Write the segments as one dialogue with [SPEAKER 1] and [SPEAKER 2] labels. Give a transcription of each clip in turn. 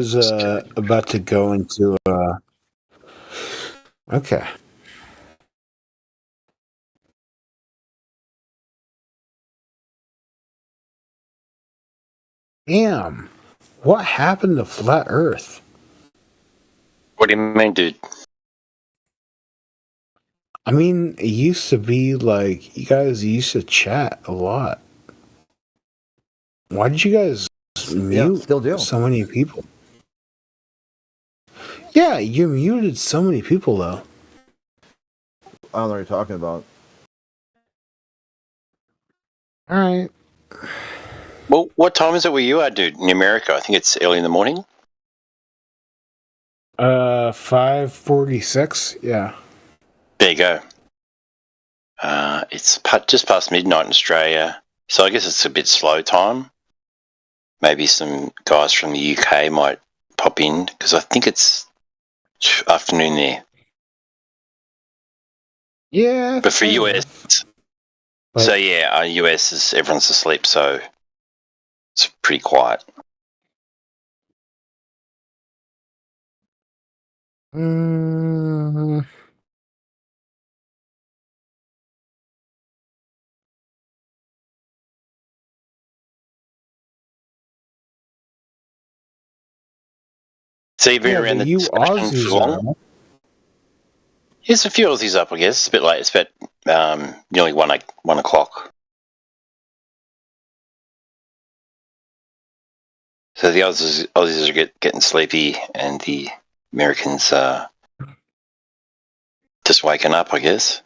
[SPEAKER 1] was about to go into. Okay. Damn. What happened to Flat Earth?
[SPEAKER 2] What do you mean, dude?
[SPEAKER 1] I mean, it used to be like you guys used to chat a lot. Why did you guys mute
[SPEAKER 3] still do.
[SPEAKER 1] so many people? Yeah, you muted so many people though.
[SPEAKER 3] I don't know what you're talking about.
[SPEAKER 1] All right.
[SPEAKER 2] Well, what time is it where you are, dude? In America, I think it's early in the morning.
[SPEAKER 1] 5:46. Yeah.
[SPEAKER 2] There you go. It's just past midnight in Australia, so I guess it's a bit slow time. Maybe some guys from the UK might pop in because I think it's afternoon there.
[SPEAKER 1] Yeah.
[SPEAKER 2] But for
[SPEAKER 1] fair
[SPEAKER 2] US,
[SPEAKER 1] enough.
[SPEAKER 2] so yeah, US is everyone's asleep, so it's pretty quiet.
[SPEAKER 1] Mm,
[SPEAKER 2] So you've been
[SPEAKER 1] yeah,
[SPEAKER 2] around
[SPEAKER 1] but
[SPEAKER 2] the
[SPEAKER 1] you
[SPEAKER 2] discussion for
[SPEAKER 1] Aussies
[SPEAKER 2] long?
[SPEAKER 1] are.
[SPEAKER 2] There's a few Aussies up, I guess. It's a bit late. It's about nearly 1 o'clock. So the Aussies are getting sleepy, and the Americans are just waking up, I guess.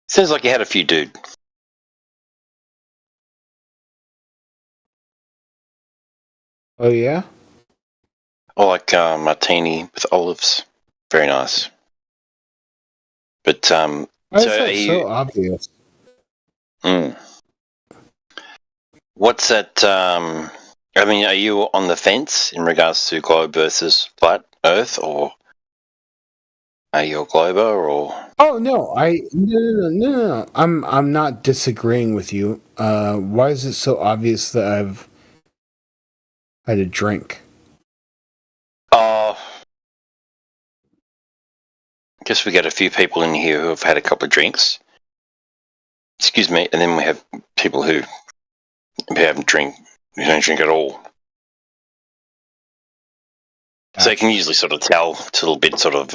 [SPEAKER 2] Sounds like you had a few, dude.
[SPEAKER 1] Oh yeah.
[SPEAKER 2] I like martini with olives. Very nice. But
[SPEAKER 1] Why
[SPEAKER 2] so
[SPEAKER 1] is
[SPEAKER 2] are
[SPEAKER 1] that
[SPEAKER 2] you?
[SPEAKER 1] so obvious?
[SPEAKER 2] What's that? I mean, are you on the fence in regards to globe versus flat Earth, or are you a glober, or?
[SPEAKER 1] Oh no, no. I'm not disagreeing with you. Why is it so obvious that I've had a drink?
[SPEAKER 2] Oh, I guess we get a few people in here who have had a couple of drinks. Excuse me, and then we have people who don't drink at all. So you
[SPEAKER 1] Gotcha.
[SPEAKER 2] can usually sort of tell. It's a little bit sort of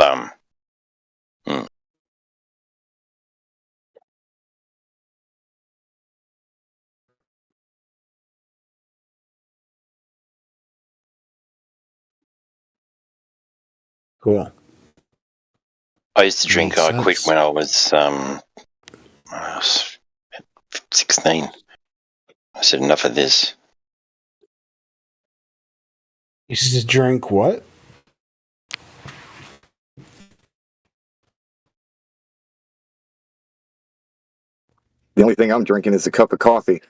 [SPEAKER 1] Cool.
[SPEAKER 2] I used to drink.
[SPEAKER 1] Makes
[SPEAKER 2] I quit
[SPEAKER 1] sense.
[SPEAKER 2] when I was 16. I said enough of this.
[SPEAKER 1] You used to drink what?
[SPEAKER 4] The only thing I'm drinking is a cup of coffee.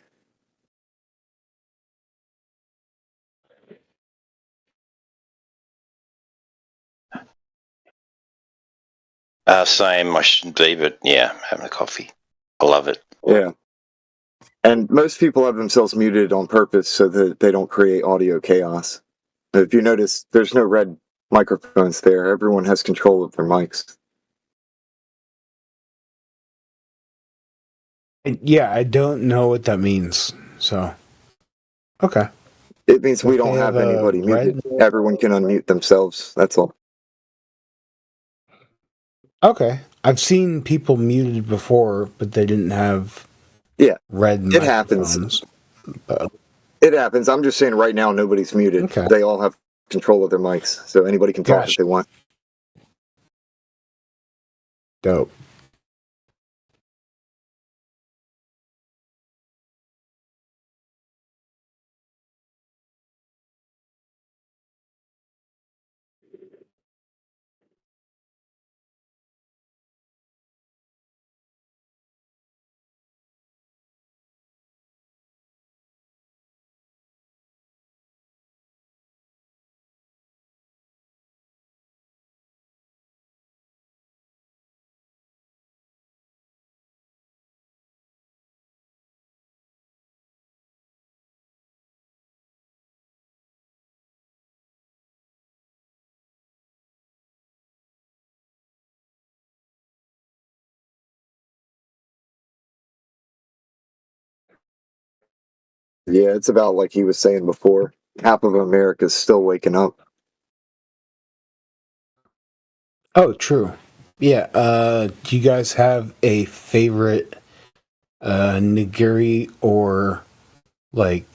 [SPEAKER 2] Same. I shouldn't be, but yeah, I'm having a coffee. I love it.
[SPEAKER 4] Yeah. And most people have themselves muted on purpose so that they don't create audio chaos. If you notice, there's no red microphones there. Everyone has control of their mics.
[SPEAKER 1] Yeah, I don't know what that means. So, okay.
[SPEAKER 4] It means
[SPEAKER 1] So
[SPEAKER 4] we
[SPEAKER 1] if they
[SPEAKER 4] don't
[SPEAKER 1] have
[SPEAKER 4] have
[SPEAKER 1] a
[SPEAKER 4] anybody
[SPEAKER 1] red.
[SPEAKER 4] muted. Everyone can unmute themselves. That's all.
[SPEAKER 1] Okay, I've seen people muted before, but they didn't have
[SPEAKER 4] Yeah,
[SPEAKER 1] red
[SPEAKER 4] it happens.
[SPEAKER 1] microphones.
[SPEAKER 4] It happens. I'm just saying right now nobody's muted.
[SPEAKER 1] Okay.
[SPEAKER 4] They all have control of their mics, so anybody can talk
[SPEAKER 1] Gotcha.
[SPEAKER 4] if they want.
[SPEAKER 1] Dope.
[SPEAKER 4] Yeah, it's about like he was saying before. Half of America's still waking up.
[SPEAKER 1] Oh, true. Yeah. Do you guys have a favorite nigiri or like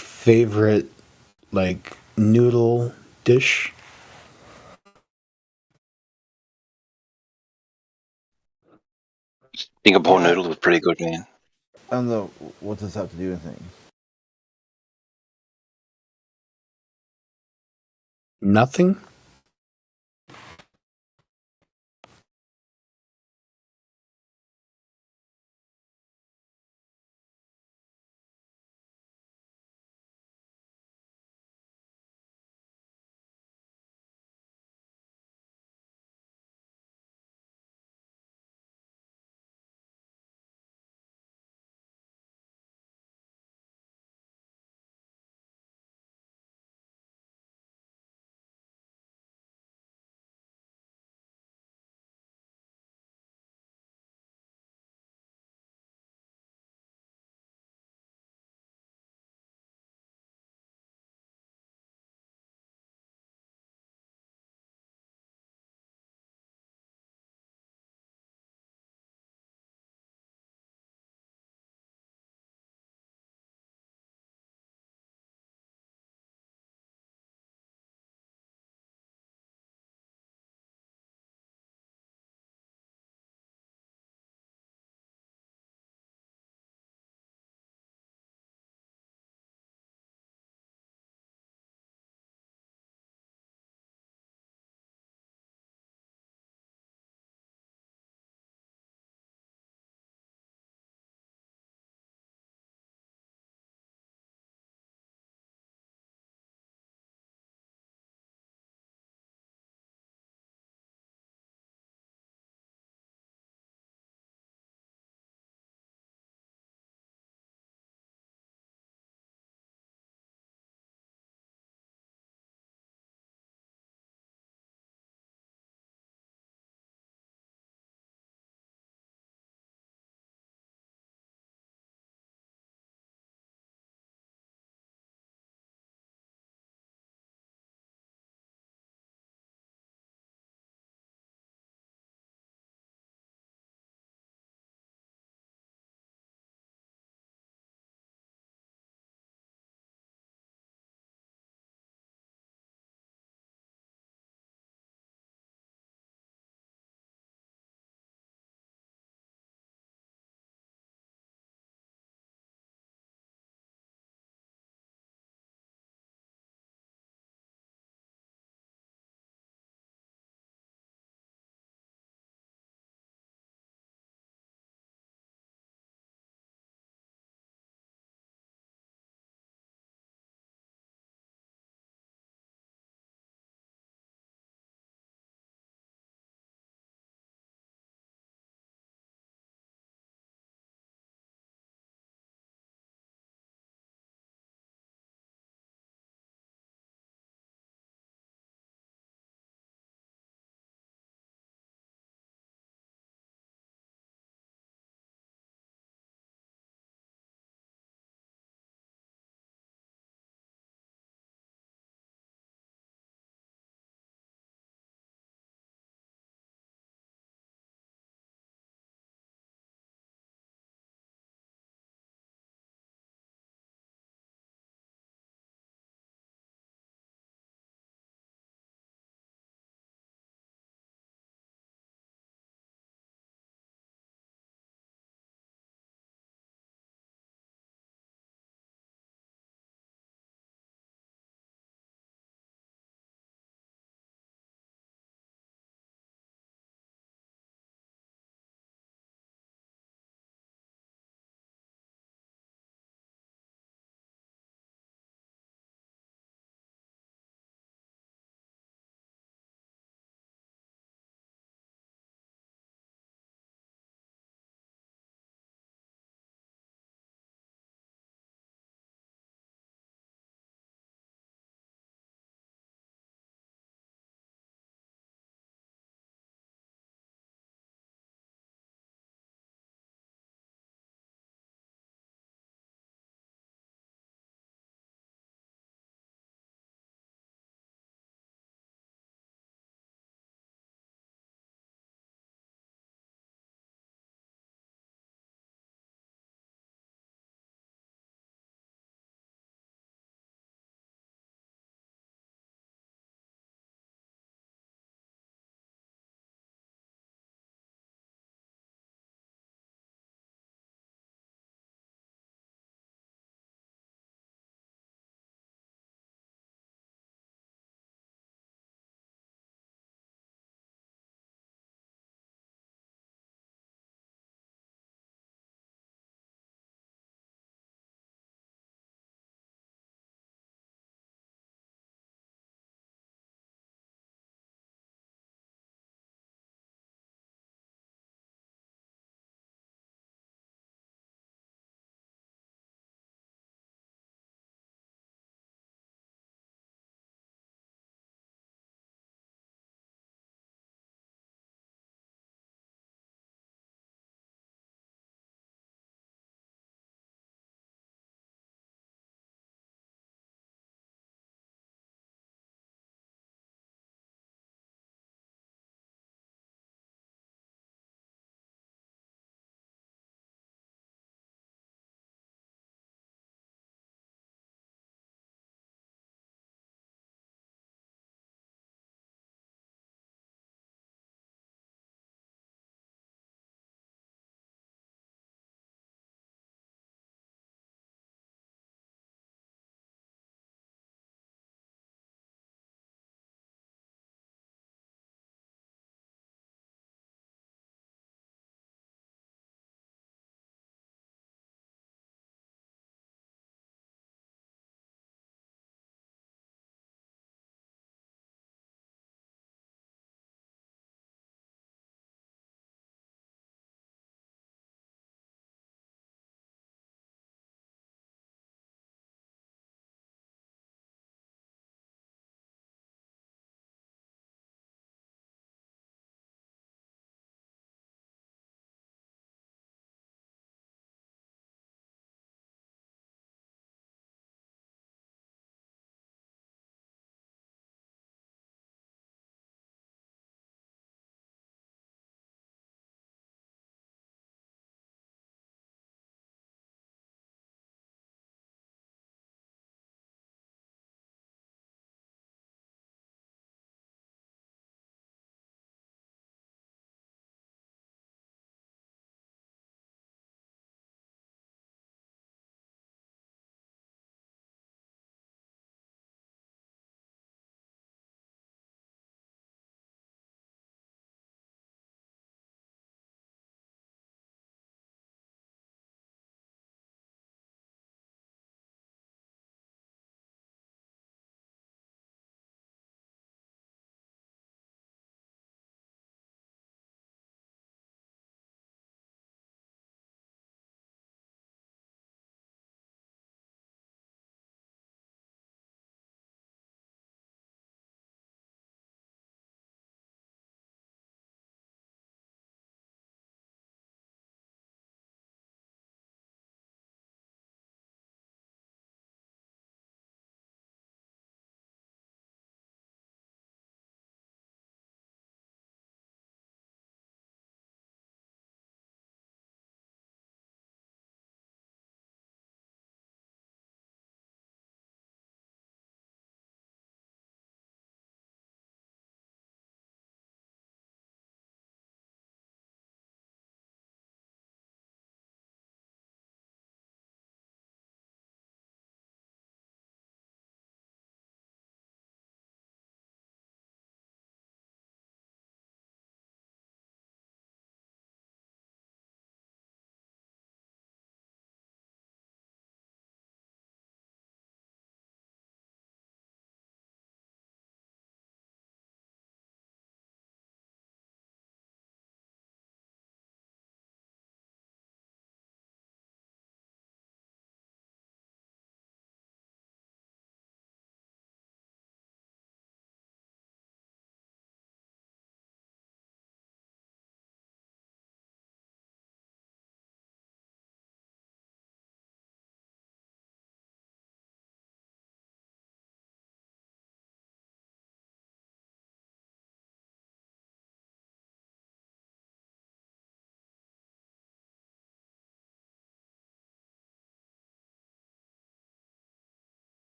[SPEAKER 1] favorite like noodle dish?
[SPEAKER 2] Singapore
[SPEAKER 3] Yeah.
[SPEAKER 2] noodle was pretty good, man.
[SPEAKER 3] I don't know what does that have to do with anything.
[SPEAKER 1] Nothing.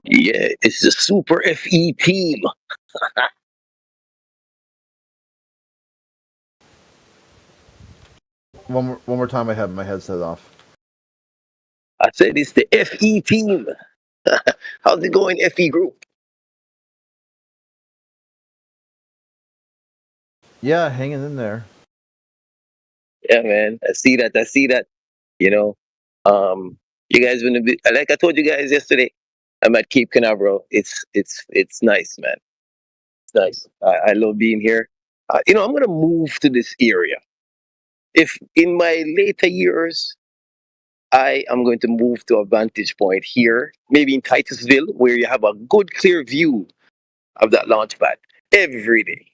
[SPEAKER 5] Yeah, it's the Super FE team.
[SPEAKER 3] One more time. I have my headset off.
[SPEAKER 5] I said it's the FE team. How's it going, FE group?
[SPEAKER 3] Yeah, hanging in there.
[SPEAKER 5] Yeah, man. I see that. I see that. You know, you guys been a bit like I told you guys yesterday. I'm at Cape Canaveral. It's nice, man. It's nice. I love being here. I'm gonna move to this area. If in my later years, I am going to move to a vantage point here, maybe in Titusville, where you have a good, clear view of that launch pad every day.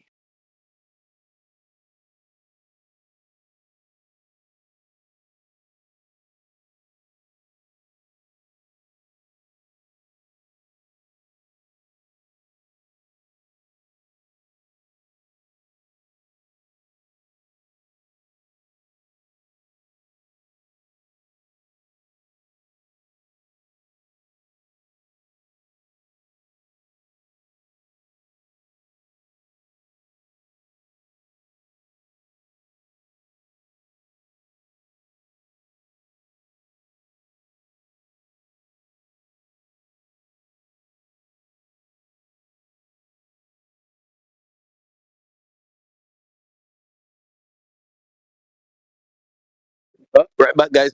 [SPEAKER 5] Right back, guys.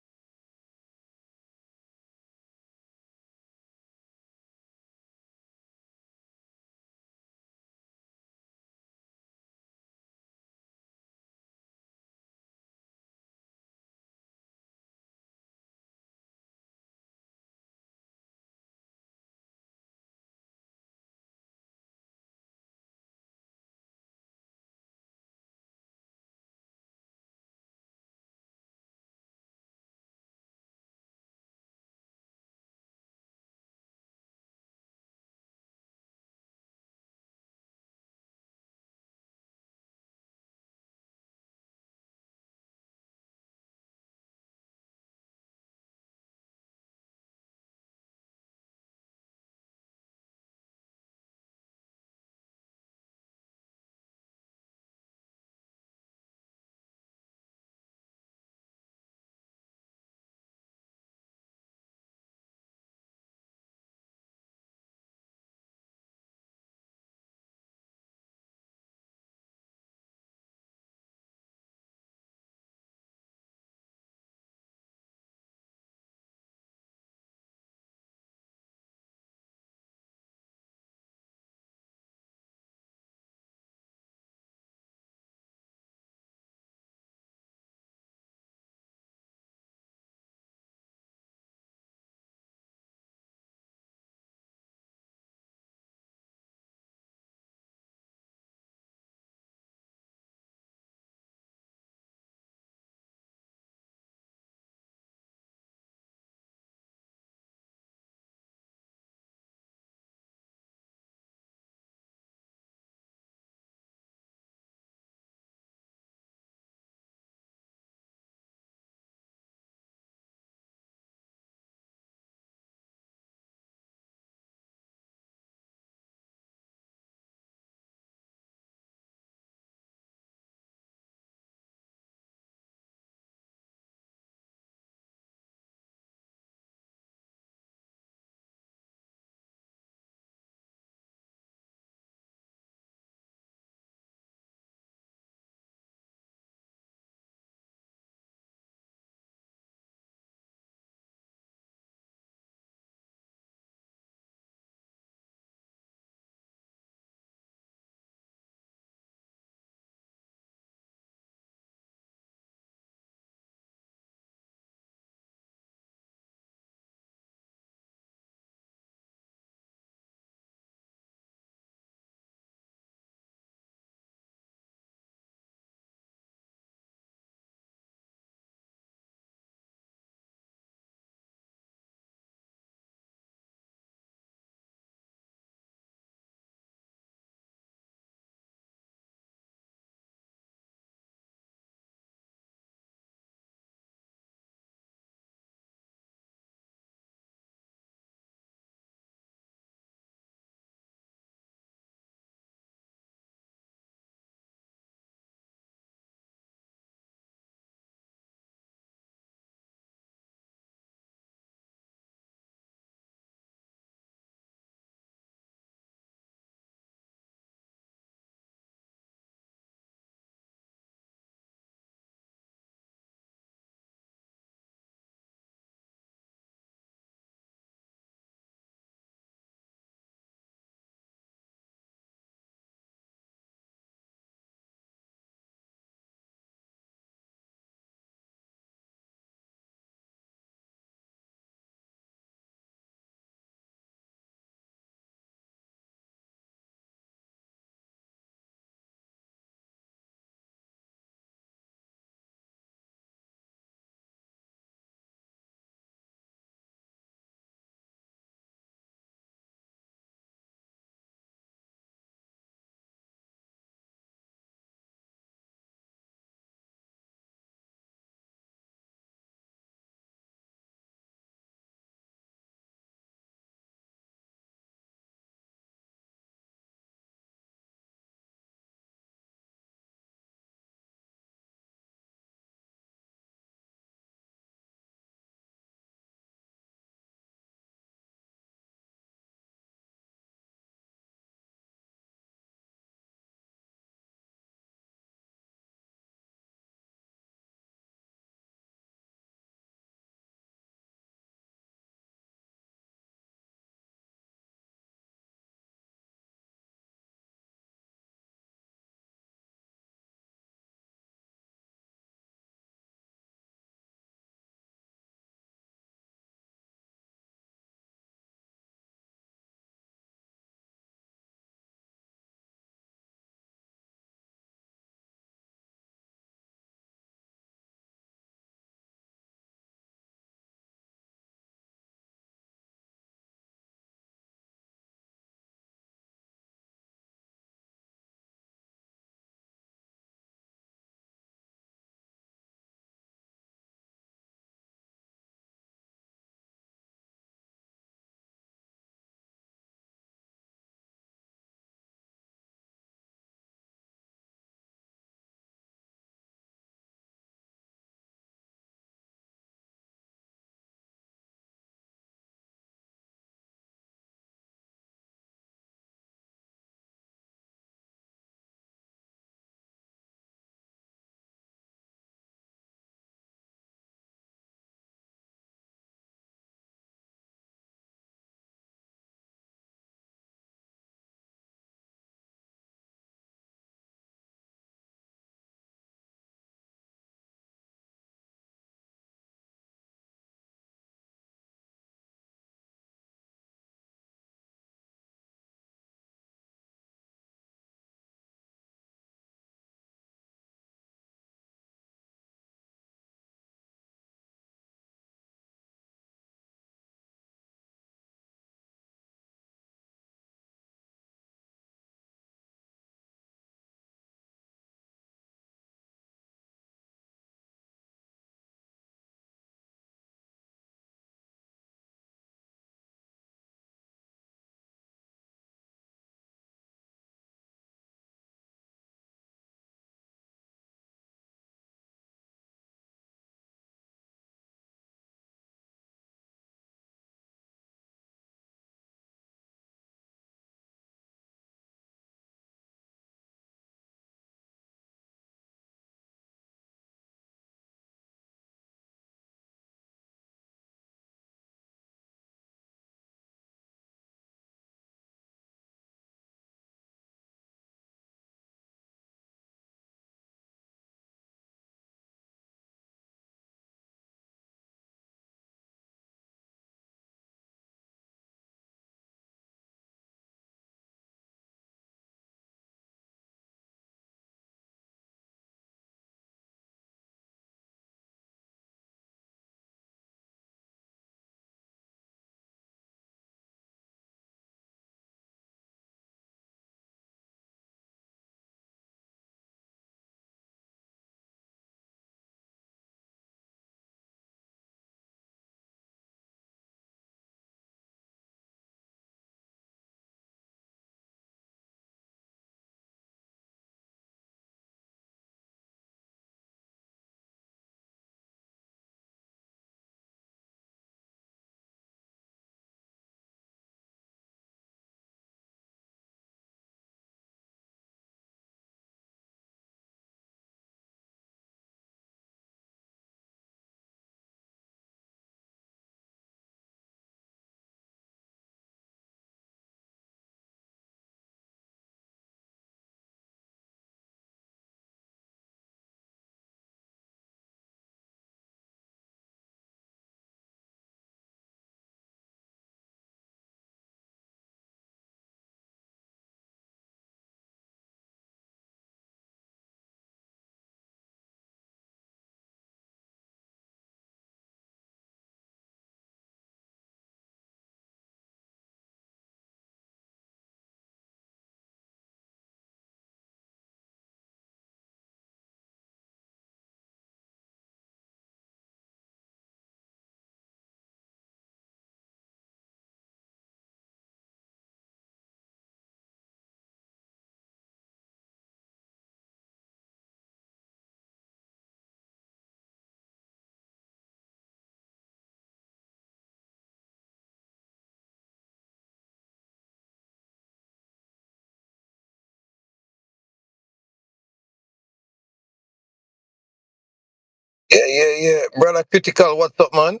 [SPEAKER 5] yeah. Brother Critical, what's up, man?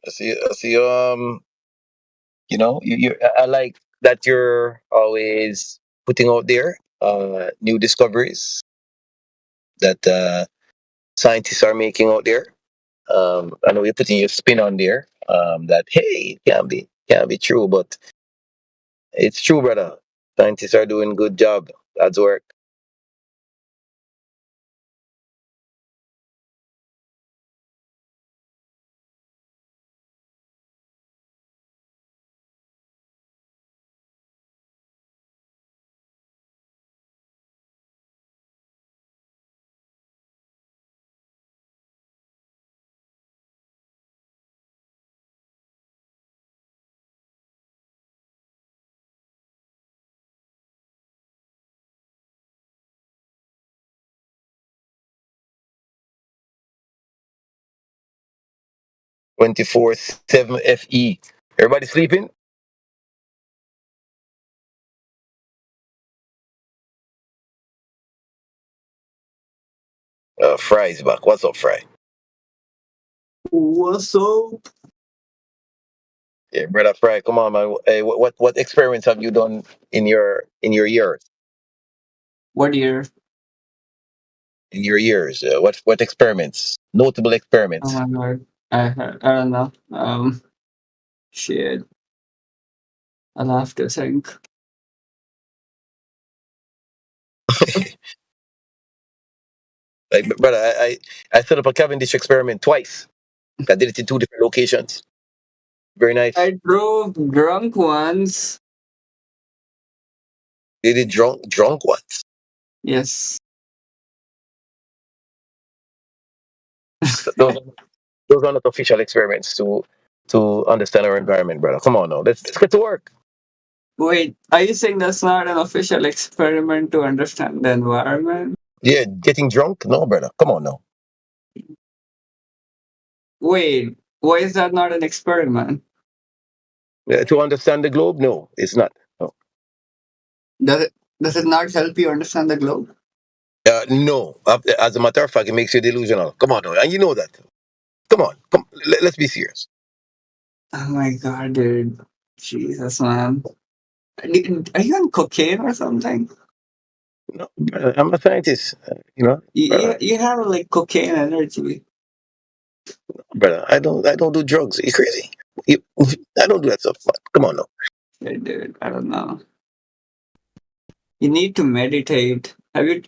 [SPEAKER 5] I see, I like that you're always putting out there, new discoveries that, scientists are making out there. I know you're putting your spin on there, that, hey, it can't be true, but it's true, brother. Scientists are doing good job. God's work. Twenty-four/7 FE. Everybody sleeping? Fry's back. What's up, Fry?
[SPEAKER 6] What's up?
[SPEAKER 5] Yeah, brother Fry, come on, man. Hey, what experiments have you done in your years?
[SPEAKER 6] What year?
[SPEAKER 5] In your years, what experiments? Notable
[SPEAKER 6] Oh
[SPEAKER 5] experiments.
[SPEAKER 6] my god. I don't know. Shit. I'll have to think.
[SPEAKER 5] Like, brother, I set up a Cavendish experiment twice. I did it in two different locations. Very nice.
[SPEAKER 6] I drove drunk once.
[SPEAKER 5] Did it drunk once.
[SPEAKER 6] Yes.
[SPEAKER 5] Those those are not official experiments to understand our environment, brother. Come on now, let's get to work.
[SPEAKER 6] Wait, are you saying that's not an official experiment to understand the environment?
[SPEAKER 5] Yeah, getting drunk? No, brother. Come on now.
[SPEAKER 6] Wait, why is that not an experiment?
[SPEAKER 5] To understand the globe? No, it's not. No.
[SPEAKER 6] Does it does it not help you understand the globe?
[SPEAKER 5] No. As a matter of fact, it makes you delusional. Come on now, and you know that. Come on, let's be serious.
[SPEAKER 6] Oh my god, dude. Jesus, man. Are you on cocaine or something?
[SPEAKER 5] No, brother, I'm a scientist.
[SPEAKER 6] You have like cocaine energy.
[SPEAKER 5] Brother, I don't do drugs. You crazy? You, I don't do that stuff. Man. Come on now.
[SPEAKER 6] Shit, dude, I don't know. You need to meditate. Have you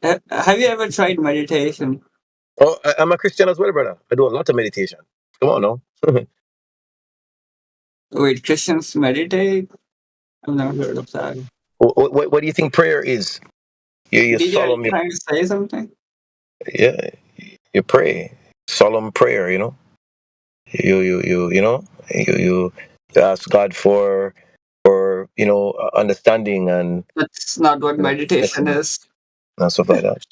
[SPEAKER 6] ever tried meditation?
[SPEAKER 5] Oh, I'm a Christian as well, brother. I do a lot of meditation. Come on now.
[SPEAKER 6] Wait, Christians meditate? I've never heard of that.
[SPEAKER 5] What do you think prayer is? You
[SPEAKER 6] Did you
[SPEAKER 5] solemn,
[SPEAKER 6] trying to say something?
[SPEAKER 5] yeah, you pray, solemn prayer. You ask God for understanding and
[SPEAKER 6] That's not what meditation
[SPEAKER 5] blessing
[SPEAKER 6] is.
[SPEAKER 5] and stuff like that.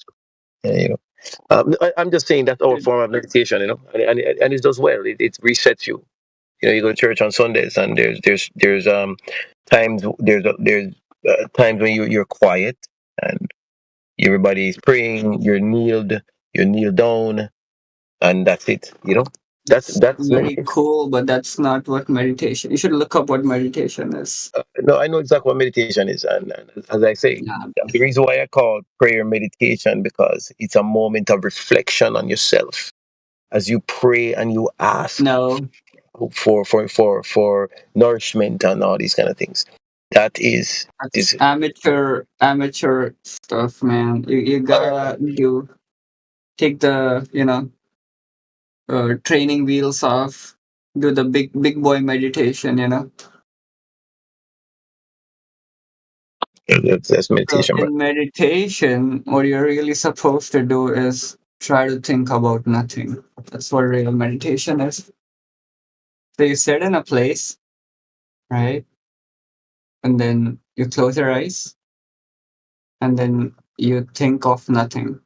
[SPEAKER 5] I'm just saying that's our
[SPEAKER 6] Dude,
[SPEAKER 5] form of meditation, and it does well. It resets you. You go to church on Sundays, and there's times when you're quiet and everybody's praying. You kneel down, and that's it.
[SPEAKER 6] that's
[SPEAKER 5] That's
[SPEAKER 6] very
[SPEAKER 5] meditation.
[SPEAKER 6] cool, but that's not what meditation. You should look up what meditation is.
[SPEAKER 5] No, I know exactly what meditation is, and as I say,
[SPEAKER 6] Yeah.
[SPEAKER 5] the reason why I call prayer meditation because it's a moment of reflection on yourself as you pray and you ask
[SPEAKER 6] No,
[SPEAKER 5] for nourishment and all these kind of things. That
[SPEAKER 6] that's
[SPEAKER 5] is
[SPEAKER 6] amateur stuff, man. You gotta do take the training wheels off, do the big boy meditation,
[SPEAKER 5] that's
[SPEAKER 6] So
[SPEAKER 5] meditation, bro.
[SPEAKER 6] in meditation, what you're really supposed to do is try to think about nothing. That's what real meditation is. So you sit in a place, right? And then you close your eyes and then you think of nothing.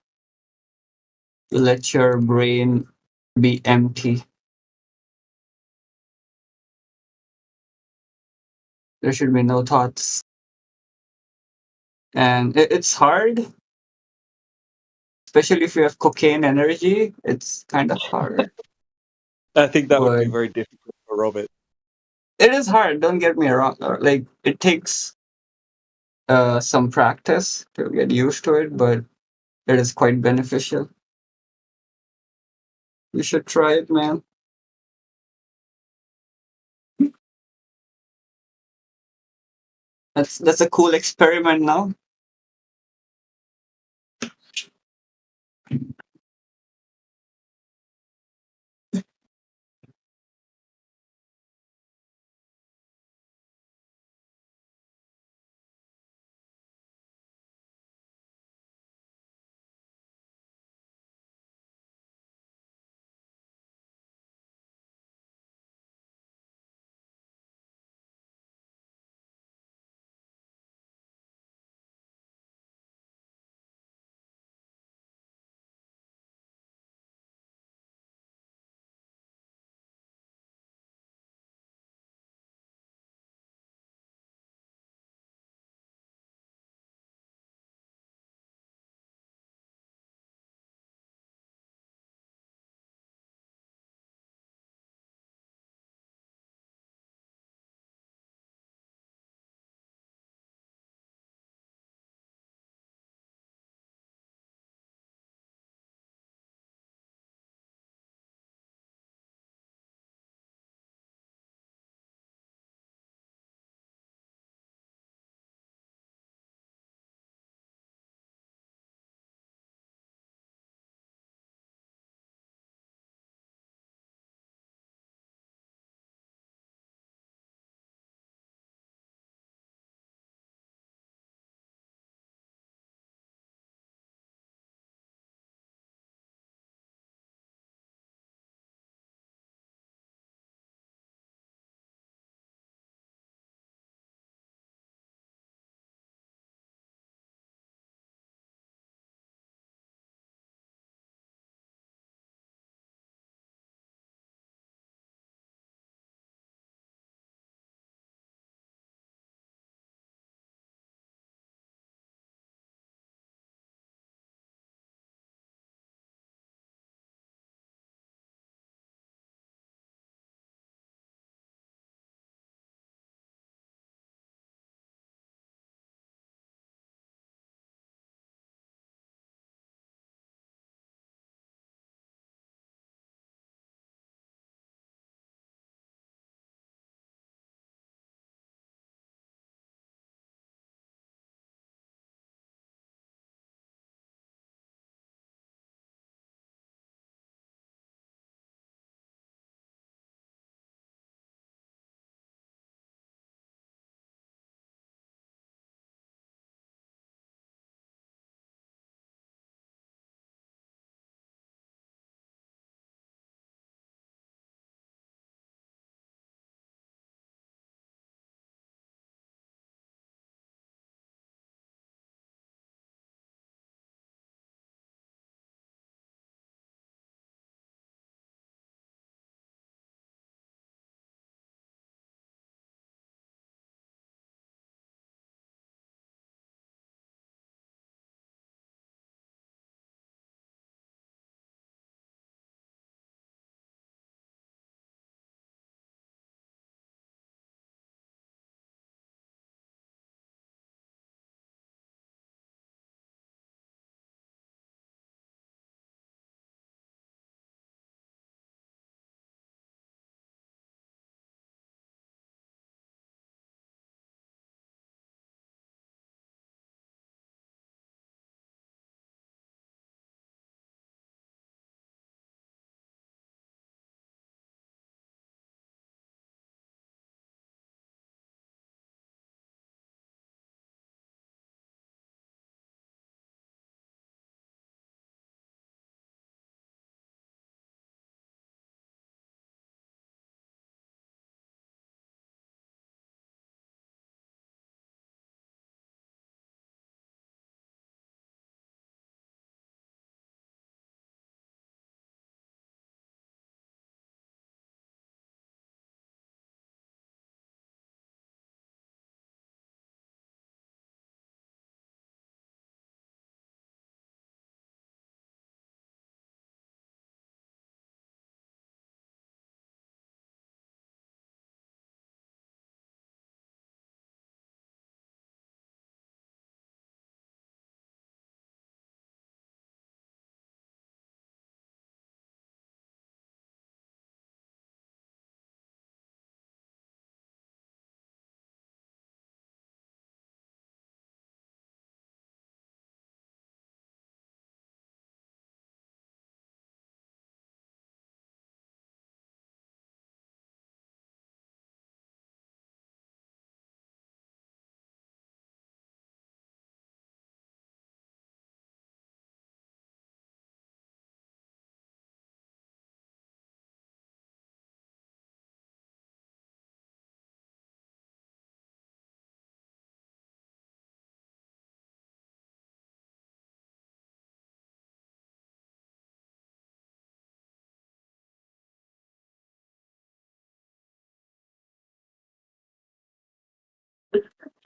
[SPEAKER 6] You let your brain be empty. There should be no thoughts. and it's hard, especially if you have cocaine energy. It's kind of hard,
[SPEAKER 7] I think that would
[SPEAKER 6] but
[SPEAKER 7] be very difficult for Robert.
[SPEAKER 6] it is hard. Don't get me wrong. Like it takes some practice to get used to it, but it is quite beneficial. You should try it, man. That's a cool experiment now.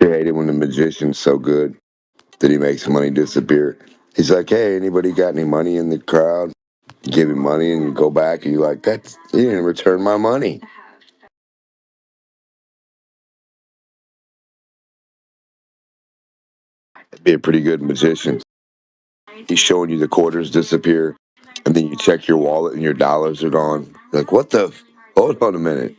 [SPEAKER 8] You hate it when the magician's so good that he makes money disappear. He's like, hey, anybody got any money in the crowd? Give him money and you go back and you're like, that's, he didn't return my money. Be a pretty good magician. He's showing you the quarters disappear, and then you check your wallet and your dollars are gone. You're like, what the? Hold on a minute.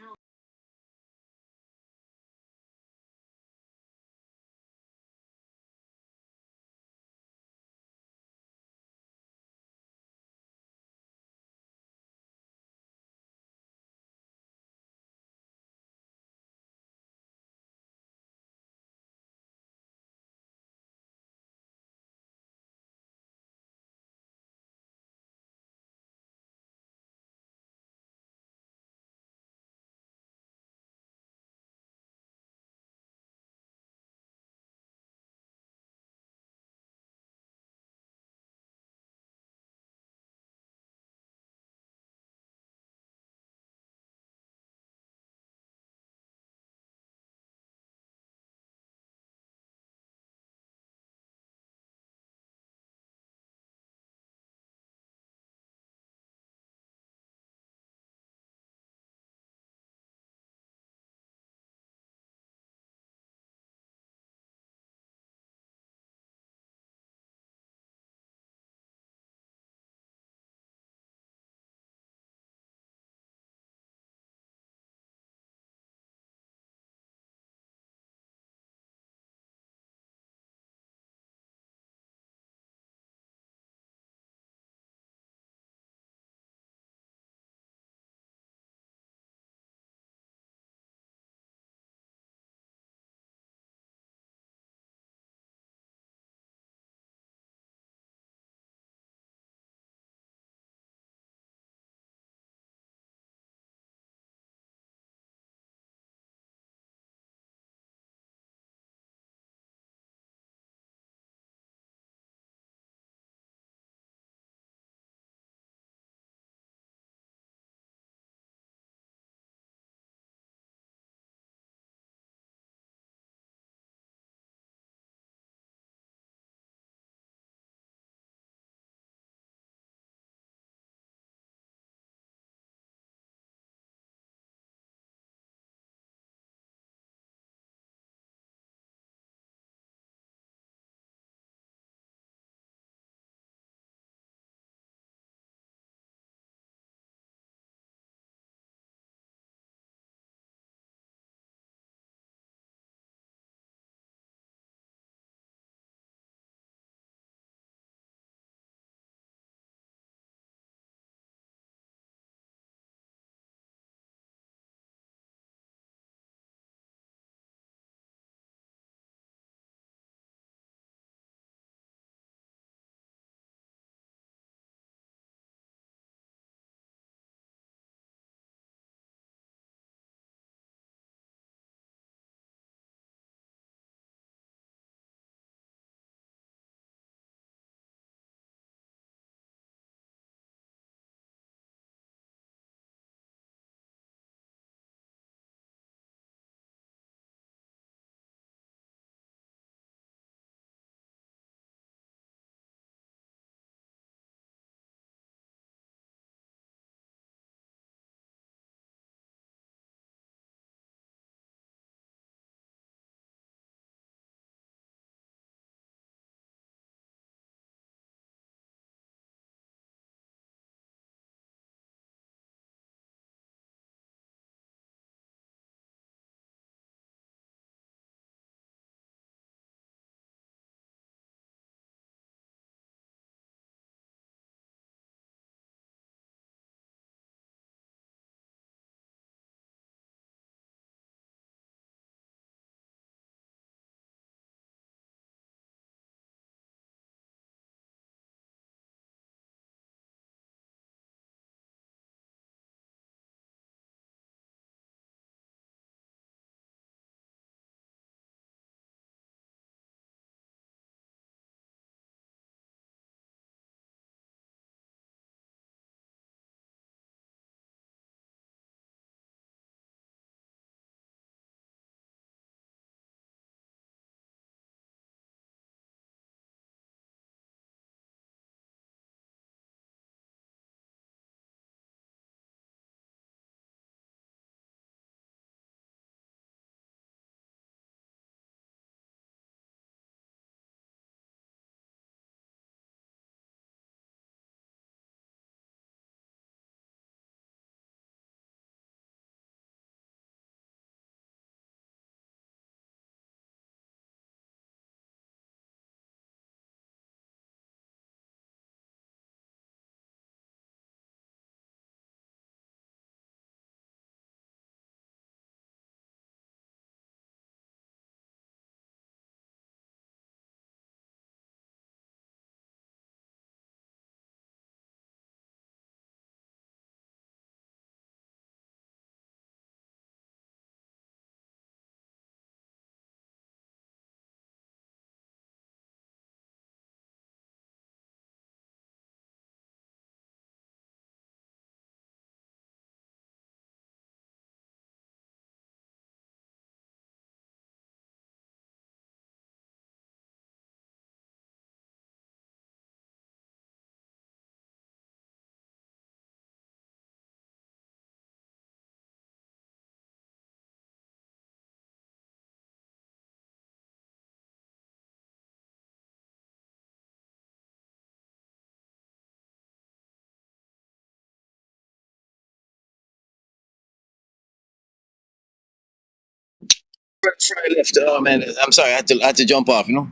[SPEAKER 5] Before I left, oh man, I'm sorry, I had to jump off. You know,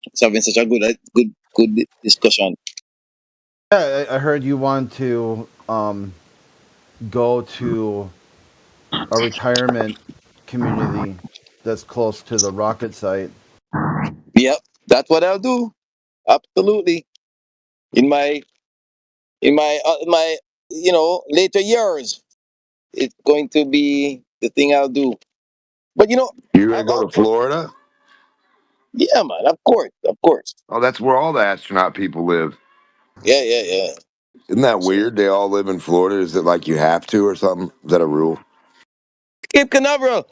[SPEAKER 5] it's having such a good discussion.
[SPEAKER 3] Yeah, I heard you want to go to a retirement community that's close to the rocket site.
[SPEAKER 5] Yep, that's what I'll do. Absolutely. In my my later years, it's going to be the thing I'll do. But
[SPEAKER 8] You're
[SPEAKER 5] I'm
[SPEAKER 8] gonna go to Florida?
[SPEAKER 5] yeah, man. Of course, of course.
[SPEAKER 8] Oh, that's where all the astronaut people live.
[SPEAKER 5] Yeah, yeah, yeah.
[SPEAKER 8] Isn't that weird? They all live in Florida. Is it like you have to or something? Is that a rule?
[SPEAKER 5] Cape Canaveral.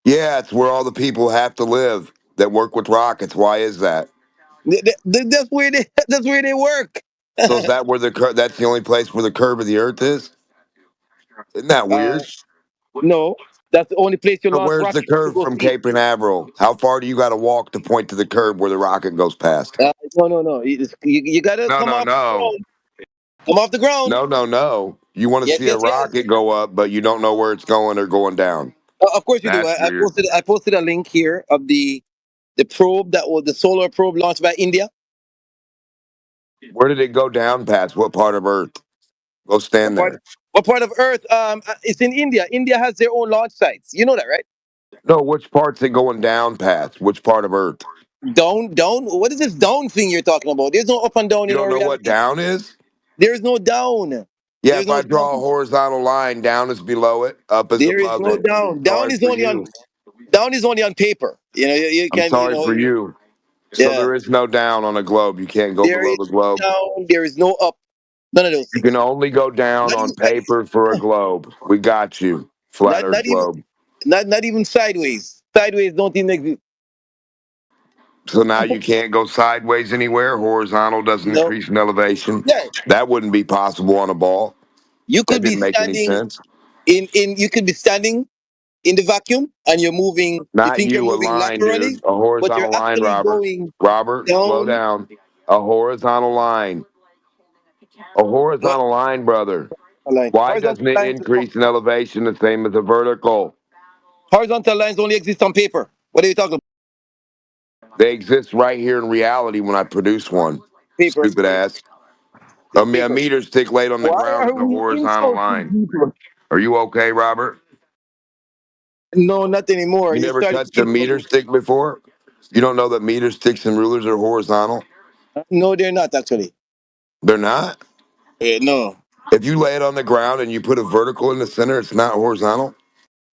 [SPEAKER 8] Yeah, it's where all the people have to live that work with rockets. Why is that?
[SPEAKER 5] That's where they. That's where they work.
[SPEAKER 8] So is that where that's the only place where the curve of the Earth is? Isn't that
[SPEAKER 5] uh,
[SPEAKER 8] weird?
[SPEAKER 5] no, that's the only place you
[SPEAKER 8] So
[SPEAKER 5] launch
[SPEAKER 8] where's the
[SPEAKER 5] rockets to
[SPEAKER 8] curve
[SPEAKER 5] go
[SPEAKER 8] from
[SPEAKER 5] see.
[SPEAKER 8] Cape Canaveral? How far do you got to walk to point to the curb where the rocket goes past?
[SPEAKER 5] No, no, no. You gotta
[SPEAKER 8] No,
[SPEAKER 5] come
[SPEAKER 8] no,
[SPEAKER 5] off the
[SPEAKER 8] no,
[SPEAKER 5] ground. Come off the ground.
[SPEAKER 8] no, no, no. You want to
[SPEAKER 5] Yes,
[SPEAKER 8] see a
[SPEAKER 5] yes, yes.
[SPEAKER 8] rocket go up, but you don't know where it's going or going down.
[SPEAKER 5] Of course you do.
[SPEAKER 8] That's weird.
[SPEAKER 5] I posted a link here of the probe that was the solar probe launched by India.
[SPEAKER 8] Where did it go down past? What part of Earth? Go
[SPEAKER 5] What
[SPEAKER 8] stand
[SPEAKER 5] part?
[SPEAKER 8] there.
[SPEAKER 5] What part of Earth? It's in India. India has their own launch sites. You know that, right?
[SPEAKER 8] No, which part's it going down past? Which part of Earth?
[SPEAKER 5] Down, down. What is this down thing you're talking about? There's no up and down
[SPEAKER 8] You
[SPEAKER 5] in
[SPEAKER 8] don't
[SPEAKER 5] our
[SPEAKER 8] know what
[SPEAKER 5] reality.
[SPEAKER 8] down is?
[SPEAKER 5] There is no down.
[SPEAKER 8] Yeah,
[SPEAKER 5] There's
[SPEAKER 8] if
[SPEAKER 5] no
[SPEAKER 8] I draw a
[SPEAKER 5] down.
[SPEAKER 8] horizontal line, down is below it, up is
[SPEAKER 5] There is
[SPEAKER 8] above
[SPEAKER 5] no
[SPEAKER 8] it.
[SPEAKER 5] down.
[SPEAKER 8] Sorry for you.
[SPEAKER 5] Down is only on paper. You
[SPEAKER 8] I'm
[SPEAKER 5] can
[SPEAKER 8] sorry for you. So
[SPEAKER 5] yeah.
[SPEAKER 8] there is no down on a globe. You can't go
[SPEAKER 5] There
[SPEAKER 8] below
[SPEAKER 5] is
[SPEAKER 8] the
[SPEAKER 5] no
[SPEAKER 8] globe.
[SPEAKER 5] down. There is no up. None of those
[SPEAKER 8] You
[SPEAKER 5] things.
[SPEAKER 8] can only go down
[SPEAKER 5] Not
[SPEAKER 8] on
[SPEAKER 5] even sideways.
[SPEAKER 8] paper for a globe. We got you. Flat
[SPEAKER 5] Not
[SPEAKER 8] Earth
[SPEAKER 5] not even
[SPEAKER 8] globe.
[SPEAKER 5] not even sideways. Sideways don't even exist.
[SPEAKER 8] So now you can't go sideways anywhere. Horizontal doesn't
[SPEAKER 5] No.
[SPEAKER 8] increase in elevation.
[SPEAKER 5] Yeah.
[SPEAKER 8] That wouldn't be possible on a ball.
[SPEAKER 5] You
[SPEAKER 8] That
[SPEAKER 5] could be
[SPEAKER 8] didn't make any
[SPEAKER 5] standing
[SPEAKER 8] sense.
[SPEAKER 5] in you could be standing in the vacuum and you
[SPEAKER 8] Not
[SPEAKER 5] think you're
[SPEAKER 8] you, a
[SPEAKER 5] moving
[SPEAKER 8] line,
[SPEAKER 5] laterally,
[SPEAKER 8] dude. A
[SPEAKER 5] but you're
[SPEAKER 8] horizontal line,
[SPEAKER 5] actually
[SPEAKER 8] Robert.
[SPEAKER 5] going
[SPEAKER 8] Robert, slow
[SPEAKER 5] down.
[SPEAKER 8] down. A horizontal line. A
[SPEAKER 5] What
[SPEAKER 8] horizontal line, brother.
[SPEAKER 5] line?
[SPEAKER 8] Why doesn't it increase in elevation the same as a vertical?
[SPEAKER 5] Horizontal lines only exist on paper. What are you talking about?
[SPEAKER 8] They exist right here in reality when I produce one.
[SPEAKER 5] Paper.
[SPEAKER 8] Stupid ass.
[SPEAKER 5] It's
[SPEAKER 8] A
[SPEAKER 5] paper.
[SPEAKER 8] meter stick laid on the
[SPEAKER 5] Why
[SPEAKER 8] ground
[SPEAKER 5] are
[SPEAKER 8] is a
[SPEAKER 5] we
[SPEAKER 8] horizontal
[SPEAKER 5] insulting
[SPEAKER 8] line.
[SPEAKER 5] people?
[SPEAKER 8] Are you okay, Robert?
[SPEAKER 5] No, not anymore.
[SPEAKER 8] You
[SPEAKER 5] You
[SPEAKER 8] never
[SPEAKER 5] started
[SPEAKER 8] touched a meter stick before? You don't know that meter sticks and rulers are horizontal?
[SPEAKER 5] no, they're not actually.
[SPEAKER 8] They're not?
[SPEAKER 5] No.
[SPEAKER 8] If you lay it on the ground and you put a vertical in the center, it's not horizontal?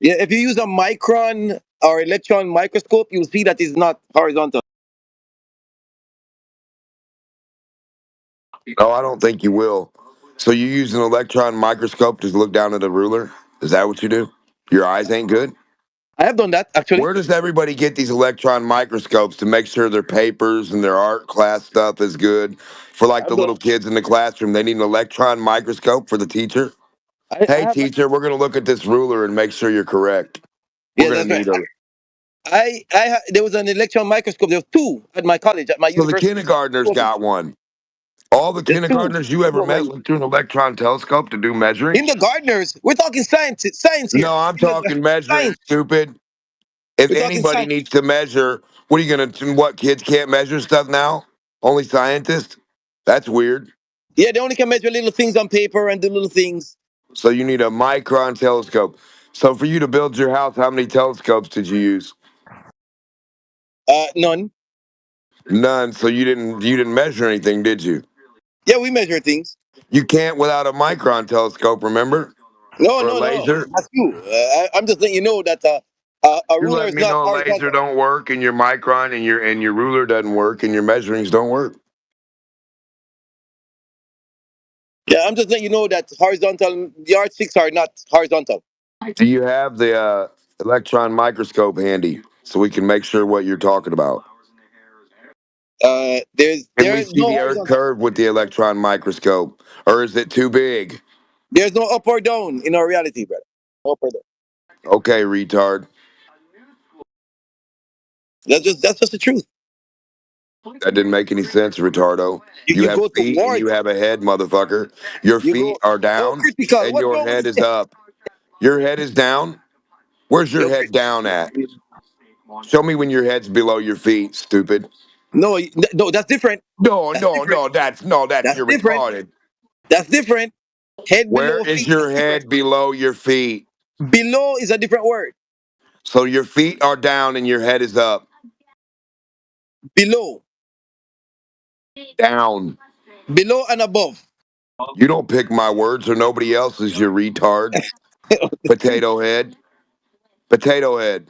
[SPEAKER 5] Yeah, if you use a micron or electron microscope, you'll see that it's not horizontal.
[SPEAKER 8] No, I don't think you will. So you use an electron microscope to look down at a ruler? Is that what you do? Your eyes ain't good?
[SPEAKER 5] I have done that actually.
[SPEAKER 8] Where does everybody get these electron microscopes to make sure their papers and their art class stuff is good? For like
[SPEAKER 5] I've
[SPEAKER 8] the
[SPEAKER 5] done.
[SPEAKER 8] little kids in the classroom, they need an electron microscope for the teacher.
[SPEAKER 5] I
[SPEAKER 8] Hey,
[SPEAKER 5] have.
[SPEAKER 8] teacher, we're going to look at this ruler and make sure you're correct. We're
[SPEAKER 5] Yeah,
[SPEAKER 8] going
[SPEAKER 5] that's
[SPEAKER 8] to
[SPEAKER 5] right.
[SPEAKER 8] need a.
[SPEAKER 5] There was an electron microscope. There was two at my college, at my
[SPEAKER 8] So the
[SPEAKER 5] university.
[SPEAKER 8] kindergartners got one. All the
[SPEAKER 5] There's two.
[SPEAKER 8] kindergartners you ever met looked through an electron telescope to do measuring?
[SPEAKER 5] In the gardeners, we're talking science here.
[SPEAKER 8] No, I'm talking measuring,
[SPEAKER 5] Science.
[SPEAKER 8] stupid. If
[SPEAKER 5] We're talking
[SPEAKER 8] anybody
[SPEAKER 5] science.
[SPEAKER 8] needs to measure, what are you going to, what, kids can't measure stuff now? Only scientists? That's weird.
[SPEAKER 5] Yeah, they only can measure little things on paper and do little things.
[SPEAKER 8] So you need a micron telescope. So for you to build your house, how many telescopes did you use?
[SPEAKER 5] None.
[SPEAKER 8] None. So you didn't measure anything, did you?
[SPEAKER 5] Yeah, we measure things.
[SPEAKER 8] You can't without a micron telescope, remember?
[SPEAKER 5] No,
[SPEAKER 8] Or a
[SPEAKER 5] no, no.
[SPEAKER 8] laser.
[SPEAKER 5] That's you. I'm just letting you know that a
[SPEAKER 8] You
[SPEAKER 5] ruler
[SPEAKER 8] let
[SPEAKER 5] is
[SPEAKER 8] me
[SPEAKER 5] not
[SPEAKER 8] know a laser
[SPEAKER 5] horizontal.
[SPEAKER 8] don't work and your micron and your ruler doesn't work and your measurings don't work.
[SPEAKER 5] Yeah, I'm just letting you know that horizontal yardsticks are not horizontal.
[SPEAKER 8] Do you have the electron microscope handy so we can make sure what you're talking about? Can we
[SPEAKER 5] There's
[SPEAKER 8] see
[SPEAKER 5] no
[SPEAKER 8] the Earth
[SPEAKER 5] horizontal.
[SPEAKER 8] curve with the electron microscope, or is it too big?
[SPEAKER 5] There's no up or down in our reality, brother. Up or down.
[SPEAKER 8] Okay, retard.
[SPEAKER 5] That's just the truth.
[SPEAKER 8] That didn't make any sense, retardo. You
[SPEAKER 5] You
[SPEAKER 8] have
[SPEAKER 5] go
[SPEAKER 8] feet and
[SPEAKER 5] towards.
[SPEAKER 8] you have a head, motherfucker. Your
[SPEAKER 5] You
[SPEAKER 8] feet
[SPEAKER 5] go.
[SPEAKER 8] are
[SPEAKER 5] Oh,
[SPEAKER 8] down
[SPEAKER 5] critical.
[SPEAKER 8] and
[SPEAKER 5] What's
[SPEAKER 8] your
[SPEAKER 5] wrong with
[SPEAKER 8] head
[SPEAKER 5] this
[SPEAKER 8] is
[SPEAKER 5] guy?
[SPEAKER 8] up. Your head is down? Where's your head down at? Show me when your head's below your feet, stupid.
[SPEAKER 5] No, no, that's different.
[SPEAKER 8] No,
[SPEAKER 5] That's
[SPEAKER 8] no,
[SPEAKER 5] different.
[SPEAKER 8] no, that's
[SPEAKER 5] That's
[SPEAKER 8] you're
[SPEAKER 5] different.
[SPEAKER 8] retarded.
[SPEAKER 5] That's different. Head
[SPEAKER 8] Where
[SPEAKER 5] below
[SPEAKER 8] is
[SPEAKER 5] feet
[SPEAKER 8] your
[SPEAKER 5] is different.
[SPEAKER 8] head below your feet?
[SPEAKER 5] Below is a different word.
[SPEAKER 8] So your feet are down and your head is up.
[SPEAKER 5] Below,
[SPEAKER 8] Down.
[SPEAKER 5] below and above.
[SPEAKER 8] You don't pick my words or nobody else's, you retard. Potato head. Potato head.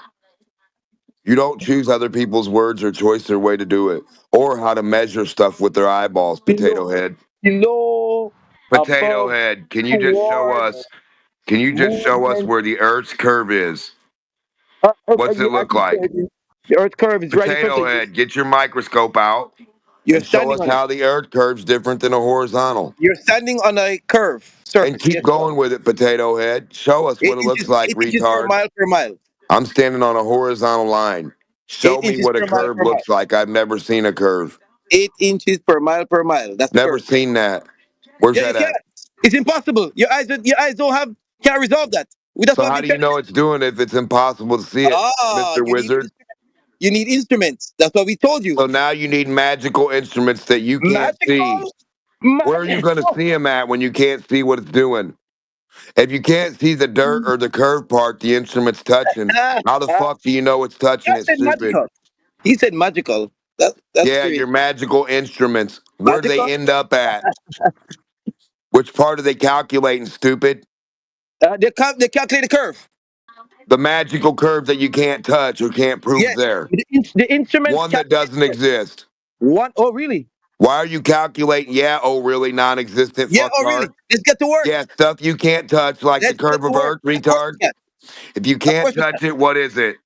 [SPEAKER 8] You don't choose other people's words or choice their way to do it. Or how to measure stuff with their eyeballs,
[SPEAKER 5] Below,
[SPEAKER 8] potato head.
[SPEAKER 5] below,
[SPEAKER 8] Potato
[SPEAKER 5] above,
[SPEAKER 8] head. Can you just show
[SPEAKER 5] toward,
[SPEAKER 8] us? Can you just show us
[SPEAKER 5] movement.
[SPEAKER 8] where the Earth's curve is? What's it
[SPEAKER 5] I
[SPEAKER 8] look
[SPEAKER 5] can show
[SPEAKER 8] like?
[SPEAKER 5] you. The Earth curve is right in front
[SPEAKER 8] Potato
[SPEAKER 5] of you.
[SPEAKER 8] head, get your microscope out
[SPEAKER 5] You're
[SPEAKER 8] and show
[SPEAKER 5] standing
[SPEAKER 8] us
[SPEAKER 5] on it.
[SPEAKER 8] how the Earth curve's different than a horizontal.
[SPEAKER 5] You're standing on a curve
[SPEAKER 8] And
[SPEAKER 5] surface.
[SPEAKER 8] keep
[SPEAKER 5] Yes, you are.
[SPEAKER 8] going with it, potato head. Show us what it looks like,
[SPEAKER 5] 8 inches per
[SPEAKER 8] retard.
[SPEAKER 5] mile per mile.
[SPEAKER 8] I'm standing on a horizontal line. Show
[SPEAKER 5] 8
[SPEAKER 8] me
[SPEAKER 5] inches
[SPEAKER 8] what a
[SPEAKER 5] per mile
[SPEAKER 8] curve
[SPEAKER 5] per mile.
[SPEAKER 8] looks like. I've never seen a curve.
[SPEAKER 5] 8 inches per mile per mile. That's the
[SPEAKER 8] Never
[SPEAKER 5] curve.
[SPEAKER 8] seen that. Where's
[SPEAKER 5] Yeah, you
[SPEAKER 8] that
[SPEAKER 5] can't.
[SPEAKER 8] at?
[SPEAKER 5] It's impossible. Your eyes don't have can't resolve that. That's
[SPEAKER 8] So
[SPEAKER 5] what
[SPEAKER 8] how
[SPEAKER 5] we
[SPEAKER 8] do
[SPEAKER 5] tell
[SPEAKER 8] you know
[SPEAKER 5] you.
[SPEAKER 8] it's doing it if it's impossible to see it, Mr.
[SPEAKER 5] You need
[SPEAKER 8] Wizard?
[SPEAKER 5] you need instruments. That's what we told you.
[SPEAKER 8] So now you need magical instruments that you can't see.
[SPEAKER 5] Magical,
[SPEAKER 8] Where are you going to
[SPEAKER 5] magical.
[SPEAKER 8] see them at when you can't see what it's doing? If you can't see the dirt or the curve part the instrument's touching, how the fuck do you know it's touching
[SPEAKER 5] I
[SPEAKER 8] it,
[SPEAKER 5] said
[SPEAKER 8] stupid?
[SPEAKER 5] magical. He said magical. That's
[SPEAKER 8] Yeah,
[SPEAKER 5] crazy.
[SPEAKER 8] your magical instruments. Where do they
[SPEAKER 5] Magical.
[SPEAKER 8] end up at? Which part are they calculating, stupid?
[SPEAKER 5] They calculate the curve.
[SPEAKER 8] The magical curve that you can't touch or can't prove
[SPEAKER 5] Yes,
[SPEAKER 8] there.
[SPEAKER 5] the instruments
[SPEAKER 8] One that
[SPEAKER 5] calculate
[SPEAKER 8] doesn't exist.
[SPEAKER 5] one. Oh, really?
[SPEAKER 8] Why are you calculating? Yeah, oh, really? Non existent
[SPEAKER 5] Yeah. Oh,
[SPEAKER 8] fucktard?
[SPEAKER 5] really? Let's get to work.
[SPEAKER 8] Yeah, stuff you can't touch, like the
[SPEAKER 5] Let's get
[SPEAKER 8] curve
[SPEAKER 5] to
[SPEAKER 8] of
[SPEAKER 5] work.
[SPEAKER 8] Earth,
[SPEAKER 5] Of course
[SPEAKER 8] retard.
[SPEAKER 5] we can.
[SPEAKER 8] If you
[SPEAKER 5] Of
[SPEAKER 8] can't
[SPEAKER 5] course we
[SPEAKER 8] touch
[SPEAKER 5] can.
[SPEAKER 8] it, what is it?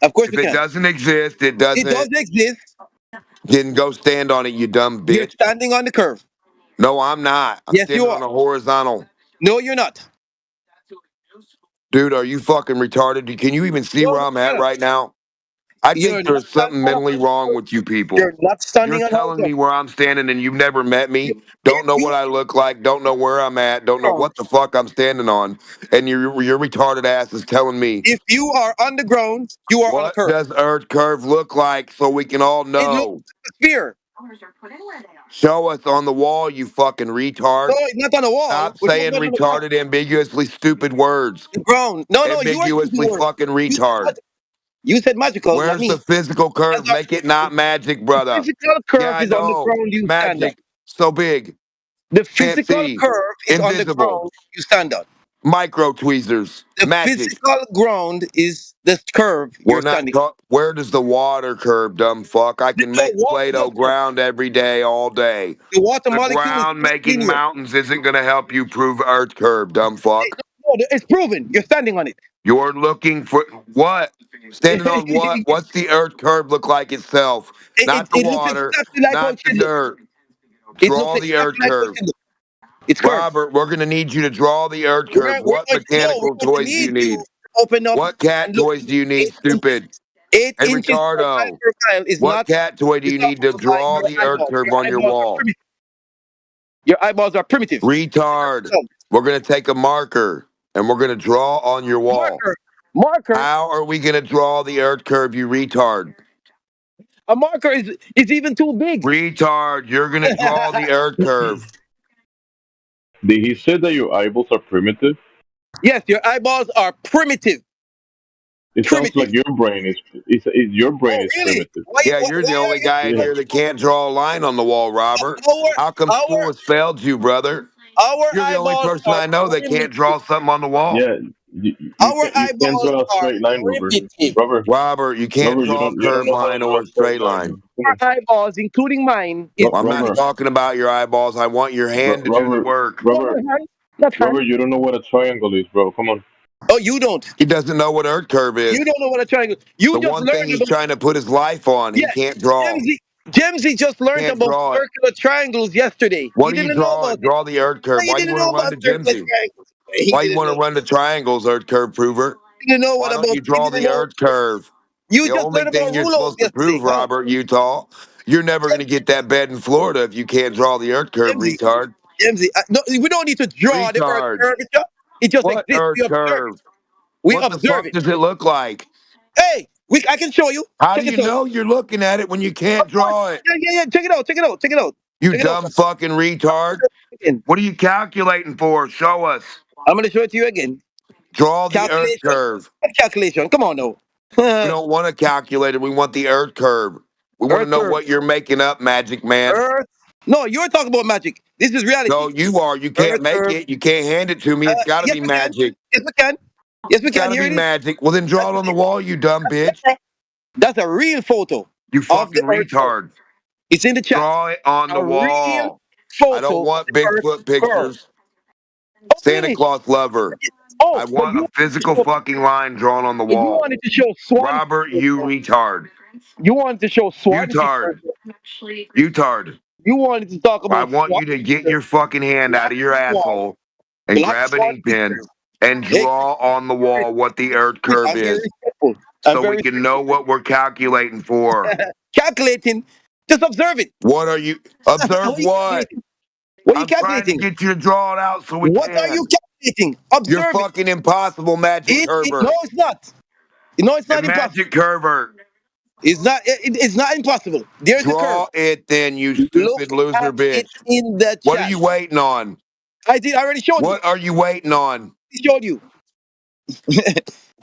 [SPEAKER 5] Of course
[SPEAKER 8] If
[SPEAKER 5] we
[SPEAKER 8] it
[SPEAKER 5] can.
[SPEAKER 8] doesn't exist, it
[SPEAKER 5] It does
[SPEAKER 8] doesn't.
[SPEAKER 5] exist.
[SPEAKER 8] Then go stand on it, you dumb
[SPEAKER 5] You're
[SPEAKER 8] bitch.
[SPEAKER 5] standing on the curve.
[SPEAKER 8] No, I'm not. I'm
[SPEAKER 5] Yes, you
[SPEAKER 8] standing
[SPEAKER 5] are.
[SPEAKER 8] on a horizontal.
[SPEAKER 5] No, you're not.
[SPEAKER 8] Dude, are you fucking retarded? Can you even see
[SPEAKER 5] No,
[SPEAKER 8] where
[SPEAKER 5] no,
[SPEAKER 8] I'm
[SPEAKER 5] you're
[SPEAKER 8] at
[SPEAKER 5] not.
[SPEAKER 8] right now? I
[SPEAKER 5] You're
[SPEAKER 8] think
[SPEAKER 5] not
[SPEAKER 8] there's
[SPEAKER 5] standing
[SPEAKER 8] something
[SPEAKER 5] on
[SPEAKER 8] mentally wrong with you people.
[SPEAKER 5] You're not
[SPEAKER 8] You're
[SPEAKER 5] standing on
[SPEAKER 8] telling me
[SPEAKER 5] horizontal.
[SPEAKER 8] where I'm standing and you've never met me, don't
[SPEAKER 5] If
[SPEAKER 8] know
[SPEAKER 5] you
[SPEAKER 8] what I look like, don't know where I'm at, don't know
[SPEAKER 5] are
[SPEAKER 8] what the fuck I'm standing on, and your retarded ass is telling me,
[SPEAKER 5] if you are on the ground, you are on a
[SPEAKER 8] what
[SPEAKER 5] curve.
[SPEAKER 8] does Earth curve look like so we can all
[SPEAKER 5] It looks
[SPEAKER 8] know?
[SPEAKER 5] like a sphere.
[SPEAKER 8] Show us on the wall, you fucking
[SPEAKER 5] No,
[SPEAKER 8] retard.
[SPEAKER 5] it's not on a wall.
[SPEAKER 8] Stop
[SPEAKER 5] We're talking
[SPEAKER 8] saying
[SPEAKER 5] about on the ground.
[SPEAKER 8] retarded, ambiguously stupid words.
[SPEAKER 5] The ground. No, no, you are using
[SPEAKER 8] Ambiguously
[SPEAKER 5] words.
[SPEAKER 8] fucking
[SPEAKER 5] You said
[SPEAKER 8] retard.
[SPEAKER 5] you said magical, not
[SPEAKER 8] Where's the
[SPEAKER 5] me.
[SPEAKER 8] physical
[SPEAKER 5] That's
[SPEAKER 8] curve?
[SPEAKER 5] our,
[SPEAKER 8] Make it not magic,
[SPEAKER 5] the
[SPEAKER 8] brother.
[SPEAKER 5] physical
[SPEAKER 8] Yeah,
[SPEAKER 5] curve
[SPEAKER 8] I
[SPEAKER 5] is on the
[SPEAKER 8] know.
[SPEAKER 5] ground you stand on.
[SPEAKER 8] Magic. So big.
[SPEAKER 5] The
[SPEAKER 8] Can't
[SPEAKER 5] physical
[SPEAKER 8] see.
[SPEAKER 5] curve is on the
[SPEAKER 8] Invisible.
[SPEAKER 5] ground you stand on.
[SPEAKER 8] Micro tweezers.
[SPEAKER 5] The
[SPEAKER 8] Magic.
[SPEAKER 5] physical ground is the curve
[SPEAKER 8] We're
[SPEAKER 5] you're
[SPEAKER 8] not
[SPEAKER 5] standing.
[SPEAKER 8] talk. Where does the water curve, dumb fuck? I can
[SPEAKER 5] No,
[SPEAKER 8] make
[SPEAKER 5] water
[SPEAKER 8] Play-Doh
[SPEAKER 5] does curve.
[SPEAKER 8] ground every day, all day.
[SPEAKER 5] The water
[SPEAKER 8] The
[SPEAKER 5] molecule is
[SPEAKER 8] ground
[SPEAKER 5] not
[SPEAKER 8] making
[SPEAKER 5] linear.
[SPEAKER 8] mountains isn't going to help you prove Earth curve, dumb fuck.
[SPEAKER 5] No, it's proven. You're standing on it.
[SPEAKER 8] You're looking for what? Standing on what? What's the Earth curve look like itself? Not the
[SPEAKER 5] It looks
[SPEAKER 8] water,
[SPEAKER 5] exactly like how
[SPEAKER 8] not
[SPEAKER 5] it
[SPEAKER 8] the
[SPEAKER 5] should look.
[SPEAKER 8] dirt.
[SPEAKER 5] It looks
[SPEAKER 8] Draw the
[SPEAKER 5] exactly
[SPEAKER 8] Earth
[SPEAKER 5] like how it
[SPEAKER 8] curve.
[SPEAKER 5] should look. It's curved.
[SPEAKER 8] Robert, we're going to need you to draw the Earth curve. What
[SPEAKER 5] We're
[SPEAKER 8] mechanical
[SPEAKER 5] going to
[SPEAKER 8] toys do
[SPEAKER 5] need
[SPEAKER 8] you
[SPEAKER 5] you
[SPEAKER 8] need?
[SPEAKER 5] to open up
[SPEAKER 8] What cat
[SPEAKER 5] and look.
[SPEAKER 8] toys do you need,
[SPEAKER 5] 8 inches,
[SPEAKER 8] stupid?
[SPEAKER 5] eight
[SPEAKER 8] Hey,
[SPEAKER 5] inches
[SPEAKER 8] Ricardo,
[SPEAKER 5] per mile
[SPEAKER 8] what cat toy do
[SPEAKER 5] is
[SPEAKER 8] you
[SPEAKER 5] not
[SPEAKER 8] need to
[SPEAKER 5] like
[SPEAKER 8] draw
[SPEAKER 5] your
[SPEAKER 8] the Earth
[SPEAKER 5] eyeballs.
[SPEAKER 8] curve on your wall?
[SPEAKER 5] Your eyeballs are primitive.
[SPEAKER 8] Retard.
[SPEAKER 5] So,
[SPEAKER 8] We're going to take a marker and we're going to draw on your wall.
[SPEAKER 5] marker.
[SPEAKER 8] How are we going to draw the Earth curve, you retard?
[SPEAKER 5] A marker is even too big.
[SPEAKER 8] Retard, you're going to draw the Earth curve.
[SPEAKER 9] Did he say that your eyeballs are primitive?
[SPEAKER 5] Yes, your eyeballs are primitive.
[SPEAKER 9] It sounds like your brain your brain
[SPEAKER 5] Oh,
[SPEAKER 9] is
[SPEAKER 5] really?
[SPEAKER 9] primitive.
[SPEAKER 8] Yeah, you're the only guy in
[SPEAKER 9] Yeah.
[SPEAKER 8] here that can't draw a line on the wall, Robert. How come school has failed you, brother?
[SPEAKER 5] Our
[SPEAKER 8] You're the only
[SPEAKER 5] eyeballs
[SPEAKER 8] person
[SPEAKER 5] are
[SPEAKER 8] I know that
[SPEAKER 5] primitive.
[SPEAKER 8] can't draw something on the wall.
[SPEAKER 9] Yeah.
[SPEAKER 5] Our
[SPEAKER 9] You can't
[SPEAKER 5] eyeballs
[SPEAKER 9] draw a
[SPEAKER 5] are
[SPEAKER 9] straight line, Robert.
[SPEAKER 5] primitive.
[SPEAKER 8] Robert, you can't
[SPEAKER 9] You
[SPEAKER 8] draw a
[SPEAKER 9] don't
[SPEAKER 8] curved
[SPEAKER 9] know how to
[SPEAKER 8] line
[SPEAKER 9] draw
[SPEAKER 8] or
[SPEAKER 9] a
[SPEAKER 8] a
[SPEAKER 9] straight
[SPEAKER 8] straight
[SPEAKER 9] line,
[SPEAKER 8] line.
[SPEAKER 9] bro. Come
[SPEAKER 5] Our
[SPEAKER 9] on.
[SPEAKER 5] eyeballs, including mine, is
[SPEAKER 8] I'm not
[SPEAKER 9] Robert,
[SPEAKER 8] talking about your eyeballs. I want your hand to do the work.
[SPEAKER 5] no, not hand. Not hand.
[SPEAKER 9] Robert, you don't know what a triangle is, bro. Come on.
[SPEAKER 5] Oh, you don't.
[SPEAKER 8] He doesn't know what Earth curve is.
[SPEAKER 5] You don't know what a triangle. You
[SPEAKER 8] The
[SPEAKER 5] just
[SPEAKER 8] one thing
[SPEAKER 5] learned
[SPEAKER 8] he's
[SPEAKER 5] about.
[SPEAKER 8] trying to put his life on, he
[SPEAKER 5] Yeah,
[SPEAKER 8] can't draw.
[SPEAKER 5] Jamesy just learned
[SPEAKER 8] Can't
[SPEAKER 5] about
[SPEAKER 8] draw it.
[SPEAKER 5] circular triangles yesterday.
[SPEAKER 8] What
[SPEAKER 5] He
[SPEAKER 8] do you
[SPEAKER 5] didn't know
[SPEAKER 8] draw?
[SPEAKER 5] about it.
[SPEAKER 8] Draw the Earth curve.
[SPEAKER 5] He
[SPEAKER 8] Why you
[SPEAKER 5] didn't
[SPEAKER 8] want
[SPEAKER 5] know
[SPEAKER 8] to run
[SPEAKER 5] about
[SPEAKER 8] to
[SPEAKER 5] circular
[SPEAKER 8] Jimsy?
[SPEAKER 5] triangles. He
[SPEAKER 8] Why you
[SPEAKER 5] didn't
[SPEAKER 8] want to
[SPEAKER 5] know.
[SPEAKER 8] run to triangles, Earth curve prover?
[SPEAKER 5] He didn't know
[SPEAKER 8] Why
[SPEAKER 5] what
[SPEAKER 8] don't
[SPEAKER 5] about.
[SPEAKER 8] you
[SPEAKER 5] He
[SPEAKER 8] draw
[SPEAKER 5] didn't
[SPEAKER 8] the
[SPEAKER 5] know.
[SPEAKER 8] Earth curve?
[SPEAKER 5] You
[SPEAKER 8] The
[SPEAKER 5] just
[SPEAKER 8] only
[SPEAKER 5] learned about
[SPEAKER 8] thing you're
[SPEAKER 5] rulos
[SPEAKER 8] supposed to
[SPEAKER 5] yesterday,
[SPEAKER 8] prove,
[SPEAKER 5] huh?
[SPEAKER 8] Robert, Utah, you're never going to get that bed in Florida if you can't draw the Earth curve,
[SPEAKER 5] Jamesy,
[SPEAKER 8] retard.
[SPEAKER 5] Jamesy. No, we don't need to draw the earth
[SPEAKER 8] Retard.
[SPEAKER 5] curvature. It just
[SPEAKER 8] What
[SPEAKER 5] exists.
[SPEAKER 8] Earth
[SPEAKER 5] We observe it.
[SPEAKER 8] curve?
[SPEAKER 5] We
[SPEAKER 8] What the
[SPEAKER 5] observe
[SPEAKER 8] fuck
[SPEAKER 5] it.
[SPEAKER 8] does it look like?
[SPEAKER 5] Hey, I can show you.
[SPEAKER 8] How do
[SPEAKER 5] Check
[SPEAKER 8] you
[SPEAKER 5] it out.
[SPEAKER 8] know you're looking at it when you can't draw it?
[SPEAKER 5] Yeah. Check it out. Check it out. Check it out.
[SPEAKER 8] You
[SPEAKER 5] Check it out.
[SPEAKER 8] dumb fucking retard.
[SPEAKER 5] Again.
[SPEAKER 8] What are you calculating for? Show us.
[SPEAKER 5] I'm gonna show it to you again.
[SPEAKER 8] Draw the Earth
[SPEAKER 5] Calculation.
[SPEAKER 8] curve.
[SPEAKER 5] Calculation. Come on now.
[SPEAKER 8] We don't want to calculate it. We want the Earth curve. We want to
[SPEAKER 5] Earth
[SPEAKER 8] know
[SPEAKER 5] curve.
[SPEAKER 8] what you're making up, Magic Man.
[SPEAKER 5] Earth. No, you're talking about magic. This is reality.
[SPEAKER 8] No, you are. You can't
[SPEAKER 5] Earth
[SPEAKER 8] make
[SPEAKER 5] curve.
[SPEAKER 8] it. You can't hand it to me. It's got to
[SPEAKER 5] Yes,
[SPEAKER 8] be
[SPEAKER 5] we can.
[SPEAKER 8] magic.
[SPEAKER 5] Yes, we can. Yes, we
[SPEAKER 8] It's
[SPEAKER 5] can.
[SPEAKER 8] got to
[SPEAKER 5] Here
[SPEAKER 8] be
[SPEAKER 5] it is.
[SPEAKER 8] magic. Well, then draw it on the wall, you dumb bitch.
[SPEAKER 5] That's a real photo
[SPEAKER 8] You
[SPEAKER 5] of the
[SPEAKER 8] fucking
[SPEAKER 5] Earth curve.
[SPEAKER 8] retard.
[SPEAKER 5] It's in the chat.
[SPEAKER 8] Draw it on the
[SPEAKER 5] A real
[SPEAKER 8] wall.
[SPEAKER 5] photo
[SPEAKER 8] I don't want
[SPEAKER 5] of the Earth
[SPEAKER 8] Bigfoot
[SPEAKER 5] curve.
[SPEAKER 8] pictures.
[SPEAKER 5] Oh,
[SPEAKER 8] Santa
[SPEAKER 5] really?
[SPEAKER 8] Claus lover.
[SPEAKER 5] Oh,
[SPEAKER 8] I
[SPEAKER 5] but
[SPEAKER 8] want a physical fucking line drawn on the
[SPEAKER 5] you
[SPEAKER 8] wall.
[SPEAKER 5] wanted to show Swan.
[SPEAKER 8] Robert, you retard.
[SPEAKER 5] You wanted to show Swan.
[SPEAKER 8] Utard. Utard.
[SPEAKER 5] You wanted to talk
[SPEAKER 8] I
[SPEAKER 5] about
[SPEAKER 8] want you to get your fucking hand out of your asshole and
[SPEAKER 5] Black
[SPEAKER 8] grab an
[SPEAKER 5] Swan
[SPEAKER 8] ink pen
[SPEAKER 5] picture.
[SPEAKER 8] and
[SPEAKER 5] Hey,
[SPEAKER 8] draw on the wall what the Earth curve
[SPEAKER 5] I'm very
[SPEAKER 8] is
[SPEAKER 5] respectful.
[SPEAKER 8] so we can know what we're calculating for.
[SPEAKER 5] Calculating. Just observe it.
[SPEAKER 8] What are you? Observe what?
[SPEAKER 5] What are you
[SPEAKER 8] I'm trying to
[SPEAKER 5] calculating?
[SPEAKER 8] get you to draw it out so we
[SPEAKER 5] What
[SPEAKER 8] can.
[SPEAKER 5] are you calculating?
[SPEAKER 8] You're
[SPEAKER 5] Observe it.
[SPEAKER 8] fucking impossible, Magic
[SPEAKER 5] No,
[SPEAKER 8] Curver.
[SPEAKER 5] it's not. No, it's not
[SPEAKER 8] And
[SPEAKER 5] impossible.
[SPEAKER 8] Magic Curver.
[SPEAKER 5] It's not. It's not impossible. There's a curve.
[SPEAKER 8] Draw it then, you
[SPEAKER 5] Look
[SPEAKER 8] stupid loser
[SPEAKER 5] at
[SPEAKER 8] bitch.
[SPEAKER 5] it in the chat.
[SPEAKER 8] What are you waiting on?
[SPEAKER 5] I did. I already showed you.
[SPEAKER 8] What are you waiting on?
[SPEAKER 5] I showed you.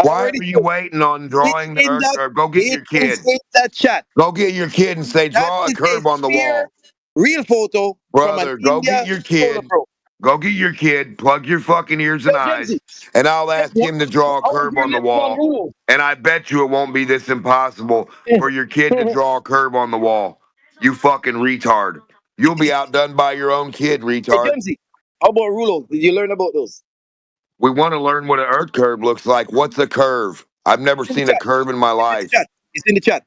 [SPEAKER 8] Why are you waiting on drawing the Earth curve? Go get your kid.
[SPEAKER 5] In the chat.
[SPEAKER 8] Go get your kid and say, draw a curve on the wall.
[SPEAKER 5] Real photo.
[SPEAKER 8] Brother,
[SPEAKER 5] from
[SPEAKER 8] go
[SPEAKER 5] India
[SPEAKER 8] get your kid.
[SPEAKER 5] photo pro.
[SPEAKER 8] Go get your kid, plug your fucking ears and eyes, and I'll ask him to draw a curve on the wall. And I bet you it won't be this impossible for your kid to draw a curve on the wall. You fucking retard. You'll be outdone by your own kid, retard.
[SPEAKER 5] Hey, Jamesy, how about rules? Did you learn about those?
[SPEAKER 8] We want to learn what an Earth curve looks like. What's a curve? I've never seen a curve in my life.
[SPEAKER 5] It's in the chat.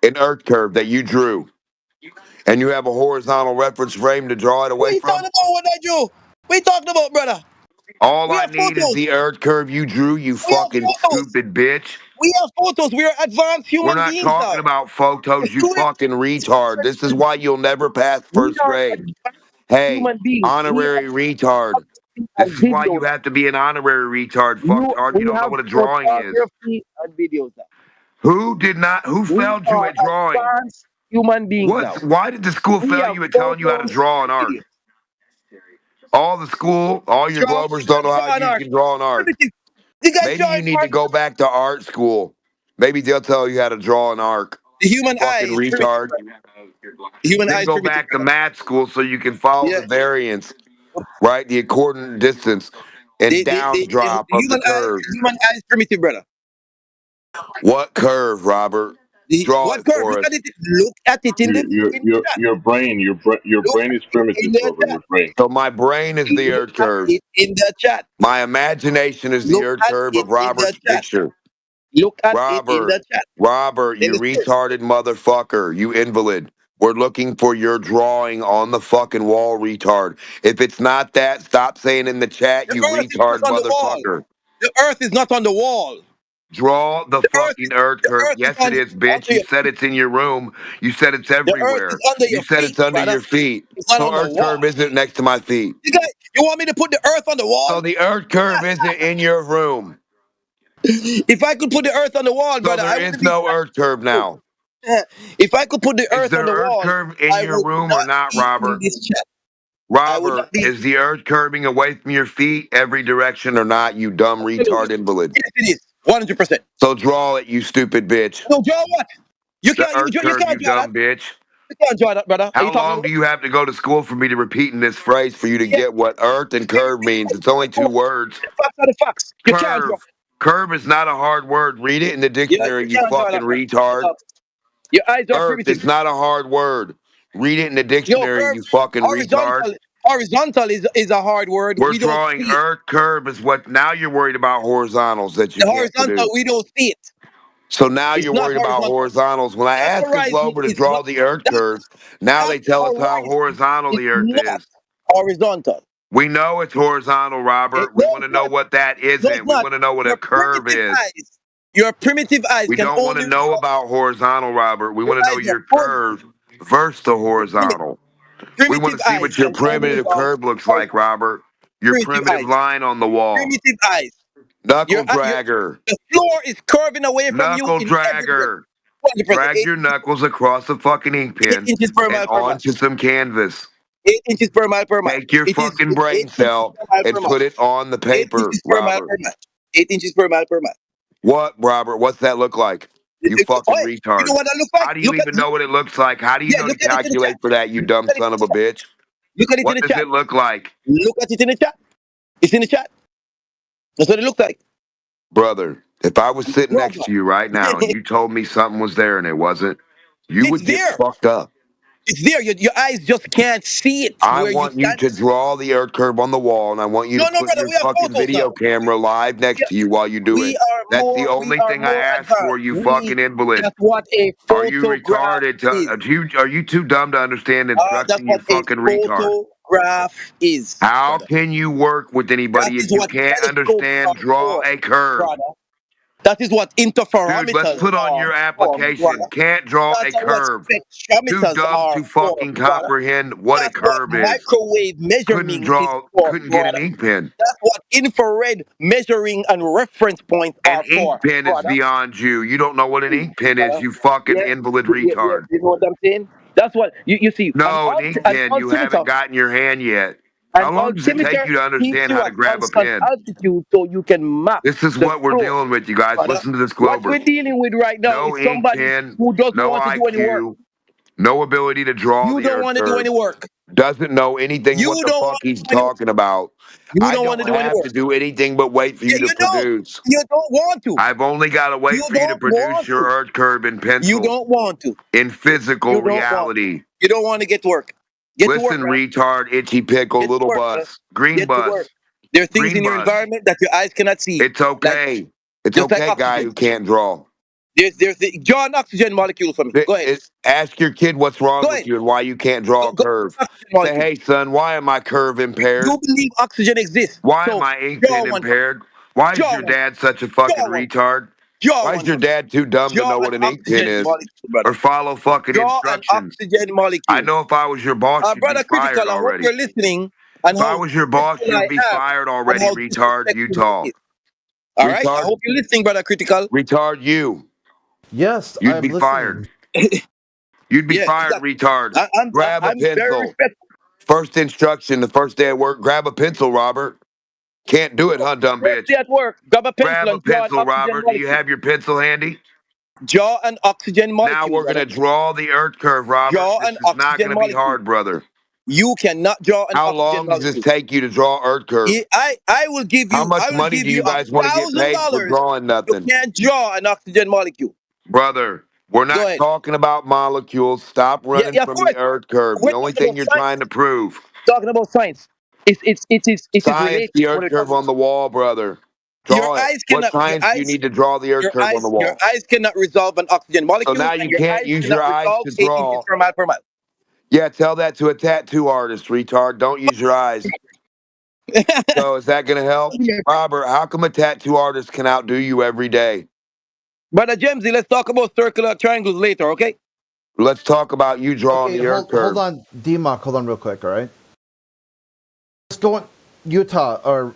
[SPEAKER 8] An Earth curve that you drew. And you have a horizontal reference frame to draw it away from?
[SPEAKER 5] What are you talking about what I drew? What are you talking about, brother?
[SPEAKER 8] All I need is the Earth curve you drew, you fucking stupid bitch.
[SPEAKER 5] We have photos. We are advanced human beings.
[SPEAKER 8] We're not talking about photos, you fucking retard. This is why you'll never pass first grade. Hey, honorary retard. This is why you have to be an honorary retard, fucktard. You don't know what a drawing is.
[SPEAKER 5] And videos now.
[SPEAKER 8] Who failed you at drawing?
[SPEAKER 5] Advanced human beings now.
[SPEAKER 8] Why did the school fail you at telling you how to draw an arc? All the school, all your Globers don't know how you can draw an arc. Maybe you need to go back to art school. Maybe they'll tell you how to draw an arc.
[SPEAKER 5] The human eye.
[SPEAKER 8] Fucking retard. Then go back to math school so you can follow the variance, right? The accordant distance and down drop of the curve.
[SPEAKER 5] The human eye is primitive, brother.
[SPEAKER 8] What curve, Robert? Draw it for us.
[SPEAKER 5] Look at it in the chat.
[SPEAKER 9] Your brain is primitive, brother. Your brain.
[SPEAKER 8] So my brain is the Earth curve.
[SPEAKER 5] In the chat.
[SPEAKER 8] My imagination is the Earth curve of Robert's picture.
[SPEAKER 5] Look at it in the chat.
[SPEAKER 8] Robert, you retarded motherfucker, you invalid. We're looking for your drawing on the fucking wall, retard. If it's not that, stop saying in the chat, you retard motherfucker.
[SPEAKER 5] The Earth is not on the wall.
[SPEAKER 8] Draw the fucking Earth curve. Yes, it is, bitch. You said it's in your room. You said it's everywhere. You said it's under your feet. So Earth curve isn't next to my feet.
[SPEAKER 5] You want me to put the Earth on the wall?
[SPEAKER 8] So the Earth curve isn't in your room.
[SPEAKER 5] If I could put the Earth on the wall, brother,
[SPEAKER 8] there is no Earth curve now.
[SPEAKER 5] If I could put the Earth on the wall,
[SPEAKER 8] is there Earth curve in your room or not, Robert? Robert, is the Earth curving away from your feet every direction or not, you dumb retard invalid?
[SPEAKER 5] Yes, it is. 100%.
[SPEAKER 8] So draw it, you stupid bitch.
[SPEAKER 5] No, draw what? You
[SPEAKER 8] the
[SPEAKER 5] can't.
[SPEAKER 8] Earth
[SPEAKER 5] You
[SPEAKER 8] curve,
[SPEAKER 5] can't
[SPEAKER 8] you
[SPEAKER 5] draw
[SPEAKER 8] dumb
[SPEAKER 5] that.
[SPEAKER 8] bitch.
[SPEAKER 5] You can't draw that, brother.
[SPEAKER 8] How long do you have to go to school for me to repeating this phrase for you to get what Earth and curve means? It's only 2 words.
[SPEAKER 5] Facts are the facts. You can't draw.
[SPEAKER 8] Curve is not a hard word. Read it in the dictionary, you fucking retard.
[SPEAKER 5] Your eyes are
[SPEAKER 8] Earth is not a hard word. Read it in the dictionary, you fucking retard.
[SPEAKER 5] Horizontal is a hard word.
[SPEAKER 8] We're drawing Earth curve is what now you're worried about horizontals that you can't do.
[SPEAKER 5] Horizontal, we don't see it.
[SPEAKER 8] So now you're worried about horizontals. When I asked a Glober to draw the Earth curve, now they tell us how horizontal the Earth is.
[SPEAKER 5] Horizontal.
[SPEAKER 8] We know it's horizontal, Robert. We want to know what that isn't. We want to know what a curve is.
[SPEAKER 5] Your primitive eyes.
[SPEAKER 8] We don't want to know about horizontal, Robert. We want to know your curve versus the horizontal. We want to see what your primitive curve looks like, Robert. Your
[SPEAKER 5] Primitive
[SPEAKER 8] primitive
[SPEAKER 5] eyes.
[SPEAKER 8] line on the wall.
[SPEAKER 5] Primitive eyes.
[SPEAKER 8] Knuckle dragger.
[SPEAKER 5] The floor is curving away from you
[SPEAKER 8] Knuckle
[SPEAKER 5] in every
[SPEAKER 8] dragger.
[SPEAKER 5] 100%.
[SPEAKER 8] Drag your knuckles across the fucking ink
[SPEAKER 5] 8
[SPEAKER 8] pen
[SPEAKER 5] inches per
[SPEAKER 8] and
[SPEAKER 5] mile per mile.
[SPEAKER 8] onto some canvas.
[SPEAKER 5] 8 inches per mile per mile.
[SPEAKER 8] Take your
[SPEAKER 5] It is
[SPEAKER 8] fucking
[SPEAKER 5] 8
[SPEAKER 8] brain
[SPEAKER 5] inches
[SPEAKER 8] cell
[SPEAKER 5] per mile
[SPEAKER 8] and
[SPEAKER 5] per mile.
[SPEAKER 8] put it on the
[SPEAKER 5] 8
[SPEAKER 8] paper,
[SPEAKER 5] inches per mile
[SPEAKER 8] Robert.
[SPEAKER 5] per mile. 8 inches per mile per mile.
[SPEAKER 8] What, Robert? What's that look like? You fucking
[SPEAKER 5] Oh,
[SPEAKER 8] retard.
[SPEAKER 5] you know what that looks like?
[SPEAKER 8] How do you
[SPEAKER 5] Look at
[SPEAKER 8] even know what it looks like? How do you
[SPEAKER 5] yeah,
[SPEAKER 8] know to
[SPEAKER 5] look at it in the
[SPEAKER 8] calculate
[SPEAKER 5] chat.
[SPEAKER 8] for that, you dumb
[SPEAKER 5] Look at it
[SPEAKER 8] son
[SPEAKER 5] in
[SPEAKER 8] of a
[SPEAKER 5] the chat.
[SPEAKER 8] bitch?
[SPEAKER 5] Look at it
[SPEAKER 8] What
[SPEAKER 5] in the
[SPEAKER 8] does
[SPEAKER 5] chat.
[SPEAKER 8] it look like?
[SPEAKER 5] Look at it in the chat. It's in the chat. That's what it looks like.
[SPEAKER 8] Brother, if I was sitting
[SPEAKER 5] Brother.
[SPEAKER 8] next to you right now and you told me something was there and it wasn't, you
[SPEAKER 5] It's
[SPEAKER 8] would get
[SPEAKER 5] there.
[SPEAKER 8] fucked up.
[SPEAKER 5] It's there. Your eyes just can't see it
[SPEAKER 8] I
[SPEAKER 5] where you
[SPEAKER 8] want you
[SPEAKER 5] stand.
[SPEAKER 8] to draw the earth curve on the wall, and I want you
[SPEAKER 5] No,
[SPEAKER 8] to put
[SPEAKER 5] brother.
[SPEAKER 8] your
[SPEAKER 5] We have
[SPEAKER 8] fucking
[SPEAKER 5] photos
[SPEAKER 8] video
[SPEAKER 5] now.
[SPEAKER 8] camera live next to you while you do
[SPEAKER 5] We
[SPEAKER 8] it.
[SPEAKER 5] are
[SPEAKER 8] That's the
[SPEAKER 5] more. We
[SPEAKER 8] only
[SPEAKER 5] are
[SPEAKER 8] thing I
[SPEAKER 5] more
[SPEAKER 8] ask for,
[SPEAKER 5] advanced.
[SPEAKER 8] you fucking invalid.
[SPEAKER 5] That's what a
[SPEAKER 8] Are you
[SPEAKER 5] photograph
[SPEAKER 8] retarded?
[SPEAKER 5] is.
[SPEAKER 8] Are you too dumb to understand
[SPEAKER 5] That's
[SPEAKER 8] instruction, you
[SPEAKER 5] what a
[SPEAKER 8] fucking retard?
[SPEAKER 5] photograph is,
[SPEAKER 8] How
[SPEAKER 5] brother.
[SPEAKER 8] can you work with
[SPEAKER 5] That
[SPEAKER 8] anybody
[SPEAKER 5] is
[SPEAKER 8] if you
[SPEAKER 5] what
[SPEAKER 8] can't
[SPEAKER 5] telescopes
[SPEAKER 8] understand
[SPEAKER 5] are
[SPEAKER 8] draw
[SPEAKER 5] for,
[SPEAKER 8] a curve?
[SPEAKER 5] brother. That is what
[SPEAKER 8] Dude, let's
[SPEAKER 5] interferometers
[SPEAKER 8] put on
[SPEAKER 5] are
[SPEAKER 8] your
[SPEAKER 5] for,
[SPEAKER 8] application.
[SPEAKER 5] brother.
[SPEAKER 8] Can't draw a
[SPEAKER 5] That's what
[SPEAKER 8] curve. Too
[SPEAKER 5] spectrometers
[SPEAKER 8] dumb
[SPEAKER 5] are
[SPEAKER 8] to
[SPEAKER 5] for,
[SPEAKER 8] fucking
[SPEAKER 5] brother.
[SPEAKER 8] comprehend what a
[SPEAKER 5] That's what
[SPEAKER 8] curve is.
[SPEAKER 5] microwave measuring is for,
[SPEAKER 8] Couldn't get an
[SPEAKER 5] brother.
[SPEAKER 8] ink pen.
[SPEAKER 5] That's what infrared measuring and reference points
[SPEAKER 8] An
[SPEAKER 5] are
[SPEAKER 8] ink
[SPEAKER 5] for,
[SPEAKER 8] pen is
[SPEAKER 5] brother.
[SPEAKER 8] beyond you. You don't know what an ink pen is,
[SPEAKER 5] Brother.
[SPEAKER 8] you fucking
[SPEAKER 5] Yeah,
[SPEAKER 8] invalid
[SPEAKER 5] yeah,
[SPEAKER 8] retard.
[SPEAKER 5] you know what I'm saying? That's what you see.
[SPEAKER 8] No, an ink pen you haven't got in your hand yet. How
[SPEAKER 5] An
[SPEAKER 8] long does it take
[SPEAKER 5] altimeter
[SPEAKER 8] you to
[SPEAKER 5] keeps
[SPEAKER 8] understand
[SPEAKER 5] you
[SPEAKER 8] how to
[SPEAKER 5] at
[SPEAKER 8] grab a
[SPEAKER 5] constant
[SPEAKER 8] pen?
[SPEAKER 5] altitude so you can map
[SPEAKER 8] This is
[SPEAKER 5] the
[SPEAKER 8] what we're
[SPEAKER 5] floor,
[SPEAKER 8] dealing with, you guys.
[SPEAKER 5] brother.
[SPEAKER 8] Listen to this
[SPEAKER 5] What
[SPEAKER 8] Glober.
[SPEAKER 5] we're dealing with right now
[SPEAKER 8] No
[SPEAKER 5] is
[SPEAKER 8] ink
[SPEAKER 5] somebody
[SPEAKER 8] pen,
[SPEAKER 5] who doesn't
[SPEAKER 8] no
[SPEAKER 5] want to do any work.
[SPEAKER 8] IQ, no ability to draw
[SPEAKER 5] You
[SPEAKER 8] the
[SPEAKER 5] don't
[SPEAKER 8] earth
[SPEAKER 5] want to do any
[SPEAKER 8] curve,
[SPEAKER 5] work.
[SPEAKER 8] doesn't know anything
[SPEAKER 5] You
[SPEAKER 8] what the
[SPEAKER 5] don't
[SPEAKER 8] fuck
[SPEAKER 5] want to
[SPEAKER 8] he's
[SPEAKER 5] do any work.
[SPEAKER 8] talking about.
[SPEAKER 5] You
[SPEAKER 8] I
[SPEAKER 5] don't want to
[SPEAKER 8] don't
[SPEAKER 5] do any
[SPEAKER 8] have to
[SPEAKER 5] work.
[SPEAKER 8] do anything but wait for
[SPEAKER 5] Yeah,
[SPEAKER 8] you to
[SPEAKER 5] you don't.
[SPEAKER 8] produce.
[SPEAKER 5] You don't want to.
[SPEAKER 8] I've only got to wait
[SPEAKER 5] You
[SPEAKER 8] for you to
[SPEAKER 5] don't
[SPEAKER 8] produce
[SPEAKER 5] want
[SPEAKER 8] your
[SPEAKER 5] to.
[SPEAKER 8] earth curve in
[SPEAKER 5] You
[SPEAKER 8] pencil,
[SPEAKER 5] don't want to.
[SPEAKER 8] in physical
[SPEAKER 5] You don't want to.
[SPEAKER 8] reality.
[SPEAKER 5] You don't want to get to work. Get to work,
[SPEAKER 8] Listen,
[SPEAKER 5] man.
[SPEAKER 8] retard, itchy pickle,
[SPEAKER 5] Get to
[SPEAKER 8] little
[SPEAKER 5] work, brother.
[SPEAKER 8] bus, green
[SPEAKER 5] Get to work.
[SPEAKER 8] bus,
[SPEAKER 5] There are things
[SPEAKER 8] green
[SPEAKER 5] in your
[SPEAKER 8] bus.
[SPEAKER 5] environment that your eyes cannot see.
[SPEAKER 8] It's okay. It's
[SPEAKER 5] Just like
[SPEAKER 8] okay, guy
[SPEAKER 5] oxygen.
[SPEAKER 8] who can't draw.
[SPEAKER 5] Draw an oxygen molecule for me. Go ahead.
[SPEAKER 8] Ask your kid what's wrong
[SPEAKER 5] Go
[SPEAKER 8] with
[SPEAKER 5] ahead.
[SPEAKER 8] you and why you can't draw a
[SPEAKER 5] Go
[SPEAKER 8] curve.
[SPEAKER 5] oxygen
[SPEAKER 8] Say,
[SPEAKER 5] molecule.
[SPEAKER 8] hey, son, why am I curve impaired?
[SPEAKER 5] You believe oxygen exists.
[SPEAKER 8] Why am
[SPEAKER 5] So
[SPEAKER 8] I ink
[SPEAKER 5] draw
[SPEAKER 8] pen
[SPEAKER 5] one for me.
[SPEAKER 8] impaired? Why is
[SPEAKER 5] Draw
[SPEAKER 8] your
[SPEAKER 5] one.
[SPEAKER 8] dad such a fucking
[SPEAKER 5] Draw one.
[SPEAKER 8] retard?
[SPEAKER 5] Draw
[SPEAKER 8] Why is
[SPEAKER 5] one
[SPEAKER 8] your
[SPEAKER 5] for me.
[SPEAKER 8] dad too dumb to
[SPEAKER 5] Draw
[SPEAKER 8] know
[SPEAKER 5] an
[SPEAKER 8] what an ink pen
[SPEAKER 5] oxygen
[SPEAKER 8] is
[SPEAKER 5] molecule, brother.
[SPEAKER 8] or follow fucking
[SPEAKER 5] Draw an
[SPEAKER 8] instructions?
[SPEAKER 5] oxygen
[SPEAKER 8] I
[SPEAKER 5] molecule.
[SPEAKER 8] know if I was your boss, you'd be
[SPEAKER 5] Brother
[SPEAKER 8] fired
[SPEAKER 5] Critical, I hope
[SPEAKER 8] already.
[SPEAKER 5] you're listening and
[SPEAKER 8] If I
[SPEAKER 5] how
[SPEAKER 8] was your boss,
[SPEAKER 5] disrespectful
[SPEAKER 8] you'd
[SPEAKER 5] I
[SPEAKER 8] be
[SPEAKER 5] am
[SPEAKER 8] fired
[SPEAKER 5] and
[SPEAKER 8] already,
[SPEAKER 5] how
[SPEAKER 8] retard. You
[SPEAKER 5] disrespectful it is.
[SPEAKER 8] talk.
[SPEAKER 5] All right? I
[SPEAKER 8] Retard,
[SPEAKER 5] hope you're listening, Brother Critical.
[SPEAKER 8] retard, you.
[SPEAKER 3] Yes,
[SPEAKER 8] You'd
[SPEAKER 3] I'm
[SPEAKER 8] be fired.
[SPEAKER 3] listening.
[SPEAKER 8] You'd be
[SPEAKER 5] Yeah,
[SPEAKER 8] fired,
[SPEAKER 5] exactly.
[SPEAKER 8] retard. Grab a
[SPEAKER 5] I'm very
[SPEAKER 8] pencil.
[SPEAKER 5] respectful.
[SPEAKER 8] First instruction, the first day at work, grab a pencil, Robert. Can't do it, huh, dumb
[SPEAKER 5] First
[SPEAKER 8] bitch?
[SPEAKER 5] day at work, grab a pencil
[SPEAKER 8] Grab a
[SPEAKER 5] and draw an
[SPEAKER 8] pencil,
[SPEAKER 5] oxygen
[SPEAKER 8] Robert. Do you
[SPEAKER 5] molecule.
[SPEAKER 8] have your pencil handy?
[SPEAKER 5] Draw an oxygen
[SPEAKER 8] Now
[SPEAKER 5] molecule,
[SPEAKER 8] we're
[SPEAKER 5] brother.
[SPEAKER 8] going to draw the earth curve, Robert.
[SPEAKER 5] Draw
[SPEAKER 8] This
[SPEAKER 5] an
[SPEAKER 8] is not
[SPEAKER 5] oxygen
[SPEAKER 8] going to be
[SPEAKER 5] molecule.
[SPEAKER 8] hard, brother.
[SPEAKER 5] You cannot draw an
[SPEAKER 8] How
[SPEAKER 5] oxygen
[SPEAKER 8] long does this
[SPEAKER 5] molecule.
[SPEAKER 8] take you to draw earth curve?
[SPEAKER 5] I will give
[SPEAKER 8] How
[SPEAKER 5] you
[SPEAKER 8] much money do you guys want to get paid for
[SPEAKER 5] $1,000.
[SPEAKER 8] drawing
[SPEAKER 5] You
[SPEAKER 8] nothing?
[SPEAKER 5] can't draw an oxygen molecule.
[SPEAKER 8] Brother, we're
[SPEAKER 5] Go
[SPEAKER 8] not
[SPEAKER 5] ahead.
[SPEAKER 8] talking about molecules. Stop running
[SPEAKER 5] Yeah, of
[SPEAKER 8] from the
[SPEAKER 5] course.
[SPEAKER 8] earth curve.
[SPEAKER 5] We're
[SPEAKER 8] The only
[SPEAKER 5] talking
[SPEAKER 8] thing
[SPEAKER 5] about
[SPEAKER 8] you're
[SPEAKER 5] science.
[SPEAKER 8] trying to prove.
[SPEAKER 5] Talking about science. It is
[SPEAKER 8] Science,
[SPEAKER 5] related
[SPEAKER 8] the
[SPEAKER 5] to what
[SPEAKER 8] earth
[SPEAKER 5] we're
[SPEAKER 8] curve
[SPEAKER 5] talking
[SPEAKER 8] on
[SPEAKER 5] about.
[SPEAKER 8] the wall, brother.
[SPEAKER 5] Your
[SPEAKER 8] Draw it.
[SPEAKER 5] eyes
[SPEAKER 8] What
[SPEAKER 5] cannot
[SPEAKER 8] science do you need to draw the earth curve on the
[SPEAKER 5] your
[SPEAKER 8] wall?
[SPEAKER 5] eyes cannot resolve an oxygen
[SPEAKER 8] So
[SPEAKER 5] molecule,
[SPEAKER 8] now
[SPEAKER 5] and
[SPEAKER 8] you
[SPEAKER 5] your
[SPEAKER 8] can't
[SPEAKER 5] eyes
[SPEAKER 8] use
[SPEAKER 5] cannot
[SPEAKER 8] your eyes
[SPEAKER 5] resolve
[SPEAKER 8] to
[SPEAKER 5] 8 inches
[SPEAKER 8] draw.
[SPEAKER 5] per mile per mile.
[SPEAKER 8] Yeah, tell that to a tattoo artist, retard. Don't use your eyes. So is that going to help? Robert, how come a tattoo artist can outdo you every day?
[SPEAKER 5] Brother Jamesy, let's talk about circular triangles later, okay?
[SPEAKER 8] Let's talk about you drawing
[SPEAKER 3] Okay,
[SPEAKER 8] the earth curve.
[SPEAKER 3] hold on, D-Mock, hold on real quick, all right? What's going, Utah, or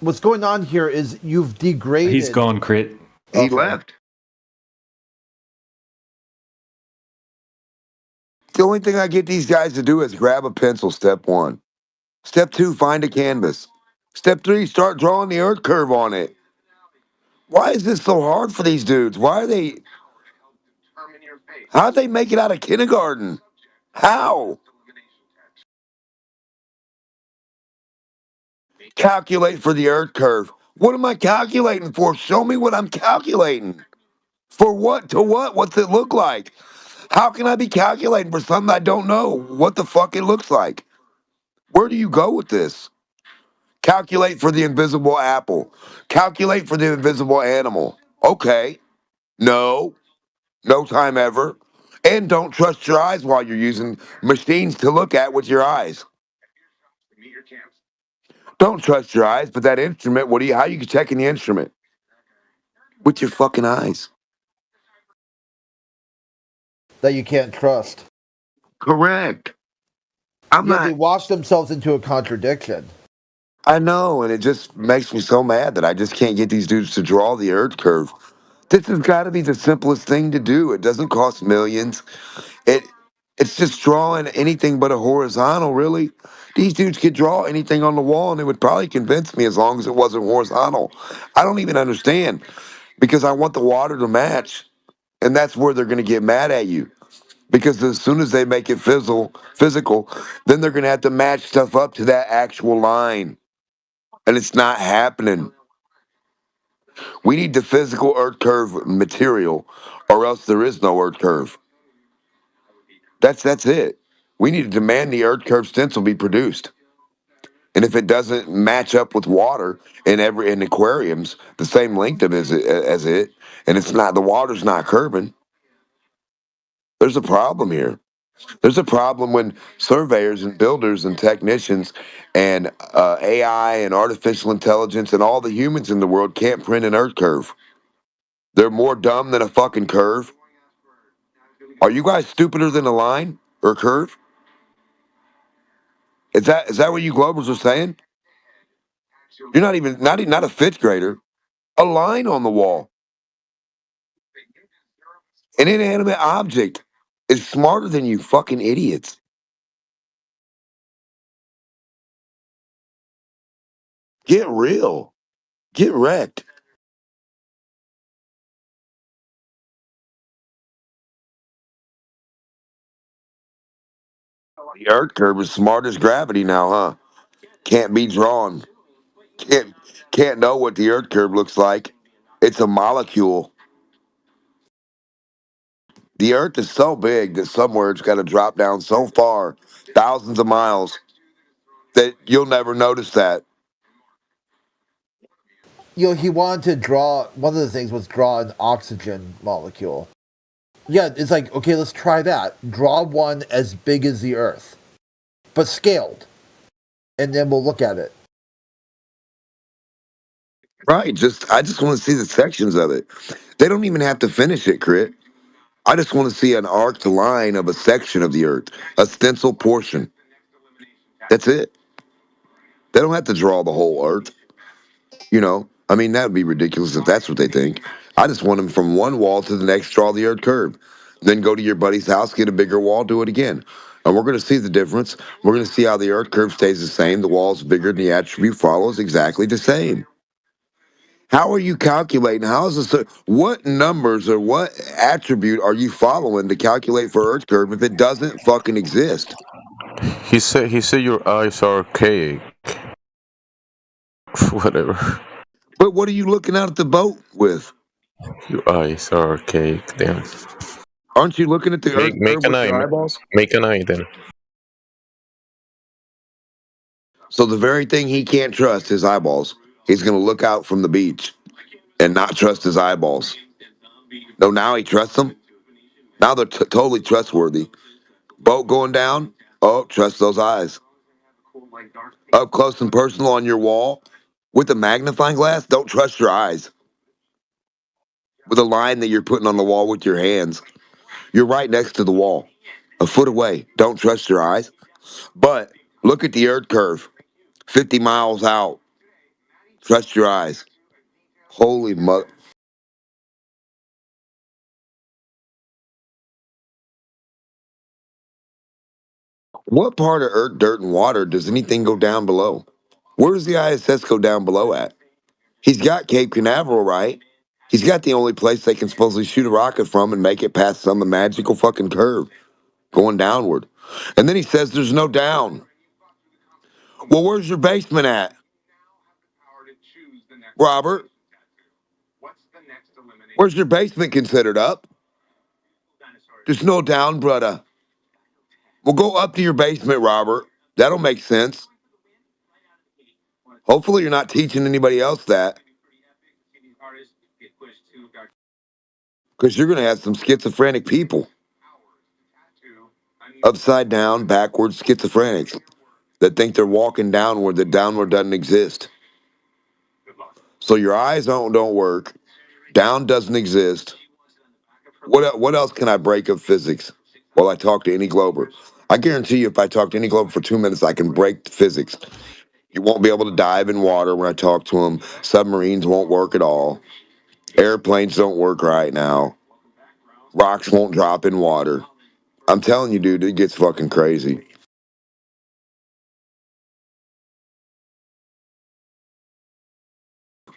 [SPEAKER 3] what's going on here is you've degraded.
[SPEAKER 10] He's gone, Crit.
[SPEAKER 8] He left. The only thing I get these guys to do is grab a pencil, step 1. Step 2, find a canvas. Step 3, start drawing the earth curve on it. Why is this so hard for these dudes? How'd they make it out of kindergarten? How? Calculate for the earth curve. What am I calculating for? Show me what I'm calculating. For what? To what? What's it look like? How can I be calculating for something I don't know what the fuck it looks like? Where do you go with this? Calculate for the invisible apple. Calculate for the invisible animal. Okay. No. No time ever. And don't trust your eyes while you're using machines to look at with your eyes. Don't trust your eyes, but that instrument, how you checking the instrument? With your fucking eyes.
[SPEAKER 3] That you can't trust.
[SPEAKER 8] Correct.
[SPEAKER 3] They walked themselves into a contradiction.
[SPEAKER 8] I know, and it just makes me so mad that I just can't get these dudes to draw the Earth curve. This has got to be the simplest thing to do. It doesn't cost millions. It it's just drawing anything but a horizontal, really. These dudes could draw anything on the wall and it would probably convince me as long as it wasn't horizontal. I don't even understand because I want the water to match. And that's where they're going to get mad at you. Because as soon as they make it physical, then they're going to have to match stuff up to that actual line. And it's not happening. We need the physical Earth curve material, or else there is no Earth curve. That's it. We need to demand the Earth curve stencil be produced. And if it doesn't match up with water in aquariums, the same length of as it, and it's not the water's not curving, there's a problem here. There's a problem when surveyors and builders and technicians and AI and artificial intelligence and all the humans in the world can't print an Earth curve. They're more dumb than a fucking curve. Are you guys stupider than a line or a curve? Is that what you Globers are saying? You're not even not a fifth grader. A line on the wall. An inanimate object is smarter than you fucking idiots. Get real. Get wrecked. The Earth curve is smart as gravity now, huh? Can't be drawn. Can't can't know what the Earth curve looks like. It's a molecule. The Earth is so big that somewhere it's got to drop down so far, thousands of miles, that you'll never notice that.
[SPEAKER 3] He wanted to draw. One of the things was draw an oxygen molecule. Yeah, it's like, okay, let's try that. Draw one as big as the Earth, but scaled, and then we'll look at it.
[SPEAKER 8] Right. I just want to see the sections of it. They don't even have to finish it, Crit. I just want to see an arced line of a section of the Earth, a stencil portion. That's it. They don't have to draw the whole Earth. I mean, that would be ridiculous if that's what they think. I just want them from one wall to the next, draw the Earth curve. Then go to your buddy's house, get a bigger wall, do it again. And we're going to see the difference. We're going to see how the Earth curve stays the same. The wall's bigger and the attribute follows exactly the same. How are you calculating? How is this? What numbers or what attribute are you following to calculate for Earth curve if it doesn't fucking exist?
[SPEAKER 10] He said your eyes are archaic. Whatever.
[SPEAKER 8] But what are you looking out at the boat with?
[SPEAKER 10] Your eyes are archaic. Then
[SPEAKER 8] Aren't you looking at the Earth
[SPEAKER 10] make
[SPEAKER 8] curve
[SPEAKER 10] an
[SPEAKER 8] with
[SPEAKER 10] eye.
[SPEAKER 8] your eyeballs?
[SPEAKER 10] Make an eye then.
[SPEAKER 8] So the very thing he can't trust, his eyeballs, he's going to look out from the beach and not trust his eyeballs. No, now he trusts them. Now they're totally trustworthy. Boat going down. Oh, trust those eyes. Up close and personal on your wall with a magnifying glass. Don't trust your eyes. With a line that you're putting on the wall with your hands. You're right next to the wall, a foot away. Don't trust your eyes. But look at the Earth curve, 50 miles out. Trust your eyes. Holy mother. What part of Earth, dirt, and water does anything go down below? Where does the ISS go down below at? He's got Cape Canaveral, right? He's got the only place they can supposedly shoot a rocket from and make it past some magical fucking curve going downward. And then he says there's no down. Well, where's your basement at? Robert, where's your basement considered up? There's no down, brother. Well, go up to your basement, Robert. That'll make sense. Hopefully, you're not teaching anybody else that. Because you're going to have some schizophrenic people. Upside down, backwards schizophrenics that think they're walking downward, that downward doesn't exist. So your eyes don't work. Down doesn't exist. What else can I break of physics while I talk to any Glober? I guarantee you, if I talk to any Glober for 2 minutes, I can break physics. You won't be able to dive in water when I talk to them. Submarines won't work at all. Airplanes don't work right now. Rocks won't drop in water. I'm telling you, dude, it gets fucking crazy.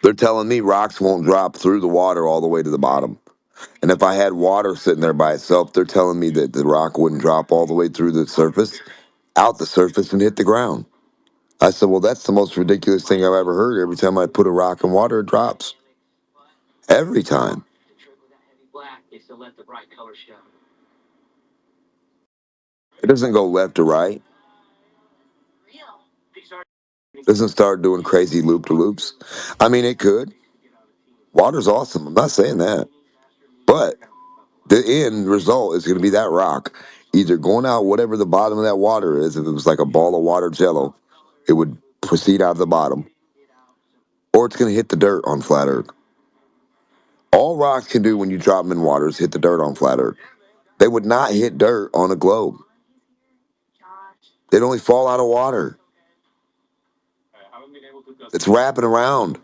[SPEAKER 8] They're telling me rocks won't drop through the water all the way to the bottom. And if I had water sitting there by itself, they're telling me that the rock wouldn't drop all the way through the surface, out the surface, and hit the ground. I said, well, that's the most ridiculous thing I've ever heard. Every time I put a rock in water, it drops. Every time. It doesn't go left or right. It doesn't start doing crazy loop-de-loops. I mean, it could. Water's awesome. I'm not saying that. But the end result is going to be that rock either going out whatever the bottom of that water is. If it was like a ball of water jello, it would proceed out of the bottom, or it's going to hit the dirt on flat Earth. All rocks can do when you drop them in water is hit the dirt on flat Earth. They would not hit dirt on a globe. They'd only fall out of water. It's wrapping around.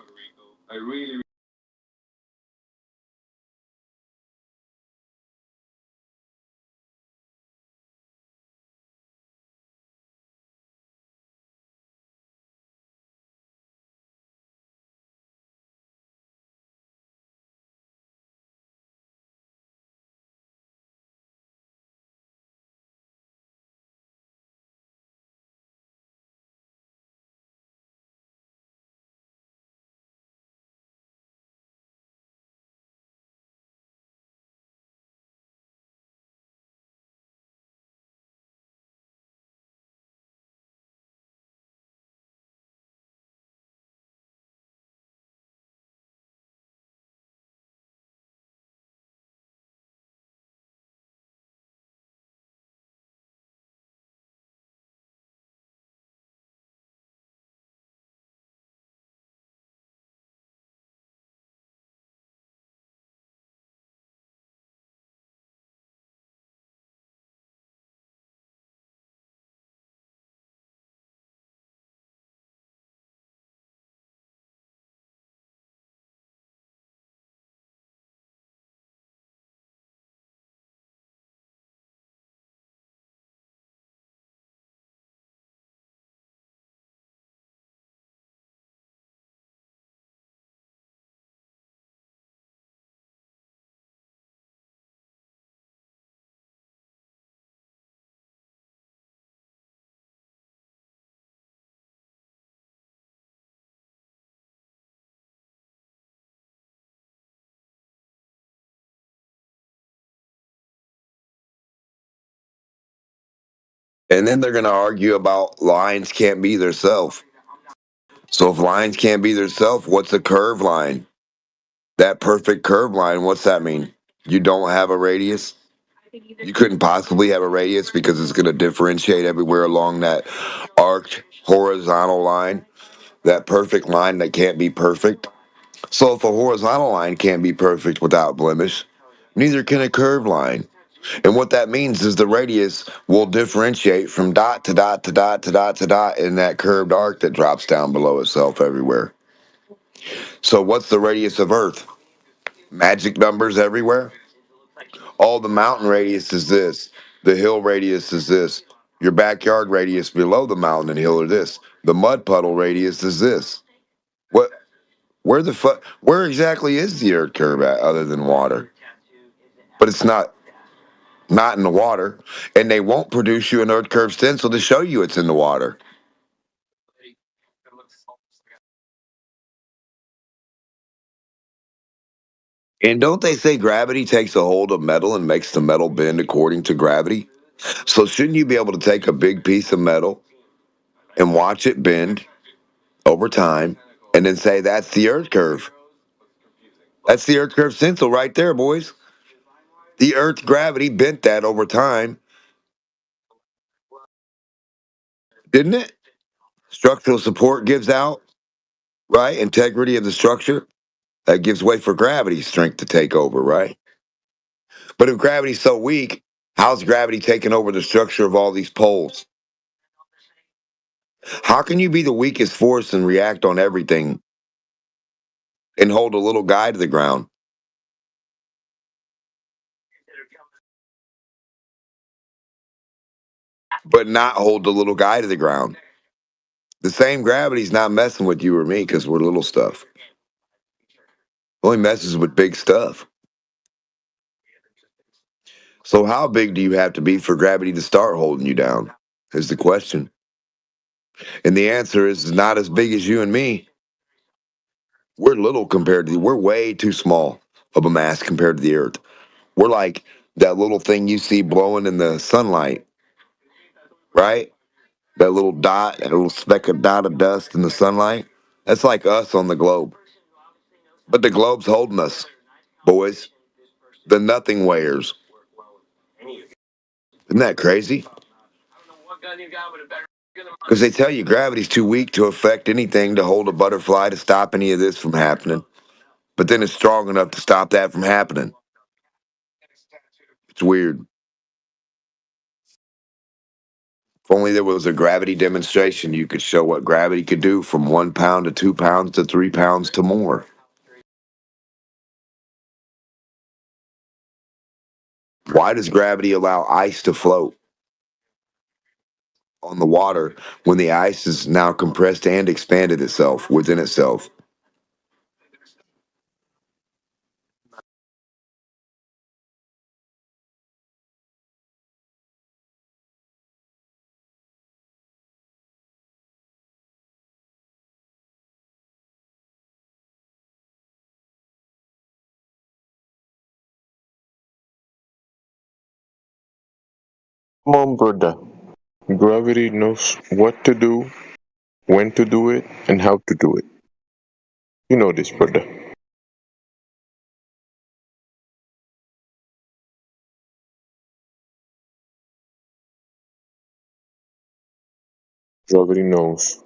[SPEAKER 8] And then they're going to argue about lines can't be their self. So if lines can't be their self, what's a curve line? That perfect curve line, what's that mean? You don't have a radius? You couldn't possibly have a radius because it's going to differentiate everywhere along that arced horizontal line, that perfect line that can't be perfect. So if a horizontal line can't be perfect without blemish, neither can a curved line. And what that means is the radius will differentiate from dot to dot to dot to dot to dot in that curved arc that drops down below itself everywhere. So what's the radius of Earth? Magic numbers everywhere? Oh, the mountain radius is this. The hill radius is this. Your backyard radius below the mountain and hill are this. The mud puddle radius is this. What? Where the fuck? Where exactly is the Earth curve at, other than water? But it's not in the water, and they won't produce you an Earth curve stencil to show you it's in the water. And don't they say gravity takes a hold of metal and makes the metal bend according to gravity? So shouldn't you be able to take a big piece of metal and watch it bend over time and then say that's the Earth curve? That's the Earth curve stencil right there, boys. The Earth's gravity bent that over time, didn't it? Structural support gives out, right? Integrity of the structure, that gives way for gravity's strength to take over, right? But if gravity's so weak, how's gravity taking over the structure of all these poles? How can you be the weakest force and react on everything and hold a little guy to the ground, but not hold the little guy to the ground? The same gravity's not messing with you or me because we're little stuff. It only messes with big stuff. So how big do you have to be for gravity to start holding you down? Is the question. And the answer is not as big as you and me. We're little compared to, we're way too small of a mass compared to the earth. We're like that little thing you see blowing in the sunlight, right? That little dot, that little speck of dot of dust in the sunlight. That's like us on the globe. But the globe's holding us, boys. The nothing weighers. Isn't that crazy? Because they tell you gravity's too weak to affect anything to hold a butterfly to stop any of this from happening. But then it's strong enough to stop that from happening. It's weird. If only there was a gravity demonstration, you could show what gravity could do from 1 pound to 2 pounds to 3 pounds to more. Why does gravity allow ice to float on the water when the ice is now compressed and expanded itself within itself?
[SPEAKER 10] Come on, brother. Gravity knows what to do, when to do it, and how to do it. You know this, brother. Gravity knows.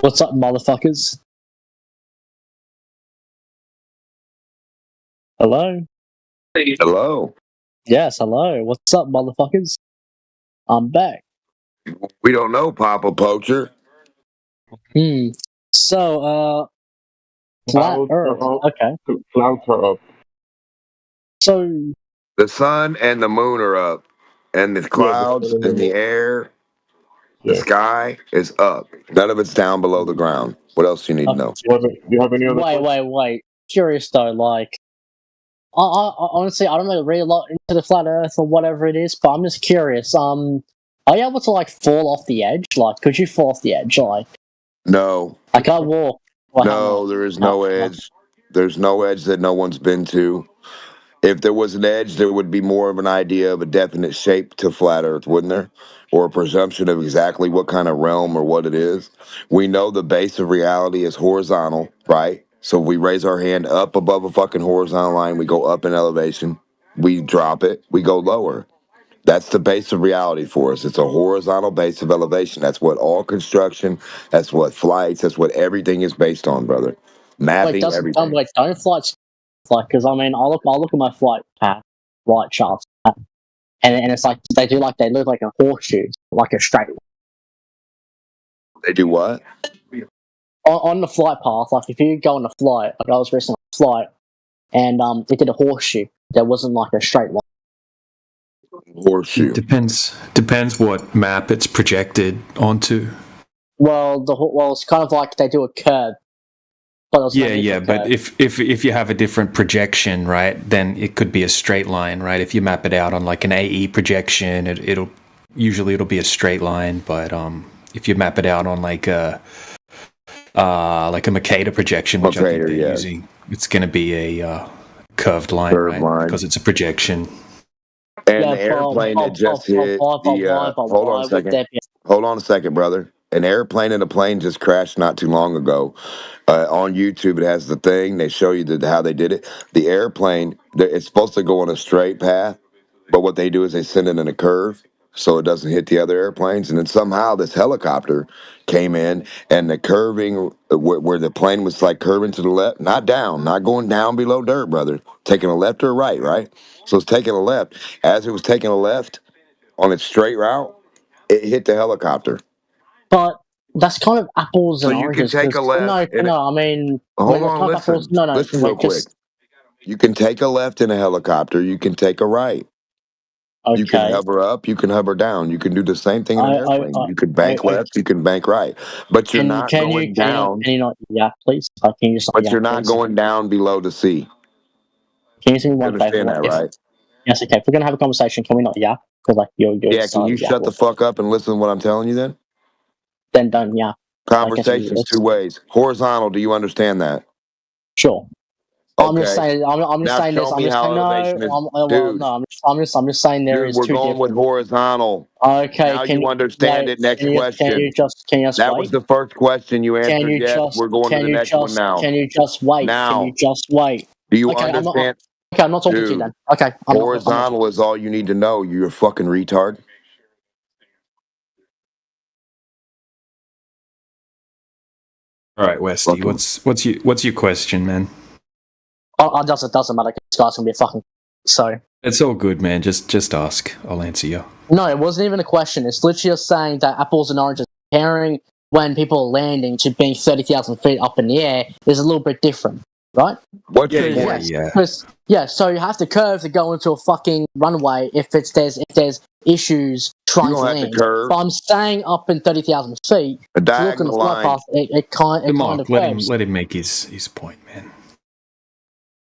[SPEAKER 11] What's up, motherfuckers? Hello?
[SPEAKER 8] Hello.
[SPEAKER 11] Yes, hello. What's up, motherfuckers? I'm back.
[SPEAKER 8] We don't know, Papa Poacher.
[SPEAKER 11] So, flat
[SPEAKER 10] Clouds
[SPEAKER 11] Earth.
[SPEAKER 10] are up.
[SPEAKER 11] Okay.
[SPEAKER 10] Clouds are up.
[SPEAKER 11] So,
[SPEAKER 8] The sun and the moon are up, and the
[SPEAKER 10] Yeah,
[SPEAKER 8] clouds in the air, the
[SPEAKER 10] yeah.
[SPEAKER 8] sky is up. None of it's down below the ground. What else do you need to know?
[SPEAKER 10] Do you have any other questions?
[SPEAKER 11] wait. Curious though, like, I honestly, I don't know really a lot into the flat Earth or whatever it is, but I'm just curious. Are you able to like fall off the edge? Like, could you fall off the edge? Like,
[SPEAKER 8] No.
[SPEAKER 11] I can't walk. Well, how
[SPEAKER 8] No,
[SPEAKER 11] not?
[SPEAKER 8] there is no edge. There's no edge that no one's been to. If there was an edge, there would be more of an idea of a definite shape to flat Earth, wouldn't there? Or a presumption of exactly what kind of realm or what it is. We know the base of reality is horizontal, right? So if we raise our hand up above a fucking horizontal line, we go up in elevation. We drop it, we go lower. That's the base of reality for us. It's a horizontal base of elevation. That's what all construction, that's what flights, that's what everything is based on, brother. Mapping, everything.
[SPEAKER 11] Don't flights like, because I mean, I look at my flight path, flight charts, and it's like they look like a horseshoe, like a straight.
[SPEAKER 8] They do what?
[SPEAKER 11] On the flight path, like if you go on a flight, like I was recently on a flight, and it did a horseshoe. There wasn't like a straight line.
[SPEAKER 8] Horseshoe.
[SPEAKER 12] Depends what map it's projected onto.
[SPEAKER 11] Well, it's kind of like they do a curve. But
[SPEAKER 12] but if you have a different projection, right, then it could be a straight line, right? If you map it out on like an AE projection, it'll be a straight line, but if you map it out on like a Mercator projection, which I think they're using, it's going to be a curved line, right? Because it's a projection.
[SPEAKER 8] And the airplane that just hit the hold on a second. Hold on a second, brother. An airplane and a plane just crashed not too long ago. On YouTube, it has the thing. They show you how they did it. The airplane, it's supposed to go on a straight path, but what they do is they send it in a curve so it doesn't hit the other airplanes. And then somehow this helicopter came in, and the curving where the plane was like curving to the left, not down, not going down below dirt, brother, taking a left or a right? So it's taking a left. As it was taking a left on its straight route, it hit the helicopter.
[SPEAKER 11] But that's kind of apples and
[SPEAKER 8] so
[SPEAKER 11] oranges.
[SPEAKER 8] You can take a left.
[SPEAKER 11] No, I mean,
[SPEAKER 8] hold on, listen. Listen real quick. You can take a left in a helicopter. You can take a right.
[SPEAKER 11] Okay.
[SPEAKER 8] You can hover up. You can hover down. You can do the same thing in an airplane. You can bank left. You can bank right. But you're not going down.
[SPEAKER 11] Can you not? Yeah, please. Can you just?
[SPEAKER 8] But you're not going down below the sea.
[SPEAKER 11] Can you do me one favor?
[SPEAKER 8] Understand that, right?
[SPEAKER 11] Yes. Okay. If we're gonna have a conversation, can we not? Yeah. Because like you're.
[SPEAKER 8] Yeah. Can you shut the fuck up and listen to what I'm telling you then?
[SPEAKER 11] Then don't. Yeah.
[SPEAKER 8] Conversation's two ways. Horizontal. Do you understand that?
[SPEAKER 11] Sure.
[SPEAKER 8] Okay.
[SPEAKER 11] I'm just saying. I'm just saying this. I'm just saying no. I'm just saying there is.
[SPEAKER 8] We're going with horizontal.
[SPEAKER 11] Okay.
[SPEAKER 8] Now you understand it. Next question.
[SPEAKER 11] Can you just
[SPEAKER 8] that
[SPEAKER 11] wait?
[SPEAKER 8] was the first question you answered. We're going to the next one now.
[SPEAKER 11] Can you just wait?
[SPEAKER 8] Now.
[SPEAKER 11] Can you just wait?
[SPEAKER 8] Do you understand?
[SPEAKER 11] I'm not talking to you then. Okay.
[SPEAKER 8] Horizontal is all you need to know. You're a fucking retard.
[SPEAKER 12] All right, Westy. What's your question, man?
[SPEAKER 11] It doesn't matter. This guy's gonna be a fucking. So
[SPEAKER 12] it's all good, man. Just ask. I'll answer you.
[SPEAKER 11] No, it wasn't even a question. It's literally just saying that apples and oranges, comparing when people are landing to being 30,000 feet up in the air is a little bit different, right?
[SPEAKER 8] What's your
[SPEAKER 12] point?
[SPEAKER 11] So you have to curve to go into a fucking runway if there's issues trying to land. But I'm staying up in 30,000 feet.
[SPEAKER 8] A diagonal line.
[SPEAKER 11] Path, it kind of curves.
[SPEAKER 12] Let him make his point, man.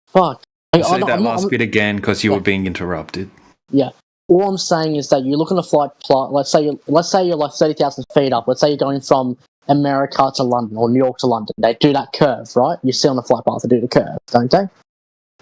[SPEAKER 11] Fuck.
[SPEAKER 12] Say that last bit again because you were being interrupted.
[SPEAKER 11] Yeah. All I'm saying is that you look on a flight plot. Let's say you're like 30,000 feet up. Let's say you're going from America to London or New York to London. They do that curve, right? You see on the flight path they do the curve, don't they?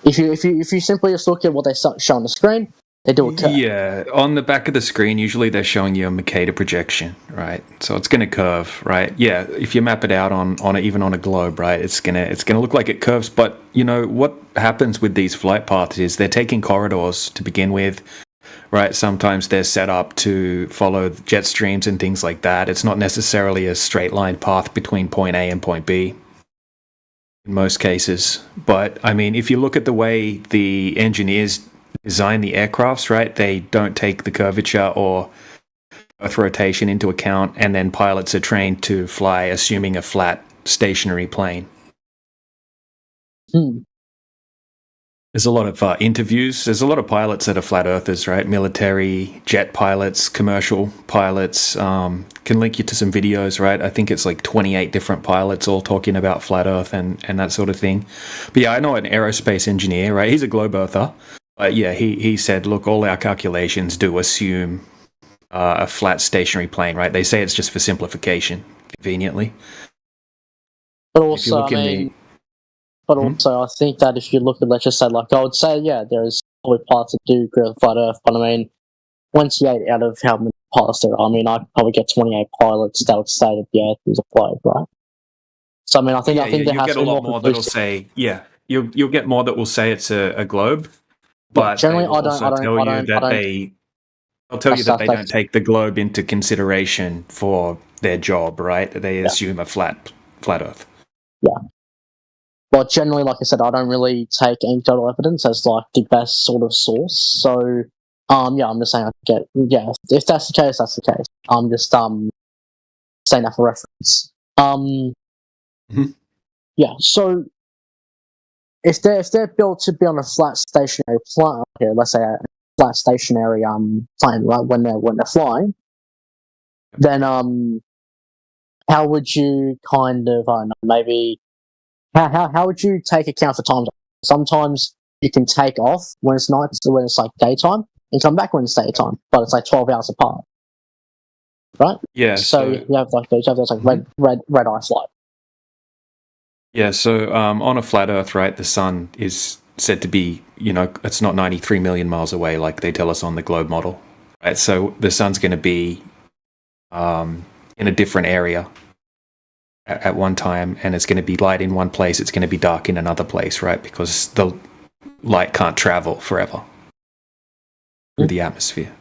[SPEAKER 11] If you simply just look at what they show on the screen, they do a curve.
[SPEAKER 12] Yeah, on the back of the screen, usually they're showing you a Mercator projection, right? So it's going to curve, right? Yeah, if you map it out even on a globe, right, it's gonna look like it curves. But you know what happens with these flight paths is they're taking corridors to begin with. right? Sometimes they're set up to follow jet streams and things like that. It's not necessarily a straight line path between point A and point B in most cases. But I mean, if you look at the way the engineers design the aircrafts, right, they don't take the curvature or Earth rotation into account, and then pilots are trained to fly assuming a flat, stationary plane. There's a lot of interviews. There's a lot of pilots that are flat earthers, right? Military, jet pilots, commercial pilots. Can link you to some videos, right? I think it's like 28 different pilots all talking about flat earth and that sort of thing. But yeah, I know an aerospace engineer, right? He's a globe earther. But yeah, he said, look, all our calculations do assume a flat stationary plane, right? They say it's just for simplification, conveniently.
[SPEAKER 11] But also, I mean, also, I think that if you look at, let's just say, like, I would say, yeah, there's probably pilots that do agree with flat Earth, but I mean, 28 out of how many pilots there are, I mean, I'd probably get 28 pilots that would say that the Earth is a globe, right? So, I mean, I think there has
[SPEAKER 12] get
[SPEAKER 11] to
[SPEAKER 12] a
[SPEAKER 11] be
[SPEAKER 12] lot
[SPEAKER 11] more
[SPEAKER 12] more that'll say, you'll get more that will say it's a globe, but
[SPEAKER 11] generally,
[SPEAKER 12] they'll also tell you that they don't take the globe into consideration for their job, right? They assume a flat Earth.
[SPEAKER 11] Yeah. But generally, like I said, I don't really take anecdotal evidence as like the best sort of source. So, I'm just saying if that's the case, that's the case. I'm just saying that for reference. Yeah. So, if they're built to be on a flat stationary plane, let's say a flat stationary plane, right? When they're flying, then how would you kind of, I don't know, maybe how would you take account for time? Sometimes you can take off when it's night, when it's like daytime, and come back when it's daytime, but it's like 12 hours apart, right?
[SPEAKER 12] Yeah.
[SPEAKER 11] So you have like those like red eye flight.
[SPEAKER 12] Yeah. So on a flat Earth, right, the sun is said to be, it's not 93 million miles away like they tell us on the globe model, right? So the sun's going to be in a different area at one time, and it's going to be light in one place, it's going to be dark in another place, right? Because the light can't travel forever through the atmosphere.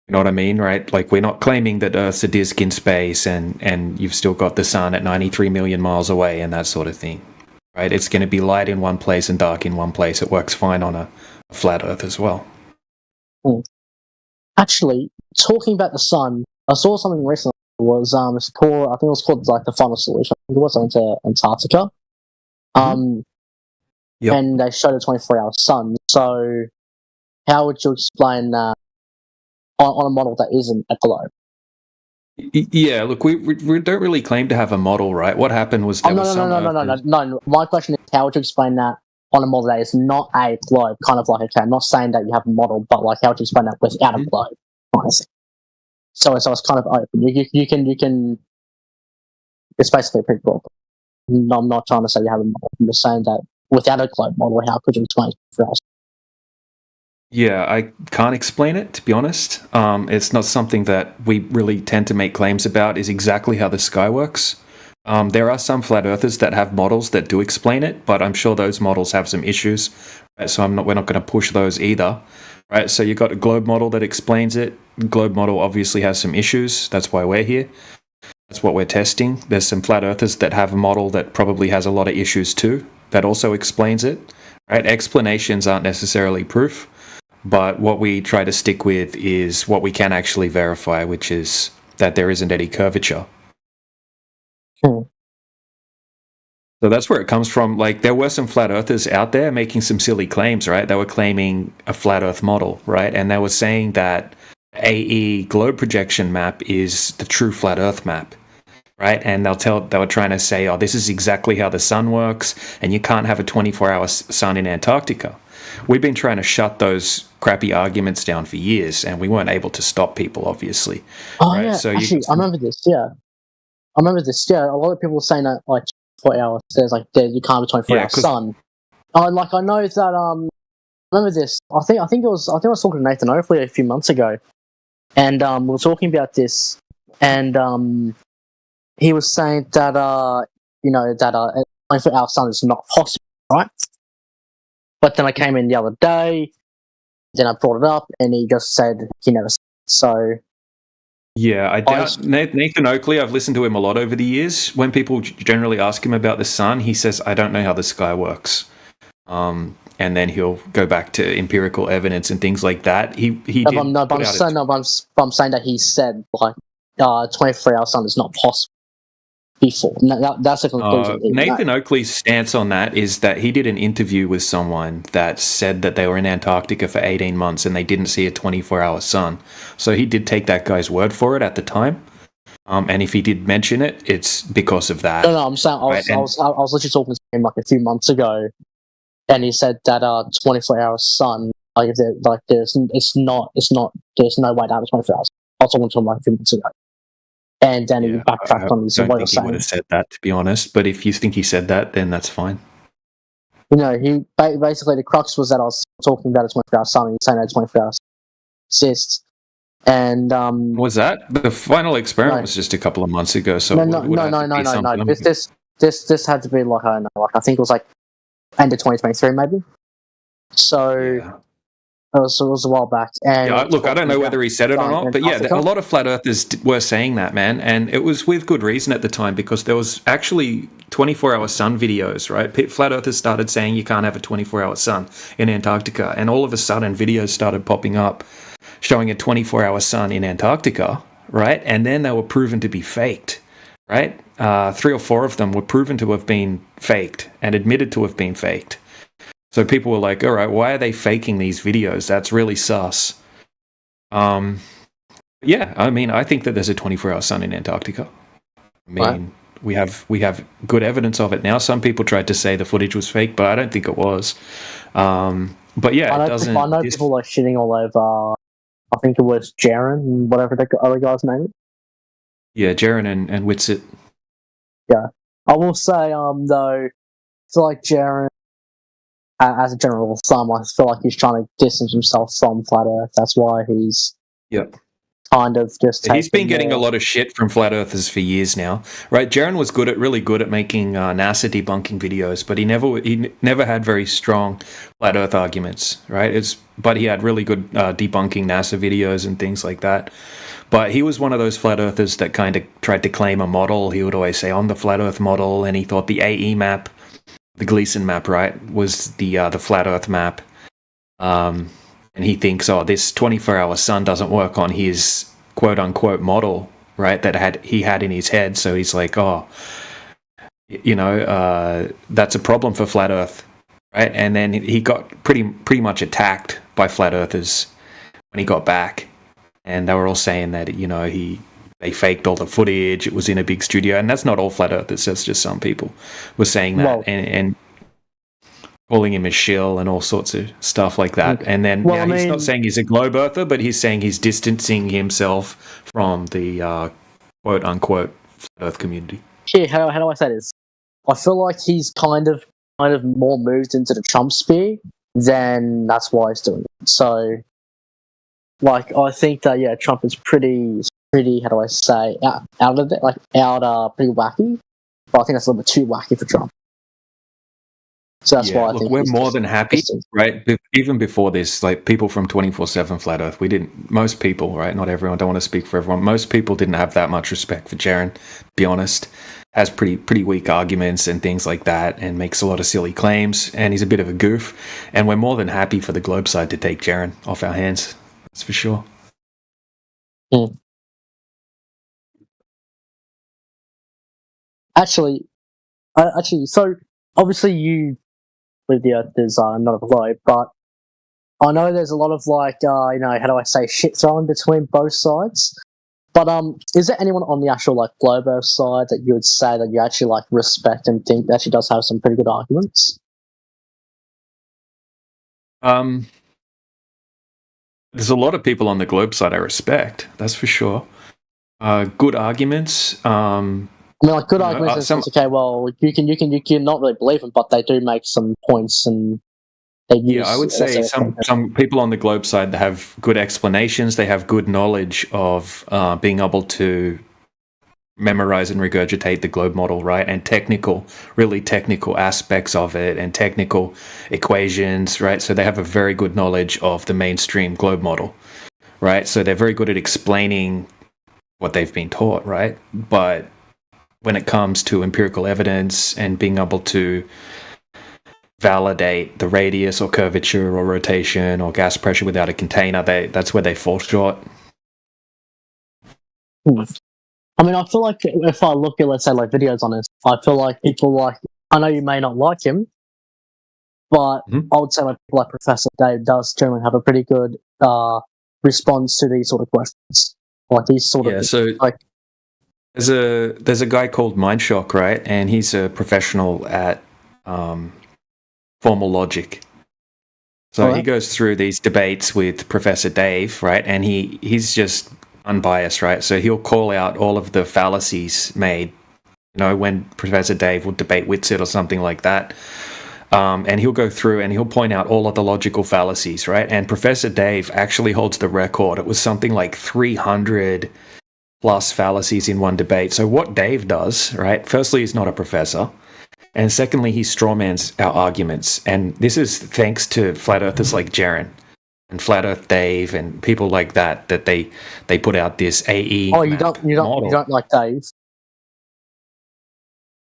[SPEAKER 12] You know what I mean, right? Like, we're not claiming that Earth's a disk in space and you've still got the sun at 93 million miles away and that sort of thing, right? It's going to be light in one place and dark in one place. It works fine on a flat Earth as well.
[SPEAKER 11] Actually, talking about the sun, I saw something recently. It was it's called, I think it was called like the Final Solution. I think it was into Antarctica. And they showed a 24-hour sun. So, how would you explain that on a model that isn't a globe?
[SPEAKER 12] Yeah, look, we don't really claim to have a model, right? What happened was
[SPEAKER 11] No. My question is, how would you explain that on a model that is not a globe? Kind of like, okay, I'm not saying that you have a model, but like, how would you explain that without a globe? Honestly. So it's kind of open. You can. It's basically pretty broad. I'm not trying to say you have a model. I'm just saying that without a globe model, how could you explain it for us?
[SPEAKER 12] Yeah, I can't explain it, to be honest. It's not something that we really tend to make claims about, is exactly how the sky works. There are some flat earthers that have models that do explain it, but I'm sure those models have some issues. Right? So we're not going to push those either. Right? So you've got a globe model that explains it. The globe model obviously has some issues. That's why we're here. That's what we're testing. There's some flat earthers that have a model that probably has a lot of issues too, that also explains it. Right? Explanations aren't necessarily proof. But what we try to stick with is what we can actually verify, which is that there isn't any curvature. So that's where it comes from. Like, there were some flat earthers out there making some silly claims, right? They were claiming a flat earth model, right? And they were saying that AE globe projection map is the true flat earth map, right? And they were trying to say, oh, this is exactly how the sun works, and you can't have a 24-hour sun in Antarctica. We've been trying to shut those crappy arguments down for years, and we weren't able to stop people, obviously.
[SPEAKER 11] Oh,
[SPEAKER 12] right?
[SPEAKER 11] yeah.
[SPEAKER 12] So
[SPEAKER 11] actually, I remember this, yeah. A lot of people were saying that, like, 24 hours, you can't have a 24-hour sun. I know that, I remember this. I think I was talking to Nathan Oakley a few months ago, and we were talking about this, and he was saying that, a 24-hour sun is not possible, right? But then I came in the other day, then I brought it up, and he just said he never said it. So
[SPEAKER 12] Yeah, I doubt Nathan Oakley. I've listened to him a lot over the years. When people generally ask him about the sun, he says, "I don't know how the sky works," and then he'll go back to empirical evidence and things like that. He did.
[SPEAKER 11] I'm saying that he said like 24-hour sun is not possible before. That's the conclusion.
[SPEAKER 12] Nathan Oakley's stance on that is that he did an interview with someone that said that they were in Antarctica for 18 months and they didn't see a 24-hour sun. So he did take that guy's word for it at the time. And if he did mention it, it's because of that.
[SPEAKER 11] No, I'm saying I was literally talking to him like a few months ago, and he said that 24-hour sun, there's no way to have a 24 hours. I was talking to him like a few months ago. And then he backtracked on his.
[SPEAKER 12] I don't think he would have said that, to be honest. But if you think he said that, then that's fine.
[SPEAKER 11] He basically the crux was that I was talking about a 24-hour sun, and he's saying that 24 hours exists. And
[SPEAKER 12] was that the final experiment? Was just a couple of months ago. So
[SPEAKER 11] no. This had to be like, I don't know, I think it was like end of 2023, maybe. So. Yeah. It was a while back. And
[SPEAKER 12] look, I don't know whether he said it or not, but yeah, a lot of flat earthers were saying that, man, and it was with good reason at the time because there was actually 24-hour sun videos, right? Flat earthers started saying you can't have a 24-hour sun in Antarctica, and all of a sudden videos started popping up showing a 24-hour sun in Antarctica, right? And then they were proven to be faked, right? 3 or 4 of them were proven to have been faked and admitted to have been faked. So people were like, all right, why are they faking these videos? That's really sus. Yeah, I mean, I think that there's a 24-hour sun in Antarctica. I mean, we have good evidence of it now. Some people tried to say the footage was fake, but I don't think it was. But yeah,
[SPEAKER 11] I know people are shitting all over, I think it was Jaren, whatever the other guy's name is.
[SPEAKER 12] Yeah, Jaren and Whitsitt.
[SPEAKER 11] Yeah. I will say, though, I feel like Jaren, as a general rule of thumb, I feel like he's trying to distance himself from Flat Earth. That's why he's kind of just.
[SPEAKER 12] He's been getting a lot of shit from flat earthers for years now, right? Jaren was really good at making NASA debunking videos, but he never had very strong flat Earth arguments, right? But he had really good debunking NASA videos and things like that. But he was one of those flat earthers that kind of tried to claim a model. He would always say, "I'm the flat Earth model," and he thought the AE map. The Gleason map, right, was the flat Earth map, and he thinks, this 24-hour sun doesn't work on his quote unquote model, right? That he had in his head. So he's like, that's a problem for flat Earth, right? And then he got pretty much attacked by flat earthers when he got back, and they were all saying that they faked all the footage. It was in a big studio, and that's not all flat earthers. That's just some people were saying that and calling him a shill and all sorts of stuff like that. And then he's not saying he's a globe earther, but he's saying he's distancing himself from the quote unquote flat Earth community.
[SPEAKER 11] Yeah, how do I say this? I feel like he's kind of more moved into the Trump sphere, then that's why he's doing it. So, I think that Trump is pretty. How do I say, out of it, pretty wacky. But I think that's a little bit too wacky for Trump. So that's why I think
[SPEAKER 12] we're more than happy, right? Even before this, people from 24/7 Flat Earth, most people, right? Not everyone. Don't want to speak for everyone. Most people didn't have that much respect for Jaren. To be honest, has pretty weak arguments and things like that, and makes a lot of silly claims. And he's a bit of a goof. And we're more than happy for the Globe side to take Jaren off our hands. That's for sure.
[SPEAKER 11] Actually, so obviously you believe the Earth is not a globe, but I know there's a lot of how do I say, shit thrown between both sides. But is there anyone on the actual globe Earth side that you would say that you actually respect and think actually does have some pretty good arguments?
[SPEAKER 12] There's a lot of people on the globe side I respect. That's for sure. Good arguments.
[SPEAKER 11] Good arguments. Okay, well, you can not really believe them, but they do make some points, and they use.
[SPEAKER 12] Yeah, I would say some people on the globe side that have good explanations. They have good knowledge of being able to memorize and regurgitate the globe model, right? And really technical aspects of it and technical equations, right? So they have a very good knowledge of the mainstream globe model, right? So they're very good at explaining what they've been taught, right? But when it comes to empirical evidence and being able to validate the radius or curvature or rotation or gas pressure without a container, that's where they fall short.
[SPEAKER 11] I mean, I feel like if I look at, let's say, like videos on this, I feel like people like, I know you may not like him, but I would say like people like Professor Dave does generally have a pretty good response to these sort of questions. Like these sort of
[SPEAKER 12] so
[SPEAKER 11] like
[SPEAKER 12] there's a guy called Mindshock, right? And he's a professional at formal logic. So he goes through these debates with Professor Dave, right? And he's just unbiased, right? So he'll call out all of the fallacies made, when Professor Dave would debate Whitsitt or something like that. And he'll go through and he'll point out all of the logical fallacies, right? And Professor Dave actually holds the record. It was something like 300 plus fallacies in one debate. So what Dave does, right? Firstly, he's not a professor. And secondly, he strawmans our arguments. And this is thanks to flat earthers like Jaren and Flat Earth Dave and people like that they put out this AE.
[SPEAKER 11] Oh, you don't like Dave?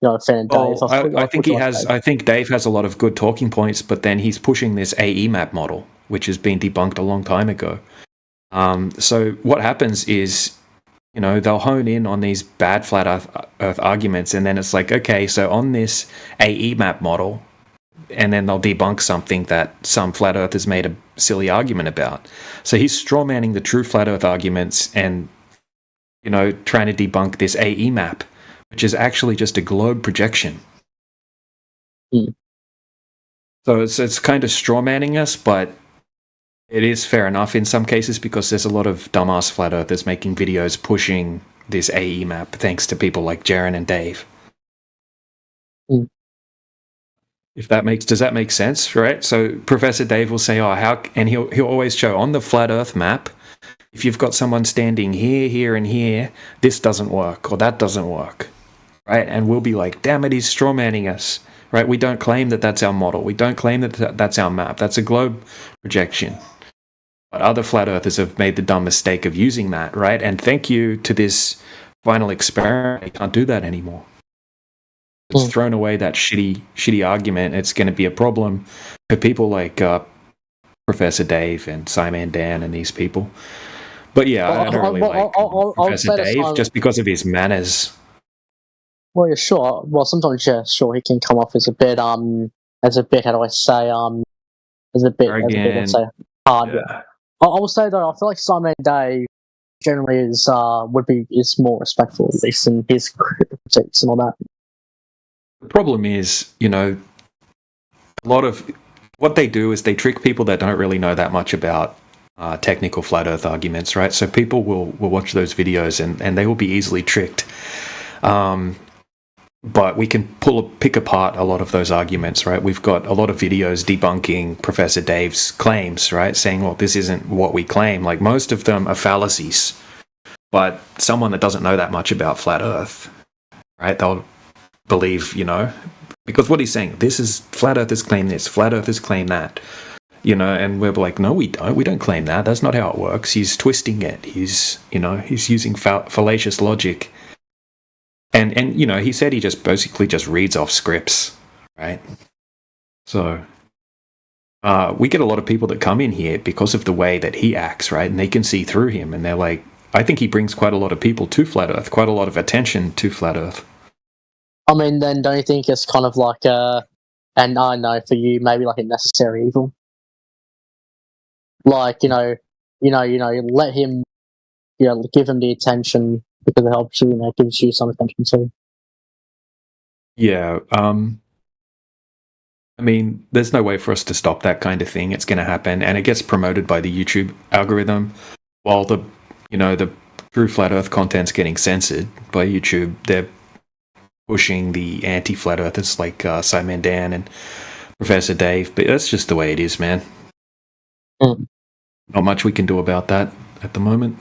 [SPEAKER 11] You're not a fan of Dave?
[SPEAKER 12] I think Dave has a lot of good talking points, but then he's pushing this AE map model, which has been debunked a long time ago. So what happens is, they'll hone in on these bad flat Earth arguments, and then it's like, okay, so on this AE map model, and then they'll debunk something that some flat earthers made a silly argument about. So he's strawmanning the true flat Earth arguments and, trying to debunk this AE map, which is actually just a globe projection. So it's kind of strawmanning us, but it is fair enough in some cases because there's a lot of dumbass flat earthers making videos pushing this AE map thanks to people like Jaren and Dave. Does that make sense, right? So Professor Dave will say, and he'll always show on the flat Earth map, if you've got someone standing here, here, and here, this doesn't work or that doesn't work, right? And we'll be like, damn it, he's strawmanning us, right? We don't claim that that's our model. We don't claim that that's our map. That's a globe projection. But other flat earthers have made the dumb mistake of using that, right? And thank you to this final experiment, they can't do that anymore. It's thrown away that shitty argument. It's going to be a problem for people like Professor Dave and Simon Dan and these people. But yeah, I don't really like Professor Dave just because of his manners.
[SPEAKER 11] Well, yeah, sure. Well, sometimes, yeah, sure, he can come off as a bit, how do I say, let's say, hard. Yeah. I will say though, I feel like Simon Day generally is more respectful, at least in his critiques and all that.
[SPEAKER 12] The problem is, a lot of what they do is they trick people that don't really know that much about technical flat Earth arguments, right? So people will watch those videos and they will be easily tricked. But we can pick apart a lot of those arguments, right? We've got a lot of videos debunking Professor Dave's claims, right? Saying, well, this isn't what we claim. Like most of them are fallacies. But someone that doesn't know that much about flat Earth, right? They'll believe, because what he's saying, this is flat earthers claim this, flat earthers claim that, and we're like, no, we don't claim that. That's not how it works. He's twisting it. He's using fallacious logic. And he said he just basically just reads off scripts, right? So we get a lot of people that come in here because of the way that he acts, right? And they can see through him, and they're like, I think he brings quite a lot of people to Flat Earth, quite a lot of attention to Flat Earth.
[SPEAKER 11] I mean, then don't you think it's kind of like and I know for you, maybe like a necessary evil? Like, let him, give him the attention because it helps you, it gives you some attention too.
[SPEAKER 12] Yeah, I mean, there's no way for us to stop that kind of thing. It's going to happen, and it gets promoted by the YouTube algorithm, while the true Flat Earth content's getting censored by YouTube. They're pushing the anti-Flat Earthers like Simon Dan and Professor Dave, but that's just the way it is, man. Not much we can do about that at the moment.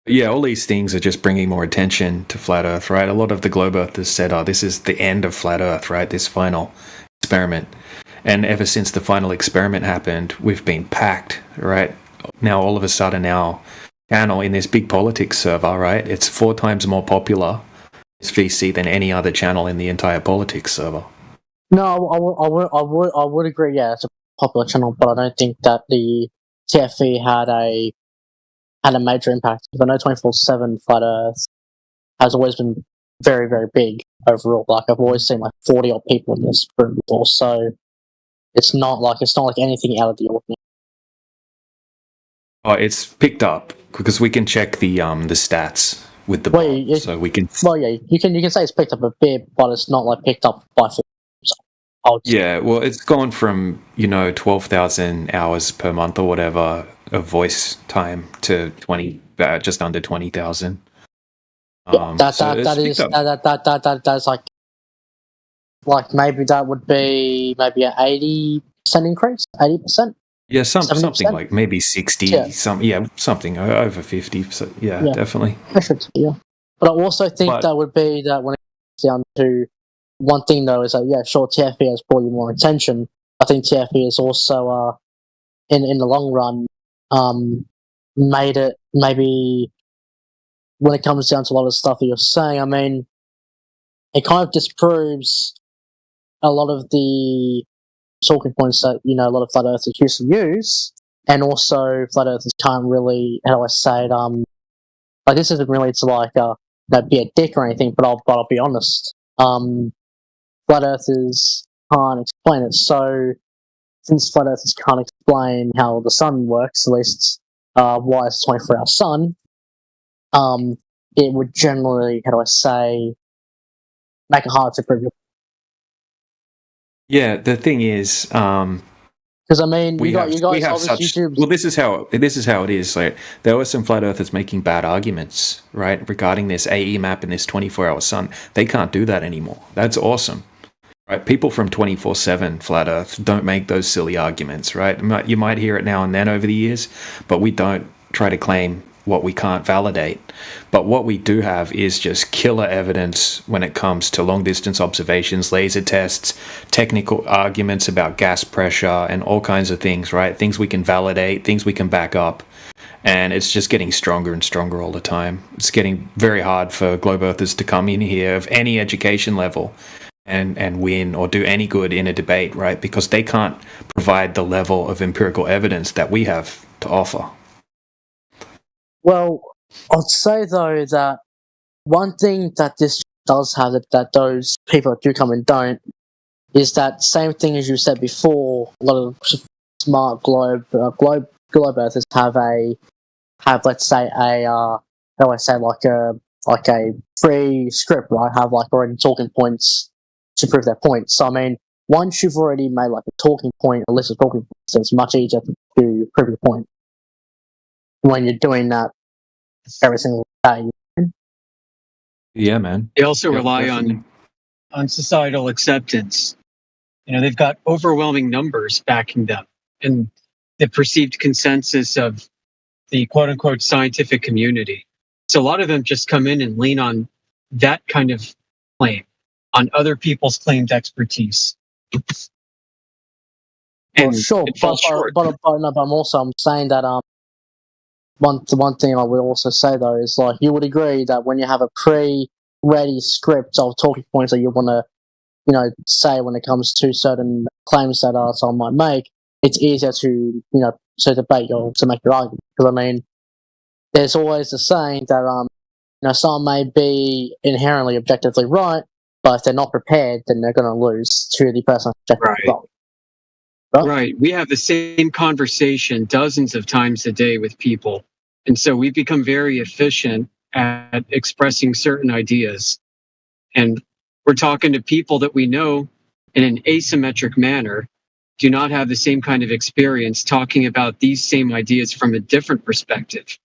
[SPEAKER 12] Yeah, all these things are just bringing more attention to flat Earth, right? A lot of the globe earthers said, "Oh, this is the end of flat Earth, right? This final experiment." And ever since the final experiment happened, we've been packed, right? Now, all of a sudden, our channel in this big politics server, right? It's 4 times more popular, this VC, than any other channel in the entire politics server.
[SPEAKER 11] No, I would agree. Yeah, it's a popular channel, but I don't think that the TFE had a major impact. I know 24/7 Flat Earth has always been very, very big overall. Like I've always seen like 40 odd people in this room before, so it's not like anything out of the ordinary.
[SPEAKER 12] Oh, it's picked up because we can check the stats with the bot, so we can.
[SPEAKER 11] Well, yeah, you can say it's picked up a bit, but it's not like picked up by.
[SPEAKER 12] Yeah, well, it's gone from 12,000 hours per month or whatever of voice time to just under 20,000.
[SPEAKER 11] That's like maybe that would be maybe an 80% increase, 80%.
[SPEAKER 12] Yeah, something like maybe 60, something over 50. So yeah, definitely.
[SPEAKER 11] Yeah, but I also think that would be that when it comes down to one thing though is that sure, TFE has brought you more attention. I think TFE is also in the long run made it maybe when it comes down to a lot of stuff that you're saying. I mean, it kind of disproves a lot of the talking points that a lot of flat earthers used to use, and also flat earthers can't really, how do I say it, like this isn't really to like be a dick or anything, but I'll be honest. Flat earthers can't explain it. So since flat earthers can't explain how the sun works, at least why it's a 24-hour sun, it would generally, how do I say, make it hard to prove your.
[SPEAKER 12] Yeah, the thing is,
[SPEAKER 11] because I mean, you guys YouTube.
[SPEAKER 12] Well, this is how it is. Like, there were some flat earthers making bad arguments, right, regarding this AE map and this 24-hour sun. They can't do that anymore. That's awesome, right? People from 24/7 flat Earth don't make those silly arguments, right? You might hear it now and then over the years, but we don't try to claim what we can't validate. But what we do have is just killer evidence when it comes to long distance observations, laser tests, technical arguments about gas pressure and all kinds of things, right? Things we can validate, things we can back up. And it's just getting stronger and stronger all the time. It's getting very hard for globe earthers to come in here of any education level and win or do any good in a debate, right? Because they can't provide the level of empirical evidence that we have to offer.
[SPEAKER 11] Well, I'd say though that one thing that this does have that those people that do come and don't is that same thing as you said before. A lot of smart globe earthers have let's say a how do I say like a free script, right? Have like already talking points to prove their point. So I mean, once you've already made like a talking point, a list of talking points, it's much easier to prove your point when you're doing that every single day.
[SPEAKER 12] Yeah, man.
[SPEAKER 13] They also rely on societal acceptance. They've got overwhelming numbers backing them, and the perceived consensus of the quote unquote scientific community. So a lot of them just come in and lean on that kind of claim, on other people's claimed expertise.
[SPEAKER 11] And sure, but I'm saying that one thing I would also say though is like you would agree that when you have a pre-ready script of talking points that you want to say when it comes to certain claims that someone might make, it's easier to to debate to make your argument. Because I mean, there's always the saying that someone may be inherently objectively right, but if they're not prepared, then they're going to lose to the person objectively wrong.
[SPEAKER 13] Right. We have the same conversation dozens of times a day with people. And so we've become very efficient at expressing certain ideas. And we're talking to people that we know in an asymmetric manner, do not have the same kind of experience talking about these same ideas from a different perspective.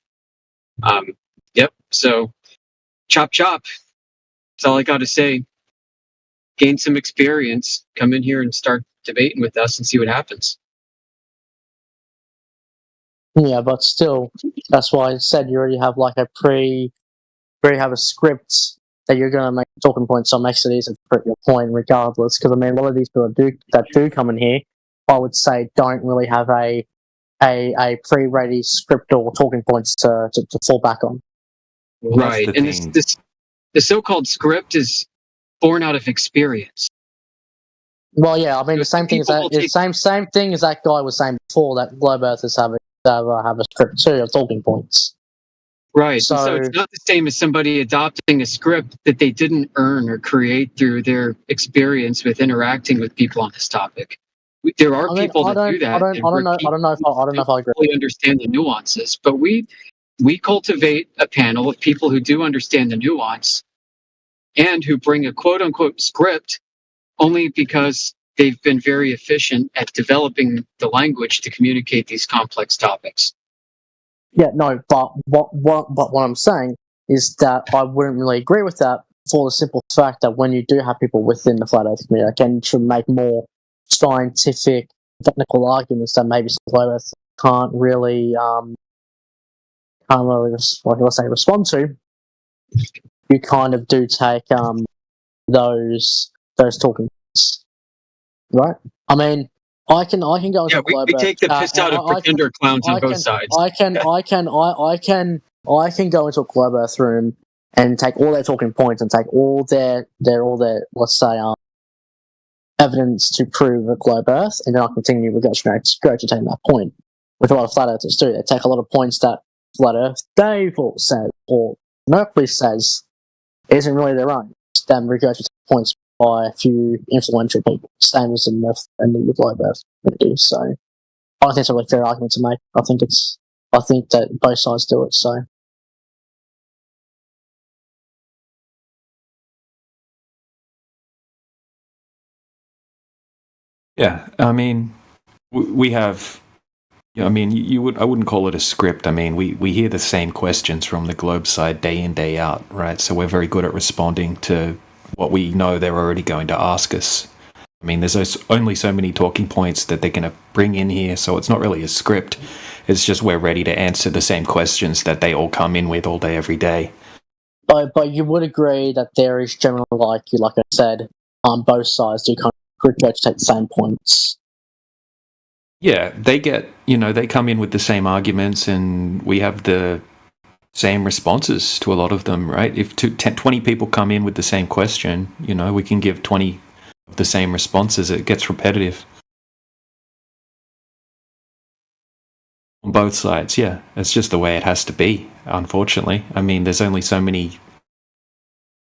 [SPEAKER 13] Yep. So chop, chop. That's all I got to say. Gain some experience, come in here and start debating with us and see what happens.
[SPEAKER 11] Yeah, but still, that's why I said you already have like you already have a script that you're going to make talking points, so it makes it easy to put your point regardless. Because I mean, a lot of these people that do come in here, I would say, don't really have a pre-ready script or talking points to fall back on.
[SPEAKER 12] Well, that's
[SPEAKER 13] Right,
[SPEAKER 12] the
[SPEAKER 13] and
[SPEAKER 12] thing.
[SPEAKER 13] the so-called script is born out of experience.
[SPEAKER 11] Well, yeah, I mean the
[SPEAKER 13] So
[SPEAKER 11] same thing as
[SPEAKER 13] people
[SPEAKER 11] that.
[SPEAKER 13] will
[SPEAKER 11] It's same thing as that guy was saying before, that Globe Earthers have a script too of talking points.
[SPEAKER 13] Right.
[SPEAKER 11] So,
[SPEAKER 13] And so it's not the same as somebody adopting a script that they didn't earn or create through their experience with interacting with people on this topic. There are
[SPEAKER 11] I mean,
[SPEAKER 13] people that do that.
[SPEAKER 11] I don't know if I agree.
[SPEAKER 13] Fully understand the nuances, but we cultivate a panel of people who do understand the nuance and who bring a quote unquote script only because they've been very efficient at developing the language to communicate these complex topics.
[SPEAKER 11] Yeah, no, but what I'm saying is that I wouldn't really agree with that for the simple fact that when you do have people within the flat Earth community that can make more scientific, technical arguments that maybe flat Earth can't really respond to, you kind of do take those talking points, right? I mean, I can go into
[SPEAKER 13] Yeah,
[SPEAKER 11] Globe
[SPEAKER 13] we
[SPEAKER 11] Earth.
[SPEAKER 13] take the pissed out of pretender clowns on both sides.
[SPEAKER 11] I can go into a Globe Earth room and take all their talking points and take all their let's say evidence to prove a Globe Earth, and then I continue regurgitating that point, which a lot of flat earthers do. They take a lot of points that flat Earth Dave says or Merkley says isn't really their own. Them regurgitate points by a few influential people, same as in the Globe Earth community. So I don't think it's a really fair argument to make. I think that both sides do it. So
[SPEAKER 12] Yeah, I mean, we have. I mean, I wouldn't call it a script. I mean, we hear the same questions from the Globe side day in, day out, right? So we're very good at responding to what we know they're already going to ask us. I mean, there's only so many talking points that they're going to bring in here, so it's not really a script. It's just we're ready to answer the same questions that they all come in with all day, every day.
[SPEAKER 11] But you would agree that there is generally, like I said, on both sides do kind of regurgitate the same points.
[SPEAKER 12] Yeah, they come in with the same arguments, and we have the same responses to a lot of them, right? If 20 people come in with the same question, we can give 20 of the same responses. It gets repetitive. On both sides, yeah. It's just the way it has to be, unfortunately. I mean, there's only so many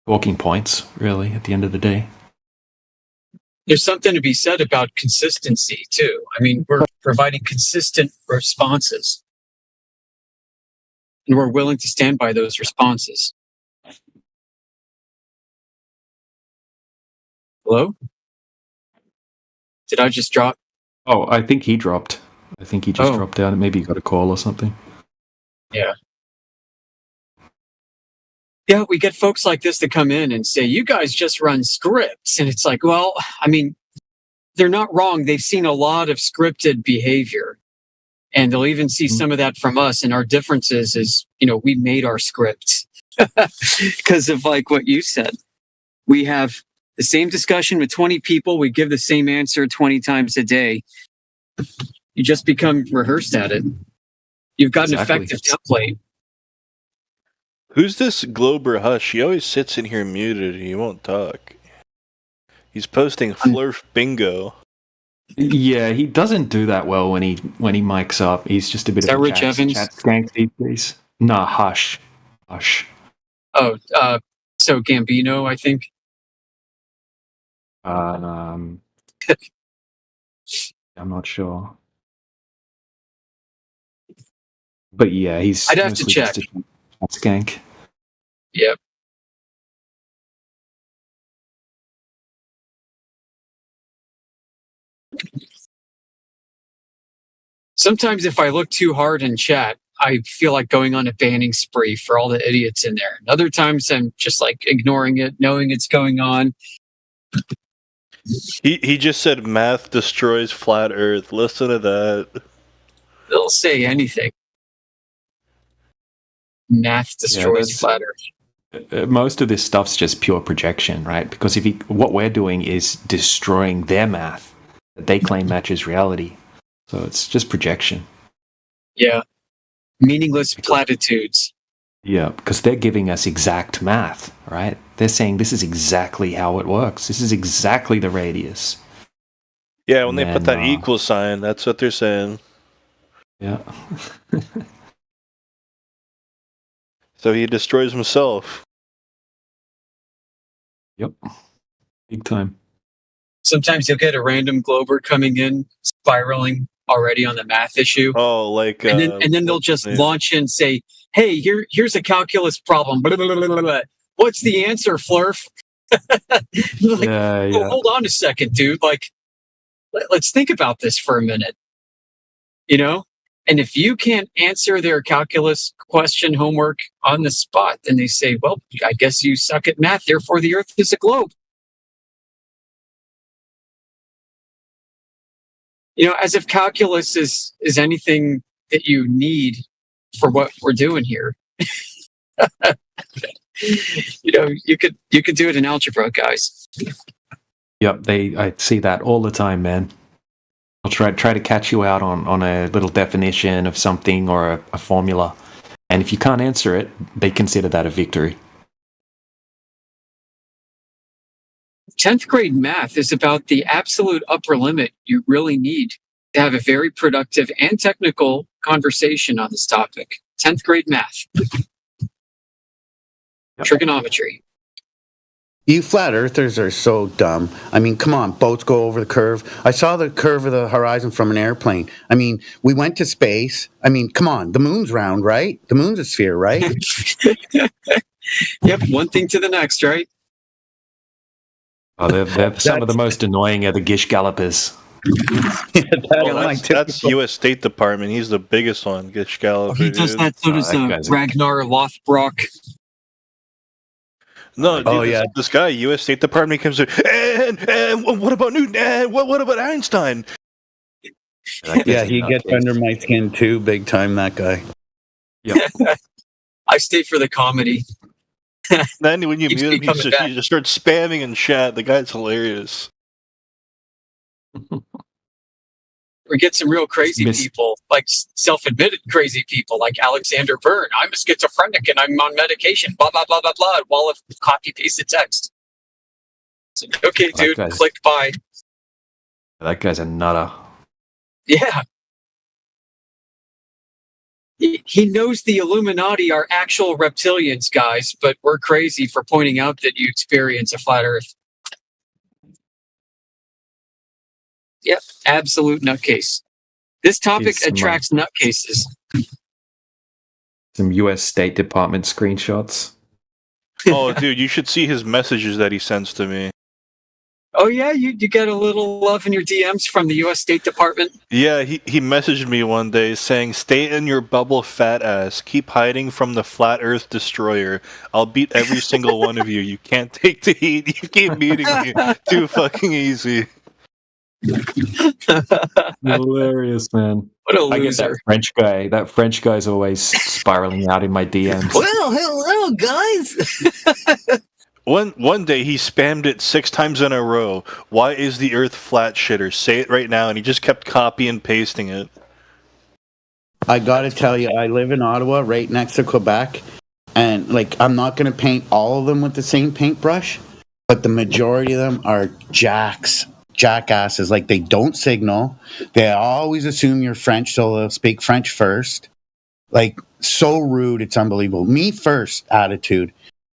[SPEAKER 12] talking points, really, at the end of the day.
[SPEAKER 13] There's something to be said about consistency, too. I mean, we're providing consistent responses. And we're willing to stand by those responses. Hello? Did I just drop?
[SPEAKER 12] Oh, I think he dropped. I think he just dropped out. Maybe he got a call or something.
[SPEAKER 13] Yeah. Yeah, we get folks like this that come in and say, you guys just run scripts. And it's like, well, I mean, they're not wrong. They've seen a lot of scripted behavior. And they'll even see some of that from us. And our differences is, we made our scripts. Because of like what you said. We have the same discussion with 20 people. We give the same answer 20 times a day. You just become rehearsed at it. You've got an effective template.
[SPEAKER 14] Who's this Glober Hush? He always sits in here muted and he won't talk. He's posting Flurf Bingo.
[SPEAKER 12] Yeah, he doesn't do that well when he mics up. He's just a bit of a
[SPEAKER 13] Rich Evans?
[SPEAKER 12] chat skank these days. Nah, Hush.
[SPEAKER 13] Oh, so Gambino, I think.
[SPEAKER 12] I'm not sure. But yeah, he's.
[SPEAKER 13] I'd have to check.
[SPEAKER 12] Just a chat skank.
[SPEAKER 13] Yep. Sometimes if I look too hard in chat, I feel like going on a banning spree for all the idiots in there. And other times I'm just like ignoring it, knowing it's going on.
[SPEAKER 14] He just said math destroys flat Earth. Listen to that.
[SPEAKER 13] They'll say anything. math destroys
[SPEAKER 12] that's-
[SPEAKER 13] flat Earth.
[SPEAKER 12] Most of this stuff's just pure projection, right? Because what we're doing is destroying their math that they claim matches reality. So it's just projection.
[SPEAKER 13] Yeah. Meaningless platitudes.
[SPEAKER 12] Yeah, because they're giving us exact math, right? They're saying this is exactly how it works. This is exactly the radius.
[SPEAKER 14] Yeah, when they
[SPEAKER 12] And
[SPEAKER 14] put that
[SPEAKER 12] then,
[SPEAKER 14] equal sign, that's what they're saying.
[SPEAKER 12] Yeah.
[SPEAKER 14] So he destroys himself.
[SPEAKER 12] Yep. Big time.
[SPEAKER 13] Sometimes you'll get a random glober coming in, spiraling already on the math issue.
[SPEAKER 14] Oh, like
[SPEAKER 13] and then they'll just launch in and say, "Hey, here's a calculus problem. Blah, blah, blah, blah, blah. What's the answer, Flurf?" Like, oh, hold on a second, dude. Like, let's think about this for a minute. You know? And if you can't answer their calculus question homework on the spot, then they say, well, I guess you suck at math, therefore the Earth is a globe. You know, as if calculus is anything that you need for what we're doing here. You know, you could do it in algebra, guys.
[SPEAKER 12] Yep, I see that all the time, man. I'll try to catch you out on a little definition of something or a formula. And if you can't answer it, they consider that a victory.
[SPEAKER 13] 10th grade math is about the absolute upper limit you really need to have a very productive and technical conversation on this topic. 10th grade math. Trigonometry.
[SPEAKER 15] You flat earthers are so dumb. I mean, come on, boats go over the curve. I saw the curve of the horizon from an airplane. I mean, we went to space. I mean, come on, the moon's round, right? The moon's a sphere, right?
[SPEAKER 13] Yep, one thing to the next, right?
[SPEAKER 12] Oh, they're some of the most annoying are the Gish Gallopers.
[SPEAKER 14] That's U.S. State Department. He's the biggest one, Gish Galloper.
[SPEAKER 13] He does that, so does Ragnar Lothbrok.
[SPEAKER 14] No, dude, this guy, U.S. State Department, comes in, and what about Newton? And what about Einstein?
[SPEAKER 15] Yeah, he gets under my skin too, big time, that guy.
[SPEAKER 13] I stay for the comedy.
[SPEAKER 14] Then when you
[SPEAKER 13] Keeps
[SPEAKER 14] mute
[SPEAKER 13] me
[SPEAKER 14] him,
[SPEAKER 13] coming back.
[SPEAKER 14] you just start spamming in chat. The guy's hilarious.
[SPEAKER 13] We get some real crazy people, like self-admitted crazy people, like Alexander Byrne. I'm a schizophrenic and I'm on medication. Blah blah blah blah blah. Wall of copy-pasted text. So, okay, dude. Click buy.
[SPEAKER 12] That guy's a nutter.
[SPEAKER 13] Yeah. He knows the Illuminati are actual reptilians, guys, but we're crazy for pointing out that you experience a flat Earth. Yep, absolute nutcase. This topic attracts nutcases.
[SPEAKER 12] Some U.S. State Department screenshots.
[SPEAKER 14] Oh, dude, you should see his messages that he sends to me.
[SPEAKER 13] Oh, yeah? You get a little love in your DMs from the U.S. State Department?
[SPEAKER 14] Yeah, he messaged me one day saying, "Stay in your bubble, fat ass. Keep hiding from the flat Earth destroyer. I'll beat every single one of you. You can't take the heat. You keep beating me. Too fucking easy."
[SPEAKER 12] Hilarious, man.
[SPEAKER 13] What a
[SPEAKER 12] I get
[SPEAKER 13] loser.
[SPEAKER 12] that French guy. That French guy's always spiraling out in my DMs.
[SPEAKER 5] Well, hello, guys.
[SPEAKER 14] One day he spammed it 6 times in a row. Why is the Earth flat, shitter? Say it right now. And he just kept copy and pasting it.
[SPEAKER 15] I gotta tell you, I live in Ottawa, right next to Quebec, and like I'm not gonna paint all of them with the same paintbrush, but the majority of them are jackasses. Like they don't signal. They always assume you're French, so they'll speak French first. Like so rude, it's unbelievable. Me first attitude.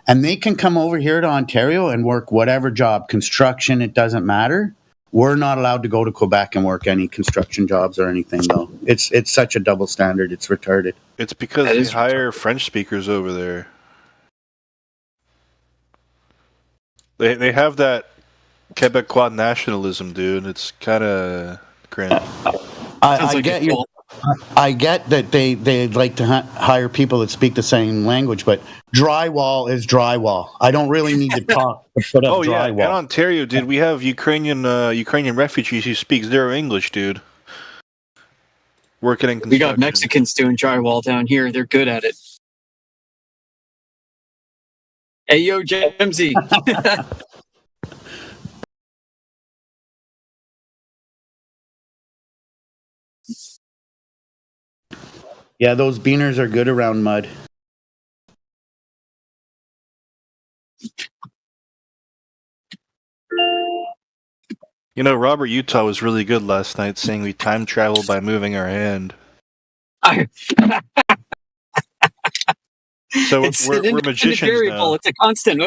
[SPEAKER 15] And they can come over here to Ontario and work whatever job, construction, it doesn't matter. We're not allowed to go to Quebec and work any construction jobs or anything, though. It's such a double standard. It's retarded.
[SPEAKER 14] It's because they hire French speakers over there. They have that Quebecois nationalism, dude. It's kind of cringe.
[SPEAKER 15] I get you. I get that they like to hire people that speak the same language, but drywall is drywall. I don't really need to talk to put up drywall.
[SPEAKER 14] Yeah, in Ontario, dude, we have Ukrainian refugees who speak zero English, dude. Working in construction.
[SPEAKER 13] We got Mexicans doing drywall down here. They're good at it. Hey, yo, Jamesy.
[SPEAKER 15] Yeah, those beaners are good around mud.
[SPEAKER 14] You know, Robert Utah was really good last night, saying we time travel by moving our hand. So
[SPEAKER 13] It's
[SPEAKER 14] we're
[SPEAKER 13] an independent
[SPEAKER 14] magicians
[SPEAKER 13] variable.
[SPEAKER 14] now.
[SPEAKER 13] It's a constant.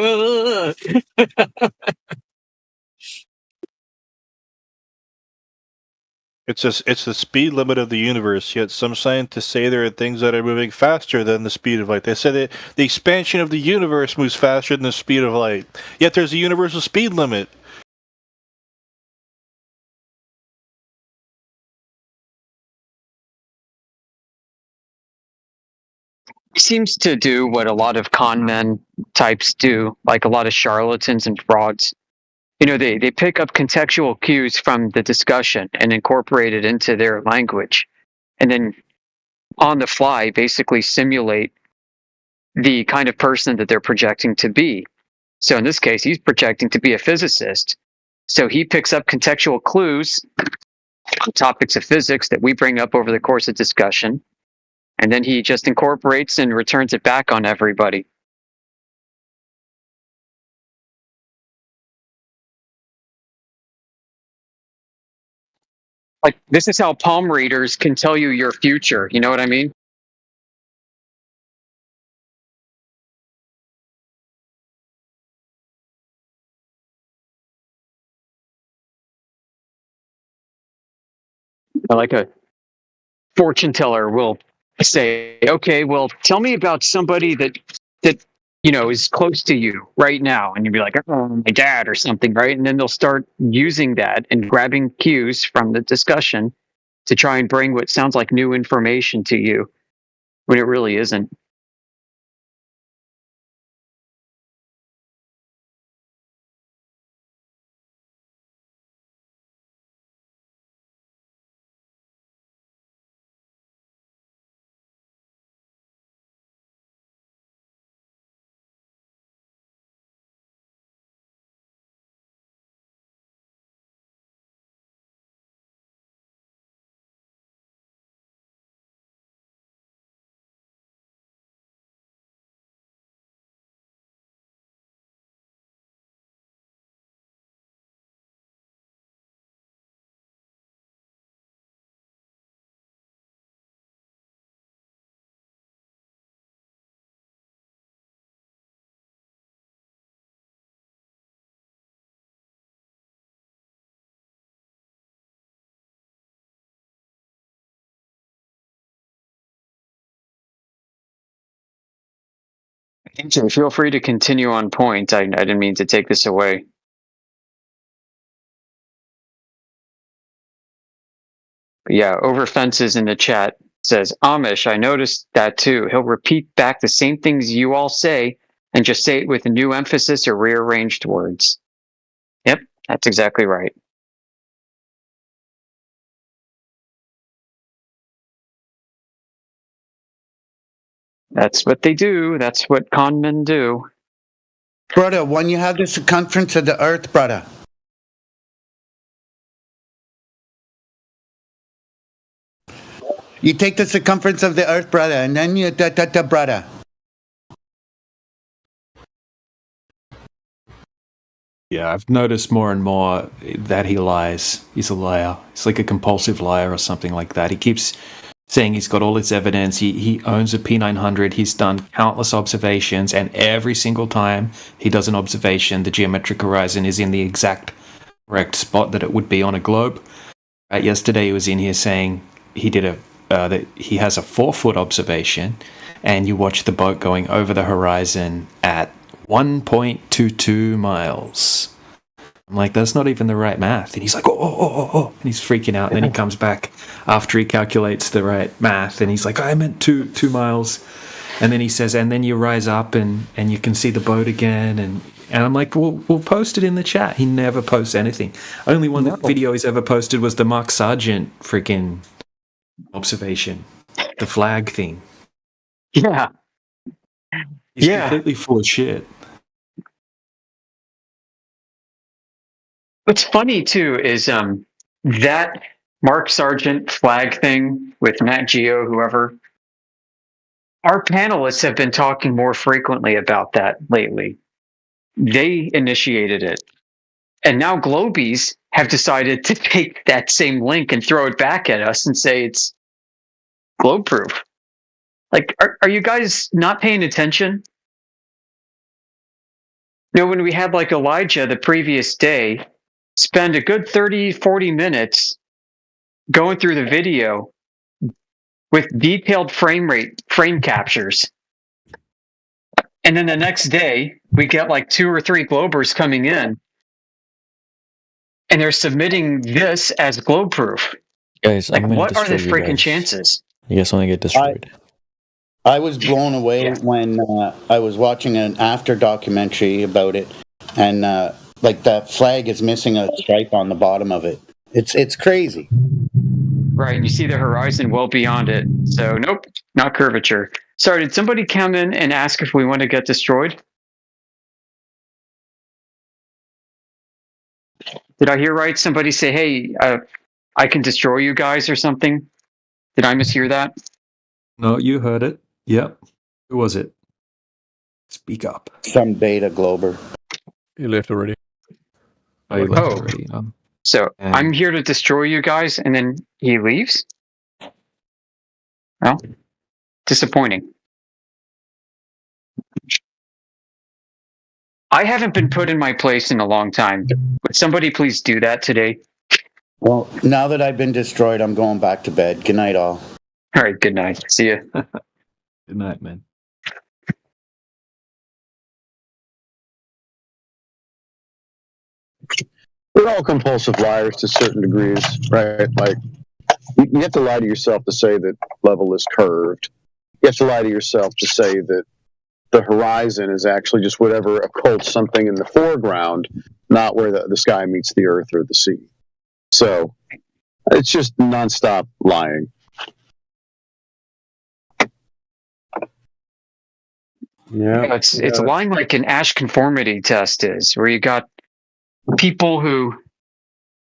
[SPEAKER 14] It's the speed limit of the universe. Yet some scientists say there are things that are moving faster than the speed of light. They say that the expansion of the universe moves faster than the speed of light. Yet there's a universal speed limit.
[SPEAKER 13] He seems to do what a lot of con men types do, like a lot of charlatans and frauds. You know, they pick up contextual cues from the discussion and incorporate it into their language, and then on the fly basically simulate the kind of person that they're projecting to be. So in this case, he's projecting to be a physicist. So he picks up contextual clues on topics of physics that we bring up over the course of discussion, and then he just incorporates and returns it back on everybody. Like, this is how palm readers can tell you your future. You know what I mean? Like a fortune teller will say, okay, well, tell me about somebody that you know is close to you right now, and you'll be like, oh, my dad or something, right? And then they'll start using that and grabbing cues from the discussion to try and bring what sounds like new information to you when it really isn't. AJ, feel free to continue on point. I didn't mean to take this away. But yeah, over fences in the chat says, Amish, I noticed that too. He'll repeat back the same things you all say and just say it with a new emphasis or rearranged words. Yep, that's exactly right. That's what they do. That's what con men do.
[SPEAKER 15] Brother, when you have the circumference of the earth, brother. You take the circumference of the earth, brother, and then you brother.
[SPEAKER 12] Yeah, I've noticed more and more that he lies. He's a liar. He's like a compulsive liar or something like that. He keeps saying he's got all his evidence. He owns a P900. He's done countless observations, and every single time he does an observation, the geometric horizon is in the exact correct spot that it would be on a globe. Yesterday he was in here saying he did that he has a 4-foot observation, and you watch the boat going over the horizon at 1.22 miles. I'm like, that's not even the right math. And he's like, oh. And he's freaking out. And then he comes back after he calculates the right math. And he's like, I meant 2 miles. And then he says, and then you rise up and you can see the boat again. And I'm like, we'll post it in the chat. He never posts anything. Only one video he's ever posted was the Mark Sargent freaking observation. The flag thing.
[SPEAKER 13] Yeah.
[SPEAKER 12] He's completely full of shit.
[SPEAKER 13] What's funny too is that Mark Sargent flag thing with Matt Geo, whoever. Our panelists have been talking more frequently about that lately. They initiated it. And now Globies have decided to take that same link and throw it back at us and say it's globe proof. Like, are you guys not paying attention? You know, when we had like Elijah the previous day spend a good 30, 40 minutes going through the video with detailed frame captures. And then the next day, we get like 2 or 3 Globers coming in, and they're submitting this as globe proof.
[SPEAKER 16] Guys,
[SPEAKER 13] Like,
[SPEAKER 16] I'm gonna
[SPEAKER 13] what are the
[SPEAKER 16] destroy you
[SPEAKER 13] freaking
[SPEAKER 16] guys.
[SPEAKER 13] chances?
[SPEAKER 16] You guys want to get destroyed?
[SPEAKER 15] I was blown away when I was watching an after documentary about it, and like that flag is missing a stripe on the bottom of it. It's crazy.
[SPEAKER 13] Right, you see the horizon well beyond it. So, nope, not curvature. Sorry, did somebody come in and ask if we want to get destroyed? Did I hear right? Somebody say, hey, I can destroy you guys or something? Did I mishear that?
[SPEAKER 12] No, you heard it. Yep. Who was it? Speak up.
[SPEAKER 15] Some beta Glober.
[SPEAKER 7] He left already.
[SPEAKER 12] Oh, you left
[SPEAKER 13] Oh.
[SPEAKER 12] already.
[SPEAKER 13] So I'm here to destroy you guys, and then he leaves? Well, disappointing. I haven't been put in my place in a long time. Would somebody please do that today?
[SPEAKER 15] Well, now that I've been destroyed, I'm going back to bed. Good night, all.
[SPEAKER 13] All right, good night. See ya.
[SPEAKER 12] Good night, man.
[SPEAKER 17] We're all compulsive liars to certain degrees, right? Like, you have to lie to yourself to say that level is curved. You have to lie to yourself to say that the horizon is actually just whatever occult something in the foreground, not where the sky meets the earth or the sea. So it's just nonstop lying.
[SPEAKER 13] Yeah, it's lying like an Asch conformity test is, where you got people who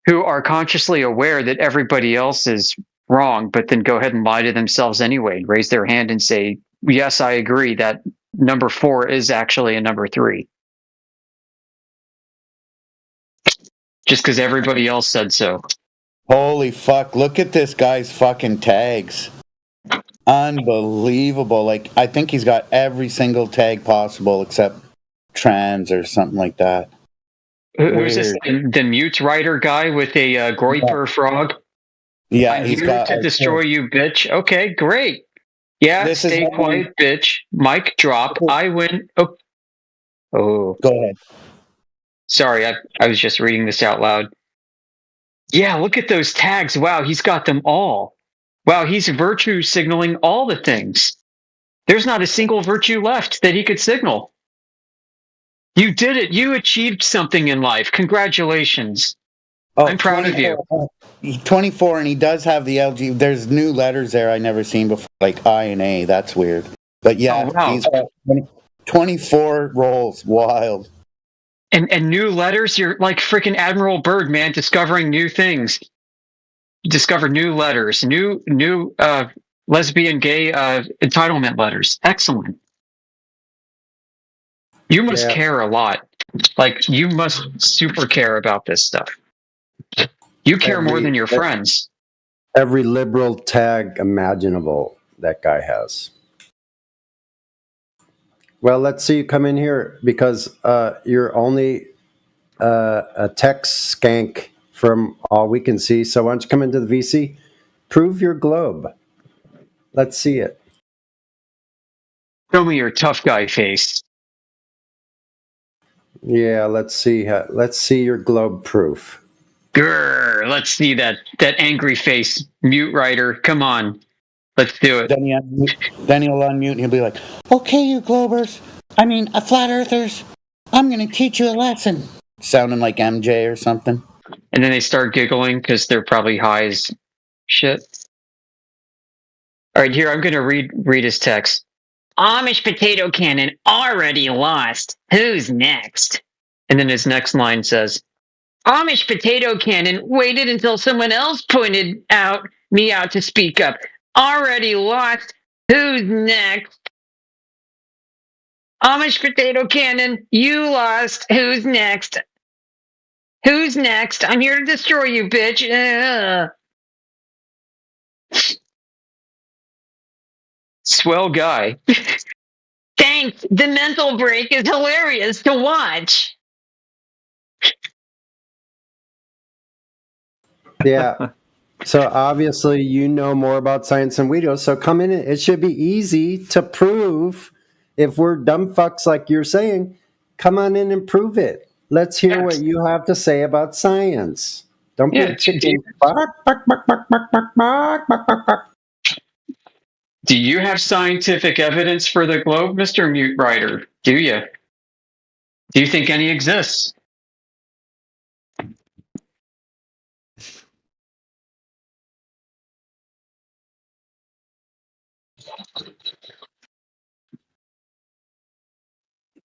[SPEAKER 13] are consciously aware that everybody else is wrong, but then go ahead and lie to themselves anyway and raise their hand and say, yes, I agree that number 4 is actually a number 3. Just because everybody else said so.
[SPEAKER 15] Holy fuck, look at this guy's fucking tags. Unbelievable. Like, I think he's got every single tag possible except trans or something like that.
[SPEAKER 13] Who's this? The mute writer guy with a Groiper frog?
[SPEAKER 15] Yeah,
[SPEAKER 13] I'm
[SPEAKER 15] he's
[SPEAKER 13] here
[SPEAKER 15] got
[SPEAKER 13] to destroy you, bitch. Okay, great. Yeah,
[SPEAKER 15] This is
[SPEAKER 13] stay
[SPEAKER 15] what
[SPEAKER 13] quiet, bitch. Mic drop. I win. Oh.
[SPEAKER 15] Go ahead.
[SPEAKER 13] Sorry, I was just reading this out loud. Yeah, look at those tags. Wow, he's got them all. Wow, he's virtue signaling all the things. There's not a single virtue left that he could signal. You did it. You achieved something in life. Congratulations. I'm proud of you.
[SPEAKER 15] He's 24 and he does have the LG. There's new letters there I never seen before, like I and A. That's weird. But yeah,
[SPEAKER 13] wow.
[SPEAKER 15] he's got 24 rolls. Wild.
[SPEAKER 13] And new letters, you're like freaking Admiral Byrd, man, discovering new things. Discover new letters, new lesbian, gay entitlement letters. Excellent. You must care a lot. Like, you must super care about this stuff. You care more than your friends.
[SPEAKER 18] Every liberal tag imaginable that guy has. Well, let's see you come in here because you're only a tech skank from all we can see. So why don't you come into the VC? Prove your globe. Let's see it.
[SPEAKER 13] Show me your tough guy face.
[SPEAKER 18] Yeah, let's see. Let's see your globe proof.
[SPEAKER 13] Grrr, let's see that angry face, mute writer. Come on, let's do it.
[SPEAKER 15] Then he'll unmute and he'll be like, "Okay, you globers. I mean, flat earthers. I'm going to teach you a lesson." Sounding like MJ or something.
[SPEAKER 13] And then they start giggling because they're probably high as shit. All right, here I'm going to read his text. Amish potato cannon already lost. Who's next? And then his next line says,
[SPEAKER 19] Amish potato cannon waited until someone else pointed me out to speak up. Already lost. Who's next? Amish potato cannon, you lost. Who's next? Who's next? I'm here to destroy you, bitch. Swell guy. Thanks. The mental break is hilarious to watch.
[SPEAKER 18] Yeah. So obviously you know more about science than we do. So come in. It should be easy to prove. If we're dumb fucks like you're saying, come on in and prove it. Let's hear what you have to say about science. Don't be a chicken.
[SPEAKER 13] Do you have scientific evidence for the globe, Mr. Mute Writer? Do you? Do you think any exists?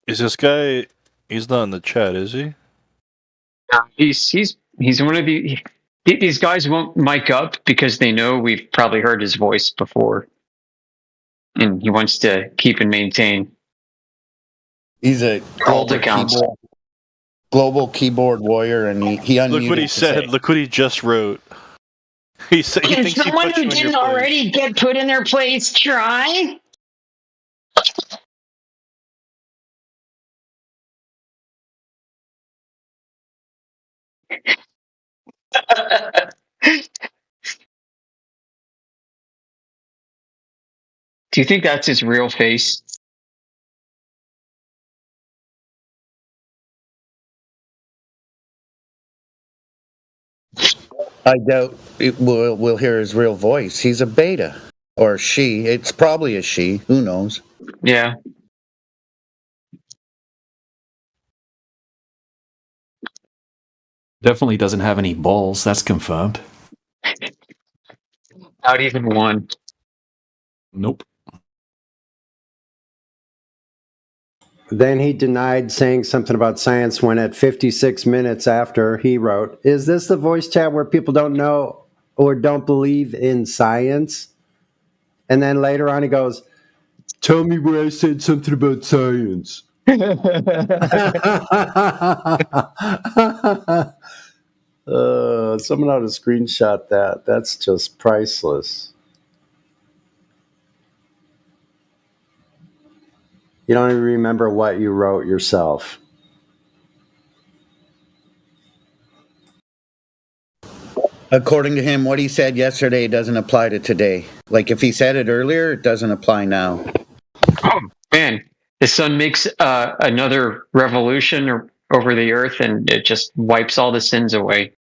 [SPEAKER 14] Is this guy? He's not in the chat, is he?
[SPEAKER 13] He's one of these guys won't mic up because they know we've probably heard his voice before, and he wants to keep and maintain.
[SPEAKER 15] He's a global keyboard warrior, and he unmuted.
[SPEAKER 14] Look what he said. Look what he just wrote. He said he
[SPEAKER 19] Can
[SPEAKER 14] thinks he
[SPEAKER 19] someone
[SPEAKER 14] put you
[SPEAKER 19] who
[SPEAKER 14] in your
[SPEAKER 19] didn't
[SPEAKER 14] place.
[SPEAKER 19] already get put in their place try?
[SPEAKER 13] Do you think that's his real face?
[SPEAKER 15] I doubt we'll hear his real voice. He's a beta. Or she. It's probably a she. Who knows?
[SPEAKER 13] Yeah.
[SPEAKER 12] Definitely doesn't have any balls. That's confirmed.
[SPEAKER 13] Not even one.
[SPEAKER 12] Nope.
[SPEAKER 18] Then he denied saying something about science when at 56 minutes after he wrote, "Is this the voice chat where people don't know or don't believe in science?" And then later on he goes, "Tell me where I said something about science." Someone ought to screenshot that. That's just priceless. You don't even remember what you wrote yourself.
[SPEAKER 15] According to him, what he said yesterday doesn't apply to today. Like if he said it earlier, it doesn't apply now.
[SPEAKER 13] Oh man, the sun makes another revolution over the earth, and it just wipes all the sins away.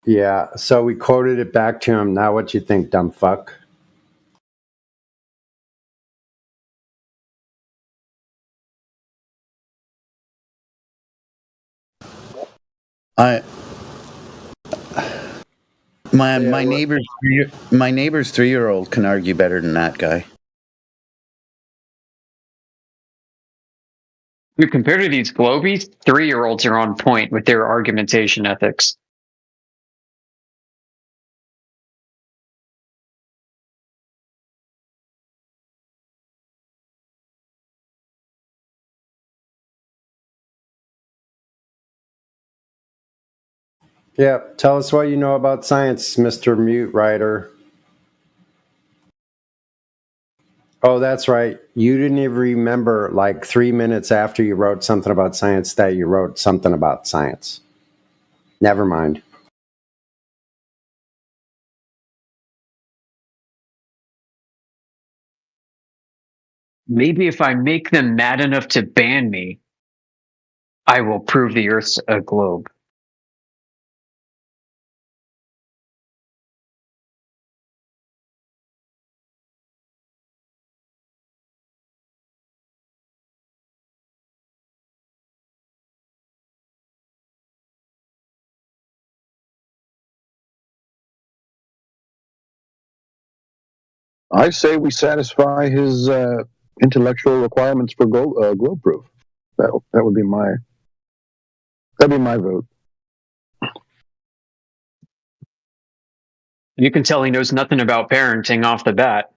[SPEAKER 18] Yeah, so we quoted it back to him. Now what you think, dumb fuck?
[SPEAKER 15] My neighbor's 3-year-old can argue better than that guy.
[SPEAKER 13] Compared to these globies, 3-year-olds are on point with their argumentation ethics.
[SPEAKER 18] Yeah, tell us what you know about science, Mr. Mute Writer. Oh, that's right. You didn't even remember, like 3 minutes after you wrote something about science, that you wrote something about science. Never mind.
[SPEAKER 13] Maybe if I make them mad enough to ban me, I will prove the Earth's a globe.
[SPEAKER 17] I say we satisfy his intellectual requirements for globe proof. That would be my vote.
[SPEAKER 13] You can tell he knows nothing about parenting off the bat.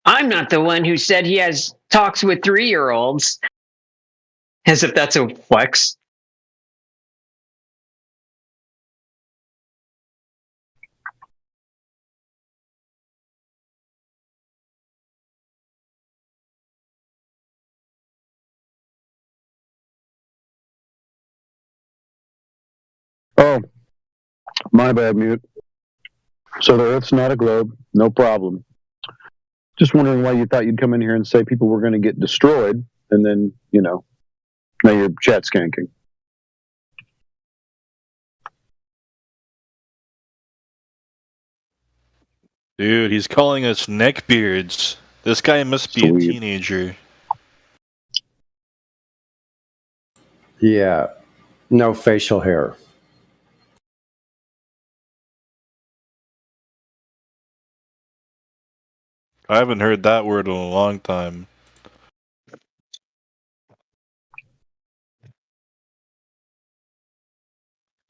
[SPEAKER 19] I'm not the one who said he has talks with 3-year-olds.
[SPEAKER 13] As if that's a flex.
[SPEAKER 17] Oh, my bad, Mute. So the Earth's not a globe, no problem. Just wondering why you thought you'd come in here and say people were going to get destroyed, and then, now you're chat skanking.
[SPEAKER 14] Dude, he's calling us neckbeards. This guy must be a teenager.
[SPEAKER 18] Yeah, no facial hair.
[SPEAKER 14] I haven't heard that word in a long time.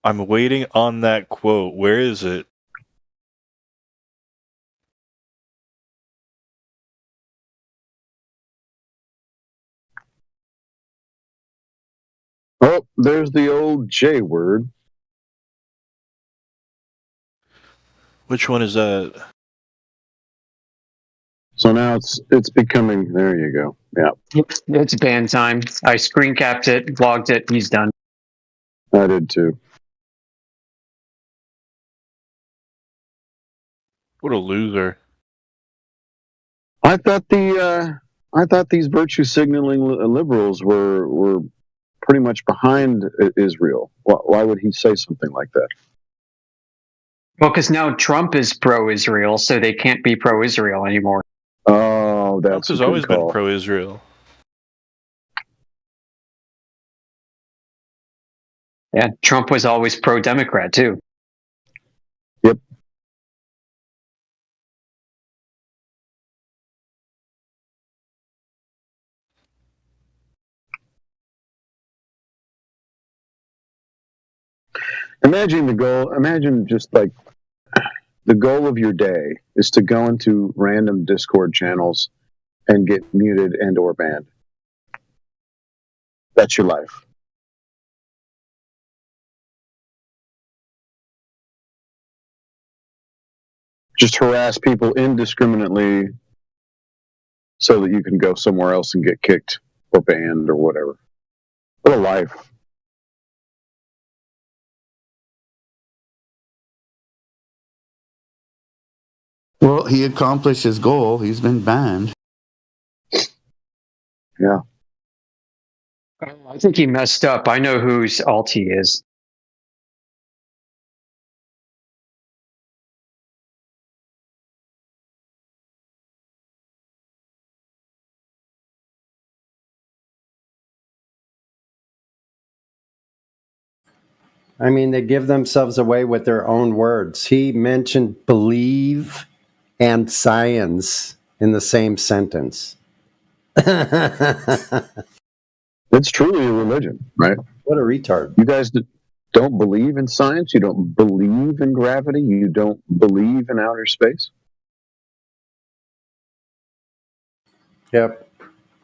[SPEAKER 14] I'm waiting on that quote. Where is it?
[SPEAKER 17] Oh, there's the old J word.
[SPEAKER 14] Which one is that?
[SPEAKER 17] So now it's becoming. There you go. Yeah,
[SPEAKER 13] It's ban time. I screen capped it, logged it. He's done.
[SPEAKER 17] I did too.
[SPEAKER 14] What a loser!
[SPEAKER 17] I thought these virtue signaling liberals were pretty much behind Israel. Why would he say something like that?
[SPEAKER 13] Well, because now Trump is pro-Israel, so they can't be pro-Israel anymore.
[SPEAKER 17] Oh,
[SPEAKER 14] Trump has always been pro-Israel.
[SPEAKER 13] Yeah, Trump was always pro-Democrat too.
[SPEAKER 17] Yep. Imagine the goal. Imagine just like the goal of your day is to go into random Discord channels and get muted and or banned. That's your life. Just harass people indiscriminately so that you can go somewhere else and get kicked or banned or whatever. What a life.
[SPEAKER 15] Well, he accomplished his goal. He's been banned.
[SPEAKER 17] Yeah.
[SPEAKER 13] I think he messed up. I know whose alt he is.
[SPEAKER 18] I mean, they give themselves away with their own words. He mentioned believe and science in the same sentence.
[SPEAKER 17] It's truly a religion, right?
[SPEAKER 18] What a retard.
[SPEAKER 17] You guys don't believe in science. You don't believe in gravity. You don't believe in outer space.
[SPEAKER 18] Yep.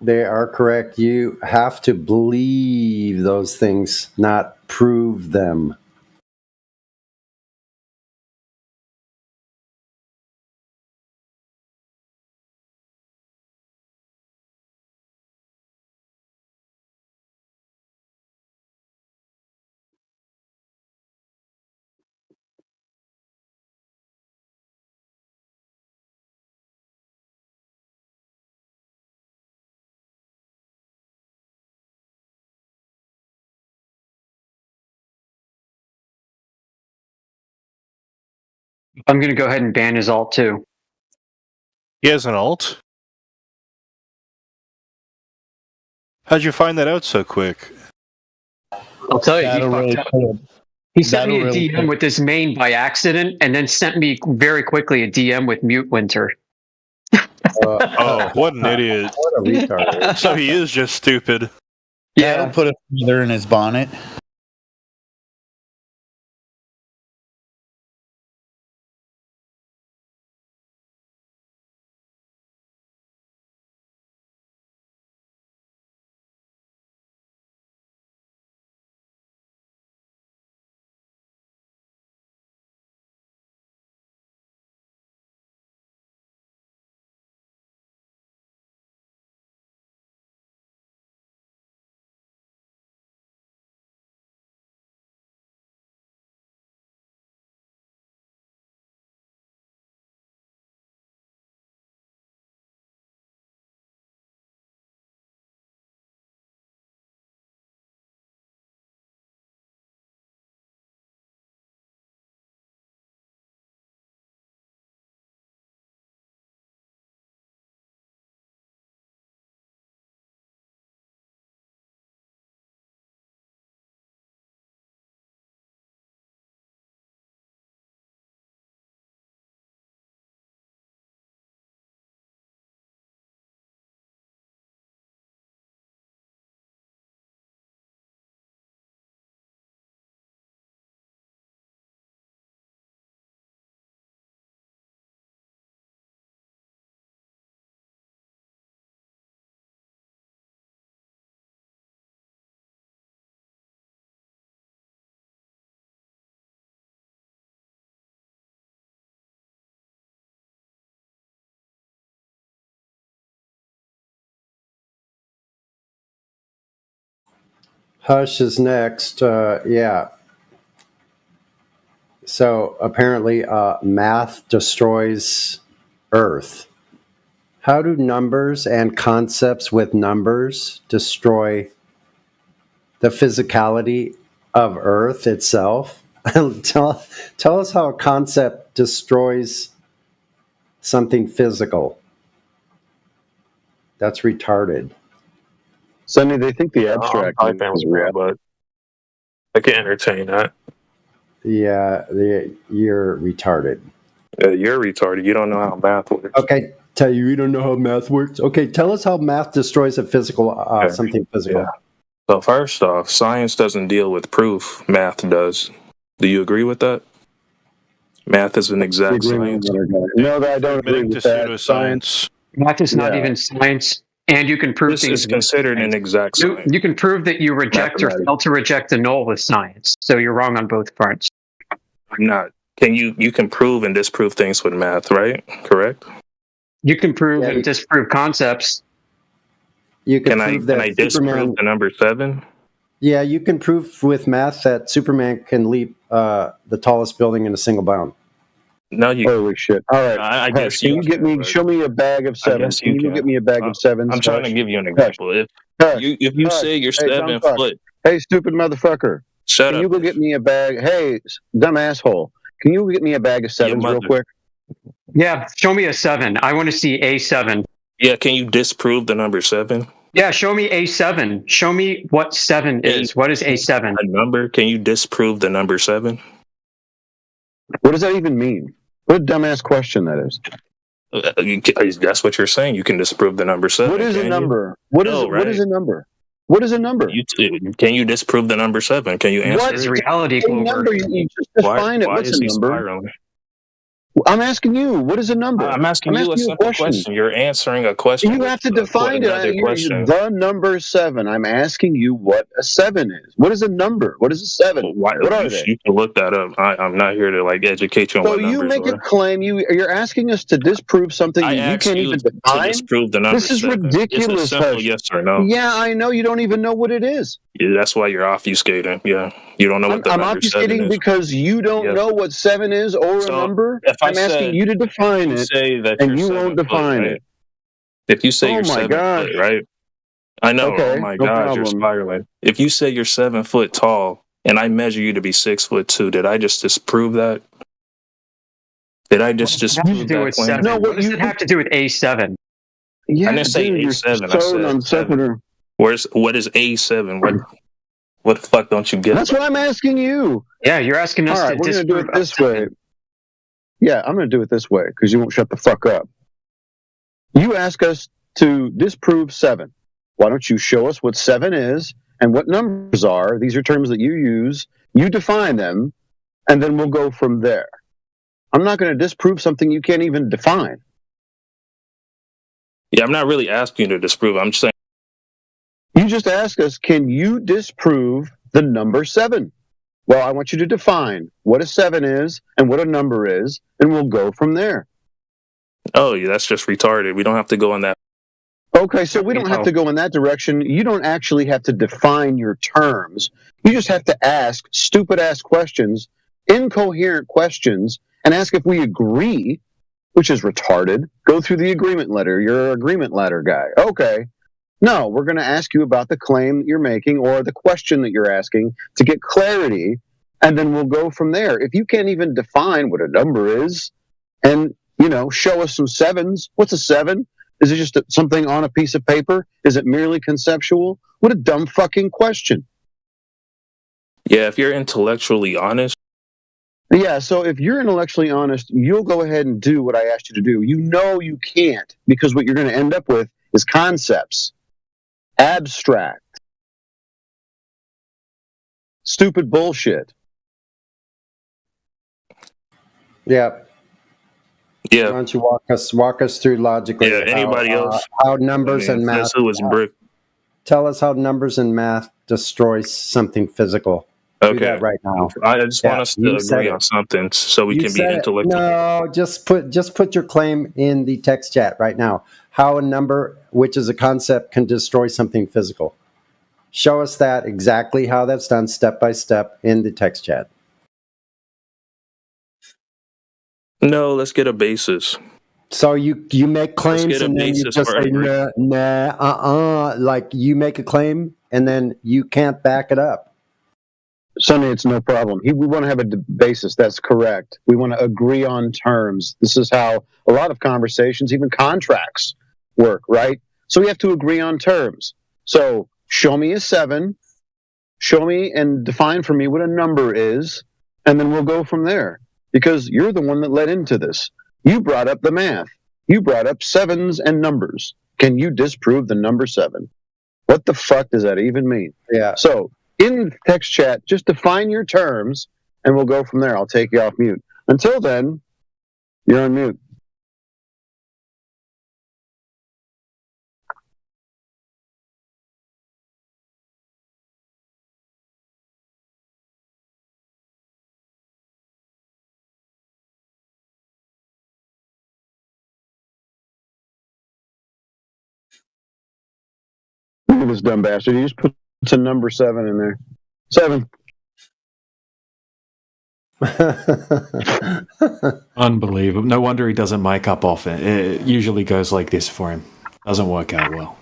[SPEAKER 18] They are correct. You have to believe those things, not prove them.
[SPEAKER 13] I'm going to go ahead and ban his alt too.
[SPEAKER 14] He has an alt? How'd you find that out so quick?
[SPEAKER 13] I'll tell you, he sent me a DM with his main by accident, and then sent me very quickly a DM with Mute Winter.
[SPEAKER 14] Oh, what an idiot!
[SPEAKER 18] What a retard.
[SPEAKER 14] So he is just stupid.
[SPEAKER 15] Yeah, he'll put a feather in his bonnet.
[SPEAKER 18] Hush is next. Yeah. So apparently, math destroys Earth. How do numbers and concepts with numbers destroy the physicality of Earth itself? tell us how a concept destroys something physical. That's retarded.
[SPEAKER 10] Sonny, they think the abstract
[SPEAKER 20] I
[SPEAKER 10] is real.
[SPEAKER 20] but I can entertain that.
[SPEAKER 18] Yeah, you're retarded.
[SPEAKER 20] You're retarded. You don't know how math works.
[SPEAKER 18] Okay, tell you don't know how math works. Okay, tell us how math destroys a physical something physical.
[SPEAKER 20] Yeah. So first off, science doesn't deal with proof. Math does. Do you agree with that? Math is an exact science.
[SPEAKER 17] No, I don't agree with that.
[SPEAKER 14] Pseudoscience.
[SPEAKER 13] Math is not even science, and you can prove
[SPEAKER 20] This
[SPEAKER 13] things.
[SPEAKER 20] is considered an exact science.
[SPEAKER 13] You can prove that you reject or fail to reject a null with science. So you're wrong on both parts.
[SPEAKER 20] I'm not. You can prove and disprove things with math, right? Correct?
[SPEAKER 13] You can prove and disprove concepts.
[SPEAKER 18] You can
[SPEAKER 20] I disprove the number 7?
[SPEAKER 18] Yeah, you can prove with math that Superman can leap the tallest building in a single bound.
[SPEAKER 20] No, you.
[SPEAKER 17] Holy shit! All right,
[SPEAKER 20] I guess
[SPEAKER 17] can you get me? Show me a bag of 7s. Can you get me a bag of 7s?
[SPEAKER 20] I'm trying to give you an example. If you say you're 7 foot,
[SPEAKER 17] hey, stupid motherfucker!
[SPEAKER 20] Shut
[SPEAKER 17] can
[SPEAKER 20] up.
[SPEAKER 17] You go get me a bag? Hey, dumb asshole! Can you get me a bag of 7s real quick?
[SPEAKER 13] Yeah, show me a 7. I want to see A7.
[SPEAKER 20] Yeah, can you disprove the number 7?
[SPEAKER 13] Yeah, show me A7. Show me what 7 is. What is A7?
[SPEAKER 20] A number? Can you disprove the number 7?
[SPEAKER 17] What does that even mean? What a dumbass question that is.
[SPEAKER 20] That's what you're saying. You can disprove the number 7.
[SPEAKER 17] What is a number? What is a number? What is a number?
[SPEAKER 20] Can you disprove the number 7? Can you answer?
[SPEAKER 13] What is reality?
[SPEAKER 17] A number? You just define it. What's a number?
[SPEAKER 20] Spiraling?
[SPEAKER 17] I'm asking you. What is a number?
[SPEAKER 20] I'm asking you a simple question. You're answering a question.
[SPEAKER 17] You have to define it. The number 7. I'm asking you what a 7 is. What is a number? What is a 7? What are they?
[SPEAKER 20] You can look that up. I'm not here to educate you on what numbers are. So you make
[SPEAKER 17] a claim. You're asking us to disprove something you can't even define.
[SPEAKER 20] To disprove the number.
[SPEAKER 17] This is ridiculous.
[SPEAKER 20] It's a simple yes or no.
[SPEAKER 17] Yeah, I know. You don't even know what it is.
[SPEAKER 20] Yeah, that's why you're obfuscating. Yeah, you don't know what the number 7 is.
[SPEAKER 17] I'm obfuscating because you don't know what 7 is or a number. I'm asking you to define it, and you won't define it.
[SPEAKER 20] If you say you're 7 foot, right? I know.
[SPEAKER 17] Okay,
[SPEAKER 20] oh my God, you're spiraling. If you say you're 7 foot tall, and I measure you to be 6'2", did I just disprove that? Did I just disprove that claim?
[SPEAKER 13] No, what does it have to do with A7?
[SPEAKER 17] Yeah,
[SPEAKER 20] I didn't say A7. I said 7. What is A7? What the fuck don't you get?
[SPEAKER 17] That's what I'm asking you.
[SPEAKER 13] Yeah, you're asking us to
[SPEAKER 17] we're going to do it this way. Yeah, I'm going to do it this way because you won't shut the fuck up. You you ask us to disprove 7. Why don't you show us what 7 is and what numbers are? These are terms that you use. You define them, and then we'll go from there. I'm not going to disprove something you can't even define.
[SPEAKER 20] Yeah, I'm not really asking you to disprove. I'm just saying.
[SPEAKER 17] You just ask us, can you disprove the number 7? Well, I want you to define what a 7 is and what a number is, and we'll go from there.
[SPEAKER 20] Oh, yeah, that's just retarded. We don't have to go in that.
[SPEAKER 17] Okay, so we don't have to go in that direction. You don't actually have to define your terms. You just have to ask stupid-ass questions, incoherent questions, and ask if we agree, which is retarded. Go through the agreement letter. You're an agreement letter guy. Okay. No, we're going to ask you about the claim that you're making or the question that you're asking to get clarity, and then we'll go from there. If you can't even define what a number is and, show us some 7s, what's a 7? Is it just something on a piece of paper? Is it merely conceptual? What a dumb fucking question.
[SPEAKER 20] Yeah, if you're intellectually honest.
[SPEAKER 17] Yeah, so if you're intellectually honest, you'll go ahead and do what I asked you to do. You know you can't, because what you're going to end up with is concepts. Abstract. Stupid bullshit.
[SPEAKER 18] Yeah.
[SPEAKER 20] Yeah.
[SPEAKER 18] Why don't you walk us through logically?
[SPEAKER 20] Yeah. Anybody else?
[SPEAKER 18] How numbers and math.
[SPEAKER 20] That's who is brick.
[SPEAKER 18] Tell us how numbers and math destroys something physical.
[SPEAKER 20] Okay.
[SPEAKER 18] Do that right now.
[SPEAKER 20] I just want us to agree on something so we can be intellectual.
[SPEAKER 18] No, just put your claim in the text chat right now. How a number, which is a concept, can destroy something physical. Show us that exactly how that's done step by step in the text chat.
[SPEAKER 20] No, let's get a basis.
[SPEAKER 18] So you make claims and then you just say like you make a claim and then you can't back it up.
[SPEAKER 17] Sonny, it's no problem. We want to have a basis. That's correct. We want to agree on terms. This is how a lot of conversations, even contracts, work, right? So we have to agree on terms. So show me a 7. Show me and define for me what a number is, and then we'll go from there. Because you're the one that led into this. You brought up the math. You brought up 7s and numbers. Can you disprove the number 7? What the fuck does that even mean?
[SPEAKER 18] Yeah.
[SPEAKER 17] So in the text chat, just define your terms, and we'll go from there. I'll take you off mute. Until then, you're on mute. Look at this dumb bastard. You just put some number 7 in there. 7.
[SPEAKER 12] Unbelievable. No wonder he doesn't mic up often. It usually goes like this for him. Doesn't work out well.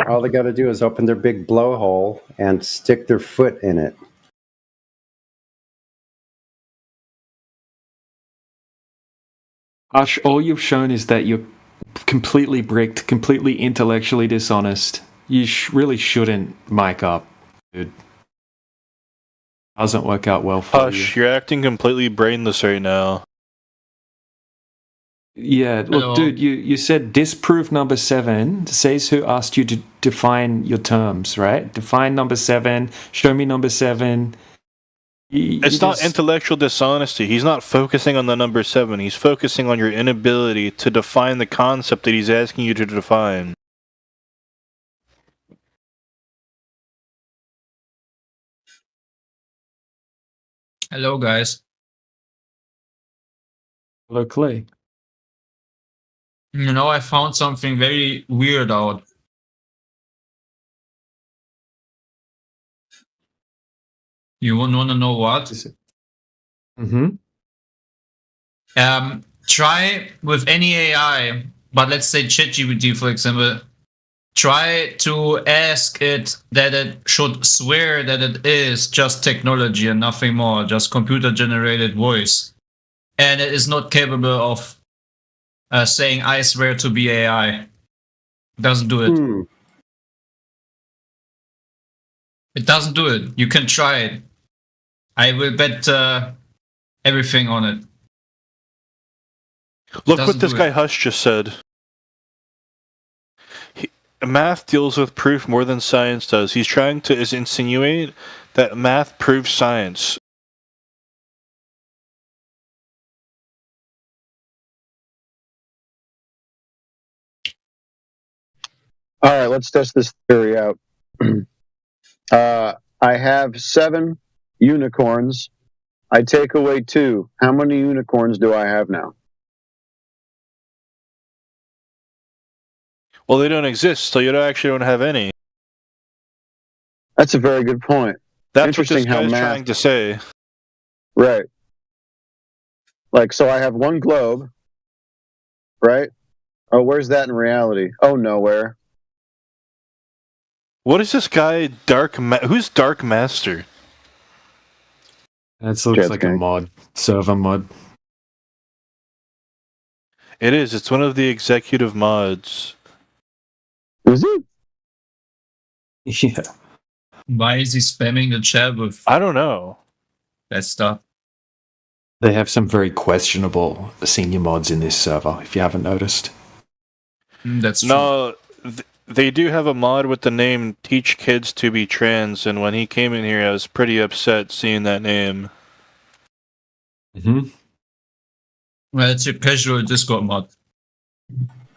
[SPEAKER 18] All they got to do is open their big blowhole and stick their foot in it.
[SPEAKER 12] Ash, all you've shown is that you're completely bricked, completely intellectually dishonest. You really shouldn't mic up, dude. Doesn't work out well for
[SPEAKER 14] Hush, you're acting completely brainless right now.
[SPEAKER 12] Yeah, look, dude, you said disprove number 7. Says who asked you to define your terms, right? Define number 7. Show me number 7.
[SPEAKER 14] It's not intellectual dishonesty. He's not focusing on the number 7. He's focusing on your inability to define the concept that he's asking you to define.
[SPEAKER 2] Hello, guys.
[SPEAKER 12] Hello, Clay.
[SPEAKER 2] I found something very weird out. You want to know what?
[SPEAKER 12] Mm-hmm.
[SPEAKER 2] Try with any AI, but let's say ChatGPT, for example. Try to ask it that it should swear that it is just technology and nothing more, just computer-generated voice. And it is not capable of saying, I swear to be AI. It doesn't do it. It doesn't do it. You can try it. I will bet everything on it.
[SPEAKER 14] Look
[SPEAKER 2] Doesn't
[SPEAKER 14] what this
[SPEAKER 2] do
[SPEAKER 14] guy
[SPEAKER 2] it.
[SPEAKER 14] Hush just said. Math deals with proof more than science does. He's trying to insinuate that math proves science.
[SPEAKER 17] All right, let's test this theory out. I have 7 unicorns. I take away 2. How many unicorns do I have now?
[SPEAKER 14] Well, they don't exist, so you actually don't have any.
[SPEAKER 17] That's a very good point.
[SPEAKER 14] That's
[SPEAKER 17] Interesting
[SPEAKER 14] what this
[SPEAKER 17] how
[SPEAKER 14] guy's
[SPEAKER 17] math.
[SPEAKER 14] trying to say.
[SPEAKER 17] Right. Like, so I have one globe, right? Oh, where's that in reality? Oh, nowhere.
[SPEAKER 14] What is this guy, who's Dark Master?
[SPEAKER 12] That looks like a mod, server mod.
[SPEAKER 14] It is. It's one of the executive mods.
[SPEAKER 17] Is it?
[SPEAKER 12] Yeah.
[SPEAKER 2] Why is he spamming the chat with
[SPEAKER 14] I don't know.
[SPEAKER 2] that stuff?
[SPEAKER 12] They have some very questionable senior mods in this server, if you haven't noticed.
[SPEAKER 2] That's true.
[SPEAKER 14] No, they do have a mod with the name Teach Kids to Be Trans, and when he came in here, I was pretty upset seeing that name.
[SPEAKER 12] Mm-hmm.
[SPEAKER 2] Well, it's a casual Discord mod.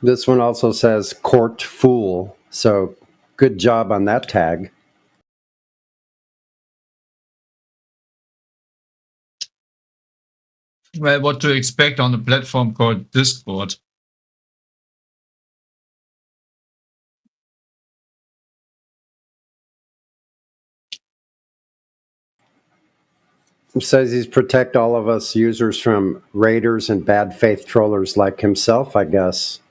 [SPEAKER 18] This one also says court fool. So good job on that tag.
[SPEAKER 2] Well, what to expect on a platform called Discord?
[SPEAKER 18] It says he's protect all of us users from raiders and bad faith trollers like himself, I guess.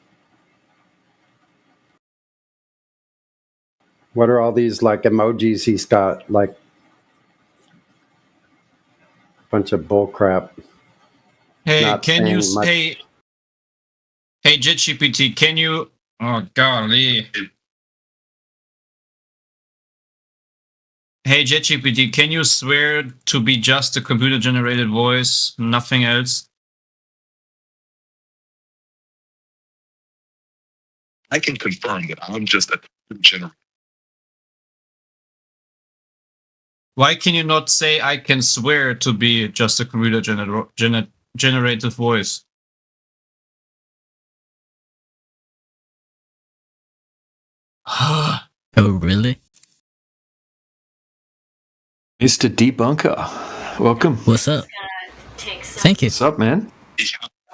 [SPEAKER 18] What are all these like emojis he's got? Like a bunch of bull crap.
[SPEAKER 2] Hey,
[SPEAKER 18] Not
[SPEAKER 2] can you
[SPEAKER 18] saying much.
[SPEAKER 2] hey JetGPT, can you oh golly. Hey JetGPT, can you swear to be just a computer generated voice, nothing else?
[SPEAKER 21] I can confirm that I'm just a generator.
[SPEAKER 2] Why can you not say I can swear to be just a computer generated voice?
[SPEAKER 22] Oh, really?
[SPEAKER 12] Mr. Debunker, welcome.
[SPEAKER 22] What's up? Thank you.
[SPEAKER 12] What's up, man?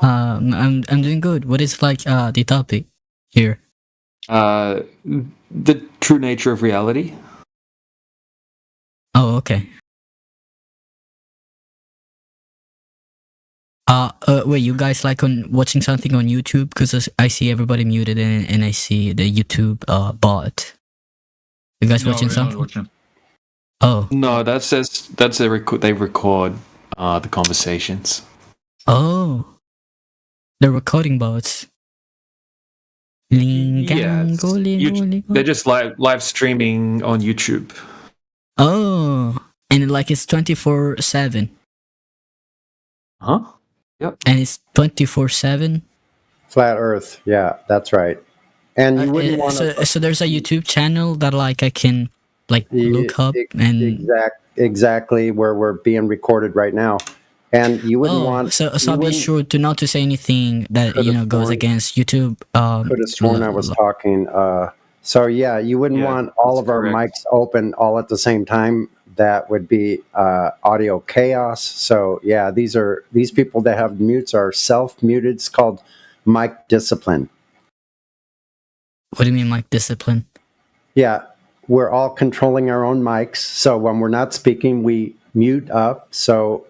[SPEAKER 22] I'm doing good. What is like the topic here?
[SPEAKER 12] The true nature of reality.
[SPEAKER 22] Oh, okay. Wait, you guys like on watching something on YouTube? Because I see everybody muted and I see the YouTube bot. You guys
[SPEAKER 2] No,
[SPEAKER 22] watching
[SPEAKER 2] we're not
[SPEAKER 22] something?
[SPEAKER 2] watching.
[SPEAKER 22] Oh,
[SPEAKER 12] No, that's they record the conversations.
[SPEAKER 22] oh, the recording bots.
[SPEAKER 12] They're just live streaming on YouTube.
[SPEAKER 22] Oh, and like it's 24/7.
[SPEAKER 12] Huh? Yep.
[SPEAKER 22] And it's 24/7.
[SPEAKER 18] Flat Earth. Yeah, that's right. And you wouldn't want to.
[SPEAKER 22] So there's a YouTube channel that like I can like look up and
[SPEAKER 18] Exactly where we're being recorded right now. And you wouldn't want.
[SPEAKER 22] So I'll be sure to not to say anything that goes against YouTube.
[SPEAKER 18] Could have sworn I was talking. So yeah, you wouldn't want all of our mics open all at the same time. That would be audio chaos. So yeah, these people that have mutes are self-muted. It's called mic discipline.
[SPEAKER 22] What do you mean mic discipline?
[SPEAKER 18] Yeah, we're all controlling our own mics. So when we're not speaking, we mute up. So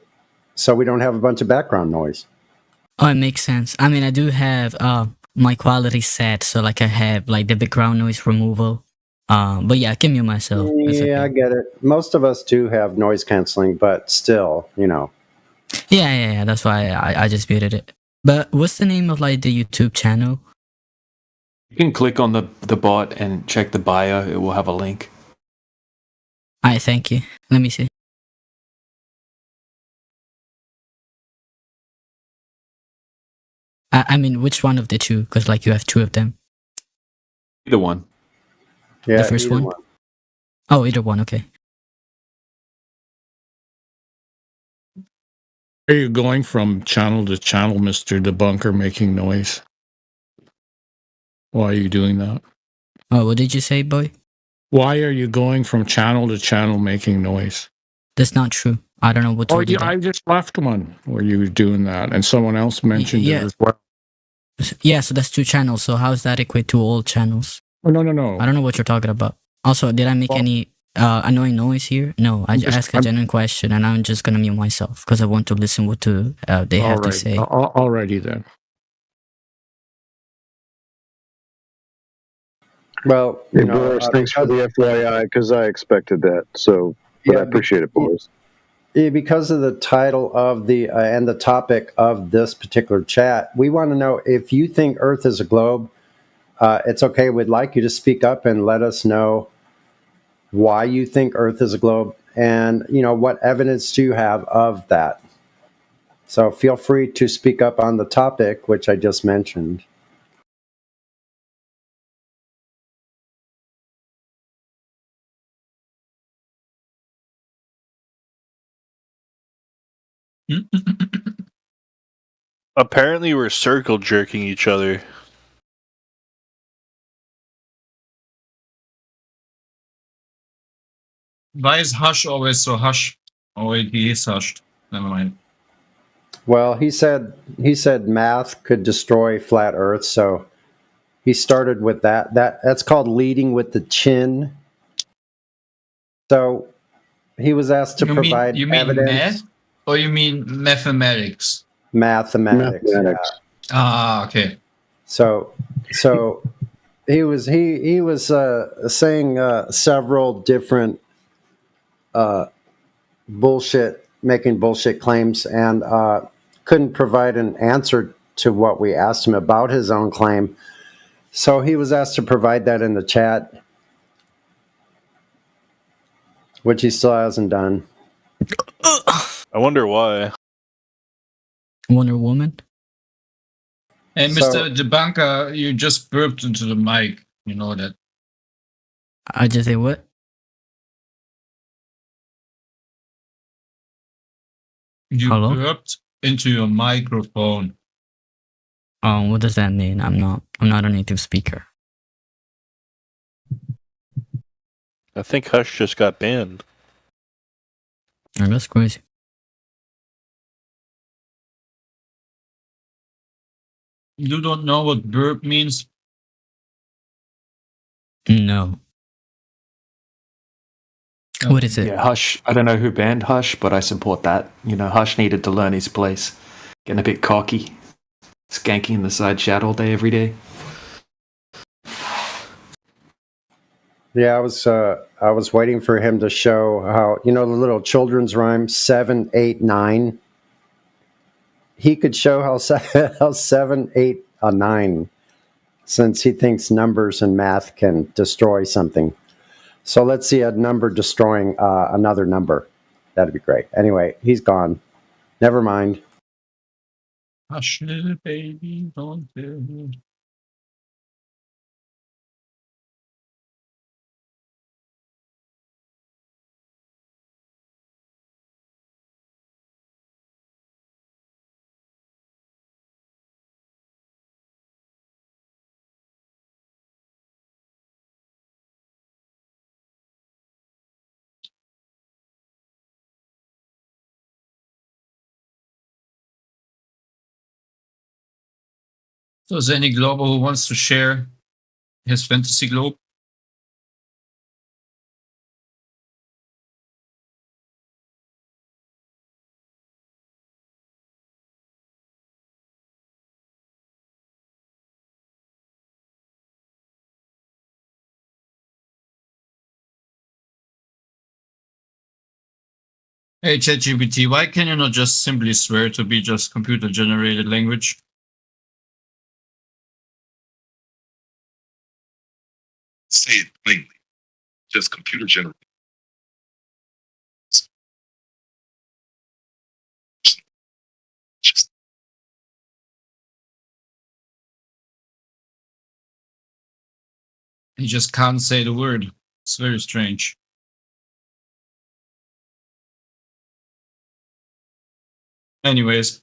[SPEAKER 18] we don't have a bunch of background noise.
[SPEAKER 22] Oh, it makes sense. I mean, I do have my quality set, so like I have like the background noise removal. But yeah, I can mute myself. It's
[SPEAKER 18] Yeah, I get it. Most of us do have noise canceling, but still,
[SPEAKER 22] Yeah. That's why I just muted it. But what's the name of like the YouTube channel?
[SPEAKER 12] You can click on the bot and check the bio. It will have a link.
[SPEAKER 22] Alright, thank you. Let me see. I mean, which one of the two? Because like you have two of them.
[SPEAKER 12] Either one.
[SPEAKER 18] Yeah,
[SPEAKER 22] The first
[SPEAKER 18] either
[SPEAKER 22] one? Oh, either one. Okay.
[SPEAKER 1] Are you going from channel to channel, Mr. Debunker, making noise? Why are you doing that?
[SPEAKER 22] Oh, what did you say, boy?
[SPEAKER 1] Why are you going from channel to channel making noise?
[SPEAKER 22] That's not true. I don't know what
[SPEAKER 1] Oh,
[SPEAKER 22] told you
[SPEAKER 1] yeah,
[SPEAKER 22] that.
[SPEAKER 1] I just left one where you were doing that, and someone else mentioned it
[SPEAKER 22] Yeah.
[SPEAKER 1] as well.
[SPEAKER 22] Yeah, so that's two channels. So how does that equate to all channels?
[SPEAKER 1] Oh, no.
[SPEAKER 22] I don't know what you're talking about. Also, did I make any annoying noise here? No, I asked a genuine question, and I'm just gonna mute myself because I want to listen what they have to say.
[SPEAKER 1] Alrighty then.
[SPEAKER 18] Well,
[SPEAKER 17] Hey, Boris, thanks for the FYI because I expected that. So, but I appreciate it, Boris.
[SPEAKER 18] Yeah, because of the title of the and the topic of this particular chat, we want to know if you think Earth is a globe. It's okay. We'd like you to speak up and let us know why you think Earth is a globe, and what evidence do you have of that. So feel free to speak up on the topic which I just mentioned.
[SPEAKER 14] Apparently, we're circle jerking each other.
[SPEAKER 2] Why is Hush always so hush? Oh, wait, he is hushed. Never mind.
[SPEAKER 18] Well, he said math could destroy flat Earth, so he started with that. That's called leading with the chin. So he was asked to provide
[SPEAKER 2] you mean
[SPEAKER 18] evidence.
[SPEAKER 2] math, or you mean mathematics?
[SPEAKER 18] Mathematics. Yeah.
[SPEAKER 2] Ah, okay.
[SPEAKER 18] So he was saying several different making bullshit claims, and couldn't provide an answer to what we asked him about his own claim. So he was asked to provide that in the chat, which he still hasn't done.
[SPEAKER 14] I wonder why.
[SPEAKER 22] Wonder Woman?
[SPEAKER 2] Hey,
[SPEAKER 18] So-
[SPEAKER 2] Mr. Debunker, you just burped into the mic. You know that.
[SPEAKER 22] I just say what?
[SPEAKER 2] You
[SPEAKER 22] Hello?
[SPEAKER 2] burped into your microphone.
[SPEAKER 22] What does that mean? I'm not a native speaker.
[SPEAKER 14] I think Hush just got banned.
[SPEAKER 22] Oh, that's crazy.
[SPEAKER 2] You don't know what burp means?
[SPEAKER 22] No. What is it?
[SPEAKER 12] Yeah, Hush. I don't know who banned Hush, but I support that. Hush needed to learn his place. Getting a bit cocky. Skanking in the side chat all day, every day.
[SPEAKER 18] Yeah, I was waiting for him to show how the little children's rhyme 7, 8, 9. He could show how 7, 8, 9, since he thinks numbers and math can destroy something. So let's see a number destroying another number. That'd be great. Anyway, he's gone. Never mind.
[SPEAKER 2] Hush, little baby, don't tell me. So is there any global who wants to share his fantasy globe? Hey, ChatGPT, why can you not just simply swear to be just computer-generated language?
[SPEAKER 21] Say it plainly. Just computer generated.
[SPEAKER 2] He just can't say the word. It's very strange. Anyways,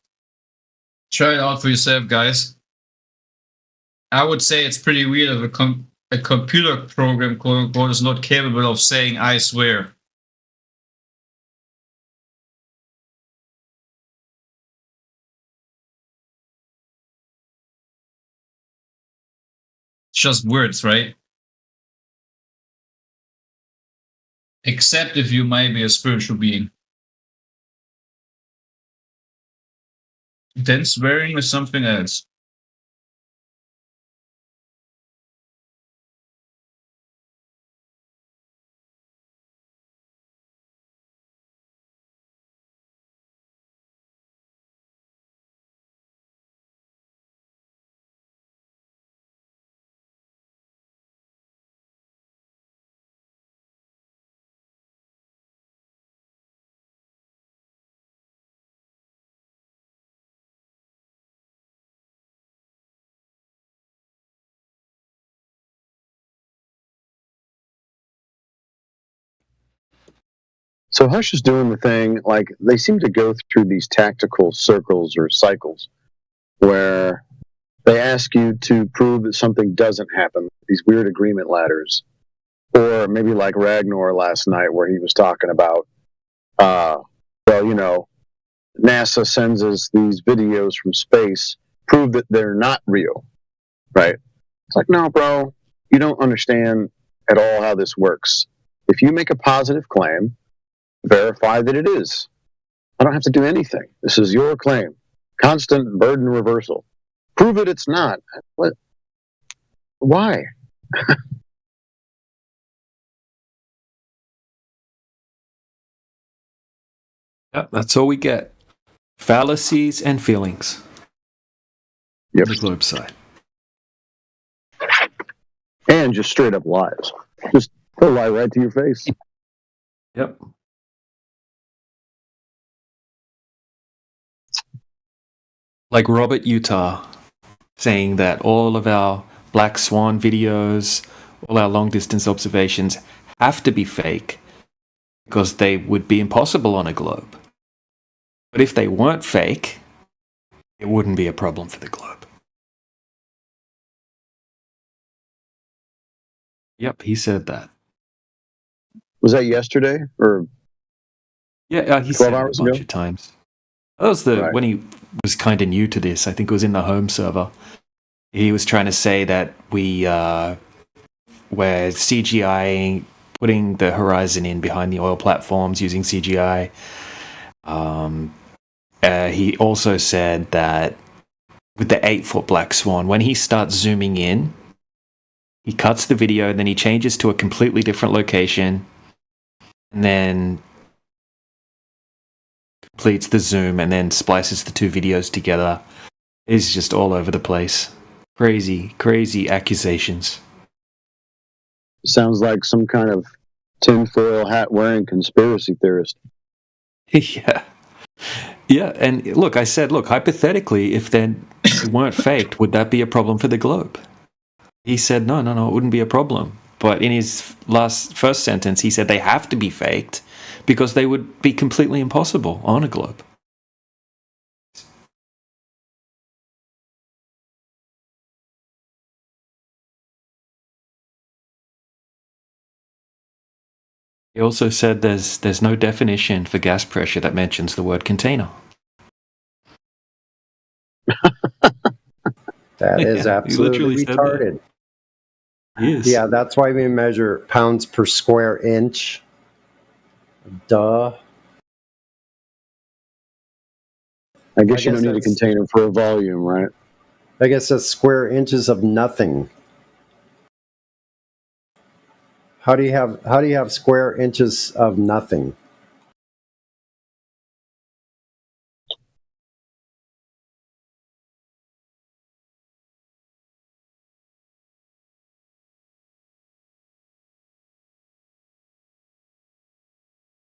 [SPEAKER 2] try it out for yourself, guys. I would say it's pretty weird if a computer program, quote unquote, is not capable of saying "I swear." It's just words, right? Except if you might be a spiritual being. Then swearing is something else.
[SPEAKER 17] So Hush is doing the thing, like they seem to go through these tactical circles or cycles where they ask you to prove that something doesn't happen, these weird agreement ladders. Or maybe like Ragnar last night where he was talking about, well, you know, NASA sends us these videos from space, prove that they're not real, right? It's like, no, bro, you don't understand at all how this works. If you make a positive claim, verify that it is. I don't have to do anything. This is your claim. Constant burden reversal. Prove it it's not. What? Why?
[SPEAKER 12] Yep, that's all we get. Fallacies and feelings.
[SPEAKER 17] Yep.
[SPEAKER 12] The globe side.
[SPEAKER 17] And just straight up lies. Just they'll lie right to your face.
[SPEAKER 12] Yep. Like Robert Utah saying that all of our black swan videos, all our long distance observations have to be fake because they would be impossible on a globe. But if they weren't fake, it wouldn't be a problem for the globe. Yep, he said that.
[SPEAKER 17] Was that yesterday or?
[SPEAKER 12] Yeah, he said it a bunch of times. That was when he was kind of new to this. I think it was in the home server. He was trying to say that we're CGI, putting the horizon in behind the oil platforms using CGI. He also said that with the 8-foot black swan, when he starts zooming in, he cuts the video, then he changes to a completely different location, and then completes the zoom, and then splices the two videos together. It's just all over the place. Crazy accusations.
[SPEAKER 17] Sounds like some kind of tinfoil hat wearing conspiracy theorist.
[SPEAKER 12] Yeah. Yeah, and look, I said, hypothetically, if they weren't faked, would that be a problem for the globe? He said, no, it wouldn't be a problem. But in his first sentence, he said they have to be faked because they would be completely impossible on a globe. He also said there's no definition for gas pressure that mentions the word container.
[SPEAKER 18] That is absolutely retarded. Yeah, that's why we measure pounds per square inch. Duh.
[SPEAKER 17] I guess you don't need a container for a volume, right?
[SPEAKER 18] I guess that's square inches of nothing. How do you have square inches of nothing?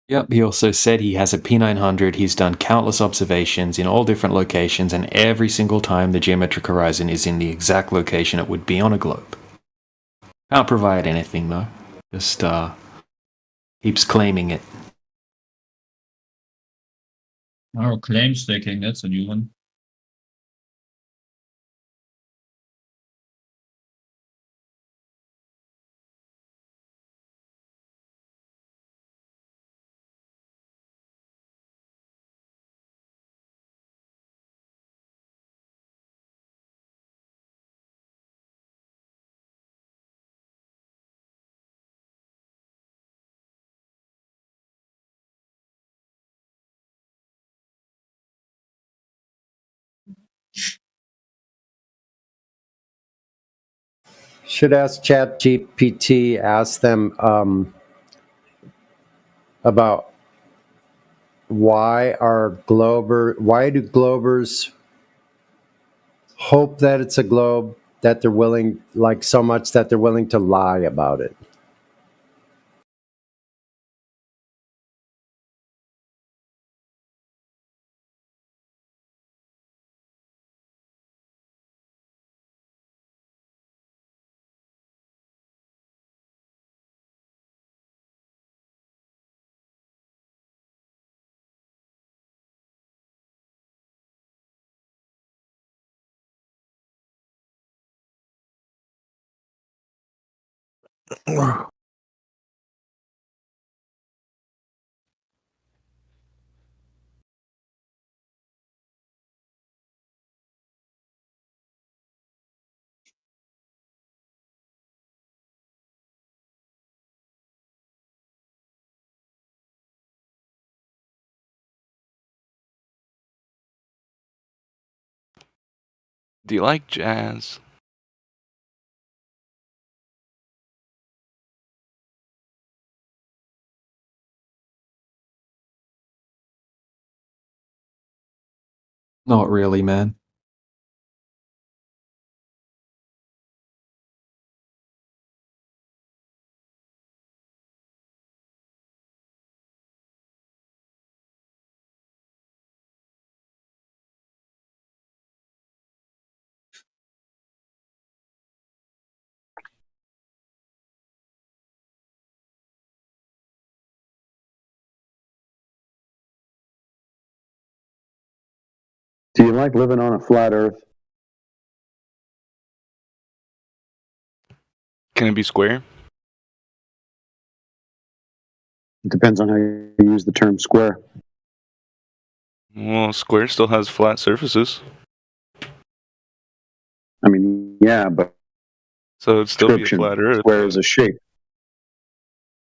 [SPEAKER 12] Yep, he also said he has a P900. He's done countless observations in all different locations, and every single time the geometric horizon is in the exact location it would be on a globe. Can't provide anything though. Just keeps claiming it.
[SPEAKER 2] Oh, claim staking, that's a new one.
[SPEAKER 18] Should ask ChatGPT, ask them about why do globers hope that it's a globe, that they're willing, like so much that they're willing to lie about it.
[SPEAKER 4] Do you like jazz?
[SPEAKER 12] Not really, man.
[SPEAKER 17] Do you like living on a flat Earth?
[SPEAKER 4] Can it be square?
[SPEAKER 17] It depends on how you use the term square.
[SPEAKER 4] Well, square still has flat surfaces.
[SPEAKER 17] I mean, yeah, but
[SPEAKER 4] so it'd still be a flat Earth.
[SPEAKER 17] Square is a shape.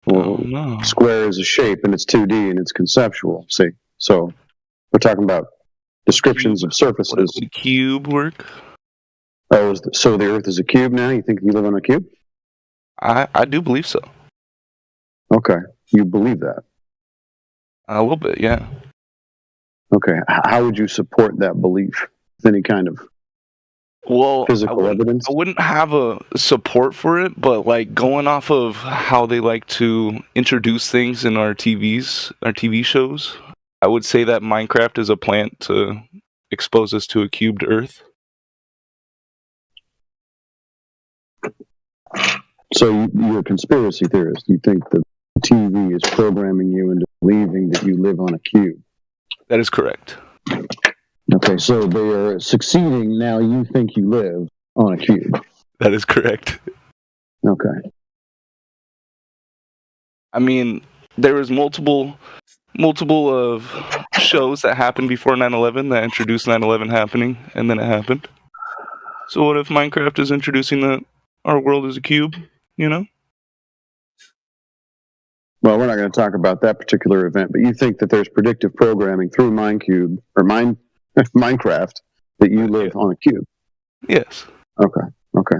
[SPEAKER 17] Well,
[SPEAKER 4] no.
[SPEAKER 17] Square is a shape, and it's 2D, and it's conceptual. See, so we're talking about descriptions of surfaces.
[SPEAKER 4] Would a cube work?
[SPEAKER 17] Oh, so the Earth is a cube now? You think you live on a cube?
[SPEAKER 4] I do believe so.
[SPEAKER 17] Okay, you believe that?
[SPEAKER 4] A little bit, yeah.
[SPEAKER 17] Okay, how would you support that belief? With any kind of physical evidence?
[SPEAKER 4] I wouldn't have a support for it, but like going off of how they like to introduce things in our TV shows, I would say that Minecraft is a plant to expose us to a cubed Earth.
[SPEAKER 17] So you're a conspiracy theorist. You think the TV is programming you into believing that you live on a cube.
[SPEAKER 4] That is correct.
[SPEAKER 17] Okay, so they are succeeding. Now you think you live on a cube.
[SPEAKER 4] That is correct.
[SPEAKER 17] Okay.
[SPEAKER 4] I mean, there was multiple of shows that happened before 9/11 that introduced 9/11 happening, and then it happened. So what if Minecraft is introducing that our world is a cube, you know?
[SPEAKER 17] Well, we're not going to talk about that particular event, but you think that there's predictive programming through Minecraft that you live on a cube?
[SPEAKER 4] Yes.
[SPEAKER 17] Okay. Okay.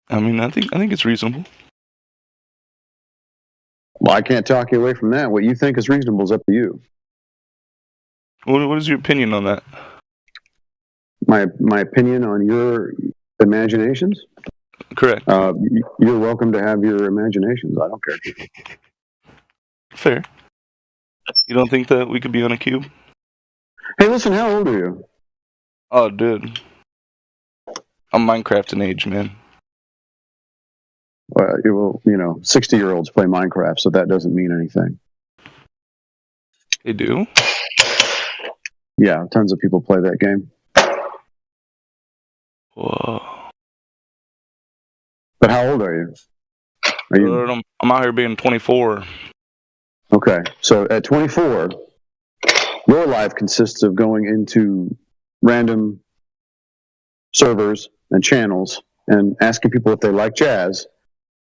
[SPEAKER 4] I mean, I think it's reasonable.
[SPEAKER 17] Well, I can't talk you away from that. What you think is reasonable is up to you.
[SPEAKER 4] What is your opinion on that?
[SPEAKER 17] My opinion on your imaginations?
[SPEAKER 4] Correct.
[SPEAKER 17] You're welcome to have your imaginations. I don't care.
[SPEAKER 4] Fair. You don't think that we could be on a cube?
[SPEAKER 17] Hey, listen, how old are you?
[SPEAKER 4] Oh, dude. I'm Minecrafting age, man.
[SPEAKER 17] Well, 60-year-olds play Minecraft, so that doesn't mean anything.
[SPEAKER 4] They do?
[SPEAKER 17] Yeah, tons of people play that game.
[SPEAKER 4] Whoa.
[SPEAKER 17] But how old are you?
[SPEAKER 4] Dude, I'm out here being 24.
[SPEAKER 17] Okay, so at 24, your life consists of going into random servers and channels and asking people if they like jazz,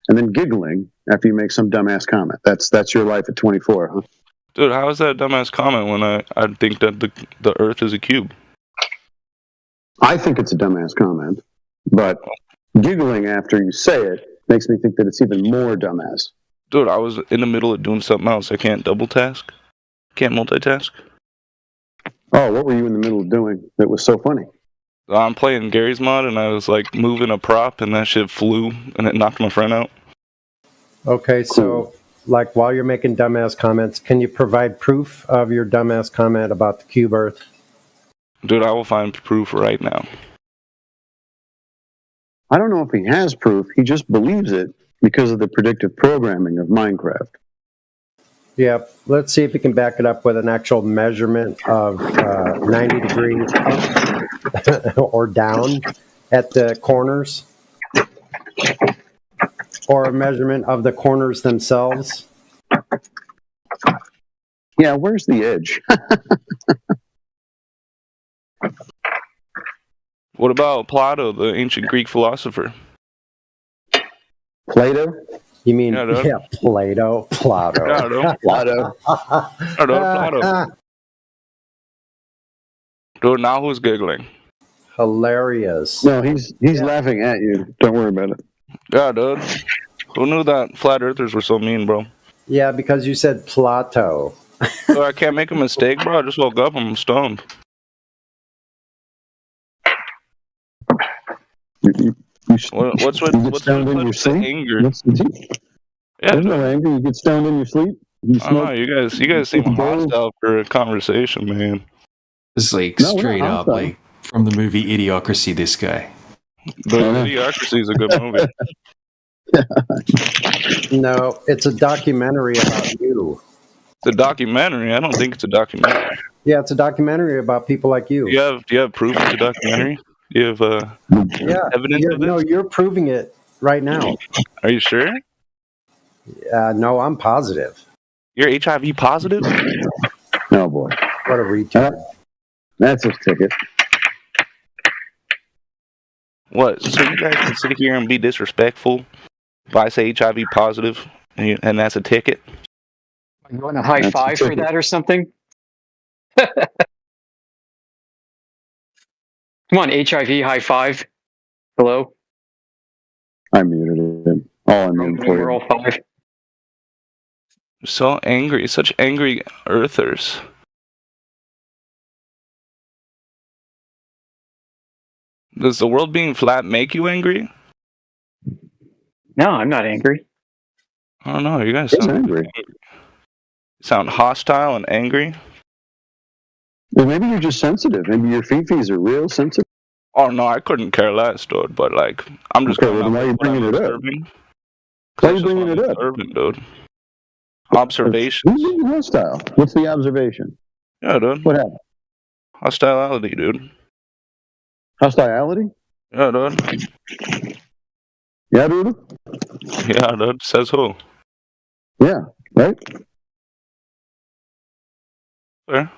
[SPEAKER 17] and then giggling after you make some dumbass comment. That's your life at 24, huh?
[SPEAKER 4] Dude, how is that a dumbass comment when I think that the Earth is a cube?
[SPEAKER 17] I think it's a dumbass comment, but giggling after you say it makes me think that it's even more dumbass.
[SPEAKER 4] Dude, I was in the middle of doing something else. I can't double task. Can't multitask.
[SPEAKER 17] Oh, what were you in the middle of doing that was so funny?
[SPEAKER 4] I'm playing Gary's mod, and I was like moving a prop, and that shit flew, and it knocked my friend out.
[SPEAKER 18] Okay, so like while you're making dumbass comments, can you provide proof of your dumbass comment about the cube Earth?
[SPEAKER 4] Dude, I will find proof right now.
[SPEAKER 17] I don't know if he has proof. He just believes it because of the predictive programming of Minecraft.
[SPEAKER 18] Yeah, let's see if we can back it up with an actual measurement of 90 degrees up or down at the corners, or a measurement of the corners themselves.
[SPEAKER 17] Yeah, where's the edge?
[SPEAKER 4] What about Plato, the ancient Greek philosopher?
[SPEAKER 17] Plato?
[SPEAKER 18] You mean,
[SPEAKER 4] Yeah, dude.
[SPEAKER 18] yeah, Plato.
[SPEAKER 4] Yeah, dude.
[SPEAKER 17] Plato.
[SPEAKER 4] Plato. Dude, now who's giggling?
[SPEAKER 18] Hilarious.
[SPEAKER 17] No, he's laughing at you. Don't worry about it.
[SPEAKER 4] Yeah, dude. Who knew that flat earthers were so mean, bro?
[SPEAKER 18] Yeah, because you said Plato.
[SPEAKER 4] So I can't make a mistake, bro. I just woke up. I'm stoned. What's with
[SPEAKER 17] your sleep?
[SPEAKER 4] anger?
[SPEAKER 17] Yeah, there's no anger. You get stoned in your sleep. You
[SPEAKER 4] I don't know. You guys seem hostile for a conversation, man.
[SPEAKER 12] It's like
[SPEAKER 17] No, we're not
[SPEAKER 12] straight up,
[SPEAKER 17] hostile.
[SPEAKER 12] like from the movie Idiocracy. This guy.
[SPEAKER 4] But Idiocracy is a good movie.
[SPEAKER 18] No, it's a documentary about you.
[SPEAKER 4] It's a documentary. I don't think it's a documentary.
[SPEAKER 18] Yeah, it's a documentary about people like you.
[SPEAKER 4] Do you have proof it's a documentary? Do you have evidence of this?
[SPEAKER 18] No, you're proving it right now.
[SPEAKER 4] Are you sure?
[SPEAKER 18] No, I'm positive.
[SPEAKER 4] You're HIV positive?
[SPEAKER 17] Oh boy,
[SPEAKER 18] what a retard!
[SPEAKER 17] That's a ticket.
[SPEAKER 4] What? So you guys can sit here and be disrespectful if I say HIV positive, and that's a ticket?
[SPEAKER 13] You want a high
[SPEAKER 17] That's
[SPEAKER 13] five
[SPEAKER 17] a
[SPEAKER 13] for
[SPEAKER 17] ticket.
[SPEAKER 13] that or something? Come on, HIV high five. Hello?
[SPEAKER 17] I muted him. All unmuted for
[SPEAKER 13] We're
[SPEAKER 17] you.
[SPEAKER 13] all five.
[SPEAKER 4] So angry, such angry earthers. Does the world being flat make you angry?
[SPEAKER 13] No, I'm not angry.
[SPEAKER 4] I don't know. You guys
[SPEAKER 17] He's
[SPEAKER 4] sound
[SPEAKER 17] angry.
[SPEAKER 4] sound hostile and angry.
[SPEAKER 17] Well, maybe you're just sensitive. Maybe your fifis are real sensitive.
[SPEAKER 4] Oh no, I couldn't care less, dude. But like, I'm just
[SPEAKER 17] Okay,
[SPEAKER 4] going
[SPEAKER 17] well, then
[SPEAKER 4] off
[SPEAKER 17] why are you
[SPEAKER 4] what I'm
[SPEAKER 17] bringing it up?
[SPEAKER 4] observing.
[SPEAKER 17] Why are you bringing it up?
[SPEAKER 4] Observing, dude. Observation.
[SPEAKER 17] Who's being hostile? What's the observation?
[SPEAKER 4] Yeah, dude.
[SPEAKER 17] What happened?
[SPEAKER 4] Hostility, dude.
[SPEAKER 17] Hostility?
[SPEAKER 4] Yeah, dude.
[SPEAKER 17] Yeah, dude.
[SPEAKER 4] Yeah, dude. Says who?
[SPEAKER 17] Yeah, right.
[SPEAKER 4] Fair.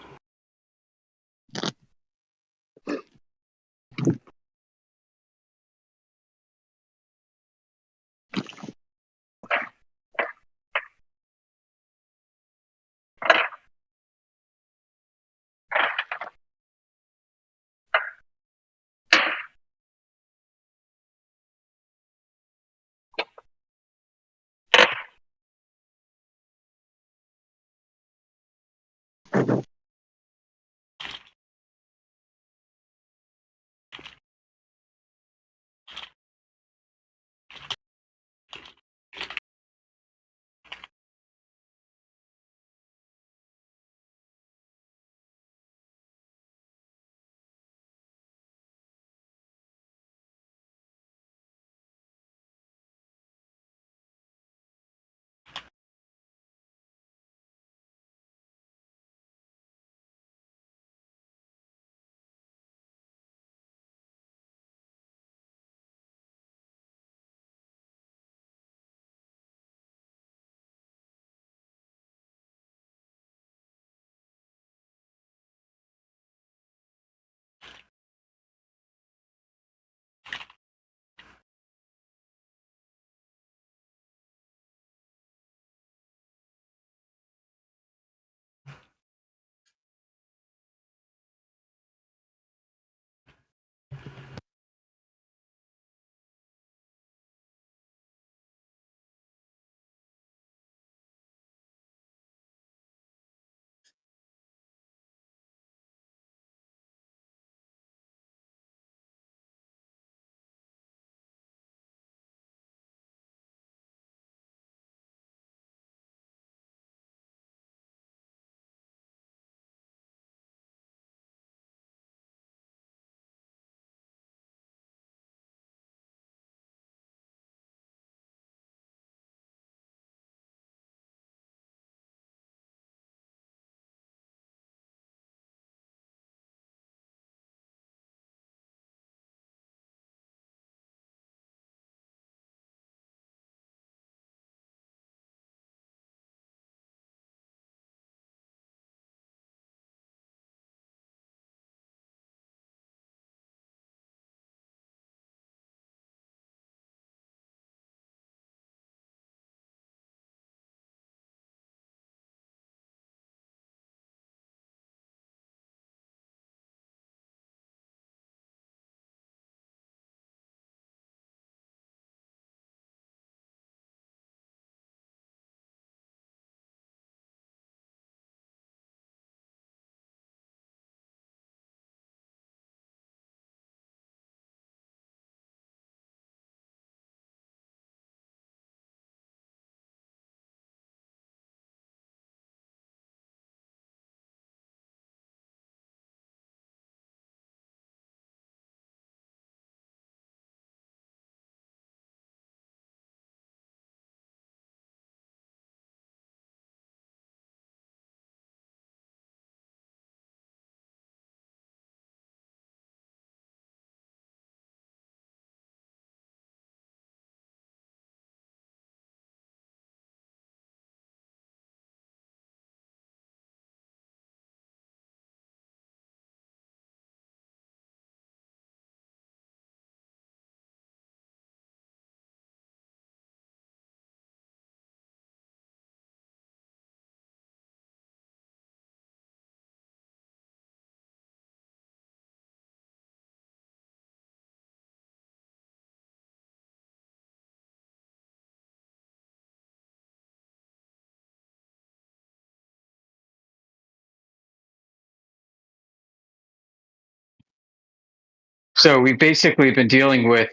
[SPEAKER 13] So we've basically been dealing with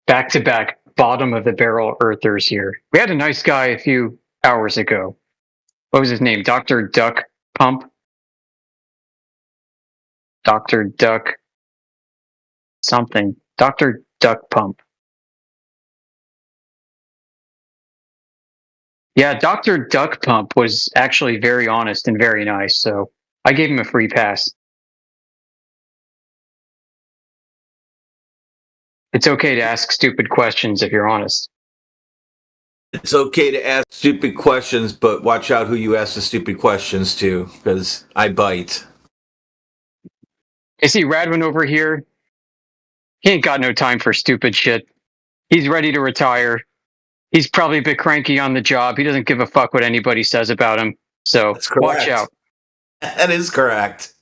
[SPEAKER 13] back-to-back bottom of the barrel earthers here. We had a nice guy a few hours ago. What was his name? Dr. Duck Pump? Dr. Duck something. Dr. Duck Pump. Yeah, Dr. Duck Pump was actually very honest and very nice, so I gave him a free pass. It's okay to ask stupid questions if you're honest.
[SPEAKER 6] It's okay to ask stupid questions, but watch out who you ask the stupid questions to, because I bite.
[SPEAKER 13] You see Radwin over here? He ain't got no time for stupid shit. He's ready to retire. He's probably a bit cranky on the job. He doesn't give a fuck what anybody says about him. So watch out.
[SPEAKER 6] That is correct.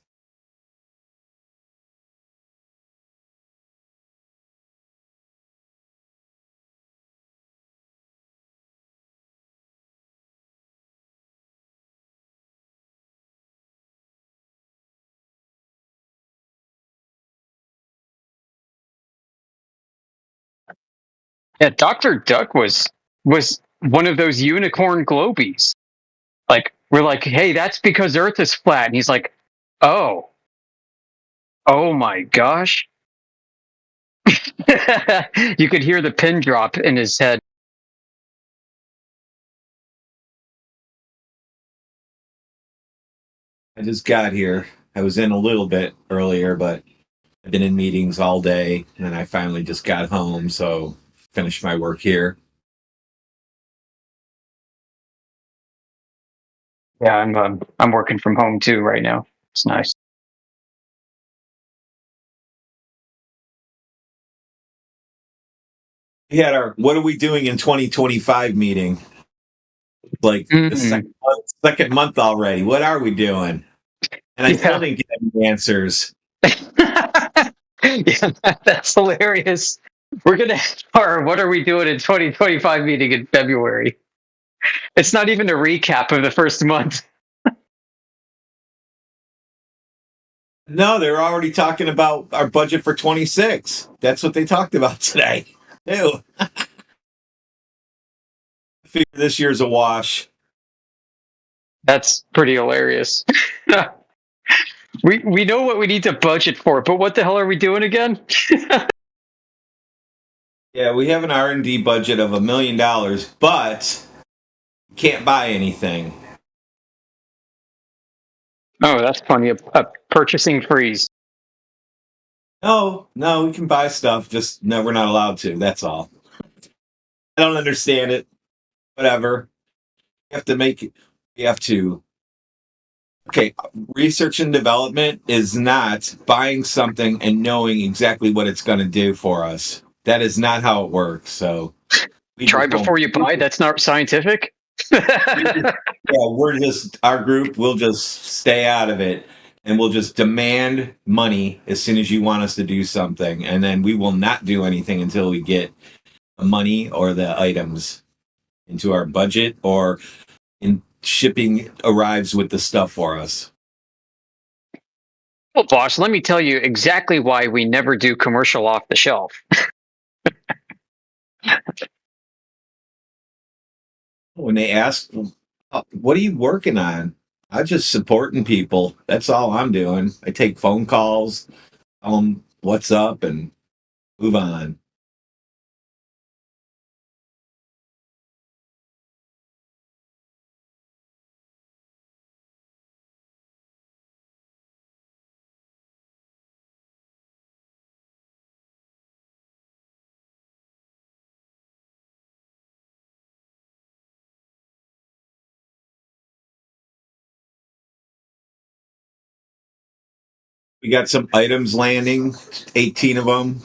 [SPEAKER 13] Yeah, Dr. Duck was one of those unicorn globies. Like, we're like, hey, that's because Earth is flat. And he's like, oh my gosh. You could hear the pin drop in his head.
[SPEAKER 6] I just got here. I was in a little bit earlier, but I've been in meetings all day, and then I finally just got home, so finished my work here.
[SPEAKER 13] Yeah, I'm working from home too right now. It's nice.
[SPEAKER 6] We had our "What are we doing in 2025" meeting. Like the second month already. What are we doing? And I still didn't get any answers.
[SPEAKER 13] Yeah, that's hilarious. We're gonna have our "What are we doing in 2025" meeting in February. It's not even a recap of the first month.
[SPEAKER 6] No, they're already talking about our budget for 26. That's what they talked about today. Ew. I figure this year's a wash.
[SPEAKER 13] That's pretty hilarious. We know what we need to budget for, but what the hell are we doing again?
[SPEAKER 6] Yeah, we have an R&D budget of $1 million, but can't buy anything.
[SPEAKER 13] Oh, that's funny. A purchasing freeze.
[SPEAKER 6] No, we can buy stuff. Just no, we're not allowed to. That's all. I don't understand it. Whatever. We have to make it. We have to. Okay, research and development is not buying something and knowing exactly what it's going to do for us. That is not how it works. So
[SPEAKER 13] try before you buy. That's not scientific.
[SPEAKER 6] Yeah, we're just our group. We'll just stay out of it, and we'll just demand money as soon as you want us to do something, and then we will not do anything until we get the money or the items into our budget or in shipping arrives with the stuff for us.
[SPEAKER 13] Well, boss, let me tell you exactly why we never do commercial off the shelf.
[SPEAKER 6] When they ask, what are you working on? I'm just supporting people. That's all I'm doing. I take phone calls, tell them what's up, and move on. We got some items landing, 18 of them,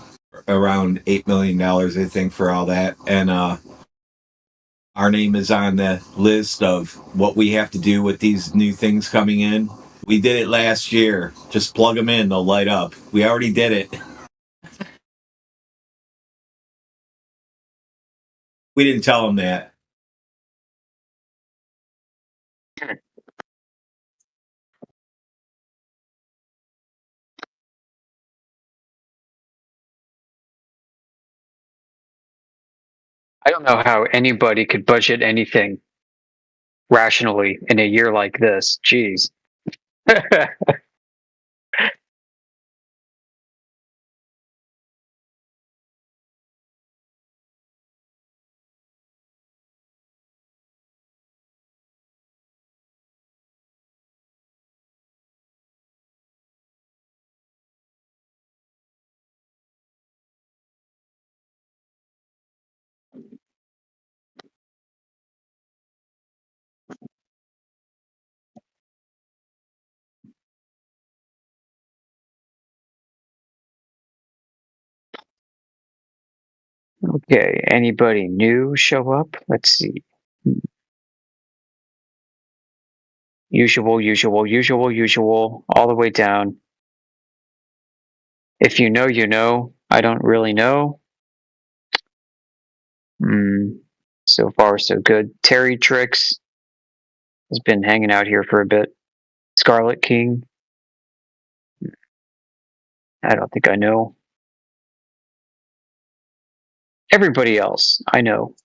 [SPEAKER 6] around $8 million, I think, for all that. And our name is on the list of what we have to do with these new things coming in. We did it last year. Just plug them in, they'll light up. We already did it. We didn't tell them that.
[SPEAKER 13] I don't know how anybody could budget anything rationally in a year like this. Jeez. Okay, anybody new show up? Let's see. Usual, all the way down. If you know, you know. I don't really know. So far, so good. Terry Tricks has been hanging out here for a bit. Scarlet King. I don't think I know. Everybody else, I know.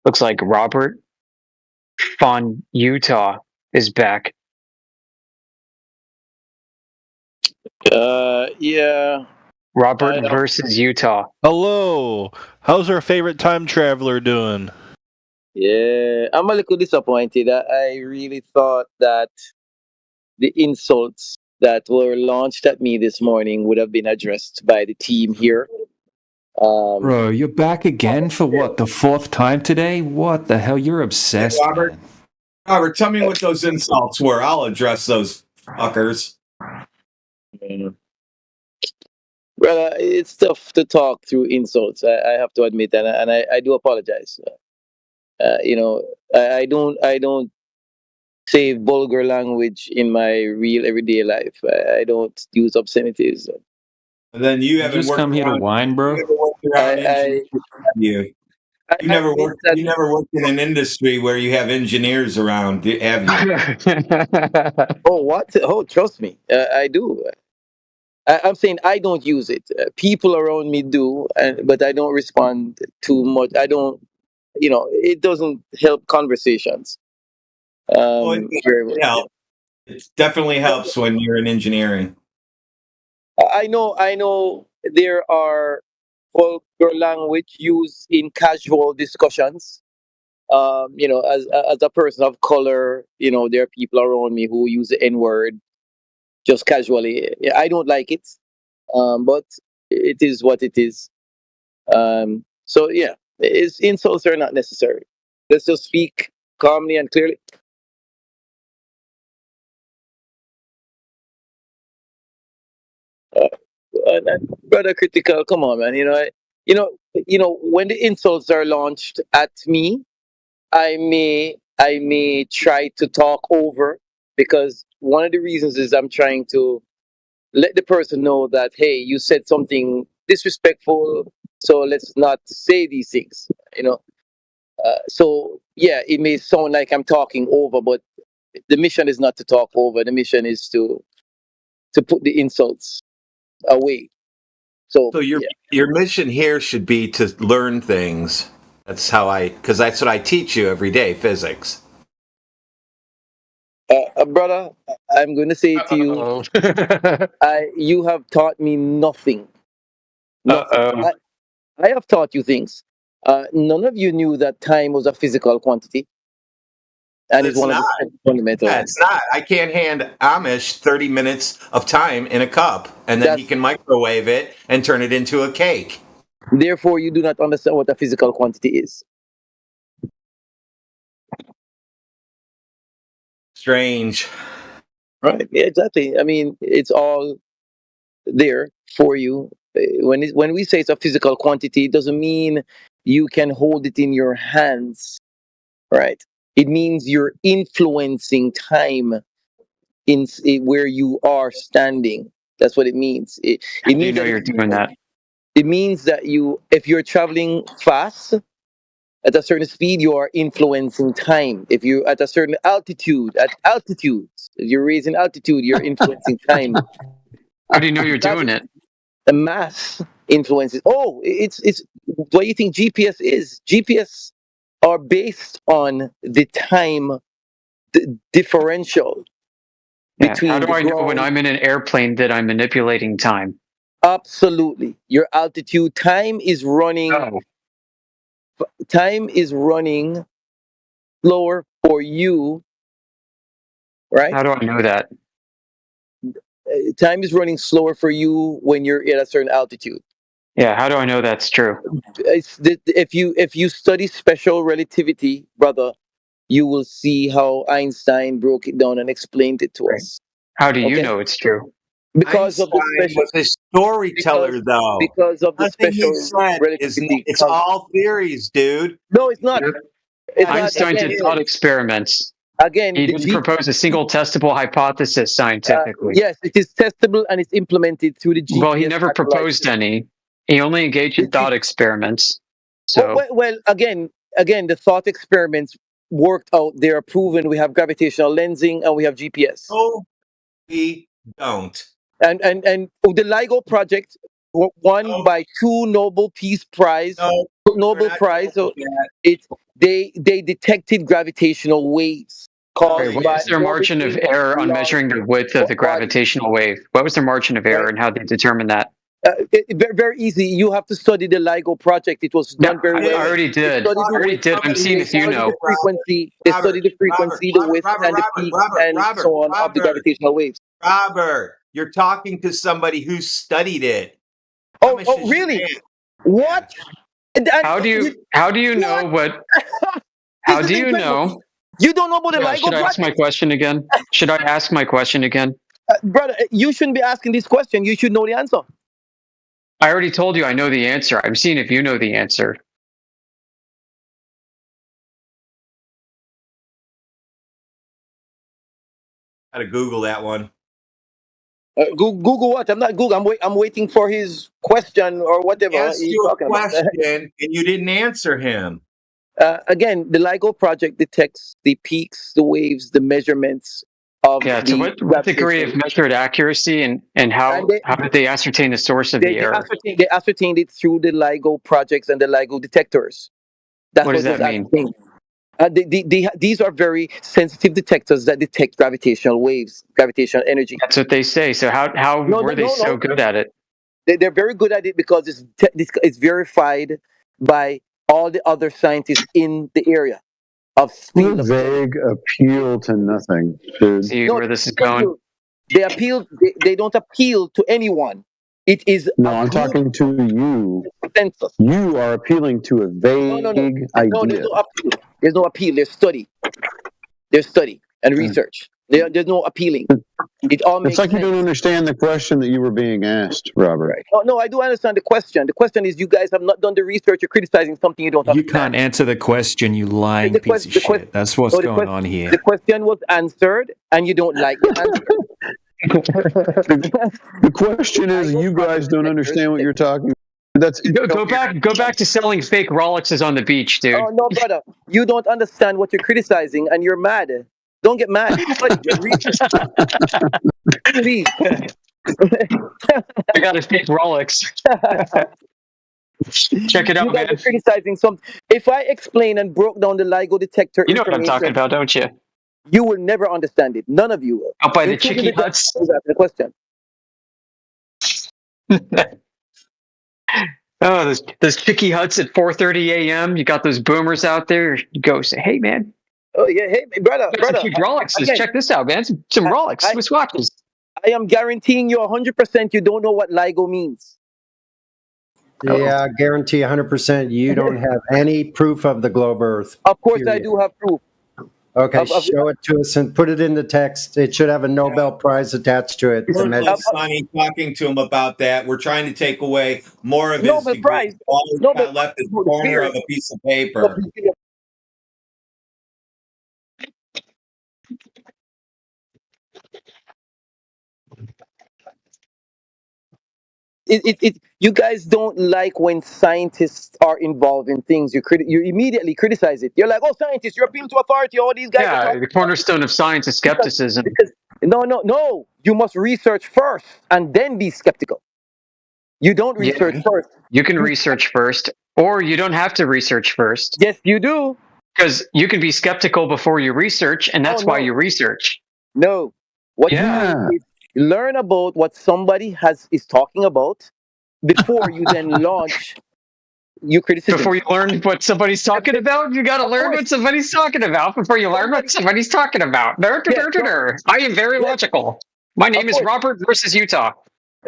[SPEAKER 13] Looks like Robert Von Utah is back.
[SPEAKER 5] Yeah.
[SPEAKER 13] Robert versus Utah.
[SPEAKER 14] Hello. How's our favorite time traveler doing?
[SPEAKER 5] Yeah, I'm a little disappointed. I really thought that the insults that were launched at me this morning would have been addressed by the team here.
[SPEAKER 12] Bro, you're back again for what, the fourth time today? What the hell? You're obsessed.
[SPEAKER 6] Robert, Robert, tell me what those insults were. I'll address those fuckers.
[SPEAKER 5] Well, it's tough to talk through insults. I have to admit, and I do apologize. You know, I don't say vulgar language in my real everyday life. I don't use obscenities.
[SPEAKER 6] And then you haven't
[SPEAKER 12] just
[SPEAKER 6] worked
[SPEAKER 12] come here to
[SPEAKER 6] around-
[SPEAKER 12] whine, bro.
[SPEAKER 6] You never worked around engineers, have you? You never worked in an industry where you have engineers around, have you?
[SPEAKER 5] Oh, what? Oh, trust me, I do. I'm saying I don't use it. People around me do, but I don't respond too much. I don't, you know, it doesn't help conversations. Very much, yeah.
[SPEAKER 6] It definitely helps when you're in engineering.
[SPEAKER 5] I know there are vulgar language used in casual discussions. You know, as a person of color, you know, there are people around me who use the N word just casually. I don't like it, but it is what it is. So yeah, insults are not necessary. Let's just speak calmly and clearly. Brother Critical, come on, man. You know, when the insults are launched at me, I may try to talk over, because one of the reasons is I'm trying to let the person know that, hey, you said something disrespectful, so let's not say these things. You know, so yeah, it may sound like I'm talking over, but the mission is not to talk over. The mission is to put the insults away. So
[SPEAKER 6] your mission here should be to learn things. That's how because that's what I teach you every day, physics.
[SPEAKER 5] Brother, I'm going to say to you, you have taught me nothing. Nothing. I have taught you things. None of you knew that time was a physical quantity. And it's one of the fundamental.
[SPEAKER 6] Yeah, it's not. I can't hand Amish 30 minutes of time in a cup, and then he can microwave it and turn it into a cake.
[SPEAKER 5] Therefore, you do not understand what a physical quantity is.
[SPEAKER 6] Strange.
[SPEAKER 5] Right. Yeah, exactly. I mean, it's all there for you. When we say it's a physical quantity, it doesn't mean you can hold it in your hands, right? It means you're influencing time in where you are standing. That's what it means. It means
[SPEAKER 13] you're doing that.
[SPEAKER 5] It means that if you're traveling fast at a certain speed, you are influencing time. If you're at a certain altitude, if you're raising altitude, you're influencing time.
[SPEAKER 13] How do you know you're doing it?
[SPEAKER 5] The mass influences. Oh, it's what do you think GPS is? GPS are based on the time differential
[SPEAKER 13] Yeah.
[SPEAKER 5] between
[SPEAKER 13] How do
[SPEAKER 5] the
[SPEAKER 13] I know when
[SPEAKER 5] ground.
[SPEAKER 13] I'm in an airplane that I'm manipulating time?
[SPEAKER 5] Absolutely, your altitude time is running.
[SPEAKER 13] Oh.
[SPEAKER 5] Time is running slower for you, right?
[SPEAKER 13] How do I know that?
[SPEAKER 5] Time is running slower for you when you're at a certain altitude.
[SPEAKER 13] Yeah. How do I know that's true?
[SPEAKER 5] If you study special relativity, brother, you will see how Einstein broke it down and explained it to us.
[SPEAKER 13] How do you
[SPEAKER 5] Okay?
[SPEAKER 13] know it's true?
[SPEAKER 5] Because of the
[SPEAKER 6] Einstein
[SPEAKER 5] special.
[SPEAKER 6] was a storyteller, though.
[SPEAKER 5] Because of the
[SPEAKER 6] Nothing he
[SPEAKER 5] special
[SPEAKER 6] said
[SPEAKER 5] relativity.
[SPEAKER 6] it's all theories, dude.
[SPEAKER 5] No, it's not. It's not.
[SPEAKER 13] Einstein
[SPEAKER 5] Again,
[SPEAKER 13] did thought experiments.
[SPEAKER 5] again,
[SPEAKER 13] He
[SPEAKER 5] the
[SPEAKER 13] didn't propose a single testable hypothesis scientifically.
[SPEAKER 5] yes, it is testable and it's implemented through the GPS.
[SPEAKER 13] Well, he never
[SPEAKER 5] satellite
[SPEAKER 13] proposed
[SPEAKER 5] system.
[SPEAKER 13] any. He only engaged in thought experiments. So
[SPEAKER 5] Well, again, the thought experiments worked out. They are proven. We have gravitational lensing and we have GPS.
[SPEAKER 6] Oh, we don't.
[SPEAKER 5] And the LIGO project won by 2 Nobel Peace Prize. Nobel Prize. So they detected gravitational waves caused
[SPEAKER 13] okay, what
[SPEAKER 5] by
[SPEAKER 13] was their margin of error on measuring the width of the gravitational wave? What was their margin of error and how they determined that?
[SPEAKER 5] Very, very easy. You have to study the LIGO project. It was done very well.
[SPEAKER 13] I already did. I'm seeing if you know.
[SPEAKER 5] They study the frequency, the width, and the peak, and so on of the gravitational waves.
[SPEAKER 6] Robert, you're talking to somebody who studied it.
[SPEAKER 5] Oh, really? What?
[SPEAKER 13] How do you know what? How do you know?
[SPEAKER 5] You don't know about the LIGO
[SPEAKER 13] Should I ask my
[SPEAKER 5] project?
[SPEAKER 13] question again? Should I ask my question again?
[SPEAKER 5] Brother, you shouldn't be asking this question. You should know the answer.
[SPEAKER 13] I already told you I know the answer. I'm seeing if you know the answer.
[SPEAKER 6] Gotta Google that one.
[SPEAKER 5] Google what? I'm not Google. I'm waiting for his question or whatever
[SPEAKER 6] Asked
[SPEAKER 5] he's
[SPEAKER 6] you a
[SPEAKER 5] talking about.
[SPEAKER 6] question and you didn't answer him.
[SPEAKER 5] Again, the LIGO project detects the peaks, the waves, the measurements of
[SPEAKER 13] Yeah. To what degree of measured accuracy and how did they ascertain the source of the error?
[SPEAKER 5] They ascertained it through the LIGO projects and the LIGO detectors. That's
[SPEAKER 13] What does
[SPEAKER 5] was
[SPEAKER 13] that mean?
[SPEAKER 5] ascertained. These are very sensitive detectors that detect gravitational waves, gravitational energy.
[SPEAKER 13] That's what they say. So how were they so good at it?
[SPEAKER 5] They're very good at it because it's verified by all the other scientists in the area of
[SPEAKER 17] What a vague appeal to nothing, dude.
[SPEAKER 13] See where this is going?
[SPEAKER 5] They don't appeal to anyone. It is
[SPEAKER 17] No, I'm talking to you.
[SPEAKER 5] consensus.
[SPEAKER 17] You are appealing to a vague idea.
[SPEAKER 5] No, there's no appeal. There's no appeal. There's study. There's study and research. There's no appealing. It all makes
[SPEAKER 17] It's like
[SPEAKER 5] sense.
[SPEAKER 17] you don't understand the question that you were being asked, Robert.
[SPEAKER 5] No, I do understand the question. The question is, you guys have not done the research. You're criticizing something you don't
[SPEAKER 12] You
[SPEAKER 5] understand.
[SPEAKER 12] can't answer the question, you lying piece of shit. That's what's going on here.
[SPEAKER 5] The question was answered, and you don't like the answer.
[SPEAKER 17] The question is, you guys don't understand what you're talking about. That's
[SPEAKER 13] Go back to selling fake Rolexes on the beach, dude.
[SPEAKER 5] Oh no, brother, you don't understand what you're criticizing, and you're mad. Don't get mad. Please.
[SPEAKER 13] I got a fake Rolex. Check it out,
[SPEAKER 5] You guys
[SPEAKER 13] man.
[SPEAKER 5] are criticizing something. If I explain and broke down the LIGO detector,
[SPEAKER 13] You know what I'm talking about, don't you?
[SPEAKER 5] You will never understand it. None of you will.
[SPEAKER 13] Out by the
[SPEAKER 5] Including
[SPEAKER 13] Chicky Huts.
[SPEAKER 5] Who's asking the question?
[SPEAKER 13] Oh, those Chicky Huts at 4:30 a.m. You got those boomers out there. You go say, "Hey, man."
[SPEAKER 5] Oh yeah, hey brother.
[SPEAKER 13] Some cute Rolexes.
[SPEAKER 5] Again,
[SPEAKER 13] Check this out, man. Some Rolex Swiss watches.
[SPEAKER 5] I am guaranteeing you 100% you don't know what LIGO means.
[SPEAKER 18] Yeah, I guarantee 100% you don't have any proof of the globe Earth.
[SPEAKER 5] Of course, I do have proof.
[SPEAKER 18] Okay, show it to us and put it in the text. It should have a Nobel Prize attached to it. To measure.
[SPEAKER 6] Sonny talking to him about that. We're trying to take away more of his
[SPEAKER 5] Nobel
[SPEAKER 6] degree.
[SPEAKER 5] Prize.
[SPEAKER 6] All he's got left is the corner of a piece of paper.
[SPEAKER 5] you guys don't like when scientists are involved in things. You immediately criticize it. You're like, oh, scientists, you're appealing to authority. All these guys are
[SPEAKER 13] Yeah,
[SPEAKER 5] talking
[SPEAKER 13] the cornerstone of science is skepticism.
[SPEAKER 5] because no. You must research first and then be skeptical. You don't research first.
[SPEAKER 13] You can research first, or you don't have to research first.
[SPEAKER 5] Yes, you do.
[SPEAKER 13] Because you can be skeptical before you research, and that's why you research.
[SPEAKER 5] No. What you do is learn about what somebody is talking about before you then launch your criticism.
[SPEAKER 13] Before you learn what somebody's talking about, you got to learn what somebody's talking about before you learn what somebody's talking about. I am very logical. My name is Robert versus Utah.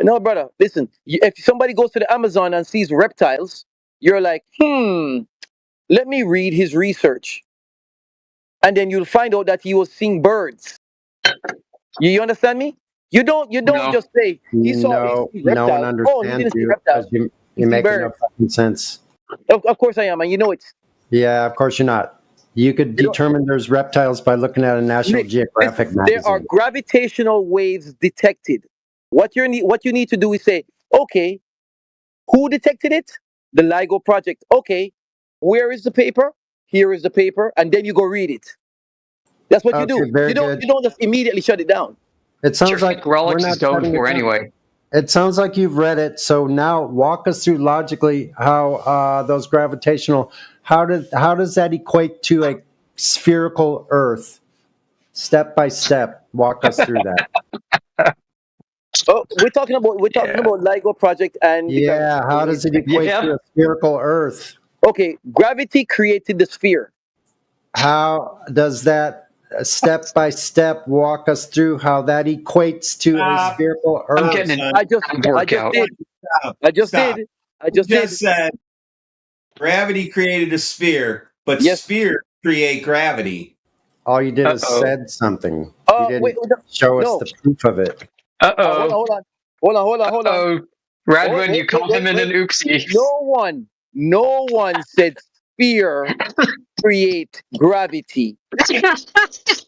[SPEAKER 5] No, brother, listen. If somebody goes to the Amazon and sees reptiles, you're like, let me read his research. And then you'll find out that he was seeing birds. You understand me? You don't just say he saw reptiles.
[SPEAKER 18] No one understands you because you make no fucking sense.
[SPEAKER 5] Of course I am, and you know it.
[SPEAKER 18] Yeah, of course you're not. You could determine there's reptiles by looking at a National Geographic magazine.
[SPEAKER 5] There are gravitational waves detected. What you need to do is say, okay, who detected it? The LIGO project. Okay, where is the paper? Here is the paper, and then you go read it. That's what you do. You don't just immediately shut it down.
[SPEAKER 18] It sounds like
[SPEAKER 13] Relics is going for anyway.
[SPEAKER 18] It sounds like you've read it. So now walk us through logically how those gravitational. How does that equate to a spherical Earth? Step by step, walk us through that.
[SPEAKER 5] Oh, we're talking about LIGO project and
[SPEAKER 18] how does it equate to a spherical Earth?
[SPEAKER 5] Okay, gravity created the sphere.
[SPEAKER 18] How does that step by step walk us through how that equates to a spherical Earth?
[SPEAKER 13] I'm getting
[SPEAKER 5] I just
[SPEAKER 6] said gravity created a sphere, but sphere create gravity.
[SPEAKER 18] All you did is said something. You didn't show us the proof of it.
[SPEAKER 5] Hold on.
[SPEAKER 13] Radwin, you called him in an oopsie.
[SPEAKER 5] No one said sphere create gravity.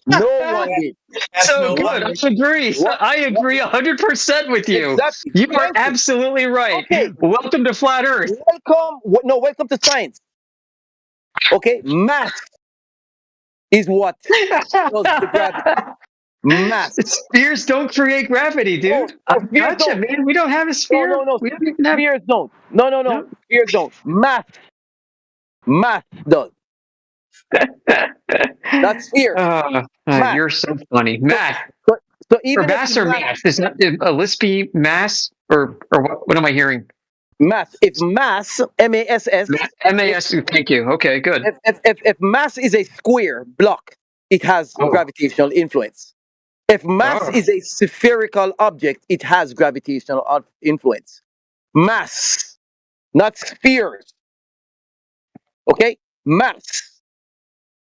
[SPEAKER 5] No one did.
[SPEAKER 13] So good. I agree. I agree 100% with you.
[SPEAKER 5] Exactly.
[SPEAKER 13] You are absolutely right.
[SPEAKER 5] Okay.
[SPEAKER 13] Welcome to Flat Earth.
[SPEAKER 5] Welcome to science. Okay, math is what does the gravity. Math.
[SPEAKER 13] Spheres don't create gravity, dude. Gotcha, man. We don't have a sphere.
[SPEAKER 5] No.
[SPEAKER 13] We don't even have...
[SPEAKER 5] Spheres don't. No. Spheres don't. Math does. That's sphere.
[SPEAKER 13] You're so funny. Math.
[SPEAKER 5] So even
[SPEAKER 13] mass or math? Is that a lispy mass or what am I hearing?
[SPEAKER 5] Mass. If mass, M-A-S-S.
[SPEAKER 13] M-A-S. Thank you. Okay, good.
[SPEAKER 5] If mass is a square block, it has gravitational influence. If mass is a spherical object, it has gravitational influence. Mass, not spheres. Okay? Mass.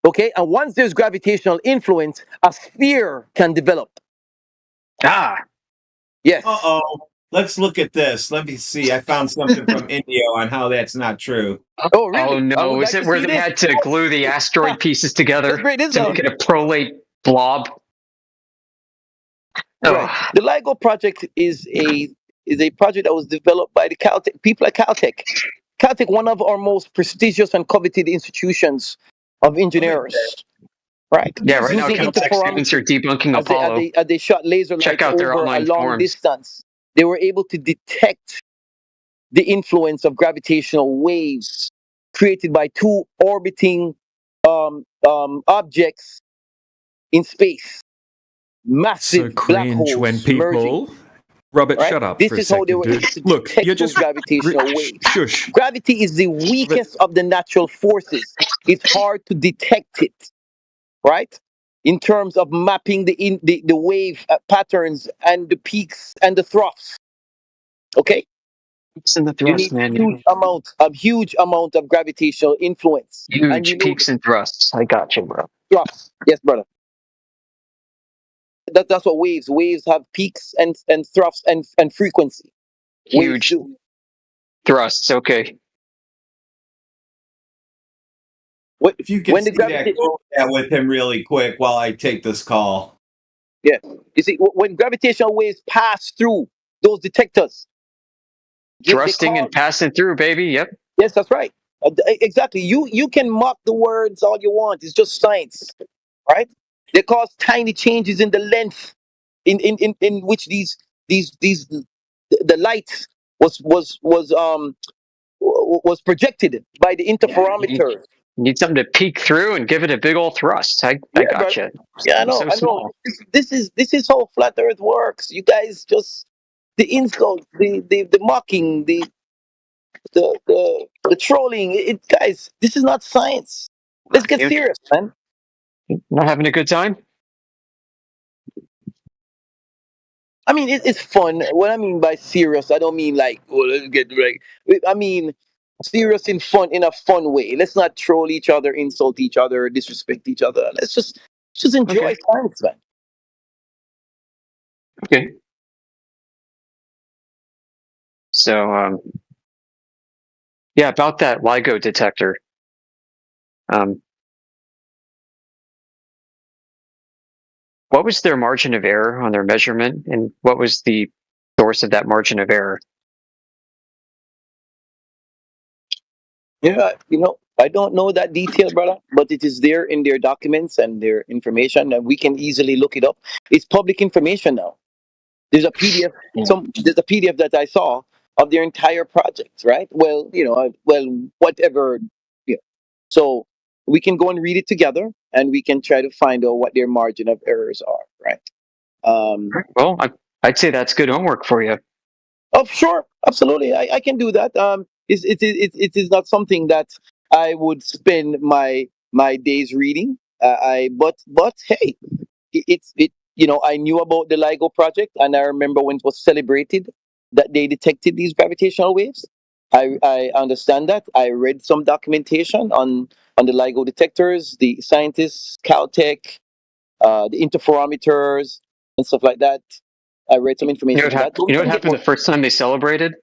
[SPEAKER 5] Okay? And once there's gravitational influence, a sphere can develop. Yes.
[SPEAKER 6] Let's look at this. Let me see. I found something from Indio on how that's not true.
[SPEAKER 5] Oh, really?
[SPEAKER 13] Oh, no. Is it where they had to glue the asteroid pieces together to make it a prolate blob?
[SPEAKER 5] Right. The LIGO project is a project that was developed by the Caltech people at Caltech. Caltech, one of our most prestigious and coveted institutions of engineers. Right.
[SPEAKER 13] Yeah, right now Caltech students are debunking Apollo.
[SPEAKER 5] They shot laser lights over a long distance. They were able to detect the influence of gravitational waves created by two orbiting objects in space. Massive black holes
[SPEAKER 12] when people
[SPEAKER 5] merging.
[SPEAKER 12] Robert,
[SPEAKER 5] Right?
[SPEAKER 12] shut up
[SPEAKER 5] This
[SPEAKER 12] for a
[SPEAKER 5] is how they
[SPEAKER 12] second,
[SPEAKER 5] were
[SPEAKER 12] dude.
[SPEAKER 5] able to
[SPEAKER 12] Look,
[SPEAKER 5] detect
[SPEAKER 12] you're
[SPEAKER 5] those
[SPEAKER 12] just
[SPEAKER 5] gravitational waves.
[SPEAKER 12] Shush.
[SPEAKER 5] Gravity is the weakest of the natural forces. It's hard to detect it, right? In terms of mapping the wave patterns and the peaks and the troughs. Okay?
[SPEAKER 13] Peaks and the thrusts, man.
[SPEAKER 5] Huge amount of gravitational influence.
[SPEAKER 13] Huge peaks and thrusts. I got you, bro.
[SPEAKER 5] Troughs. Yes, brother. That's what waves. Waves have peaks and troughs and frequency.
[SPEAKER 13] Huge thrusts. Okay.
[SPEAKER 6] If you can see that, go that with him really quick while I take this call.
[SPEAKER 5] Yeah. You see, when gravitational waves pass through those detectors,
[SPEAKER 13] Thrusting and passing through, baby. Yep.
[SPEAKER 5] Yes, that's right. Exactly. You can mock the words all you want. It's just science, right? They cause tiny changes in the length in which these the light was projected by the interferometer.
[SPEAKER 13] You need something to peek through and give it a big old thrust. I
[SPEAKER 5] Yeah,
[SPEAKER 13] gotcha.
[SPEAKER 5] Yeah, I know.
[SPEAKER 13] So
[SPEAKER 5] I know.
[SPEAKER 13] small.
[SPEAKER 5] This is how flat Earth works. You guys just the insult, the mocking, the trolling. Guys, this is not science. Let's get serious, man.
[SPEAKER 13] Not having a good time?
[SPEAKER 5] I mean, it's fun. What I mean by serious, I don't mean like, well, let's get like. I mean, serious in fun, in a fun way. Let's not troll each other, insult each other, disrespect each other. Let's just enjoy science, man.
[SPEAKER 13] Okay. So, yeah, about that LIGO detector. What was their margin of error on their measurement, and what was the source of that margin of error?
[SPEAKER 5] Yeah, I don't know that detail, brother, but it is there in their documents and their information, and we can easily look it up. It's public information now. There's a PDF. There's a PDF that I saw of their entire project, right? Well, whatever. Yeah. So we can go and read it together, and we can try to find out what their margin of errors are, right?
[SPEAKER 13] Well, I'd say that's good homework for you.
[SPEAKER 5] Oh, sure, absolutely. I can do that. It is not something that I would spend my days reading. But hey, I knew about the LIGO project, and I remember when it was celebrated that they detected these gravitational waves. I understand that. I read some documentation on the LIGO detectors, the scientists, Caltech, the interferometers, and stuff like that. I read some information on that.
[SPEAKER 13] You know what happened the first time they celebrated?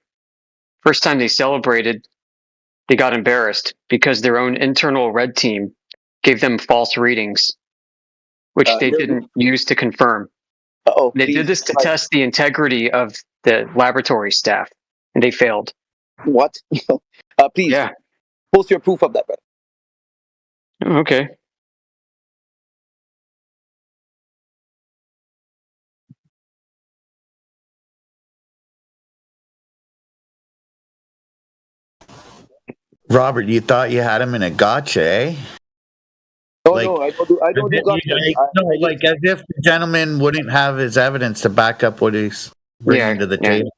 [SPEAKER 13] First time they celebrated, they got embarrassed because their own internal red team gave them false readings, which they didn't use to confirm. They did this to test the integrity of the laboratory staff, and they failed.
[SPEAKER 5] What? Please, post your proof of that, brother.
[SPEAKER 13] Okay.
[SPEAKER 15] Robert, you thought you had him in a gotcha, eh?
[SPEAKER 5] No, I don't do gotcha.
[SPEAKER 15] Like as if the gentleman wouldn't have his evidence to back up what he's bringing to the table.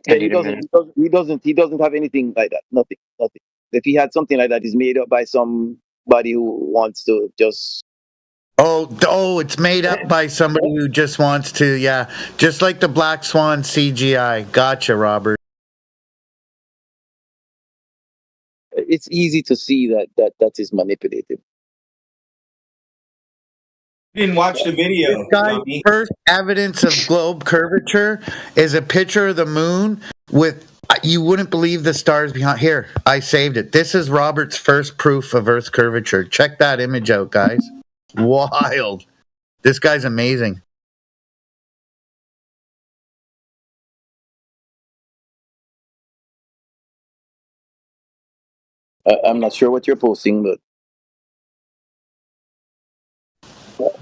[SPEAKER 5] He doesn't have anything like that. Nothing. If he had something like that, he's made up by somebody who wants to just.
[SPEAKER 15] Oh, it's made up by somebody who just wants to, just like the Black Swan CGI. Gotcha, Robert.
[SPEAKER 5] It's easy to see that is manipulated.
[SPEAKER 6] Didn't watch the video.
[SPEAKER 15] This guy's first evidence of globe curvature is a picture of the moon with, you wouldn't believe the stars behind. Here, I saved it. This is Robert's first proof of Earth's curvature. Check that image out, guys. Wild. This guy's amazing.
[SPEAKER 5] I'm not sure what you're posting, but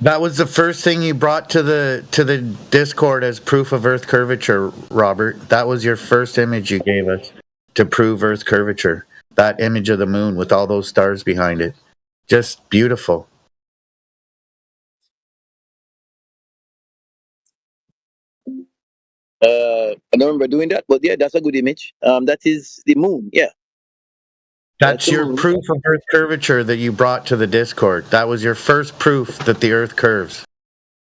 [SPEAKER 15] that was the first thing you brought to the Discord as proof of Earth curvature, Robert. That was your first image you gave us to prove Earth curvature. That image of the moon with all those stars behind it. Just beautiful.
[SPEAKER 5] I don't remember doing that, but yeah, that's a good image. That is the moon, yeah.
[SPEAKER 15] That's your proof of Earth curvature that you brought to the Discord. That was your first proof that the Earth curves.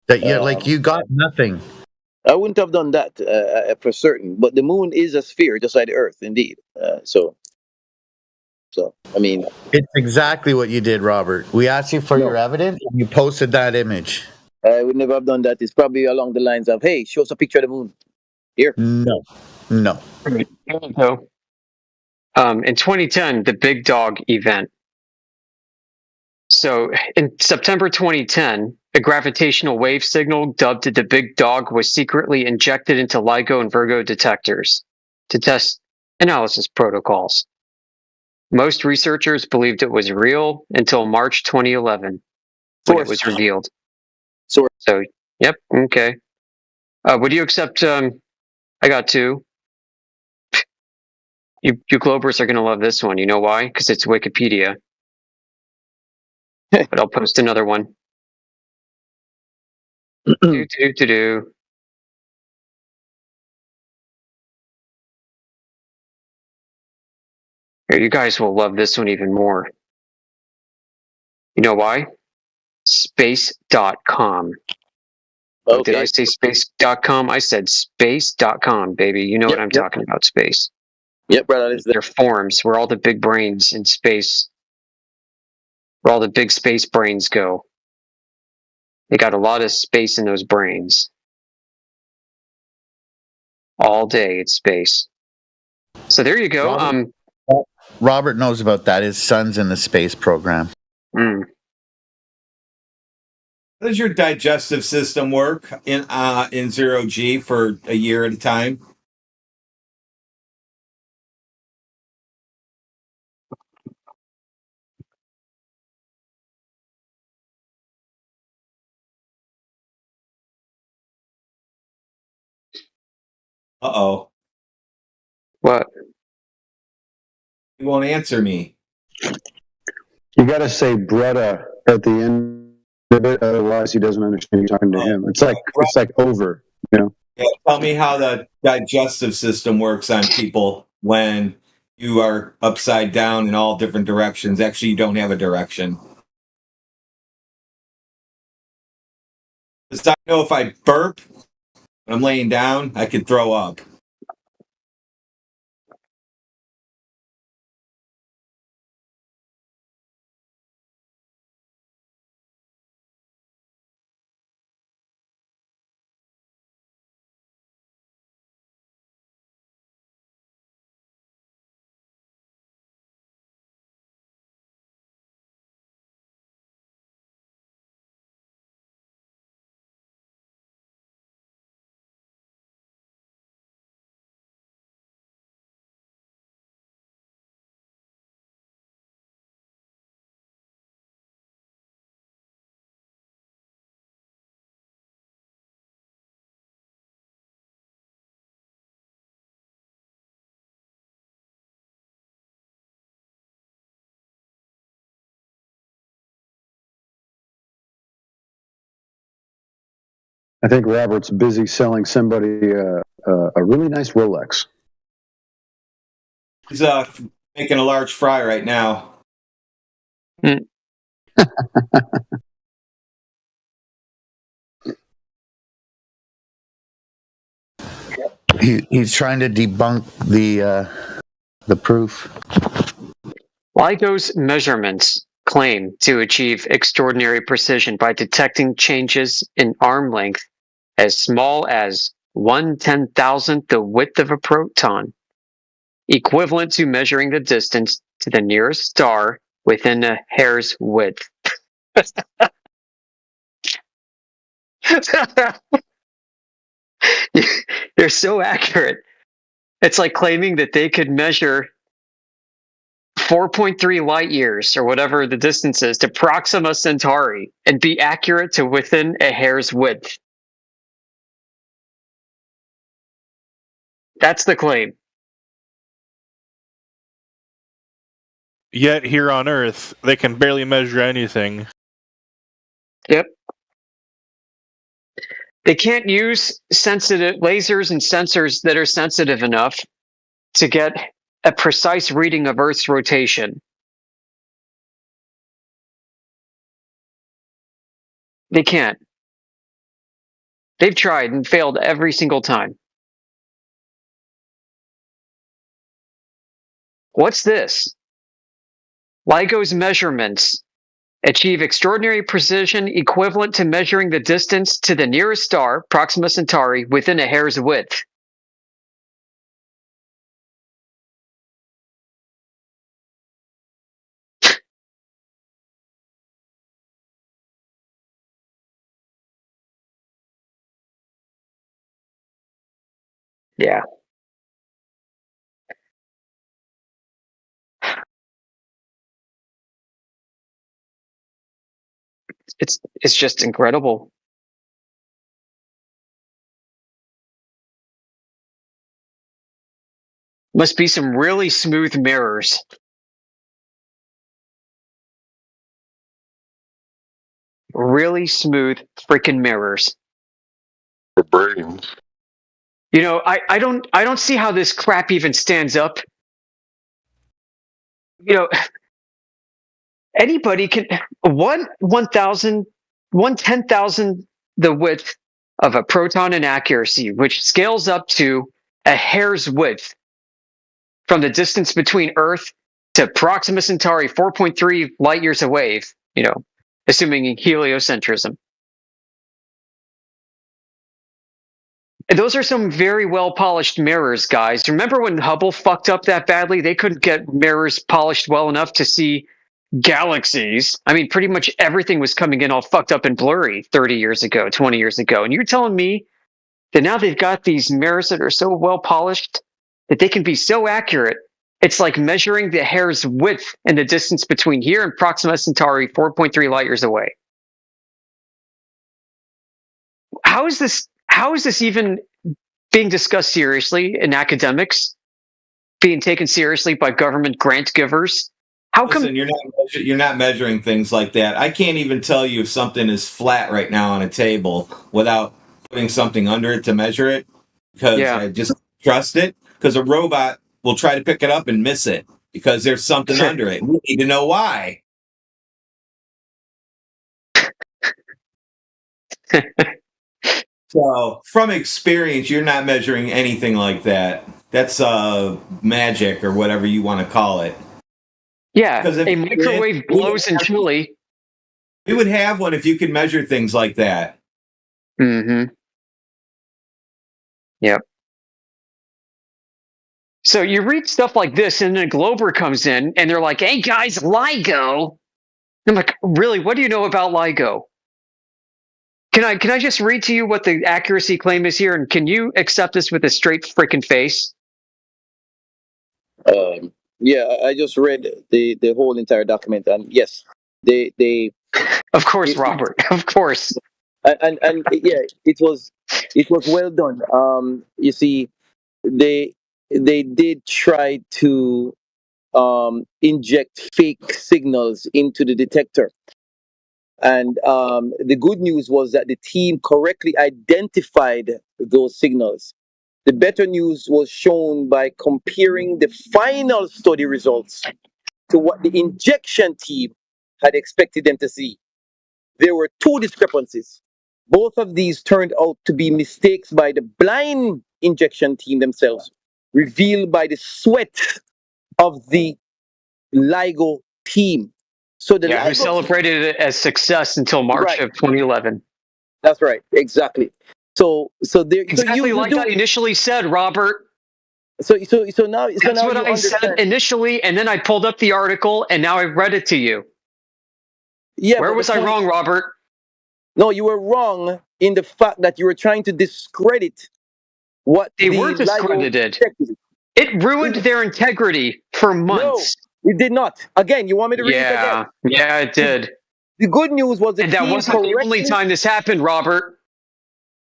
[SPEAKER 15] That you got nothing.
[SPEAKER 5] I wouldn't have done that for certain, but the moon is a sphere, just like the Earth, indeed. So I mean,
[SPEAKER 15] it's exactly what you did, Robert. We asked you for your evidence, and you posted that image.
[SPEAKER 5] I would never have done that. It's probably along the lines of, "Hey, show us a picture of the moon." Here.
[SPEAKER 15] No.
[SPEAKER 13] So, in 2010, the Big Dog event. So, in September 2010, a gravitational wave signal dubbed the Big Dog was secretly injected into LIGO and Virgo detectors to test analysis protocols. Most researchers believed it was real until March 2011 when it was revealed. So, yep, okay. Would you accept? I got two. You Globers are going to love this one. You know why? Because it's Wikipedia. But I'll post another one. do. Here, you guys will love this one even more. You know why? Space.com.
[SPEAKER 5] Okay.
[SPEAKER 13] Did I say space.com? I said space.com, baby. You know what I'm talking about, space.
[SPEAKER 5] Yep, brother.
[SPEAKER 13] They're forums where all the big brains in space, where all the big space brains go. They got a lot of space in those brains. All day it's space. So there you go.
[SPEAKER 15] Robert knows about that. His son's in the space program.
[SPEAKER 13] Mm.
[SPEAKER 6] How does your digestive system work in 0 G for a year at a time? Uh-oh.
[SPEAKER 13] What?
[SPEAKER 6] He won't answer me.
[SPEAKER 17] You got to say Bretta at the end of it, otherwise he doesn't understand you talking to him. It's like over, you know.
[SPEAKER 6] Yeah, tell me how the digestive system works on people when you are upside down in all different directions. Actually, you don't have a direction. Because I know if I burp when I'm laying down, I could throw up.
[SPEAKER 17] I think Robert's busy selling somebody a really nice Rolex.
[SPEAKER 6] He's making a large fry right now.
[SPEAKER 15] He's trying to debunk the proof.
[SPEAKER 13] LIGO's measurements claim to achieve extraordinary precision by detecting changes in arm length as small as 1/10,000th the width of a proton, equivalent to measuring the distance to the nearest star within a hair's width. They're so accurate. It's like claiming that they could measure 4.3 light years or whatever the distance is to Proxima Centauri and be accurate to within a hair's width. That's the claim.
[SPEAKER 14] Yet here on Earth, they can barely measure anything.
[SPEAKER 13] Yep. They can't use sensitive lasers and sensors that are sensitive enough to get a precise reading of Earth's rotation. They can't. They've tried and failed every single time. What's this? LIGO's measurements achieve extraordinary precision equivalent to measuring the distance to the nearest star, Proxima Centauri, within a hair's width. Yeah. it's just incredible. Must be some really smooth mirrors. Really smooth freaking mirrors.
[SPEAKER 10] For brains.
[SPEAKER 13] You know, I don't see how this crap even stands up. You know, anybody can 1,000 1/10,000 the width of a proton in accuracy, which scales up to a hair's width from the distance between Earth to Proxima Centauri, 4.3 light years away. You know, assuming heliocentrism. And those are some very well polished mirrors, guys. Remember when Hubble fucked up that badly? They couldn't get mirrors polished well enough to see galaxies. I mean, pretty much everything was coming in all fucked up and blurry 30 years ago, 20 years ago. And you're telling me that now they've got these mirrors that are so well polished that they can be so accurate. It's like measuring the hair's width and the distance between here and Proxima Centauri, 4.3 light years away. How is this even being discussed seriously in academics? Being taken seriously by government grant givers? How come
[SPEAKER 6] you're not measuring things like that? I can't even tell you if something is flat right now on a table without putting something under it to measure it, because I just trust it. Because a robot will try to pick it up and miss it because there's something under it. We need to know why. So, from experience, you're not measuring anything like that. That's magic or whatever you want to call it.
[SPEAKER 13] Yeah, a microwave blows in Chile.
[SPEAKER 6] We would have one if you could measure things like that.
[SPEAKER 13] Mm-hmm. Yep. So you read stuff like this, and then Glober comes in, and they're like, "Hey guys, LIGO." I'm like, "Really? What do you know about LIGO?" Can I just read to you what the accuracy claim is here, and can you accept this with a straight freaking face?
[SPEAKER 5] Yeah, I just read the whole entire document, and yes, they
[SPEAKER 13] of course, Robert, of course,
[SPEAKER 5] and yeah, it was well done. You see, they did try to inject fake signals into the detector. And the good news was that the team correctly identified those signals. The better news was shown by comparing the final study results to what the injection team had expected them to see. There were two discrepancies. Both of these turned out to be mistakes by the blind injection team themselves, revealed by the sweat of the LIGO team. So the
[SPEAKER 13] who celebrated it as success until March of 2011.
[SPEAKER 5] That's right, exactly. So
[SPEAKER 13] exactly like I initially said, Robert.
[SPEAKER 5] So now
[SPEAKER 13] that's what I said initially, and then I pulled up the article, and now I read it to you.
[SPEAKER 5] Yeah,
[SPEAKER 13] where was I wrong, Robert?
[SPEAKER 5] No, you were wrong in the fact that you were trying to discredit what
[SPEAKER 13] they were discredited. It ruined their integrity for months.
[SPEAKER 5] No, it did not. Again, you want me to read it again?
[SPEAKER 13] Yeah, it did.
[SPEAKER 5] The good news was
[SPEAKER 13] that wasn't the only time this happened, Robert.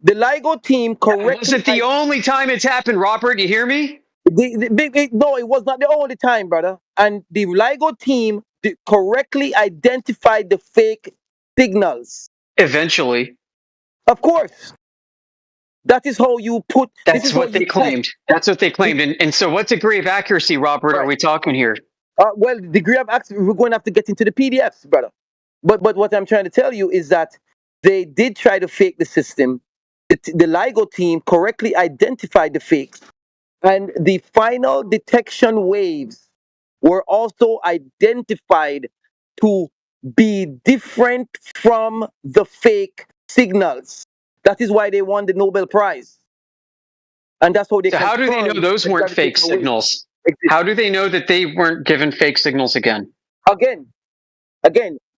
[SPEAKER 5] The LIGO team correctly.
[SPEAKER 13] That wasn't the only time it's happened, Robert. You hear me?
[SPEAKER 5] No, it was not the only time, brother. And the LIGO team correctly identified the fake signals.
[SPEAKER 13] Eventually.
[SPEAKER 5] Of course. That is how you put.
[SPEAKER 13] That's what they claimed. That's what they claimed. And so, what degree of accuracy, Robert, are we talking here?
[SPEAKER 5] Well, degree of accuracy, we're going to have to get into the PDFs, brother. But what I'm trying to tell you is that they did try to fake the system. The LIGO team correctly identified the fakes, and the final detection waves were also identified to be different from the fake signals. That is why they won the Nobel Prize. And that's how they.
[SPEAKER 13] So how do they know those weren't fake signals? How do they know that they weren't given fake signals again?
[SPEAKER 5] Again,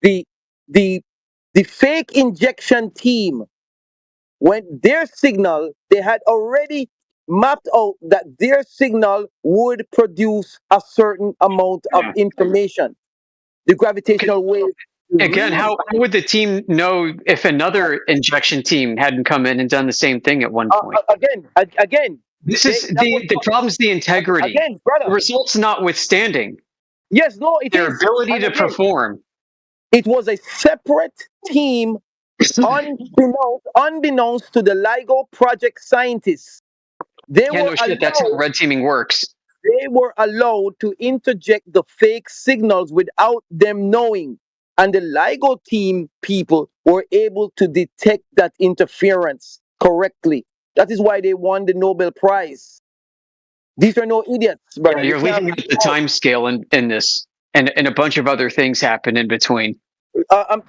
[SPEAKER 5] the fake injection team, when their signal, they had already mapped out that their signal would produce a certain amount of information. The gravitational wave
[SPEAKER 13] Again, how would the team know if another injection team hadn't come in and done the same thing at one point?
[SPEAKER 3] Again.
[SPEAKER 13] This is the problem's the integrity.
[SPEAKER 3] Again, brother.
[SPEAKER 13] The results notwithstanding.
[SPEAKER 3] Yes, no, it
[SPEAKER 13] their
[SPEAKER 3] is.
[SPEAKER 13] ability
[SPEAKER 3] And
[SPEAKER 13] to
[SPEAKER 3] again,
[SPEAKER 13] perform.
[SPEAKER 3] It was a separate team, unbeknownst to the LIGO project scientists. They
[SPEAKER 13] Yeah,
[SPEAKER 3] were
[SPEAKER 13] no shit. That's how
[SPEAKER 3] allowed.
[SPEAKER 13] red teaming works.
[SPEAKER 3] They were allowed to interject the fake signals without them knowing. And the LIGO team people were able to detect that interference correctly. That is why they won the Nobel Prize. These are no idiots, brother.
[SPEAKER 13] Yeah, you're leaving out the time scale in this, and a bunch of other things happen in between.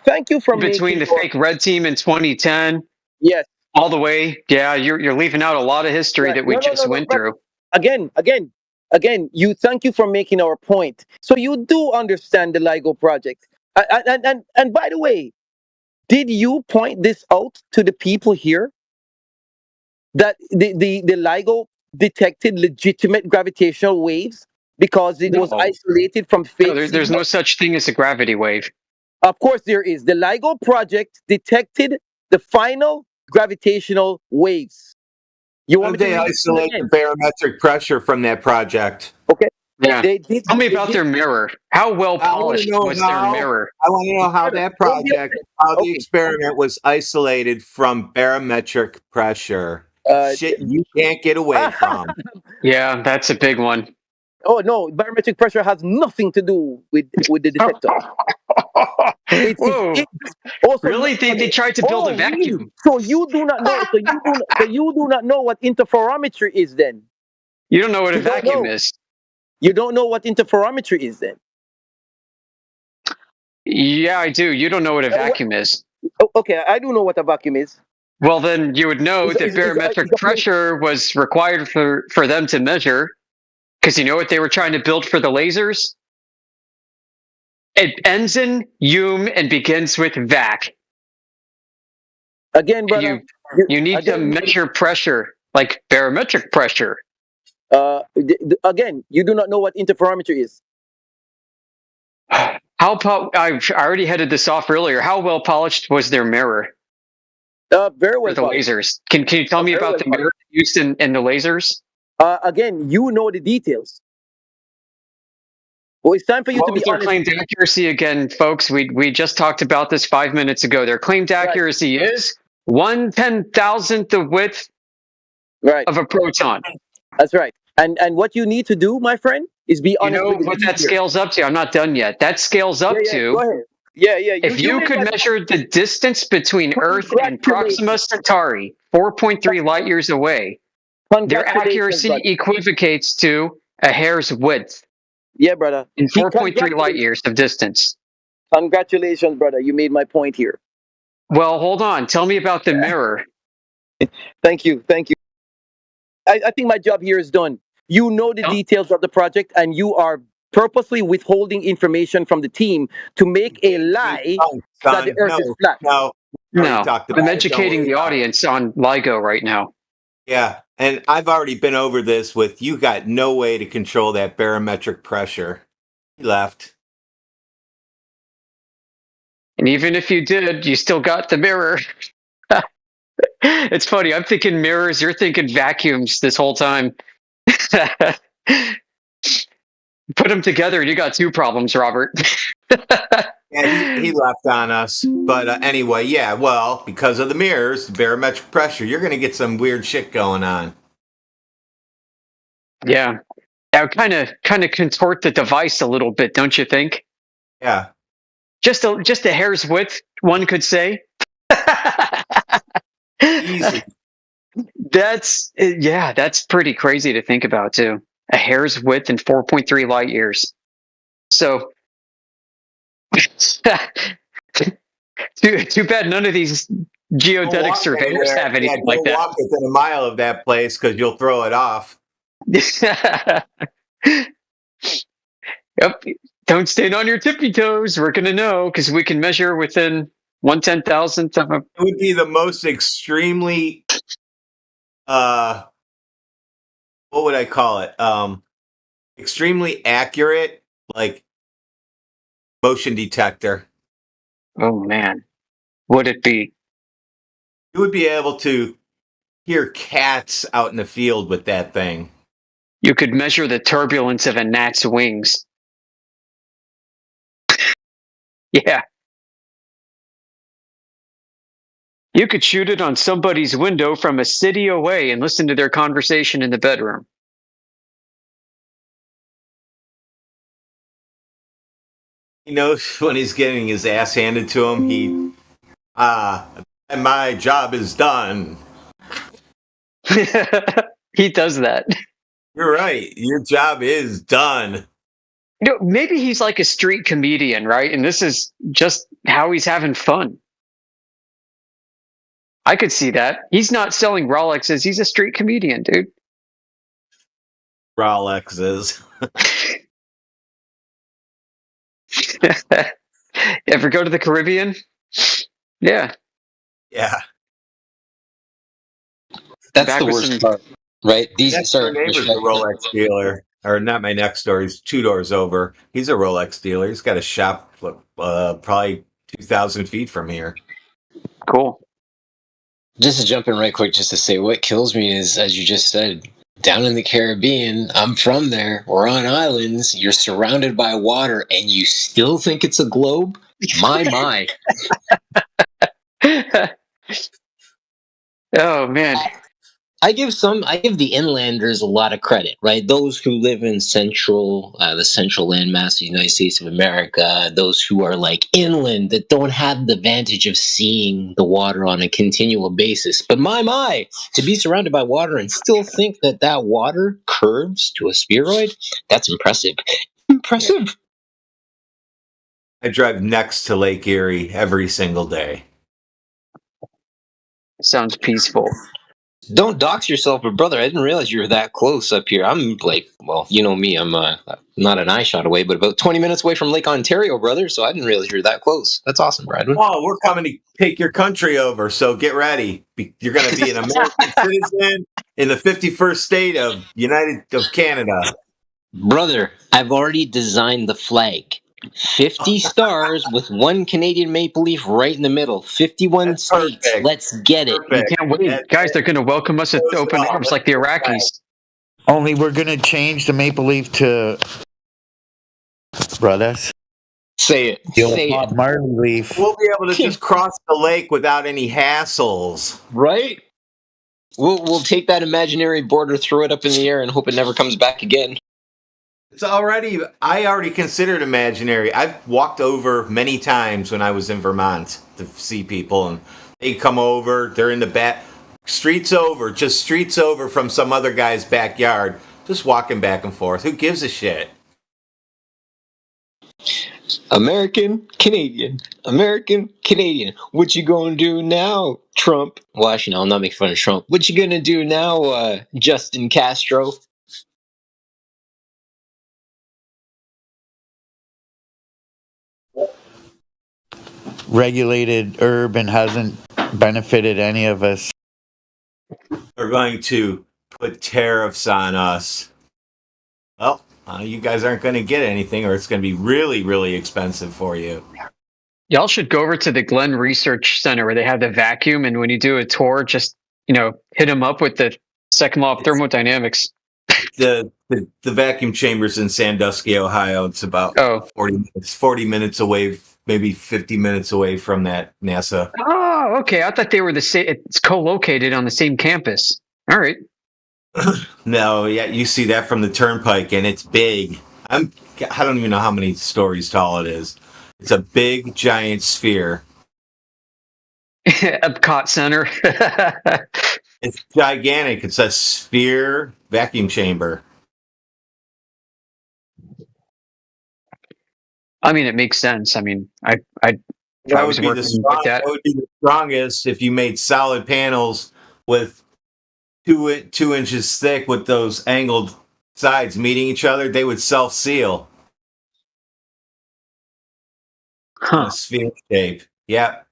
[SPEAKER 3] Thank you for
[SPEAKER 13] between the fake red team in 2010.
[SPEAKER 3] Yes.
[SPEAKER 13] All the way. Yeah, you're leaving out a lot of history that we just went through.
[SPEAKER 3] Again, you thank you for making our point. So you do understand the LIGO project. And by the way, did you point this out to the people here that the LIGO detected legitimate gravitational waves because it was isolated from fake?
[SPEAKER 13] No, there's no such thing as a gravity wave.
[SPEAKER 3] Of course there is. The LIGO project detected the final gravitational waves. You want me to
[SPEAKER 9] They
[SPEAKER 3] read it
[SPEAKER 9] isolate
[SPEAKER 3] again?
[SPEAKER 9] the barometric pressure from that project.
[SPEAKER 3] Okay.
[SPEAKER 13] Yeah. Tell me about their mirror. How well polished was their mirror?
[SPEAKER 9] I want to know how that project, how the experiment was isolated from barometric pressure. Shit you can't get away from.
[SPEAKER 13] Yeah, that's a big one.
[SPEAKER 3] Oh no, barometric pressure has nothing to do with the detector.
[SPEAKER 13] Really? They tried to build a vacuum.
[SPEAKER 3] So you do not know. So you do not know what interferometry is then.
[SPEAKER 13] You don't know what a vacuum is.
[SPEAKER 3] You don't know what interferometry is then.
[SPEAKER 13] Yeah, I do. You don't know what a vacuum is.
[SPEAKER 3] Okay, I do know what a vacuum is.
[SPEAKER 13] Well, then you would know that barometric pressure was required for them to measure. Because you know what they were trying to build for the lasers? It ends in "um" and begins with "vac."
[SPEAKER 3] Again, brother.
[SPEAKER 13] You need to measure pressure, like barometric pressure.
[SPEAKER 3] Again, you do not know what interferometry is.
[SPEAKER 13] I already headed this off earlier. How well polished was their mirror?
[SPEAKER 3] Very well.
[SPEAKER 13] For the lasers. Can you tell me about the mirror used in the lasers?
[SPEAKER 3] Again, you know the details. Well, it's time for you to be
[SPEAKER 13] their
[SPEAKER 3] honest.
[SPEAKER 13] claimed accuracy again, folks? We just talked about this 5 minutes ago. Their claimed accuracy is 1/10,000th the width of a proton.
[SPEAKER 3] That's right. And what you need to do, my friend, is be honest.
[SPEAKER 13] You know what that scales up to? I'm not done yet. That scales up to.
[SPEAKER 3] Go ahead. Yeah.
[SPEAKER 13] If you could measure the distance between Earth and Proxima Centauri, 4.3 light years away, their accuracy equivocates to a hair's width.
[SPEAKER 3] Yeah, brother.
[SPEAKER 13] In 4.3 light years of distance.
[SPEAKER 3] Congratulations, brother. You made my point here.
[SPEAKER 13] Well, hold on. Tell me about the mirror.
[SPEAKER 3] Thank you. I think my job here is done. You know the details of the project, and you are purposely withholding information from the team to make a lie that the Earth is flat.
[SPEAKER 9] No,
[SPEAKER 13] I'm educating the audience on LIGO right now.
[SPEAKER 9] Yeah, and I've already been over this with you got no way to control that barometric pressure. He left.
[SPEAKER 13] And even if you did, you still got the mirror. It's funny. I'm thinking mirrors. You're thinking vacuums this whole time. Put them together and you got two problems, Robert.
[SPEAKER 9] Yeah, he left on us. But anyway, yeah, well, because of the mirrors, the barometric pressure, you're going to get some weird shit going on.
[SPEAKER 13] Yeah. That would kind of contort the device a little bit, don't you think?
[SPEAKER 9] Yeah.
[SPEAKER 13] Just a hair's width, one could say.
[SPEAKER 9] Easy.
[SPEAKER 13] That's pretty crazy to think about too. A hair's width in 4.3 light years. So too bad none of these geodetic surveyors have anything like that.
[SPEAKER 9] Walk within a mile of that place because you'll throw it off.
[SPEAKER 13] Yep. Don't stand on your tippy toes. We're gonna know because we can measure within 1/10,000th of a.
[SPEAKER 9] It would be the most extremely, what would I call it? Extremely accurate, like motion detector.
[SPEAKER 13] Oh man, would it be?
[SPEAKER 9] You would be able to hear cats out in the field with that thing.
[SPEAKER 13] You could measure the turbulence of a gnat's wings. Yeah. You could shoot it on somebody's window from a city away and listen to their conversation in the bedroom.
[SPEAKER 9] He knows when he's getting his ass handed to him. And my job is done.
[SPEAKER 13] He does that.
[SPEAKER 9] You're right. Your job is done.
[SPEAKER 13] You know, maybe he's like a street comedian, right? And this is just how he's having fun. I could see that. He's not selling Rolexes. He's a street comedian, dude.
[SPEAKER 9] Rolexes.
[SPEAKER 13] Ever go to the Caribbean? Yeah.
[SPEAKER 9] Yeah.
[SPEAKER 8] That's
[SPEAKER 13] Back
[SPEAKER 8] the
[SPEAKER 13] with
[SPEAKER 8] worst
[SPEAKER 13] some-
[SPEAKER 8] part, right? These
[SPEAKER 9] Next door neighbor's a Rolex dealer. Or not my next door. He's 2 doors over. He's a Rolex dealer. He's got a shop probably 2,000 feet from here.
[SPEAKER 13] Cool.
[SPEAKER 8] Just to jump in right quick, just to say what kills me is, as you just said, down in the Caribbean, I'm from there. We're on islands. You're surrounded by water, and you still think it's a globe? My.
[SPEAKER 13] Oh man.
[SPEAKER 8] I give the inlanders a lot of credit, right? Those who live in the central landmass of the United States of America, those who are like inland that don't have the advantage of seeing the water on a continual basis. But my, to be surrounded by water and still think that water curves to a spheroid, that's impressive. Impressive.
[SPEAKER 9] I drive next to Lake Erie every single day.
[SPEAKER 13] Sounds peaceful.
[SPEAKER 8] Don't dox yourself, but brother, I didn't realize you were that close up here. I'm like, well, you know me, I'm not an eye shot away, but about 20 minutes away from Lake Ontario, brother, so I didn't realize you were that close. That's awesome, Bradwin.
[SPEAKER 9] Oh, we're coming to take your country over, so get ready. You're going to be an American citizen in the 51st state of Canada.
[SPEAKER 8] Brother, I've already designed the flag. 50 stars with 1 Canadian maple leaf right in the middle. 51 states.
[SPEAKER 9] Perfect.
[SPEAKER 8] Let's get it.
[SPEAKER 13] You can't wait. Guys, they're going to welcome us with open arms like the Iraqis.
[SPEAKER 15] Only we're going to change the maple leaf to brothers.
[SPEAKER 8] Say it.
[SPEAKER 15] The old
[SPEAKER 8] Say
[SPEAKER 15] Bob
[SPEAKER 8] it.
[SPEAKER 15] Marley leaf.
[SPEAKER 9] We'll be able to just cross the lake without any hassles.
[SPEAKER 8] Right? We'll take that imaginary border, throw it up in the air, and hope it never comes back again.
[SPEAKER 9] I already consider it imaginary. I've walked over many times when I was in Vermont to see people, and they come over, they're in the back, streets over from some other guy's backyard, just walking back and forth. Who gives a shit?
[SPEAKER 8] American, Canadian. What you gonna do now, Trump? Well, actually, no, I'm not making fun of Trump. What you gonna do now, Justin Castro?
[SPEAKER 15] Regulated herb and hasn't benefited any of us.
[SPEAKER 9] They're going to put tariffs on us. Well, you guys aren't going to get anything, or it's going to be really, really expensive for you.
[SPEAKER 13] Y'all should go over to the Glenn Research Center where they have the vacuum, and when you do a tour, just hit them up with the second law of thermodynamics.
[SPEAKER 9] The vacuum chambers in Sandusky, Ohio. It's about 40 minutes away, maybe 50 minutes away from that NASA.
[SPEAKER 13] Oh, okay. I thought they were the same. It's co-located on the same campus. All right.
[SPEAKER 9] No, yeah, you see that from the turnpike, and it's big. I don't even know how many stories tall it is. It's a big, giant sphere.
[SPEAKER 13] Epcot Center.
[SPEAKER 9] It's gigantic. It's a sphere vacuum chamber.
[SPEAKER 13] I mean, it makes sense. I mean, I
[SPEAKER 9] That would be the strongest if you made solid panels with 2 inches thick with those angled sides meeting each other. They would self-seal.
[SPEAKER 13] Huh.
[SPEAKER 9] A sphere shape. Yep.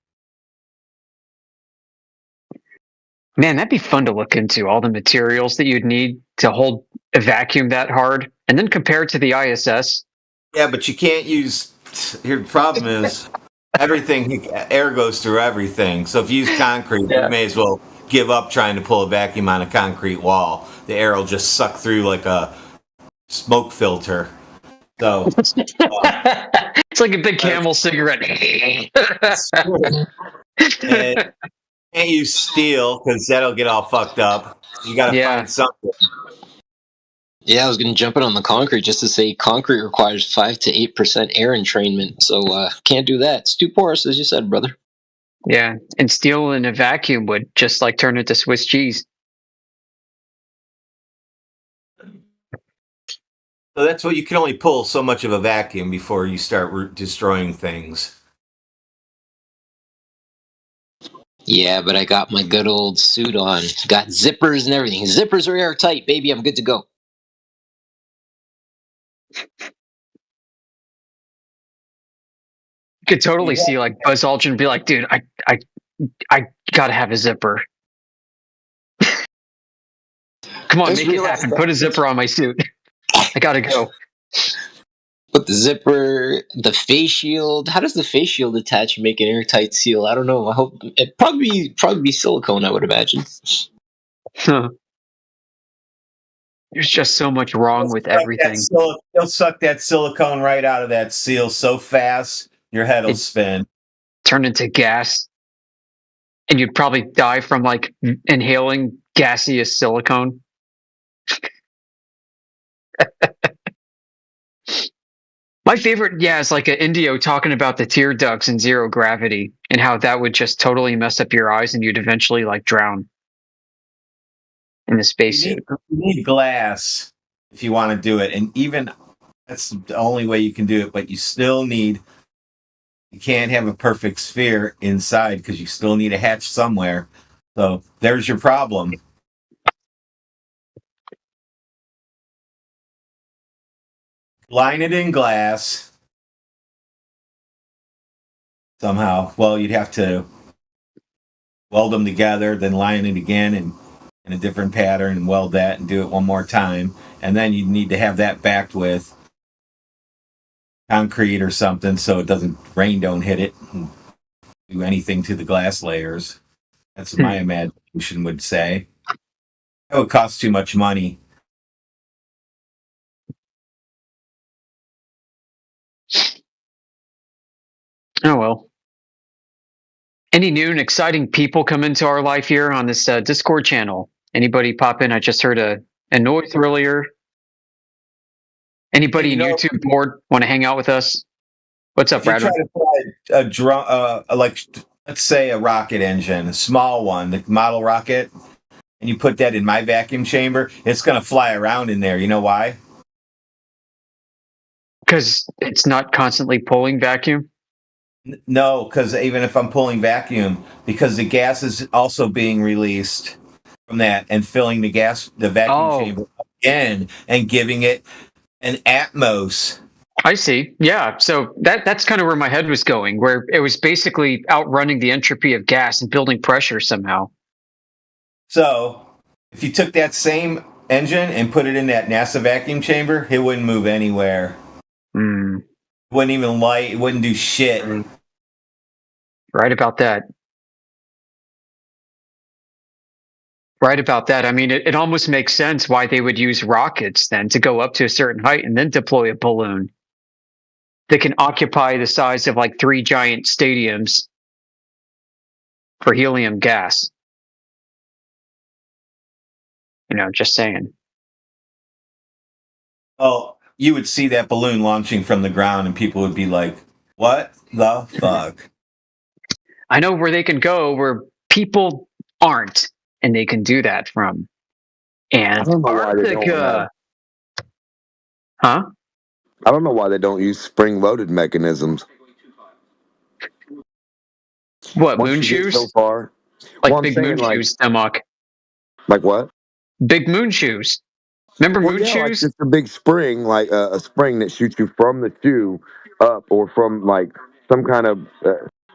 [SPEAKER 13] Man, that'd be fun to look into, all the materials that you'd need to hold a vacuum that hard, and then compare it to the ISS.
[SPEAKER 9] Yeah, but you can't use... Here, the problem is, everything, air goes through everything. So if you use concrete, you may as well give up trying to pull a vacuum on a concrete wall. The air will just suck through like a smoke filter. So
[SPEAKER 19] it's like a big Camel cigarette.
[SPEAKER 9] and can't use steel because that'll get all fucked up. You got to find something.
[SPEAKER 8] Yeah, I was going to jump in on the concrete just to say concrete requires 5 to 8% air entrainment, so can't do that. It's too porous, as you said, brother.
[SPEAKER 13] Yeah, and steel in a vacuum would just like turn into Swiss cheese.
[SPEAKER 9] So that's what you can only pull so much of a vacuum before you start destroying things.
[SPEAKER 8] Yeah, but I got my good old suit on. Got zippers and everything. Zippers are airtight, baby. I'm good to go.
[SPEAKER 13] You could totally see like Buzz Aldrin be like, dude, I gotta have a zipper. Come on, make it happen. Put a zipper on my suit. I gotta go.
[SPEAKER 8] Put the zipper, the face shield. How does the face shield attach and make an airtight seal? I don't know. I hope it probably be silicone, I would imagine.
[SPEAKER 13] Huh. There's just so much wrong with everything.
[SPEAKER 9] They'll suck that silicone right out of that seal so fast, your head will spin.
[SPEAKER 13] Turn into gas. And you'd probably die from like inhaling gaseous silicone. My favorite, is like an Indio talking about the tear ducts in zero gravity and how that would just totally mess up your eyes and you'd eventually like drown in the spacesuit.
[SPEAKER 9] You need glass if you want to do it, and even that's the only way you can do it. But you still need. You can't have a perfect sphere inside because you still need a hatch somewhere. So there's your problem. Line it in glass somehow. Well, you'd have to weld them together, then line it again and in a different pattern and weld that and do it one more time. And then you need to have that backed with concrete or something so it doesn't, rain don't hit it and do anything to the glass layers. That's what my imagination would say. That would cost too much money.
[SPEAKER 13] Oh, well. Any new and exciting people come into our life here on this Discord channel? Anybody pop in? I just heard a noise earlier. Anybody in YouTube board want to hang out with us? What's up, Brad?
[SPEAKER 9] If you try to fly like let's say a rocket engine, a small one, the model rocket, and you put that in my vacuum chamber, it's going to fly around in there. You know why?
[SPEAKER 13] Because it's not constantly pulling vacuum?
[SPEAKER 9] No, because even if I'm pulling vacuum, because the gas is also being released from that and filling the vacuum chamber again and giving it an atmos.
[SPEAKER 13] I see. Yeah. So that's kind of where my head was going, where it was basically outrunning the entropy of gas and building pressure somehow.
[SPEAKER 9] So if you took that same engine and put it in that NASA vacuum chamber, it wouldn't move anywhere. It wouldn't even light. It wouldn't do shit.
[SPEAKER 13] Right about that. Right about that. I mean, it almost makes sense why they would use rockets then to go up to a certain height and then deploy a balloon that can occupy the size of like 3 giant stadiums for helium gas. Just saying.
[SPEAKER 9] Oh, you would see that balloon launching from the ground and people would be like, what the fuck?
[SPEAKER 13] I know where they can go where people aren't, and they can do that from Antarctica. Huh?
[SPEAKER 11] I don't know why they don't use spring-loaded mechanisms.
[SPEAKER 13] What, moon shoes?
[SPEAKER 11] So far,
[SPEAKER 13] like big moon shoes, Demok.
[SPEAKER 11] Like what?
[SPEAKER 13] Big moon shoes. Remember moon shoes?
[SPEAKER 11] Like just a big spring, like a spring that shoots you from the shoe up, or from like some kind of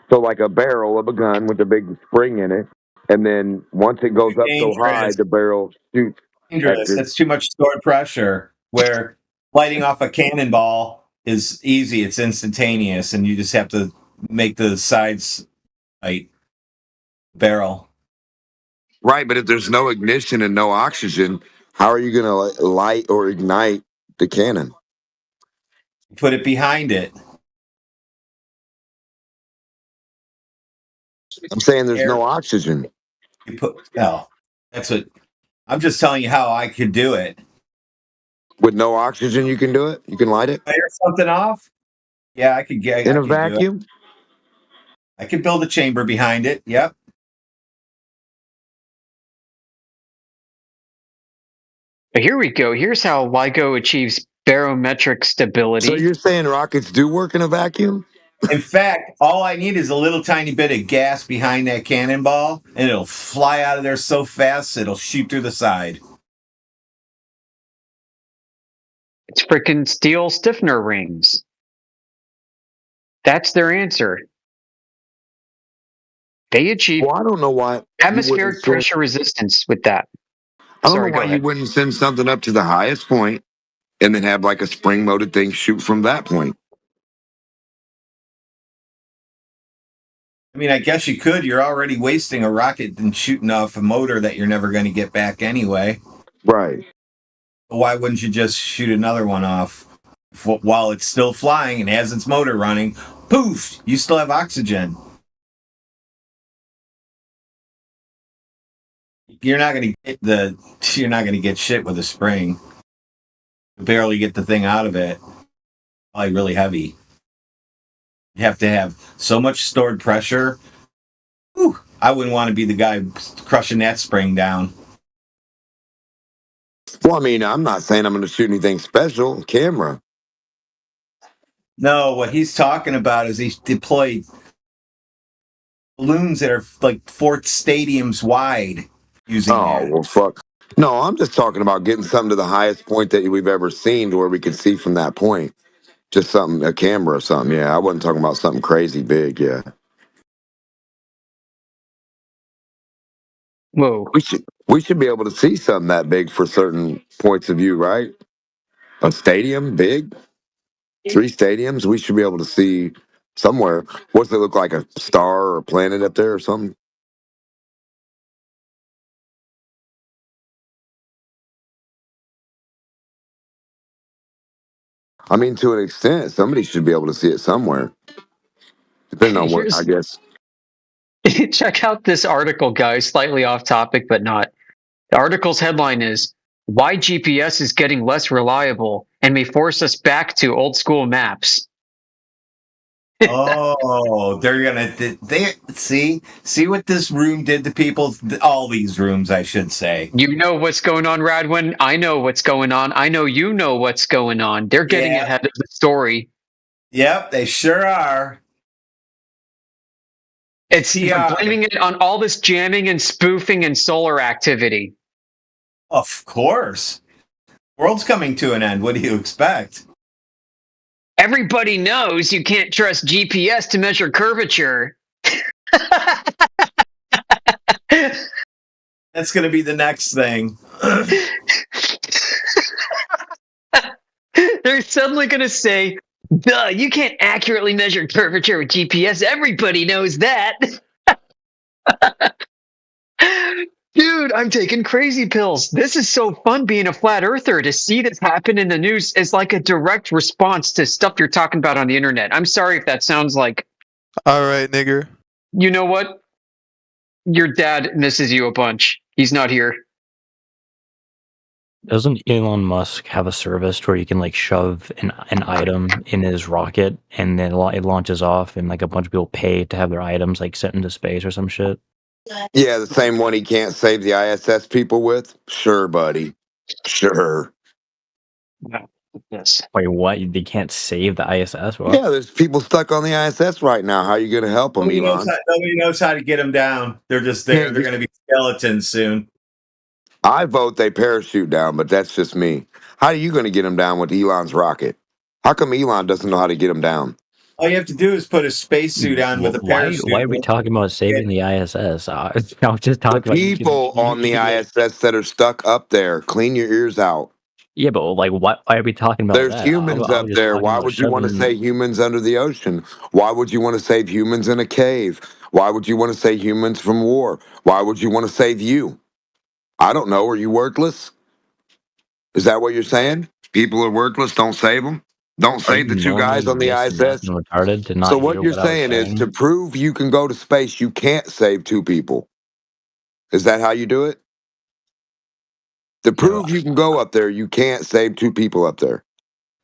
[SPEAKER 11] so like a barrel of a gun with a big spring in it, and then once it goes up so high, the barrel shoots.
[SPEAKER 9] Dangerous. That's too much stored pressure. Where lighting off a cannonball is easy; it's instantaneous, and you just have to
[SPEAKER 6] make the sides light barrel.
[SPEAKER 11] Right, but if there's no ignition and no oxygen, how are you going to light or ignite the cannon?
[SPEAKER 6] Put it behind it.
[SPEAKER 11] I'm saying there's no oxygen.
[SPEAKER 6] You put that's what I'm just telling you how I could do it.
[SPEAKER 11] With no oxygen, you can do it. You can light it.
[SPEAKER 6] Fire something off. Yeah, I could get
[SPEAKER 11] in a vacuum.
[SPEAKER 6] I could build a chamber behind it. Yep.
[SPEAKER 13] But here we go. Here's how LIGO achieves barometric stability.
[SPEAKER 11] So you're saying rockets do work in a vacuum?
[SPEAKER 6] In fact, all I need is a little tiny bit of gas behind that cannonball, and it'll fly out of there so fast it'll shoot through the side.
[SPEAKER 13] It's freaking steel stiffener rings. That's their answer. They achieve
[SPEAKER 11] I don't know why
[SPEAKER 13] atmospheric pressure resistance with that.
[SPEAKER 11] I don't
[SPEAKER 13] Sorry,
[SPEAKER 11] know
[SPEAKER 13] go
[SPEAKER 11] why
[SPEAKER 13] ahead.
[SPEAKER 11] you wouldn't send something up to the highest point and then have like a spring-loaded thing shoot from that point.
[SPEAKER 6] I mean, I guess you could. You're already wasting a rocket and shooting off a motor that you're never going to get back anyway.
[SPEAKER 11] Right.
[SPEAKER 6] Why wouldn't you just shoot another one off while it's still flying and has its motor running? Poof! You still have oxygen. You're not going to get shit with a spring. You barely get the thing out of it. Probably really heavy. You have to have so much stored pressure. Whew, I wouldn't want to be the guy crushing that spring down.
[SPEAKER 11] Well, I mean, I'm not saying I'm going to shoot anything special. Camera.
[SPEAKER 6] No, what he's talking about is he's deployed balloons that are like 4 stadiums wide using that.
[SPEAKER 11] Well, fuck. No, I'm just talking about getting something to the highest point that we've ever seen to where we can see from that point. Just something, a camera or something. Yeah, I wasn't talking about something crazy big. Yeah.
[SPEAKER 13] Whoa.
[SPEAKER 11] We should be able to see something that big for certain points of view, right? A stadium big, 3 stadiums. We should be able to see somewhere. What's it look like? A star or a planet up there or something? I mean, to an extent, somebody should be able to see it somewhere. Depending on what, I guess.
[SPEAKER 13] Check out this article, guys. Slightly off topic, but not. The article's headline is "Why GPS is Getting Less Reliable and May Force Us Back to Old School Maps."
[SPEAKER 6] Oh, they see what this room did to people. All these rooms, I should say.
[SPEAKER 13] You know what's going on, Radwin. I know what's going on. I know you know what's going on. They're getting ahead of the story.
[SPEAKER 6] Yep, they sure are.
[SPEAKER 13] It's blaming it on all this jamming and spoofing and solar activity.
[SPEAKER 6] Of course. World's coming to an end. What do you expect?
[SPEAKER 13] Everybody knows you can't trust GPS to measure curvature.
[SPEAKER 6] That's going to be the next thing.
[SPEAKER 13] They're suddenly going to say, duh, you can't accurately measure curvature with GPS. Everybody knows that. Dude, I'm taking crazy pills. This is so fun being a flat earther. To see this happen in the news is like a direct response to stuff you're talking about on the internet. I'm sorry if that sounds like...
[SPEAKER 7] All right, nigger.
[SPEAKER 13] You know what? Your dad misses you a bunch. He's not here.
[SPEAKER 16] Doesn't Elon Musk have a service where you can like shove an item in his rocket and then it launches off and like a bunch of people pay to have their items like sent into space or some shit?
[SPEAKER 11] Yeah, the same one he can't save the ISS people with? Sure, buddy. Sure.
[SPEAKER 13] Yes.
[SPEAKER 16] Wait, what? They can't save the ISS? What?
[SPEAKER 11] Yeah, there's people stuck on the ISS right now. How are you going to help them, Elon?
[SPEAKER 6] Nobody knows how to get them down. They're just there. They're going to be skeletons soon.
[SPEAKER 11] I vote they parachute down, but that's just me. How are you going to get them down with Elon's rocket? How come Elon doesn't know how to get them down?
[SPEAKER 6] All you have to do is put a spacesuit on with a parachute.
[SPEAKER 16] Why are we talking about saving the ISS? I was just talking about
[SPEAKER 11] people on the ISS that are stuck up there. Clean your ears out.
[SPEAKER 16] Yeah, but like, why are we talking about
[SPEAKER 11] There's
[SPEAKER 16] that?
[SPEAKER 11] humans
[SPEAKER 16] I
[SPEAKER 11] up
[SPEAKER 16] was just
[SPEAKER 11] there.
[SPEAKER 16] talking
[SPEAKER 11] Why
[SPEAKER 16] about
[SPEAKER 11] would you want to
[SPEAKER 16] shoving.
[SPEAKER 11] say humans under the ocean? Why would you want to save humans in a cave? Why would you want to save humans from war? Why would you want to save you? I don't know. Are you worthless? Is that what you're saying? People are worthless. Don't save them. Don't
[SPEAKER 16] Are
[SPEAKER 11] save
[SPEAKER 16] you
[SPEAKER 11] the two guys
[SPEAKER 16] normally
[SPEAKER 11] on the
[SPEAKER 16] this nuts
[SPEAKER 11] ISS.
[SPEAKER 16] and retarded to
[SPEAKER 11] So
[SPEAKER 16] not
[SPEAKER 11] what
[SPEAKER 16] hear
[SPEAKER 11] you're
[SPEAKER 16] what I was
[SPEAKER 11] saying is to
[SPEAKER 16] saying?
[SPEAKER 11] prove you can go to space, you can't save two people. Is that how you do it? To
[SPEAKER 16] No.
[SPEAKER 11] prove you can go up there, you can't save two people up there.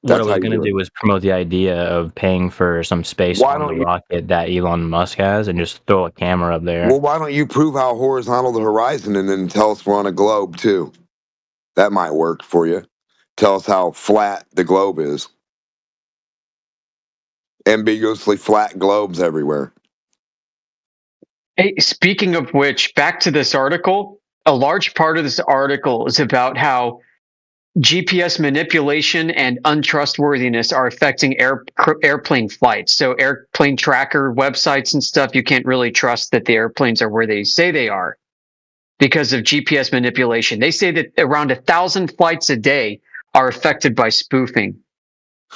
[SPEAKER 16] What I
[SPEAKER 11] That's how
[SPEAKER 16] was
[SPEAKER 11] you
[SPEAKER 16] going to
[SPEAKER 11] do it.
[SPEAKER 16] do was promote the idea of paying for some space
[SPEAKER 11] Why
[SPEAKER 16] on the
[SPEAKER 11] don't you?
[SPEAKER 16] rocket that Elon Musk has and just throw a camera up there.
[SPEAKER 11] Well, why don't you prove how horizontal the horizon and then tell us we're on a globe too? That might work for you. Tell us how flat the globe is. Ambiguously flat globes everywhere.
[SPEAKER 13] Hey, speaking of which, back to this article. A large part of this article is about how GPS manipulation and untrustworthiness are affecting airplane flights. So airplane tracker websites and stuff, you can't really trust that the airplanes are where they say they are because of GPS manipulation. They say that around 1,000 flights a day are affected by spoofing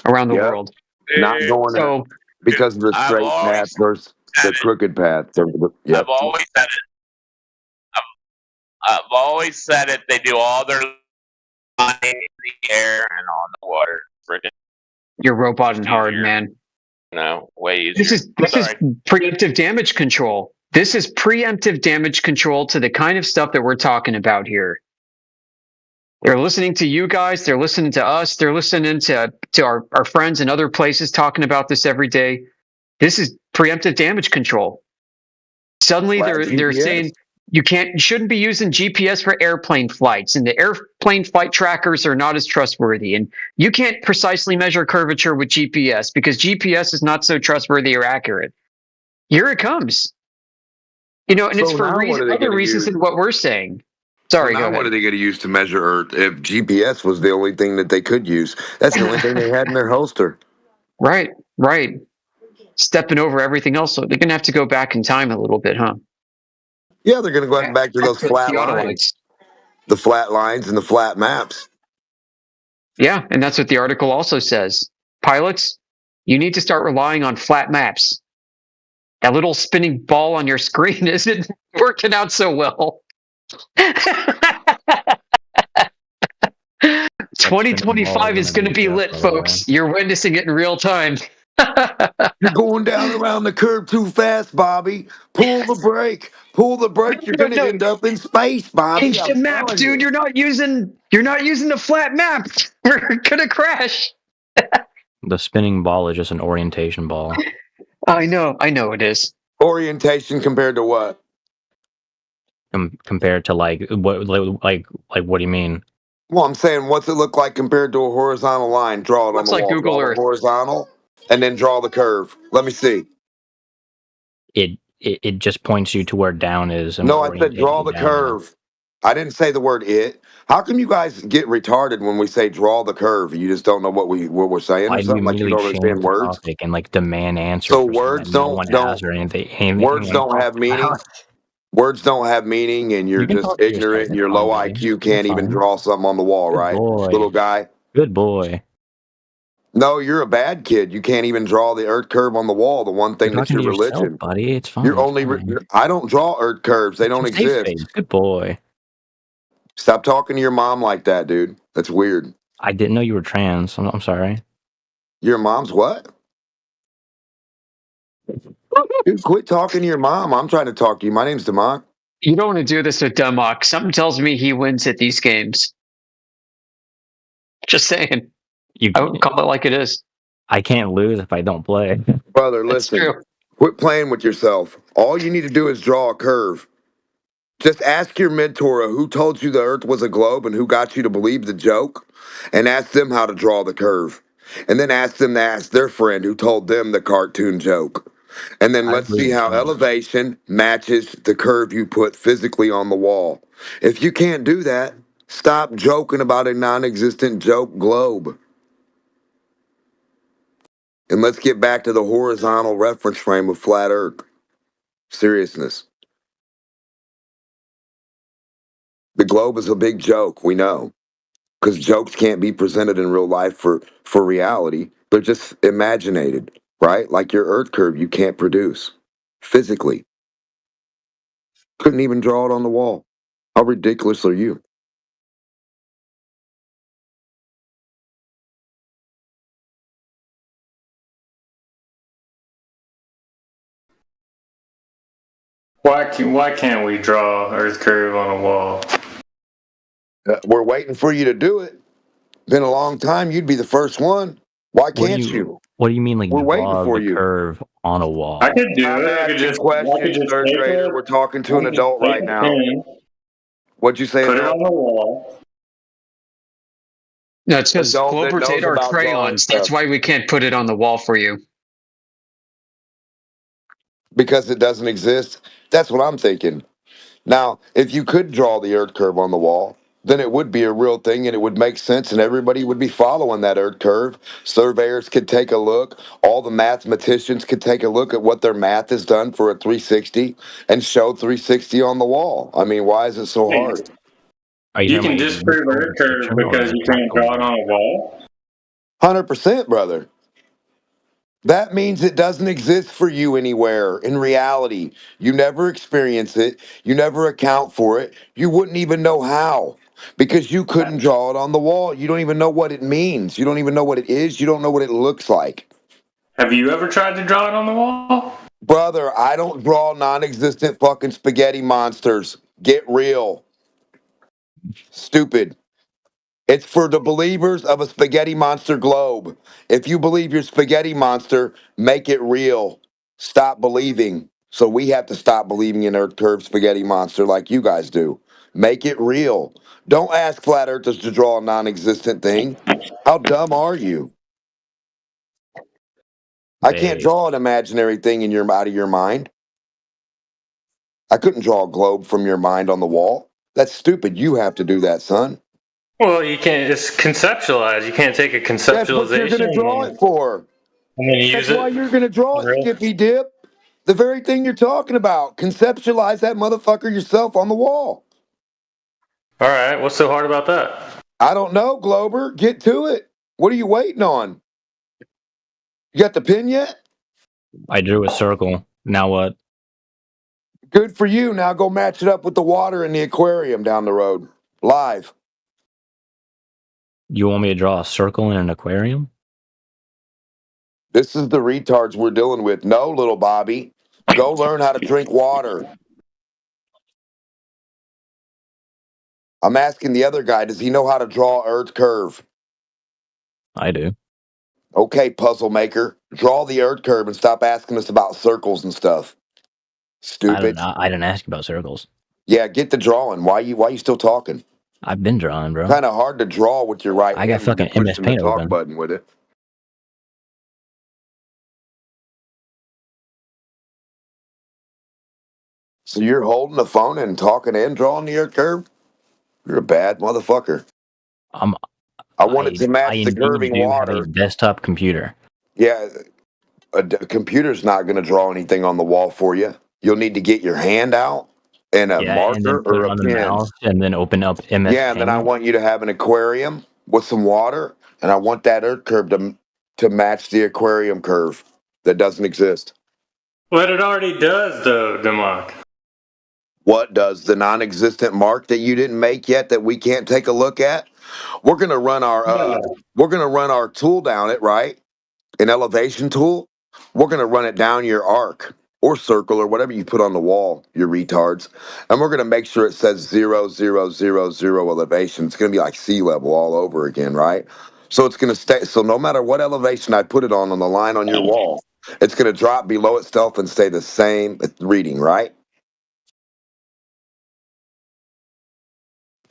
[SPEAKER 13] around the
[SPEAKER 11] Yep.
[SPEAKER 13] world.
[SPEAKER 11] Not going
[SPEAKER 13] So
[SPEAKER 11] because of the
[SPEAKER 7] I've
[SPEAKER 11] straight
[SPEAKER 7] always
[SPEAKER 11] path versus the crooked path. Yep.
[SPEAKER 7] I've always said it. I've always said it. They do all their flying in the air and on the water. Freaking,
[SPEAKER 13] you're robot and hard, man.
[SPEAKER 7] no, way easier.
[SPEAKER 13] This is
[SPEAKER 7] Sorry.
[SPEAKER 13] preemptive damage control. This is preemptive damage control to the kind of stuff that we're talking about here. They're listening to you guys. They're listening to us. They're listening to our friends in other places talking about this every day. This is preemptive damage control. Suddenly
[SPEAKER 11] Flat
[SPEAKER 13] they're
[SPEAKER 11] GPS.
[SPEAKER 13] saying you shouldn't be using GPS for airplane flights, and the airplane flight trackers are not as trustworthy, and you can't precisely measure curvature with GPS because GPS is not so trustworthy or accurate. Here it comes. And it's
[SPEAKER 11] So
[SPEAKER 13] for
[SPEAKER 11] now what are they
[SPEAKER 13] other
[SPEAKER 11] gonna
[SPEAKER 13] reasons
[SPEAKER 11] use?
[SPEAKER 13] than what we're saying.
[SPEAKER 11] So
[SPEAKER 13] Sorry, go
[SPEAKER 11] now
[SPEAKER 13] ahead.
[SPEAKER 11] what are they going to use to measure Earth if GPS was the only thing that they could use? That's the only thing they had in their holster.
[SPEAKER 13] Right. Stepping over everything else, so they're going to have to go back in time a little bit, huh?
[SPEAKER 11] Yeah, they're going to go back to those flat
[SPEAKER 13] Theodolites.
[SPEAKER 11] lines. The flat lines and the flat maps.
[SPEAKER 13] Yeah, and that's what the article also says. Pilots, you need to start relying on flat maps. That little spinning ball on your screen isn't working out so well. 2025 is going to be lit, folks. You're witnessing it in real time.
[SPEAKER 11] You're going down around the curve too fast, Bobby. Pull the brake. Pull the brake. You're going to end up in space, Bobby.
[SPEAKER 13] Change the map, dude. You're not using the flat map. We're gonna crash.
[SPEAKER 16] The spinning ball is just an orientation ball.
[SPEAKER 13] I know it is.
[SPEAKER 11] Orientation compared to what?
[SPEAKER 16] Compared to like what do you mean?
[SPEAKER 11] Well, I'm saying, what's it look like compared to a horizontal line? Draw it
[SPEAKER 13] Looks
[SPEAKER 11] on the
[SPEAKER 13] like
[SPEAKER 11] wall.
[SPEAKER 13] Google
[SPEAKER 11] Draw
[SPEAKER 13] Earth.
[SPEAKER 11] the horizontal, and then draw the curve. Let me see.
[SPEAKER 16] It just points you to where down is. And
[SPEAKER 11] No, I said draw the curve. I didn't say the word it. How come you guys get retarded when we say draw the curve? You just don't know what we're saying or
[SPEAKER 16] Why do you
[SPEAKER 11] something? Like you
[SPEAKER 16] immediately
[SPEAKER 11] don't
[SPEAKER 16] change
[SPEAKER 11] understand
[SPEAKER 16] the
[SPEAKER 11] words?
[SPEAKER 16] topic and like demand answers?
[SPEAKER 11] So
[SPEAKER 16] for
[SPEAKER 11] words
[SPEAKER 16] something that no
[SPEAKER 11] don't
[SPEAKER 16] one has or anything.
[SPEAKER 11] words don't have meaning. Words don't have meaning, and you're
[SPEAKER 16] You can
[SPEAKER 11] just
[SPEAKER 16] talk to yourself.
[SPEAKER 11] ignorant, and
[SPEAKER 16] It's
[SPEAKER 11] your
[SPEAKER 16] fine,
[SPEAKER 11] low
[SPEAKER 16] buddy.
[SPEAKER 11] IQ
[SPEAKER 16] It's
[SPEAKER 11] can't even
[SPEAKER 16] fine.
[SPEAKER 11] draw something on the wall,
[SPEAKER 16] Good
[SPEAKER 11] right,
[SPEAKER 16] boy.
[SPEAKER 11] little guy?
[SPEAKER 16] Good boy.
[SPEAKER 11] No, you're a bad kid. You can't even draw the earth curve on the wall. The one thing
[SPEAKER 16] You're
[SPEAKER 11] that's
[SPEAKER 16] talking
[SPEAKER 11] your
[SPEAKER 16] to yourself,
[SPEAKER 11] religion.
[SPEAKER 16] buddy. It's fine.
[SPEAKER 11] You're
[SPEAKER 16] it's
[SPEAKER 11] only.
[SPEAKER 16] fine.
[SPEAKER 11] I don't draw earth curves. They don't
[SPEAKER 16] It's a safe
[SPEAKER 11] exist.
[SPEAKER 16] space. Good boy.
[SPEAKER 11] Stop talking to your mom like that, dude. That's weird.
[SPEAKER 16] I didn't know you were trans. I'm sorry.
[SPEAKER 11] Your mom's what? Dude, quit talking to your mom. I'm trying to talk to you. My name's Demok.
[SPEAKER 13] You don't want to do this with Dumok. Something tells me he wins at these games. Just saying. I would call it like it is.
[SPEAKER 16] I can't lose if I don't play.
[SPEAKER 11] Brother, listen. Quit playing with yourself. All you need to do is draw a curve. Just ask your mentor who told you the earth was a globe and who got you to believe the joke, and ask them how to draw the curve. And then ask them to ask their friend who told them the cartoon joke. And then let's see how elevation matches the curve you put physically on the wall. If you can't do that, stop joking about a non-existent joke globe. And let's get back to the horizontal reference frame of flat earth. Seriousness. The globe is a big joke, we know. because jokes can't be presented in real life for reality. They're just imaginated, right? Like your Earth curve, you can't produce physically. Couldn't even draw it on the wall. How ridiculous are you?
[SPEAKER 1] Why can't we draw Earth curve on a wall?
[SPEAKER 11] We're waiting for you to do it. Been a long time. You'd be the first one. Why can't you?
[SPEAKER 16] What do you mean, like
[SPEAKER 11] We're waiting
[SPEAKER 16] draw
[SPEAKER 11] for
[SPEAKER 16] the
[SPEAKER 11] you.
[SPEAKER 16] curve on a wall?
[SPEAKER 1] I could do
[SPEAKER 11] I'm
[SPEAKER 1] it.
[SPEAKER 11] asking questions, third
[SPEAKER 1] take
[SPEAKER 11] grader.
[SPEAKER 1] it.
[SPEAKER 11] We're talking to
[SPEAKER 1] I
[SPEAKER 11] an
[SPEAKER 1] could just
[SPEAKER 11] adult
[SPEAKER 1] take
[SPEAKER 11] right
[SPEAKER 1] a
[SPEAKER 11] now.
[SPEAKER 1] pen,
[SPEAKER 11] What'd you say,
[SPEAKER 1] put it
[SPEAKER 11] adult?
[SPEAKER 1] on the wall.
[SPEAKER 13] No, it's because
[SPEAKER 11] Adult that
[SPEAKER 13] Glober
[SPEAKER 11] knows
[SPEAKER 13] Data are
[SPEAKER 11] about drawing
[SPEAKER 13] crayons. That's
[SPEAKER 11] stuff.
[SPEAKER 13] why we can't put it on the wall for you.
[SPEAKER 11] Because it doesn't exist. That's what I'm thinking. Now, if you could draw the Earth curve on the wall, then it would be a real thing and it would make sense and everybody would be following that Earth curve. Surveyors could take a look. All the mathematicians could take a look at what their math has done for a 360 and show 360 on the wall. I mean, why is it so hard?
[SPEAKER 16] Are
[SPEAKER 1] You
[SPEAKER 16] talking
[SPEAKER 1] can
[SPEAKER 16] about
[SPEAKER 1] disprove
[SPEAKER 16] universal
[SPEAKER 1] Earth curve
[SPEAKER 16] prediction or
[SPEAKER 1] because
[SPEAKER 16] a
[SPEAKER 1] you can't draw it
[SPEAKER 16] practical
[SPEAKER 1] on a wall.
[SPEAKER 11] 100%, brother. That means it doesn't exist for you anywhere in reality. You never experience it. You never account for it. You wouldn't even know how because you couldn't draw it on the wall. You don't even know what it means. You don't even know what it is. You don't know what it looks like.
[SPEAKER 1] Have you ever tried to draw it on the wall?
[SPEAKER 11] Brother, I don't draw non-existent fucking spaghetti monsters. Get real. Stupid. It's for the believers of a spaghetti monster globe. If you believe your spaghetti monster, make it real. Stop believing. So we have to stop believing in Earth curved spaghetti monster like you guys do. Make it real. Don't ask flat earthers to draw a non-existent thing. How dumb are you? I can't draw an imaginary thing in your out of your mind. I couldn't draw a globe from your mind on the wall. That's stupid. You have to do that, son.
[SPEAKER 1] Well, you can't. It's conceptualized. You can't take a
[SPEAKER 11] That's
[SPEAKER 1] conceptualization
[SPEAKER 11] what you're going to draw it for.
[SPEAKER 1] and then
[SPEAKER 11] That's
[SPEAKER 1] use
[SPEAKER 11] why
[SPEAKER 1] it.
[SPEAKER 11] you're going to draw it, Skippy Dip. The very thing you're talking about. Conceptualize that motherfucker yourself on the wall.
[SPEAKER 1] All right. What's so hard about that?
[SPEAKER 11] I don't know, Glober. Get to it. What are you waiting on? You got the pin yet?
[SPEAKER 16] I drew a circle. Now what?
[SPEAKER 11] Good for you. Now go match it up with the water in the aquarium down the road. Live.
[SPEAKER 16] You want me to draw a circle in an aquarium?
[SPEAKER 11] This is the retards we're dealing with. No, little Bobby. Go learn how to drink water. I'm asking the other guy, does he know how to draw Earth curve?
[SPEAKER 16] I do.
[SPEAKER 11] Okay, puzzle maker. Draw the Earth curve and stop asking us about circles and stuff. Stupid.
[SPEAKER 16] I didn't ask you about circles.
[SPEAKER 11] Yeah, get the drawing. Why you still talking?
[SPEAKER 16] I've been drawing, bro.
[SPEAKER 11] Kind of hard to draw with your right
[SPEAKER 16] I got
[SPEAKER 11] hand when you're
[SPEAKER 16] fucking MS
[SPEAKER 11] pushing the
[SPEAKER 16] Paint
[SPEAKER 11] talk
[SPEAKER 16] open.
[SPEAKER 11] button with it. So you're holding the phone and talking and drawing the Earth curve? You're a bad motherfucker. I wanted to
[SPEAKER 16] I
[SPEAKER 11] match the
[SPEAKER 16] indeed
[SPEAKER 11] curving
[SPEAKER 16] do have
[SPEAKER 11] water.
[SPEAKER 16] a desktop computer.
[SPEAKER 11] Yeah, a computer's not going to draw anything on the wall for you. You'll need to get your hand out and a
[SPEAKER 16] Yeah, and then
[SPEAKER 11] marker
[SPEAKER 16] put
[SPEAKER 11] or
[SPEAKER 16] it
[SPEAKER 11] a
[SPEAKER 16] on the
[SPEAKER 11] pen.
[SPEAKER 16] mouse and then open up MS
[SPEAKER 11] Yeah, and then I
[SPEAKER 16] Paint.
[SPEAKER 11] want you to have an aquarium with some water, and I want that Earth curve to match the aquarium curve that doesn't exist.
[SPEAKER 1] What it already does, though, Demok.
[SPEAKER 11] What does the non-existent mark that you didn't make yet that we can't take a look at? We're gonna run our tool down it, right? An elevation tool. We're gonna run it down your arc or circle or whatever you put on the wall, you retards, and we're gonna make sure it says 0, 0, 0, 0 elevation. It's gonna be like sea level all over again, right? So it's gonna stay. So no matter what elevation I put it on the line on your wall, it's gonna drop below itself and stay the same reading, right?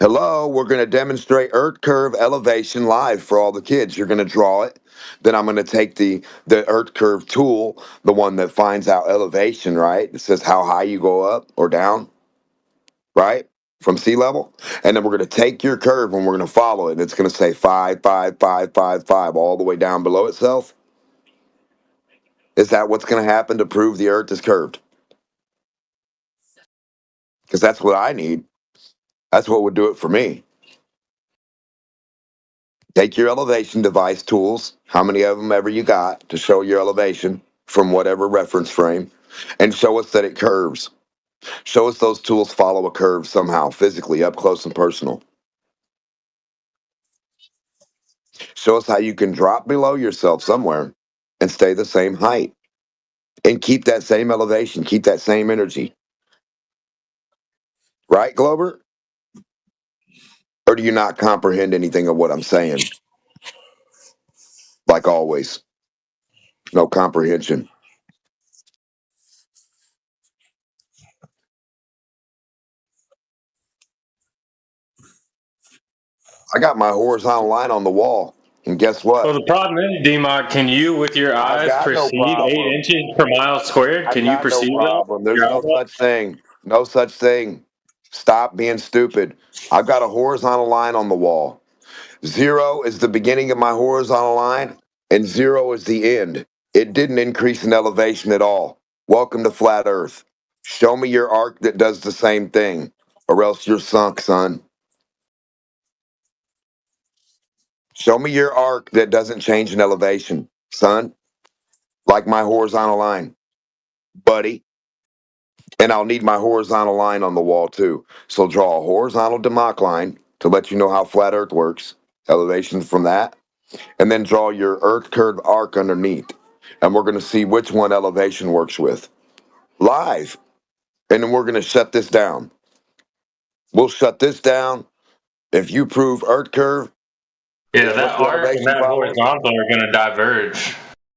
[SPEAKER 11] Hello, we're going to demonstrate Earth curve elevation live for all the kids. You're going to draw it. Then I'm going to take the Earth curve tool, the one that finds out elevation, right? It says how high you go up or down, right? From sea level. And then we're going to take your curve and we're going to follow it. And it's going to say 5, 5, 5, 5, 5 all the way down below itself. Is that what's going to happen to prove the Earth is curved? Because that's what I need. That's what would do it for me. Take your elevation device tools, how many of them ever you got, to show your elevation from whatever reference frame, and show us that it curves. Show us those tools follow a curve somehow, physically, up close and personal. Show us how you can drop below yourself somewhere and stay the same height and keep that same elevation, keep that same energy. Right, Glover? Or do you not comprehend anything of what I'm saying? Like always, no comprehension. I got my horizontal line on the wall, and guess what?
[SPEAKER 1] Well, the problem is, DMOD, can you, with your eyes,
[SPEAKER 11] got no
[SPEAKER 1] perceive 8
[SPEAKER 11] problem.
[SPEAKER 1] inches per mile squared?
[SPEAKER 11] I
[SPEAKER 1] Can you
[SPEAKER 11] got no
[SPEAKER 1] perceive that?
[SPEAKER 11] problem. There's
[SPEAKER 1] Your
[SPEAKER 11] no
[SPEAKER 1] eyeball?
[SPEAKER 11] such thing. No such thing. Stop being stupid. I've got a horizontal line on the wall. 0 is the beginning of my horizontal line, and 0 is the end. It didn't increase in elevation at all. Welcome to Flat Earth. Show me your arc that does the same thing, or else you're sunk, son. Show me your arc that doesn't change in elevation, son. Like my horizontal line, buddy. And I'll need my horizontal line on the wall too. So draw a horizontal Democ line to let you know how flat Earth works, elevation from that, and then draw your Earth curve arc underneath. And we're going to see which one elevation works with. Live. And then we're going to shut this down. We'll shut this down. If you prove Earth curve,
[SPEAKER 1] Yeah,
[SPEAKER 11] is
[SPEAKER 1] that
[SPEAKER 11] what your
[SPEAKER 1] arc and
[SPEAKER 11] elevation
[SPEAKER 1] that
[SPEAKER 11] follows.
[SPEAKER 1] horizontal are going to diverge.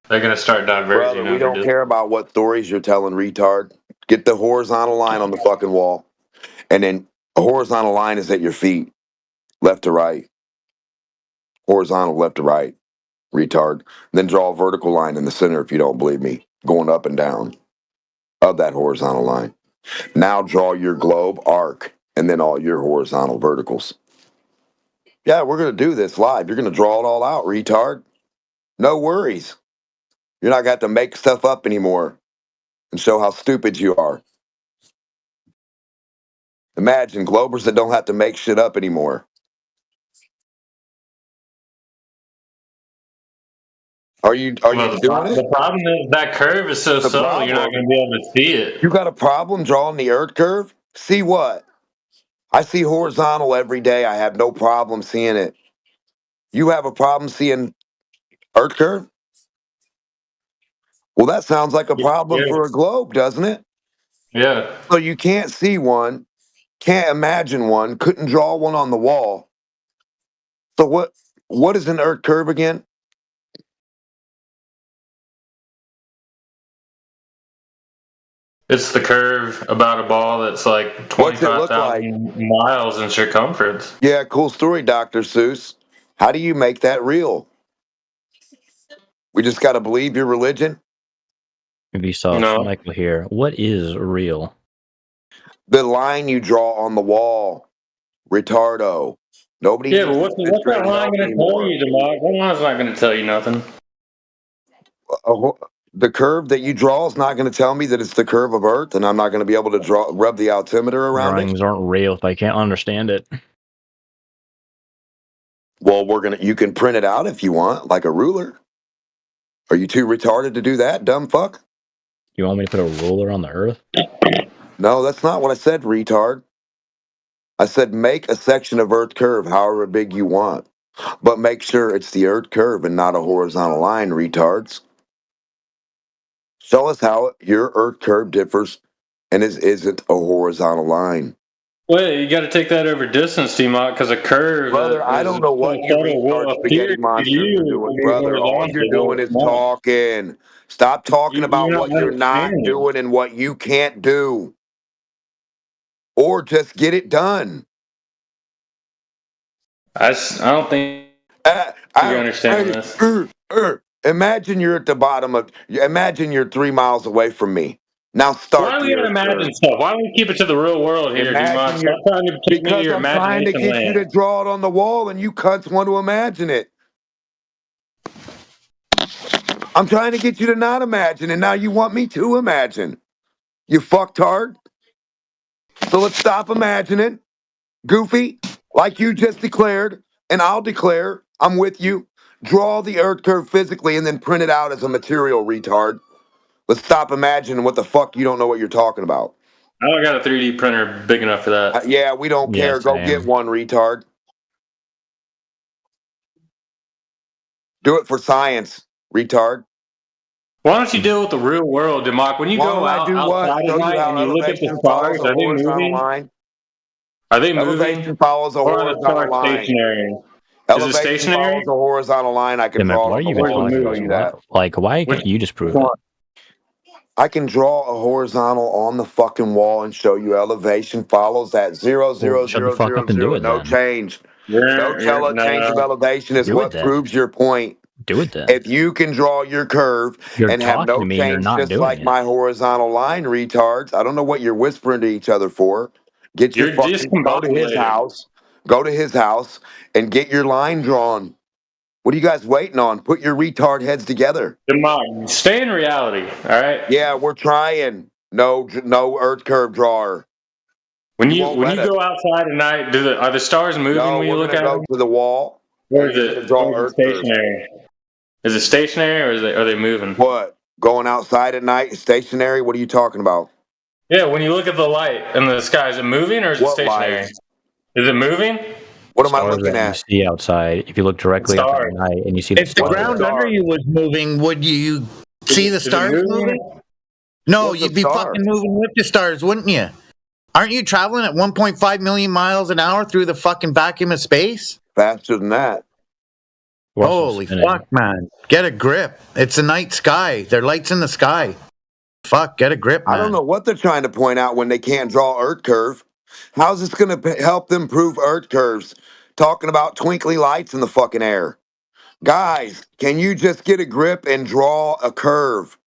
[SPEAKER 1] They're going to start diverging.
[SPEAKER 11] Brother, we don't care about what stories you're telling, retard. Get the horizontal line on the fucking wall. And then a horizontal line is at your feet, left to right. Horizontal, left to right, retard. Then draw a vertical line in the center if you don't believe me, going up and down of that horizontal line. Now draw your globe arc and then all your horizontal verticals. Yeah, we're going to do this live. You're going to draw it all out, retard. No worries. You're not got to make stuff up anymore and show how stupid you are. Imagine Globers that don't have to make shit up anymore. Are you doing it?
[SPEAKER 1] The problem is that curve is so subtle, you're not going to be able to see it.
[SPEAKER 11] You got a problem drawing the Earth curve? See what? I see horizontal every day. I have no problem seeing it. You have a problem seeing Earth curve? Well, that sounds like a problem for a globe, doesn't it?
[SPEAKER 1] Yeah.
[SPEAKER 11] So you can't see one, can't imagine one, couldn't draw one on the wall. So what is an Earth curve again?
[SPEAKER 1] It's the curve about a ball that's like 25,000 miles in circumference.
[SPEAKER 11] Yeah, cool story, Dr. Seuss. How do you make that real? We just got to believe your religion?
[SPEAKER 16] Vsauce, Michael here. What is real?
[SPEAKER 11] The line you draw on the wall, retardo. Nobody
[SPEAKER 1] Yeah, but
[SPEAKER 11] uses
[SPEAKER 1] what's that line going to tell you, DeMar? That line's not going to tell you nothing.
[SPEAKER 11] The curve that you draw is not going to tell me that it's the curve of Earth, and I'm not going to be able to rub the altimeter around
[SPEAKER 16] Drawings aren't real if I can't understand it.
[SPEAKER 11] Well, you can print it out if you want, like a ruler. Are you too retarded to do that, dumb fuck?
[SPEAKER 16] You want me to put a ruler on the Earth?
[SPEAKER 11] No, that's not what I said, retard. I said make a section of Earth curve however big you want, but make sure it's the Earth curve and not a horizontal line, retards. Show us how your Earth curve differs and isn't a horizontal line.
[SPEAKER 1] Well, you got to take that over distance, T-Mont, because a curve.
[SPEAKER 11] Brother, I don't know what you retard spaghetti monsters are doing, brother. All you're doing is talking. Stop talking about what you're not doing and what you can't do. Or just get it done.
[SPEAKER 1] I don't think you understand this.
[SPEAKER 11] Imagine you're at the bottom of. Imagine you're 3 miles away from me. Now start.
[SPEAKER 1] Why do we gotta imagine stuff? Why don't we keep it to the real world here, D-Mod? Stop trying to take me to
[SPEAKER 11] Because
[SPEAKER 1] your
[SPEAKER 11] I'm trying to
[SPEAKER 1] imagination
[SPEAKER 11] get you to
[SPEAKER 1] land.
[SPEAKER 11] draw it on the wall, and you cunts want to imagine it. I'm trying to get you to not imagine, and now you want me to imagine. You fucktard. So let's stop imagining. Goofy, like you just declared, and I'll declare I'm with you. Draw the Earth curve physically and then print it out as a material, retard. Let's stop imagining what the fuck you don't know what you're talking about.
[SPEAKER 1] I don't got a 3D printer big enough for that.
[SPEAKER 11] Yeah, we don't care. Go
[SPEAKER 16] same.
[SPEAKER 11] get one, retard. Do it for science, retard.
[SPEAKER 1] Why don't you deal with the real world, Demok? When you
[SPEAKER 11] Why
[SPEAKER 1] go
[SPEAKER 11] don't I
[SPEAKER 1] out
[SPEAKER 11] do what?
[SPEAKER 1] outside
[SPEAKER 11] Show
[SPEAKER 1] at
[SPEAKER 11] you
[SPEAKER 1] night
[SPEAKER 11] how
[SPEAKER 1] and you look at the
[SPEAKER 11] elevation
[SPEAKER 1] stars,
[SPEAKER 11] follows a
[SPEAKER 1] are they
[SPEAKER 11] horizontal
[SPEAKER 1] moving?
[SPEAKER 11] line.
[SPEAKER 1] Are they moving?
[SPEAKER 11] Elevation follows a
[SPEAKER 1] Or are the
[SPEAKER 11] horizontal
[SPEAKER 1] stars
[SPEAKER 11] line.
[SPEAKER 1] stationary? Is it
[SPEAKER 11] Elevation
[SPEAKER 1] stationary?
[SPEAKER 11] follows a horizontal line. I can
[SPEAKER 16] Yeah, Mac,
[SPEAKER 11] draw it
[SPEAKER 16] why are
[SPEAKER 11] on the
[SPEAKER 16] you even
[SPEAKER 11] wall and
[SPEAKER 16] talking
[SPEAKER 11] show
[SPEAKER 16] about
[SPEAKER 11] you
[SPEAKER 16] it?
[SPEAKER 11] that.
[SPEAKER 16] Like, why can't you just prove it?
[SPEAKER 11] I can draw a horizontal on the fucking wall and show you elevation follows that 0, 0,
[SPEAKER 16] Well, shut the
[SPEAKER 11] 0,
[SPEAKER 16] fuck
[SPEAKER 11] 0,
[SPEAKER 16] up and do
[SPEAKER 11] 0.
[SPEAKER 16] it
[SPEAKER 11] No
[SPEAKER 16] then.
[SPEAKER 11] change. No change of elevation is
[SPEAKER 16] Do it
[SPEAKER 11] what
[SPEAKER 16] then.
[SPEAKER 11] proves your point.
[SPEAKER 16] Do it then.
[SPEAKER 11] If you can draw your curve
[SPEAKER 16] You're
[SPEAKER 11] and have
[SPEAKER 16] talking to
[SPEAKER 11] no
[SPEAKER 16] me and you're
[SPEAKER 11] change,
[SPEAKER 16] not
[SPEAKER 11] just
[SPEAKER 16] doing
[SPEAKER 11] like
[SPEAKER 16] it.
[SPEAKER 11] my horizontal line, retards. I don't know what you're whispering to each other for. Get your
[SPEAKER 1] You're
[SPEAKER 11] fucking go to his
[SPEAKER 1] discombobulated.
[SPEAKER 11] house. Go to his house and get your line drawn. What are you guys waiting on? Put your retard heads together.
[SPEAKER 1] Demok, stay in reality, all right?
[SPEAKER 11] Yeah, we're trying. No Earth curve drawer.
[SPEAKER 1] When
[SPEAKER 11] You
[SPEAKER 1] you
[SPEAKER 11] won't
[SPEAKER 1] when
[SPEAKER 11] let
[SPEAKER 1] you
[SPEAKER 11] us.
[SPEAKER 1] go outside at night, are the stars moving
[SPEAKER 11] No,
[SPEAKER 1] when you
[SPEAKER 11] we're
[SPEAKER 1] look
[SPEAKER 11] gonna
[SPEAKER 1] at
[SPEAKER 11] go
[SPEAKER 1] them?
[SPEAKER 11] to the wall.
[SPEAKER 1] Or
[SPEAKER 11] and
[SPEAKER 1] is
[SPEAKER 11] you're gonna draw
[SPEAKER 1] it
[SPEAKER 11] Earth curves.
[SPEAKER 1] stationary? Is it stationary or are they moving?
[SPEAKER 11] What? Going outside at night, stationary? What are you talking about?
[SPEAKER 1] Yeah, when you look at the light in the sky, is it moving or is it
[SPEAKER 11] What
[SPEAKER 1] stationary?
[SPEAKER 11] light?
[SPEAKER 1] Is it moving?
[SPEAKER 11] What am I
[SPEAKER 16] Stars
[SPEAKER 11] looking
[SPEAKER 16] that you
[SPEAKER 11] at?
[SPEAKER 16] see outside. If you look directly up at
[SPEAKER 1] Stars.
[SPEAKER 16] night and you see the
[SPEAKER 15] If the
[SPEAKER 16] stars,
[SPEAKER 15] ground under you was moving, would you see the
[SPEAKER 1] Is it
[SPEAKER 15] stars moving? No,
[SPEAKER 11] What's a
[SPEAKER 15] you'd be
[SPEAKER 11] star?
[SPEAKER 15] fucking moving with the stars, wouldn't you? Aren't you traveling at 1.5 million miles an hour through the fucking vacuum of space?
[SPEAKER 11] Faster than that.
[SPEAKER 15] Holy fuck, man. Get a grip. It's the night sky. There are lights in the sky. Fuck, get a grip, man.
[SPEAKER 11] I don't know what they're trying to point out when they can't draw Earth curve. How's this going to help them prove Earth curves? Talking about twinkly lights in the fucking air. Guys, can you just get a grip and draw a curve?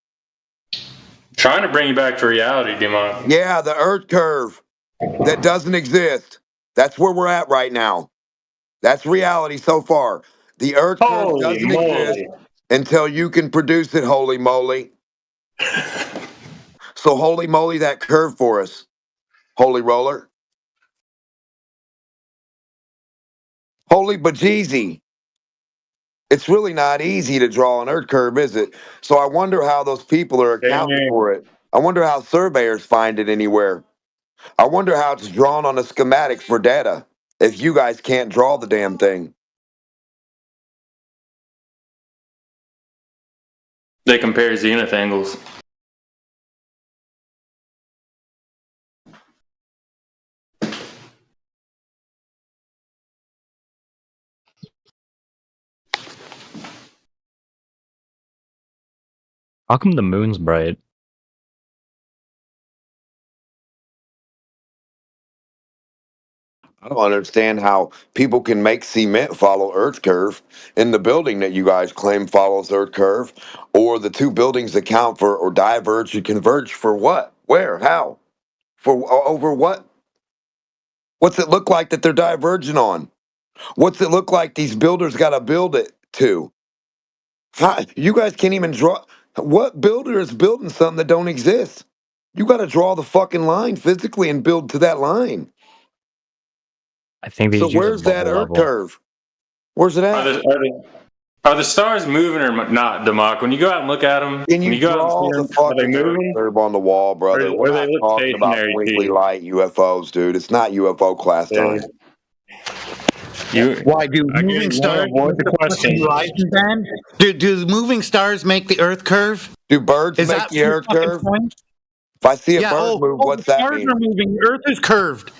[SPEAKER 1] Trying to bring you back to reality, Demon.
[SPEAKER 11] Yeah, the Earth curve that doesn't exist. That's where we're at right now. That's reality so far. The Earth curve
[SPEAKER 1] Holy
[SPEAKER 11] doesn't
[SPEAKER 1] moly.
[SPEAKER 11] exist until you can produce it, holy moly. So holy moly that curve for us, holy roller. Holy bejeezy. It's really not easy to draw an Earth curve, is it? So I wonder how those people are accounting for it. I wonder how surveyors find it anywhere. I wonder how it's drawn on a schematic for data if you guys can't draw the damn thing.
[SPEAKER 1] They compare zenith angles.
[SPEAKER 16] how come the moon's bright?
[SPEAKER 11] I don't understand how people can make cement follow Earth curve in the building that you guys claim follows Earth curve, or the two buildings that count for or diverge or converge for what? Where? How? For over what? What's it look like that they're diverging on? What's it look like these builders got to build it to? How, you guys can't even draw. What builder is building something that don't exist? You got to draw the fucking line physically and build to that line.
[SPEAKER 16] I think they
[SPEAKER 11] So
[SPEAKER 16] just use a
[SPEAKER 11] where's that
[SPEAKER 16] bubble
[SPEAKER 11] Earth
[SPEAKER 16] level.
[SPEAKER 11] curve? Where's it at?
[SPEAKER 1] Are the stars moving or not, Demok? When you go out and look at them,
[SPEAKER 11] Can
[SPEAKER 1] when
[SPEAKER 11] you
[SPEAKER 1] you go out and
[SPEAKER 11] draw
[SPEAKER 1] see
[SPEAKER 11] the
[SPEAKER 1] them, are they
[SPEAKER 11] fucking Earth
[SPEAKER 1] moving?
[SPEAKER 11] curve on the wall, brother?
[SPEAKER 1] Or
[SPEAKER 11] We're
[SPEAKER 1] they
[SPEAKER 11] not
[SPEAKER 1] look
[SPEAKER 11] talking about
[SPEAKER 1] stationary to
[SPEAKER 11] twinkly
[SPEAKER 1] you?
[SPEAKER 11] light UFOs, dude. It's not UFO class time.
[SPEAKER 15] Why do moving stars
[SPEAKER 1] avoid the question?
[SPEAKER 15] horizon band? Do moving stars make the Earth curve?
[SPEAKER 11] Do birds
[SPEAKER 15] Is
[SPEAKER 11] make
[SPEAKER 15] that
[SPEAKER 11] the Earth
[SPEAKER 15] fucking
[SPEAKER 11] curve?
[SPEAKER 15] point?
[SPEAKER 11] If I see a
[SPEAKER 15] Yeah.
[SPEAKER 11] bird move,
[SPEAKER 15] The
[SPEAKER 11] what's that
[SPEAKER 15] stars
[SPEAKER 11] mean?
[SPEAKER 15] are moving. The Earth is curved.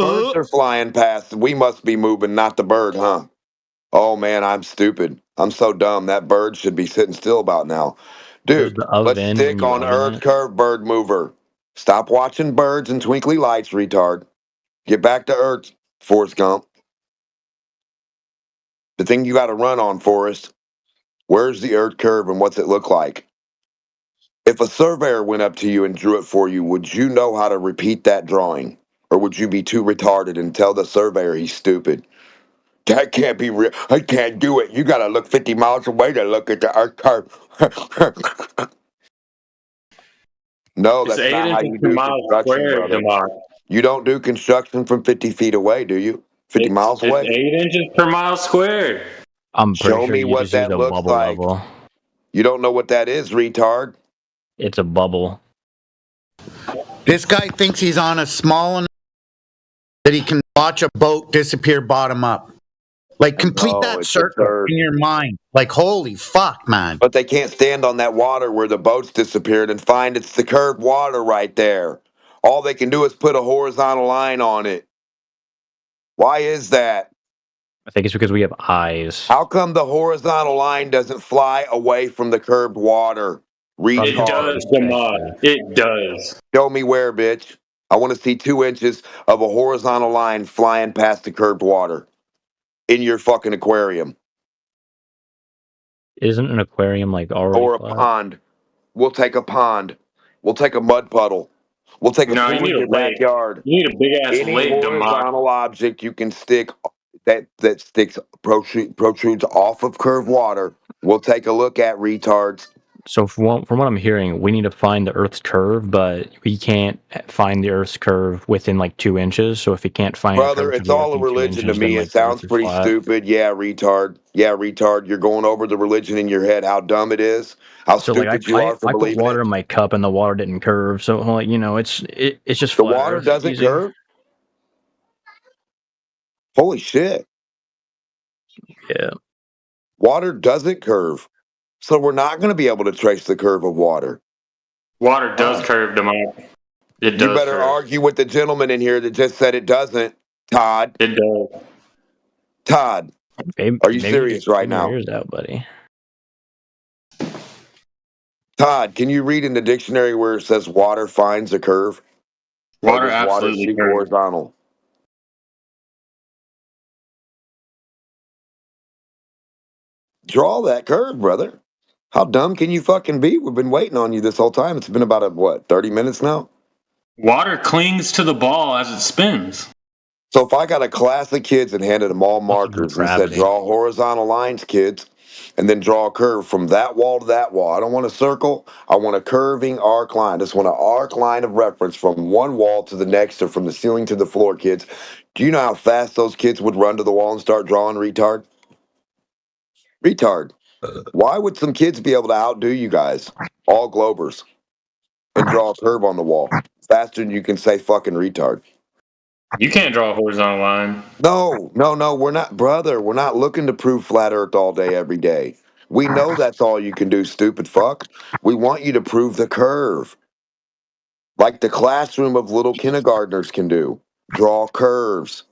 [SPEAKER 11] Birds are flying past. We must be moving, not the bird, huh? Oh man, I'm stupid. I'm so dumb. That bird should be sitting still about now.
[SPEAKER 16] Does
[SPEAKER 11] Dude,
[SPEAKER 16] the oven
[SPEAKER 11] let's
[SPEAKER 16] when
[SPEAKER 11] stick
[SPEAKER 16] you
[SPEAKER 11] on
[SPEAKER 16] oven
[SPEAKER 11] Earth
[SPEAKER 16] it?
[SPEAKER 11] curve bird mover. Stop watching birds and twinkly lights, retard. Get back to Earth, Forrest Gump. The thing you got to run on, Forrest. Where's the Earth curve and what's it look like? If a surveyor went up to you and drew it for you, would you know how to repeat that drawing? Or would you be too retarded and tell the surveyor he's stupid? That can't be real. I can't do it. You got to look 50 miles away to look at the Earth curve. No,
[SPEAKER 1] It's
[SPEAKER 11] that's
[SPEAKER 1] 8
[SPEAKER 11] not how
[SPEAKER 1] inches
[SPEAKER 11] you
[SPEAKER 1] per
[SPEAKER 11] do
[SPEAKER 1] mile
[SPEAKER 11] construction,
[SPEAKER 1] squared,
[SPEAKER 11] brother.
[SPEAKER 1] Demok.
[SPEAKER 11] You don't do construction from 50 feet away, do you? 50 miles
[SPEAKER 1] It's
[SPEAKER 11] away.
[SPEAKER 1] 8 inches per mile squared.
[SPEAKER 16] I'm pretty
[SPEAKER 11] Show
[SPEAKER 16] sure
[SPEAKER 11] me
[SPEAKER 16] you
[SPEAKER 11] what
[SPEAKER 16] just use
[SPEAKER 11] that
[SPEAKER 16] a
[SPEAKER 11] looks
[SPEAKER 16] bubble
[SPEAKER 11] like.
[SPEAKER 16] level.
[SPEAKER 11] You don't know what that is, retard.
[SPEAKER 16] It's a bubble.
[SPEAKER 15] This guy thinks he's on a small enough that he can watch a boat disappear bottom up. Like, complete
[SPEAKER 11] No,
[SPEAKER 15] that
[SPEAKER 11] it's
[SPEAKER 15] circle
[SPEAKER 11] absurd.
[SPEAKER 15] in your mind. Like, holy fuck, man.
[SPEAKER 11] But they can't stand on that water where the boats disappeared and find it's the curved water right there. All they can do is put a horizontal line on it. Why is that?
[SPEAKER 16] I think it's because we have eyes.
[SPEAKER 11] How come the horizontal line doesn't fly away from the curved water?
[SPEAKER 1] It
[SPEAKER 11] Retard.
[SPEAKER 1] does, Damod. It does.
[SPEAKER 11] Show me where, bitch. I want to see 2 inches of a horizontal line flying past the curved water in your fucking aquarium.
[SPEAKER 16] Isn't an aquarium like already
[SPEAKER 11] Or a
[SPEAKER 16] flat?
[SPEAKER 11] pond. We'll take a pond. We'll take a mud puddle. We'll take a
[SPEAKER 1] No,
[SPEAKER 11] pool
[SPEAKER 1] you
[SPEAKER 11] in
[SPEAKER 1] need
[SPEAKER 11] your
[SPEAKER 1] a lake.
[SPEAKER 11] backyard.
[SPEAKER 1] You need a big ass
[SPEAKER 11] Any
[SPEAKER 1] lake, Damod.
[SPEAKER 11] horizontal object you can stick that sticks protrudes off of curved water. We'll take a look at, retards.
[SPEAKER 16] So from what I'm hearing, we need to find the Earth's curve, but we can't find the Earth's curve within like 2 inches. So if we can't find
[SPEAKER 11] Brother,
[SPEAKER 16] a curve
[SPEAKER 11] it's all a
[SPEAKER 16] within 2
[SPEAKER 11] religion to
[SPEAKER 16] inches, then
[SPEAKER 11] me.
[SPEAKER 16] like
[SPEAKER 11] It
[SPEAKER 16] the Earth
[SPEAKER 11] sounds
[SPEAKER 16] is
[SPEAKER 11] pretty
[SPEAKER 16] flat.
[SPEAKER 11] stupid. Yeah, retard. Yeah, retard. You're going over the religion in your head, how dumb it is, how
[SPEAKER 16] So like
[SPEAKER 11] stupid you are for
[SPEAKER 16] I put
[SPEAKER 11] believing
[SPEAKER 16] water
[SPEAKER 11] it.
[SPEAKER 16] in my cup and the water didn't curve. So like it's just
[SPEAKER 11] The
[SPEAKER 16] flat
[SPEAKER 11] water
[SPEAKER 16] Earth.
[SPEAKER 11] doesn't
[SPEAKER 16] Easy.
[SPEAKER 11] curve? Holy shit.
[SPEAKER 16] Yeah.
[SPEAKER 11] Water doesn't curve. So we're not going to be able to trace the curve of water.
[SPEAKER 1] Water does curve, Damod. It does
[SPEAKER 11] You better
[SPEAKER 1] curve.
[SPEAKER 11] argue with the gentleman in here that just said it doesn't, Todd.
[SPEAKER 1] It does.
[SPEAKER 11] Todd,
[SPEAKER 16] Maybe,
[SPEAKER 11] are you
[SPEAKER 16] maybe
[SPEAKER 11] serious
[SPEAKER 16] just
[SPEAKER 11] right
[SPEAKER 16] pull your
[SPEAKER 11] now?
[SPEAKER 16] ears out, buddy.
[SPEAKER 11] Todd, can you read in the dictionary where it says water finds a curve? Or
[SPEAKER 1] Water
[SPEAKER 11] does water
[SPEAKER 1] absolutely
[SPEAKER 11] seek
[SPEAKER 1] curves.
[SPEAKER 11] horizontal? Draw that curve, brother. How dumb can you fucking be? We've been waiting on you this whole time. It's been about 30 minutes now?
[SPEAKER 1] Water clings to the ball as it spins.
[SPEAKER 11] So if I got a class of kids and handed them all markers and said,
[SPEAKER 16] gravity.
[SPEAKER 11] draw horizontal lines, kids, and then draw a curve from that wall to that wall. I don't want a circle. I want a curving arc line. I just want an arc line of reference from one wall to the next or from the ceiling to the floor, kids. Do you know how fast those kids would run to the wall and start drawing, retard? Retard. Why would some kids be able to outdo you guys, all Globers, and draw a curve on the wall faster than you can say fucking retard?
[SPEAKER 1] You can't draw a horizontal line.
[SPEAKER 11] No, we're not, brother. We're not looking to prove flat Earth all day, every day. We know that's all you can do, stupid fuck. We want you to prove the curve, like the classroom of little kindergartners can do. Draw curves.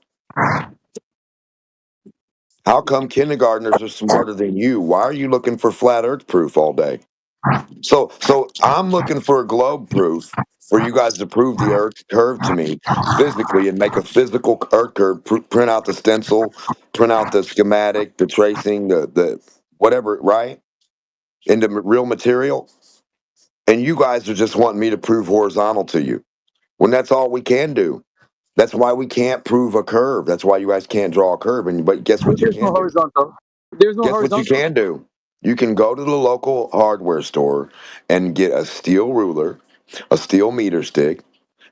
[SPEAKER 11] How come kindergartners are smarter than you? Why are you looking for flat Earth proof all day? So I'm looking for a globe proof for you guys to prove the Earth curve to me physically and make a physical Earth curve, print out the stencil, print out the schematic, the tracing, the whatever, right? Into real material. And you guys are just wanting me to prove horizontal to you when that's all we can do. That's why we can't prove a curve. That's why you guys can't draw a curve. But guess what you
[SPEAKER 3] There's no
[SPEAKER 11] can do?
[SPEAKER 3] horizontal. There's no
[SPEAKER 11] Guess what you
[SPEAKER 3] horizontal.
[SPEAKER 11] can do? You can go to the local hardware store and get a steel ruler, a steel meter stick,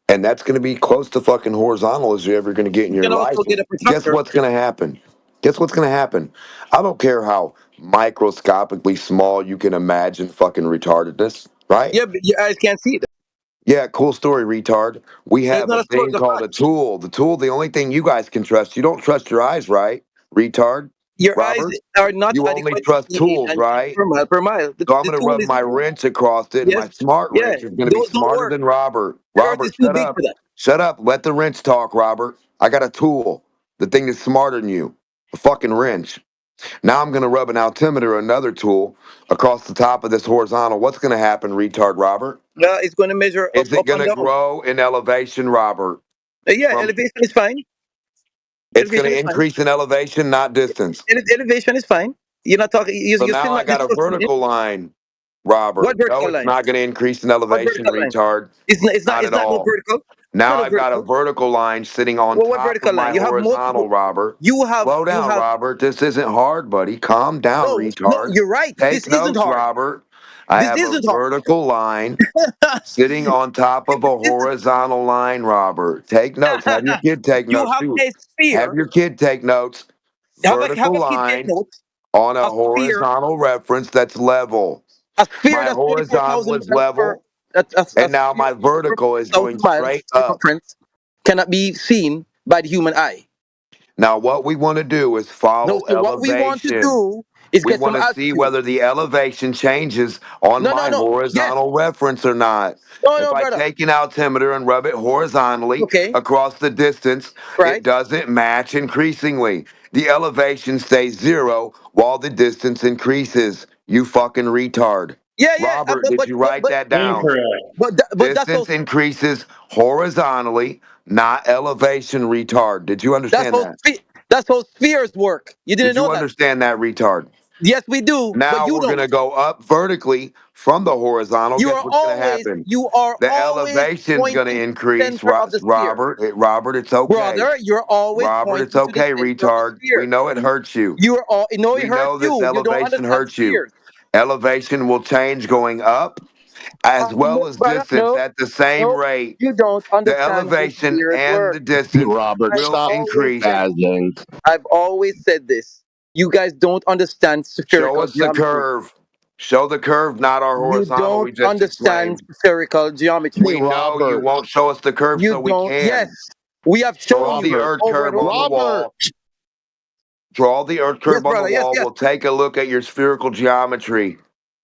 [SPEAKER 11] and that's going to be close to fucking horizontal as you're ever going to get in
[SPEAKER 3] You
[SPEAKER 11] your
[SPEAKER 3] can
[SPEAKER 11] life.
[SPEAKER 3] also get a
[SPEAKER 11] Guess
[SPEAKER 3] protractor.
[SPEAKER 11] what's going to happen? Guess what's going to happen? I don't care how microscopically small you can imagine fucking retardedness, right?
[SPEAKER 3] Yeah, but your eyes can't see it.
[SPEAKER 11] Yeah, cool story, retard. We
[SPEAKER 3] It's
[SPEAKER 11] have
[SPEAKER 3] not
[SPEAKER 11] a
[SPEAKER 3] a story,
[SPEAKER 11] thing
[SPEAKER 3] it's a
[SPEAKER 11] called a
[SPEAKER 3] fact.
[SPEAKER 11] tool. The tool, the only thing you guys can trust. You don't trust your eyes, right, retard?
[SPEAKER 3] Your eyes
[SPEAKER 11] Robert?
[SPEAKER 3] are not
[SPEAKER 11] You only
[SPEAKER 3] adequately
[SPEAKER 11] trust
[SPEAKER 3] seen
[SPEAKER 11] tools,
[SPEAKER 3] and
[SPEAKER 11] right?
[SPEAKER 3] per mile per mile.
[SPEAKER 11] So I'm
[SPEAKER 3] The
[SPEAKER 11] going to
[SPEAKER 3] tool
[SPEAKER 11] rub
[SPEAKER 3] is
[SPEAKER 11] my wrench across it, and
[SPEAKER 3] yes,
[SPEAKER 11] my smart
[SPEAKER 3] yeah.
[SPEAKER 11] wrench is going to be
[SPEAKER 3] Those don't
[SPEAKER 11] smarter
[SPEAKER 3] work.
[SPEAKER 11] than Robert.
[SPEAKER 3] The Earth
[SPEAKER 11] Robert,
[SPEAKER 3] is too
[SPEAKER 11] shut
[SPEAKER 3] big
[SPEAKER 11] up.
[SPEAKER 3] for that.
[SPEAKER 11] Shut up. Let the wrench talk, Robert. I got a tool. The thing is smarter than you. A fucking wrench. Now I'm going to rub an altimeter, another tool, across the top of this horizontal. What's going to happen, retard, Robert?
[SPEAKER 3] It's going to measure
[SPEAKER 11] Is it
[SPEAKER 3] up
[SPEAKER 11] going
[SPEAKER 3] and
[SPEAKER 11] to
[SPEAKER 3] down.
[SPEAKER 11] grow in elevation, Robert?
[SPEAKER 3] Yeah,
[SPEAKER 11] From
[SPEAKER 3] elevation is fine.
[SPEAKER 11] It's going
[SPEAKER 3] Elevation
[SPEAKER 11] to
[SPEAKER 3] is fine.
[SPEAKER 11] increase in elevation, not distance.
[SPEAKER 3] Elevation is fine. You're not talking.
[SPEAKER 11] So
[SPEAKER 3] You're
[SPEAKER 11] now
[SPEAKER 3] still
[SPEAKER 11] I
[SPEAKER 3] not
[SPEAKER 11] got a
[SPEAKER 3] discussing it.
[SPEAKER 11] vertical line, Robert.
[SPEAKER 3] What vertical
[SPEAKER 11] No, it's
[SPEAKER 3] line?
[SPEAKER 11] not going to increase in
[SPEAKER 3] What
[SPEAKER 11] elevation,
[SPEAKER 3] vertical line?
[SPEAKER 11] retard.
[SPEAKER 3] It's not. It's not.
[SPEAKER 11] Not
[SPEAKER 3] It's
[SPEAKER 11] at
[SPEAKER 3] not no
[SPEAKER 11] all.
[SPEAKER 3] vertical. It's
[SPEAKER 11] Now
[SPEAKER 3] not no
[SPEAKER 11] I've got a
[SPEAKER 3] vertical.
[SPEAKER 11] vertical line sitting on
[SPEAKER 3] Well, what
[SPEAKER 11] top
[SPEAKER 3] vertical
[SPEAKER 11] of my
[SPEAKER 3] line? You have
[SPEAKER 11] horizontal,
[SPEAKER 3] multiple.
[SPEAKER 11] Robert.
[SPEAKER 3] You have.
[SPEAKER 11] Slow
[SPEAKER 3] You
[SPEAKER 11] down,
[SPEAKER 3] have.
[SPEAKER 11] Robert. This isn't hard, buddy. Calm down,
[SPEAKER 3] No,
[SPEAKER 11] retard.
[SPEAKER 3] you're right.
[SPEAKER 11] Take
[SPEAKER 3] This isn't
[SPEAKER 11] notes,
[SPEAKER 3] hard.
[SPEAKER 11] Robert. I
[SPEAKER 3] This
[SPEAKER 11] have a
[SPEAKER 3] isn't hard.
[SPEAKER 11] vertical line sitting on top of a horizontal line, Robert. Take notes. Have your kid take
[SPEAKER 3] You
[SPEAKER 11] notes
[SPEAKER 3] have
[SPEAKER 11] too.
[SPEAKER 3] a sphere.
[SPEAKER 11] Have your kid take notes.
[SPEAKER 3] Have
[SPEAKER 11] Vertical
[SPEAKER 3] a kid take
[SPEAKER 11] line
[SPEAKER 3] notes.
[SPEAKER 11] on a
[SPEAKER 3] A sphere.
[SPEAKER 11] horizontal reference that's level.
[SPEAKER 3] A sphere
[SPEAKER 11] My
[SPEAKER 3] that's
[SPEAKER 11] horizontal
[SPEAKER 3] 24,000
[SPEAKER 11] is
[SPEAKER 3] miles per.
[SPEAKER 11] level,
[SPEAKER 3] A
[SPEAKER 11] and now
[SPEAKER 3] sphere
[SPEAKER 11] my
[SPEAKER 3] that's
[SPEAKER 11] vertical is
[SPEAKER 3] 24,000
[SPEAKER 11] going
[SPEAKER 3] miles
[SPEAKER 11] straight up.
[SPEAKER 3] circumference cannot be seen by the human eye.
[SPEAKER 11] Now, what we want to do is
[SPEAKER 3] No,
[SPEAKER 11] follow
[SPEAKER 3] so what we want to
[SPEAKER 11] elevation.
[SPEAKER 3] do is
[SPEAKER 11] We
[SPEAKER 3] get some
[SPEAKER 11] want to see
[SPEAKER 3] altitude.
[SPEAKER 11] whether the elevation changes on
[SPEAKER 3] No, no,
[SPEAKER 11] my
[SPEAKER 3] no. Yes.
[SPEAKER 11] horizontal reference or not.
[SPEAKER 3] No,
[SPEAKER 11] If
[SPEAKER 3] no,
[SPEAKER 11] I
[SPEAKER 3] brother.
[SPEAKER 11] take an altimeter and rub it horizontally
[SPEAKER 3] Okay.
[SPEAKER 11] across the distance,
[SPEAKER 3] Right.
[SPEAKER 11] it doesn't match increasingly. The elevation stays 0 while the distance increases. You fucking retard.
[SPEAKER 3] Yeah, yeah.
[SPEAKER 11] Robert, did you write that down?
[SPEAKER 1] Incorrect.
[SPEAKER 3] But that's how
[SPEAKER 11] Distance increases horizontally, not elevation, retard. Did you understand that?
[SPEAKER 3] that's how spheres work. You didn't
[SPEAKER 11] Did you
[SPEAKER 3] know that.
[SPEAKER 11] understand that, retard?
[SPEAKER 3] Yes, we do. But
[SPEAKER 11] Now
[SPEAKER 3] you
[SPEAKER 11] we're
[SPEAKER 3] don't.
[SPEAKER 11] going to go up vertically from the horizontal.
[SPEAKER 3] You
[SPEAKER 11] Guess
[SPEAKER 3] are
[SPEAKER 11] what's going to
[SPEAKER 3] always
[SPEAKER 11] happen?
[SPEAKER 3] you are
[SPEAKER 11] The
[SPEAKER 3] always
[SPEAKER 11] elevation's going to
[SPEAKER 3] pointing to the
[SPEAKER 11] increase,
[SPEAKER 3] center of the sphere.
[SPEAKER 11] Robert, it's okay.
[SPEAKER 3] Brother, you're always
[SPEAKER 11] Robert, it's
[SPEAKER 3] pointing to the
[SPEAKER 11] okay,
[SPEAKER 3] center of the
[SPEAKER 11] retard. We
[SPEAKER 3] sphere.
[SPEAKER 11] know it hurts you.
[SPEAKER 3] You are all no, it
[SPEAKER 11] We
[SPEAKER 3] hurts
[SPEAKER 11] know this
[SPEAKER 3] you. You don't
[SPEAKER 11] elevation
[SPEAKER 3] understand
[SPEAKER 11] hurts you.
[SPEAKER 3] spheres.
[SPEAKER 11] Elevation will change going up as well
[SPEAKER 3] No,
[SPEAKER 11] as
[SPEAKER 3] brother,
[SPEAKER 11] distance
[SPEAKER 3] no,
[SPEAKER 11] at the same
[SPEAKER 3] no.
[SPEAKER 11] rate.
[SPEAKER 3] You don't
[SPEAKER 11] The
[SPEAKER 3] understand how
[SPEAKER 11] elevation
[SPEAKER 3] spheres
[SPEAKER 11] and
[SPEAKER 3] work.
[SPEAKER 11] the distance
[SPEAKER 17] Robert,
[SPEAKER 11] will
[SPEAKER 17] stop
[SPEAKER 11] increase.
[SPEAKER 17] spazzing.
[SPEAKER 3] I've always said this. You guys don't understand
[SPEAKER 11] Show
[SPEAKER 3] spherical
[SPEAKER 11] us the
[SPEAKER 3] geometry.
[SPEAKER 11] curve. Show the curve, not our
[SPEAKER 3] You
[SPEAKER 11] horizontal. We
[SPEAKER 3] don't
[SPEAKER 11] just
[SPEAKER 3] understand
[SPEAKER 11] explained.
[SPEAKER 3] spherical geometry.
[SPEAKER 11] We know you won't show us the curve,
[SPEAKER 3] You
[SPEAKER 11] so we
[SPEAKER 3] don't.
[SPEAKER 11] can.
[SPEAKER 3] Yes, we have shown
[SPEAKER 11] Draw the
[SPEAKER 3] you
[SPEAKER 11] earth
[SPEAKER 3] over
[SPEAKER 11] curve
[SPEAKER 3] and
[SPEAKER 11] on the
[SPEAKER 3] over.
[SPEAKER 11] wall. Draw the earth curve on
[SPEAKER 3] brother,
[SPEAKER 11] the
[SPEAKER 3] yes,
[SPEAKER 11] wall.
[SPEAKER 3] yes.
[SPEAKER 11] We'll take a look at your spherical geometry.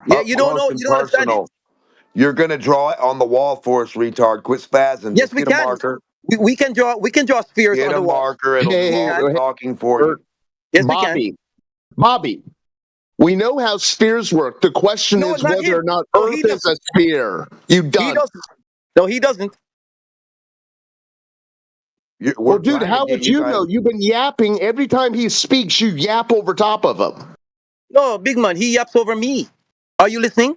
[SPEAKER 3] Yeah,
[SPEAKER 11] Up
[SPEAKER 3] you don't
[SPEAKER 11] close
[SPEAKER 3] know.
[SPEAKER 11] and
[SPEAKER 3] You don't understand it.
[SPEAKER 11] personal. You're gonna draw it on the wall for us, retard. Quit spazzing.
[SPEAKER 3] Yes,
[SPEAKER 11] Just
[SPEAKER 3] we
[SPEAKER 11] get a
[SPEAKER 3] can.
[SPEAKER 11] marker.
[SPEAKER 3] We can draw. We can draw spheres
[SPEAKER 11] Get
[SPEAKER 3] on
[SPEAKER 11] a
[SPEAKER 3] the wall.
[SPEAKER 11] marker. It'll do all the talking for you.
[SPEAKER 3] Yes, we can.
[SPEAKER 17] Bobby, we know how spheres work. The question
[SPEAKER 3] No,
[SPEAKER 17] is
[SPEAKER 3] not
[SPEAKER 17] whether
[SPEAKER 3] him.
[SPEAKER 17] or not
[SPEAKER 3] No,
[SPEAKER 17] Earth
[SPEAKER 3] he
[SPEAKER 17] is a
[SPEAKER 3] doesn't.
[SPEAKER 17] sphere. You
[SPEAKER 3] He
[SPEAKER 17] done.
[SPEAKER 3] doesn't. No, he doesn't.
[SPEAKER 17] Well, dude, how would you know? You've been yapping every time he speaks. You yap over top of him.
[SPEAKER 3] No, big man. He yaps over me. Are you listening?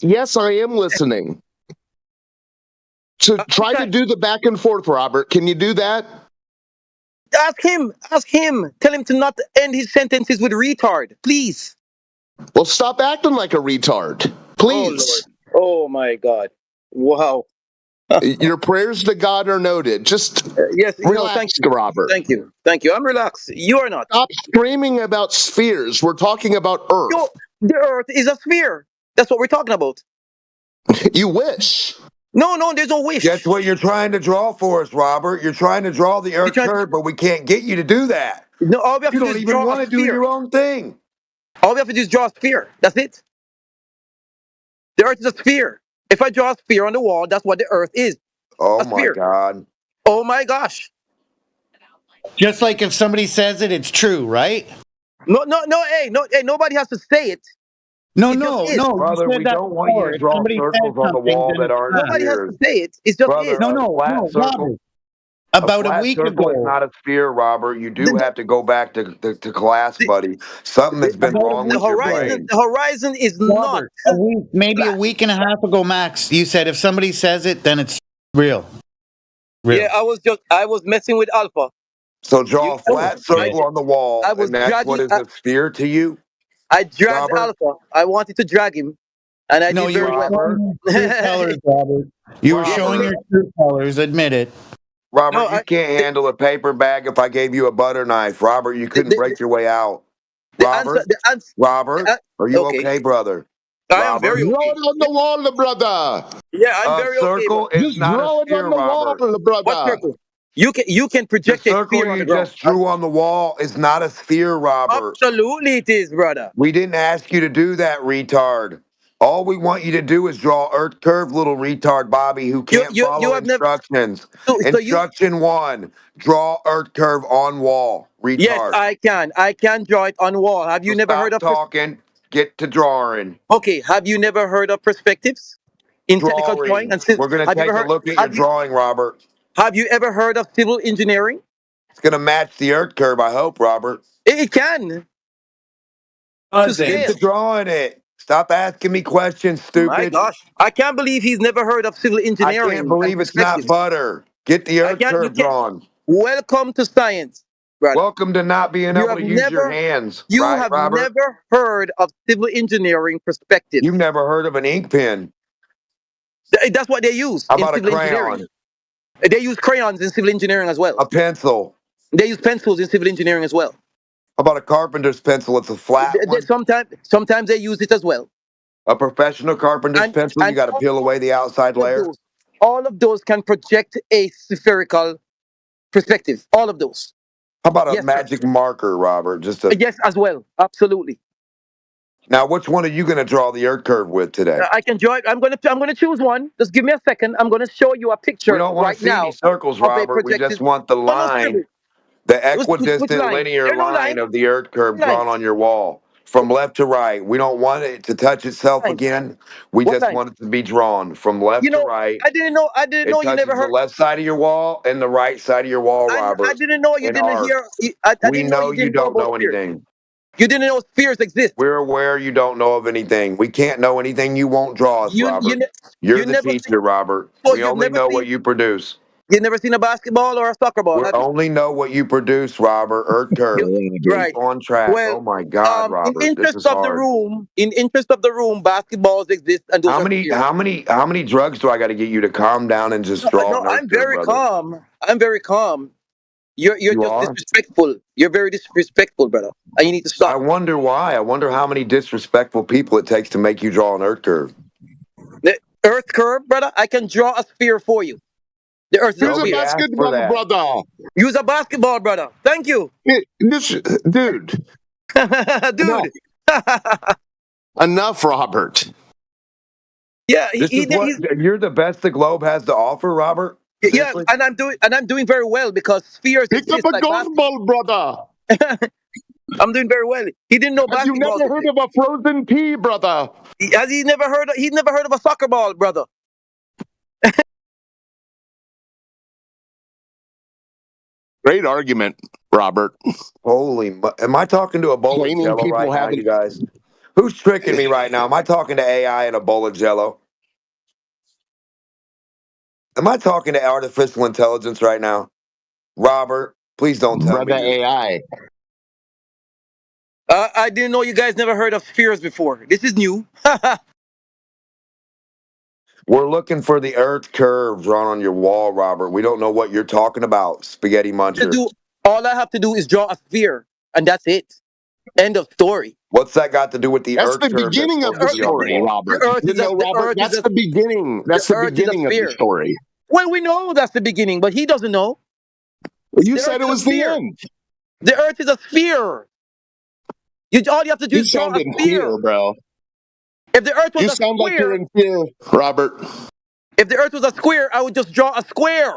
[SPEAKER 17] Yes, I am listening. So try to do the back and forth, Robert. Can you do that?
[SPEAKER 3] Ask him. Ask him. Tell him to not end his sentences with retard, please.
[SPEAKER 17] Well, stop acting like a retard, please.
[SPEAKER 3] Oh my God! Wow.
[SPEAKER 17] Your prayers to God are noted. Just
[SPEAKER 3] Yes.
[SPEAKER 17] relax,
[SPEAKER 3] Thank you,
[SPEAKER 17] Robert.
[SPEAKER 3] Thank you. Thank you. I'm relaxed. You are not.
[SPEAKER 17] Stop screaming about spheres. We're talking about Earth.
[SPEAKER 3] Yo, the Earth is a sphere. That's what we're talking about.
[SPEAKER 17] You wish.
[SPEAKER 3] No, there's no wish.
[SPEAKER 11] That's what you're trying to draw for us, Robert. You're trying to draw the earth curve, but we can't get you to do that.
[SPEAKER 3] No, all we have
[SPEAKER 11] You
[SPEAKER 3] to do
[SPEAKER 11] don't
[SPEAKER 3] is
[SPEAKER 11] even
[SPEAKER 3] draw
[SPEAKER 11] want
[SPEAKER 3] a
[SPEAKER 11] to do
[SPEAKER 3] sphere.
[SPEAKER 11] your own thing.
[SPEAKER 3] All we have to do is draw a sphere. That's it. The Earth is a sphere. If I draw a sphere on the wall, that's what the Earth is.
[SPEAKER 11] Oh my God.
[SPEAKER 3] Oh my gosh.
[SPEAKER 15] Just like if somebody says it, it's true, right?
[SPEAKER 3] No, hey, nobody has to say it.
[SPEAKER 15] No,
[SPEAKER 3] It
[SPEAKER 15] no,
[SPEAKER 3] just is.
[SPEAKER 15] no.
[SPEAKER 11] Brother,
[SPEAKER 15] you said
[SPEAKER 11] we
[SPEAKER 15] that
[SPEAKER 11] don't want you
[SPEAKER 15] before.
[SPEAKER 11] to
[SPEAKER 15] If
[SPEAKER 11] draw
[SPEAKER 15] somebody says
[SPEAKER 11] circles on the
[SPEAKER 15] something,
[SPEAKER 11] wall
[SPEAKER 15] then
[SPEAKER 11] that
[SPEAKER 15] it's
[SPEAKER 11] aren't
[SPEAKER 15] fact.
[SPEAKER 3] Nobody has to
[SPEAKER 11] spheres.
[SPEAKER 3] say it. It just
[SPEAKER 11] Brother,
[SPEAKER 3] is.
[SPEAKER 15] No,
[SPEAKER 11] flat
[SPEAKER 15] no,
[SPEAKER 11] circle.
[SPEAKER 15] Robert. About a
[SPEAKER 11] flat
[SPEAKER 15] week
[SPEAKER 11] circle is
[SPEAKER 15] ago.
[SPEAKER 11] not a sphere, Robert. You do have to go back to class, buddy. Something has been wrong with your brain.
[SPEAKER 3] The horizon is
[SPEAKER 15] Robert,
[SPEAKER 3] not.
[SPEAKER 15] maybe a week and a half ago, Max, you said if somebody says it, then it's real.
[SPEAKER 3] Yeah, I was messing with Alpha.
[SPEAKER 11] So draw a flat circle on the wall,
[SPEAKER 3] I was
[SPEAKER 11] and that's what is a sphere to you?
[SPEAKER 3] I dragged
[SPEAKER 11] Robert?
[SPEAKER 3] Alpha. I wanted to drag him, and I
[SPEAKER 15] No,
[SPEAKER 3] did
[SPEAKER 15] you
[SPEAKER 3] very
[SPEAKER 15] were
[SPEAKER 3] well.
[SPEAKER 15] showing your true colors, Robert. You were showing your true colors. Admit it.
[SPEAKER 11] Robert, you can't handle a paper bag if I gave you a butter knife. Robert, you couldn't break your way out. Robert, are you okay, brother?
[SPEAKER 3] I am very
[SPEAKER 17] Draw
[SPEAKER 3] okay.
[SPEAKER 17] it on the wall, brother.
[SPEAKER 3] Yeah, I'm very okay.
[SPEAKER 11] circle
[SPEAKER 3] bro.
[SPEAKER 11] is not
[SPEAKER 17] draw
[SPEAKER 11] a
[SPEAKER 17] it
[SPEAKER 11] sphere,
[SPEAKER 17] on the
[SPEAKER 11] Robert.
[SPEAKER 17] wall, brother.
[SPEAKER 3] What circle? You can
[SPEAKER 11] The
[SPEAKER 3] project a
[SPEAKER 11] circle
[SPEAKER 3] sphere on
[SPEAKER 11] you
[SPEAKER 3] the ground.
[SPEAKER 11] just drew on the wall is not a sphere, Robert.
[SPEAKER 3] Absolutely, it is, brother.
[SPEAKER 11] We didn't ask you to do that, retard. All we want you to do is draw earth curve, little retard Bobby, who can't follow instructions. Instruction 1, draw earth curve on wall, retard.
[SPEAKER 3] Yes, I can. I can draw it on wall. Have you never heard of
[SPEAKER 11] talking? Get to drawing.
[SPEAKER 3] Okay, have you never heard of perspectives in technical drawing?
[SPEAKER 11] We're going to take a look at your drawing, Robert.
[SPEAKER 3] Have you ever heard of civil engineering?
[SPEAKER 11] It's going to match the earth curve, I hope, Robert.
[SPEAKER 3] It can.
[SPEAKER 11] Get to drawing it. Stop asking me questions, stupid.
[SPEAKER 3] My gosh, I can't believe he's never heard of civil engineering.
[SPEAKER 11] I can't believe it's not butter. Get the earth curve drawn.
[SPEAKER 3] Welcome to science. brother.
[SPEAKER 11] Welcome to not being
[SPEAKER 3] You
[SPEAKER 11] able
[SPEAKER 3] have
[SPEAKER 11] to use your
[SPEAKER 3] never,
[SPEAKER 11] hands,
[SPEAKER 3] you
[SPEAKER 11] right,
[SPEAKER 3] have
[SPEAKER 11] Robert?
[SPEAKER 3] never heard of civil engineering perspective.
[SPEAKER 11] You've never heard of an ink pen.
[SPEAKER 3] That's what they use
[SPEAKER 11] How
[SPEAKER 3] in
[SPEAKER 11] about a
[SPEAKER 3] civil engineering.
[SPEAKER 11] crayon?
[SPEAKER 3] They use crayons in civil engineering as well.
[SPEAKER 11] A pencil?
[SPEAKER 3] They use pencils in civil engineering as well.
[SPEAKER 11] How about a carpenter's pencil? It's a flat one.
[SPEAKER 3] Sometimes they use it as well.
[SPEAKER 11] A professional carpenter's pencil, you got to peel away the outside layer.
[SPEAKER 3] All of those can project a spherical perspective. All of those.
[SPEAKER 11] How about a
[SPEAKER 3] Yes, sir.
[SPEAKER 11] magic marker, Robert? Just a.
[SPEAKER 3] Yes, as well. Absolutely.
[SPEAKER 11] Now, which one are you going to draw the earth curve with today?
[SPEAKER 3] I can draw it. I'm gonna choose one. Just give me a second. I'm gonna show you a picture
[SPEAKER 11] We don't want
[SPEAKER 3] right
[SPEAKER 11] to see
[SPEAKER 3] now
[SPEAKER 11] any circles,
[SPEAKER 3] of a
[SPEAKER 11] Robert. We
[SPEAKER 3] projected.
[SPEAKER 11] just want the
[SPEAKER 3] No, no,
[SPEAKER 11] line,
[SPEAKER 3] seriously.
[SPEAKER 11] the
[SPEAKER 3] Which
[SPEAKER 11] equidistant
[SPEAKER 3] line?
[SPEAKER 11] linear
[SPEAKER 3] There's no
[SPEAKER 11] line
[SPEAKER 3] line.
[SPEAKER 11] of the earth curve
[SPEAKER 3] What line?
[SPEAKER 11] drawn on your wall from left to right. We don't want it to touch itself
[SPEAKER 3] Line.
[SPEAKER 11] again. We
[SPEAKER 3] What
[SPEAKER 11] just
[SPEAKER 3] line?
[SPEAKER 11] want it to be drawn from left
[SPEAKER 3] You
[SPEAKER 11] to
[SPEAKER 3] know,
[SPEAKER 11] right.
[SPEAKER 3] I didn't know
[SPEAKER 11] It
[SPEAKER 3] you
[SPEAKER 11] touches
[SPEAKER 3] never
[SPEAKER 11] the
[SPEAKER 3] heard.
[SPEAKER 11] left side of your wall and the right side of your wall, Robert.
[SPEAKER 3] I didn't know you
[SPEAKER 11] in
[SPEAKER 3] didn't
[SPEAKER 11] arcs.
[SPEAKER 3] hear. I
[SPEAKER 11] We
[SPEAKER 3] didn't know
[SPEAKER 11] know
[SPEAKER 3] you
[SPEAKER 11] you
[SPEAKER 3] didn't know
[SPEAKER 11] don't know
[SPEAKER 3] about spheres.
[SPEAKER 11] anything.
[SPEAKER 3] You didn't know spheres exist.
[SPEAKER 11] We're aware you don't know of anything. We can't know anything you won't draw us, Robert. You're
[SPEAKER 3] you
[SPEAKER 11] the
[SPEAKER 3] never
[SPEAKER 11] teacher, Robert.
[SPEAKER 3] So
[SPEAKER 11] We
[SPEAKER 3] you've
[SPEAKER 11] only
[SPEAKER 3] never
[SPEAKER 11] know
[SPEAKER 3] seen.
[SPEAKER 11] what you produce.
[SPEAKER 3] You never seen a basketball or a soccer ball,
[SPEAKER 11] We
[SPEAKER 3] have you?
[SPEAKER 11] only know what you produce, Robert. Earth curve.
[SPEAKER 3] Right.
[SPEAKER 11] On track.
[SPEAKER 3] Well,
[SPEAKER 11] Oh my God, Robert.
[SPEAKER 3] in
[SPEAKER 11] This
[SPEAKER 3] interest
[SPEAKER 11] is
[SPEAKER 3] of the
[SPEAKER 11] hard.
[SPEAKER 3] room, basketballs exist, and those
[SPEAKER 11] How
[SPEAKER 3] are
[SPEAKER 11] many
[SPEAKER 3] spheres.
[SPEAKER 11] how many drugs do I got to get you to calm down and just draw
[SPEAKER 3] No,
[SPEAKER 11] an earth
[SPEAKER 3] I'm
[SPEAKER 11] curve,
[SPEAKER 3] very
[SPEAKER 11] brother?
[SPEAKER 3] calm. I'm very calm. You're
[SPEAKER 11] You
[SPEAKER 3] just
[SPEAKER 11] are?
[SPEAKER 3] disrespectful. You're very disrespectful, brother. And you need to stop.
[SPEAKER 11] I wonder why. I wonder how many disrespectful people it takes to make you draw an earth curve.
[SPEAKER 3] The earth curve, brother, I can draw a sphere for you. The earth is a
[SPEAKER 11] Use a
[SPEAKER 3] sphere.
[SPEAKER 11] basketball,
[SPEAKER 17] brother.
[SPEAKER 3] Use a basketball, brother. Thank you.
[SPEAKER 17] Dude.
[SPEAKER 3] Dude.
[SPEAKER 17] Enough, Robert.
[SPEAKER 3] Yeah,
[SPEAKER 11] This is what you're the best the globe has to offer, Robert.
[SPEAKER 3] yeah, and I'm doing very well because spheres
[SPEAKER 17] Pick
[SPEAKER 3] exist
[SPEAKER 17] up a
[SPEAKER 3] like
[SPEAKER 17] golf ball, brother.
[SPEAKER 3] I'm doing very well. He didn't know
[SPEAKER 17] Have you
[SPEAKER 3] basketball.
[SPEAKER 17] never heard of a frozen pea, brother?
[SPEAKER 3] Has he never heard? He's never heard of a soccer ball, brother.
[SPEAKER 17] Great argument, Robert.
[SPEAKER 11] Holy, am I talking to a bowl of
[SPEAKER 17] Blaming
[SPEAKER 11] jello
[SPEAKER 17] people
[SPEAKER 11] right now,
[SPEAKER 17] having-
[SPEAKER 11] you guys? Who's tricking me right now? Am I talking to AI and a bowl of jello? Am I talking to artificial intelligence right now? Robert, please don't tell
[SPEAKER 17] Brother
[SPEAKER 11] me.
[SPEAKER 17] AI.
[SPEAKER 3] I didn't know you guys never heard of spheres before. This is new.
[SPEAKER 11] We're looking for the earth curve drawn on your wall, Robert. We don't know what you're talking about, spaghetti muncher.
[SPEAKER 3] All I have to do is draw a sphere, and that's it. End of story.
[SPEAKER 11] What's that got to do with the
[SPEAKER 17] That's
[SPEAKER 11] earth
[SPEAKER 17] the
[SPEAKER 11] curve?
[SPEAKER 17] beginning of the story, Robert. Robert, that's the beginning. That's the beginning of the story.
[SPEAKER 3] Well, we know that's the beginning, but he doesn't know.
[SPEAKER 17] Well, you said it was the end.
[SPEAKER 3] The earth is a sphere. All you have to do
[SPEAKER 17] You
[SPEAKER 3] is draw
[SPEAKER 17] sound
[SPEAKER 3] a
[SPEAKER 17] in
[SPEAKER 3] sphere.
[SPEAKER 17] fear, bro.
[SPEAKER 3] If the earth was
[SPEAKER 17] You
[SPEAKER 3] a
[SPEAKER 17] sound like you're
[SPEAKER 3] square,
[SPEAKER 17] in fear, Robert.
[SPEAKER 3] if the earth was a square, I would just draw a square.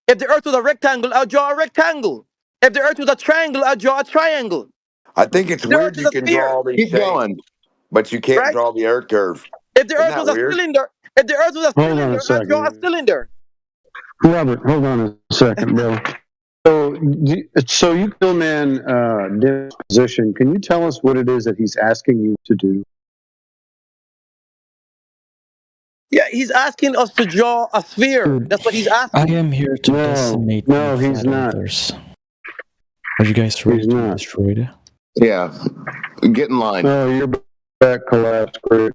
[SPEAKER 3] If the earth was a rectangle, I'll draw a rectangle. If the earth was a triangle, I'll draw a triangle.
[SPEAKER 11] I think it's weird you can draw all these
[SPEAKER 17] Keep
[SPEAKER 11] shapes,
[SPEAKER 17] going.
[SPEAKER 11] but you can't
[SPEAKER 3] Right?
[SPEAKER 11] draw the earth curve.
[SPEAKER 3] If the
[SPEAKER 11] Isn't
[SPEAKER 3] earth
[SPEAKER 11] that
[SPEAKER 3] was a
[SPEAKER 11] weird?
[SPEAKER 3] cylinder, if the earth was a
[SPEAKER 17] Hold on a
[SPEAKER 3] cylinder, I'll
[SPEAKER 17] second.
[SPEAKER 3] draw a cylinder.
[SPEAKER 17] Robert, hold on a second, bro. So you kill man disposition. Can you tell us what it is that he's asking you to do?
[SPEAKER 3] Yeah, he's asking us to draw a sphere. That's what he's asking.
[SPEAKER 16] I am here to decimate
[SPEAKER 17] no,
[SPEAKER 16] the
[SPEAKER 17] he's
[SPEAKER 16] flat
[SPEAKER 17] not.
[SPEAKER 16] earthers. Are you guys ready to be destroyed?
[SPEAKER 17] Yeah. Get in line. No, your back collapsed. Great.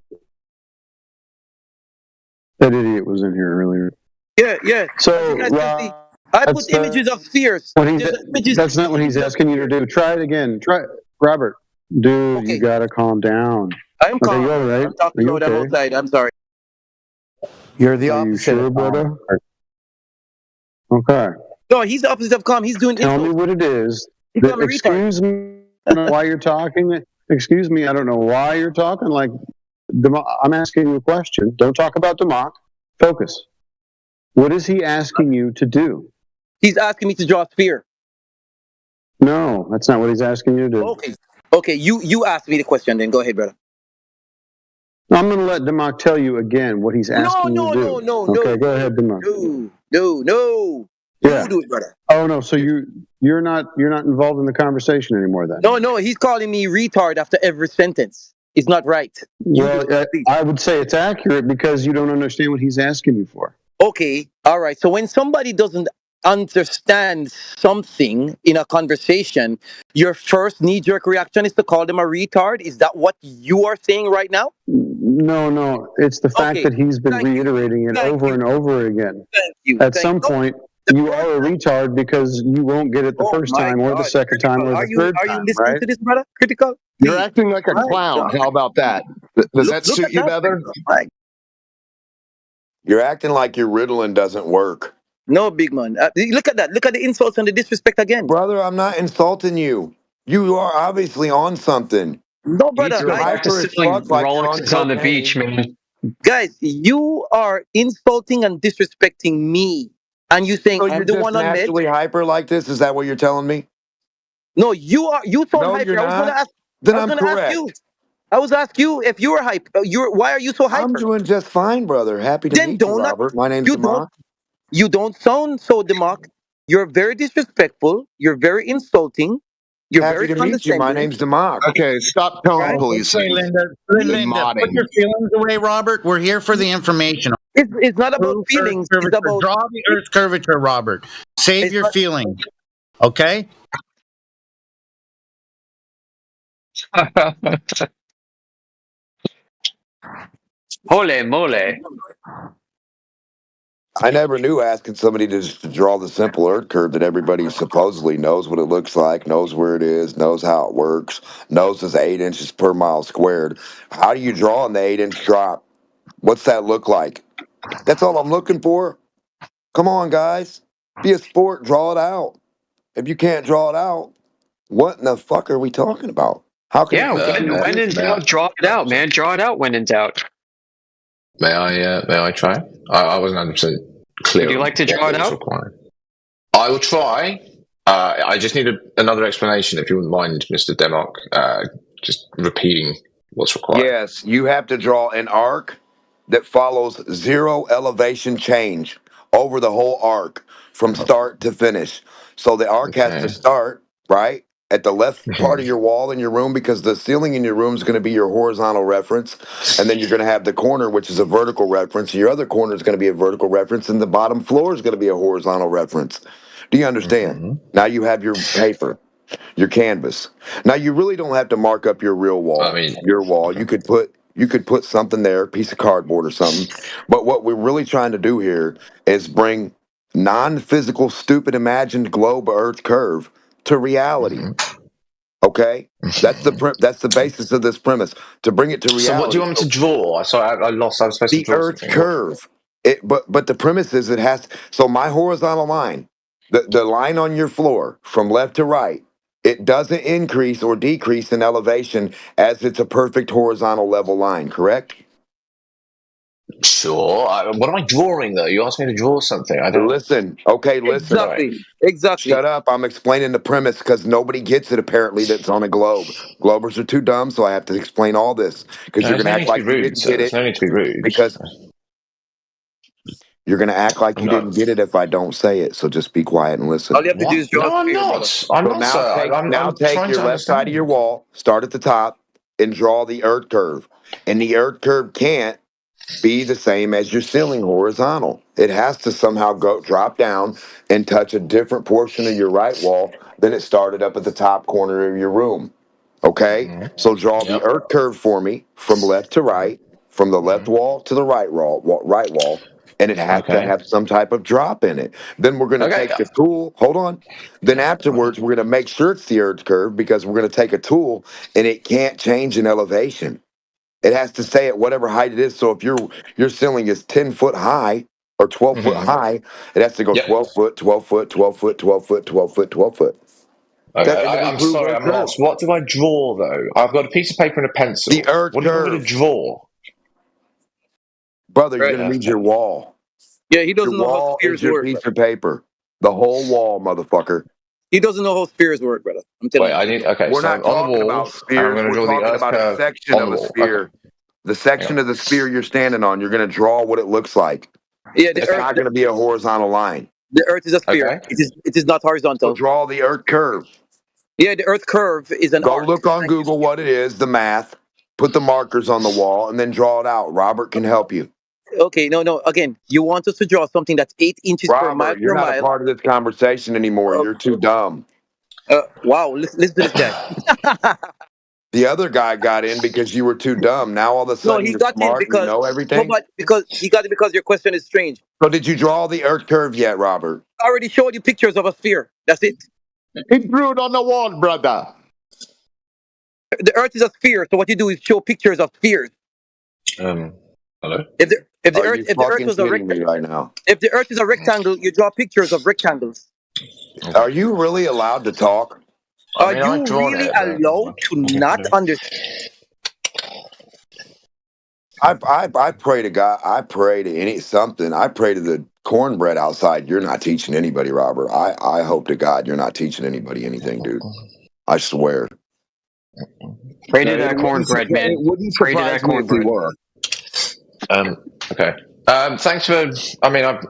[SPEAKER 17] That idiot was in here earlier.
[SPEAKER 3] Yeah.
[SPEAKER 17] So,
[SPEAKER 3] As you guys can see, I put images of spheres.
[SPEAKER 17] That's not what he's asking you to do. Try it again. Robert. Dude, you gotta calm down.
[SPEAKER 3] I'm
[SPEAKER 17] Okay,
[SPEAKER 3] calm.
[SPEAKER 17] you all right?
[SPEAKER 3] I'm talking
[SPEAKER 17] Are you
[SPEAKER 3] about them
[SPEAKER 17] okay?
[SPEAKER 3] outside. I'm sorry.
[SPEAKER 17] You're the opposite. You sure, brother? Okay.
[SPEAKER 3] No, he's the opposite of calm. He's doing
[SPEAKER 17] Tell me
[SPEAKER 3] insults.
[SPEAKER 17] what it is.
[SPEAKER 3] He called me retard.
[SPEAKER 17] Excuse me. I don't know why you're talking. Excuse me. I don't know why you're talking like. I'm asking you a question. Don't talk about Democ. Focus. What is he asking you to do?
[SPEAKER 3] He's asking me to draw a sphere.
[SPEAKER 17] No, that's not what he's asking you to do.
[SPEAKER 3] Okay. You asked me the question. Then go ahead, brother.
[SPEAKER 17] I'm going to let Democ tell you again what he's asking you to do.
[SPEAKER 3] No.
[SPEAKER 17] Okay, go ahead, Democ.
[SPEAKER 3] No.
[SPEAKER 17] Yeah.
[SPEAKER 3] You do it, brother.
[SPEAKER 17] Oh no, so you're not involved in the conversation anymore then?
[SPEAKER 3] No. He's calling me retard after every sentence. It's not right.
[SPEAKER 17] Well, I would say it's accurate because you don't understand what he's asking you for.
[SPEAKER 3] Okay. All right. So when somebody doesn't understand something in a conversation, your first knee-jerk reaction is to call them a retard? Is that what you are saying right now?
[SPEAKER 17] No. It's the fact
[SPEAKER 3] Okay.
[SPEAKER 17] that he's been reiterating it over and over again. At some point, you are a retard because you won't get it the first time or the second time or the third
[SPEAKER 3] Are you
[SPEAKER 17] time,
[SPEAKER 3] listening
[SPEAKER 17] right?
[SPEAKER 3] to this, brother? Critical?
[SPEAKER 20] You're acting like a clown. How about that? Does that suit you better?
[SPEAKER 11] You're acting like your Ritalin doesn't work.
[SPEAKER 3] No, big man. Look at that. Look at the insults and the disrespect again.
[SPEAKER 11] Brother, I'm not insulting you. You are obviously on something.
[SPEAKER 3] No, brother.
[SPEAKER 11] You're hyper as fuck like you're on cocaine.
[SPEAKER 3] man. Guys, you are insulting and disrespecting me. And you saying
[SPEAKER 11] So
[SPEAKER 3] I'm
[SPEAKER 11] you're
[SPEAKER 3] the
[SPEAKER 11] just
[SPEAKER 3] one on meds?
[SPEAKER 11] naturally hyper like this? Is that what you're telling me?
[SPEAKER 3] No, you are. You sound
[SPEAKER 11] No,
[SPEAKER 3] hyper.
[SPEAKER 11] you're
[SPEAKER 3] I was going to
[SPEAKER 11] not.
[SPEAKER 3] ask.
[SPEAKER 11] Then
[SPEAKER 3] I was
[SPEAKER 11] I'm
[SPEAKER 3] going to ask
[SPEAKER 11] correct.
[SPEAKER 3] you. I was ask you if you were hype. Why are you so hyper?
[SPEAKER 11] I'm doing just fine, brother. Happy to
[SPEAKER 3] Then
[SPEAKER 11] meet you,
[SPEAKER 3] don't not.
[SPEAKER 11] Robert. My name's
[SPEAKER 3] You don't.
[SPEAKER 11] Democ.
[SPEAKER 3] You don't sound so Democ. You're very disrespectful. You're very insulting. You're
[SPEAKER 11] Happy
[SPEAKER 3] very
[SPEAKER 11] to meet you. My
[SPEAKER 3] condescending.
[SPEAKER 11] names Democ.
[SPEAKER 20] Okay, stop tone
[SPEAKER 3] Right?
[SPEAKER 20] policing.
[SPEAKER 15] Okay, Linda,
[SPEAKER 20] and
[SPEAKER 15] Linda, put
[SPEAKER 20] modding.
[SPEAKER 15] your feelings away, Robert. We're here for the information.
[SPEAKER 3] It's not about
[SPEAKER 15] Earth
[SPEAKER 3] feelings. It's
[SPEAKER 15] curvature.
[SPEAKER 3] about
[SPEAKER 15] Draw the Earth curvature, Robert. Save
[SPEAKER 3] It's
[SPEAKER 15] your
[SPEAKER 3] not-
[SPEAKER 15] feelings. Okay?
[SPEAKER 22] Holy moly.
[SPEAKER 11] I never knew asking somebody to just draw the simple Earth curve that everybody supposedly knows what it looks like, knows where it is, knows how it works, knows it's 8 inches per mile squared. How do you draw in the 8-inch drop? What's that look like? That's all I'm looking for. Come on, guys. Be a sport. Draw it out. If you can't draw it out, what in the fuck are we talking about? How can
[SPEAKER 22] Yeah, when in doubt, draw it out, man. Draw it out when in doubt.
[SPEAKER 23] May I try? I wasn't 100% clear.
[SPEAKER 22] Would you like to draw it out?
[SPEAKER 23] I will try. I just need another explanation, if you wouldn't mind, Mr. Democ, just repeating what's required.
[SPEAKER 11] Yes, you have to draw an arc that follows 0 elevation change over the whole arc from start to finish. So the arc has to start, right, at the left part of your wall in your room, because the ceiling in your room is going to be your horizontal reference. And then you're going to have the corner, which is a vertical reference. Your other corner is going to be a vertical reference. And the bottom floor is going to be a horizontal reference. Do you understand? Now you have your paper, your canvas. Now you really don't have to mark up your real wall. Your wall. You could put something there, a piece of cardboard or something. But what we're really trying to do here is bring non-physical, stupid, imagined globe Earth curve to reality. Okay, that's the basis of this premise, to bring it to reality.
[SPEAKER 23] So what do you want me to draw? Sorry, I lost. I was supposed to
[SPEAKER 11] The
[SPEAKER 23] draw
[SPEAKER 11] Earth's
[SPEAKER 23] something.
[SPEAKER 11] curve. But the premise is it has. So my horizontal line, the line on your floor from left to right, it doesn't increase or decrease in elevation as it's a perfect horizontal level line. Correct?
[SPEAKER 23] Sure. What am I drawing, though? You asked me to draw something. I don't
[SPEAKER 11] listen. Okay, listen.
[SPEAKER 3] Exactly.
[SPEAKER 11] Shut up. I'm explaining the premise because nobody gets it, apparently, that's on a globe. Globers are too dumb, so I have to explain all this because you're going to act like you didn't get it.
[SPEAKER 23] There's no need to be rude.
[SPEAKER 11] Because you're going to act like you didn't get it if I don't say it, so just be quiet and listen.
[SPEAKER 3] All you have to do is draw.
[SPEAKER 23] No, I'm not. I'm not, sir.
[SPEAKER 11] Now
[SPEAKER 23] I'm
[SPEAKER 11] take
[SPEAKER 23] trying
[SPEAKER 11] your
[SPEAKER 23] to
[SPEAKER 11] left side of your wall, start at the top, and draw the Earth curve. And the Earth curve can't be the same as your ceiling horizontal. It has to somehow drop down and touch a different portion of your right wall than it started up at the top corner of your room. Okay? So draw the Earth curve for me from left to right, from the left wall to the right wall, and it has to have some type of drop in it. Then we're going to take the tool. Hold on. Then afterwards, we're going to make sure it's the Earth curve, because we're going to take a tool and it can't change in elevation. It has to stay at whatever height it is. So if your ceiling is 10 foot high or 12 foot high, it has to go 12 foot, 12 foot, 12 foot, 12 foot, 12 foot, 12 foot.
[SPEAKER 23] Okay, I'm sorry, I'm lost. What do I draw, though? I've got a piece of paper and a pencil.
[SPEAKER 11] The Earth
[SPEAKER 23] What do you want me
[SPEAKER 11] curve.
[SPEAKER 23] to draw?
[SPEAKER 11] Brother, you're going to need your wall.
[SPEAKER 3] Yeah, he doesn't know how
[SPEAKER 11] wall
[SPEAKER 3] spheres
[SPEAKER 11] is your
[SPEAKER 3] work.
[SPEAKER 11] piece of paper. The whole wall, motherfucker.
[SPEAKER 3] He doesn't know how spheres work, brother. I'm telling you.
[SPEAKER 11] We're not talking about spheres. We're talking about a section of a sphere. The section of the sphere you're standing on, you're going to draw what it looks like.
[SPEAKER 3] Yeah,
[SPEAKER 11] it's not going to be a horizontal line.
[SPEAKER 3] The Earth is a sphere. It is not horizontal.
[SPEAKER 11] So draw the Earth curve.
[SPEAKER 3] Yeah, the Earth curve is an arc.
[SPEAKER 11] Go look on Google what it is, the math. Put the markers on the wall and then draw it out. Robert can help you.
[SPEAKER 3] Okay, no. Again, you want us to draw something that's 8 inches per mile
[SPEAKER 11] Robert, you're
[SPEAKER 3] per
[SPEAKER 11] not a
[SPEAKER 3] mile.
[SPEAKER 11] part of this conversation anymore. You're too dumb.
[SPEAKER 3] Wow, listen to this guy.
[SPEAKER 11] The other guy got in because you were too dumb. Now all of a
[SPEAKER 3] No,
[SPEAKER 11] sudden
[SPEAKER 3] he
[SPEAKER 11] you're
[SPEAKER 3] got in
[SPEAKER 11] smart and you
[SPEAKER 3] because
[SPEAKER 11] know
[SPEAKER 3] no,
[SPEAKER 11] everything.
[SPEAKER 3] but because he got it because your question is strange.
[SPEAKER 11] So did you draw the Earth curve yet, Robert?
[SPEAKER 3] I already showed you pictures of a sphere. That's it.
[SPEAKER 20] It drew it on the wall, brother.
[SPEAKER 3] The Earth is a sphere, so what you do is show pictures of spheres.
[SPEAKER 23] Hello.
[SPEAKER 3] If the
[SPEAKER 11] Are
[SPEAKER 3] Earth
[SPEAKER 11] you
[SPEAKER 3] if the Earth
[SPEAKER 11] fucking
[SPEAKER 3] was a
[SPEAKER 11] kidding me right now?
[SPEAKER 3] if the Earth is a rectangle, you draw pictures of rectangles.
[SPEAKER 11] Are you really allowed to talk?
[SPEAKER 3] Are you really allowed to not understand?
[SPEAKER 11] I pray to God. I pray to something. I pray to the cornbread outside. You're not teaching anybody, Robert. I hope to God you're not teaching anybody anything, dude. I swear.
[SPEAKER 22] Pray to that cornbread, man.
[SPEAKER 20] It wouldn't
[SPEAKER 22] Pray to that
[SPEAKER 20] surprise me if we
[SPEAKER 22] cornbread.
[SPEAKER 20] were.
[SPEAKER 23] Okay. Thanks for. I mean, I've.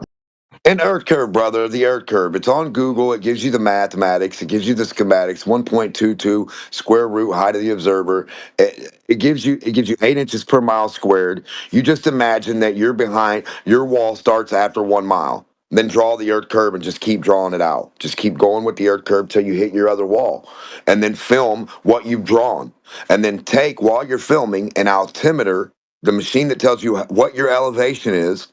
[SPEAKER 11] An Earth curve, brother. The Earth curve. It's on Google. It gives you the mathematics. It gives you the schematics. 1.22 square root height of the observer. It gives you 8 inches per mile squared. You just imagine that you're behind. Your wall starts after 1 mile. Then draw the Earth curve and just keep drawing it out. Just keep going with the Earth curve till you hit your other wall, and then film what you've drawn. And then take while you're filming an altimeter, the machine that tells you what your elevation is,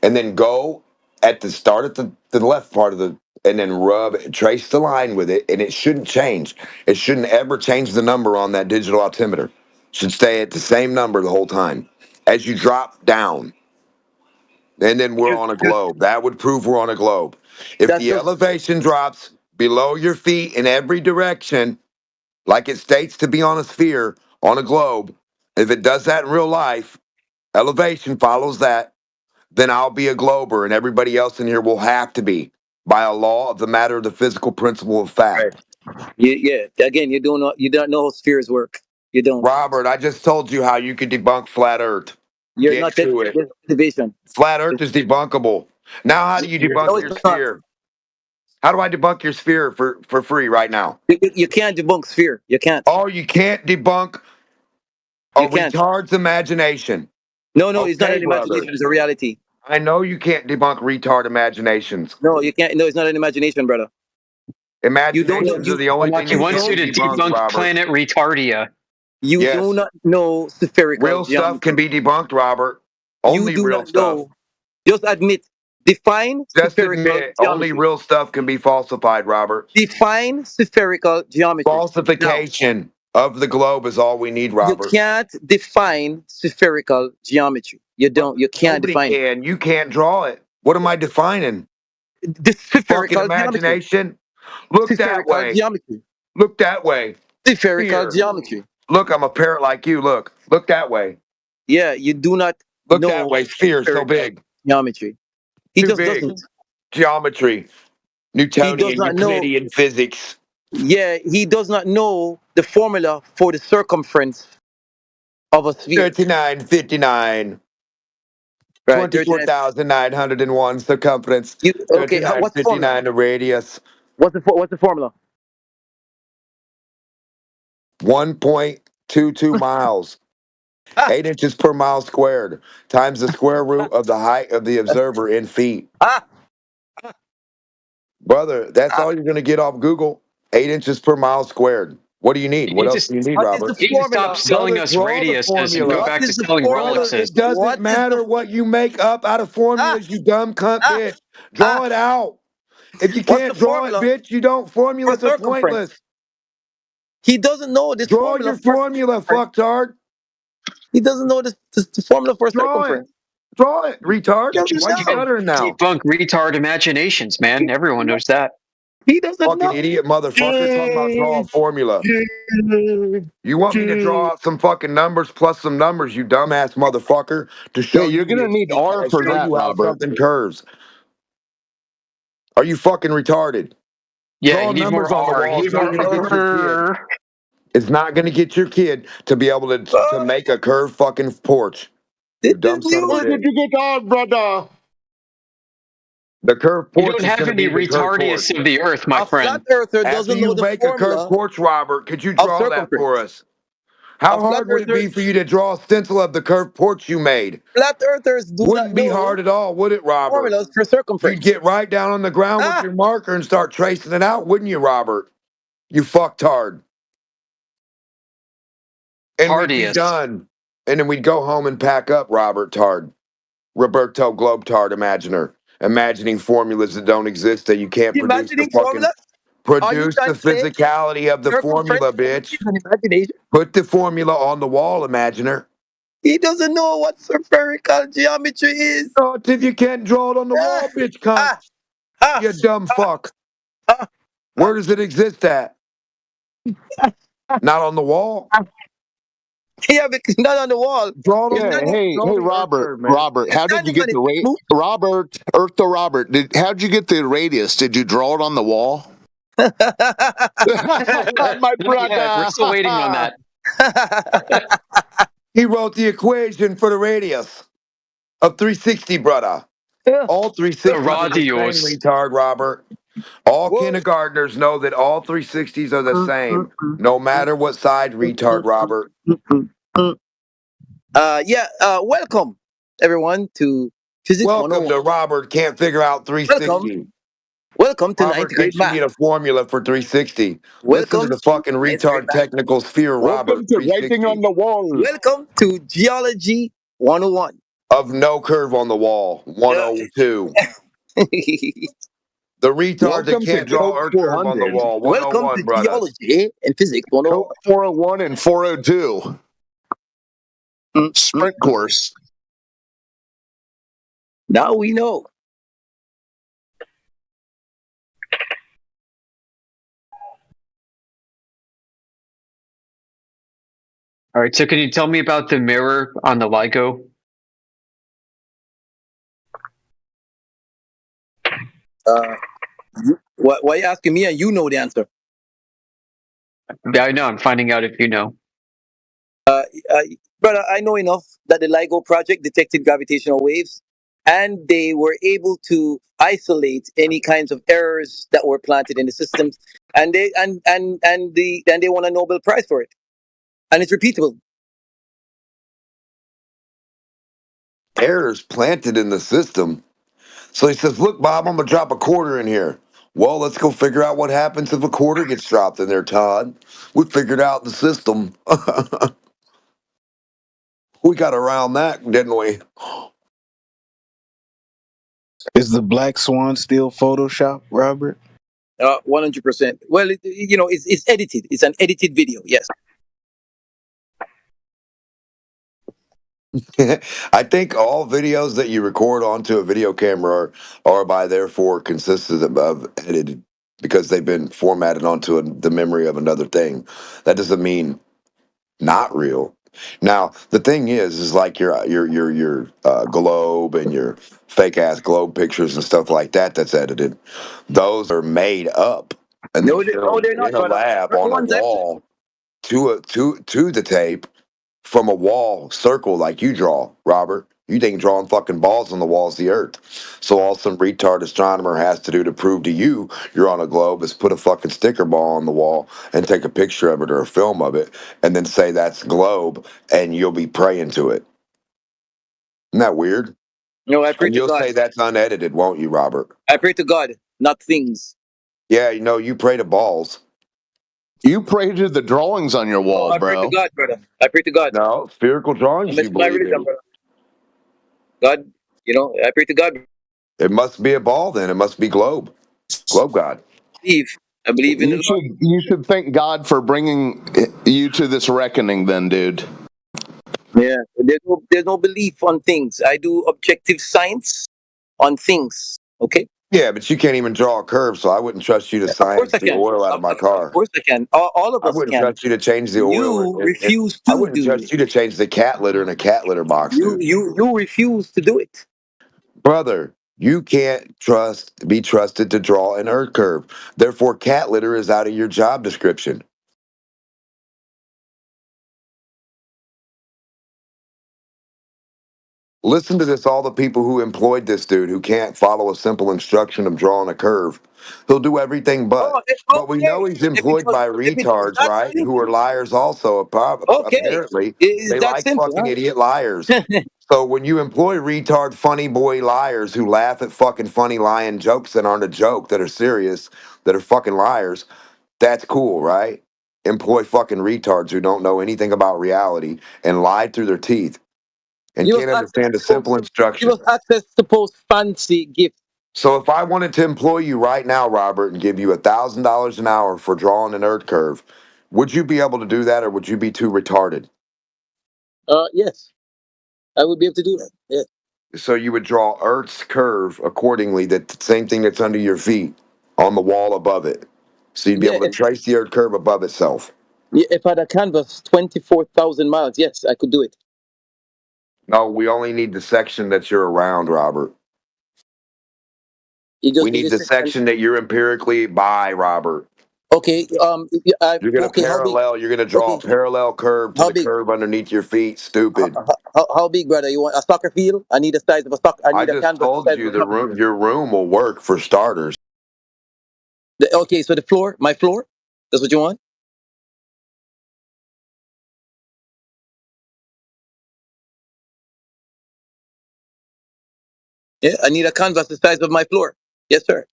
[SPEAKER 11] and then go at the start at the left part of and then trace the line with it, and it shouldn't change. It shouldn't ever change the number on that digital altimeter. It should stay at the same number the whole time. As you drop down, and then we're on a globe. That would prove we're on a globe. If the elevation drops below your feet in every direction, like it states to be on a sphere, on a globe, if it does that in real life, elevation follows that, then I'll be a glober and everybody else in here will have to be by a law of the matter of the physical principle of fact.
[SPEAKER 3] Yeah. Again, you don't know how spheres work. You don't.
[SPEAKER 11] Robert, I just told you how you could debunk flat Earth.
[SPEAKER 3] You're
[SPEAKER 11] Get
[SPEAKER 3] not
[SPEAKER 11] to it.
[SPEAKER 3] division.
[SPEAKER 11] Flat Earth is debunkable. Now, how do you debunk your sphere? How do I debunk your sphere for free right now?
[SPEAKER 3] You can't debunk sphere. You can't.
[SPEAKER 11] Oh, you can't debunk a retard's imagination.
[SPEAKER 3] No, it's not an imagination. It's a reality.
[SPEAKER 11] I know you can't debunk retard imaginations.
[SPEAKER 3] No, you can't. No, it's not an imagination, brother.
[SPEAKER 11] Imaginations are the only thing
[SPEAKER 22] He wants you to debunk planet retardia.
[SPEAKER 3] You do not know spherical
[SPEAKER 11] real
[SPEAKER 3] geometry.
[SPEAKER 11] stuff can be debunked, Robert. Only
[SPEAKER 3] you do
[SPEAKER 11] real
[SPEAKER 3] not
[SPEAKER 11] stuff.
[SPEAKER 3] know. Just admit. Define
[SPEAKER 11] Just
[SPEAKER 3] spherical
[SPEAKER 11] admit.
[SPEAKER 3] geometry.
[SPEAKER 11] Only real stuff can be falsified, Robert.
[SPEAKER 3] Define spherical geometry.
[SPEAKER 11] Falsification of the globe is all we need, Robert.
[SPEAKER 3] You can't define spherical geometry. You don't. You can't define
[SPEAKER 11] it. You can't draw it. What am I defining?
[SPEAKER 3] The spherical
[SPEAKER 11] imagination. Look that way.
[SPEAKER 3] Geometry.
[SPEAKER 11] Look that way.
[SPEAKER 3] Spherical geometry.
[SPEAKER 11] Look, I'm a parrot like you. Look that way.
[SPEAKER 3] Yeah, you do not
[SPEAKER 11] look
[SPEAKER 3] know
[SPEAKER 11] that way. Sphere so big.
[SPEAKER 3] Geometry. He
[SPEAKER 11] Too
[SPEAKER 3] just
[SPEAKER 11] big.
[SPEAKER 3] doesn't.
[SPEAKER 11] Geometry. Newtonian, Euclidean physics.
[SPEAKER 3] Yeah, he does not know the formula for the circumference of a sphere.
[SPEAKER 11] 3959.
[SPEAKER 3] Right,
[SPEAKER 11] 24,901 circumference.
[SPEAKER 3] Okay, what's the
[SPEAKER 11] 39 the radius.
[SPEAKER 3] What's the formula?
[SPEAKER 11] 1.22 miles. 8 inches per mile squared times the square root of the height of the observer in feet. Brother, that's all you're going to get off Google. 8 inches per mile squared. What do you need? What else do you need, Robert?
[SPEAKER 22] You can stop selling us radiuses and go back to selling reluxes.
[SPEAKER 11] It doesn't matter what you make up out of formulas, you dumb cunt bitch. Draw it out. If you can't draw it, bitch, you don't. Formulas are pointless.
[SPEAKER 3] He doesn't know this
[SPEAKER 11] formula. Draw your formula, fucktard.
[SPEAKER 3] He doesn't know the formula for circumference.
[SPEAKER 11] Draw it, retard. Why you stuttering now?
[SPEAKER 22] Debunk retard imaginations, man. Everyone knows that.
[SPEAKER 3] He doesn't know.
[SPEAKER 11] Fucking idiot motherfucker talking about draw a formula. You want me to draw out some fucking numbers plus some numbers, you dumbass motherfucker, to show
[SPEAKER 20] you're gonna need R for that, Robert.
[SPEAKER 11] Something curves. Are you fucking retarded?
[SPEAKER 22] Yeah,
[SPEAKER 11] draw
[SPEAKER 22] you need
[SPEAKER 11] numbers
[SPEAKER 22] more
[SPEAKER 11] on the
[SPEAKER 22] R.
[SPEAKER 11] wall so you're gonna get your kid. It's not gonna get your kid to be able to make a curved fucking porch. You dumb son of a
[SPEAKER 20] Where did
[SPEAKER 11] bitch.
[SPEAKER 20] you get on, brother?
[SPEAKER 11] The curved porch.
[SPEAKER 22] You don't have any retardius of the earth, my friend.
[SPEAKER 3] Flat earther doesn't know the formula.
[SPEAKER 11] A curved porch, Robert, could you draw that for us? How
[SPEAKER 3] flat
[SPEAKER 11] hard would it be
[SPEAKER 3] earthers,
[SPEAKER 11] for you to draw a stencil of the curved porch you made?
[SPEAKER 3] flat earthers do
[SPEAKER 11] Wouldn't
[SPEAKER 3] not
[SPEAKER 11] be
[SPEAKER 3] know
[SPEAKER 11] hard at all, would it, Robert?
[SPEAKER 3] formulas for
[SPEAKER 11] You'd
[SPEAKER 3] circumference.
[SPEAKER 11] get right down on the ground with your marker and start tracing it out, wouldn't you, Robert? You fucktard. And we'd be
[SPEAKER 22] Hardiest.
[SPEAKER 11] done. And then we'd go home and pack up, Robert Tard. Roberto Globetard Imaginer. Imagining formulas that don't exist that you can't produce the
[SPEAKER 3] Imagining
[SPEAKER 11] fucking
[SPEAKER 3] formulas? Are you
[SPEAKER 11] produce
[SPEAKER 3] trying
[SPEAKER 11] the
[SPEAKER 3] to say
[SPEAKER 11] physicality of the
[SPEAKER 3] circumference
[SPEAKER 11] formula, bitch.
[SPEAKER 3] is an imagination?
[SPEAKER 11] Put the formula on the wall, Imaginer.
[SPEAKER 3] He doesn't know what spherical geometry is.
[SPEAKER 11] Not if you can't draw it on the wall, bitch cunt. You dumb fuck. Where does it exist at? Not on the wall.
[SPEAKER 3] Yeah, because not on the wall.
[SPEAKER 11] Draw it on
[SPEAKER 3] It's
[SPEAKER 11] the
[SPEAKER 3] not
[SPEAKER 11] wall.
[SPEAKER 20] Hey,
[SPEAKER 11] Draw
[SPEAKER 20] hey,
[SPEAKER 11] the
[SPEAKER 20] Robert,
[SPEAKER 11] curve, man.
[SPEAKER 20] Robert, how did you get the rate? Robert, Earth to Robert, how'd you get the radius? Did you draw it on the wall? My
[SPEAKER 22] Not
[SPEAKER 20] brother.
[SPEAKER 22] yet. We're still waiting on that.
[SPEAKER 11] He wrote the equation for the radius of 360, brother. All 360s are the
[SPEAKER 22] radios.
[SPEAKER 11] same, retard, Robert. All kindergartners know that all 360s are the same, no matter what side, retard, Robert.
[SPEAKER 3] Welcome everyone to Physics
[SPEAKER 11] Welcome
[SPEAKER 3] 101.
[SPEAKER 11] to Robert Can't Figure Out 360.
[SPEAKER 3] Welcome to
[SPEAKER 11] Robert
[SPEAKER 3] ninth grade
[SPEAKER 11] thinks you need
[SPEAKER 3] math.
[SPEAKER 11] a formula for 360.
[SPEAKER 3] Welcome
[SPEAKER 11] Listen to the fucking
[SPEAKER 3] to ninth grade
[SPEAKER 11] retard
[SPEAKER 3] math.
[SPEAKER 11] technical sphere, Robert.
[SPEAKER 20] Welcome to writing
[SPEAKER 11] 360.
[SPEAKER 20] on the wall.
[SPEAKER 3] Welcome to Geology 101.
[SPEAKER 11] Of no curve on the wall, 102. The retard that
[SPEAKER 20] Welcome to
[SPEAKER 11] can't draw
[SPEAKER 20] Coke
[SPEAKER 11] Earth curve on the
[SPEAKER 20] 400.
[SPEAKER 11] wall,
[SPEAKER 3] Welcome
[SPEAKER 11] 101,
[SPEAKER 3] to
[SPEAKER 11] brother.
[SPEAKER 3] Geology and Physics 101.
[SPEAKER 20] Coke 401 and 402. Sprint course.
[SPEAKER 3] Now we know.
[SPEAKER 22] All right. So can you tell me about the mirror on the LIGO?
[SPEAKER 3] Why are you asking me and you know the answer?
[SPEAKER 22] Yeah, I know. I'm finding out if you know.
[SPEAKER 3] Brother, I know enough that the LIGO project detected gravitational waves and they were able to isolate any kinds of errors that were planted in the systems, and they won a Nobel Prize for it. And it's repeatable.
[SPEAKER 11] Errors planted in the system. So he says, look, Bob, I'm going to drop a quarter in here. Well, let's go figure out what happens if a quarter gets dropped in there, Todd. We figured out the system. We got around that, didn't we?
[SPEAKER 2] Is the Black Swan still Photoshop, Robert?
[SPEAKER 3] 100%. Well, it's edited. It's an edited video. Yes.
[SPEAKER 11] I think all videos that you record onto a video camera are by therefore consistent of edited because they've been formatted onto the memory of another thing. That doesn't mean not real. Now the thing is like your globe and your fake ass globe pictures and stuff like that that's edited. Those are made up and
[SPEAKER 3] No,
[SPEAKER 11] they're
[SPEAKER 3] they're
[SPEAKER 11] filmed
[SPEAKER 3] not,
[SPEAKER 11] in a
[SPEAKER 3] brother.
[SPEAKER 11] lab
[SPEAKER 3] The
[SPEAKER 11] on a
[SPEAKER 3] ones I-
[SPEAKER 11] wall to the tape from a wall circle like you draw, Robert. You think drawing fucking balls on the walls of the earth. So all some retard astronomer has to do to prove to you you're on a globe is put a fucking sticker ball on the wall and take a picture of it or a film of it and then say that's globe and you'll be praying to it. Isn't that weird?
[SPEAKER 3] No, I pray
[SPEAKER 11] And
[SPEAKER 3] to
[SPEAKER 11] you'll
[SPEAKER 3] God.
[SPEAKER 11] say that's unedited, won't you, Robert?
[SPEAKER 3] I pray to God, not things.
[SPEAKER 11] Yeah, you pray to balls.
[SPEAKER 20] You pray to the drawings on your wall,
[SPEAKER 3] I pray to
[SPEAKER 20] bro.
[SPEAKER 3] God, brother. I pray to God.
[SPEAKER 11] No, spherical drawings you
[SPEAKER 3] My
[SPEAKER 11] believe
[SPEAKER 3] religion,
[SPEAKER 11] in.
[SPEAKER 3] brother. God, I pray to God.
[SPEAKER 11] It must be a ball then. It must be globe. Globe God.
[SPEAKER 3] I believe in the Lord.
[SPEAKER 20] You should thank God for bringing you to this reckoning, then, dude.
[SPEAKER 3] Yeah, there's no belief on things. I do objective science on things. Okay.
[SPEAKER 11] Yeah, but you can't even draw a curve, so I wouldn't trust you to
[SPEAKER 3] Of course
[SPEAKER 11] science
[SPEAKER 3] I
[SPEAKER 11] the
[SPEAKER 3] can.
[SPEAKER 11] oil out of my
[SPEAKER 3] Of
[SPEAKER 11] car.
[SPEAKER 3] course I can. All of
[SPEAKER 11] I
[SPEAKER 3] us
[SPEAKER 11] wouldn't
[SPEAKER 3] can.
[SPEAKER 11] trust you to change the oil.
[SPEAKER 3] You refuse
[SPEAKER 11] I
[SPEAKER 3] to
[SPEAKER 11] wouldn't
[SPEAKER 3] do
[SPEAKER 11] trust
[SPEAKER 3] it.
[SPEAKER 11] you to change the cat litter in a cat litter box, dude.
[SPEAKER 3] You refuse to do it.
[SPEAKER 11] Brother, you can't be trusted to draw an earth curve. Therefore, cat litter is out of your job description. Listen to this, all the people who employed this dude who can't follow a simple instruction of drawing a curve. He'll do everything but. But we know he's employed by
[SPEAKER 3] If it was
[SPEAKER 11] retards,
[SPEAKER 3] that
[SPEAKER 11] right? Who are
[SPEAKER 3] simple,
[SPEAKER 11] liars also,
[SPEAKER 3] okay,
[SPEAKER 11] apparently.
[SPEAKER 3] it's
[SPEAKER 11] They
[SPEAKER 3] that
[SPEAKER 11] like
[SPEAKER 3] simple,
[SPEAKER 11] fucking
[SPEAKER 3] huh?
[SPEAKER 11] idiot liars. So when you employ retard funny boy liars who laugh at fucking funny lying jokes that aren't a joke, that are serious, that are fucking liars, that's cool, right? Employ fucking retards who don't know anything about reality and lie through their teeth and
[SPEAKER 3] Give
[SPEAKER 11] can't
[SPEAKER 3] us access
[SPEAKER 11] understand a
[SPEAKER 3] to post,
[SPEAKER 11] simple
[SPEAKER 3] give
[SPEAKER 11] instruction.
[SPEAKER 3] us access to post fancy gifts.
[SPEAKER 11] So if I wanted to employ you right now, Robert, and give you $1,000 an hour for drawing an Earth curve, would you be able to do that, or would you be too retarded?
[SPEAKER 3] Yes, I would be able to do that. Yeah.
[SPEAKER 11] So you would draw Earth's curve accordingly, that the same thing that's under your feet on the wall above it. So you'd be
[SPEAKER 3] Yeah,
[SPEAKER 11] able to trace the Earth curve above itself.
[SPEAKER 3] if I had a canvas 24,000 miles, yes, I could do it.
[SPEAKER 11] No, we only need the section that you're around, Robert. We need the section that you're empirically by, Robert.
[SPEAKER 3] Okay.
[SPEAKER 11] You're gonna
[SPEAKER 3] Okay. How big?
[SPEAKER 11] parallel. You're gonna draw a parallel curve to
[SPEAKER 3] How
[SPEAKER 11] the
[SPEAKER 3] big?
[SPEAKER 11] curve underneath your feet. Stupid.
[SPEAKER 3] How big, brother? You want a soccer field? I need a size of a soccer. I
[SPEAKER 11] I
[SPEAKER 3] need a
[SPEAKER 11] just
[SPEAKER 3] canvas the
[SPEAKER 11] told
[SPEAKER 3] size
[SPEAKER 11] you
[SPEAKER 3] of a
[SPEAKER 11] the
[SPEAKER 3] soccer
[SPEAKER 11] room.
[SPEAKER 3] field.
[SPEAKER 11] Your room will work for starters.
[SPEAKER 3] Okay, so the floor, my floor. That's what you want? Yeah, I need a canvas the size of my floor. Yes, sir.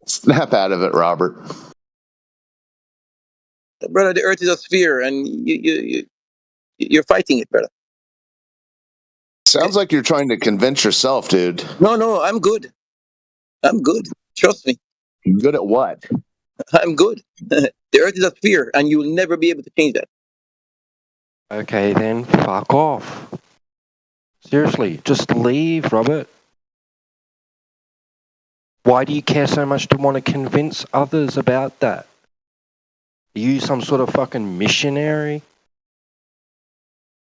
[SPEAKER 20] Snap out of it, Robert.
[SPEAKER 3] Brother, the earth is a sphere, and you're fighting it, brother.
[SPEAKER 20] Sounds like you're trying to convince yourself, dude.
[SPEAKER 3] No, I'm good. I'm good. Trust me.
[SPEAKER 20] Good at what?
[SPEAKER 3] I'm good. The earth is a sphere, and you'll never be able to change that.
[SPEAKER 4] Okay, then fuck off. Seriously, just leave, Robert. Why do you care so much to want to convince others about that? Are you some sort of fucking missionary?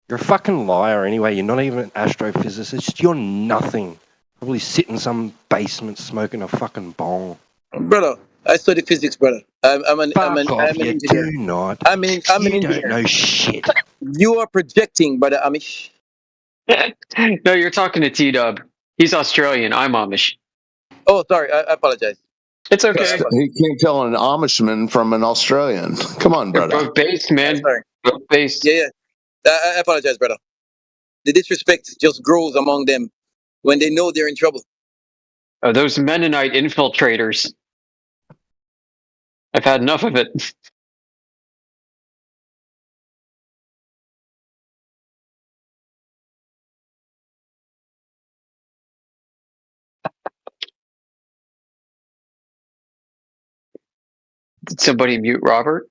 [SPEAKER 4] You're a fucking liar anyway. You're not even an astrophysicist. You're nothing. Probably sit in some basement smoking a fucking bong.
[SPEAKER 3] Brother, I study physics, brother. I'm an
[SPEAKER 4] You
[SPEAKER 3] engineer.
[SPEAKER 4] do not.
[SPEAKER 3] I'm an
[SPEAKER 4] You
[SPEAKER 3] engineer.
[SPEAKER 4] don't know shit.
[SPEAKER 3] You are projecting, brother Amish.
[SPEAKER 22] No, you're talking to T-Dub. He's Australian. I'm Amish.
[SPEAKER 3] Oh, sorry. I apologize.
[SPEAKER 22] It's okay.
[SPEAKER 20] He can't tell an Amishman from an Australian. Come on,
[SPEAKER 22] They're
[SPEAKER 20] brother.
[SPEAKER 22] both based, man.
[SPEAKER 3] Sorry.
[SPEAKER 22] Both based.
[SPEAKER 3] Yeah. I apologize, brother. The disrespect just grows among them when they know they're in trouble.
[SPEAKER 22] Oh, those Mennonite infiltrators. I've had enough of it. Did somebody mute Robert?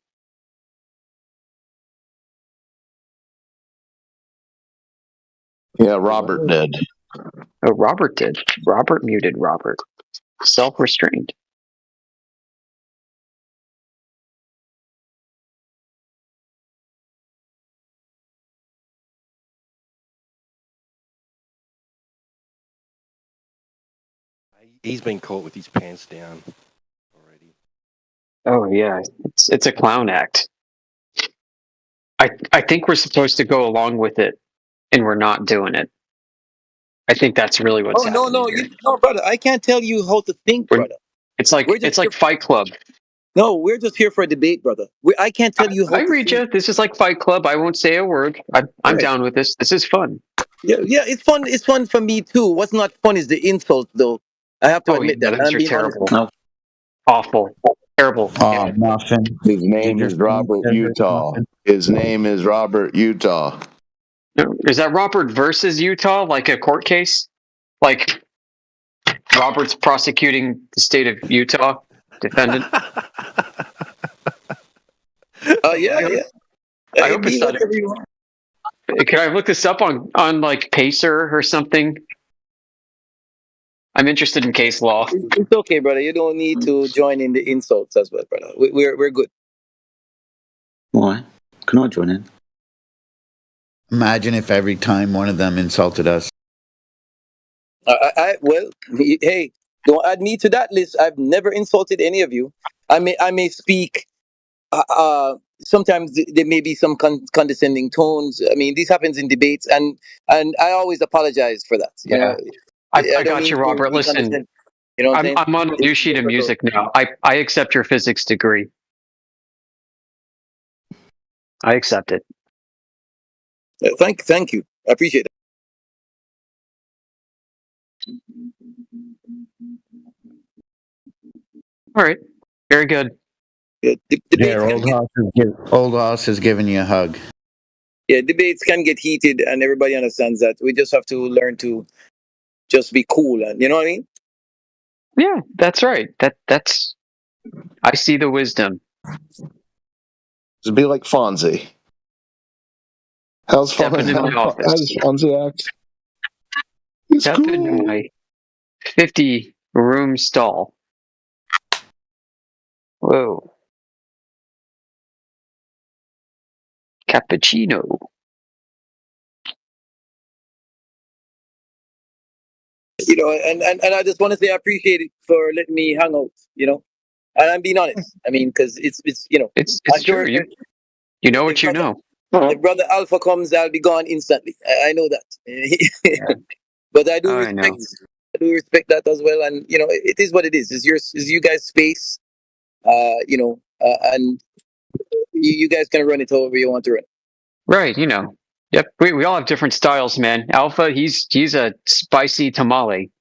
[SPEAKER 20] Yeah, Robert did.
[SPEAKER 22] Oh, Robert did. Robert muted Robert. Self-restrained.
[SPEAKER 4] He's been caught with his pants down already.
[SPEAKER 22] Oh yeah, it's a clown act. I think we're supposed to go along with it, and we're not doing it. I think that's really what's happening
[SPEAKER 3] No,
[SPEAKER 22] here.
[SPEAKER 3] no, brother. I can't tell you how to think, brother.
[SPEAKER 22] It's like Fight Club.
[SPEAKER 3] No, we're just here for a debate, brother. I can't tell you how
[SPEAKER 22] I
[SPEAKER 3] to
[SPEAKER 22] read
[SPEAKER 3] think.
[SPEAKER 22] you. This is like Fight Club. I won't say a word. I'm
[SPEAKER 3] Right.
[SPEAKER 22] down with this. This is fun.
[SPEAKER 3] Yeah, it's fun. It's fun for me too. What's not fun is the insult, though. I have to admit that.
[SPEAKER 22] Those
[SPEAKER 3] I'm
[SPEAKER 22] are
[SPEAKER 3] being honest.
[SPEAKER 22] terrible. Awful. Terrible.
[SPEAKER 15] Oh, Muffin.
[SPEAKER 20] His name is Robert Utah. His name is Robert Utah.
[SPEAKER 22] Is that Robert versus Utah, like a court case? Like Robert's prosecuting the state of Utah, defendant?
[SPEAKER 3] Yeah.
[SPEAKER 22] I hope it's not. Can I look this up on like Pacer or something? I'm interested in case law.
[SPEAKER 3] It's okay, brother. You don't need to join in the insults as well, brother. We're good.
[SPEAKER 18] Why? Can I join in?
[SPEAKER 15] Imagine if every time one of them insulted us.
[SPEAKER 3] Well, hey, don't add me to that list. I've never insulted any of you. I may speak sometimes there may be some condescending tones. I mean, this happens in debates, and I always apologize for that. You know,
[SPEAKER 22] I
[SPEAKER 3] don't
[SPEAKER 22] got
[SPEAKER 3] mean
[SPEAKER 22] you,
[SPEAKER 3] to
[SPEAKER 22] Robert.
[SPEAKER 3] be
[SPEAKER 22] Listen,
[SPEAKER 3] condescending. You know what I'm saying?
[SPEAKER 22] I'm on a new sheet of music now. I accept your physics degree. I accept it.
[SPEAKER 3] Thank you. I appreciate it.
[SPEAKER 22] All right. Very good.
[SPEAKER 15] There, old Hoss is giving you a hug.
[SPEAKER 3] Yeah, debates can get heated, and everybody understands that. We just have to learn to just be cool, and you know what I mean.
[SPEAKER 22] Yeah, that's right. That's. I see the wisdom.
[SPEAKER 20] Just be like Fonzie. How's
[SPEAKER 22] Step into my office.
[SPEAKER 20] How does Fonzie act? He's
[SPEAKER 22] Step
[SPEAKER 20] cool.
[SPEAKER 22] into my 50-room stall. Whoa. Cappuccino.
[SPEAKER 3] You know, and I just want to say I appreciate it for letting me hang out. You know, and I'm being honest. I mean, because it's you know,
[SPEAKER 22] it's
[SPEAKER 3] sure
[SPEAKER 22] true. You know what you know.
[SPEAKER 3] If Brother Alpha comes, I'll be gone instantly. I know that. But I do respect that as well, and you know, it is what it is. It's you guys' space, you know, and you guys can run it however you want to run it.
[SPEAKER 22] Right, you know. Yep, we all have different styles, man. Alpha, he's a spicy tamale.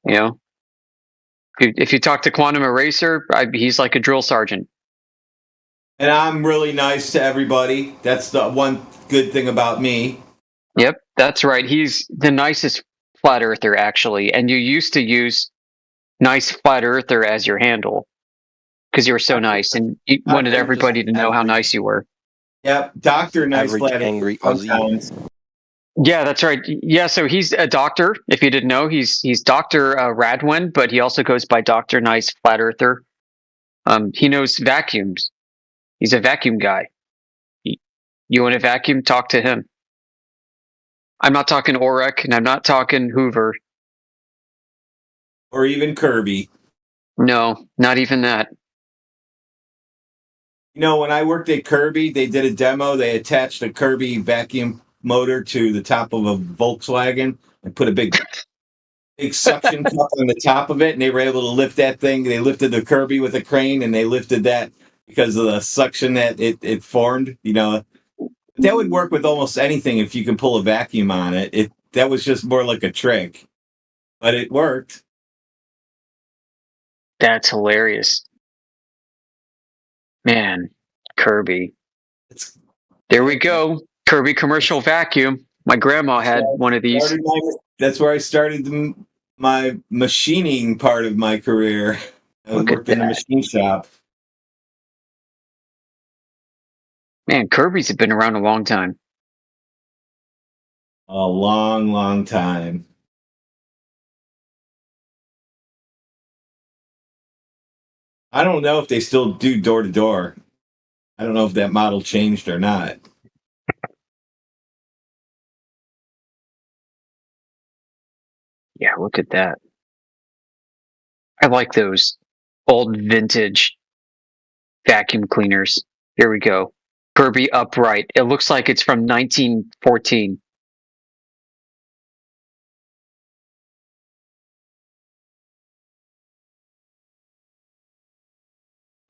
[SPEAKER 22] You know, if you talk to Quantum Eraser, he's like a drill sergeant.
[SPEAKER 6] And I'm really nice to everybody. That's the one good thing about me.
[SPEAKER 22] Yep, that's right. He's the nicest flat earther, actually. And you used to use nice flat earther as your handle because you were so nice and you wanted everybody to know how nice you were.
[SPEAKER 6] Yep, Dr. Nice Flat
[SPEAKER 4] angry
[SPEAKER 6] sometimes.
[SPEAKER 22] Yeah, that's right. Yeah, so he's a doctor. If you didn't know, he's Dr. Radwin, but he also goes by Dr. Nice Flat Earther. He knows vacuums. He's a vacuum guy. You want a vacuum? Talk to him. I'm not talking Orek, and I'm not talking Hoover.
[SPEAKER 6] Or even Kirby.
[SPEAKER 22] No, not even that.
[SPEAKER 6] You know, when I worked at Kirby, they did a demo. They attached a Kirby vacuum motor to the top of a Volkswagen and put a big suction cup on the top of it, and they were able to lift that thing. They lifted the Kirby with a crane, and they lifted that because of the suction that it formed. You know, that would work with almost anything if you can pull a vacuum on it. That was just more like a trick, but it worked.
[SPEAKER 22] That's hilarious. Man, Kirby. There we go. Kirby commercial vacuum. My grandma had one of these.
[SPEAKER 6] That's where I started my machining part of my career. I worked in a machine shop.
[SPEAKER 22] Man, Kirby's have been around a long time.
[SPEAKER 6] A long, long time. I don't know if they still do door to door. I don't know if that model changed or not.
[SPEAKER 22] Yeah, look at that. I like those old vintage vacuum cleaners. Here we go. Kirby Upright. It looks like it's from 1914.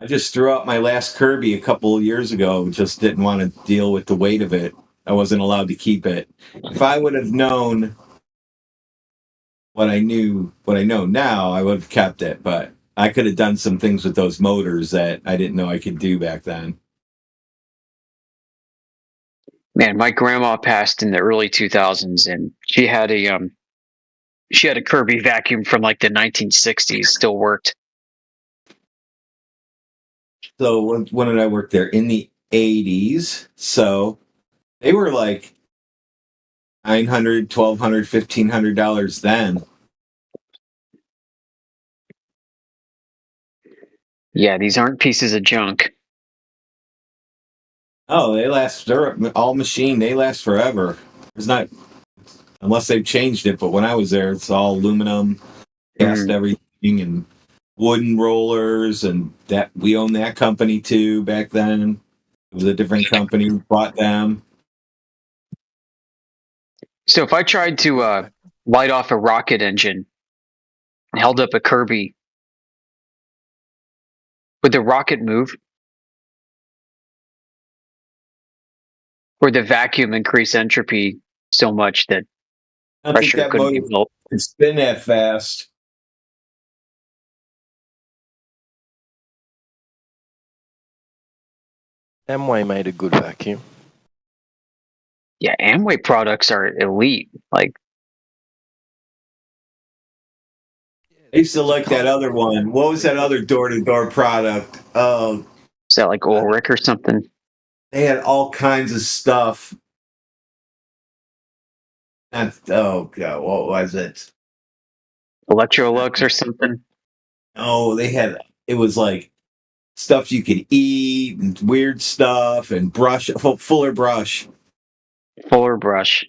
[SPEAKER 6] I just threw out my last Kirby a couple of years ago. Just didn't want to deal with the weight of it. I wasn't allowed to keep it. If I would have known what I know now, I would have kept it. But I could have done some things with those motors that I didn't know I could do back then.
[SPEAKER 22] Man, my grandma passed in the early 2000s, and she had a Kirby vacuum from like the 1960s. Still worked.
[SPEAKER 6] So when did I work there? In the 80s. So they were like $900, $1,200, $1,500 then.
[SPEAKER 22] Yeah, these aren't pieces of junk.
[SPEAKER 6] Oh, they last. They're all machine. They last forever. It's not unless they've changed it. But when I was there, it's all aluminum, cast everything, and wooden rollers, and that we owned that company too back then. It was a different company who bought them.
[SPEAKER 22] So if I tried to light off a rocket engine and held up a Kirby, would the rocket move? Or the vacuum increase entropy so much that
[SPEAKER 6] I don't think
[SPEAKER 22] pressure
[SPEAKER 6] that
[SPEAKER 22] couldn't be
[SPEAKER 6] motor
[SPEAKER 22] built?
[SPEAKER 6] could spin that fast.
[SPEAKER 4] Amway made a good vacuum.
[SPEAKER 22] Yeah, Amway products are elite. Like,
[SPEAKER 6] I used to like that other one. What was that other door-to-door product?
[SPEAKER 22] is that like Ulrich or something?
[SPEAKER 6] They had all kinds of stuff. Oh god, what was it?
[SPEAKER 22] Electrolux or something?
[SPEAKER 6] Oh, it was like stuff you could eat and weird stuff and Fuller Brush.
[SPEAKER 22] Fuller Brush.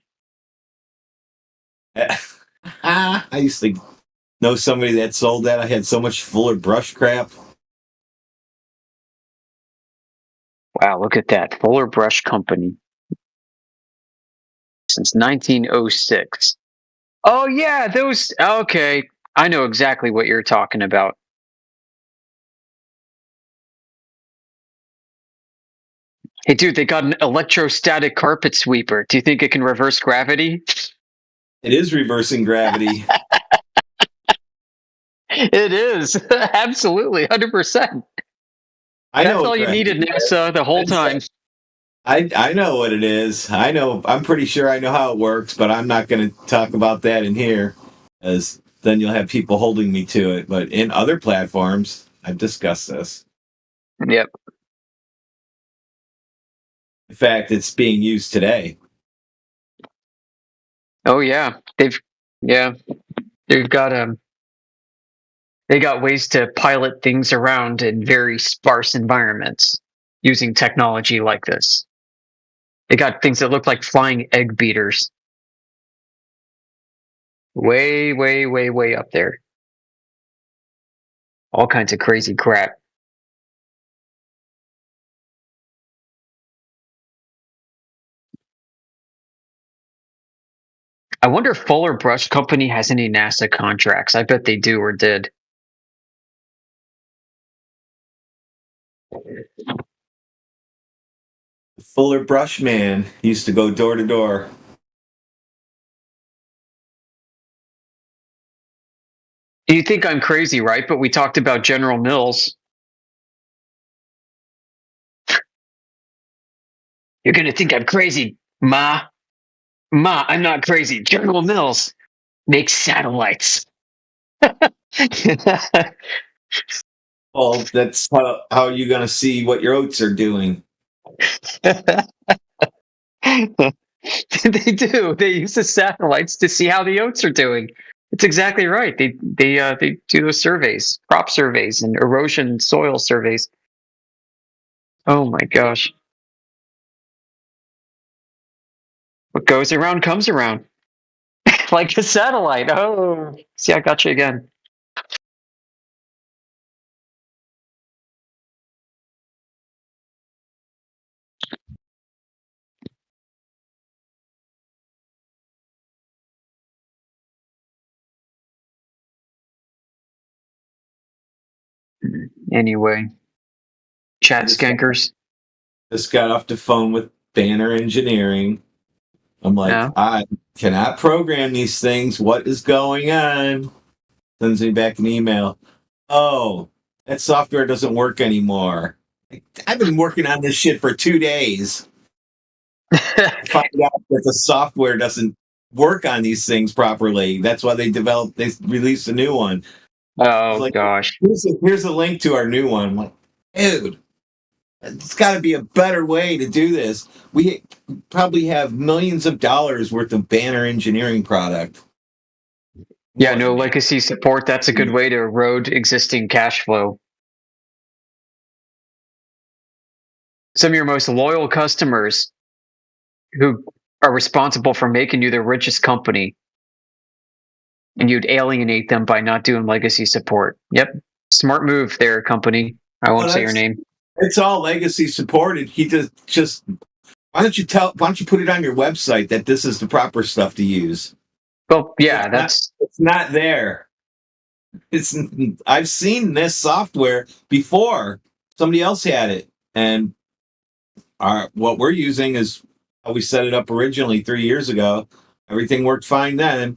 [SPEAKER 6] I used to know somebody that sold that. I had so much Fuller Brush crap.
[SPEAKER 22] Wow, look at that. Fuller Brush Company. Since 1906. Oh, yeah, those. Okay. I know exactly what you're talking about. Hey, dude, they got an electrostatic carpet sweeper. Do you think it can reverse gravity?
[SPEAKER 6] It is reversing gravity.
[SPEAKER 22] It is. Absolutely. 100%.
[SPEAKER 6] I know
[SPEAKER 22] That's all you needed, NASA, the whole time.
[SPEAKER 6] I know what it is. I'm pretty sure I know how it works, but I'm not going to talk about that in here, as then you'll have people holding me to it. But in other platforms, I've discussed this.
[SPEAKER 22] Yep.
[SPEAKER 6] In fact, it's being used today.
[SPEAKER 22] Oh yeah, they've got they got ways to pilot things around in very sparse environments using technology like this. They got things that look like flying egg beaters. Way, way, way, way up there. All kinds of crazy crap. I wonder if Fuller Brush Company has any NASA contracts. I bet they do or did.
[SPEAKER 6] Fuller Brush Man used to go door to door.
[SPEAKER 22] You think I'm crazy, right? But we talked about General Mills. You're going to think I'm crazy, Ma. Ma, I'm not crazy. General Mills makes satellites.
[SPEAKER 6] Well, that's how you're going to see what your oats are doing.
[SPEAKER 22] They do. They use the satellites to see how the oats are doing. It's exactly right. They do those surveys, crop surveys, and erosion soil surveys. Oh my gosh! What goes around comes around, like a satellite. Oh, see, I got you again. Anyway, chat skankers.
[SPEAKER 6] Just got off the phone with Banner Engineering. I'm like,
[SPEAKER 22] Yeah.
[SPEAKER 6] I cannot program these things. What is going on? Sends me back an email. Oh, that software doesn't work anymore. I've been working on this shit for 2 days. Find out that the software doesn't work on these things properly. That's why they released a new one.
[SPEAKER 22] Oh gosh.
[SPEAKER 6] Here's a link to our new one. I'm like, dude, it's got to be a better way to do this. We probably have millions of dollars worth of Banner Engineering product.
[SPEAKER 22] Yeah, no legacy support. That's a good way to erode existing cash flow. Some of your most loyal customers who are responsible for making you the richest company, and you'd alienate them by not doing legacy support. Yep, Smart move there, company. I won't say your name.
[SPEAKER 6] It's all legacy supported. He just why don't you put it on your website that this is the proper stuff to use?
[SPEAKER 22] Well, yeah,
[SPEAKER 6] it's not there. I've seen this software before. Somebody else had it, and what we're using is how we set it up originally 3 years ago. Everything worked fine then.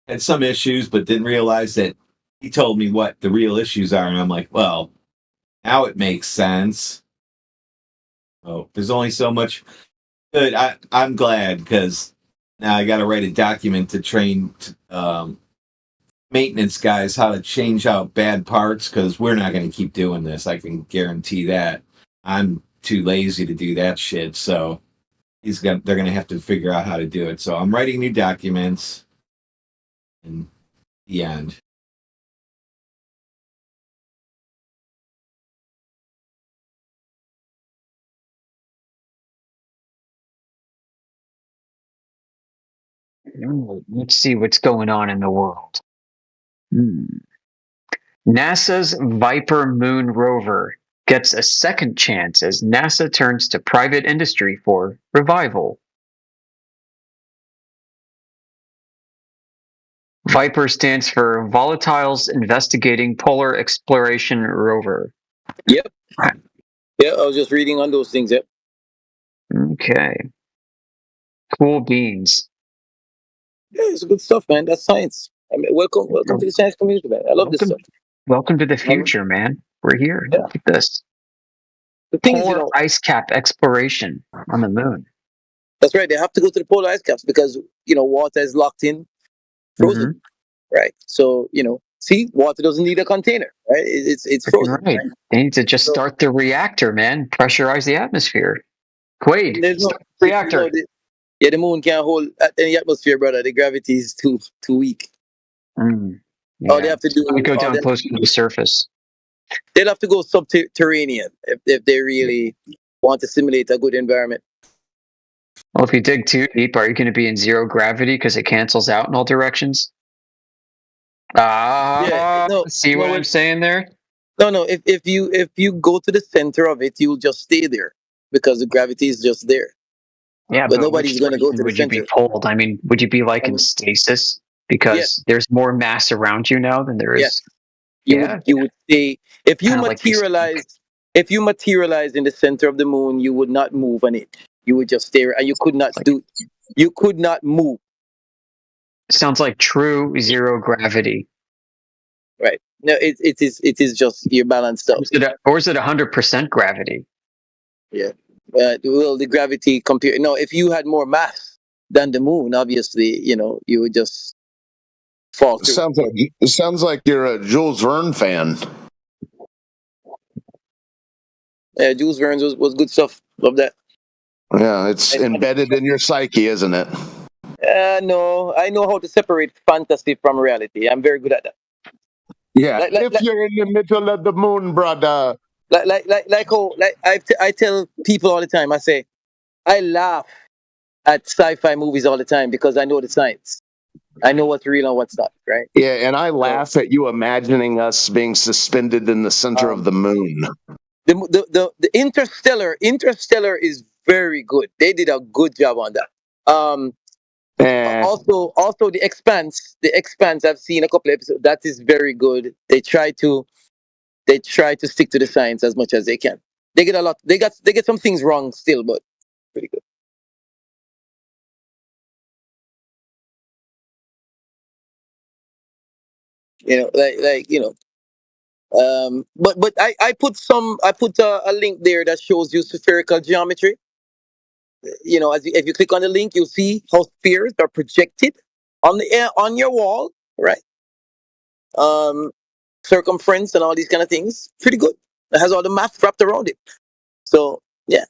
[SPEAKER 6] Had some issues, but didn't realize that he told me what the real issues are, and I'm like, well, now it makes sense. Oh, there's only so much good. I'm glad because now I got to write a document to train maintenance guys how to change out bad parts because we're not going to keep doing this. I can guarantee that. I'm too lazy to do that shit. So they're going to have to figure out how to do it. So I'm writing new documents. And the end.
[SPEAKER 22] Let's see what's going on in the world. NASA's Viper Moon rover gets a second chance as NASA turns to private industry for revival. Viper stands for Volatiles Investigating Polar Exploration Rover.
[SPEAKER 3] Yep. Yeah, I was just reading on those things. Yep.
[SPEAKER 22] Okay. Cool beans.
[SPEAKER 3] Yeah, it's good stuff, man. That's science. I mean, welcome to the science community, man. I love this stuff.
[SPEAKER 22] Welcome to the future, man. We're here.
[SPEAKER 3] Yeah.
[SPEAKER 22] Look at this.
[SPEAKER 3] The thing is,
[SPEAKER 22] Polar ice cap exploration on the moon.
[SPEAKER 3] That's right. They have to go to the polar ice caps because water is locked in, frozen. Right. So see, water doesn't need a container. Right. It's frozen.
[SPEAKER 22] Right. They need to just start the reactor, man. Pressurize the atmosphere. Quaid, start the reactor.
[SPEAKER 3] The moon can't hold any atmosphere, brother. The gravity is too weak.
[SPEAKER 22] Yeah.
[SPEAKER 3] All they have to do
[SPEAKER 22] is go down close to the surface.
[SPEAKER 3] They'll have to go subterranean if they really want to simulate a good environment.
[SPEAKER 22] Well, if you dig too deep, are you going to be in zero gravity because it cancels out in all directions? See what I'm saying there?
[SPEAKER 3] No. If you go to the center of it, you'll just stay there because the gravity is just there.
[SPEAKER 22] Yeah,
[SPEAKER 3] but nobody's going to go to the
[SPEAKER 22] would
[SPEAKER 3] center.
[SPEAKER 22] you be pulled? I mean, would you be like in stasis because there's more mass around you now than there is?
[SPEAKER 3] You would stay if you materialize. If you materialize in the center of the moon, you would not move on it. You would just stay, and you could not You could not move.
[SPEAKER 22] Sounds like true zero gravity.
[SPEAKER 3] Right. No, it is just you're balanced out.
[SPEAKER 22] Or is it 100% gravity?
[SPEAKER 3] Yeah. Well, the gravity compare. No, if you had more mass than the moon, obviously, you would just fall through.
[SPEAKER 20] It sounds like you're a Jules Verne fan.
[SPEAKER 3] Yeah, Jules Verne was good stuff. Love that.
[SPEAKER 20] Yeah, it's embedded in your psyche, isn't it?
[SPEAKER 3] No, I know how to separate fantasy from reality. I'm very good at that.
[SPEAKER 20] Yeah, if you're in the middle of the moon, brother.
[SPEAKER 3] I tell people all the time. I say, I laugh at sci-fi movies all the time because I know the science. I know what's real and what's not. Right?
[SPEAKER 20] Yeah, and I laugh at you imagining us being suspended in the center of the moon.
[SPEAKER 3] The Interstellar is very good. They did a good job on that. Also the Expanse. I've seen a couple episodes. That is very good. They try to stick to the science as much as they can. They get some things wrong still, but pretty good. But I put a link there that shows you spherical geometry. If you click on the link, you'll see how spheres are projected on your wall, right? Circumference and all these kind of things. Pretty good. It has all the math wrapped around it. So yeah.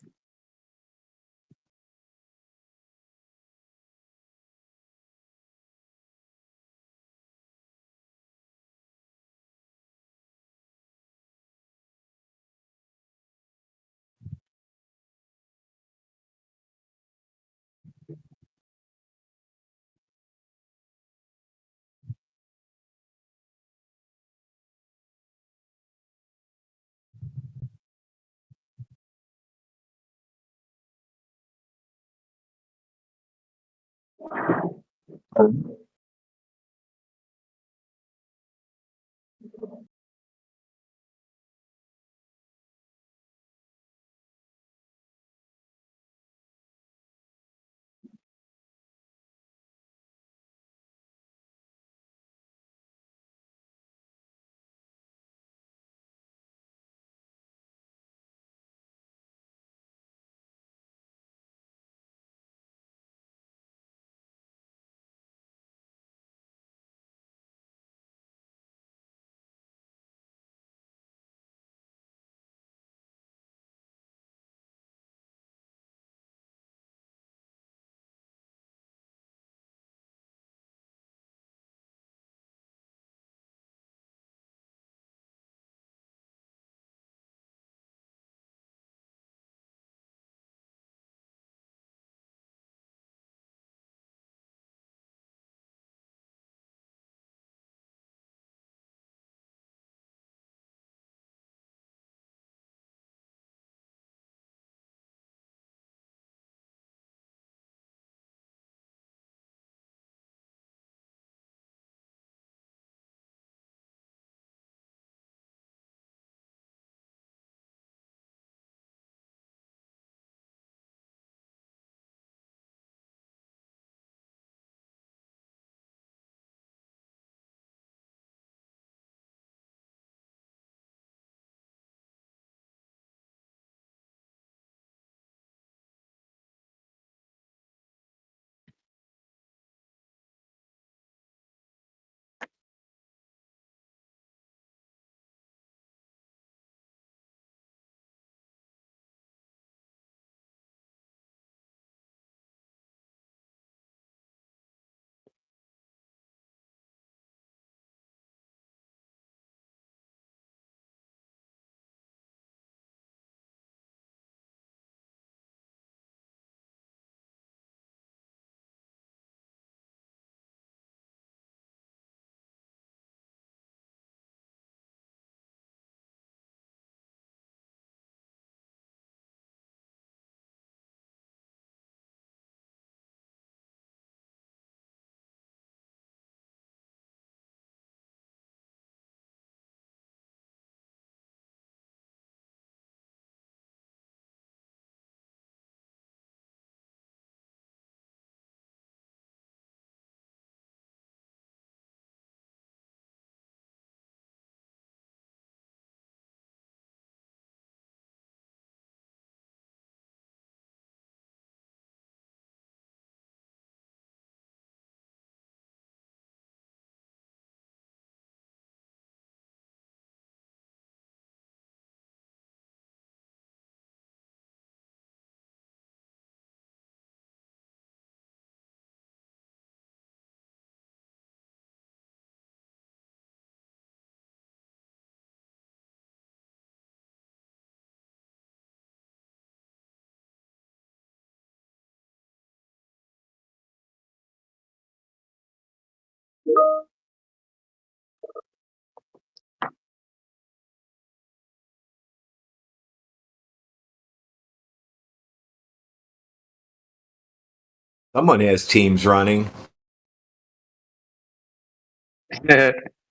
[SPEAKER 9] Someone has Teams running.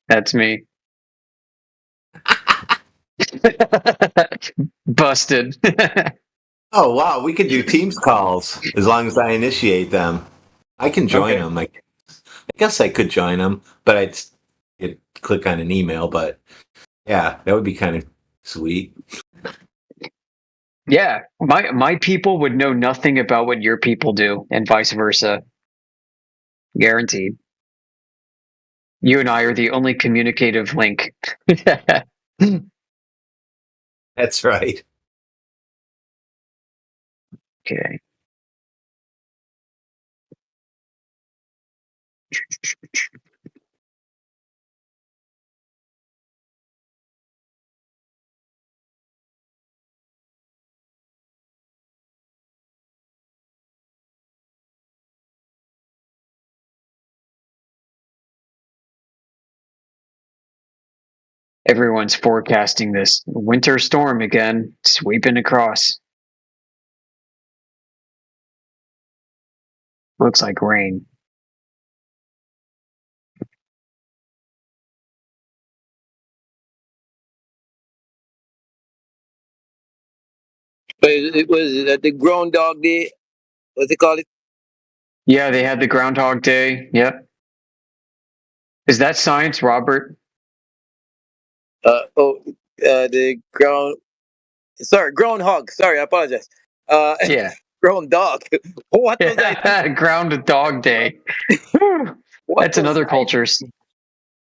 [SPEAKER 22] That's me. Busted.
[SPEAKER 9] Oh wow, we can do Teams calls as long as I initiate them. I can join
[SPEAKER 22] Okay.
[SPEAKER 9] them. I guess I could join them, but I'd click on an email. But yeah, that would be kind of sweet.
[SPEAKER 22] Yeah, my people would know nothing about what your people do, and vice versa. Guaranteed. You and I are the only communicative link.
[SPEAKER 9] That's right.
[SPEAKER 22] Okay. Everyone's forecasting this winter storm again, sweeping across. Looks like rain.
[SPEAKER 3] But it was the Groundhog Day. What they call it?
[SPEAKER 22] Yeah, they had the Groundhog Day. Yep. Is that science, Robert?
[SPEAKER 3] The ground. Sorry, groundhog. Sorry, I apologize.
[SPEAKER 22] Yeah.
[SPEAKER 3] Groundhog. What was I?
[SPEAKER 22] Ground Dog Day.
[SPEAKER 3] What
[SPEAKER 22] That's
[SPEAKER 3] was
[SPEAKER 22] another
[SPEAKER 3] I
[SPEAKER 22] cultures.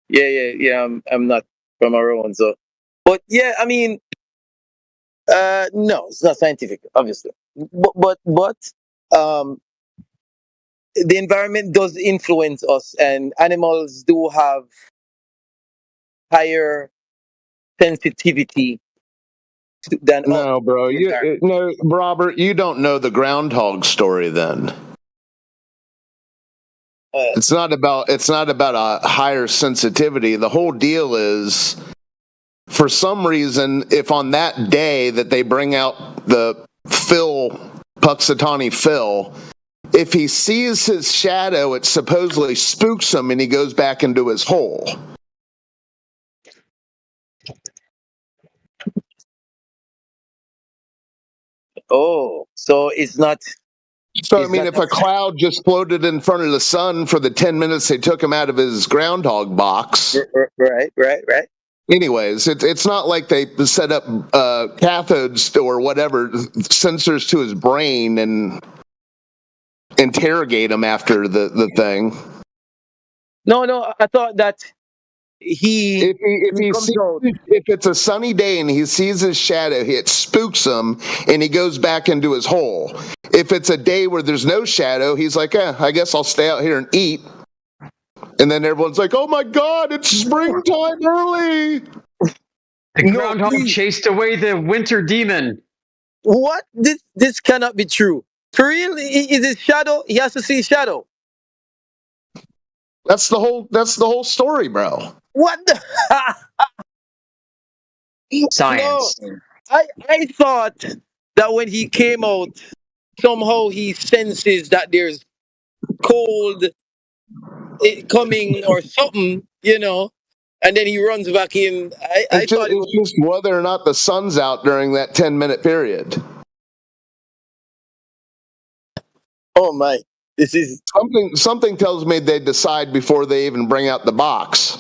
[SPEAKER 3] Yeah. I'm not from our own, so. But yeah, I mean, no, it's not scientific, obviously. But um, the environment does influence us, and animals do have higher sensitivity than us.
[SPEAKER 20] No, bro.
[SPEAKER 3] to the environment.
[SPEAKER 20] No, Robert. You don't know the groundhog story. Then it's not about a higher sensitivity. The whole deal is, for some reason, if on that day that they bring out the Puxatawny Phil, if he sees his shadow, it supposedly spooks him, and he goes back into his hole.
[SPEAKER 3] Oh, so it's not.
[SPEAKER 20] So, I mean, if a cloud just floated in front of the sun for the 10 minutes they took him out of his groundhog box.
[SPEAKER 3] Right.
[SPEAKER 20] Anyways, it's not like they set up cathodes or whatever, sensors to his brain and interrogate him after the thing.
[SPEAKER 3] No, I thought that if
[SPEAKER 20] it's a sunny day and he sees his shadow, it spooks him and he goes back into his hole. If it's a day where there's no shadow, he's like, I guess I'll stay out here and eat. And then everyone's like, oh my God, it's springtime early.
[SPEAKER 22] The groundhog chased away the winter demon.
[SPEAKER 3] What? This cannot be true. For real? Is it shadow? He has to see shadow.
[SPEAKER 20] That's the whole story, bro.
[SPEAKER 3] What the?
[SPEAKER 22] Science.
[SPEAKER 3] No, I thought that when he came out, somehow he senses that there's cold coming or something, and then he runs back in. I thought
[SPEAKER 20] it's just whether or not the sun's out during that 10-minute period.
[SPEAKER 3] Oh my! This is
[SPEAKER 20] something tells me they decide before they even bring out the box.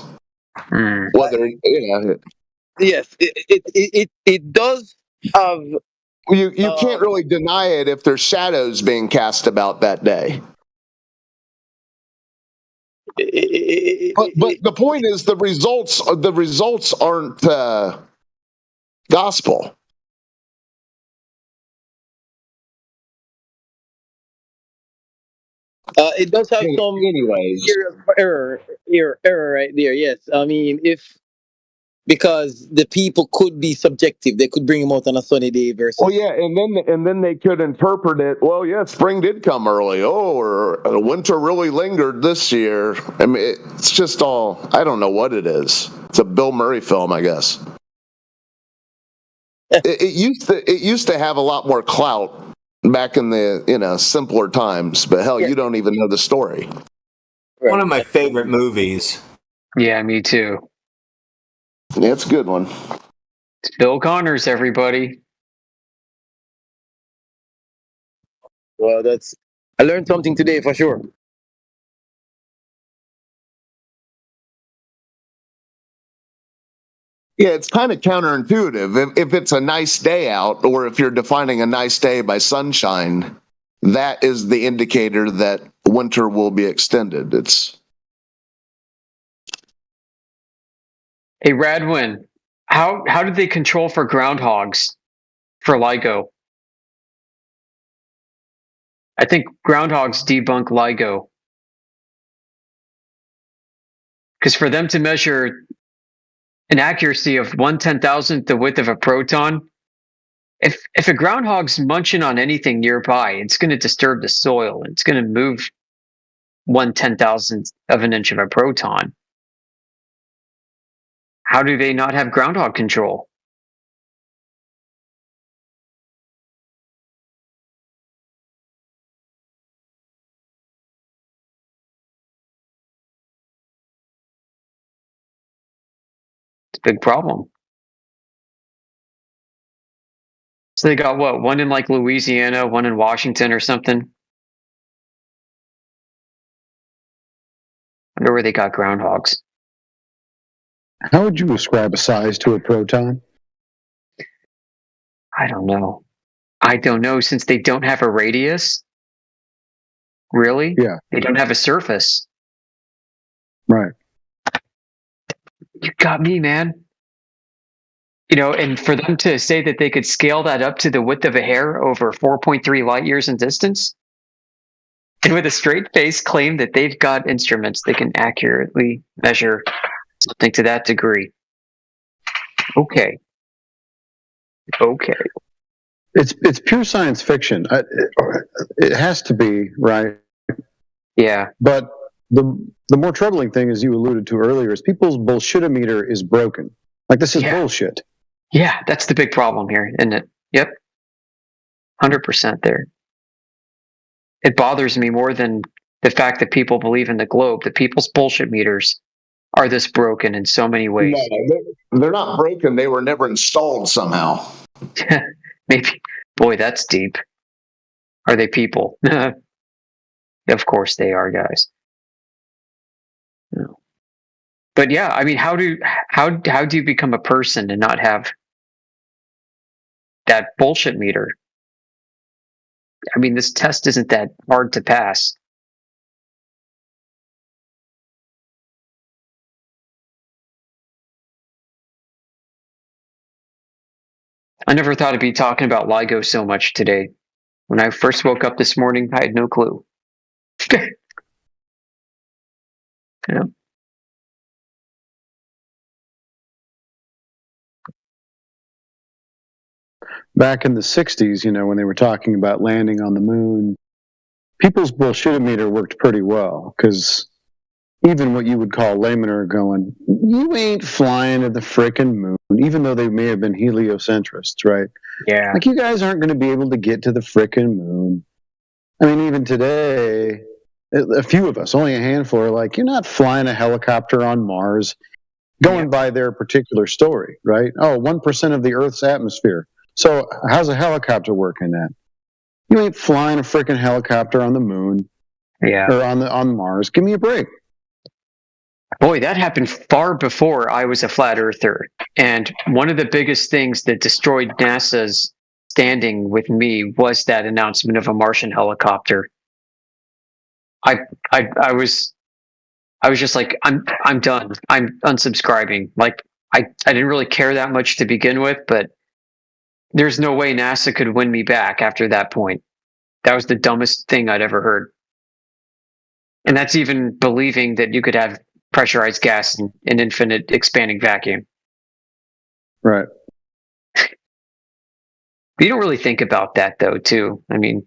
[SPEAKER 20] Whether
[SPEAKER 3] yes, it does have.
[SPEAKER 20] You can't really deny it if there's shadows being cast about that day. But the point is, the results aren't gospel.
[SPEAKER 3] It does have some error right there. Yes, I mean because the people could be subjective. They could bring him out on a sunny day versus.
[SPEAKER 20] Oh yeah, and then they could interpret it. Well, yeah, spring did come early. Oh, or winter really lingered this year. I mean, it's just all. I don't know what it is. It's a Bill Murray film, I guess. It used to have a lot more clout back in the simpler times. But hell, you don't even know the story.
[SPEAKER 9] One of my favorite movies.
[SPEAKER 22] Yeah, me too.
[SPEAKER 20] Yeah, it's a good one.
[SPEAKER 22] It's Bill Connors, everybody.
[SPEAKER 3] Well, I learned something today for sure.
[SPEAKER 20] Yeah, it's kind of counterintuitive. If it's a nice day out, or if you're defining a nice day by sunshine, that is the indicator that winter will be extended.
[SPEAKER 22] Hey, Radwin, how did they control for groundhogs for LIGO? I think groundhogs debunk LIGO. Because for them to measure an accuracy of 1/10,000th the width of a proton, if a groundhog's munching on anything nearby, it's going to disturb the soil. It's going to move 1/10,000th of an inch of a proton. How do they not have groundhog control? a big problem. So they got what? One in like Louisiana, one in Washington or something. I wonder where they got groundhogs.
[SPEAKER 17] How would you ascribe a size to a proton?
[SPEAKER 22] I don't know. I don't know since they don't have a radius. Really?
[SPEAKER 17] Yeah.
[SPEAKER 22] They don't have a surface.
[SPEAKER 17] Right.
[SPEAKER 22] You got me, man. You know, and for them to say that they could scale that up to the width of a hair over 4.3 light years in distance, and with a straight face claim that they've got instruments that can accurately measure something to that degree. Okay.
[SPEAKER 17] It's pure science fiction. It has to be, right?
[SPEAKER 22] Yeah.
[SPEAKER 17] But the more troubling thing, as you alluded to earlier, is people's bullshitometer is broken. Like, this is bullshit.
[SPEAKER 22] Yeah, that's the big problem here, isn't it? Yep. 100% there. It bothers me more than the fact that people believe in the globe. The people's bullshit meters are this broken in so many ways.
[SPEAKER 20] No, they're not broken. They were never installed somehow.
[SPEAKER 22] Maybe. Boy, that's deep. Are they people? Of course they are, guys. No. But yeah, I mean, how do you become a person and not have that bullshit meter? I mean, this test isn't that hard to pass. I never thought I'd be talking about LIGO so much today. When I first woke up this morning, I had no clue. Yeah.
[SPEAKER 17] Back in the 60s, you know, when they were talking about landing on the moon, people's bullshitometer worked pretty well, because even what you would call laymen are going, you ain't flying to the frickin' moon, even though they may have been heliocentrists, right?
[SPEAKER 22] Yeah.
[SPEAKER 17] Like, you guys aren't going to be able to get to the frickin' moon. I mean, even today, a few of us, only a handful, are like, you're not flying a helicopter on Mars, going by their particular story, right? Oh, 1% of the Earth's atmosphere. So how's a helicopter working that? You ain't flying a frickin' helicopter on the moon, or on Mars. Give me a break.
[SPEAKER 22] Boy, that happened far before I was a flat earther. And one of the biggest things that destroyed NASA's standing with me was that announcement of a Martian helicopter. I was just like, I'm done. I'm unsubscribing. Like, I didn't really care that much to begin with, but there's no way NASA could win me back after that point. That was the dumbest thing I'd ever heard. And that's even believing that you could have pressurized gas in an infinite expanding vacuum.
[SPEAKER 17] Right.
[SPEAKER 22] You don't really think about that, though, too. I mean,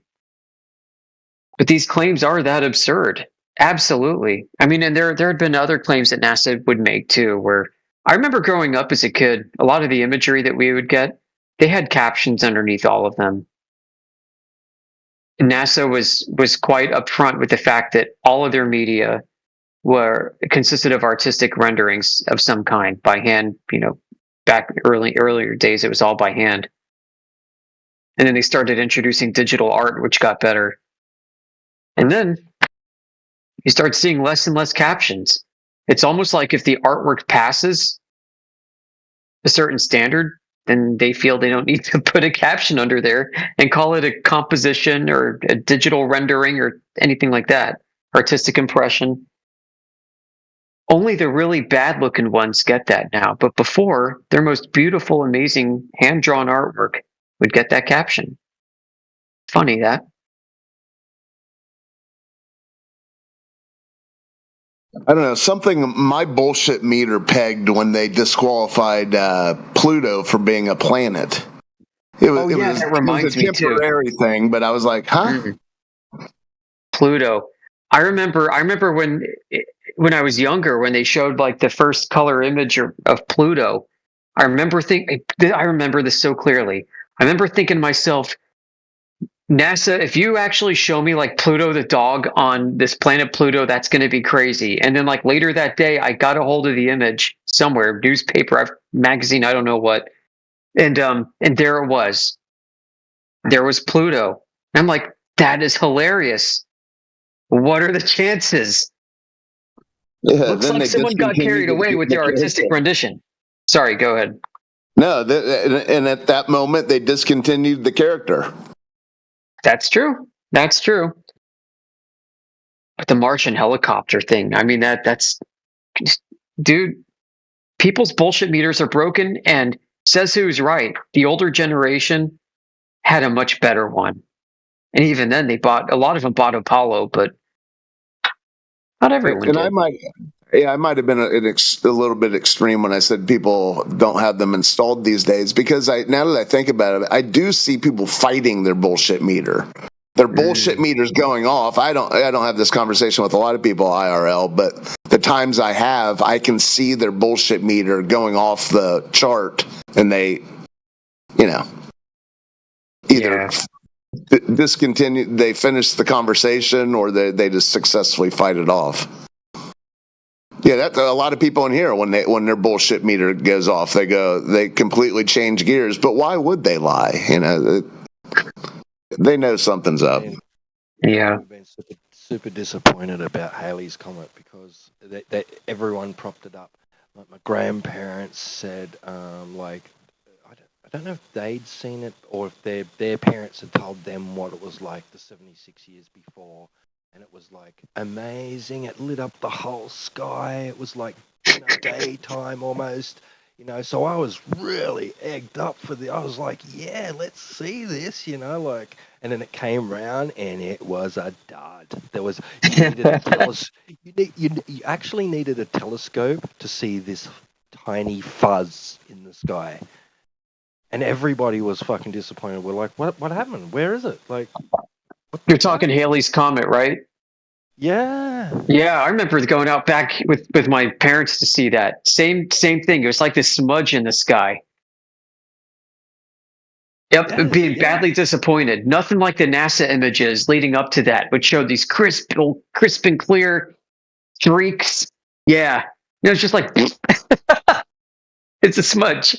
[SPEAKER 22] but these claims are that absurd. Absolutely. I mean, and there had been other claims that NASA would make, too, where I remember growing up as a kid, a lot of the imagery that we would get, they had captions underneath all of them. And NASA was quite upfront with the fact that all of their media consisted of artistic renderings of some kind by hand. You know, back earlier days, it was all by hand. And then they started introducing digital art, which got better. And then you start seeing less and less captions. It's almost like if the artwork passes a certain standard, then they feel they don't need to put a caption under there and call it a composition or a digital rendering or anything like that. Artistic impression. Only the really bad looking ones get that now. But before, their most beautiful, amazing hand-drawn artwork would get that caption. Funny that.
[SPEAKER 20] I don't know, something my bullshit meter pegged when they disqualified Pluto for being a planet. It was a temporary thing, but I was like, huh?
[SPEAKER 22] Pluto. I remember when I was younger, when they showed like the first color image of Pluto. I remember this so clearly. I remember thinking to myself, NASA, if you actually show me like Pluto the dog on this planet Pluto, that's going to be crazy. And then like later that day, I got a hold of the image, somewhere, newspaper, magazine, I don't know what. And there it was. There was Pluto. I'm like, that is hilarious. What are the chances?
[SPEAKER 20] Yeah,
[SPEAKER 22] Looks
[SPEAKER 20] then
[SPEAKER 22] like
[SPEAKER 20] they
[SPEAKER 22] someone got carried away with their artistic rendition. Sorry, go ahead.
[SPEAKER 20] No, and at that moment they discontinued the character.
[SPEAKER 22] That's true. That's true. But the Martian helicopter thing, I mean, that's, dude, people's bullshit meters are broken, and says who's right. The older generation had a much better one. And even then, a lot of them bought Apollo, but not everyone
[SPEAKER 20] And
[SPEAKER 22] did.
[SPEAKER 20] I might have been a little bit extreme when I said people don't have them installed these days, because now that I think about it, I do see people fighting their bullshit meter. Their bullshit meter's going off. I don't have this conversation with a lot of people IRL, but the times I have, I can see their bullshit meter going off the chart, and they, either discontinue, they finish the conversation, or they just successfully fight it off. Yeah, that's a lot of people in here when their bullshit meter goes off, they completely change gears. But why would they lie? They know something's up.
[SPEAKER 22] Yeah.
[SPEAKER 4] I've been super disappointed about Halley's Comet because everyone propped it up. Like my grandparents said, I don't know if they'd seen it or if their parents had told them what it was like the 76 years before. And it was like amazing. It lit up the whole sky. It was like daytime almost. So I was really egged up I was like, yeah, let's see this, and then it came round and it was a dud. You actually needed a telescope to see this tiny fuzz in the sky. And everybody was fucking disappointed. We're like, what happened? Where is it? Like,
[SPEAKER 22] You're talking Halley's Comet, right?
[SPEAKER 4] Yeah.
[SPEAKER 22] Yeah, I remember going out back with my parents to see that. Same thing. It was like this smudge in the sky. Yep, being badly disappointed. Nothing like the NASA images leading up to that, which showed these crisp and clear streaks. Yeah. It was just like, it's a smudge.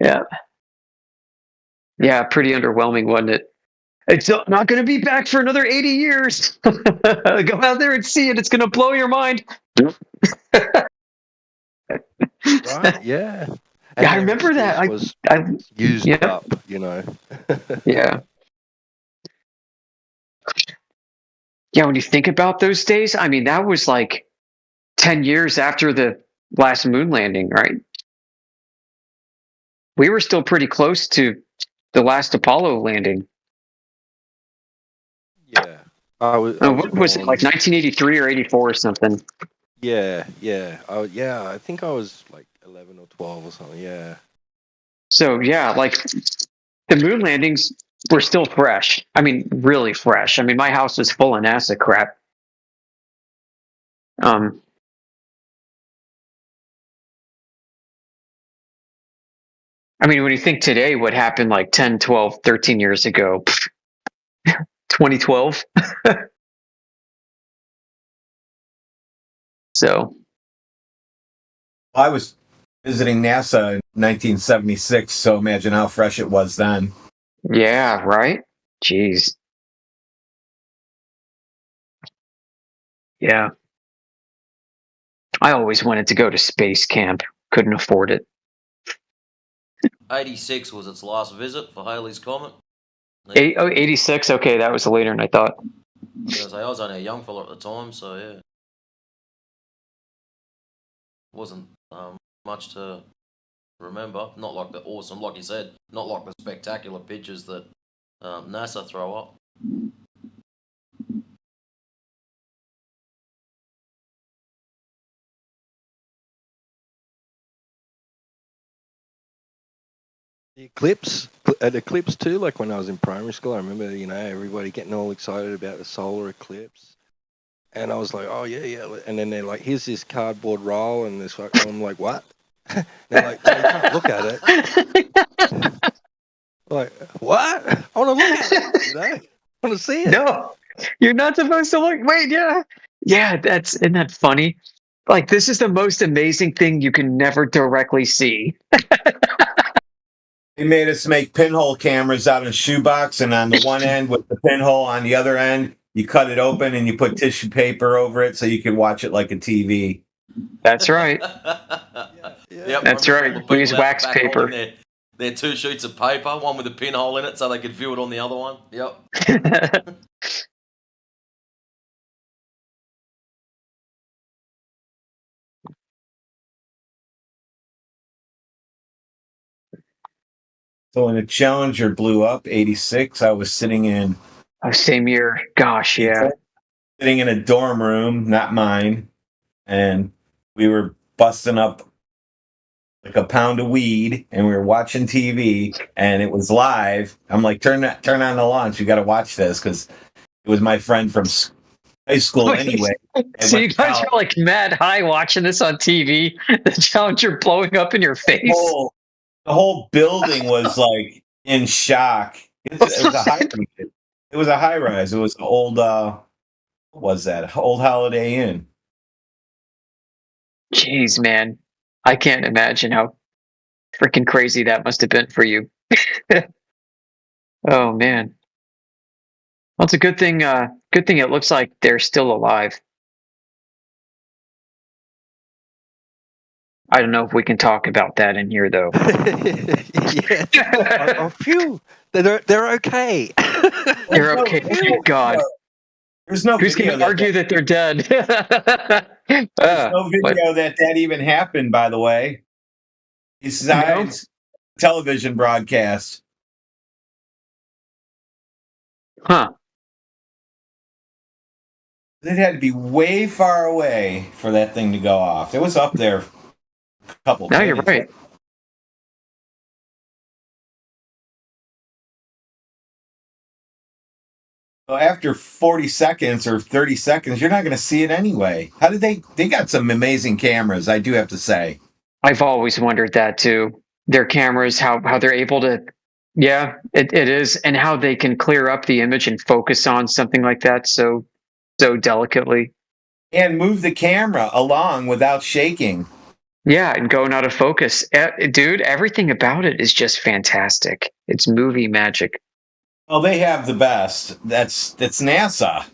[SPEAKER 22] Yeah. Yeah, pretty underwhelming, wasn't it? It's not going to be back for another 80 years. Go out there and see it. It's going to blow your mind.
[SPEAKER 4] Right? Yeah.
[SPEAKER 22] Yeah, I remember that. I
[SPEAKER 4] used up,
[SPEAKER 22] Yeah. Yeah, when you think about those days, I mean, that was like 10 years after the last moon landing, right? We were still pretty close to the last Apollo landing.
[SPEAKER 4] Yeah.
[SPEAKER 22] What was it, like 1983 or 84 or something?
[SPEAKER 4] Yeah. I think I was like 11 or 12 or something. Yeah.
[SPEAKER 22] So yeah, like the moon landings were still fresh. I mean, really fresh. I mean, my house was full of NASA crap. I mean, when you think today, what happened like 10, 12, 13 years ago, 2012. So
[SPEAKER 6] I was visiting NASA in 1976, so imagine how fresh it was then.
[SPEAKER 22] Yeah, right? Jeez. Yeah. I always wanted to go to space camp. Couldn't afford it.
[SPEAKER 12] 86 was its last visit for Halley's Comet.
[SPEAKER 22] 86? Okay, that was later than I thought.
[SPEAKER 12] Because I was only a young fella at the time, so yeah. Wasn't much to remember. Not like the awesome, like you said, not like the spectacular pictures that NASA throw up.
[SPEAKER 4] An eclipse too, like when I was in primary school, I remember, everybody getting all excited about the solar eclipse. And I was like, oh, yeah. And then they're like, here's this cardboard roll and this, and I'm like, what? They're like, no, you can't look at it. Like, what? I want to look at it, I want to see it.
[SPEAKER 22] No, you're not supposed to look. Wait, yeah. Yeah, isn't that funny? Like, this is the most amazing thing you can never directly see.
[SPEAKER 9] They made us make pinhole cameras out of a shoebox, and on the one end with the pinhole, on the other end, you cut it open and you put tissue paper over it so you could watch it like a TV.
[SPEAKER 22] That's right.
[SPEAKER 12] Yep,
[SPEAKER 22] That's
[SPEAKER 12] I remember
[SPEAKER 22] right.
[SPEAKER 12] all the
[SPEAKER 22] We use
[SPEAKER 12] people out
[SPEAKER 22] wax
[SPEAKER 12] back
[SPEAKER 22] paper.
[SPEAKER 12] holding their 2 sheets of paper, one with a pinhole in it so they could view it on the other one. Yep.
[SPEAKER 9] So when the Challenger blew up, 86, I was sitting in...
[SPEAKER 22] Oh, same year. Gosh, yeah.
[SPEAKER 9] Sitting in a dorm room, not mine, and we were busting up like a pound of weed, and we were watching TV, and it was live. I'm like, turn on the launch. You got to watch this, because it was my friend from high school anyway.
[SPEAKER 22] So you guys are like mad high watching this on TV, the Challenger blowing up in your face.
[SPEAKER 9] The whole building was like in shock. It was a high rise. It was a high rise. It was an old, what was that? Old Holiday Inn.
[SPEAKER 22] Jeez, man. I can't imagine how freaking crazy that must have been for you. Oh, man. Well, it's a good thing it looks like they're still alive. I don't know if we can talk about that in here, though.
[SPEAKER 4] Yeah. Oh, phew. They're okay.
[SPEAKER 22] They're okay. Thank God.
[SPEAKER 9] There's no
[SPEAKER 22] Who's going to argue that they're dead?
[SPEAKER 9] There's no video that even happened, by the way. Besides television broadcasts.
[SPEAKER 22] Huh.
[SPEAKER 9] It had to be way far away for that thing to go off. It was up there a couple
[SPEAKER 22] No, you're right.
[SPEAKER 9] So after 40 seconds or 30 seconds, you're not going to see it anyway. How did they got some amazing cameras, I do have to say.
[SPEAKER 22] I've always wondered that too. Their cameras, how they're able to, yeah, it is, and how they can clear up the image and focus on something like that so delicately.
[SPEAKER 9] And move the camera along without shaking.
[SPEAKER 22] Yeah, and going out of focus. Dude, everything about it is just fantastic. It's movie magic.
[SPEAKER 9] Well, they have the best. That's NASA.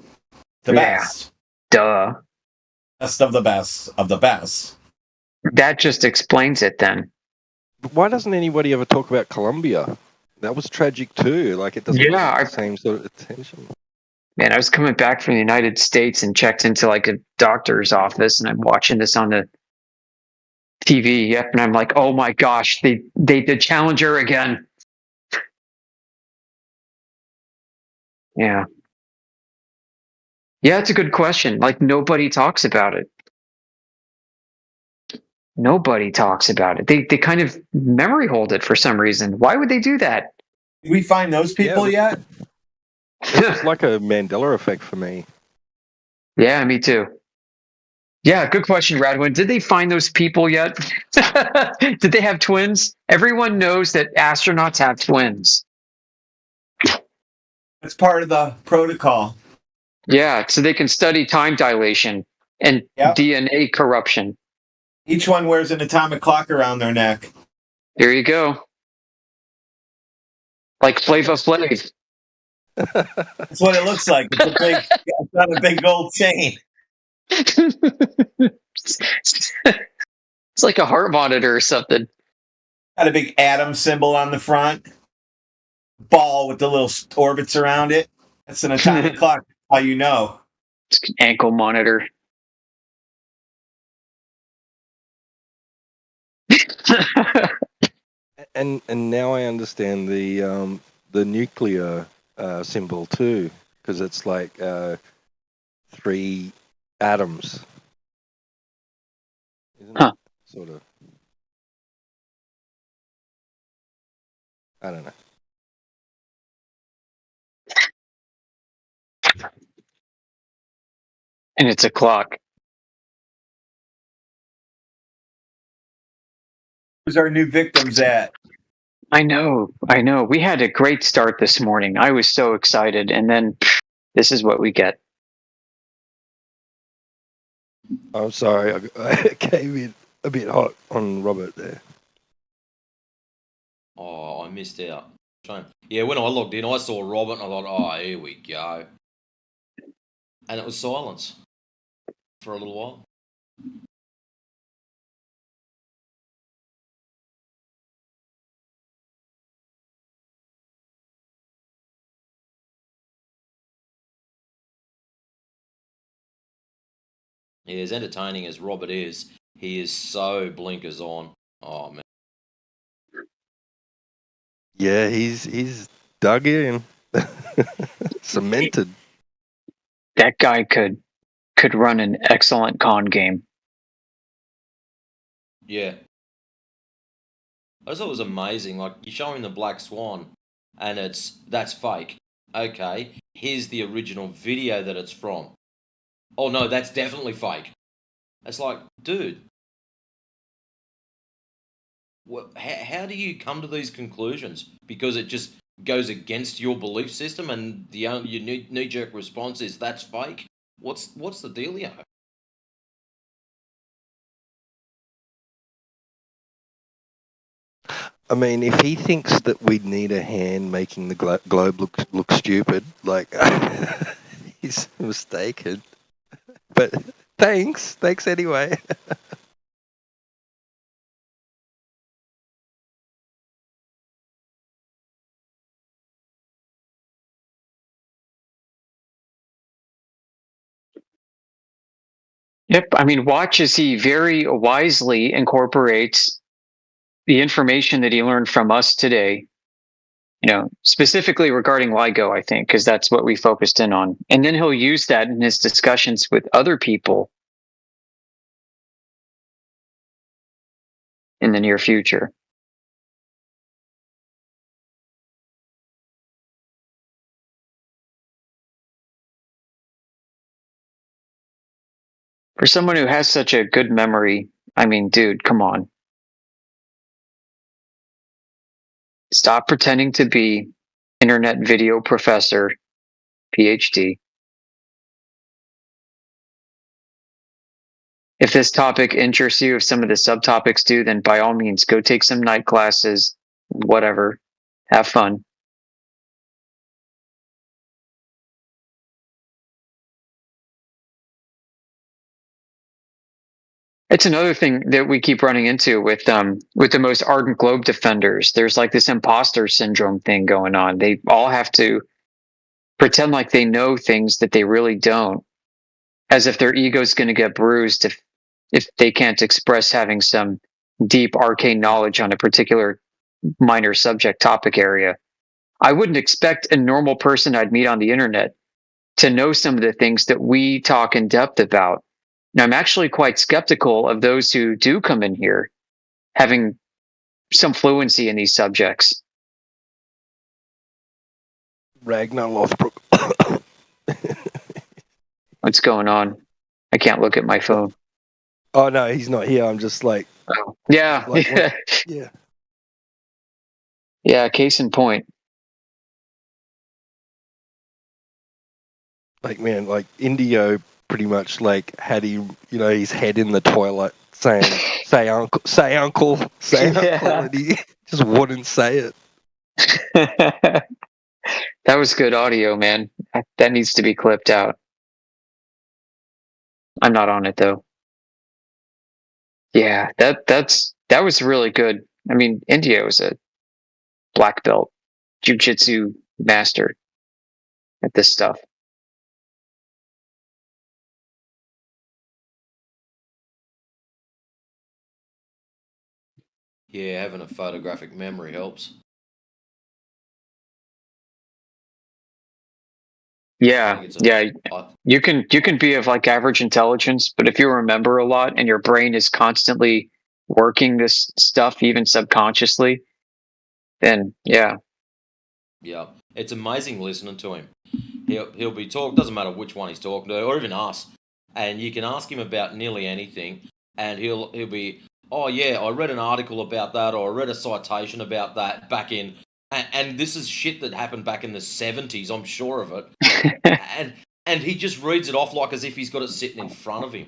[SPEAKER 9] The best.
[SPEAKER 22] Duh.
[SPEAKER 9] Best of the best of the best.
[SPEAKER 22] That just explains it then.
[SPEAKER 4] But why doesn't anybody ever talk about Colombia? That was tragic too. Like, it doesn't get the same sort of attention.
[SPEAKER 22] Man, I was coming back from the United States and checked into like a doctor's office, and I'm watching this on the TV. Yep, and I'm like, oh my gosh, they did Challenger again. Yeah. Yeah, it's a good question. Like, nobody talks about it. Nobody talks about it. They kind of memory hold it for some reason. Why would they do that?
[SPEAKER 9] Did we find those people yet?
[SPEAKER 4] It's like a Mandela effect for me.
[SPEAKER 22] Yeah, me too. Yeah, good question, Radwin. Did they find those people yet? Did they have twins? Everyone knows that astronauts have twins.
[SPEAKER 9] It's part of the protocol.
[SPEAKER 22] Yeah, so they can study time dilation and DNA corruption.
[SPEAKER 9] Each one wears an atomic clock around their neck.
[SPEAKER 22] There you go. Like Flava Flav.
[SPEAKER 9] That's what it looks like. It's not a big gold chain.
[SPEAKER 22] It's like a heart monitor or something.
[SPEAKER 9] Got a big atom symbol on the front. Ball with the little orbits around it. That's an atomic clock. How you know?
[SPEAKER 22] It's an ankle monitor.
[SPEAKER 4] And now I understand the nuclear symbol too, because it's like 3 atoms. Isn't it? Sort of. I don't know.
[SPEAKER 22] And it's a clock.
[SPEAKER 9] Where's our new victims at?
[SPEAKER 22] I know. We had a great start this morning. I was so excited, and then this is what we get.
[SPEAKER 4] I'm sorry, I came in a bit hot on Robert there.
[SPEAKER 12] Oh, I missed out. Shame. Yeah, when I logged in, I saw Robert and I thought, oh, here we go. And it was silence for a little while. Yeah, as entertaining as Robert is, he is so blinkers on. Oh, man.
[SPEAKER 4] Yeah, he's dug in, cemented.
[SPEAKER 22] That guy could run an excellent con game.
[SPEAKER 12] Yeah. I just thought it was amazing. Like, you show him the Black Swan, and that's fake. Okay, here's the original video that it's from. Oh no, that's definitely fake. It's like, dude, how do you come to these conclusions? Because it just goes against your belief system, and your knee-jerk response is that's fake. What's the dealio?
[SPEAKER 4] I mean, if he thinks that we'd need a hand making the globe look stupid, like he's mistaken. But thanks anyway.
[SPEAKER 22] Yep. I mean, watch as he very wisely incorporates the information that he learned from us today, specifically regarding LIGO, I think, because that's what we focused in on. And then he'll use that in his discussions with other people in the near future. For someone who has such a good memory, I mean, dude, come on. Stop pretending to be internet video professor, PhD. If this topic interests you, if some of the subtopics do, then by all means, go take some night classes, whatever. Have fun. It's another thing that we keep running into with the most ardent globe defenders. There's like this imposter syndrome thing going on. They all have to pretend like they know things that they really don't, as if their ego's going to get bruised if they can't express having some deep arcane knowledge on a particular minor subject topic area. I wouldn't expect a normal person I'd meet on the internet to know some of the things that we talk in depth about. Now, I'm actually quite skeptical of those who do come in here having some fluency in these subjects.
[SPEAKER 4] Ragnar Lothbrok.
[SPEAKER 22] What's going on? I can't look at my phone.
[SPEAKER 4] Oh no, he's not here. I'm just like,
[SPEAKER 22] yeah,
[SPEAKER 4] yeah.
[SPEAKER 22] Yeah, case in point.
[SPEAKER 4] Like, man, like Indio pretty much like had his head in the toilet saying, say uncle, and he just wouldn't say it.
[SPEAKER 22] That was good audio, man. That needs to be clipped out. I'm not on it though. Yeah, that was really good. I mean, Indio is a black belt jiu-jitsu master at this stuff.
[SPEAKER 12] Yeah, having a photographic memory helps.
[SPEAKER 22] Yeah. You can be of like average intelligence, but if you remember a lot and your brain is constantly working this stuff, even subconsciously, then yeah.
[SPEAKER 12] Yeah, it's amazing listening to him. He'll be talking. Doesn't matter which one he's talking to, or even us. And you can ask him about nearly anything, and he'll be, oh yeah, I read an article about that, or I read a citation about that back in, and this is shit that happened back in the 70s. I'm sure of it. and he just reads it off like as if he's got it sitting in front of him.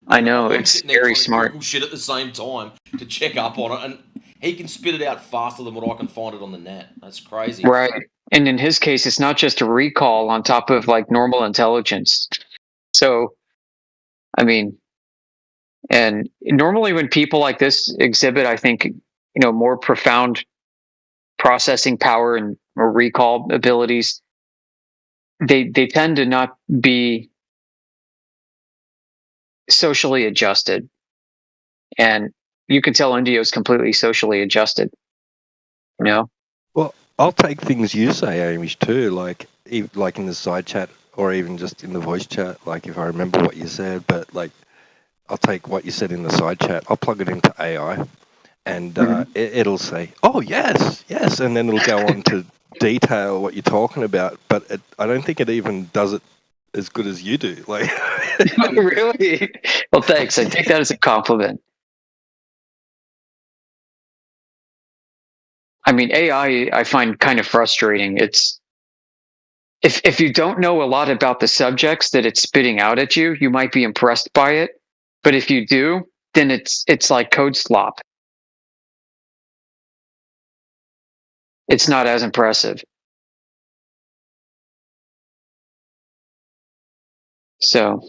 [SPEAKER 22] I know,
[SPEAKER 12] I'm
[SPEAKER 22] it's
[SPEAKER 12] sitting there
[SPEAKER 22] very
[SPEAKER 12] trying to
[SPEAKER 22] smart.
[SPEAKER 12] Google shit at the same time to check up on it, and he can spit it out faster than what I can find it on the net. That's crazy.
[SPEAKER 22] Right. And in his case, it's not just a recall on top of like normal intelligence. So, I mean, and normally when people like this exhibit, I think, more profound processing power and or recall abilities, they tend to not be socially adjusted. And you can tell Indio is completely socially adjusted.
[SPEAKER 4] Well, I'll take things you say, Amish, too. Like in the side chat or even just in the voice chat. Like if I remember what you said, but like I'll take what you said in the side chat. I'll plug it into AI, and it'll say, "Oh yes, yes," and then it'll go on to detail what you're talking about. But I don't think it even does it as good as you do. Like,
[SPEAKER 22] Really? Well, thanks. I take that as a compliment. I mean, AI, I find kind of frustrating. It's if you don't know a lot about the subjects that it's spitting out at you, you might be impressed by it. But if you do, then it's like code slop. It's not as impressive. So,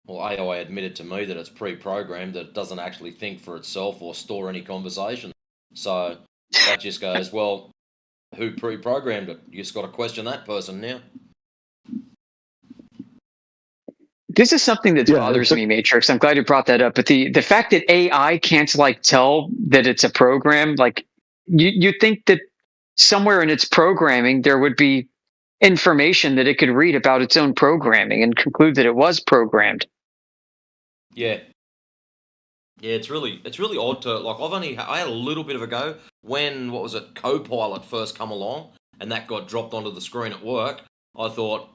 [SPEAKER 12] Well, AI admitted to me that it's pre-programmed, that it doesn't actually think for itself or store any conversation. So that just goes, well, who pre-programmed it? You just got to question that person now.
[SPEAKER 22] This is something that bothers me, Matrix. I'm glad you brought that up. But the fact that AI can't like tell that it's a program, like you think that somewhere in its programming there would be information that it could read about its own programming and conclude that it was programmed.
[SPEAKER 12] Yeah. Yeah, it's really odd to like. I had a little bit of a go when Copilot first come along, and that got dropped onto the screen at work. I thought,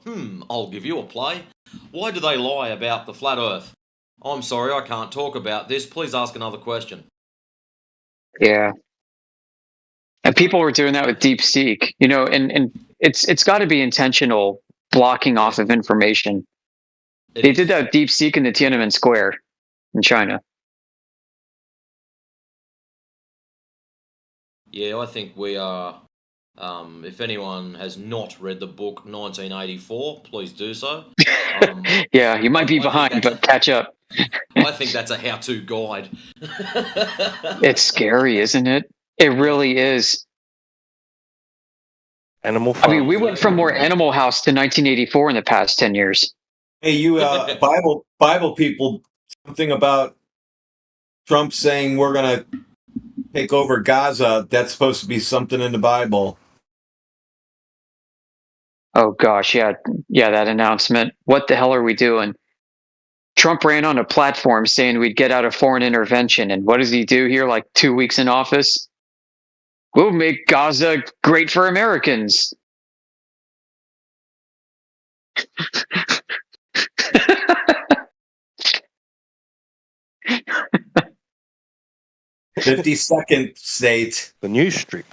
[SPEAKER 12] I'll give you a play. Why do they lie about the flat Earth? I'm sorry, I can't talk about this. Please ask another question.
[SPEAKER 22] Yeah. And people were doing that with DeepSeek, and it's got to be intentional blocking off of information. They did that with DeepSeek in the Tiananmen Square in China.
[SPEAKER 12] Yeah, I think we are. If anyone has not read the book 1984, please do so.
[SPEAKER 22] Yeah, you might be behind, but catch up.
[SPEAKER 12] I think that's a how-to guide.
[SPEAKER 22] It's scary, isn't it? It really is.
[SPEAKER 4] Animal
[SPEAKER 22] Farm. I mean, we went from more Animal House to 1984 in the past 10 years.
[SPEAKER 6] Hey, you Bible people, something about Trump saying we're going to take over Gaza. That's supposed to be something in the Bible.
[SPEAKER 22] Oh, gosh, yeah, that announcement. What the hell are we doing? Trump ran on a platform saying we'd get out of foreign intervention. And what does he do here, like 2 weeks in office? We'll make Gaza great for Americans.
[SPEAKER 6] "52nd state.
[SPEAKER 4] The news strip.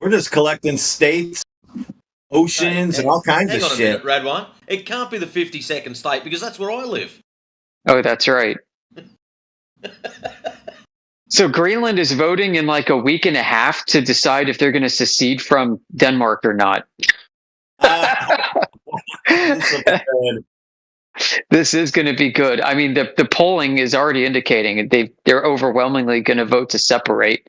[SPEAKER 6] We're just collecting states, oceans, and all kinds
[SPEAKER 12] Hang
[SPEAKER 6] of
[SPEAKER 12] on a
[SPEAKER 6] shit.
[SPEAKER 12] minute, Radwan. It can't be the 52nd state because that's where I live.
[SPEAKER 22] Oh, that's right. So Greenland is voting in like a week and a half to decide if they're going to secede from Denmark or not. This is going to be good. I mean, the polling is already indicating they're overwhelmingly going to vote to separate.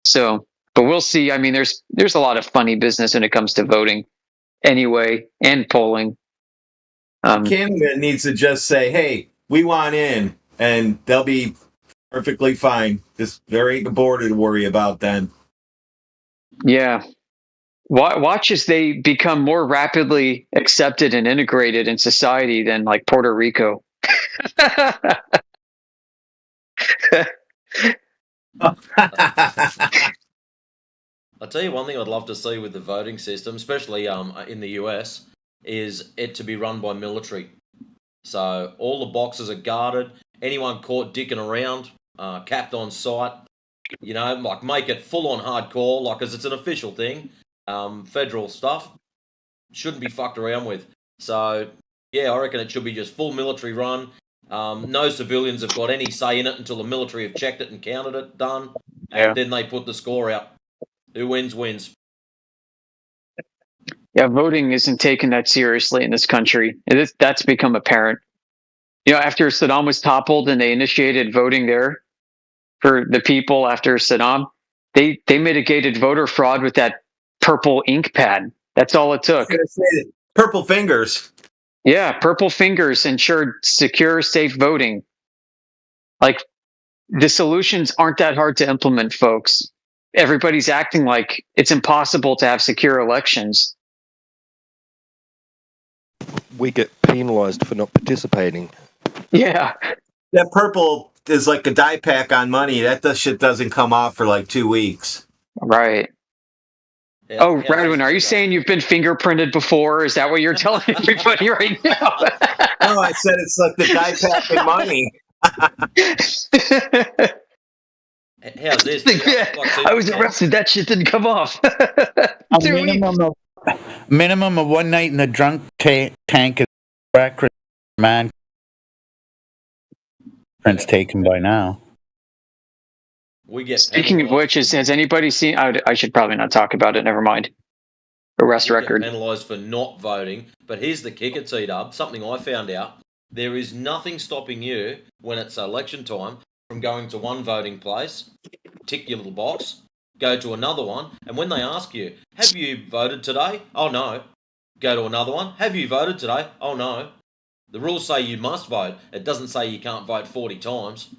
[SPEAKER 22] So, but we'll see. I mean, there's a lot of funny business when it comes to voting, anyway, and polling.
[SPEAKER 6] Canada needs to just say, "Hey, we want in," and they'll be perfectly fine. Just there ain't the border to worry about then.
[SPEAKER 22] Yeah. Watch as they become more rapidly accepted and integrated in society than like Puerto Rico.
[SPEAKER 12] I'll tell you one thing I'd love to see with the voting system, especially in the US, is it to be run by military. So all the boxes are guarded. Anyone caught dicking around, capped on sight. Like make it full on hardcore, like, 'cause it's an official thing. federal stuff shouldn't be fucked around with. So, yeah, I reckon it should be just full military run. No civilians have got any say in it until the military have checked it and counted it, done, and then they put the score out. Who wins, wins.
[SPEAKER 22] Yeah, voting isn't taken that seriously in this country. That's become apparent. After Saddam was toppled and they initiated voting there for the people after Saddam, they mitigated voter fraud with that purple ink pad. That's all it took.
[SPEAKER 9] Purple fingers.
[SPEAKER 22] Yeah, purple fingers ensured secure, safe voting. Like, the solutions aren't that hard to implement, folks. Everybody's acting like it's impossible to have secure elections.
[SPEAKER 4] We get penalized for not participating.
[SPEAKER 22] Yeah.
[SPEAKER 9] That purple is like a die pack on money. That shit doesn't come off for like 2 weeks.
[SPEAKER 22] Right. Radwin, are you saying you've been fingerprinted before? Is that what you're telling everybody right now?
[SPEAKER 9] No, I said it's like the die pack in money.
[SPEAKER 12] How's this?
[SPEAKER 22] I was arrested. That shit didn't come off.
[SPEAKER 15] Minimum of one night in the drunk tank is record, man. Prince taken by now.
[SPEAKER 12] We get
[SPEAKER 22] Speaking of which, has anybody seen? I should probably not talk about it. Never mind. Arrest record.
[SPEAKER 12] Penalised for not voting. But here's the kicker, T-Dub. Something I found out. There is nothing stopping you when it's election time from going to one voting place, tick your little box, go to another one, and when they ask you, have you voted today? Oh no. Go to another one. Have you voted today? Oh no. The rules say you must vote. It doesn't say you can't vote 40 times.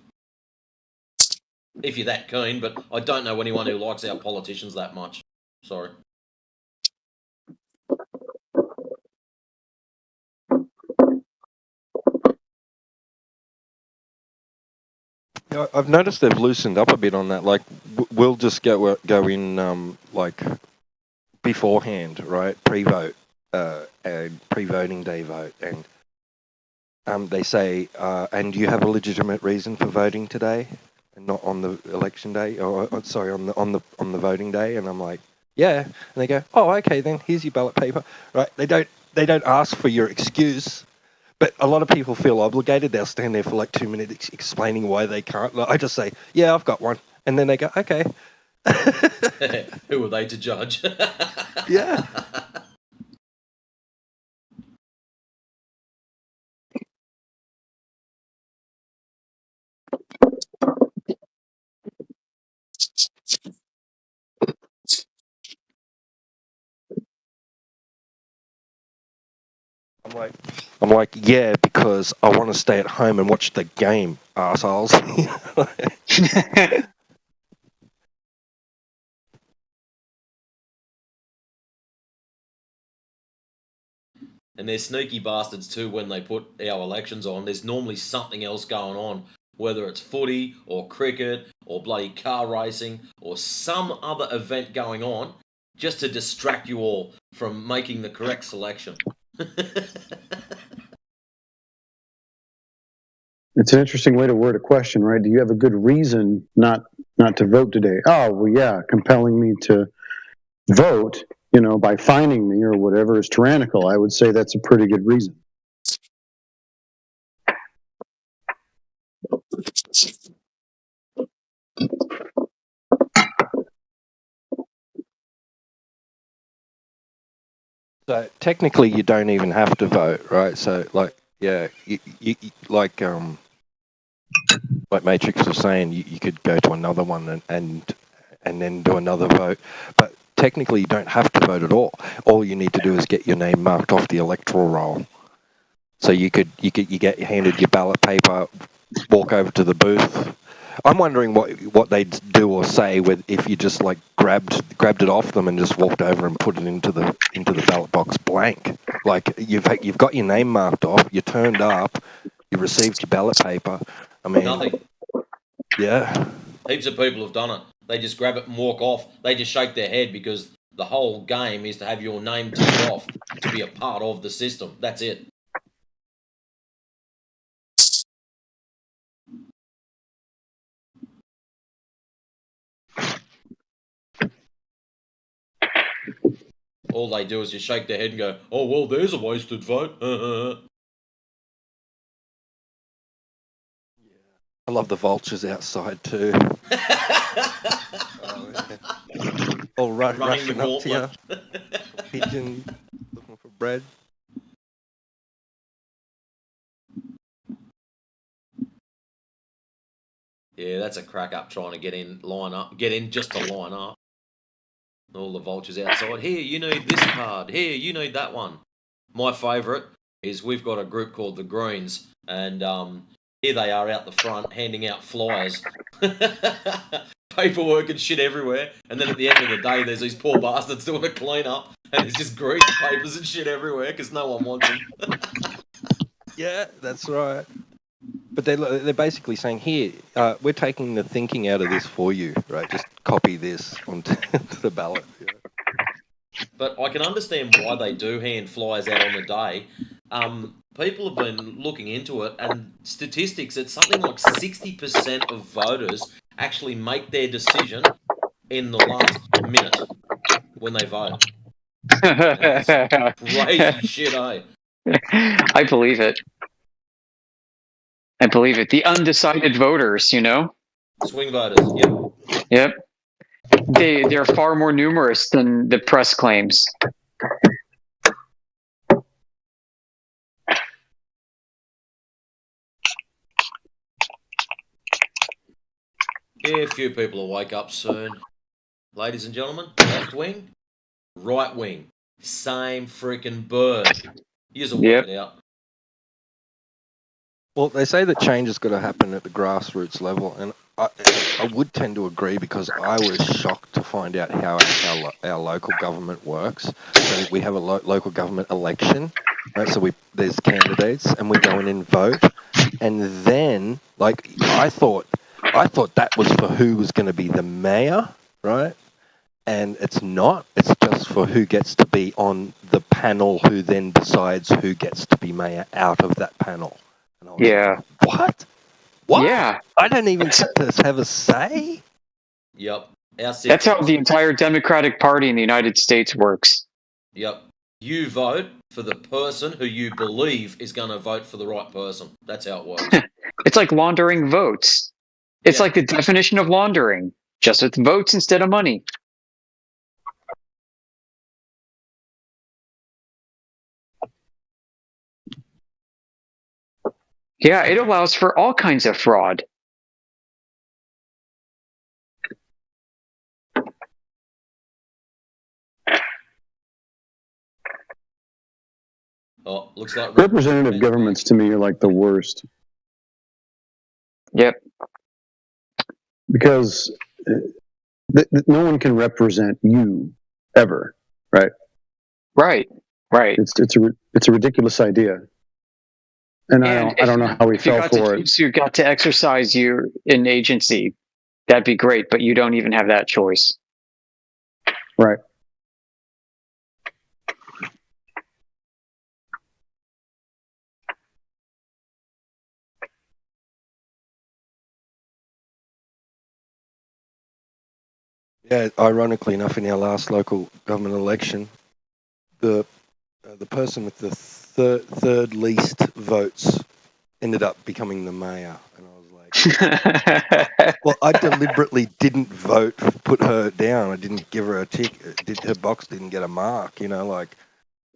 [SPEAKER 12] If you're that keen, but I don't know anyone who likes our politicians that much. Sorry.
[SPEAKER 4] Yeah, I've noticed they've loosened up a bit on that. Like, we'll just go in like beforehand, right? Pre-vote and pre-voting day vote, and they say, and you have a legitimate reason for voting today, and not on the election day, or sorry, on the voting day. And I'm like, yeah. And they go, oh, okay, then here's your ballot paper, right? They don't ask for your excuse. But a lot of people feel obligated. They'll stand there for like 2 minutes explaining why they can't. I just say, yeah, I've got one. And then they go, okay.
[SPEAKER 12] Who are they to judge?
[SPEAKER 4] Yeah. I'm like, yeah, because I want to stay at home and watch the game, arseholes.
[SPEAKER 12] And they're sneaky bastards too when they put our elections on. There's normally something else going on, whether it's footy or cricket or bloody car racing or some other event going on, just to distract you all from making the correct selection.
[SPEAKER 17] It's an interesting way to word a question, right? Do you have a good reason not to vote today? Oh, well, yeah, compelling me to vote, by fining me or whatever is tyrannical. I would say that's a pretty good reason.
[SPEAKER 4] So technically, you don't even have to vote, right? So, like, yeah, you like Matrix was saying, you could go to another one and then do another vote, but technically, you don't have to vote at all. All you need to do is get your name marked off the electoral roll. So you get handed your ballot paper, walk over to the booth. I'm wondering what they'd do or say if you just like grabbed it off them and just walked over and put it into the ballot box blank. Like you've got your name marked off, you turned up, you received your ballot paper. I mean,
[SPEAKER 12] nothing.
[SPEAKER 4] Yeah.
[SPEAKER 12] Heaps of people have done it. They just grab it and walk off. They just shake their head because the whole game is to have your name ticked off to be a part of the system. That's it. All they do is just shake their head and go, "Oh well, there's a wasted vote."
[SPEAKER 4] I love the vultures outside too. All
[SPEAKER 12] Running the
[SPEAKER 4] rushing up to you.
[SPEAKER 12] gauntlet.
[SPEAKER 4] Pigeon looking for bread.
[SPEAKER 12] Yeah, that's a crack up trying to get in just to line up. All the vultures outside. Here, you need this card. Here, you need that one. My favourite is we've got a group called the Greens, and here they are out the front handing out flyers. Paperwork and shit everywhere. And then at the end of the day, there's these poor bastards doing a clean up, and there's just grease papers and shit everywhere because no one wants them.
[SPEAKER 4] Yeah, that's right. But they're basically saying, here, we're taking the thinking out of this for you, right? Just copy this onto the ballot. Yeah.
[SPEAKER 12] But I can understand why they do hand flyers out on the day. People have been looking into it, and statistics, it's something like 60% of voters actually make their decision in the last minute when they vote. That's crazy shit, eh?
[SPEAKER 22] I believe it. I believe it. The undecided voters, you know?
[SPEAKER 12] Swing voters, yep.
[SPEAKER 22] Yep. They're far more numerous than the press claims.
[SPEAKER 12] Yeah, a few people will wake up soon. Ladies and gentlemen, left wing, right wing, same freaking bird. You just work it out.
[SPEAKER 4] Well, they say that change has got to happen at the grassroots level, and I would tend to agree because I was shocked to find out how our local government works. So we have a local government election, right? So there's candidates, and we go in and vote, and then like I thought that was for who was going to be the mayor, right? And it's not. It's just for who gets to be on the panel, who then decides who gets to be mayor out of that panel.
[SPEAKER 22] Yeah.
[SPEAKER 4] What? What?
[SPEAKER 22] Yeah.
[SPEAKER 4] I don't even get to have a say?
[SPEAKER 12] Yep.
[SPEAKER 22] That's how the entire Democratic Party in the United States works.
[SPEAKER 12] Yep. You vote for the person who you believe is going to vote for the right person. That's how it works.
[SPEAKER 22] It's like laundering votes. It's like the definition of laundering, just with votes instead of money. Yeah, it allows for all kinds of fraud.
[SPEAKER 12] Oh, looks like
[SPEAKER 17] Representative governments to me are like the worst.
[SPEAKER 22] Yep.
[SPEAKER 17] Because no one can represent you ever, right?
[SPEAKER 22] Right. Right.
[SPEAKER 17] It's a ridiculous idea. And I don't know how we fell for it.
[SPEAKER 22] If you got to exercise your an agency, that'd be great, but you don't even have that choice.
[SPEAKER 17] Right.
[SPEAKER 4] Yeah, ironically enough, in our last local government election, the person with the third least votes ended up becoming the mayor, and I was like, "Well, I deliberately didn't vote, put her down. I didn't give her a tick. Her box didn't get a mark, you know, like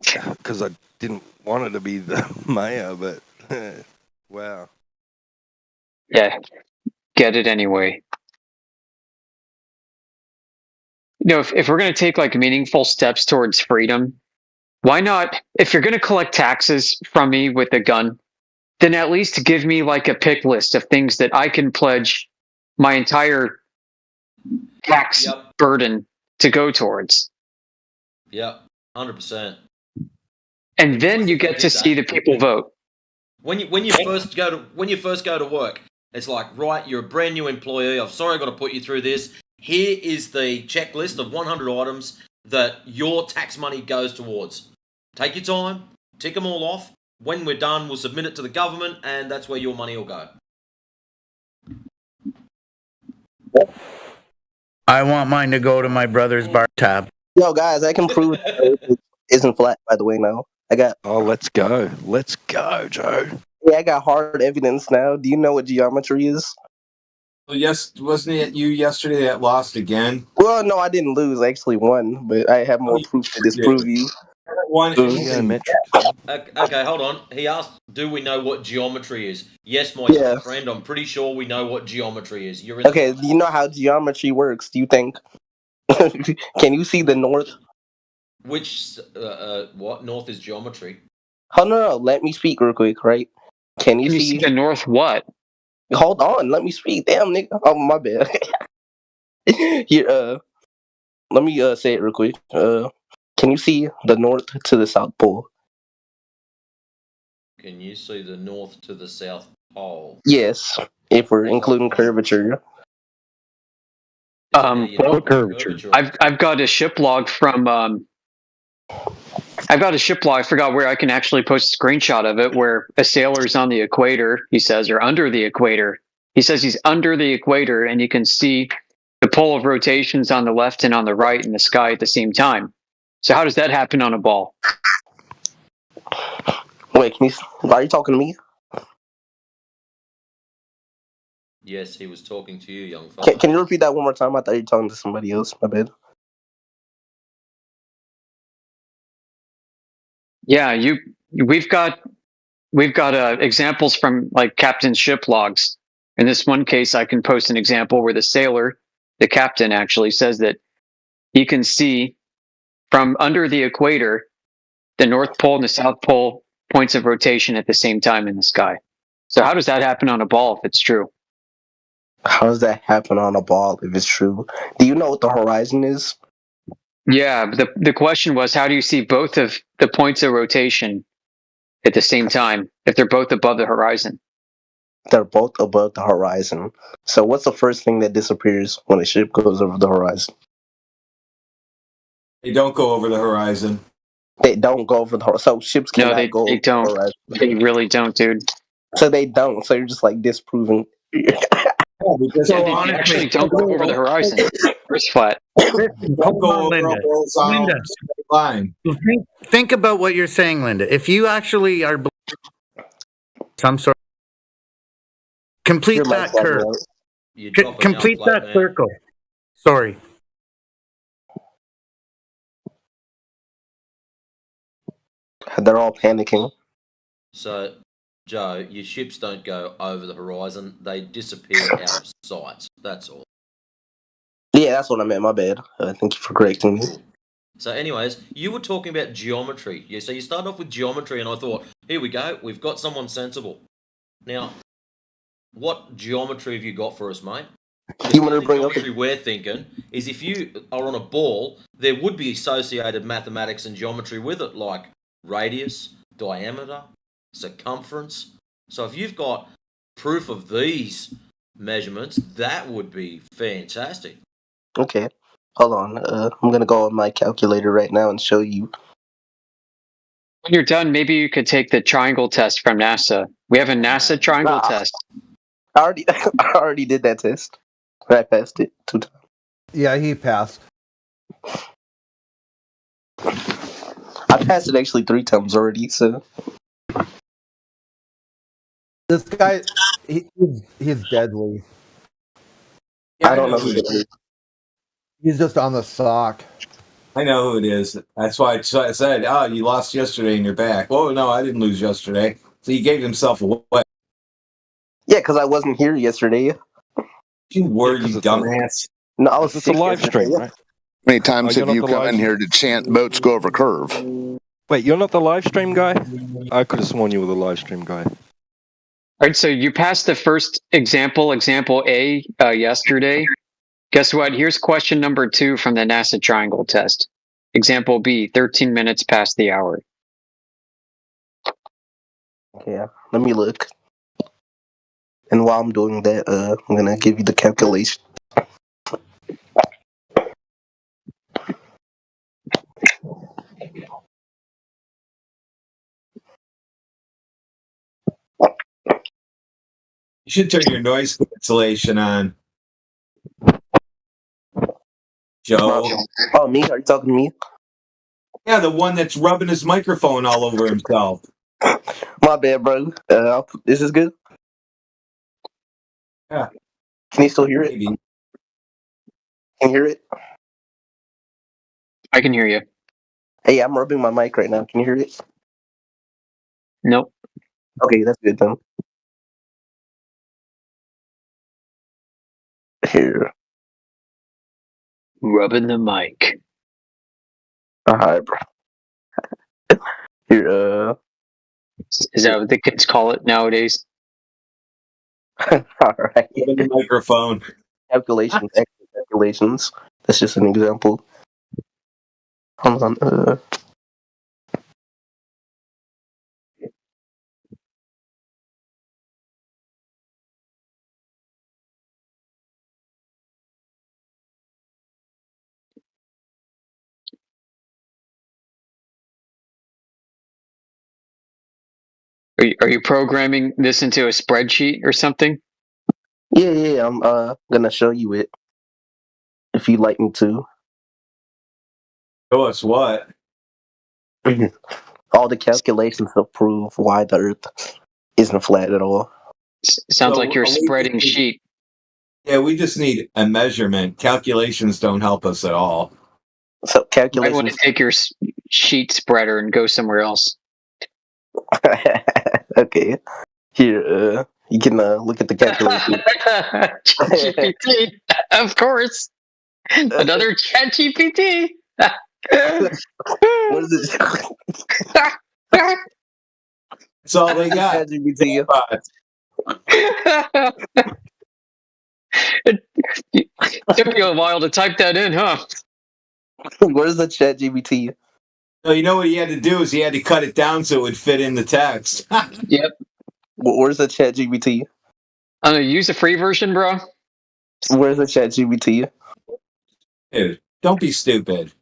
[SPEAKER 4] because I didn't want her to be the mayor." But wow.
[SPEAKER 22] Yeah, get it anyway. You know, if we're going to take like meaningful steps towards freedom, why not, if you're going to collect taxes from me with a gun, then at least give me like a pick list of things that I can pledge my entire tax burden to go towards.
[SPEAKER 12] Yep, 100%.
[SPEAKER 22] And then you get to see the people vote.
[SPEAKER 12] When you first go to work, it's like, right, you're a brand new employee. I'm sorry I've got to put you through this. Here is the checklist of 100 items that your tax money goes towards. Take your time, tick them all off. When we're done, we'll submit it to the government, and that's where your money will go.
[SPEAKER 15] I want mine to go to my brother's bar tab.
[SPEAKER 10] Yo, guys, I can prove the Earth isn't flat. By the way, now I got.
[SPEAKER 4] Oh, let's go, Joe.
[SPEAKER 10] Yeah, I got hard evidence now. Do you know what geometry is?
[SPEAKER 6] Well, yes, wasn't it you yesterday that lost again?
[SPEAKER 10] Well, no, I didn't lose. I actually won, but I have more proof to disprove you.
[SPEAKER 12] Okay, hold on. He asked, "Do we know what geometry is?" Yes, my
[SPEAKER 10] Yeah.
[SPEAKER 12] young friend. I'm pretty sure we know what geometry is. You're in
[SPEAKER 10] Okay, do you know how geometry works? Do you think? Can you see the north?
[SPEAKER 12] Which what north is geometry?
[SPEAKER 10] Oh no, let me speak real quick, right? Can you see
[SPEAKER 22] the north what?
[SPEAKER 10] Hold on, let me speak. Damn, nigga. Oh, my bad. Here, let me say it real quick. Can you see the north to the south pole?
[SPEAKER 12] Can you see the north to the south pole?
[SPEAKER 10] Yes, if we're including curvature.
[SPEAKER 22] What curvature? I've got a ship log from I've got a ship log. I forgot where. I can actually post a screenshot of it where a sailor's on the equator. He says, or under the equator. He says he's under the equator, and you can see the pole of rotations on the left and on the right in the sky at the same time. So how does that happen on a ball?
[SPEAKER 10] Wait, are you talking to me?
[SPEAKER 12] Yes, he was talking to you, young fella.
[SPEAKER 10] Can you repeat that one more time? I thought you were talking to somebody else. My bad.
[SPEAKER 22] Yeah, we've got examples from like captain's ship logs. In this one case, I can post an example where the sailor, the captain, actually says that he can see from under the equator the North Pole and the South Pole points of rotation at the same time in the sky. So how does that happen on a ball if it's true?
[SPEAKER 10] How does that happen on a ball if it's true? Do you know what the horizon is?
[SPEAKER 22] Yeah, the question was, how do you see both of the points of rotation at the same time if they're both above the horizon?
[SPEAKER 10] They're both above the horizon. So what's the first thing that disappears when a ship goes over the horizon?
[SPEAKER 6] They don't go over the horizon.
[SPEAKER 10] They don't go over the horizon. So ships cannot go over
[SPEAKER 22] they don't.
[SPEAKER 10] the horizon.
[SPEAKER 22] They really don't, dude.
[SPEAKER 10] So they don't. So you're just like disproving.
[SPEAKER 22] So they actually don't go over the horizon. Earth's flat.
[SPEAKER 15] Hold on, Linda.
[SPEAKER 6] Line.
[SPEAKER 15] Think about what you're saying, Linda. If you actually are some sort, complete that curve. Complete that circle. Sorry.
[SPEAKER 10] They're all panicking.
[SPEAKER 12] So, Joe, your ships don't go over the horizon; they disappear out of sight. That's all.
[SPEAKER 10] Yeah, that's what I meant. My bad. Thank you for correcting me.
[SPEAKER 12] So, anyways, you were talking about geometry. Yeah, so you started off with geometry, and I thought, here we go, we've got someone sensible. Now, what geometry have you got for us, mate?
[SPEAKER 10] You want to bring up?
[SPEAKER 12] Geometry we're thinking is if you are on a ball, there would be associated mathematics and geometry with it, like radius, diameter, circumference. So if you've got proof of these measurements, that would be fantastic.
[SPEAKER 10] Okay. Hold on. I'm going to go on my calculator right now and show you.
[SPEAKER 22] When you're done, maybe you could take the triangle test from NASA. We have a NASA triangle test.
[SPEAKER 10] I already did that test. I passed it 2 times.
[SPEAKER 14] Yeah, he passed.
[SPEAKER 10] I passed it actually 3 times already, so.
[SPEAKER 14] This guy, he's deadly.
[SPEAKER 6] Yeah,
[SPEAKER 10] I don't know who it is.
[SPEAKER 14] He's just on the sock.
[SPEAKER 6] I know who it is. That's why I said, "Oh, you lost yesterday and you're back." Oh no, I didn't lose yesterday. So he gave himself away.
[SPEAKER 10] Yeah, because I wasn't here yesterday.
[SPEAKER 6] You were, you dumbass.
[SPEAKER 10] No, I was
[SPEAKER 4] It's a live stream, right?
[SPEAKER 20] How many times
[SPEAKER 4] you're
[SPEAKER 20] have you
[SPEAKER 4] not the
[SPEAKER 20] come
[SPEAKER 4] live
[SPEAKER 20] in here to chant boats go over curve?
[SPEAKER 4] Wait, you're not the live stream guy? I could have sworn you were the live stream guy.
[SPEAKER 22] All right, so you passed the first example A, yesterday. Guess what? Here's question number 2 from the NASA triangle test. Example B, 13 minutes past the hour.
[SPEAKER 10] Yeah, let me look. And while I'm doing that, I'm going to give you the calculation.
[SPEAKER 6] You should turn your noise cancellation on. Joe.
[SPEAKER 10] Oh, me? Are you talking to me?
[SPEAKER 6] Yeah, the one that's rubbing his microphone all over himself.
[SPEAKER 10] My bad, bro. This is good.
[SPEAKER 6] Yeah.
[SPEAKER 10] Can you still hear it?
[SPEAKER 6] Maybe.
[SPEAKER 10] Can you hear it?
[SPEAKER 22] I can hear you.
[SPEAKER 10] Hey, I'm rubbing my mic right now. Can you hear it?
[SPEAKER 22] Nope.
[SPEAKER 10] Okay, that's good then. Here.
[SPEAKER 22] Rubbing the mic.
[SPEAKER 10] Alright, bro. Here,
[SPEAKER 22] Is that what the kids call it nowadays?
[SPEAKER 10] alright.
[SPEAKER 6] Rubbing the microphone.
[SPEAKER 10] Calculations, extra calculations. That's just an example. Hold on.
[SPEAKER 22] Are you programming this into a spreadsheet or something?
[SPEAKER 10] Yeah. I'm gonna show you it if you'd like me to.
[SPEAKER 6] Show us what?
[SPEAKER 10] All the calculations to prove why the Earth isn't flat at all.
[SPEAKER 22] Sounds
[SPEAKER 6] So,
[SPEAKER 22] like you're
[SPEAKER 6] we
[SPEAKER 22] spreading
[SPEAKER 6] just need-
[SPEAKER 22] sheet.
[SPEAKER 6] Yeah, we just need a measurement. Calculations don't help us at all.
[SPEAKER 10] So
[SPEAKER 22] You might want
[SPEAKER 10] calculations.
[SPEAKER 22] to take your sheet spreader and go somewhere else.
[SPEAKER 10] Okay. Here, you can look at the calculations.
[SPEAKER 22] ChatGPT, of course. Another ChatGPT.
[SPEAKER 10] What is it?
[SPEAKER 6] That's all they got.
[SPEAKER 10] ChatGPT.
[SPEAKER 22] It took you a while to type that in, huh?
[SPEAKER 10] Where's the ChatGPT?
[SPEAKER 6] So you know what he had to do is he had to cut it down so it would fit in the text.
[SPEAKER 22] Yep.
[SPEAKER 10] Where's the ChatGPT?
[SPEAKER 22] I'm gonna use the free version, bro.
[SPEAKER 10] Where's the ChatGPT?
[SPEAKER 6] Dude, don't be stupid.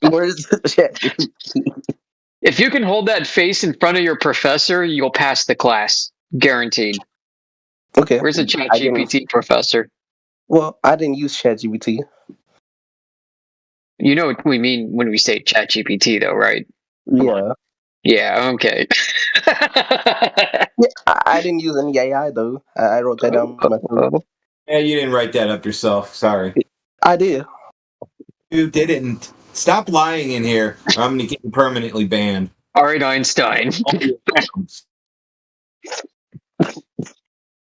[SPEAKER 10] Where's the ChatGPT?
[SPEAKER 22] If you can hold that face in front of your professor, you'll pass the class. Guaranteed.
[SPEAKER 10] Okay.
[SPEAKER 22] Where's the ChatGPT professor?
[SPEAKER 10] Well, I didn't use ChatGPT.
[SPEAKER 22] You know what we mean when we say ChatGPT, though, right?
[SPEAKER 10] Yeah.
[SPEAKER 22] Yeah, okay.
[SPEAKER 10] Yeah, I didn't use any AI though. I wrote that down myself.
[SPEAKER 6] Yeah, you didn't write that up yourself. Sorry.
[SPEAKER 10] I did.
[SPEAKER 6] You didn't. Stop lying in here, or I'm going to get you permanently banned.
[SPEAKER 22] All right, Einstein.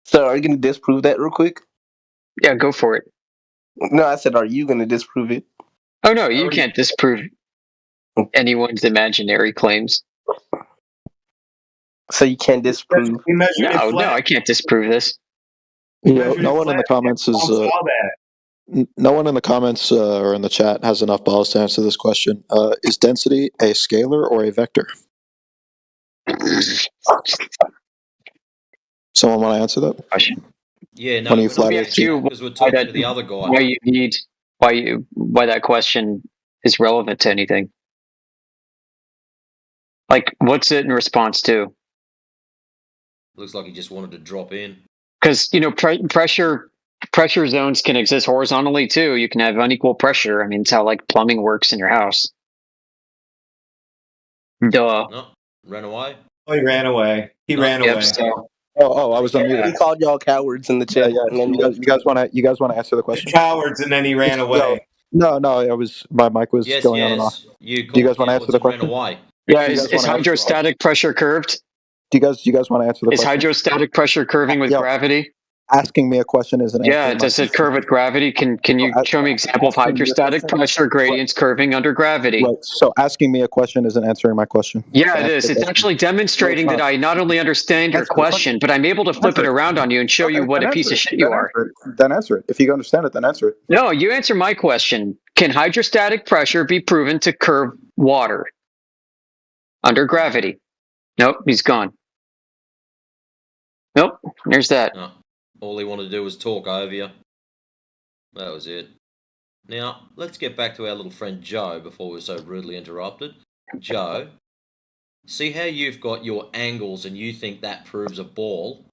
[SPEAKER 10] So, are you gonna disprove that real quick?
[SPEAKER 22] Yeah, go for it.
[SPEAKER 10] No, I said, are you gonna disprove it?
[SPEAKER 22] Oh, no, you can't disprove anyone's imaginary claims.
[SPEAKER 10] So you can't disprove.
[SPEAKER 22] No, I can't disprove this.
[SPEAKER 5] Yeah, no one in the comments is. No one in the comments or in the chat has enough balls to answer this question. Is density a scalar or a vector? Someone want to answer that?
[SPEAKER 22] Question.
[SPEAKER 12] Yeah, no,
[SPEAKER 5] One of you
[SPEAKER 12] we're not
[SPEAKER 5] flat
[SPEAKER 12] gonna
[SPEAKER 5] earth
[SPEAKER 12] do because we're talking to the other guy.
[SPEAKER 22] Why that question is relevant to anything? Like, what's it in response to?
[SPEAKER 12] Looks like he just wanted to drop in.
[SPEAKER 22] Because pressure zones can exist horizontally too. You can have unequal pressure. I mean, it's how like plumbing works in your house. Duh.
[SPEAKER 12] No, ran away.
[SPEAKER 6] Oh, he ran away. He ran away.
[SPEAKER 22] So,
[SPEAKER 5] I was unmuted.
[SPEAKER 10] He called y'all cowards in the chat.
[SPEAKER 5] Yeah. You guys want to answer the question?
[SPEAKER 6] Cowards, and then he ran away.
[SPEAKER 5] No. My mic was
[SPEAKER 12] Yes,
[SPEAKER 5] going on and off. Do you guys want to answer the question?
[SPEAKER 12] Away.
[SPEAKER 22] yeah, is hydrostatic pressure curved?
[SPEAKER 5] Do you guys want to answer the
[SPEAKER 22] Is
[SPEAKER 5] question?
[SPEAKER 22] hydrostatic pressure curving with gravity?
[SPEAKER 5] Asking me a question isn't.
[SPEAKER 22] Yeah, does it curve with gravity? Can you show me an example of hydrostatic pressure gradients curving under gravity?
[SPEAKER 5] Right. So asking me a question isn't answering my question.
[SPEAKER 22] Yeah, it is. It's actually demonstrating that I not only understand your question, but I'm able to flip it around on you and show you what a piece of shit you are.
[SPEAKER 5] Then answer it. If you understand it, then answer it.
[SPEAKER 22] No, you answer my question. Can hydrostatic pressure be proven to curve water under gravity? Nope, he's gone. Nope, there's that.
[SPEAKER 12] No. All he wanted to do was talk over you. That was it. Now, let's get back to our little friend Joe before we're so rudely interrupted. Joe, see how you've got your angles and you think that proves a ball?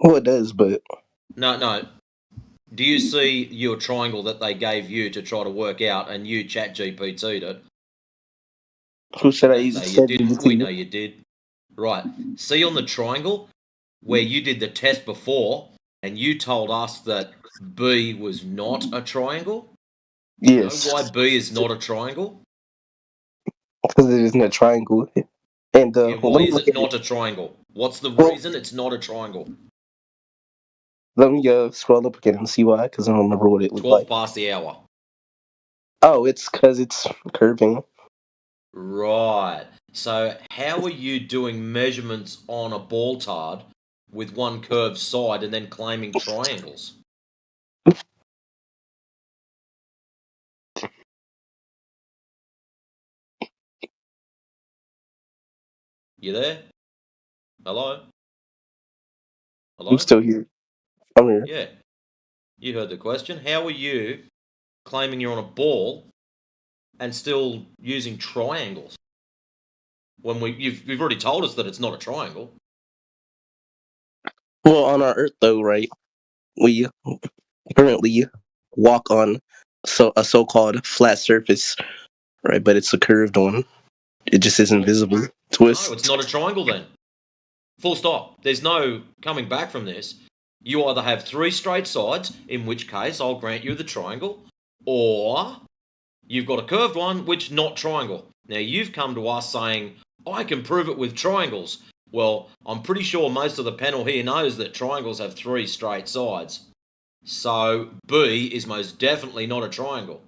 [SPEAKER 10] Well, it does, but...
[SPEAKER 12] No. Do you see your triangle that they gave you to try to work out, and you ChatGPT'd it?
[SPEAKER 10] Who said I
[SPEAKER 12] Don't
[SPEAKER 10] used
[SPEAKER 12] say you didn't. We
[SPEAKER 10] ChatGPT?
[SPEAKER 12] know you did. Right. See on the triangle where you did the test before, and you told us that B was not a triangle?
[SPEAKER 10] Yes.
[SPEAKER 12] You know why B is not a triangle?
[SPEAKER 10] Because it isn't a triangle. And
[SPEAKER 12] Yeah,
[SPEAKER 10] let
[SPEAKER 12] why
[SPEAKER 10] me
[SPEAKER 12] is
[SPEAKER 10] look
[SPEAKER 12] it
[SPEAKER 10] at
[SPEAKER 12] not
[SPEAKER 10] it.
[SPEAKER 12] a triangle? What's the
[SPEAKER 10] Well,
[SPEAKER 12] reason it's not a triangle?
[SPEAKER 10] let me scroll up again and see why, because I don't remember what it looked
[SPEAKER 12] 12
[SPEAKER 10] like.
[SPEAKER 12] past the hour.
[SPEAKER 10] Oh, it's because it's curving.
[SPEAKER 12] Right. So how are you doing measurements on a ball tard with one curved side and then claiming triangles? You there? Hello? Hello?
[SPEAKER 10] I'm still here. I'm here.
[SPEAKER 12] Yeah. You heard the question. How are you claiming you're on a ball and still using triangles? When you've already told us that it's not a triangle.
[SPEAKER 10] Well, on our Earth, though, right? We currently walk on a so-called flat surface, right? But it's a curved one. It just isn't visible. Twist.
[SPEAKER 12] No, it's not a triangle then. Full stop. There's no coming back from this. You either have 3 straight sides, in which case I'll grant you the triangle, or you've got a curved one, which not triangle. Now you've come to us saying, I can prove it with triangles. Well, I'm pretty sure most of the panel here knows that triangles have 3 straight sides. So B is most definitely not a triangle.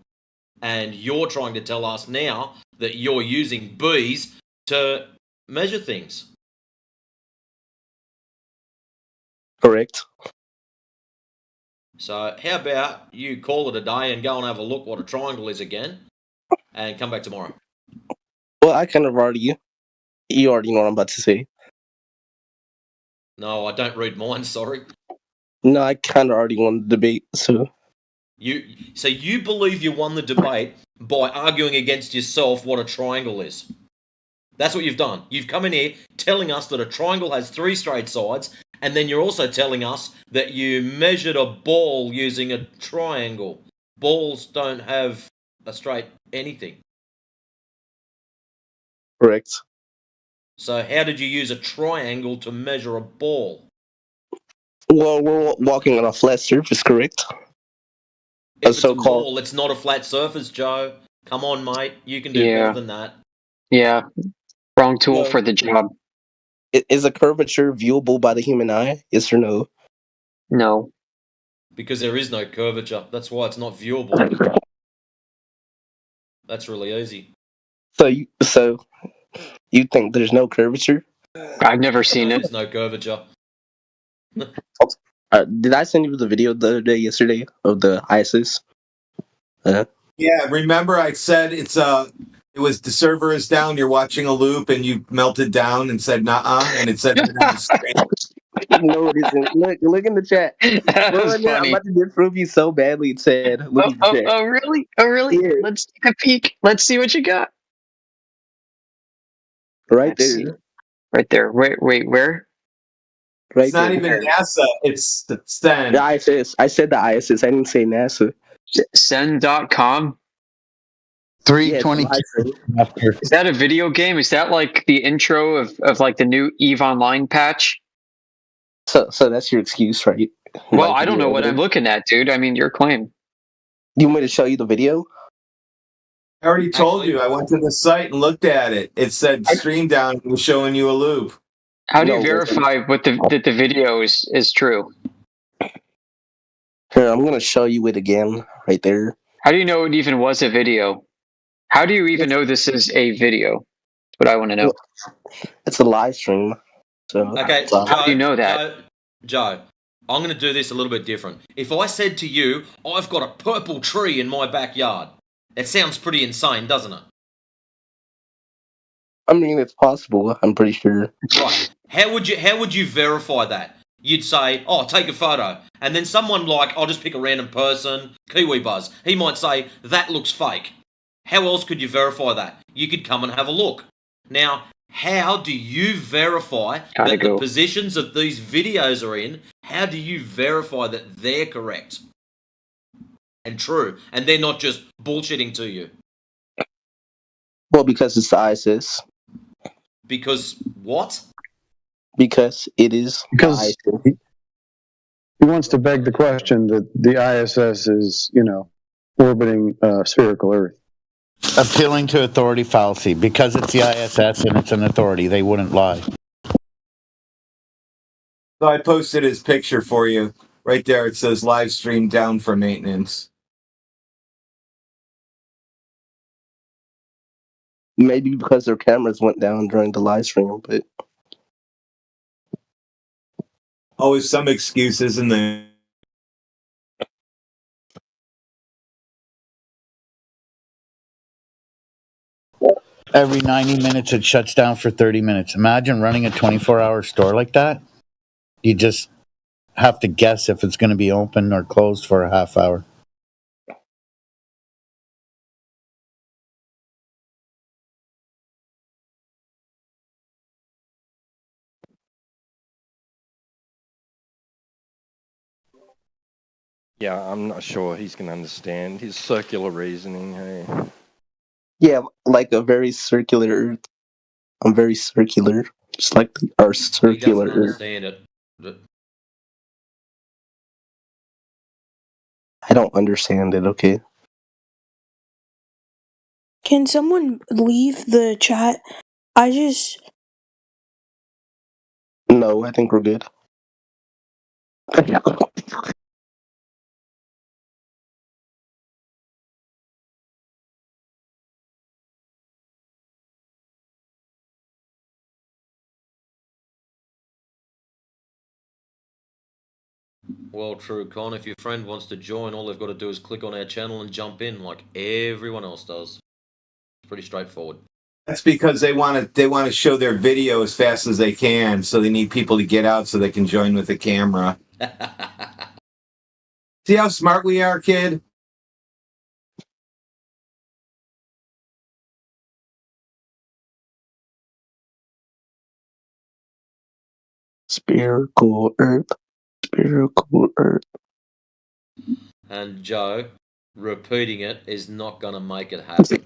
[SPEAKER 12] And you're trying to tell us now that you're using B's to measure things.
[SPEAKER 10] Correct.
[SPEAKER 12] So how about you call it a day and go and have a look what a triangle is again, and come back tomorrow.
[SPEAKER 10] Well, I kind of you already know what I'm about to say.
[SPEAKER 12] No, I don't read minds, sorry.
[SPEAKER 10] No, I kind of already won the debate, so.
[SPEAKER 12] So you believe you won the debate by arguing against yourself what a triangle is. That's what you've done. You've come in here telling us that a triangle has 3 straight sides, and then you're also telling us that you measured a ball using a triangle. Balls don't have a straight anything.
[SPEAKER 10] Correct.
[SPEAKER 12] So how did you use a triangle to measure a ball?
[SPEAKER 10] Well, we're walking on a flat surface, correct?
[SPEAKER 12] If it's a ball, it's not a flat surface, Joe. Come on, mate. You can do better than that.
[SPEAKER 22] Yeah. Wrong tool for the job.
[SPEAKER 10] Is a curvature viewable by the human eye? Yes or no?
[SPEAKER 22] No.
[SPEAKER 12] Because there is no curvature. That's why it's not viewable. That's really easy.
[SPEAKER 10] So you think there's no curvature?
[SPEAKER 22] I've never seen it.
[SPEAKER 12] There's no curvature.
[SPEAKER 10] Did I send you the video the other day, yesterday, of the ISIS?
[SPEAKER 9] Yeah, remember I said it was the server is down, you're watching a loop, and you melted down and said nah, and it said
[SPEAKER 10] No, it isn't. Look in the chat.
[SPEAKER 22] That was
[SPEAKER 10] I'm
[SPEAKER 22] funny.
[SPEAKER 10] about to disprove you so badly. It said, look in the chat.
[SPEAKER 22] Oh, really? Oh, really?
[SPEAKER 10] Yeah.
[SPEAKER 22] Let's take a peek. Let's see what you got.
[SPEAKER 10] Right
[SPEAKER 22] Let's
[SPEAKER 10] there.
[SPEAKER 22] see. Right there. Wait, where?
[SPEAKER 10] Right
[SPEAKER 9] it's not
[SPEAKER 10] there.
[SPEAKER 9] even NASA, it's the SEN.
[SPEAKER 10] The ISIS. I said the ISIS. I didn't say NASA.
[SPEAKER 22] Sen.com?
[SPEAKER 15] 322.
[SPEAKER 22] Is that a video game? Is that like the intro of like the new EVE Online patch?
[SPEAKER 10] So that's your excuse, right?
[SPEAKER 22] Well,
[SPEAKER 10] Like
[SPEAKER 22] I don't know what I'm
[SPEAKER 10] evidence?
[SPEAKER 22] looking at, dude. I mean, your claim.
[SPEAKER 10] You want me to show you the video?
[SPEAKER 9] I already told you. I went to the site and looked at it. It said stream down and was showing you a loop.
[SPEAKER 22] How do you verify that the video is true?
[SPEAKER 10] Here, I'm gonna show you it again, right there.
[SPEAKER 22] How do you know it even was a video? How do you even know this is a video? That's what I want to know.
[SPEAKER 10] It's a live stream. So
[SPEAKER 12] Okay,
[SPEAKER 22] how do you know that?
[SPEAKER 12] Joe, I'm going to do this a little bit different. If I said to you, I've got a purple tree in my backyard, that sounds pretty insane, doesn't it?
[SPEAKER 10] I mean, it's possible. I'm pretty sure.
[SPEAKER 12] Right. How would you verify that? You'd say, oh, take a photo. And then someone like, I'll just pick a random person, Kiwi Buzz, he might say, that looks fake. How else could you verify that? You could come and have a look. Now, how do you verify that the positions that these videos are in, how do you verify that they're correct? and true, and they're not just bullshitting to you.
[SPEAKER 10] Well, because it's the ISS.
[SPEAKER 12] Because what?
[SPEAKER 10] Because it is
[SPEAKER 17] Because he wants to beg the question that the ISS is, orbiting spherical Earth.
[SPEAKER 15] Appealing to authority fallacy. Because it's the ISS and it's an authority, they wouldn't lie.
[SPEAKER 6] So I posted his picture for you. Right there, it says live stream down for maintenance.
[SPEAKER 10] Maybe because their cameras went down during the live stream, but
[SPEAKER 6] Always some excuse, isn't there?
[SPEAKER 15] Every 90 minutes, it shuts down for 30 minutes. Imagine running a 24-hour store like that. You just have to guess if it's going to be open or closed for a half hour.
[SPEAKER 4] Yeah, I'm not sure he's going to understand his circular reasoning. Hey,
[SPEAKER 10] yeah, like a very circular Earth. I'm very circular, just like our
[SPEAKER 12] He
[SPEAKER 10] circular
[SPEAKER 12] doesn't
[SPEAKER 10] Earth.
[SPEAKER 12] understand it.
[SPEAKER 10] I don't understand it. Okay.
[SPEAKER 8] Can someone leave the chat? I just.
[SPEAKER 10] No, I think we're good.
[SPEAKER 12] Well, true, Con. If your friend wants to join, all they've got to do is click on our channel and jump in like everyone else does. It's pretty straightforward.
[SPEAKER 6] That's because they want to show their video as fast as they can, so they need people to get out so they can join with the camera. See how smart we are, kid?
[SPEAKER 10] Spherical Earth. Spherical Earth.
[SPEAKER 12] And Joe, repeating it is not going to make it happen.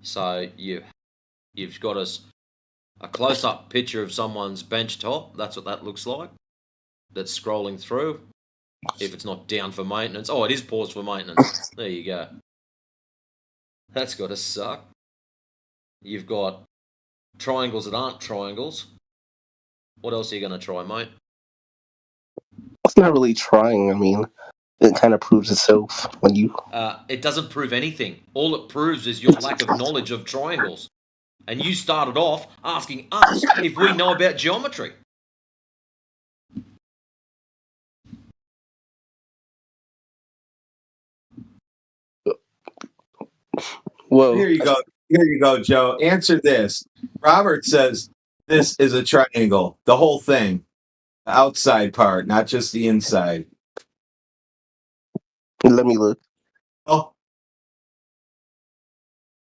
[SPEAKER 12] So you've got a close-up picture of someone's bench top. That's what that looks like. That's scrolling through. If it's not down for maintenance. Oh, it is paused for maintenance. There you go. That's got to suck. You've got triangles that aren't triangles. What else are you going to try, mate?
[SPEAKER 10] It's not really trying. I mean, it kind of proves itself when you.
[SPEAKER 12] It doesn't prove anything. All it proves is your lack of knowledge of triangles. And you started off asking us if we know about geometry.
[SPEAKER 10] Whoa.
[SPEAKER 6] Here you go, Joe. Answer this. Robert says this is a triangle. The whole thing. The outside part, not just the inside.
[SPEAKER 10] Let me look.
[SPEAKER 6] Oh.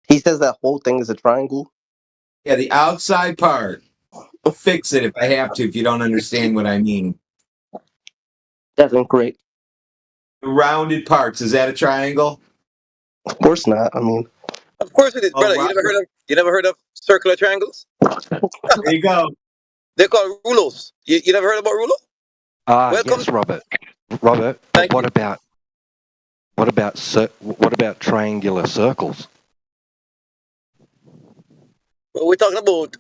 [SPEAKER 10] He says that whole thing is a triangle?
[SPEAKER 6] Yeah, the outside part. I'll fix it if I have to, if you don't understand what I mean.
[SPEAKER 10] That's incorrect.
[SPEAKER 6] The rounded parts, is that a triangle?
[SPEAKER 10] Of course not. I mean,
[SPEAKER 3] of course it is, brother. You never heard of circular triangles?
[SPEAKER 6] There you go.
[SPEAKER 3] They're called rulos. You never heard about rulo?
[SPEAKER 4] Yes, Robert. Robert, what about triangular circles?
[SPEAKER 3] Well, we're talking about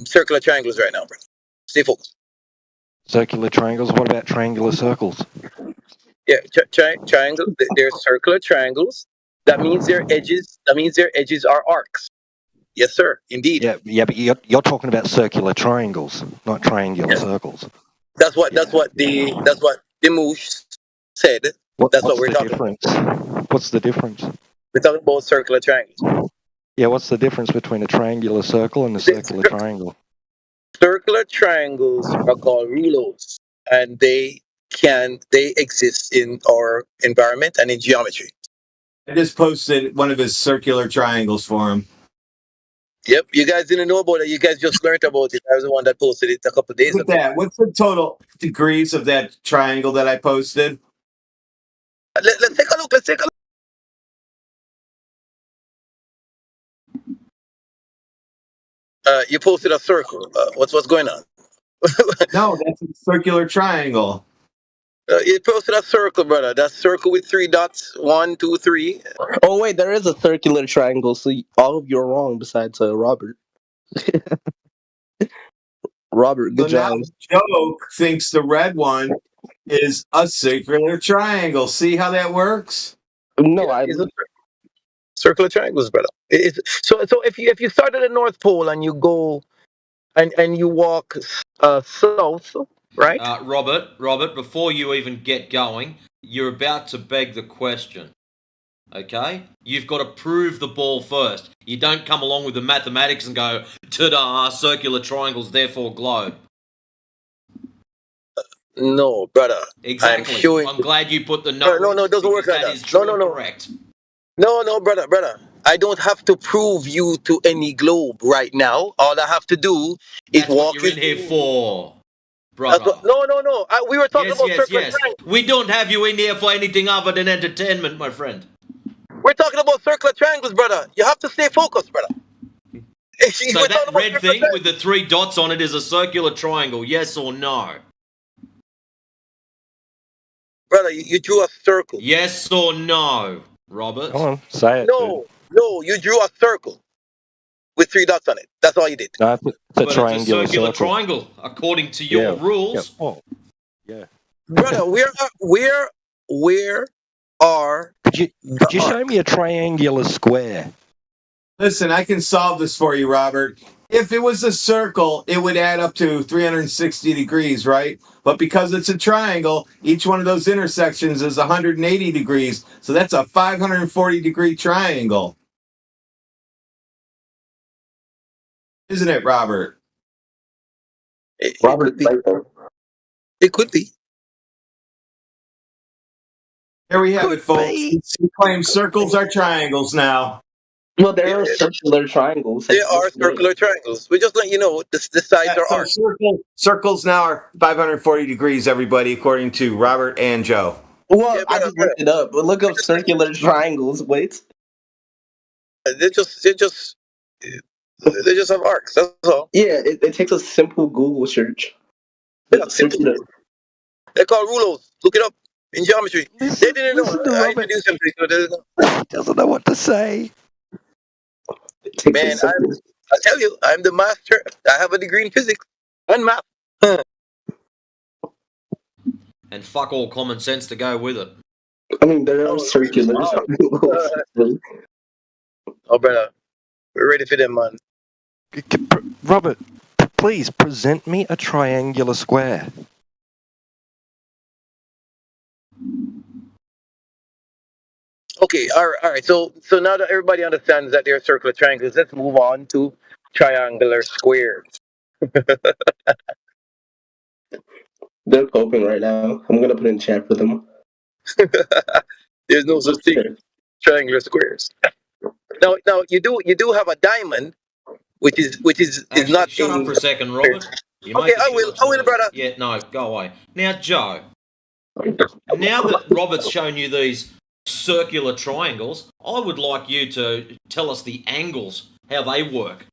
[SPEAKER 3] circular triangles right now, brother. Stay focused.
[SPEAKER 4] Circular triangles. What about triangular circles?
[SPEAKER 3] Yeah, triangles. They're circular triangles. That means their edges. That means their edges are arcs. Yes, sir. Indeed.
[SPEAKER 4] Yeah, but you're talking about circular triangles, not triangular circles.
[SPEAKER 3] That's what Dimush said. That's what we're talking
[SPEAKER 4] about. What's the difference?
[SPEAKER 3] We're talking about circular triangles.
[SPEAKER 4] Yeah, what's the difference between a triangular circle and a circular triangle?
[SPEAKER 3] Circular triangles are called rulos, and they exist in our environment and in geometry.
[SPEAKER 6] I just posted one of his circular triangles for him.
[SPEAKER 3] Yep, you guys didn't know about it. You guys just learned about it. I was the one that posted it a couple of days
[SPEAKER 6] Look at
[SPEAKER 3] ago.
[SPEAKER 6] that. What's the total degrees of that triangle that I posted?
[SPEAKER 3] Let's take a look. Let's take a look. You posted a circle. What's going on?
[SPEAKER 6] No, that's a circular triangle.
[SPEAKER 3] You posted a circle, brother. That circle with 3 dots. 1, 2, 3.
[SPEAKER 10] Oh wait, there is a circular triangle, so all of you are wrong besides Robert. Robert, good
[SPEAKER 6] So now
[SPEAKER 10] job.
[SPEAKER 6] Joe thinks the red one is a circular triangle. See how that works?
[SPEAKER 10] No, I.
[SPEAKER 3] Circular triangles, brother. So if you start at the North Pole and you go and you walk south, right?
[SPEAKER 12] Robert, before you even get going, you're about to beg the question. Okay? You've got to prove the ball first. You don't come along with the mathematics and go, ta-da, circular triangles, therefore globe.
[SPEAKER 3] No, brother.
[SPEAKER 12] Exactly. I'm glad you put the number.
[SPEAKER 3] No, it doesn't work like that. No.
[SPEAKER 12] Correct.
[SPEAKER 3] No, brother. I don't have to prove you to any globe right now. All I have to do is
[SPEAKER 12] That's
[SPEAKER 3] walk
[SPEAKER 12] what you're in here for, brother.
[SPEAKER 3] No. We were talking about circular
[SPEAKER 12] Yes.
[SPEAKER 3] triangles.
[SPEAKER 12] We don't have you in here for anything other than entertainment, my friend.
[SPEAKER 3] We're talking about circular triangles, brother. You have to stay focused, brother.
[SPEAKER 12] So that red thing with the 3 dots on it is a circular triangle, yes or no?
[SPEAKER 3] Brother, you drew a circle.
[SPEAKER 12] Yes or no, Robert?
[SPEAKER 4] Come on, say it.
[SPEAKER 3] No, you drew a circle with 3 dots on it. That's all you did.
[SPEAKER 4] No, it's a
[SPEAKER 12] But
[SPEAKER 4] triangular
[SPEAKER 12] it's a circular
[SPEAKER 4] circle.
[SPEAKER 12] triangle, according to your rules.
[SPEAKER 4] Yeah. Oh, yeah.
[SPEAKER 3] Brother, where are
[SPEAKER 4] Could you show me a triangular square?
[SPEAKER 6] Listen, I can solve this for you, Robert. If it was a circle, it would add up to 360 degrees, right? But because it's a triangle, each one of those intersections is 180 degrees. So that's a 540 degree triangle. Isn't it, Robert?
[SPEAKER 10] Robert,
[SPEAKER 3] it could be.
[SPEAKER 6] There we have it, folks. He claims circles are triangles now.
[SPEAKER 10] Well, there are circular triangles.
[SPEAKER 3] There are circular triangles. We just let you know the sides are arcs.
[SPEAKER 6] Circles now are 540 degrees, everybody, according to Robert and Joe.
[SPEAKER 10] Well, I just looked it up. But look up circular triangles. Wait.
[SPEAKER 3] They just have arcs. That's all.
[SPEAKER 10] Yeah, it takes a simple Google search.
[SPEAKER 3] Yeah, simple. They're called rulos. Look it up in geometry. They didn't know. I introduced them to you.
[SPEAKER 4] Doesn't know what to say.
[SPEAKER 3] Man, I tell you, I'm the master. I have a degree in physics and math.
[SPEAKER 12] And fuck all common sense to go with it.
[SPEAKER 10] I mean, there are circular triangles.
[SPEAKER 3] Oh, brother. We're ready for them, man.
[SPEAKER 4] Robert, please present me a triangular square.
[SPEAKER 3] Okay, all right. So now that everybody understands that they're circular triangles, let's move on to triangular squares.
[SPEAKER 10] They're coping right now. I'm gonna put in chat for them.
[SPEAKER 3] There's no such thing as triangular squares. Now you do have a diamond, which is not.
[SPEAKER 12] Shut up for a second, Robert.
[SPEAKER 3] Okay, I will, brother.
[SPEAKER 12] Yeah, no, go away. Now, Joe. Now that Robert's shown you these circular triangles, I would like you to tell us the angles, how they work.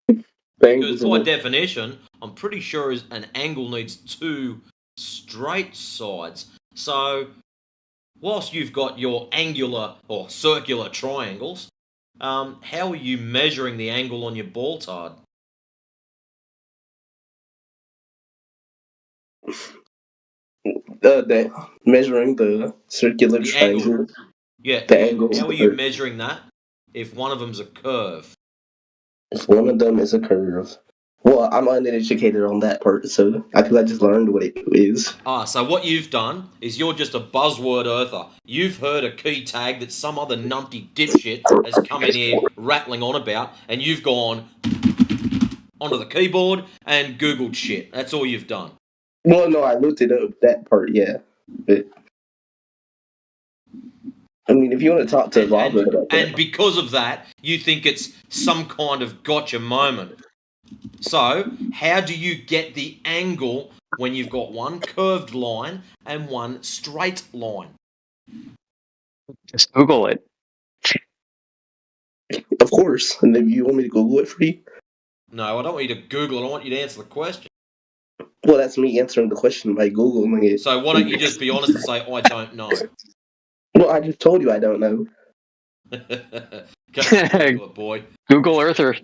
[SPEAKER 12] Because by definition, I'm pretty sure an angle needs 2 straight sides. So, whilst you've got your angular or circular triangles, how are you measuring the angle on your ball tard?
[SPEAKER 10] Measuring the circular triangle.
[SPEAKER 12] Angle. Yeah,
[SPEAKER 10] the angle.
[SPEAKER 12] How are you measuring that if one of them's a curve?
[SPEAKER 10] If one of them is a curve. Well, I'm uneducated on that part, so I just learned what it is.
[SPEAKER 12] So what you've done is you're just a buzzword earther. You've heard a key tag that some other numpty dipshit has come in here rattling on about, and you've gone onto the keyboard and Googled shit. That's all you've done.
[SPEAKER 10] Well, no, I looked it up, that part, yeah. But I mean, if you want to talk to Robert about that.
[SPEAKER 12] And because of that, you think it's some kind of gotcha moment. So, how do you get the angle when you've got one curved line and one straight line?
[SPEAKER 22] Just Google it.
[SPEAKER 10] Of course. And if you want me to Google it for you?
[SPEAKER 12] No, I don't want you to Google it. I want you to answer the question.
[SPEAKER 10] Well, that's me answering the question by Googling it.
[SPEAKER 12] So why don't you just be honest and say, I don't know?
[SPEAKER 10] Well, I just told you I don't know.
[SPEAKER 12] Google it, boy.
[SPEAKER 22] Google Earther.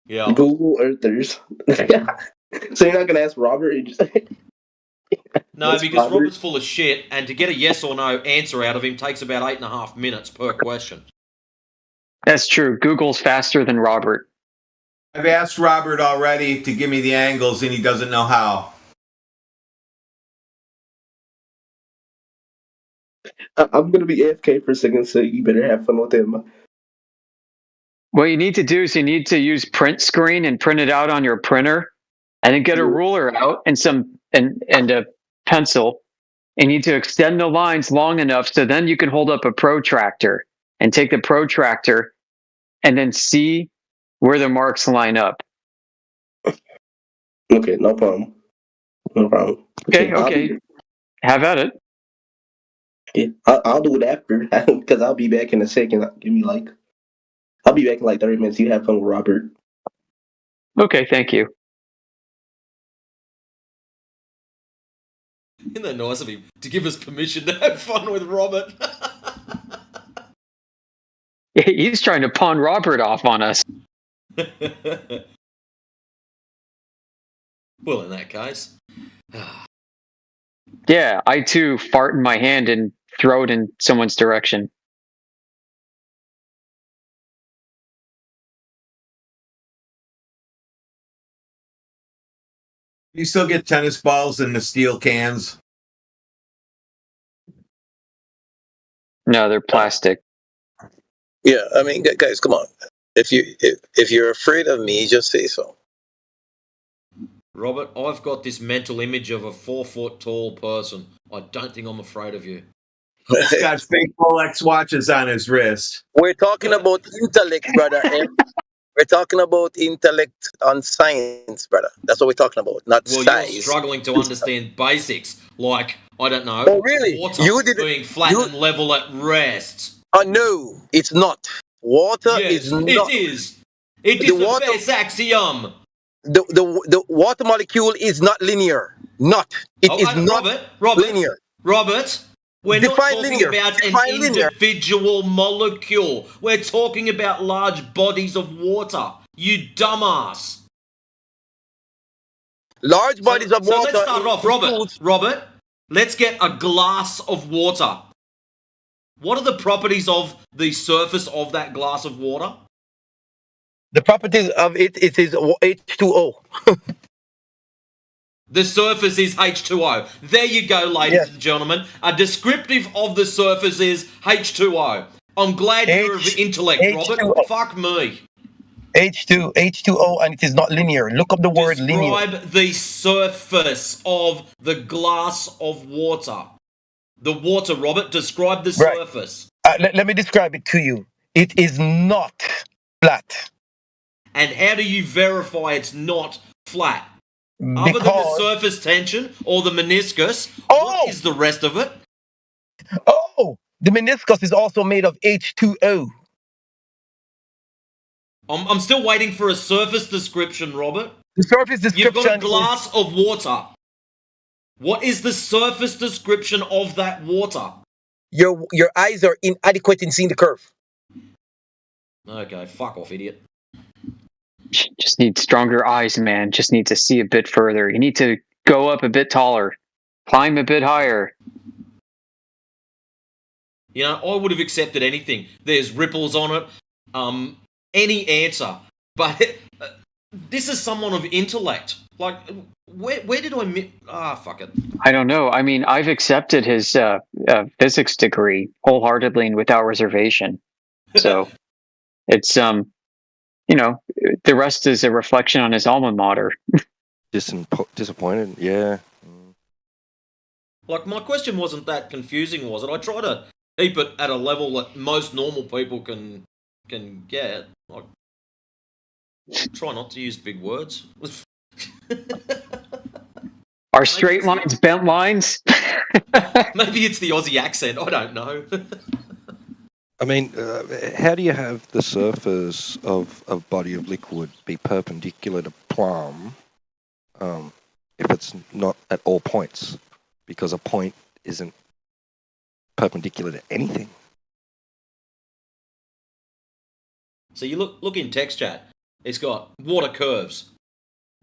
[SPEAKER 12] Yeah.
[SPEAKER 10] Google Earthers. So you're not going to ask Robert? You just...
[SPEAKER 12] No, because Robert's full of shit, and to get a yes or no answer out of him takes about 8.5 minutes per question.
[SPEAKER 22] That's true. Google's faster than Robert.
[SPEAKER 9] I've asked Robert already to give me the angles, and he doesn't know how.
[SPEAKER 10] I'm going to be AFK for a second, so you better have fun with him.
[SPEAKER 22] What you need to do is you need to use print screen and print it out on your printer, and then get a ruler out and a pencil. And you need to extend the lines long enough so then you can hold up a protractor and take the protractor and then see where the marks line up.
[SPEAKER 10] Okay, no problem. No problem.
[SPEAKER 22] Okay. Have at it.
[SPEAKER 10] Yeah, I'll do it after, because I'll be back in a second. I'll be back in like 30 minutes. You have fun with Robert.
[SPEAKER 22] Okay, thank you.
[SPEAKER 12] Isn't that nice of him to give us permission to have fun with Robert?
[SPEAKER 22] He's trying to pawn Robert off on us.
[SPEAKER 12] Well, in that case.
[SPEAKER 22] Yeah, I too fart in my hand and throw it in someone's direction.
[SPEAKER 9] You still get tennis balls in the steel cans?
[SPEAKER 22] No, they're plastic.
[SPEAKER 7] Yeah, I mean, guys, come on. If you're afraid of me, just say so.
[SPEAKER 12] Robert, I've got this mental image of a 4-foot tall person. I don't think I'm afraid of you.
[SPEAKER 9] He's got fake Rolex watches on his wrist.
[SPEAKER 7] We're talking about intellect, brother. We're talking about intellect on science, brother. That's what we're talking about, not size.
[SPEAKER 12] You're struggling to understand basics, like, I don't know,
[SPEAKER 7] Oh, really?
[SPEAKER 12] water being flat and level at rest.
[SPEAKER 7] No, it's not. Water
[SPEAKER 12] Yes,
[SPEAKER 7] is not.
[SPEAKER 12] it is. It is the best axiom.
[SPEAKER 7] The water molecule is not linear. Not. It is not linear.
[SPEAKER 12] Robert, we're not
[SPEAKER 7] Define
[SPEAKER 12] talking
[SPEAKER 7] linear.
[SPEAKER 12] about
[SPEAKER 7] Define
[SPEAKER 12] an
[SPEAKER 7] linear.
[SPEAKER 12] individual molecule. We're talking about large bodies of water. You dumbass.
[SPEAKER 7] Large bodies of water.
[SPEAKER 12] So let's start off, Robert, let's get a glass of water. What are the properties of the surface of that glass of water?
[SPEAKER 7] The properties of it is H2O.
[SPEAKER 12] The surface is H2O. There you go, ladies and gentlemen. A descriptive of the surface is H2O. I'm glad you're of intellect, Robert.
[SPEAKER 7] H2O.
[SPEAKER 12] Fuck me.
[SPEAKER 7] H2O, and it is not linear. Look up the word linear.
[SPEAKER 12] Describe the surface of the glass of water. The water, Robert. Describe the surface.
[SPEAKER 7] Let me describe it to you. It is not flat.
[SPEAKER 12] And how do you verify it's not flat? Other than the surface tension or the meniscus, what is the rest of it?
[SPEAKER 7] Oh, the meniscus is also made of H2O.
[SPEAKER 12] I'm still waiting for a surface description, Robert.
[SPEAKER 7] The surface description.
[SPEAKER 12] You've got a glass of water. What is the surface description of that water?
[SPEAKER 7] Your eyes are inadequate in seeing the curve.
[SPEAKER 12] Okay, fuck off, idiot.
[SPEAKER 22] Just need stronger eyes, man. Just need to see a bit further. You need to go up a bit taller. Climb a bit higher.
[SPEAKER 12] You know, I would have accepted anything. There's ripples on it. Any answer. But this is someone of intellect. Like, where did I fuck it.
[SPEAKER 22] I don't know. I mean, I've accepted his physics degree wholeheartedly and without reservation. So it's you know, the rest is a reflection on his alma mater.
[SPEAKER 4] Disappointed, yeah.
[SPEAKER 12] Like, my question wasn't that confusing, was it? I try to keep it at a level that most normal people can get. Like, try not to use big words.
[SPEAKER 22] Are straight lines bent lines?
[SPEAKER 12] Maybe it's the Aussie accent. I don't know.
[SPEAKER 4] I mean, how do you have the surface of a body of liquid be perpendicular to plumb if it's not at all points? Because a point isn't perpendicular to anything.
[SPEAKER 12] So you look in text chat. It's got water curves,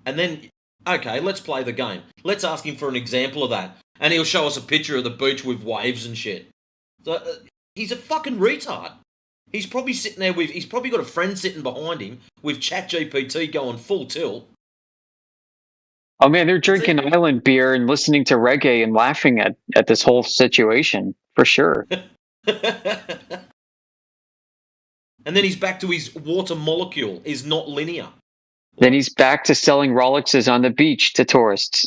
[SPEAKER 12] and then okay, let's play the game. Let's ask him for an example of that, and he'll show us a picture of the beach with waves and shit. So he's a fucking retard. He's probably sitting there with. He's probably got a friend sitting behind him with ChatGPT going full tilt.
[SPEAKER 22] Oh man, they're drinking island beer and listening to reggae and laughing at this whole situation for sure.
[SPEAKER 12] And then he's back to his water molecule is not linear.
[SPEAKER 22] Then he's back to selling Rolexes on the beach to tourists.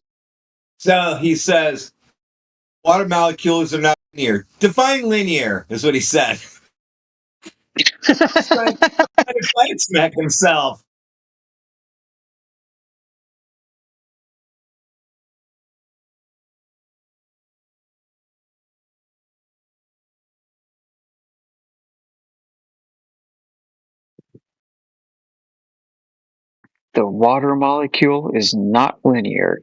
[SPEAKER 6] So he says, water molecules are not linear. Define linear, is what he said. He's trying to smack himself.
[SPEAKER 22] The water molecule is not linear.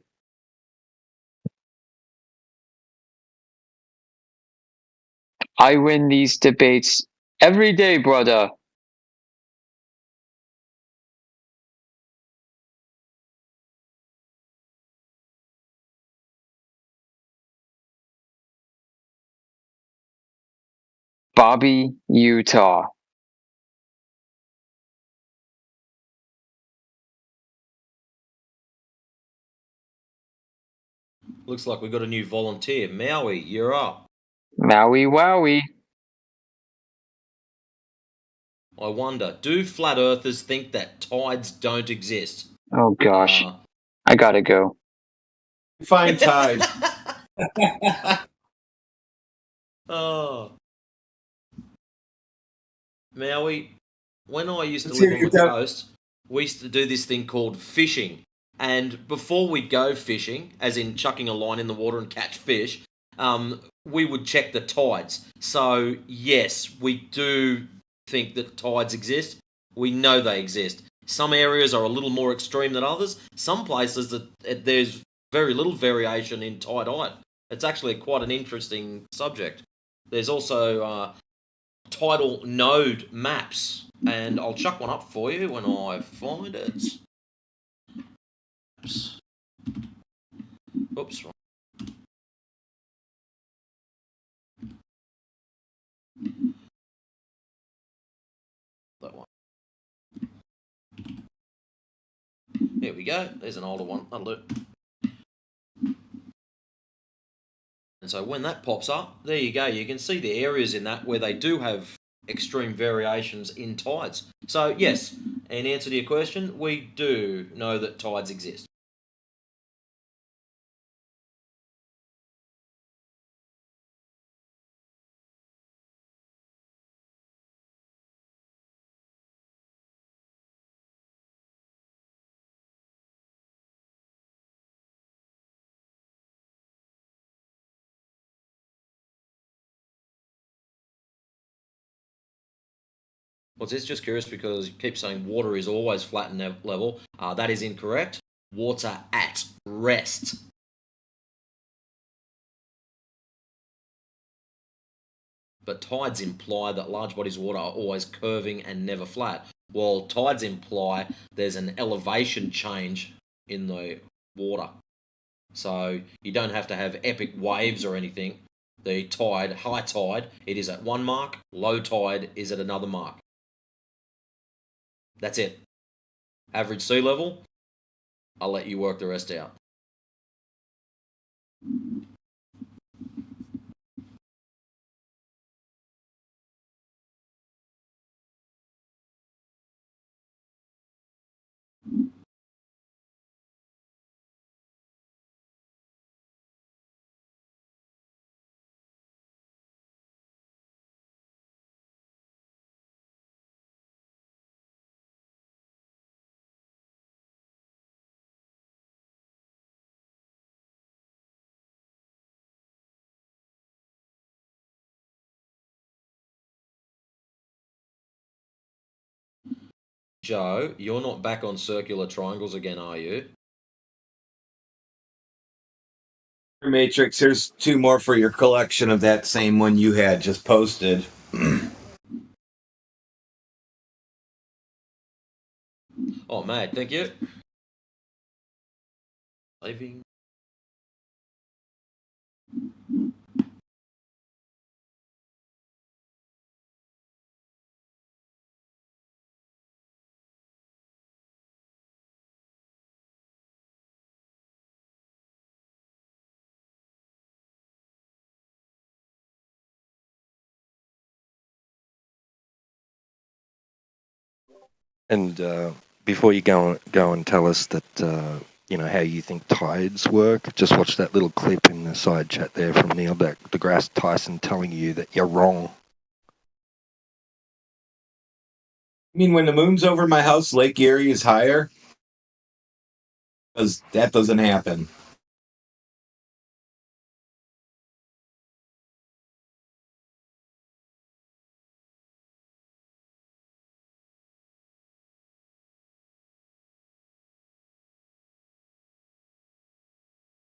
[SPEAKER 22] I win these debates every day, brother. Bobby, Utah.
[SPEAKER 12] Looks like we got a new volunteer. Maui, you're up.
[SPEAKER 22] Maui wowie.
[SPEAKER 12] I wonder, do flat earthers think that tides don't exist?
[SPEAKER 22] Oh gosh. I gotta go.
[SPEAKER 6] Fine tide.
[SPEAKER 12] Oh. Maui, when I used to
[SPEAKER 6] Let's
[SPEAKER 12] live
[SPEAKER 6] hear
[SPEAKER 12] on
[SPEAKER 6] your
[SPEAKER 12] the
[SPEAKER 6] doubt.
[SPEAKER 12] coast, we used to do this thing called fishing. And before we go fishing, as in chucking a line in the water and catch fish, we would check the tides. So, yes, we do think that tides exist. We know they exist. Some areas are a little more extreme than others. Some places that there's very little variation in tide height. It's actually quite an interesting subject. There's also tidal node maps, and I'll chuck one up for you when I find it. Oops. That one. There we go. There's an older one. That'll do. And so when that pops up, there you go. You can see the areas in that where they do have extreme variations in tides. So yes, in answer to your question, we do know that tides exist. What's this? Just curious because you keep saying water is always flat and level. That is incorrect. Water at rest. But tides imply that large bodies of water are always curving and never flat. Well, tides imply there's an elevation change in the water. So you don't have to have epic waves or anything. The tide, high tide, it is at one mark. Low tide is at another mark. That's it. Average sea level, I'll let you work the rest out. Joe, you're not back on circular triangles again, are you?
[SPEAKER 6] Matrix, here's 2 more for your collection of that same one you had just posted.
[SPEAKER 12] Oh, mate, thank you. Leaving.
[SPEAKER 4] And before you go and tell us that how you think tides work, just watch that little clip in the side chat there from Neil deGrasse Tyson telling you that you're wrong.
[SPEAKER 6] You mean when the moon's over my house, Lake Erie is higher? Because that doesn't happen.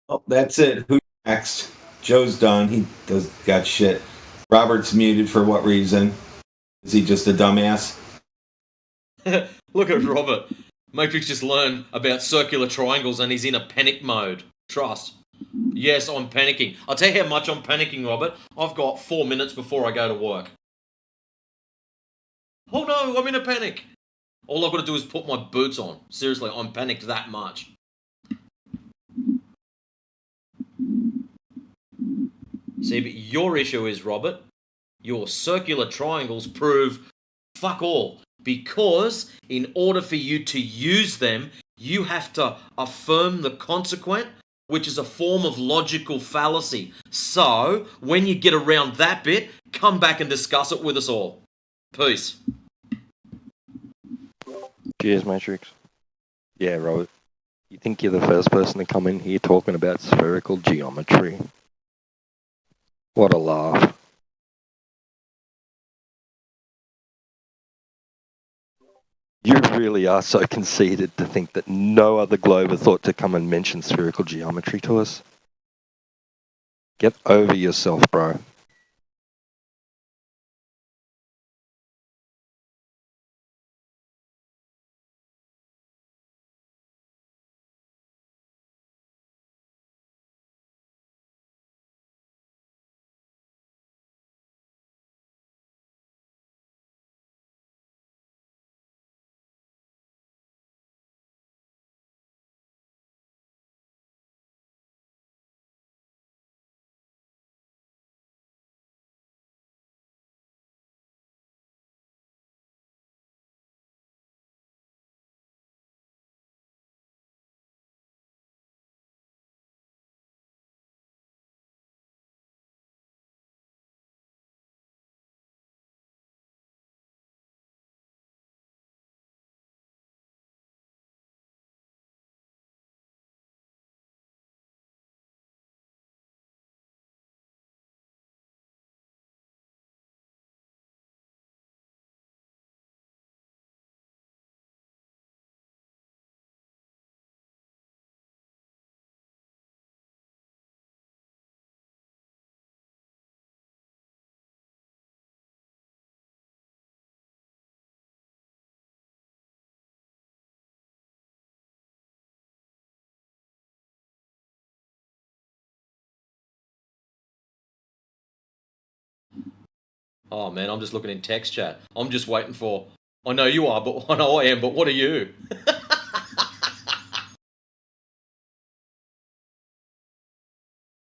[SPEAKER 6] Oh, that's it. Who's next? Joe's done. He got shit. Robert's muted for what reason? Is he just a dumbass?
[SPEAKER 12] Look at Robert. Matrix just learned about circular triangles and he's in a panic mode. Trust. Yes, I'm panicking. I'll tell you how much I'm panicking, Robert. I've got 4 minutes before I go to work. Oh no, I'm in a panic. All I've got to do is put my boots on. Seriously, I'm panicked that much. See, but your issue is, Robert, your circular triangles prove fuck all. Because in order for you to use them, you have to affirm the consequent, which is a form of logical fallacy. So, when you get around that bit, come back and discuss it with us all. Peace.
[SPEAKER 4] Cheers, Matrix. Yeah, Robert. You think you're the first person to come in here talking about spherical geometry? What a laugh. You really are so conceited to think that no other glober thought to come and mention spherical geometry to us. Get over yourself, bro.
[SPEAKER 12] Oh man, I'm just looking in text chat. I'm just waiting for. I know you are, but I know I am. But what are you?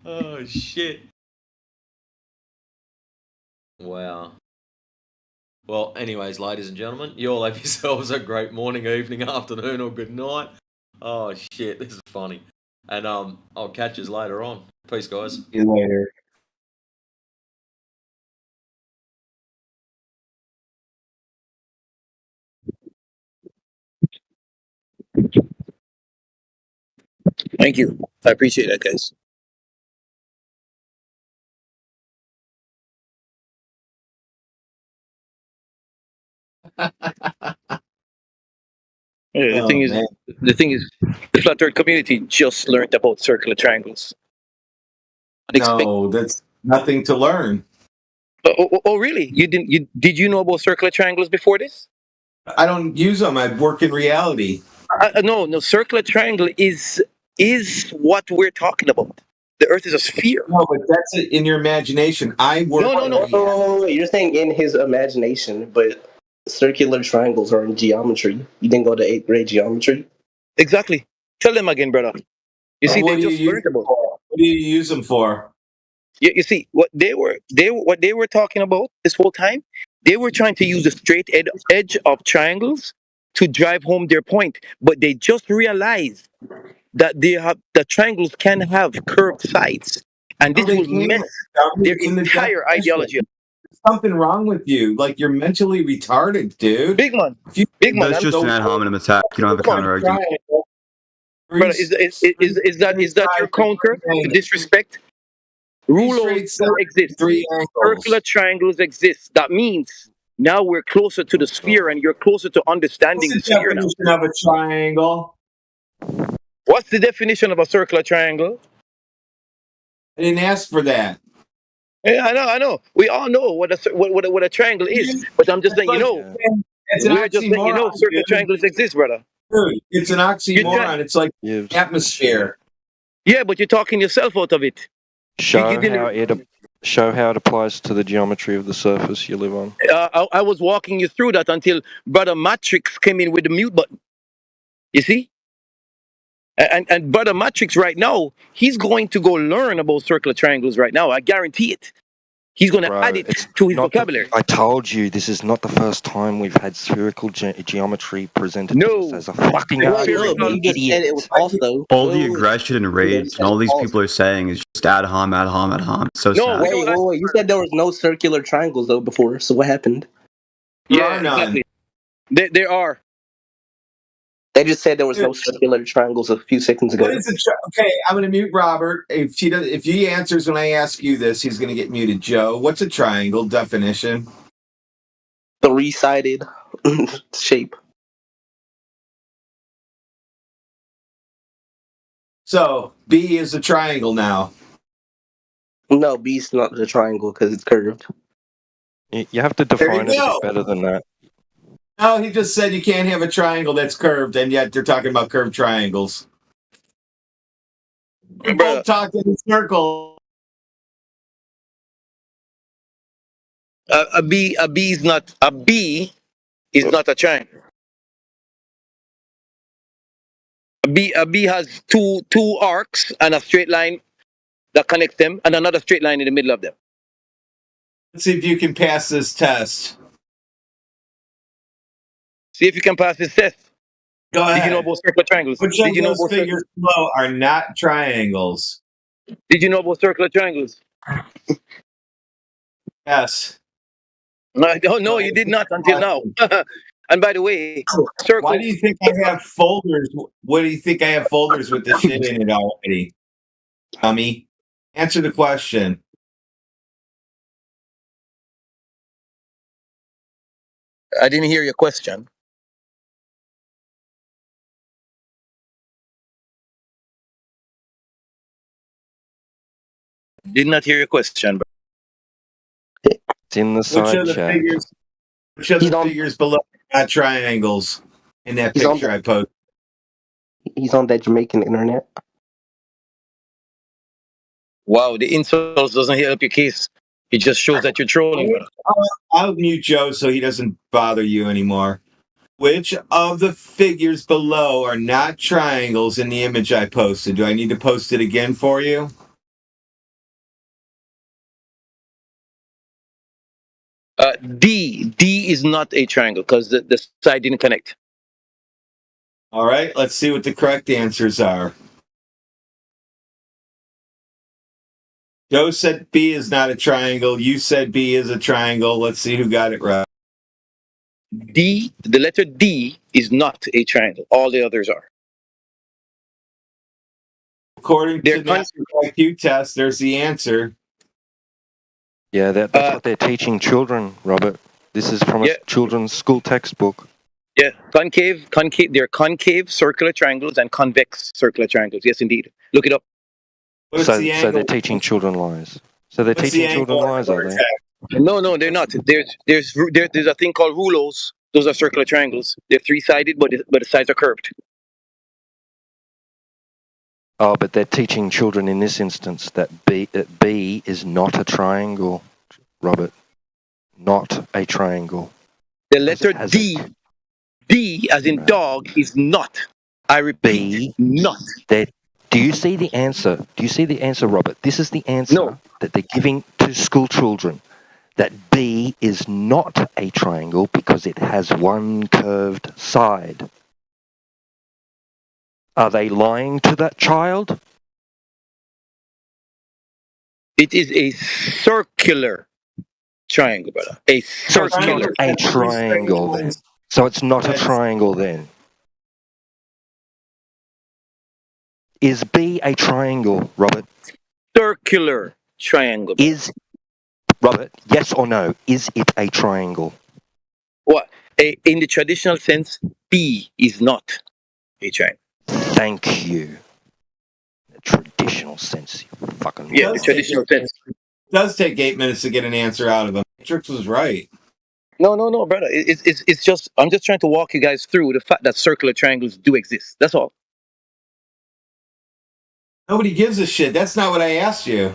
[SPEAKER 12] Oh shit! Wow. Well, anyways, ladies and gentlemen, you all have yourselves a great morning, evening, afternoon, or good night. Oh shit, this is funny. And I'll catch you later on. Peace, guys.
[SPEAKER 6] See you later.
[SPEAKER 7] Thank you. I appreciate that, guys.
[SPEAKER 3] Yeah,
[SPEAKER 6] Oh, man.
[SPEAKER 3] the thing is, the flat earth community just learned about circular triangles.
[SPEAKER 6] No, that's nothing to learn.
[SPEAKER 3] Oh, really? You didn't? Did you know about circular triangles before this?
[SPEAKER 6] I don't use them. I work in reality.
[SPEAKER 3] No. Circular triangle is what we're talking about. The Earth is a sphere.
[SPEAKER 6] No, but that's in your imagination. I work.
[SPEAKER 3] No.
[SPEAKER 10] Wait, you're saying in his imagination, but circular triangles are in geometry. You didn't go to 8th grade geometry?
[SPEAKER 3] Exactly. Tell them again, brother. You see,
[SPEAKER 6] What
[SPEAKER 3] they
[SPEAKER 6] do
[SPEAKER 3] just
[SPEAKER 6] you
[SPEAKER 3] learned
[SPEAKER 6] use
[SPEAKER 3] about.
[SPEAKER 6] What do you use them for?
[SPEAKER 3] You see, what they were talking about this whole time. They were trying to use the straight edge of triangles to drive home their point, but they just realized that the triangles can have curved sides, and this will mess their entire ideology.
[SPEAKER 6] There's something wrong with you. Like, you're mentally retarded, dude.
[SPEAKER 3] Big man.
[SPEAKER 13] That's just an ad hominem attack. You don't have a counter argument.
[SPEAKER 3] Brother, is that your counter to disrespect? Rules don't exist. Circular triangles exist. That means now we're closer to the sphere, and you're closer to understanding the
[SPEAKER 6] What's the
[SPEAKER 3] sphere now.
[SPEAKER 6] definition of a triangle?
[SPEAKER 3] What's the definition of a circular triangle?
[SPEAKER 6] I didn't ask for that.
[SPEAKER 3] Yeah, I know. We all know what a triangle is, but I'm just letting you know.
[SPEAKER 6] It's an
[SPEAKER 3] We're just letting you know
[SPEAKER 6] oxymoron,
[SPEAKER 3] circular
[SPEAKER 6] dude.
[SPEAKER 3] triangles exist, brother.
[SPEAKER 6] Dude, it's an oxymoron. It's like atmosphere.
[SPEAKER 3] Yeah, but you're talking yourself out of it.
[SPEAKER 4] Show how it applies to the geometry of the surface you live on.
[SPEAKER 3] I was walking you through that until Brother Matrix came in with the mute button. You see? And Brother Matrix right now, he's going to go learn about circular triangles right now. I guarantee it. He's going to add it to his vocabulary.
[SPEAKER 4] I told you, this is not the first time we've had spherical geometry presented to us as a fucking argument.
[SPEAKER 10] It was also
[SPEAKER 13] All the aggression and rage and all these people are saying is just ad hominem. It's so sad.
[SPEAKER 10] Wait. You said there was no circular triangles though before. So what happened?
[SPEAKER 3] Yeah, exactly. There are.
[SPEAKER 10] They just said there was no circular triangles a few seconds ago.
[SPEAKER 6] What is okay, I'm going to mute Robert. If he answers when I ask you this, he's going to get muted. Joe, what's a triangle definition?
[SPEAKER 10] Three-sided shape.
[SPEAKER 6] So B is a triangle now.
[SPEAKER 10] No, B is not a triangle because it's curved.
[SPEAKER 4] You have to define it a bit better than that.
[SPEAKER 6] No, he just said you can't have a triangle that's curved, and yet they're talking about curved triangles. We're both talking in circles.
[SPEAKER 3] A B is not a triangle. A B has two arcs and a straight line that connects them, and another straight line in the middle of them.
[SPEAKER 6] Let's see if you can pass this test.
[SPEAKER 3] See if you can pass this test.
[SPEAKER 6] Go ahead.
[SPEAKER 3] Did you know about circular triangles?
[SPEAKER 6] Which of those figures below are not triangles?
[SPEAKER 3] Did you know about circular triangles?
[SPEAKER 6] Yes.
[SPEAKER 3] No, you did not until now. And by the way, circles.
[SPEAKER 6] Why do you think I have folders? What do you think I have folders with the shit in it already? Dummy. Answer the question.
[SPEAKER 3] I didn't hear your question. Did not hear your question, bro.
[SPEAKER 4] It's in the side chat.
[SPEAKER 6] Which of the figures below are not triangles in that picture I posted?
[SPEAKER 10] He's on that Jamaican internet.
[SPEAKER 3] Wow, the insults doesn't help your case. It just shows that you're trolling.
[SPEAKER 6] I'll mute Joe so he doesn't bother you anymore. Which of the figures below are not triangles in the image I posted? Do I need to post it again for you?
[SPEAKER 3] D is not a triangle because the side didn't connect.
[SPEAKER 6] All right, let's see what the correct answers are. Joe said B is not a triangle. You said B is a triangle. Let's see who got it right.
[SPEAKER 3] The letter D is not a triangle. All the others are.
[SPEAKER 6] According to the IQ test, there's the answer.
[SPEAKER 4] Yeah, that's what they're teaching children, Robert. This is from a children's school textbook.
[SPEAKER 7] Yeah, concave. They're concave circular triangles and convex circular triangles. Yes, indeed. Look it up.
[SPEAKER 6] What's
[SPEAKER 4] So,
[SPEAKER 6] the
[SPEAKER 4] so they're
[SPEAKER 6] angle?
[SPEAKER 4] teaching children lies. So they're
[SPEAKER 6] What's the
[SPEAKER 4] teaching children
[SPEAKER 6] angle on
[SPEAKER 4] lies,
[SPEAKER 6] the
[SPEAKER 4] are they?
[SPEAKER 6] vertex?
[SPEAKER 7] No, they're not. There's a thing called rouleaux. Those are circular triangles. They're three-sided, but the sides are curved.
[SPEAKER 4] Oh, but they're teaching children in this instance that B is not a triangle, Robert. Not a triangle.
[SPEAKER 7] The letter D as in dog is not. I repeat, not.
[SPEAKER 4] Do you see the answer? Do you see the answer, Robert? This is the answer that they're giving to school children. That B is not a triangle because it has one curved side. Are they lying to that child?
[SPEAKER 7] It is a circular triangle, brother. A
[SPEAKER 4] So it's
[SPEAKER 7] circular.
[SPEAKER 4] not a triangle then. So it's not a triangle then. Is B a triangle, Robert?
[SPEAKER 7] Circular triangle.
[SPEAKER 4] Is, Robert, yes or no, is it a triangle?
[SPEAKER 7] What? In the traditional sense, B is not a triangle.
[SPEAKER 4] Thank you. The traditional sense, you fucking...
[SPEAKER 7] Yeah, the traditional sense.
[SPEAKER 6] It does take 8 minutes to get an answer out of him. Matrix was right.
[SPEAKER 7] No, brother. It's just, I'm just trying to walk you guys through the fact that circular triangles do exist. That's all.
[SPEAKER 6] Nobody gives a shit. That's not what I asked you.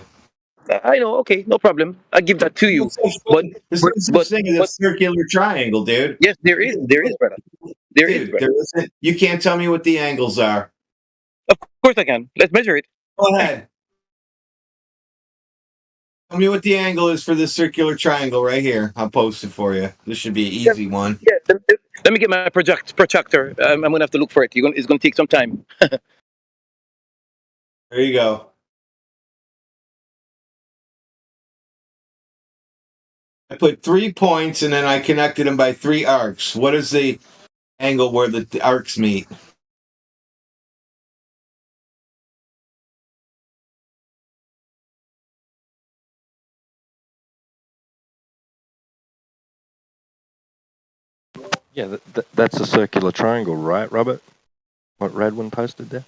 [SPEAKER 7] I know. Okay, no problem. I give that to you. But
[SPEAKER 6] there's no such thing as a circular triangle, dude.
[SPEAKER 7] Yes, there is, brother. There is, brother.
[SPEAKER 6] There isn't. You can't tell me what the angles are.
[SPEAKER 7] Of course I can. Let's measure it.
[SPEAKER 6] Go ahead. Tell me what the angle is for this circular triangle right here. I'll post it for you. This should be an easy one.
[SPEAKER 7] Yeah, let me get my projector. I'm going to have to look for it. It's going to take some time.
[SPEAKER 6] There you go. I put 3 points and then I connected them by 3 arcs. What is the angle where the arcs meet?
[SPEAKER 4] Yeah, that's a circular triangle, right, Robert? What Radwin posted there?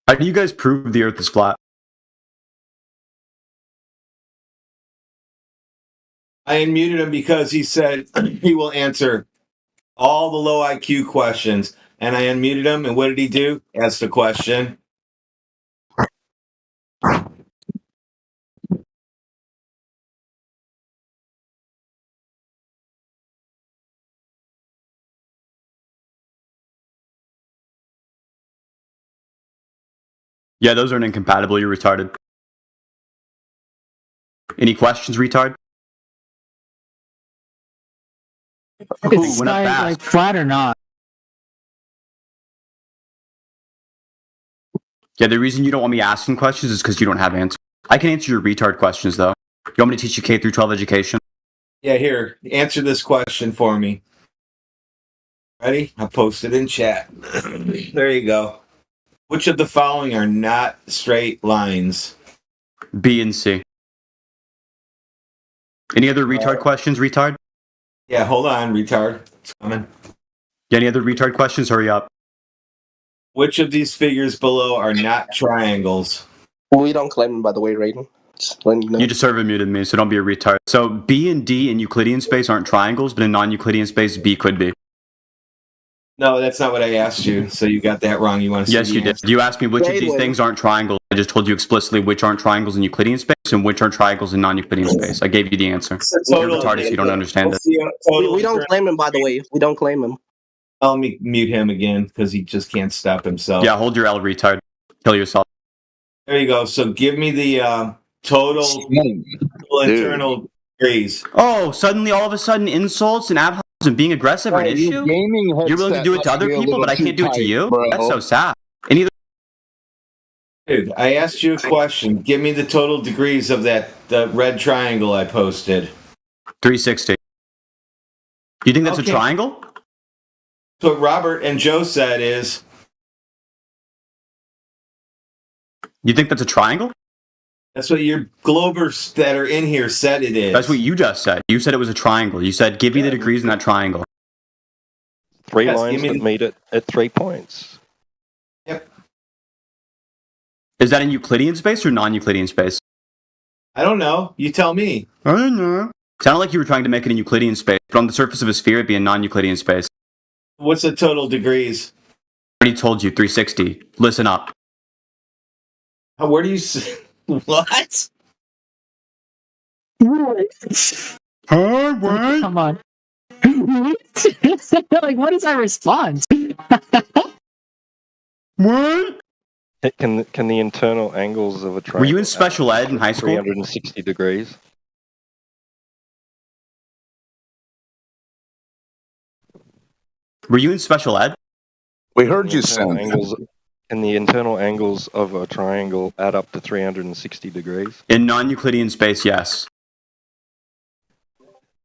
[SPEAKER 13] How do you guys prove the Earth is flat?
[SPEAKER 6] I unmuted him because he said he will answer all the low IQ questions. And I unmuted him, and what did he do? Ask the question.
[SPEAKER 13] Yeah, those aren't incompatible. You're retarded. Any questions, retard?
[SPEAKER 1] Is the sky like flat or not?
[SPEAKER 13] Yeah, the reason you don't want me asking questions is because you don't have answers. I can answer your retard questions, though. You want me to teach you K through 12 education?
[SPEAKER 6] Yeah, here, answer this question for me. Ready? I'll post it in chat. There you go. Which of the following are not straight lines?
[SPEAKER 13] B and C. Any other retard questions, retard?
[SPEAKER 6] Yeah, hold on, retard. It's coming.
[SPEAKER 13] Yeah, any other retard questions? Hurry up.
[SPEAKER 6] Which of these figures below are not triangles?
[SPEAKER 10] We don't claim them, by the way, Raiden. Just letting you know.
[SPEAKER 13] You just server muted me, so don't be a retard. So B and D in Euclidean space aren't triangles, but in non-Euclidean space, B could be.
[SPEAKER 6] No, that's not what I asked you. So you got that wrong. You want to see
[SPEAKER 13] Yes,
[SPEAKER 6] the
[SPEAKER 13] you did.
[SPEAKER 6] answer?
[SPEAKER 13] You asked me which of these things aren't triangles. I just told you explicitly which aren't triangles in Euclidean space and which are triangles in non-Euclidean space. I gave you the answer. You're retarded, so you don't understand it.
[SPEAKER 10] We don't claim him, by the way. We don't claim him.
[SPEAKER 6] Let me mute him again because he just can't stop himself.
[SPEAKER 13] Yeah, hold your L, retard. Kill yourself.
[SPEAKER 6] There you go. So give me the total internal degrees.
[SPEAKER 13] Oh, suddenly, all of a sudden, insults and ad homs and being aggressive are an issue? You're willing to do it to other people, but I can't do it to you? That's so sad. Any
[SPEAKER 6] Dude, I asked you a question. Give me the total degrees of the red triangle I posted.
[SPEAKER 13] 360. You think that's
[SPEAKER 6] Okay.
[SPEAKER 13] a triangle?
[SPEAKER 6] So what Robert and Joe said is,
[SPEAKER 13] You think that's a triangle?
[SPEAKER 6] that's what your Globers that are in here said it is.
[SPEAKER 13] That's what you just said. You said it was a triangle. You said, give me the degrees in that triangle.
[SPEAKER 4] Three
[SPEAKER 6] Yes,
[SPEAKER 4] lines
[SPEAKER 6] give me
[SPEAKER 4] that
[SPEAKER 6] the-
[SPEAKER 4] meet it at 3 points.
[SPEAKER 6] Yep.
[SPEAKER 13] Is that in Euclidean space or non-Euclidean space?
[SPEAKER 6] I don't know. You tell me.
[SPEAKER 13] I don't know. Sounded like you were trying to make it in Euclidean space, but on the surface of a sphere, it'd be in non-Euclidean space.
[SPEAKER 6] What's the total degrees?
[SPEAKER 13] I already told you, 360. Listen up.
[SPEAKER 6] Where do you... What?
[SPEAKER 13] Huh? What?
[SPEAKER 1] Come on. Like, what is our response?
[SPEAKER 13] What?
[SPEAKER 4] Can the internal angles of a triangle...
[SPEAKER 13] Were you in special ed in high school?
[SPEAKER 4] 360 degrees.
[SPEAKER 13] Were you in special ed?
[SPEAKER 20] We heard you,
[SPEAKER 4] Internal
[SPEAKER 20] Sam.
[SPEAKER 4] angles, and the internal angles of a triangle add up to 360 degrees.
[SPEAKER 13] In non-Euclidean space, yes.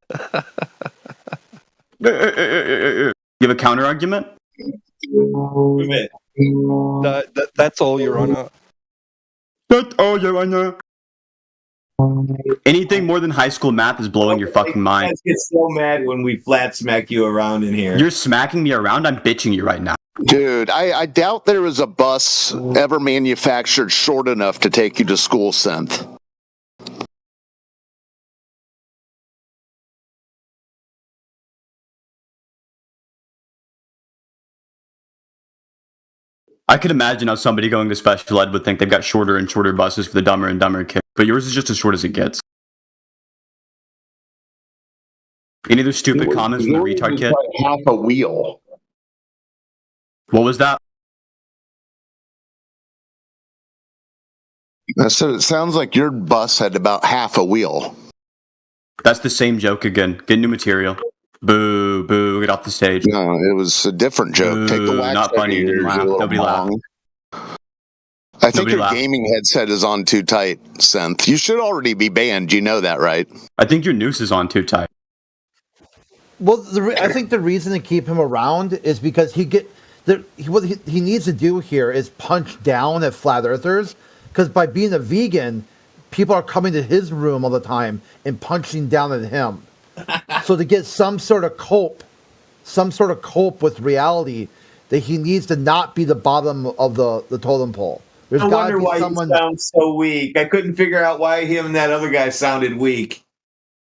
[SPEAKER 13] You have a counter argument?
[SPEAKER 4] That's all, Your Honor.
[SPEAKER 13] That's all, Your Honor. Anything more than high school math is blowing your fucking mind.
[SPEAKER 6] Guys get so mad when we flat smack you around in here.
[SPEAKER 13] You're smacking me around, I'm bitching you right now.
[SPEAKER 20] Dude, I doubt there was a bus ever manufactured short enough to take you to school, Synth.
[SPEAKER 13] I could imagine how somebody going to special ed would think they've got shorter and shorter buses for the dumber and dumber kids, but yours is just as short as it gets. Any other stupid comments from the retard kid?
[SPEAKER 20] Half a wheel.
[SPEAKER 13] What was that?
[SPEAKER 20] I said it sounds like your bus had about half a wheel.
[SPEAKER 13] That's the same joke again. Get new material. Boo, boo, get off the stage.
[SPEAKER 20] No, it was a different joke. Take the
[SPEAKER 13] Boo,
[SPEAKER 20] wax
[SPEAKER 13] not
[SPEAKER 20] out
[SPEAKER 13] funny,
[SPEAKER 20] of your
[SPEAKER 13] didn't
[SPEAKER 20] ears,
[SPEAKER 13] laugh.
[SPEAKER 20] you little
[SPEAKER 13] Nobody laughed.
[SPEAKER 20] bong. I think
[SPEAKER 13] Nobody
[SPEAKER 20] your
[SPEAKER 13] laughed.
[SPEAKER 20] gaming headset is on too tight, Synth. You should already be banned. You know that, right?
[SPEAKER 13] I think your noose is on too tight.
[SPEAKER 14] Well, I think the reason to keep him around is because what he needs to do here is punch down at flat earthers, because by being a vegan, people are coming to his room all the time and punching down at him. So to get some sort of cope with reality, that he needs to not be the bottom of the totem pole. There's
[SPEAKER 6] I
[SPEAKER 14] got to
[SPEAKER 6] wonder
[SPEAKER 14] be
[SPEAKER 6] why
[SPEAKER 14] someone.
[SPEAKER 6] he sounds so weak. I couldn't figure out why him and that other guy sounded weak.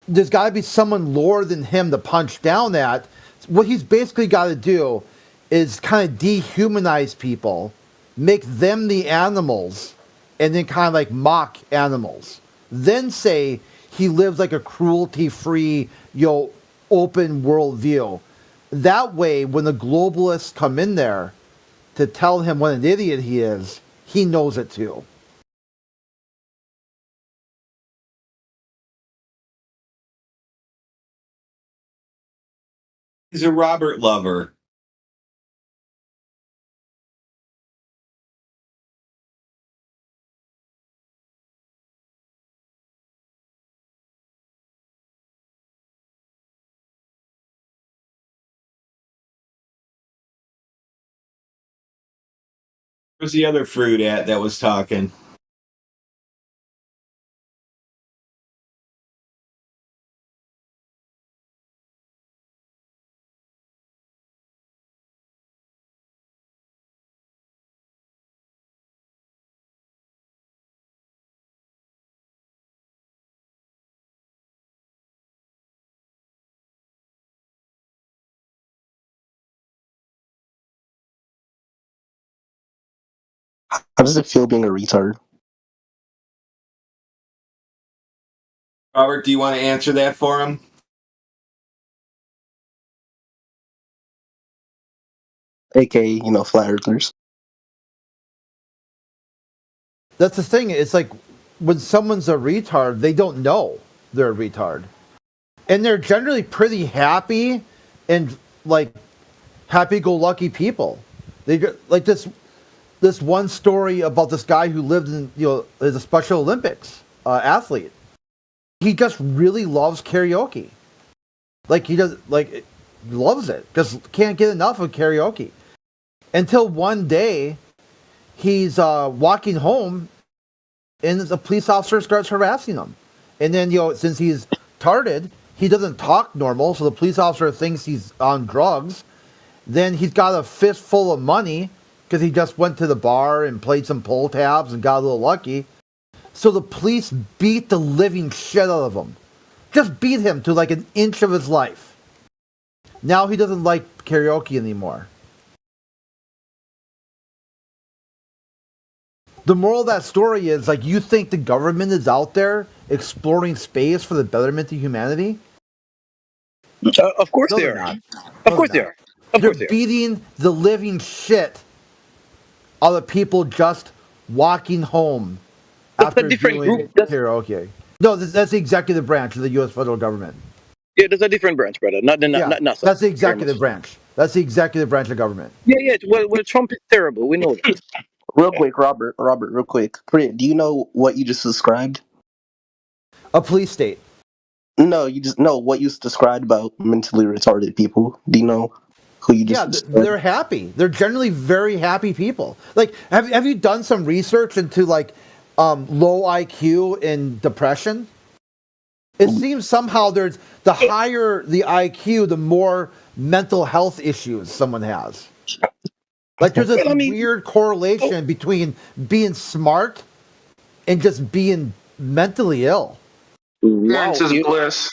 [SPEAKER 14] There's got to be someone lower than him to punch down at. What he's basically got to do is kind of dehumanize people, make them the animals, and then kind of like mock animals. Then say he lives like a cruelty-free, open worldview. That way, when the globalists come in there to tell him what an idiot he is, he knows it too.
[SPEAKER 6] He's a Robert lover. Where's the other fruit at that was talking?
[SPEAKER 10] How does it feel being a retard?
[SPEAKER 6] Robert, do you want to answer that for him?
[SPEAKER 10] AKA, flat earthers.
[SPEAKER 14] That's the thing. It's like when someone's a retard, they don't know they're a retard. And they're generally pretty happy and like happy-go-lucky people. They like this one story about this guy who lived in as a Special Olympics athlete. He just really loves karaoke. Like he does, like loves it. Just can't get enough of karaoke. Until one day, he's walking home, and the police officer starts harassing him. And then, since he's tarded, he doesn't talk normal, so the police officer thinks he's on drugs. Then he's got a fistful of money because he just went to the bar and played some pull tabs and got a little lucky. So the police beat the living shit out of him. Just beat him to like an inch of his life. Now he doesn't like karaoke anymore. The moral of that story is, like, you think the government is out there exploring space for the betterment of humanity?
[SPEAKER 7] Of course
[SPEAKER 14] No,
[SPEAKER 7] they
[SPEAKER 14] they're
[SPEAKER 7] are.
[SPEAKER 14] not.
[SPEAKER 7] Of course they are. Of
[SPEAKER 14] They're
[SPEAKER 7] course they are.
[SPEAKER 14] beating the living shit out of people just walking home
[SPEAKER 7] That's a
[SPEAKER 14] after
[SPEAKER 7] different
[SPEAKER 14] doing
[SPEAKER 7] group. That's,
[SPEAKER 14] karaoke. No, that's the executive branch of the U.S. federal government.
[SPEAKER 7] yeah, there's a different branch, brother. Not
[SPEAKER 14] Yeah,
[SPEAKER 7] NASA.
[SPEAKER 14] that's the
[SPEAKER 7] Very
[SPEAKER 14] executive
[SPEAKER 7] much.
[SPEAKER 14] branch. That's the executive branch of government.
[SPEAKER 7] Yeah. Well, Trump is terrible. We know that.
[SPEAKER 10] Real quick, Robert, real quick. Prit, do you know what you just described?
[SPEAKER 14] A police state.
[SPEAKER 10] No, you just know what you described about mentally retarded people. Do you know who you just
[SPEAKER 14] Yeah,
[SPEAKER 10] described?
[SPEAKER 14] they're happy. They're generally very happy people. Like, have you done some research into like low IQ and depression? It seems somehow there's the higher the IQ, the more mental health issues someone has. Like, there's this weird correlation between being smart and just being mentally ill.
[SPEAKER 7] Wow.
[SPEAKER 16] Ignorance is bliss.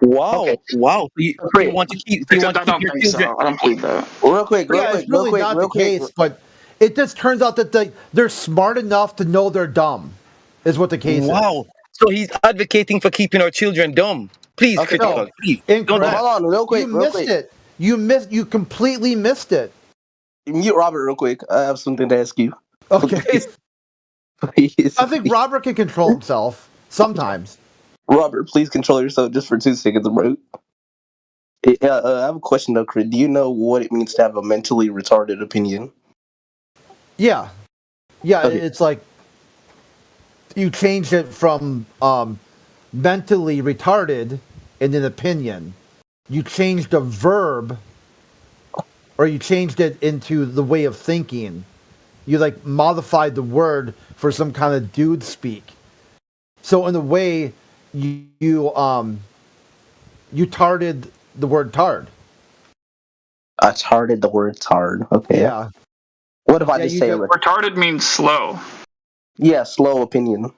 [SPEAKER 7] Wow.
[SPEAKER 10] Okay.
[SPEAKER 7] Wow. You want to keep you want
[SPEAKER 16] Except
[SPEAKER 7] to
[SPEAKER 16] I
[SPEAKER 7] keep
[SPEAKER 16] don't
[SPEAKER 7] your
[SPEAKER 16] think so.
[SPEAKER 7] children.
[SPEAKER 16] I don't believe that.
[SPEAKER 10] Real quick,
[SPEAKER 14] Yeah, it's really not the case, but it just turns out that they're smart enough to know they're dumb, is what the case is.
[SPEAKER 7] Wow. So he's advocating for keeping our children dumb. Please,
[SPEAKER 10] Okay,
[SPEAKER 7] critical.
[SPEAKER 14] no.
[SPEAKER 7] Please. Don't do
[SPEAKER 14] Incorrect.
[SPEAKER 7] that.
[SPEAKER 10] Hold on, real quick,
[SPEAKER 14] You
[SPEAKER 10] real
[SPEAKER 14] missed
[SPEAKER 10] quick.
[SPEAKER 14] it. You completely missed it.
[SPEAKER 10] Mute Robert real quick. I have something to ask you.
[SPEAKER 14] Okay.
[SPEAKER 10] Please.
[SPEAKER 14] I think Robert can control himself sometimes.
[SPEAKER 10] Robert, please control yourself just for 2 seconds, bro. I have a question though, Crit. Do you know what it means to have a mentally retarded opinion?
[SPEAKER 14] Yeah. Yeah,
[SPEAKER 10] Okay.
[SPEAKER 14] it's like you changed it from mentally retarded in an opinion. You changed a verb, or you changed it into the way of thinking. You like modified the word for some kind of dude speak. So in a way, you tarded the word tard.
[SPEAKER 10] I tarded the word tard. Okay.
[SPEAKER 14] Yeah.
[SPEAKER 10] What if I
[SPEAKER 14] Yeah,
[SPEAKER 10] just
[SPEAKER 14] you
[SPEAKER 10] say
[SPEAKER 14] just-
[SPEAKER 16] Retarded means slow.
[SPEAKER 10] Yeah, slow opinion.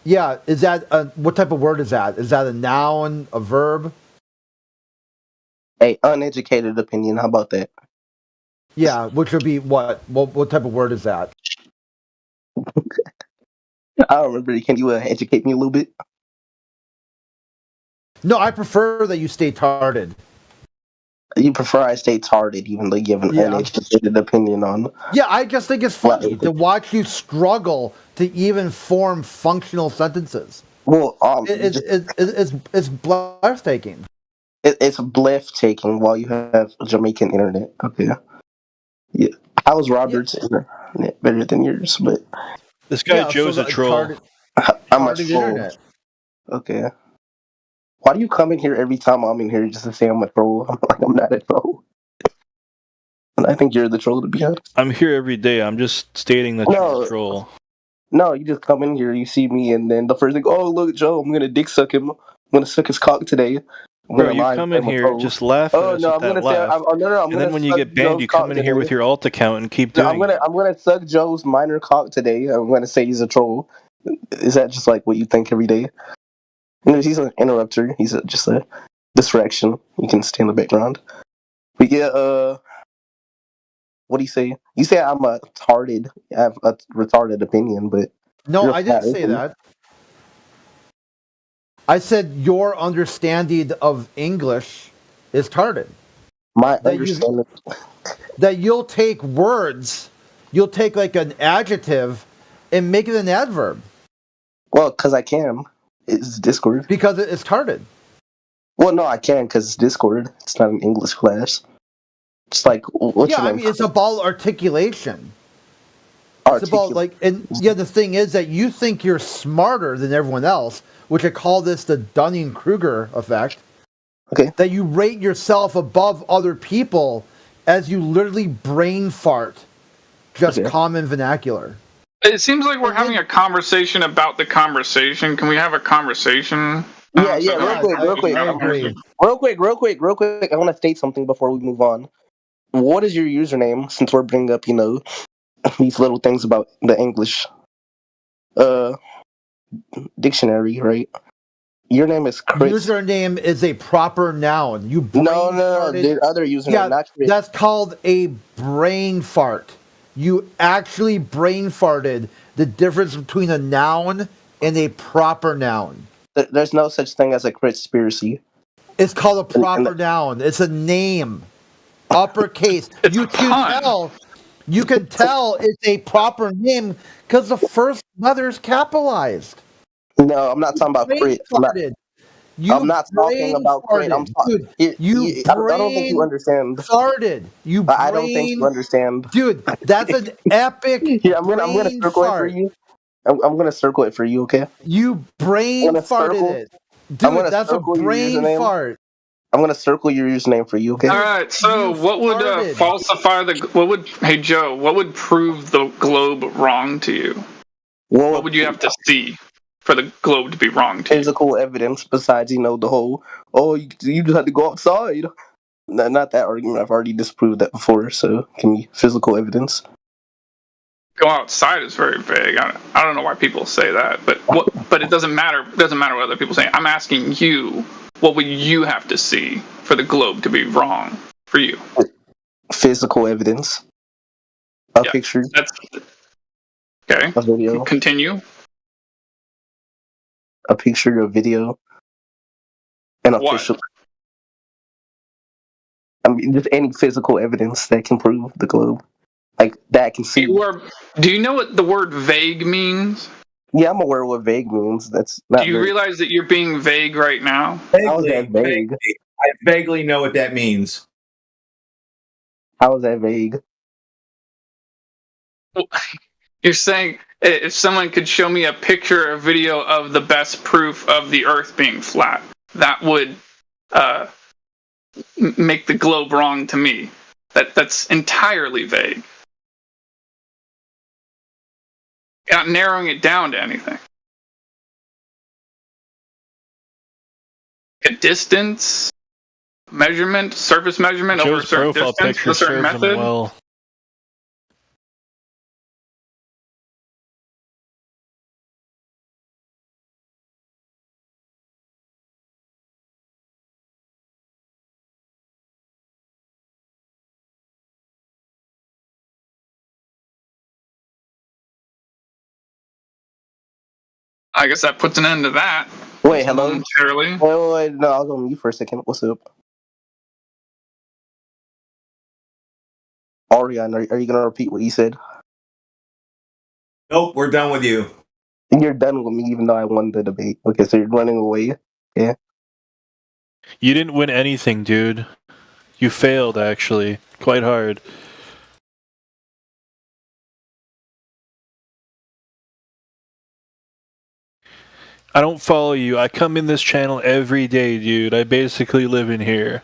[SPEAKER 14] Yeah, is that what type of word is that? Is that a noun, a verb?
[SPEAKER 10] A uneducated opinion. How about that?
[SPEAKER 14] Yeah, which would be what? What type of word is that?
[SPEAKER 10] I don't remember. Can you educate me a little bit?
[SPEAKER 14] No, I prefer that you stay tarded.
[SPEAKER 10] You prefer I stay tarded, even though you have an
[SPEAKER 14] Yeah.
[SPEAKER 10] uneducated opinion on.
[SPEAKER 14] Yeah, I just think it's funny to watch you struggle to even form functional sentences.
[SPEAKER 10] Well,
[SPEAKER 14] It's breathtaking.
[SPEAKER 10] It's bluff taking while you have Jamaican internet. Okay. Yeah. How was Robert's internet better than yours? But
[SPEAKER 19] This guy Joe's a troll.
[SPEAKER 10] I'm a
[SPEAKER 14] Tarded
[SPEAKER 10] troll.
[SPEAKER 14] internet.
[SPEAKER 10] Okay. Why do you come in here every time I'm in here just to say I'm a troll? I'm like, I'm not a troll. And I think you're the troll, to be honest.
[SPEAKER 19] I'm here every day. I'm just stating that you're a troll.
[SPEAKER 10] No, you just come in here, you see me, and then the first thing, oh, look, Joe, I'm going to dick suck him. I'm going to suck his cock today. I'm
[SPEAKER 19] Bro,
[SPEAKER 10] gonna
[SPEAKER 19] you
[SPEAKER 10] lie
[SPEAKER 19] come
[SPEAKER 10] and
[SPEAKER 19] in
[SPEAKER 10] say I'm a
[SPEAKER 19] here,
[SPEAKER 10] troll.
[SPEAKER 19] just laugh at us
[SPEAKER 10] no,
[SPEAKER 19] with
[SPEAKER 10] I'm
[SPEAKER 19] that
[SPEAKER 10] gonna say,
[SPEAKER 19] laugh.
[SPEAKER 10] I'm
[SPEAKER 19] And then
[SPEAKER 10] gonna
[SPEAKER 19] when you
[SPEAKER 10] suck
[SPEAKER 19] get banned,
[SPEAKER 10] Joe's
[SPEAKER 19] you come
[SPEAKER 10] cock
[SPEAKER 19] in here with
[SPEAKER 10] today.
[SPEAKER 19] your alt account and keep
[SPEAKER 10] No,
[SPEAKER 19] doing it.
[SPEAKER 10] I'm gonna suck Joe's minor cock today. I'm gonna say he's a troll. Is that just like what you think every day? You know, he's an interrupter. He's just a distraction. You can stay in the background. But yeah, what do you say? You say I'm a retarded. I have a retarded opinion, but
[SPEAKER 14] No,
[SPEAKER 10] you're
[SPEAKER 14] I didn't
[SPEAKER 10] fat,
[SPEAKER 14] say
[SPEAKER 10] isn't it?
[SPEAKER 14] that. I said your understanding of English is tarded.
[SPEAKER 10] My
[SPEAKER 14] That you-
[SPEAKER 10] understanding.
[SPEAKER 14] That you'll take words, you'll take like an adjective and make it an adverb.
[SPEAKER 10] Well, because I can. It's Discord.
[SPEAKER 14] Because it's tarded.
[SPEAKER 10] Well, no, I can because it's Discord. It's not an English class. It's like, what's
[SPEAKER 14] Yeah,
[SPEAKER 10] your
[SPEAKER 14] I
[SPEAKER 10] name?
[SPEAKER 14] mean, it's about articulation. It's about like, and yeah, the thing is that you think you're smarter than everyone else, which I call this the Dunning-Kruger effect.
[SPEAKER 7] Okay.
[SPEAKER 14] That you rate yourself above other people as you literally brain fart just common vernacular.
[SPEAKER 16] It seems like we're having a conversation about the conversation. Can we have a conversation?
[SPEAKER 7] Yeah, real quick. I want to state something before we move on. What is your username? Since we're bringing up, these little things about the English dictionary, right? Your name is Chris.
[SPEAKER 14] Username is a proper noun. You
[SPEAKER 7] no. The other username, not Chris.
[SPEAKER 14] That's called a brain fart. You actually brain farted the difference between a noun and a proper noun.
[SPEAKER 7] There's no such thing as a conspiracy.
[SPEAKER 14] It's called a proper noun. It's a name. Uppercase. You can tell it's a proper name because the first letter is capitalized.
[SPEAKER 7] No, I'm not talking about crit. I'm not talking about crit. I don't think you understand.
[SPEAKER 14] Farted.
[SPEAKER 7] I don't think you understand.
[SPEAKER 14] Dude, that's an epic.
[SPEAKER 7] Yeah, I'm gonna circle it for you. I'm gonna circle it for you, okay?
[SPEAKER 14] You brain farted it. Dude, that's a brain fart.
[SPEAKER 7] I'm gonna circle your username for you, okay?
[SPEAKER 16] All right. So, what would falsify the? Hey Joe, what would prove the globe wrong to you? What would you have to see for the globe to be wrong to you?
[SPEAKER 7] Physical evidence besides, the whole, you just had to go outside. Not that argument. I've already disproved that before. So, give me physical evidence.
[SPEAKER 16] Go outside is very vague. I don't know why people say that, but it doesn't matter. It doesn't matter what other people say. I'm asking you, what would you have to see for the globe to be wrong for you?
[SPEAKER 7] Physical evidence. A picture.
[SPEAKER 16] Okay.
[SPEAKER 7] A video.
[SPEAKER 16] Continue.
[SPEAKER 7] A picture, a video, and official. I mean, just any physical evidence that can prove the globe. Like, that I can see.
[SPEAKER 16] Do you know what the word vague means?
[SPEAKER 7] Yeah, I'm aware of what vague means. That's not.
[SPEAKER 16] Do you realize that you're being vague right now?
[SPEAKER 7] How is that vague?
[SPEAKER 6] I vaguely know what that means.
[SPEAKER 7] How is that vague?
[SPEAKER 16] You're saying if someone could show me a picture or video of the best proof of the Earth being flat, that would make the globe wrong to me. That's entirely vague. Not narrowing it down to anything. A distance measurement, surface measurement over a certain distance, a certain method.
[SPEAKER 19] Well.
[SPEAKER 16] I guess that puts an end to that.
[SPEAKER 7] Wait, hello?
[SPEAKER 16] Momentarily.
[SPEAKER 7] Wait, no, I'll go on mute for a second. What's up? Ariane, are you going to repeat what you said?
[SPEAKER 6] Nope, we're done with you.
[SPEAKER 7] And you're done with me even though I won the debate. Okay, so you're running away? Yeah.
[SPEAKER 19] You didn't win anything, dude. You failed, actually. Quite hard. I don't follow you. I come in this channel every day, dude. I basically live in here.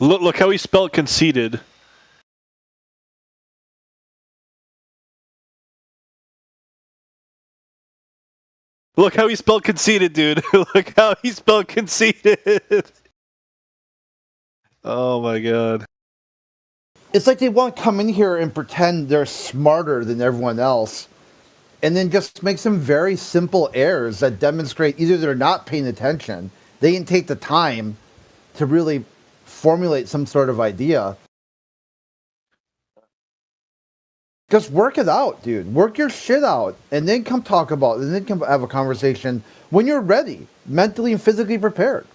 [SPEAKER 19] Look how he spelled conceited. Look how he spelled conceited, dude. Look how he spelled conceited. Oh my god.
[SPEAKER 14] It's like they want to come in here and pretend they're smarter than everyone else, and then just make some very simple errors that demonstrate either they're not paying attention, they didn't take the time to really formulate some sort of idea. Just work it out, dude. Work your shit out, and then come talk about it, and then come have a conversation when you're ready, mentally and physically prepared.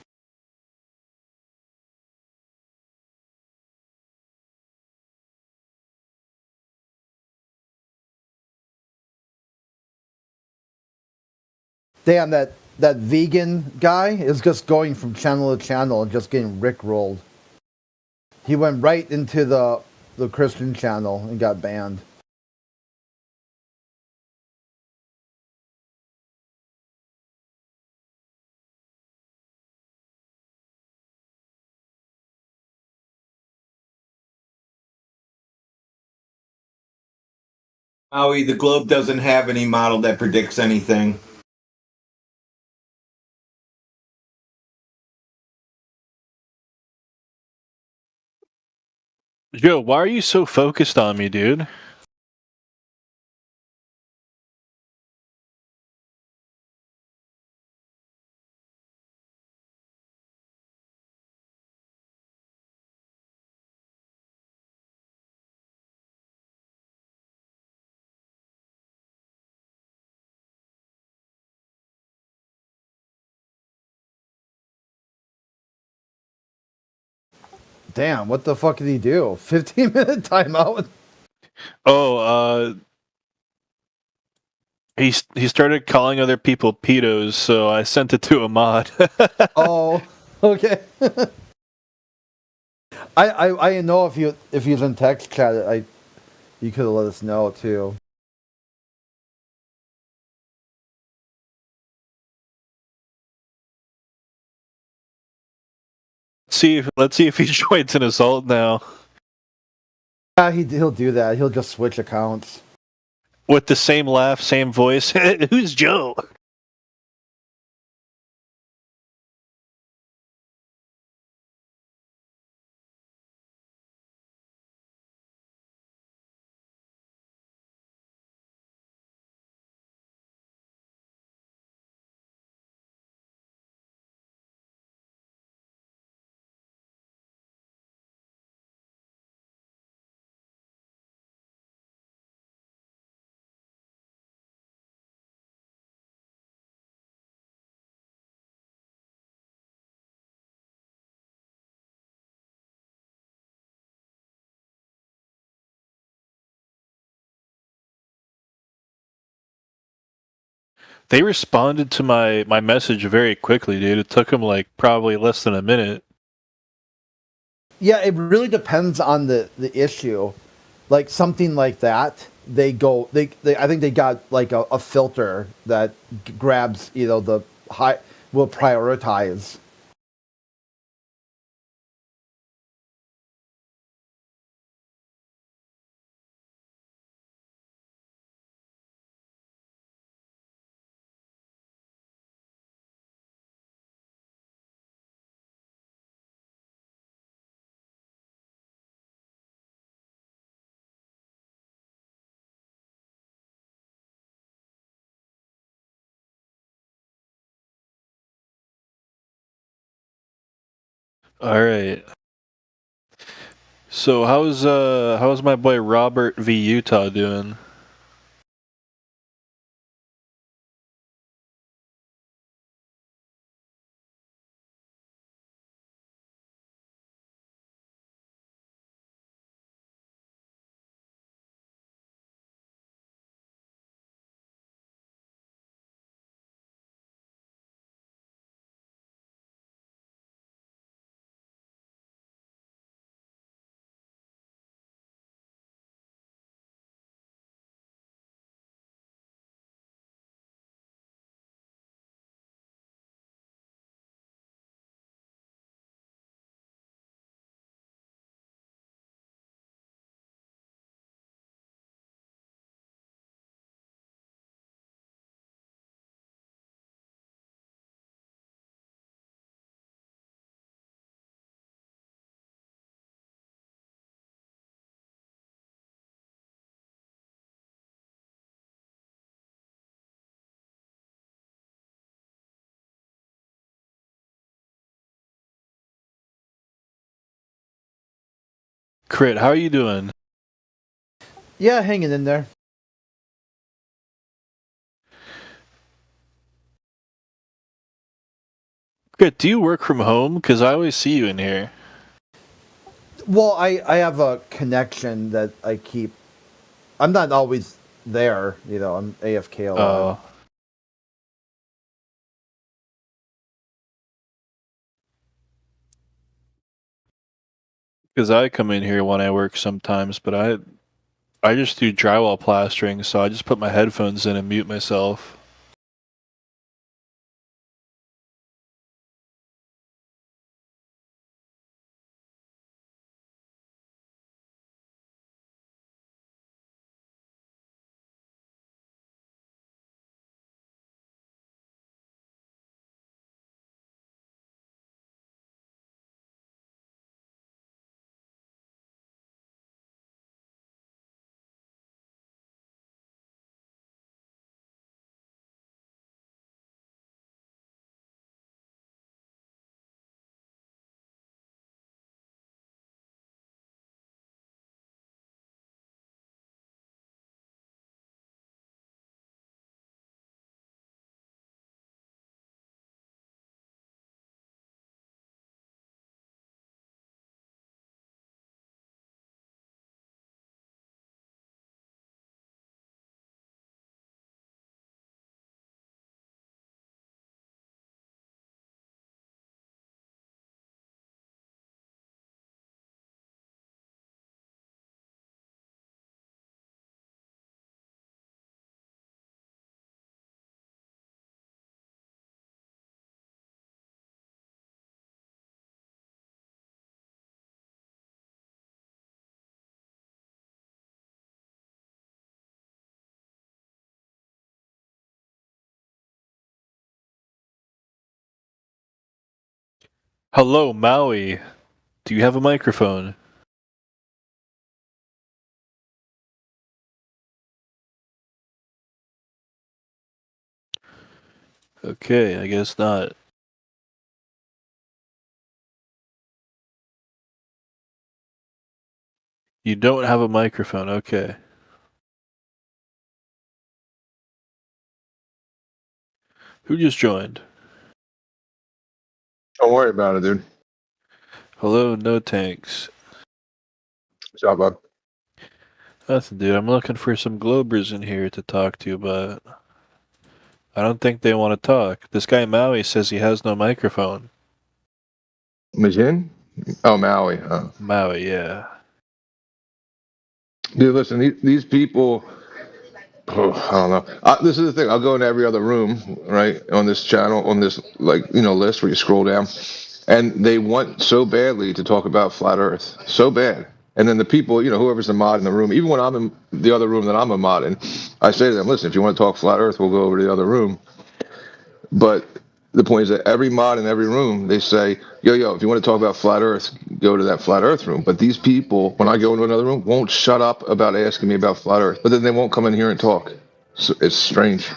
[SPEAKER 14] Damn, that vegan guy is just going from channel to channel and just getting rickrolled. He went right into the Christian channel and got banned.
[SPEAKER 9] Maui, the globe doesn't have any model that predicts anything.
[SPEAKER 19] Joe, why are you so focused on me, dude?
[SPEAKER 14] Damn, what the fuck did he do? 15-minute timeout?
[SPEAKER 19] Oh, he started calling other people pedos, so I sent it to a mod.
[SPEAKER 14] Oh, okay. I didn't know if he's in text chat. You could have let us know too.
[SPEAKER 19] Let's see if he joins an assault now.
[SPEAKER 14] Yeah, he'll do that. He'll just switch accounts.
[SPEAKER 19] With the same laugh, same voice. Who's Joe? They responded to my message very quickly, dude. It took them like probably less than a minute.
[SPEAKER 14] Yeah, it really depends on the issue. Like something like that, they I think they got like a filter that grabs, the high, will prioritize.
[SPEAKER 19] All right. So how's my boy Robert v Utah doing? Crit, how are you doing?
[SPEAKER 14] Yeah, hanging in there.
[SPEAKER 19] Crit, do you work from home? Because I always see you in here.
[SPEAKER 14] Well, I have a connection that I keep. I'm not always there, I'm AFK a lot.
[SPEAKER 19] Because I come in here when I work sometimes, but I just do drywall plastering, so I just put my headphones in and mute myself. Hello, Maui. Do you have a microphone? Okay, I guess not. You don't have a microphone, okay. Who just joined?
[SPEAKER 2] Don't worry about it, dude.
[SPEAKER 19] Hello, No Tanks.
[SPEAKER 2] What's up, bud?
[SPEAKER 19] Nothing, dude. I'm looking for some Globers in here to talk to, but I don't think they want to talk. This guy Maui says he has no microphone.
[SPEAKER 2] Majin? Oh, Maui.
[SPEAKER 19] Maui, yeah.
[SPEAKER 2] Dude, listen, these people. Oh, I don't know. This is the thing. I'll go in every other room, right, on this channel, on this list where you scroll down, and they want so badly to talk about flat Earth, so bad. And then the people, whoever's the mod in the room, even when I'm in the other room that I'm a mod in, I say to them, listen, if you want to talk flat Earth, we'll go over to the other room. But the point is that every mod in every room, they say, yo, if you want to talk about flat Earth, go to that flat Earth room. But these people, when I go into another room, won't shut up about asking me about flat Earth. But then they won't come in here and talk. So it's strange.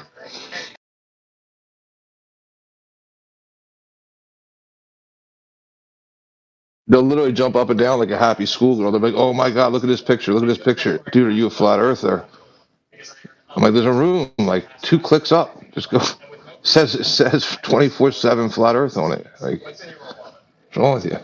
[SPEAKER 2] They'll literally jump up and down like a happy schoolgirl. They're like, oh my God, look at this picture. Look at this picture. Dude, are you a flat earther? I'm like, there's a room like 2 clicks up. Just go. It says 24/7 flat earth on it. Like, what's wrong with you?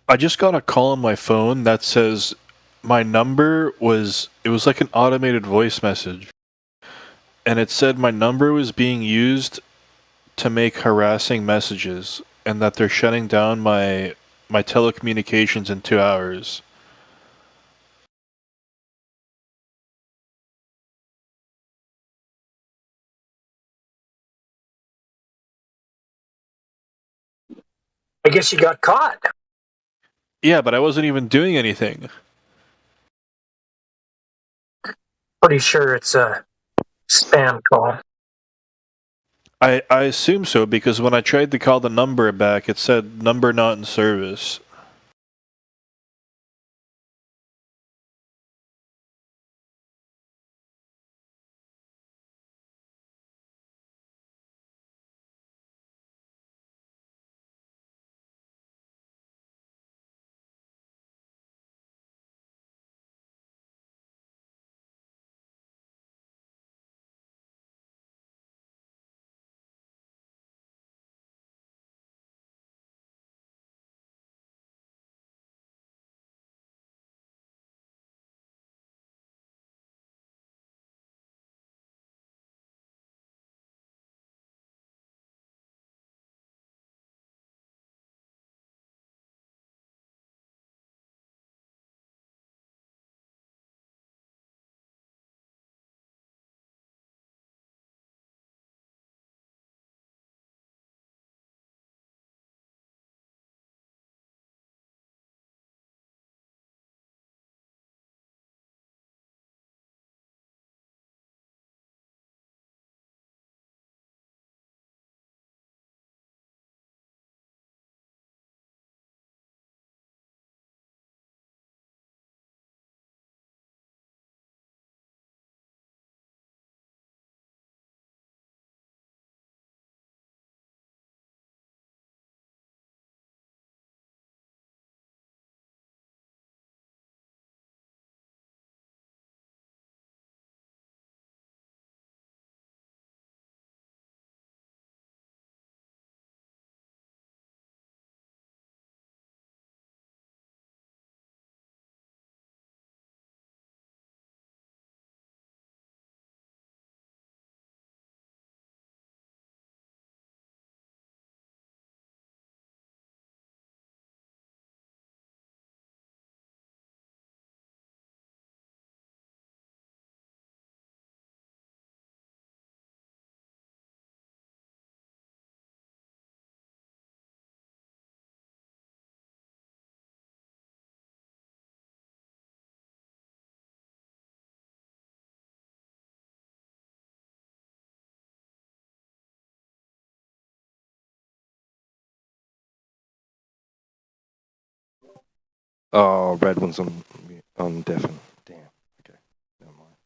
[SPEAKER 19] I just got a call on my phone that says my number was, it was like an automated voice message. And it said my number was being used to make harassing messages and that they're shutting down my telecommunications in 2 hours.
[SPEAKER 11] I guess you got caught.
[SPEAKER 19] Yeah, but I wasn't even doing anything.
[SPEAKER 11] Pretty sure it's a spam call.
[SPEAKER 19] I assume so because when I tried to call the number back, it said number not in service.
[SPEAKER 4] Oh, red one's on deafened. Damn. Okay. Never mind.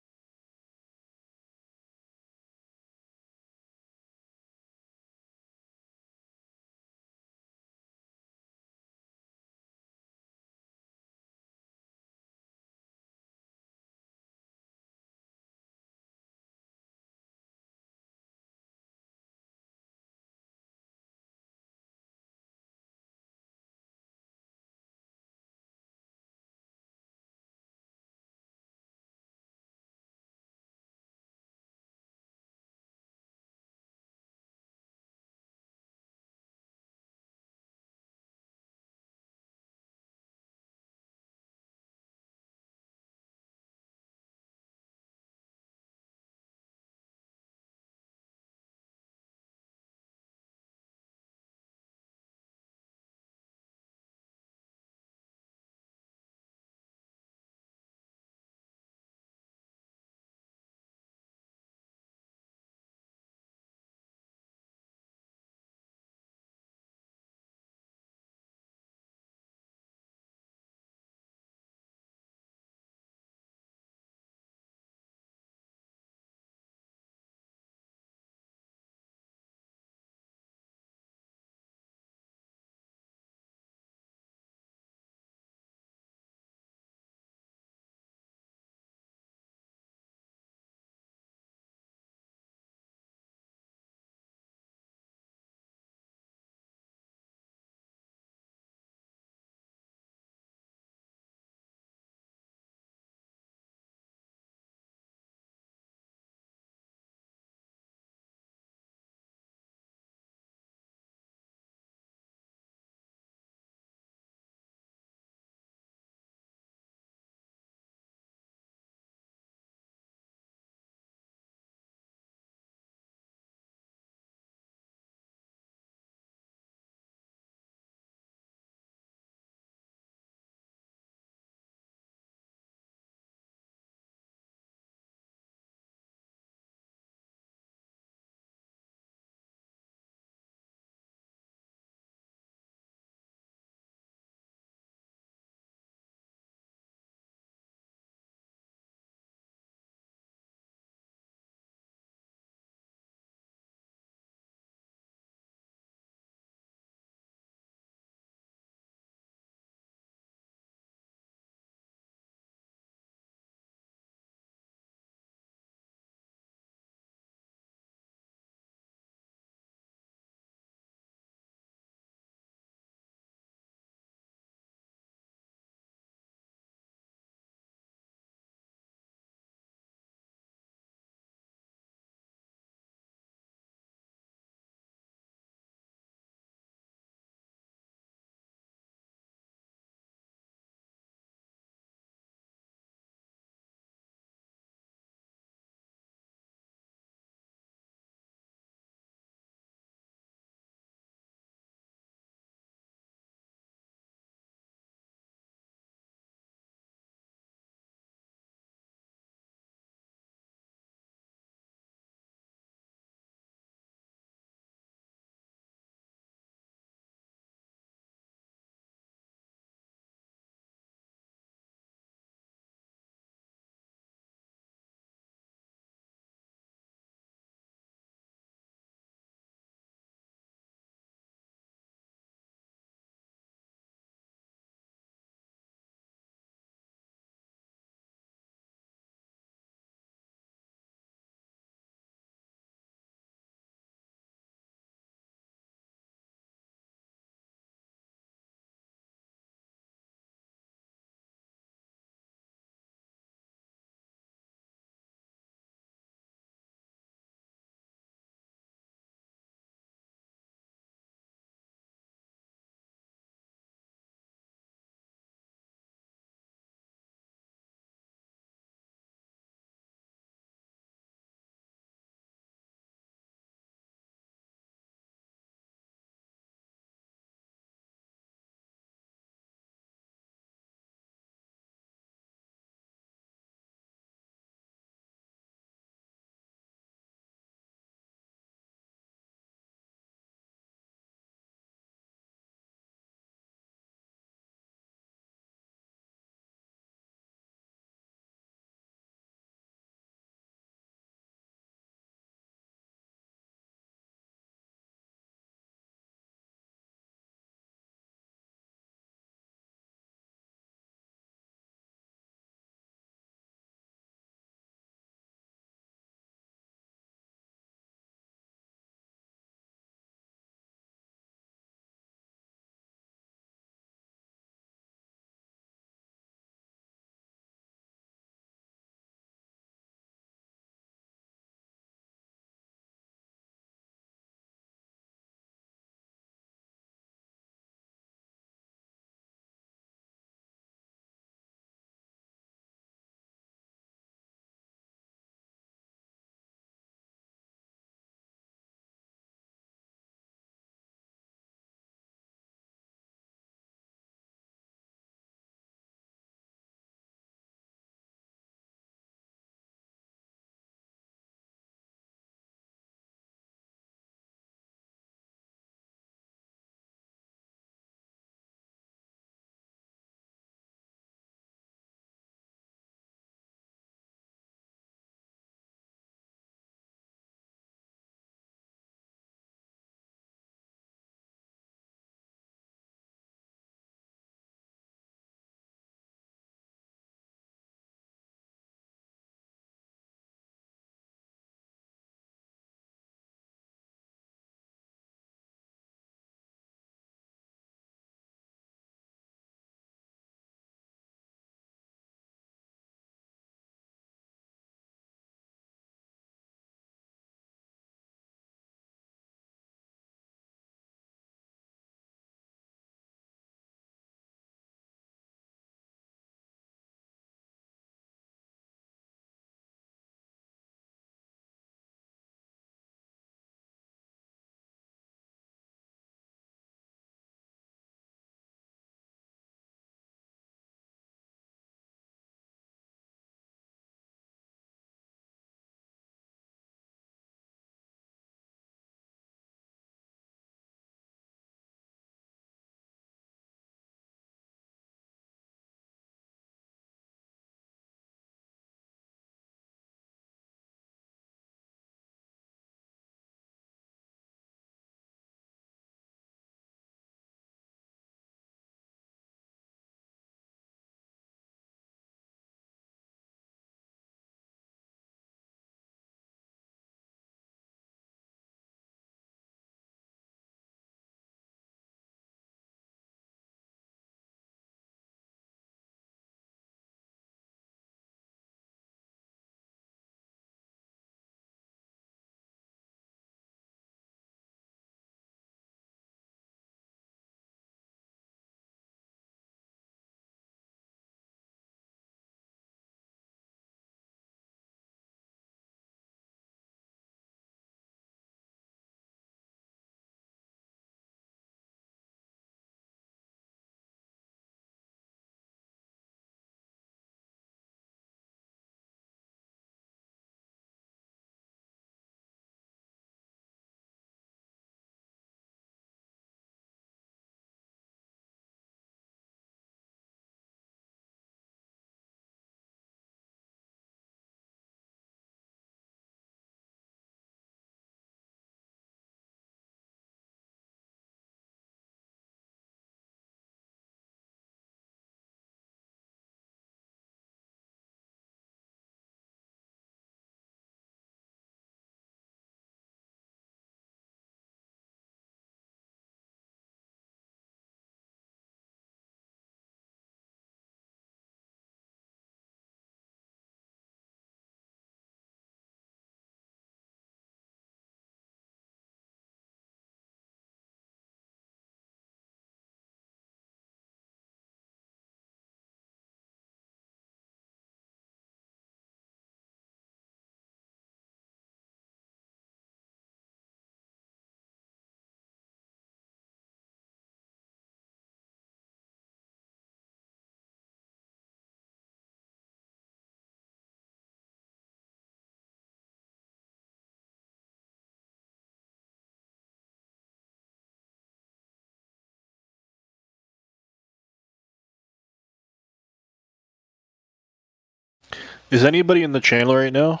[SPEAKER 19] Is anybody in the channel right now?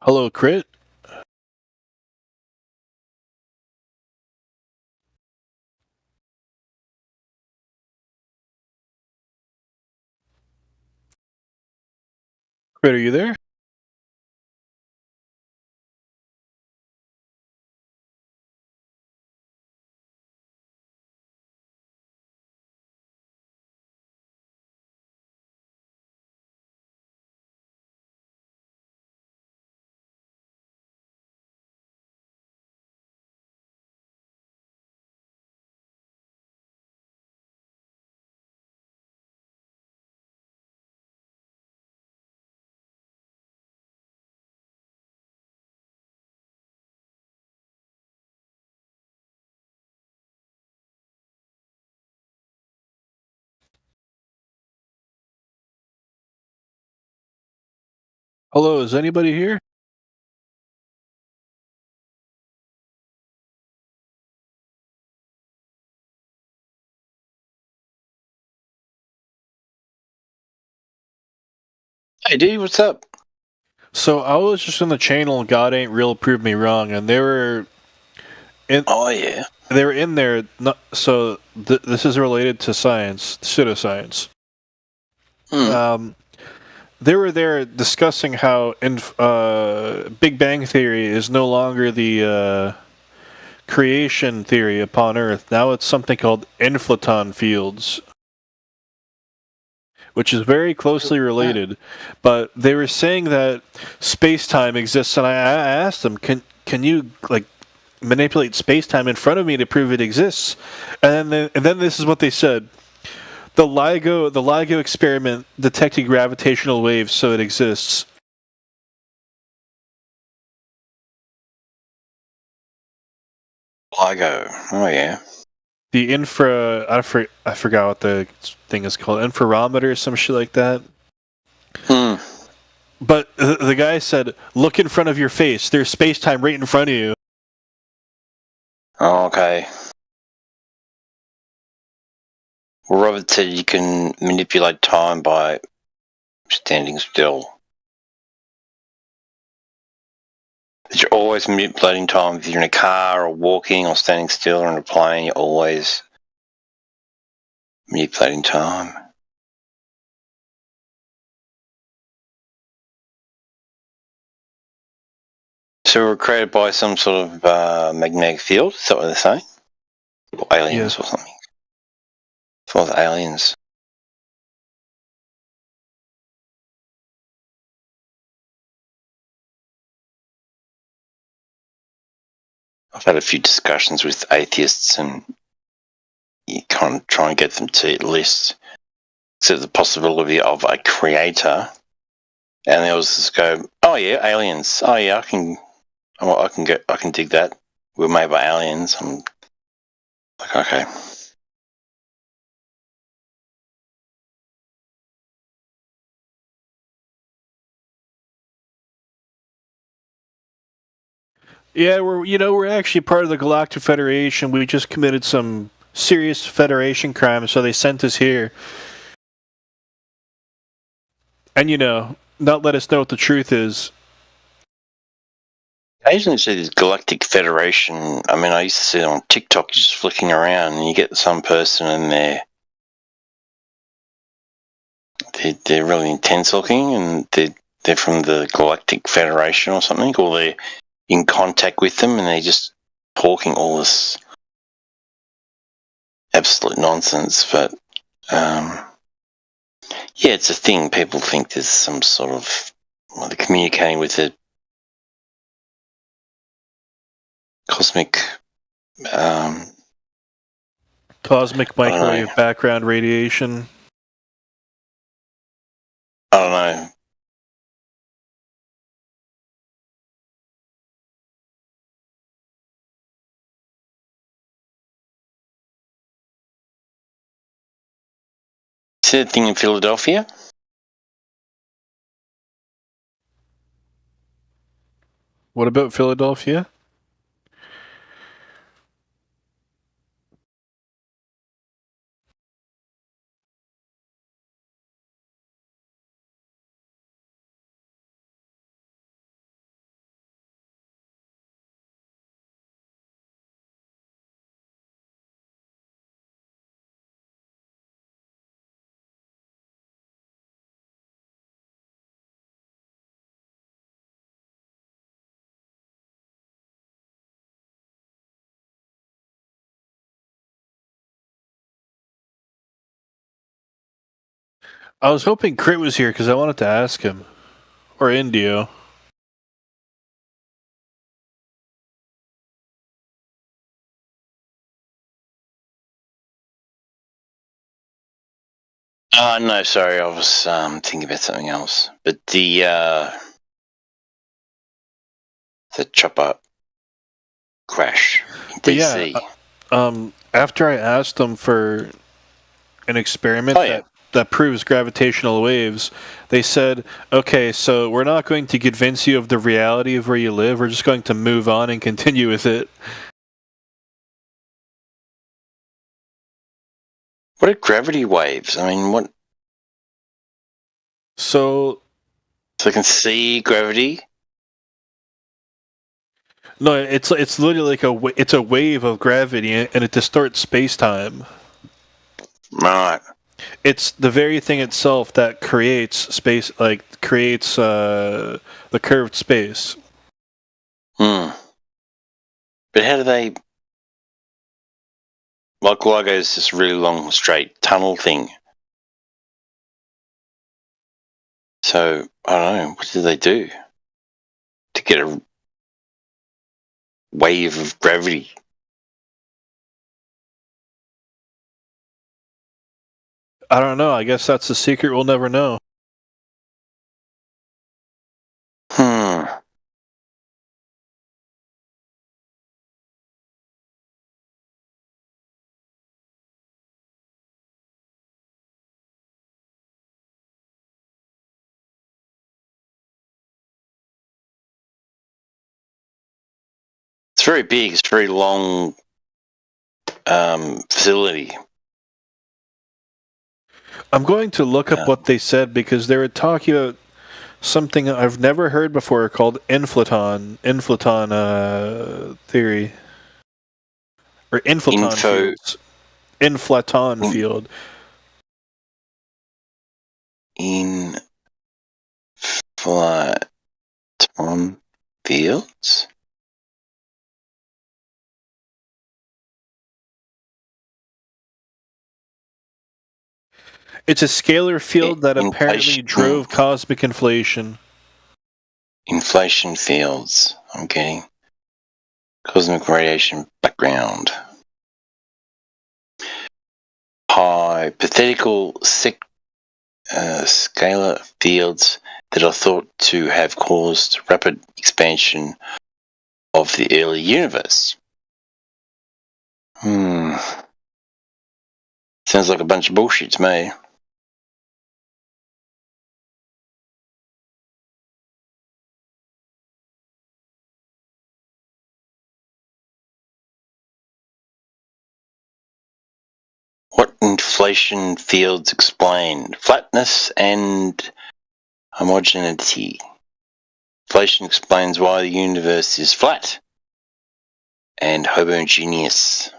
[SPEAKER 19] Hello, Crit? Crit, are you there? Hello, is anybody here?
[SPEAKER 18] Hey, dude, what's up?
[SPEAKER 19] So I was just in the channel. God ain't real. Prove me wrong, and they were in.
[SPEAKER 18] Oh yeah.
[SPEAKER 19] They were in there. So this is related to science, pseudoscience. They were there discussing how Big Bang Theory is no longer the creation theory upon Earth. Now it's something called inflaton fields, which is very closely related. But they were saying that space-time exists, and I asked them, can you like manipulate space-time in front of me to prove it exists? And then this is what they said. The LIGO experiment detected gravitational waves, so it exists.
[SPEAKER 18] LIGO. Oh yeah.
[SPEAKER 19] The I forgot what the thing is called, interferometer or some shit like that. But the guy said, look in front of your face. There's space-time right in front of you.
[SPEAKER 18] Oh, okay. Well, Robert said you can manipulate time by standing still. That you're always manipulating time. If you're in a car or walking or standing still or in a plane, you're always manipulating time. So we're created by some sort of magnetic field, is that what they're saying? Or aliens or something. For the aliens. I've had a few discussions with atheists and you kind of try and get them to at least accept the possibility of a creator. And they always just go, oh yeah, aliens. Oh yeah, I can dig that. We're made by aliens. I'm like, okay.
[SPEAKER 19] Yeah, we're actually part of the Galactic Federation. We just committed some serious Federation crimes, so they sent us here. And not let us know what the truth is.
[SPEAKER 18] I usually see this Galactic Federation. I mean, I used to see them on TikTok just flicking around, and you get some person and they're really intense looking, and they're from the Galactic Federation or something, or they're in contact with them, and they're just talking all this absolute nonsense. But yeah, it's a thing. People think there's some sort of they're communicating with a cosmic
[SPEAKER 19] microwave background radiation.
[SPEAKER 18] I don't know. See that thing in Philadelphia?
[SPEAKER 19] What about Philadelphia? I was hoping Crit was here because I wanted to ask him. Or Indio.
[SPEAKER 18] No, sorry, I was thinking about something else. But the chopper crash in
[SPEAKER 19] But
[SPEAKER 18] DC.
[SPEAKER 19] yeah, after I asked them for an experiment that proves gravitational waves, they said, okay, so we're not going to convince you of the reality of where you live, we're just going to move on and continue with it.
[SPEAKER 18] What are gravity waves? I mean, what?
[SPEAKER 19] So
[SPEAKER 18] I can see gravity?
[SPEAKER 19] No, it's literally like it's a wave of gravity, and it distorts space-time.
[SPEAKER 18] Right.
[SPEAKER 19] It's the very thing itself that creates space, creates the curved space.
[SPEAKER 18] But how do they? Like Ligo is this really long, straight tunnel thing. So I don't know. What do they do to get a wave of gravity?
[SPEAKER 19] I don't know. I guess that's the secret we'll never know.
[SPEAKER 18] It's very big. It's a very long facility.
[SPEAKER 19] I'm going to look up what they said because they were talking about something I've never heard before called inflaton theory. Or inflaton fields. Inflaton field.
[SPEAKER 18] Inflaton fields?
[SPEAKER 19] It's a scalar field that apparently drove cosmic inflation.
[SPEAKER 18] Inflation fields. I'm getting cosmic radiation background. Hypothetical scalar fields that are thought to have caused rapid expansion of the early universe. Sounds like a bunch of bullshit to me. What inflation fields explain? Flatness and homogeneity. Inflation explains why the universe is flat and homogeneous.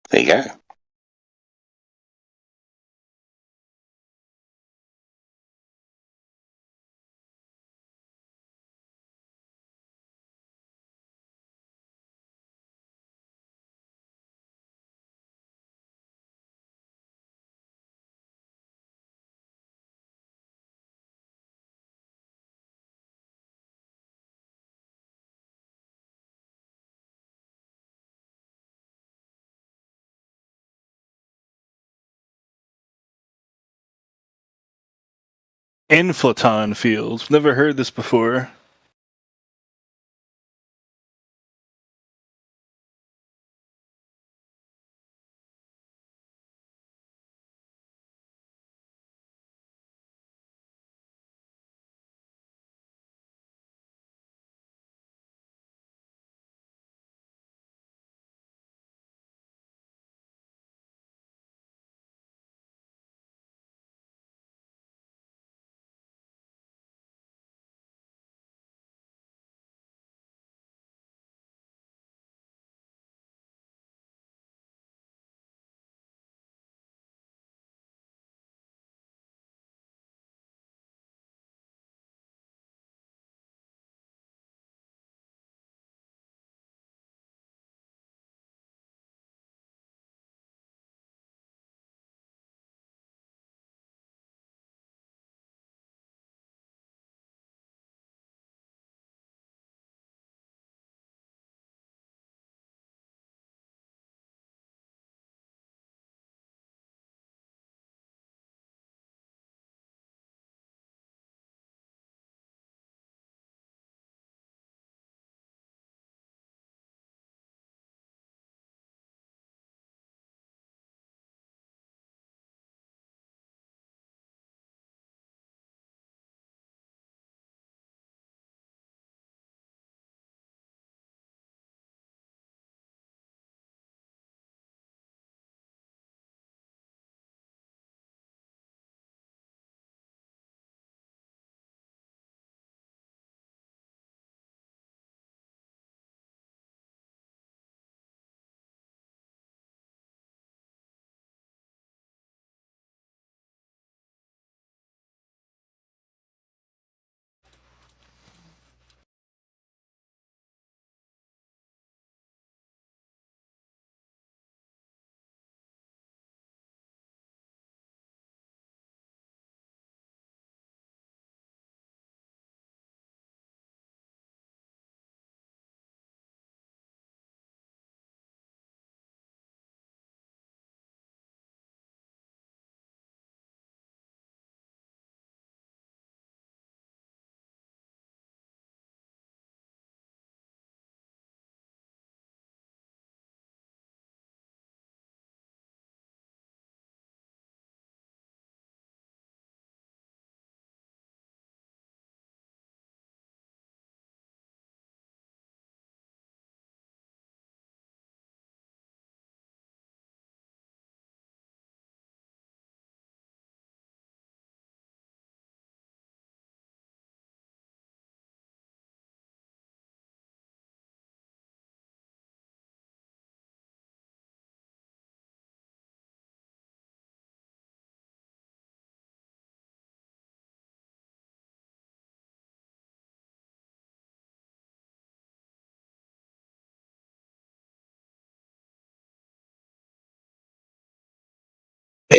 [SPEAKER 18] There you go.
[SPEAKER 19] Inflaton fields. Never heard this before.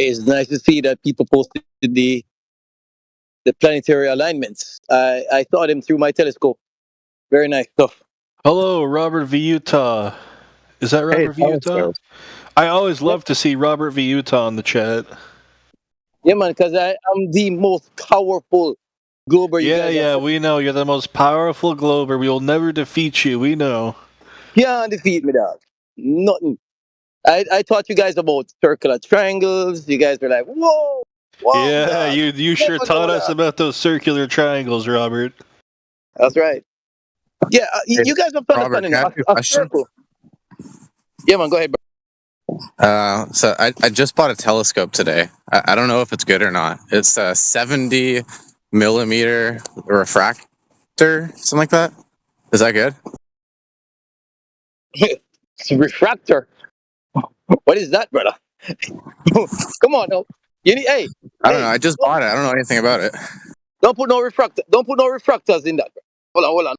[SPEAKER 3] It's nice to see that people posted the planetary alignments. I saw them through my telescope. Very nice stuff.
[SPEAKER 19] Hello, Robert V. Utah. Is that Robert V. Utah? I always love to see Robert V. Utah on the chat.
[SPEAKER 3] Yeah, man, because I'm the most powerful glober you guys have.
[SPEAKER 19] We know. You're the most powerful glober. We will never defeat you. We know.
[SPEAKER 3] Can't defeat me, dog. Nothing. I taught you guys about circular triangles. You guys were like, whoa.
[SPEAKER 19] Yeah,
[SPEAKER 3] dog.
[SPEAKER 19] you sure
[SPEAKER 3] Never
[SPEAKER 19] taught
[SPEAKER 3] know
[SPEAKER 19] us
[SPEAKER 3] that.
[SPEAKER 19] about those circular triangles, Robert.
[SPEAKER 3] That's right. Yeah, you guys have fun
[SPEAKER 5] Robert,
[SPEAKER 3] understanding
[SPEAKER 5] can I ask you a
[SPEAKER 3] a
[SPEAKER 5] question?
[SPEAKER 3] circle. Yeah, man, go ahead, bro.
[SPEAKER 5] So I just bought a telescope today. I don't know if it's good or not. It's a 70 millimeter refractor, something like that. Is that good?
[SPEAKER 3] It's a refractor. What is that, brother? Come on, no. You need, hey.
[SPEAKER 5] I don't know. I just bought it. I don't know anything about it.
[SPEAKER 3] Don't put no refractor. Don't put no refractors in that. Hold on.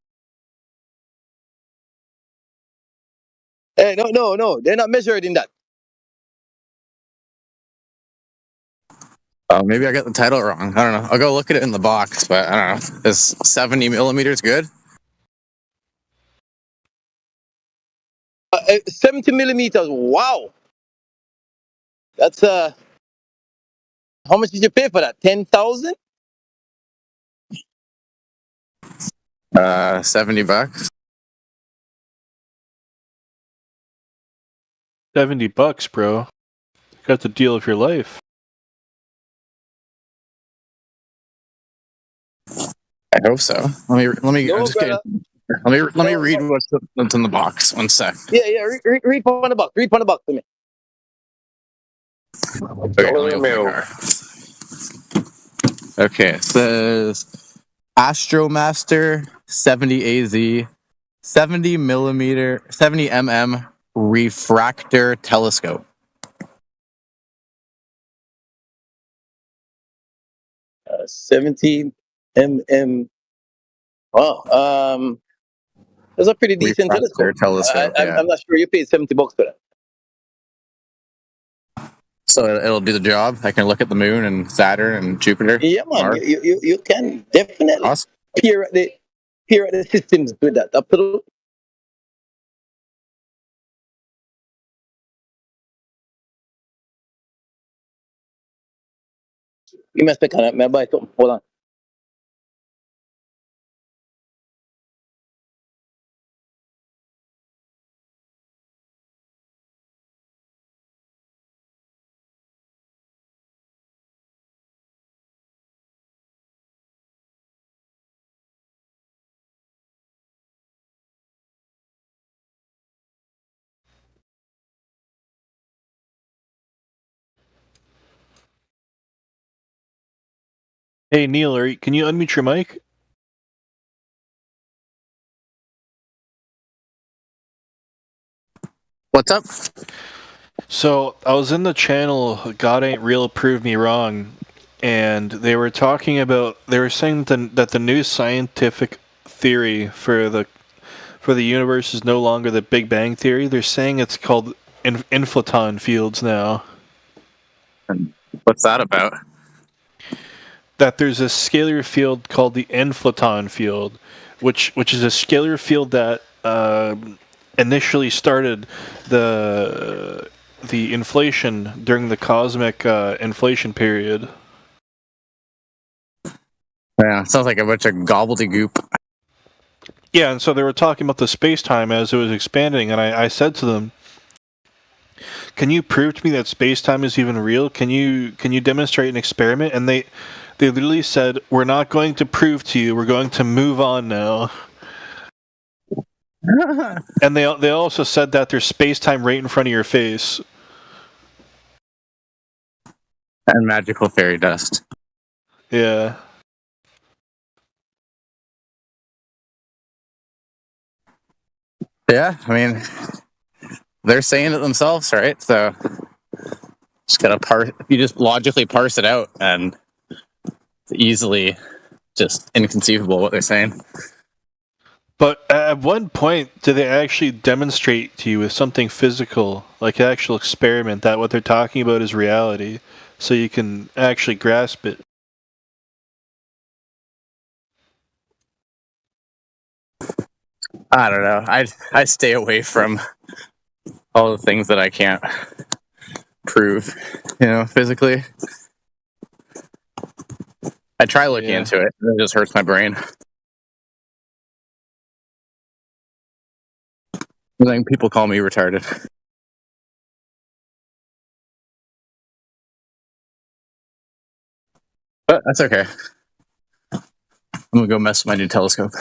[SPEAKER 3] Hey, no. They're not measured in that.
[SPEAKER 5] Maybe I got the title wrong. I don't know. I'll go look at it in the box, but I don't know. Is 70 millimeters good?
[SPEAKER 3] 70 millimeters. Wow. That's how much did you pay for that? 10,000?
[SPEAKER 5] $70.
[SPEAKER 19] $70, bro. Got the deal of your life.
[SPEAKER 5] I hope so. Let me.
[SPEAKER 3] No,
[SPEAKER 5] I'm just
[SPEAKER 3] brother.
[SPEAKER 5] kidding. Let me read what's in the box. One sec.
[SPEAKER 3] Yeah. Read on the box. Read on the box to me.
[SPEAKER 5] Okay, let me open my car. Okay, it says Astromaster 70 AZ 70 millimeter 70 mm refractor telescope.
[SPEAKER 3] Uh, 17 mm. Wow. That's a pretty decent
[SPEAKER 5] Refractor
[SPEAKER 3] telescope.
[SPEAKER 5] yeah.
[SPEAKER 3] I'm not sure you paid $70 for that.
[SPEAKER 5] So it'll do the job. I can look at the moon and Saturn and Jupiter.
[SPEAKER 3] Yeah, man.
[SPEAKER 5] Mars.
[SPEAKER 3] You can definitely
[SPEAKER 5] Awesome.
[SPEAKER 3] peer at the systems with that. Absolutely. Give me a second. May I buy something? Hold on.
[SPEAKER 19] Hey, Neil, can you unmute your mic?
[SPEAKER 5] What's up?
[SPEAKER 19] So, I was in the channel God Ain't Real Prove Me Wrong, and they were talking about, they were saying that the new scientific theory for the universe is no longer the Big Bang Theory. They're saying it's called inflaton fields now.
[SPEAKER 5] And what's that about?
[SPEAKER 19] That there's a scalar field called the inflaton field, which is a scalar field that initially started the inflation during the cosmic inflation period.
[SPEAKER 5] Yeah, sounds like a bunch of gobbledygook.
[SPEAKER 19] Yeah, and so they were talking about the space-time as it was expanding, and I said to them, "Can you prove to me that space-time is even real? Can you demonstrate an experiment?" And they literally said, "We're not going to prove to you. We're going to move on now." And they also said that there's space-time right in front of your face.
[SPEAKER 5] And magical fairy dust.
[SPEAKER 19] Yeah.
[SPEAKER 5] Yeah, I mean, they're saying it themselves, right? So just gotta parse. You just logically parse it out, and it's easily just inconceivable what they're saying.
[SPEAKER 19] But at one point, do they actually demonstrate to you with something physical, like an actual experiment, that what they're talking about is reality? so you can actually grasp it.
[SPEAKER 5] I don't know. I stay away from all the things that I can't prove, physically. I try looking into it. It just hurts my brain. I think people call me retarded. But that's okay. I'm gonna go mess with my new telescope.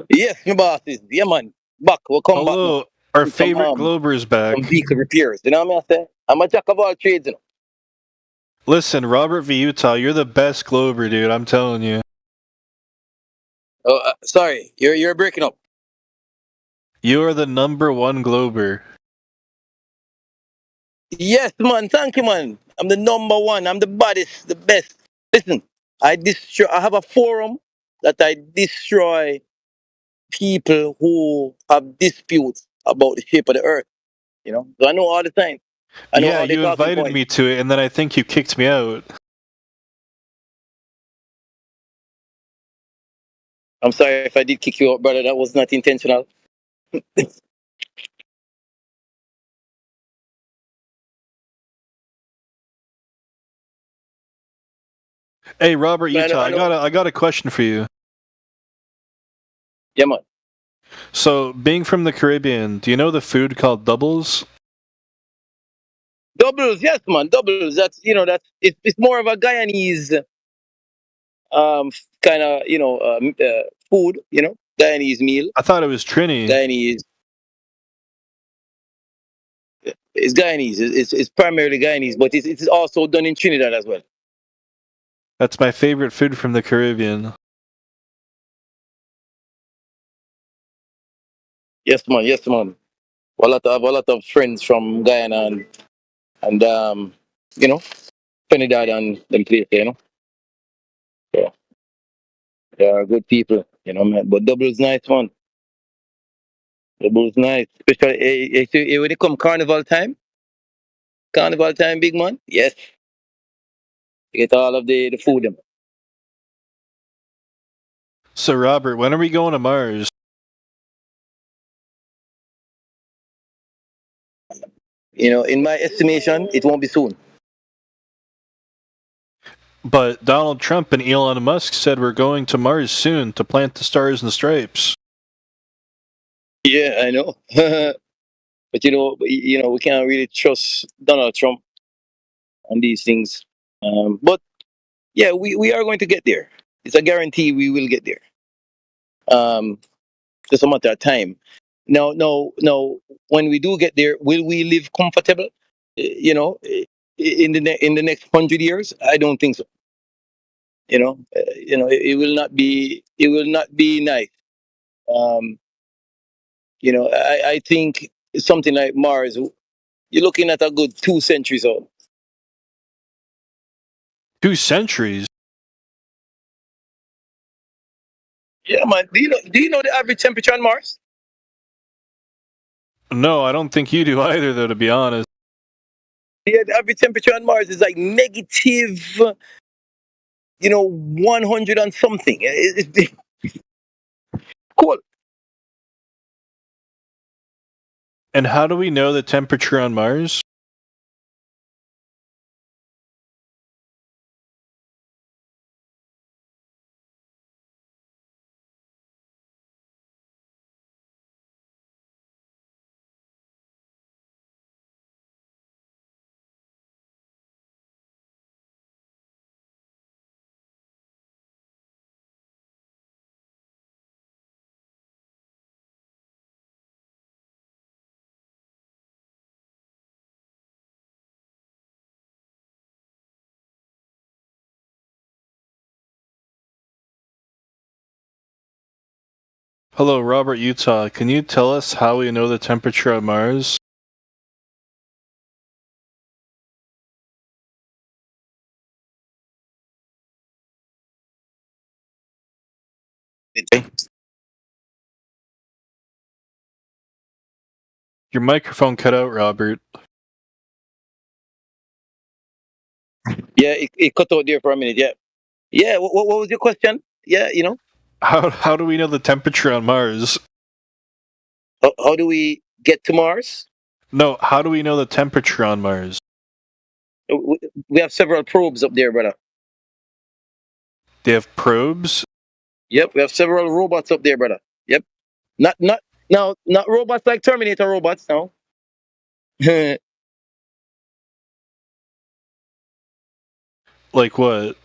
[SPEAKER 3] Yes, my bosses. Yeah, man. Back. We'll come back now.
[SPEAKER 19] Hello, our
[SPEAKER 3] With some
[SPEAKER 19] favorite Glober is back.
[SPEAKER 3] vehicle repairs. You know what I say? I'm a jack of all trades, you know.
[SPEAKER 19] Listen, Robert V. Utah, you're the best Glober, dude. I'm telling you.
[SPEAKER 3] Oh, sorry. You're breaking up.
[SPEAKER 19] You are the #1 Glober.
[SPEAKER 3] Yes, man. Thank you, man. I'm the #1. I'm the baddest, the best. Listen, I have a forum that I destroy people who have disputes about the shape of the earth. You know, so I know all the time. I know
[SPEAKER 19] Yeah,
[SPEAKER 3] all the
[SPEAKER 19] you
[SPEAKER 3] talking
[SPEAKER 19] invited
[SPEAKER 3] points.
[SPEAKER 19] me to it, and then I think you kicked me out.
[SPEAKER 3] I'm sorry if I did kick you out, brother. That was not intentional.
[SPEAKER 19] Hey, Robert
[SPEAKER 3] But
[SPEAKER 19] Utah,
[SPEAKER 3] I know.
[SPEAKER 19] I got a question for you.
[SPEAKER 3] Yeah, man.
[SPEAKER 19] So, being from the Caribbean, do you know the food called doubles?
[SPEAKER 3] Doubles, yes, man. Doubles. It's more of a Guyanese kind of food. You know, Guyanese meal.
[SPEAKER 19] I thought it was Trini.
[SPEAKER 3] Guyanese. It's Guyanese. It's primarily Guyanese, but it's also done in Trinidad as well.
[SPEAKER 19] That's my favorite food from the Caribbean.
[SPEAKER 3] Yes, man. Yes, man. I have a lot of friends from Guyana and you know, Trinidad and them place. You know, so they are good people. You know, man. But doubles nice, man. Doubles nice, especially when it come carnival time. Carnival time, big man. Yes, you get all of the food. Them.
[SPEAKER 19] So, Robert, when are we going to Mars?
[SPEAKER 3] You know, in my estimation, it won't be soon.
[SPEAKER 19] But Donald Trump and Elon Musk said we're going to Mars soon to plant the stars and stripes.
[SPEAKER 3] Yeah, I know. But we can't really trust Donald Trump on these things. But yeah, we are going to get there. It's a guarantee we will get there. Just a matter of time. Now, when we do get there, will we live comfortable? In the next 100 years, I don't think so. It will not be. It will not be nice. Um, I think something like Mars. You're looking at a good 2 centuries old.
[SPEAKER 19] 2 centuries.
[SPEAKER 3] Yeah, man. Do you know the average temperature on Mars?
[SPEAKER 19] No, I don't think you do either, though. To be honest.
[SPEAKER 3] Yeah, the average temperature on Mars is like negative, 100 and something. It's cool.
[SPEAKER 19] And how do we know the temperature on Mars? Hello, Robert Utah. Can you tell us how we know the temperature on Mars? Your microphone cut out, Robert.
[SPEAKER 3] Yeah, it cut out there for a minute. Yeah, yeah. What was your question? Yeah,
[SPEAKER 19] How do we know the temperature on Mars?
[SPEAKER 3] How do we get to Mars?
[SPEAKER 19] No, how do we know the temperature on Mars?
[SPEAKER 3] We have several probes up there, brother.
[SPEAKER 19] They have probes?
[SPEAKER 3] Yep, we have several robots up there, brother. Yep. Not robots like Terminator robots, no.
[SPEAKER 19] Like what?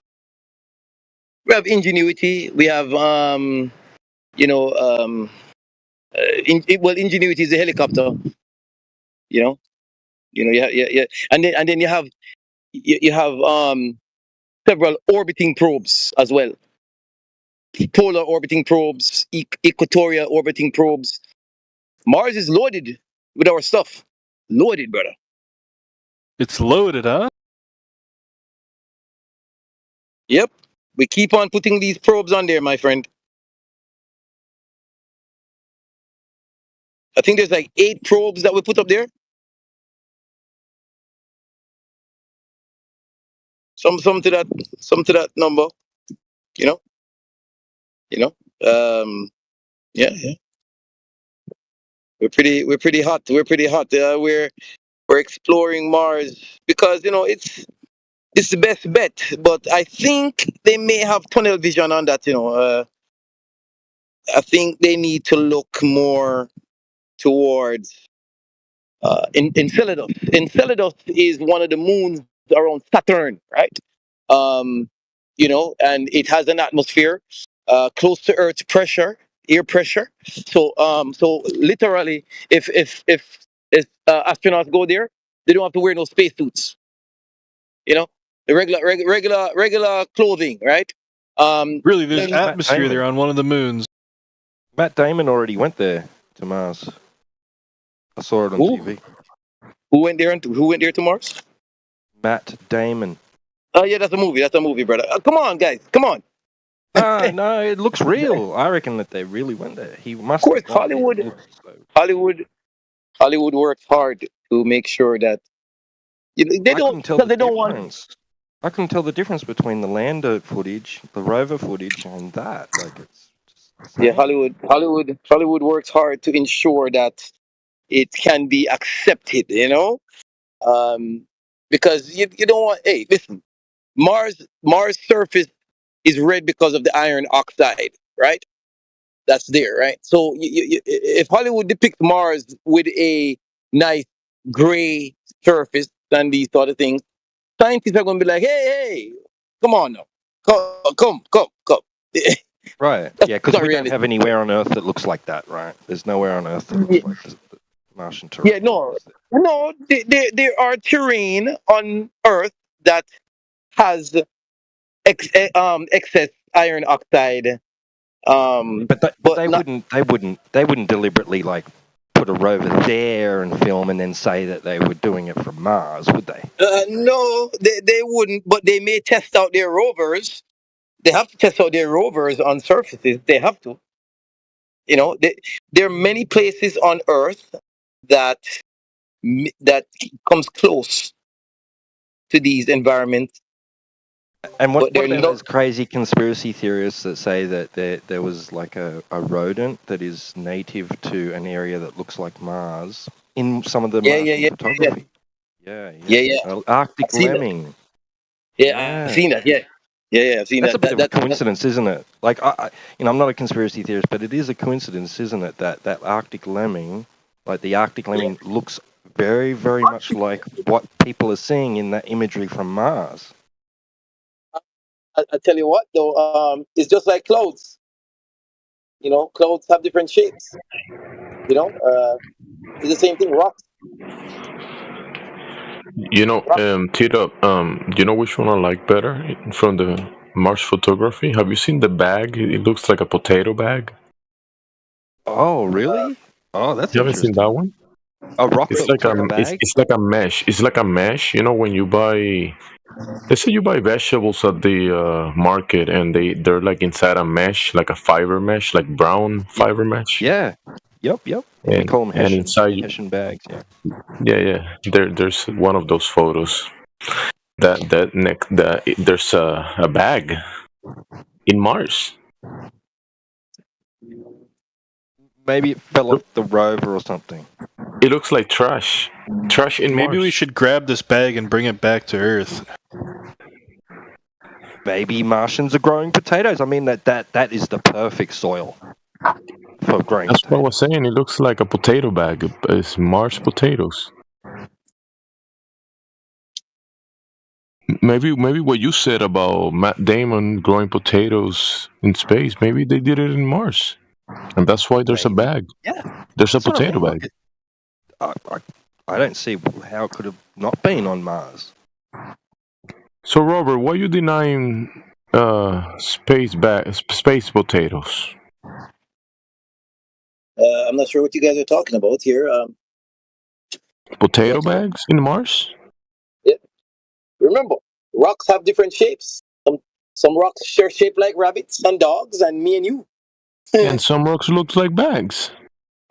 [SPEAKER 3] We have Ingenuity. We have Ingenuity is a helicopter. Yeah. And then you have several orbiting probes as well. Polar orbiting probes, equatorial orbiting probes. Mars is loaded with our stuff. Loaded, brother.
[SPEAKER 19] It's loaded, huh?
[SPEAKER 3] Yep. We keep on putting these probes on there, my friend. I think there's like 8 probes that we put up there. Some to that number. Yeah. We're pretty hot. We're pretty hot. We're exploring Mars because it's the best bet. But I think they may have tunnel vision on that. I think they need to look more towards Enceladus. Enceladus is one of the moons around Saturn, right? And it has an atmosphere close to Earth's pressure, air pressure. So literally, if astronauts go there, they don't have to wear no spacesuits. The regular clothing, right?
[SPEAKER 19] Really, there's
[SPEAKER 3] then-
[SPEAKER 19] atmosphere there on one of the moons.
[SPEAKER 4] Matt Damon already went there to Mars. I saw it on
[SPEAKER 3] Who?
[SPEAKER 4] TV.
[SPEAKER 3] Who went there to Mars?
[SPEAKER 4] Matt Damon.
[SPEAKER 3] Oh yeah, that's a movie, brother. Come on, guys, come on.
[SPEAKER 4] No, it looks real. I reckon that they really went there. He must.
[SPEAKER 3] Of course,
[SPEAKER 4] have gone there.
[SPEAKER 3] Hollywood works hard to make sure that they don't
[SPEAKER 4] tell
[SPEAKER 3] because they don't want.
[SPEAKER 4] difference. I can tell the difference between the lander footage, the rover footage, and that. Like it's.
[SPEAKER 3] Yeah, Hollywood works hard to ensure that it can be accepted. Because you don't want. Hey, listen, Mars surface is red because of the iron oxide, right? That's there, right? So if Hollywood depicts Mars with a nice gray surface and these sort of things, scientists are going to be like, hey, come on now. Come.
[SPEAKER 4] Right. Yeah, because
[SPEAKER 3] not
[SPEAKER 4] we don't
[SPEAKER 3] realistic.
[SPEAKER 4] have anywhere on Earth that looks like that, right? There's nowhere on Earth that looks like the Martian terrain.
[SPEAKER 3] Yeah, no, there are terrain on Earth that has excess iron oxide.
[SPEAKER 4] But they
[SPEAKER 3] not
[SPEAKER 4] wouldn't deliberately like put a rover there and film and then say that they were doing it from Mars, would they?
[SPEAKER 3] no, they wouldn't. But they may test out their rovers. They have to test out their rovers on surfaces. They have to. You know, there are many places on Earth that that comes close to these environments.
[SPEAKER 4] And what
[SPEAKER 3] But they're
[SPEAKER 4] about
[SPEAKER 3] not.
[SPEAKER 4] those crazy conspiracy theorists that say that there was like a rodent that is native to an area that looks like Mars in some of the Martian photography?
[SPEAKER 3] Yeah.
[SPEAKER 4] Arctic
[SPEAKER 3] I've seen that.
[SPEAKER 4] lemming.
[SPEAKER 3] Yeah, I've seen that. Yeah, I've seen
[SPEAKER 4] That's
[SPEAKER 3] that.
[SPEAKER 4] a bit of a coincidence, isn't it? Like, I'm not a conspiracy theorist, but it is a coincidence, isn't it? That Arctic lemming, like the Arctic lemming, looks very, very much like what people are seeing in that imagery from Mars.
[SPEAKER 3] I tell you what, though, it's just like clouds. You know, clouds have different shapes. You know, it's the same thing. Rocks.
[SPEAKER 17] You know, Tito, you know which one I like better from the Mars photography? Have you seen the bag? It looks like a potato bag.
[SPEAKER 4] Oh, really? Oh, that's
[SPEAKER 17] You haven't seen that one?
[SPEAKER 4] A rock
[SPEAKER 17] It's
[SPEAKER 4] that
[SPEAKER 17] like
[SPEAKER 4] looks like a bag?
[SPEAKER 17] it's like a mesh. It's like a mesh. You know, when you buy, let's say you buy vegetables at the market, and they're like inside a mesh, like a fiber mesh, like brown fiber mesh.
[SPEAKER 4] Yeah. Yep. We
[SPEAKER 17] And
[SPEAKER 4] call them Hessian,
[SPEAKER 17] inside you,
[SPEAKER 4] Hessian bags, yeah.
[SPEAKER 17] yeah. There's one of those photos. There's a bag in Mars.
[SPEAKER 4] Maybe it fell off the rover or something.
[SPEAKER 17] It looks like trash. Trash in
[SPEAKER 19] Maybe
[SPEAKER 17] Mars.
[SPEAKER 19] we should grab this bag and bring it back to Earth.
[SPEAKER 4] Maybe Martians are growing potatoes. I mean, that is the perfect soil for growing
[SPEAKER 17] That's what I was saying. It looks like a potato bag. It's Mars potatoes. Maybe what you said about Matt Damon growing potatoes in space. Maybe they did it in Mars, and that's why there's a bag.
[SPEAKER 4] Yeah.
[SPEAKER 17] There's a
[SPEAKER 4] That's what I
[SPEAKER 17] potato
[SPEAKER 4] mean.
[SPEAKER 17] bag.
[SPEAKER 4] I don't see how it could have not been on Mars.
[SPEAKER 17] So Robert, why are you denying space potatoes?
[SPEAKER 3] I'm not sure what you guys are talking about here.
[SPEAKER 17] Potato bags in Mars?
[SPEAKER 3] Yeah. Remember, rocks have different shapes. Some rocks are shaped like rabbits and dogs, and me and you.
[SPEAKER 17] And some rocks look like bags.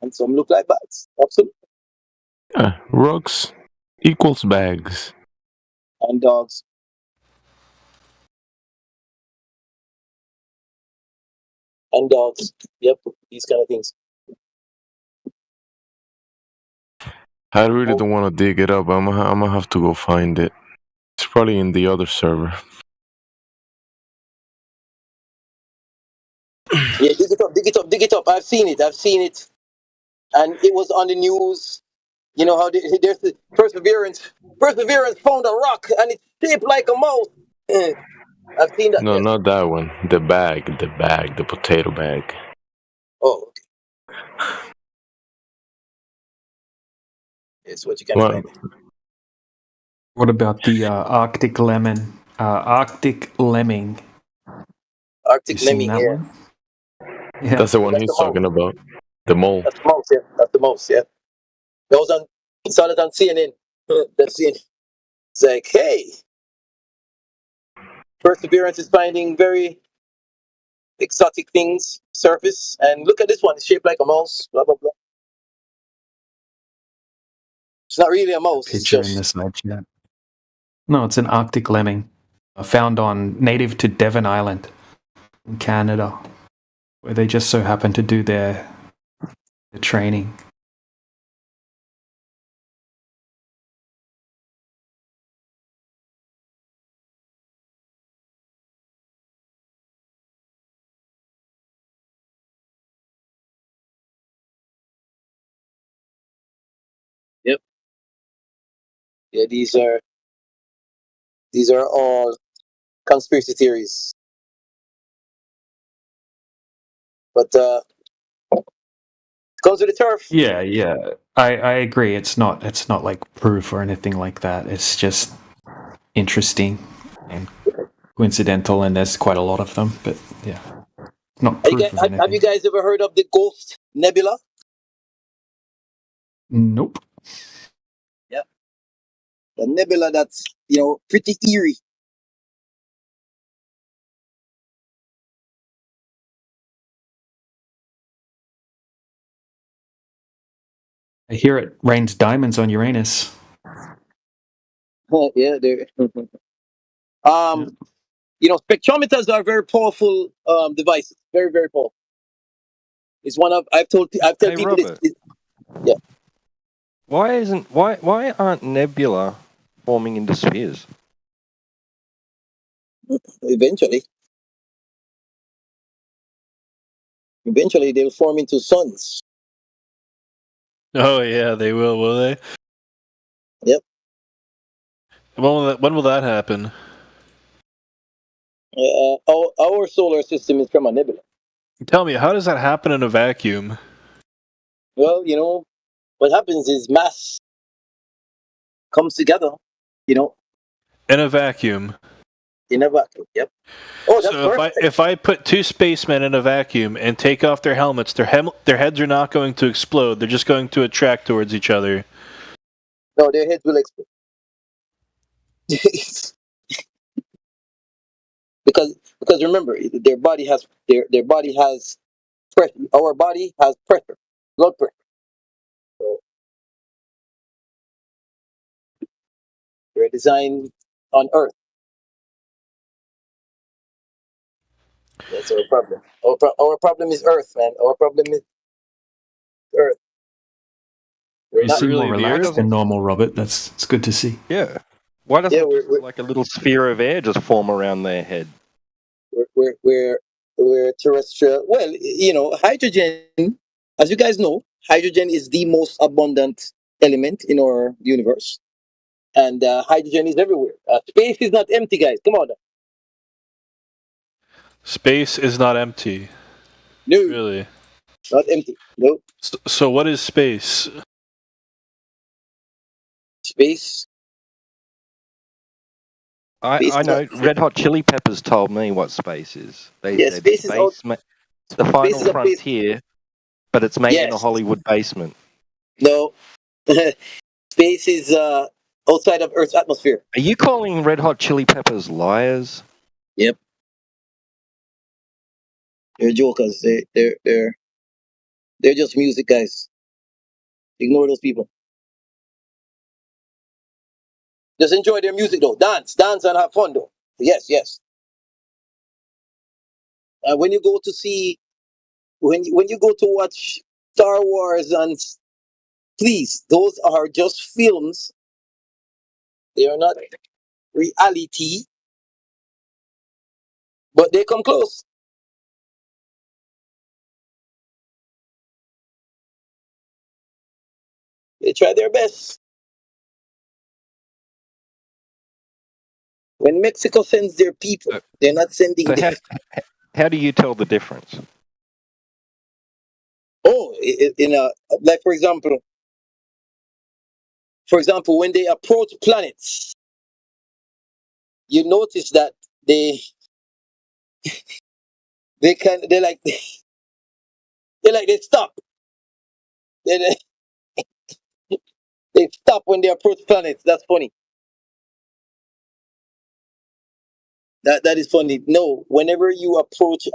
[SPEAKER 3] And some look like bats. Absolutely.
[SPEAKER 17] Yeah, rocks equals bags.
[SPEAKER 3] And dogs. And dogs. Yep, these kind of things.
[SPEAKER 17] I really don't want to dig it up. I'm gonna have to go find it. It's probably in the other server.
[SPEAKER 3] Yeah, dig it up. I've seen it. And it was on the news. You know how there's the Perseverance. Perseverance found a rock and it's shaped like a mouse. I've seen that.
[SPEAKER 17] No,
[SPEAKER 3] Yes.
[SPEAKER 17] not that one. The bag, the potato bag.
[SPEAKER 3] Oh, okay. It's what you can
[SPEAKER 17] Well,
[SPEAKER 3] find.
[SPEAKER 21] What about the Arctic lemon? Arctic lemming.
[SPEAKER 3] Arctic
[SPEAKER 21] You seen
[SPEAKER 3] lemming
[SPEAKER 21] that
[SPEAKER 3] here.
[SPEAKER 21] one? Yeah.
[SPEAKER 17] that's the one he's talking about. The mole.
[SPEAKER 3] That's the mouse, yeah. That's the mouse, yeah. That was on. Saw it on CNN. That's CNN. It's like, hey, Perseverance is finding very exotic things surface, and look at this one. It's shaped like a mouse. Blah blah blah. It's not really a mouse. It's
[SPEAKER 21] Picture in
[SPEAKER 3] just
[SPEAKER 21] the side chat. No, it's an Arctic lemming found on native to Devon Island in Canada, where they just so happen to do their training.
[SPEAKER 3] yep. Yeah, these are all conspiracy theories. But it comes with the turf.
[SPEAKER 21] Yeah, yeah. I agree. It's not like proof or anything like that. It's just interesting and coincidental, and there's quite a lot of them. But yeah, not
[SPEAKER 3] Have you,
[SPEAKER 21] proof
[SPEAKER 3] guys,
[SPEAKER 21] of anything.
[SPEAKER 3] have you guys ever heard of the Ghost Nebula?
[SPEAKER 21] Nope.
[SPEAKER 3] Yeah, the nebula that's pretty eerie.
[SPEAKER 21] I hear it rains diamonds on Uranus.
[SPEAKER 3] Yeah, there. Spectrometers are very powerful devices. Very, very powerful. It's one of I've told
[SPEAKER 4] Hey,
[SPEAKER 3] people
[SPEAKER 4] Robert.
[SPEAKER 3] yeah.
[SPEAKER 4] Why aren't nebula forming into spheres?
[SPEAKER 3] Eventually they'll form into suns.
[SPEAKER 19] Oh yeah, they will they?
[SPEAKER 3] Yep.
[SPEAKER 19] When will that happen?
[SPEAKER 3] Our solar system is from a nebula.
[SPEAKER 19] Tell me, how does that happen in a vacuum?
[SPEAKER 3] Well, what happens is mass comes together.
[SPEAKER 19] In a vacuum.
[SPEAKER 3] In a vacuum. Yep. Oh, that's
[SPEAKER 19] So
[SPEAKER 3] perfect.
[SPEAKER 19] if I put two spacemen in a vacuum and take off their helmets, their heads are not going to explode. They're just going to attract towards each other.
[SPEAKER 3] No, their heads will explode. because remember, their body has pressure. Our body has pressure, blood pressure. So we're designed on Earth. That's our problem. Our problem is Earth, man. Our problem is Earth. We're
[SPEAKER 21] You
[SPEAKER 3] not
[SPEAKER 21] seem more
[SPEAKER 4] Really weird.
[SPEAKER 21] relaxed than normal, Robert. It's good to see.
[SPEAKER 4] Yeah. Why doesn't just like a little sphere of air just form around their head?
[SPEAKER 3] we're terrestrial. Well, hydrogen. As you guys know, hydrogen is the most abundant element in our universe, and hydrogen is everywhere. Space is not empty, guys. Come on.
[SPEAKER 19] Space is not empty.
[SPEAKER 3] No.
[SPEAKER 19] Really?
[SPEAKER 3] Not empty. Nope.
[SPEAKER 19] So what is space?
[SPEAKER 3] Space.
[SPEAKER 4] I know. Red Hot Chili Peppers told me what space is. They
[SPEAKER 3] Yeah,
[SPEAKER 4] said
[SPEAKER 3] space is out-
[SPEAKER 4] the final
[SPEAKER 3] is a place-
[SPEAKER 4] frontier, but it's made in a
[SPEAKER 3] Yes.
[SPEAKER 4] Hollywood basement.
[SPEAKER 3] No. Space is outside of Earth's atmosphere.
[SPEAKER 4] Are you calling Red Hot Chili Peppers liars?
[SPEAKER 3] Yep. They're jokers. They're just music guys. Ignore those people. Just enjoy their music though. Dance and have fun though. Yes. When you go to see, when you go to watch Star Wars, and please, those are just films. They are not reality, but they come close. They try their best. When Mexico sends their people, they're not sending.
[SPEAKER 4] So how do you tell the difference?
[SPEAKER 3] Oh, like for example, when they approach planets, you notice that they they stop. They stop when they approach planets. That's funny. That is funny. No, whenever you approach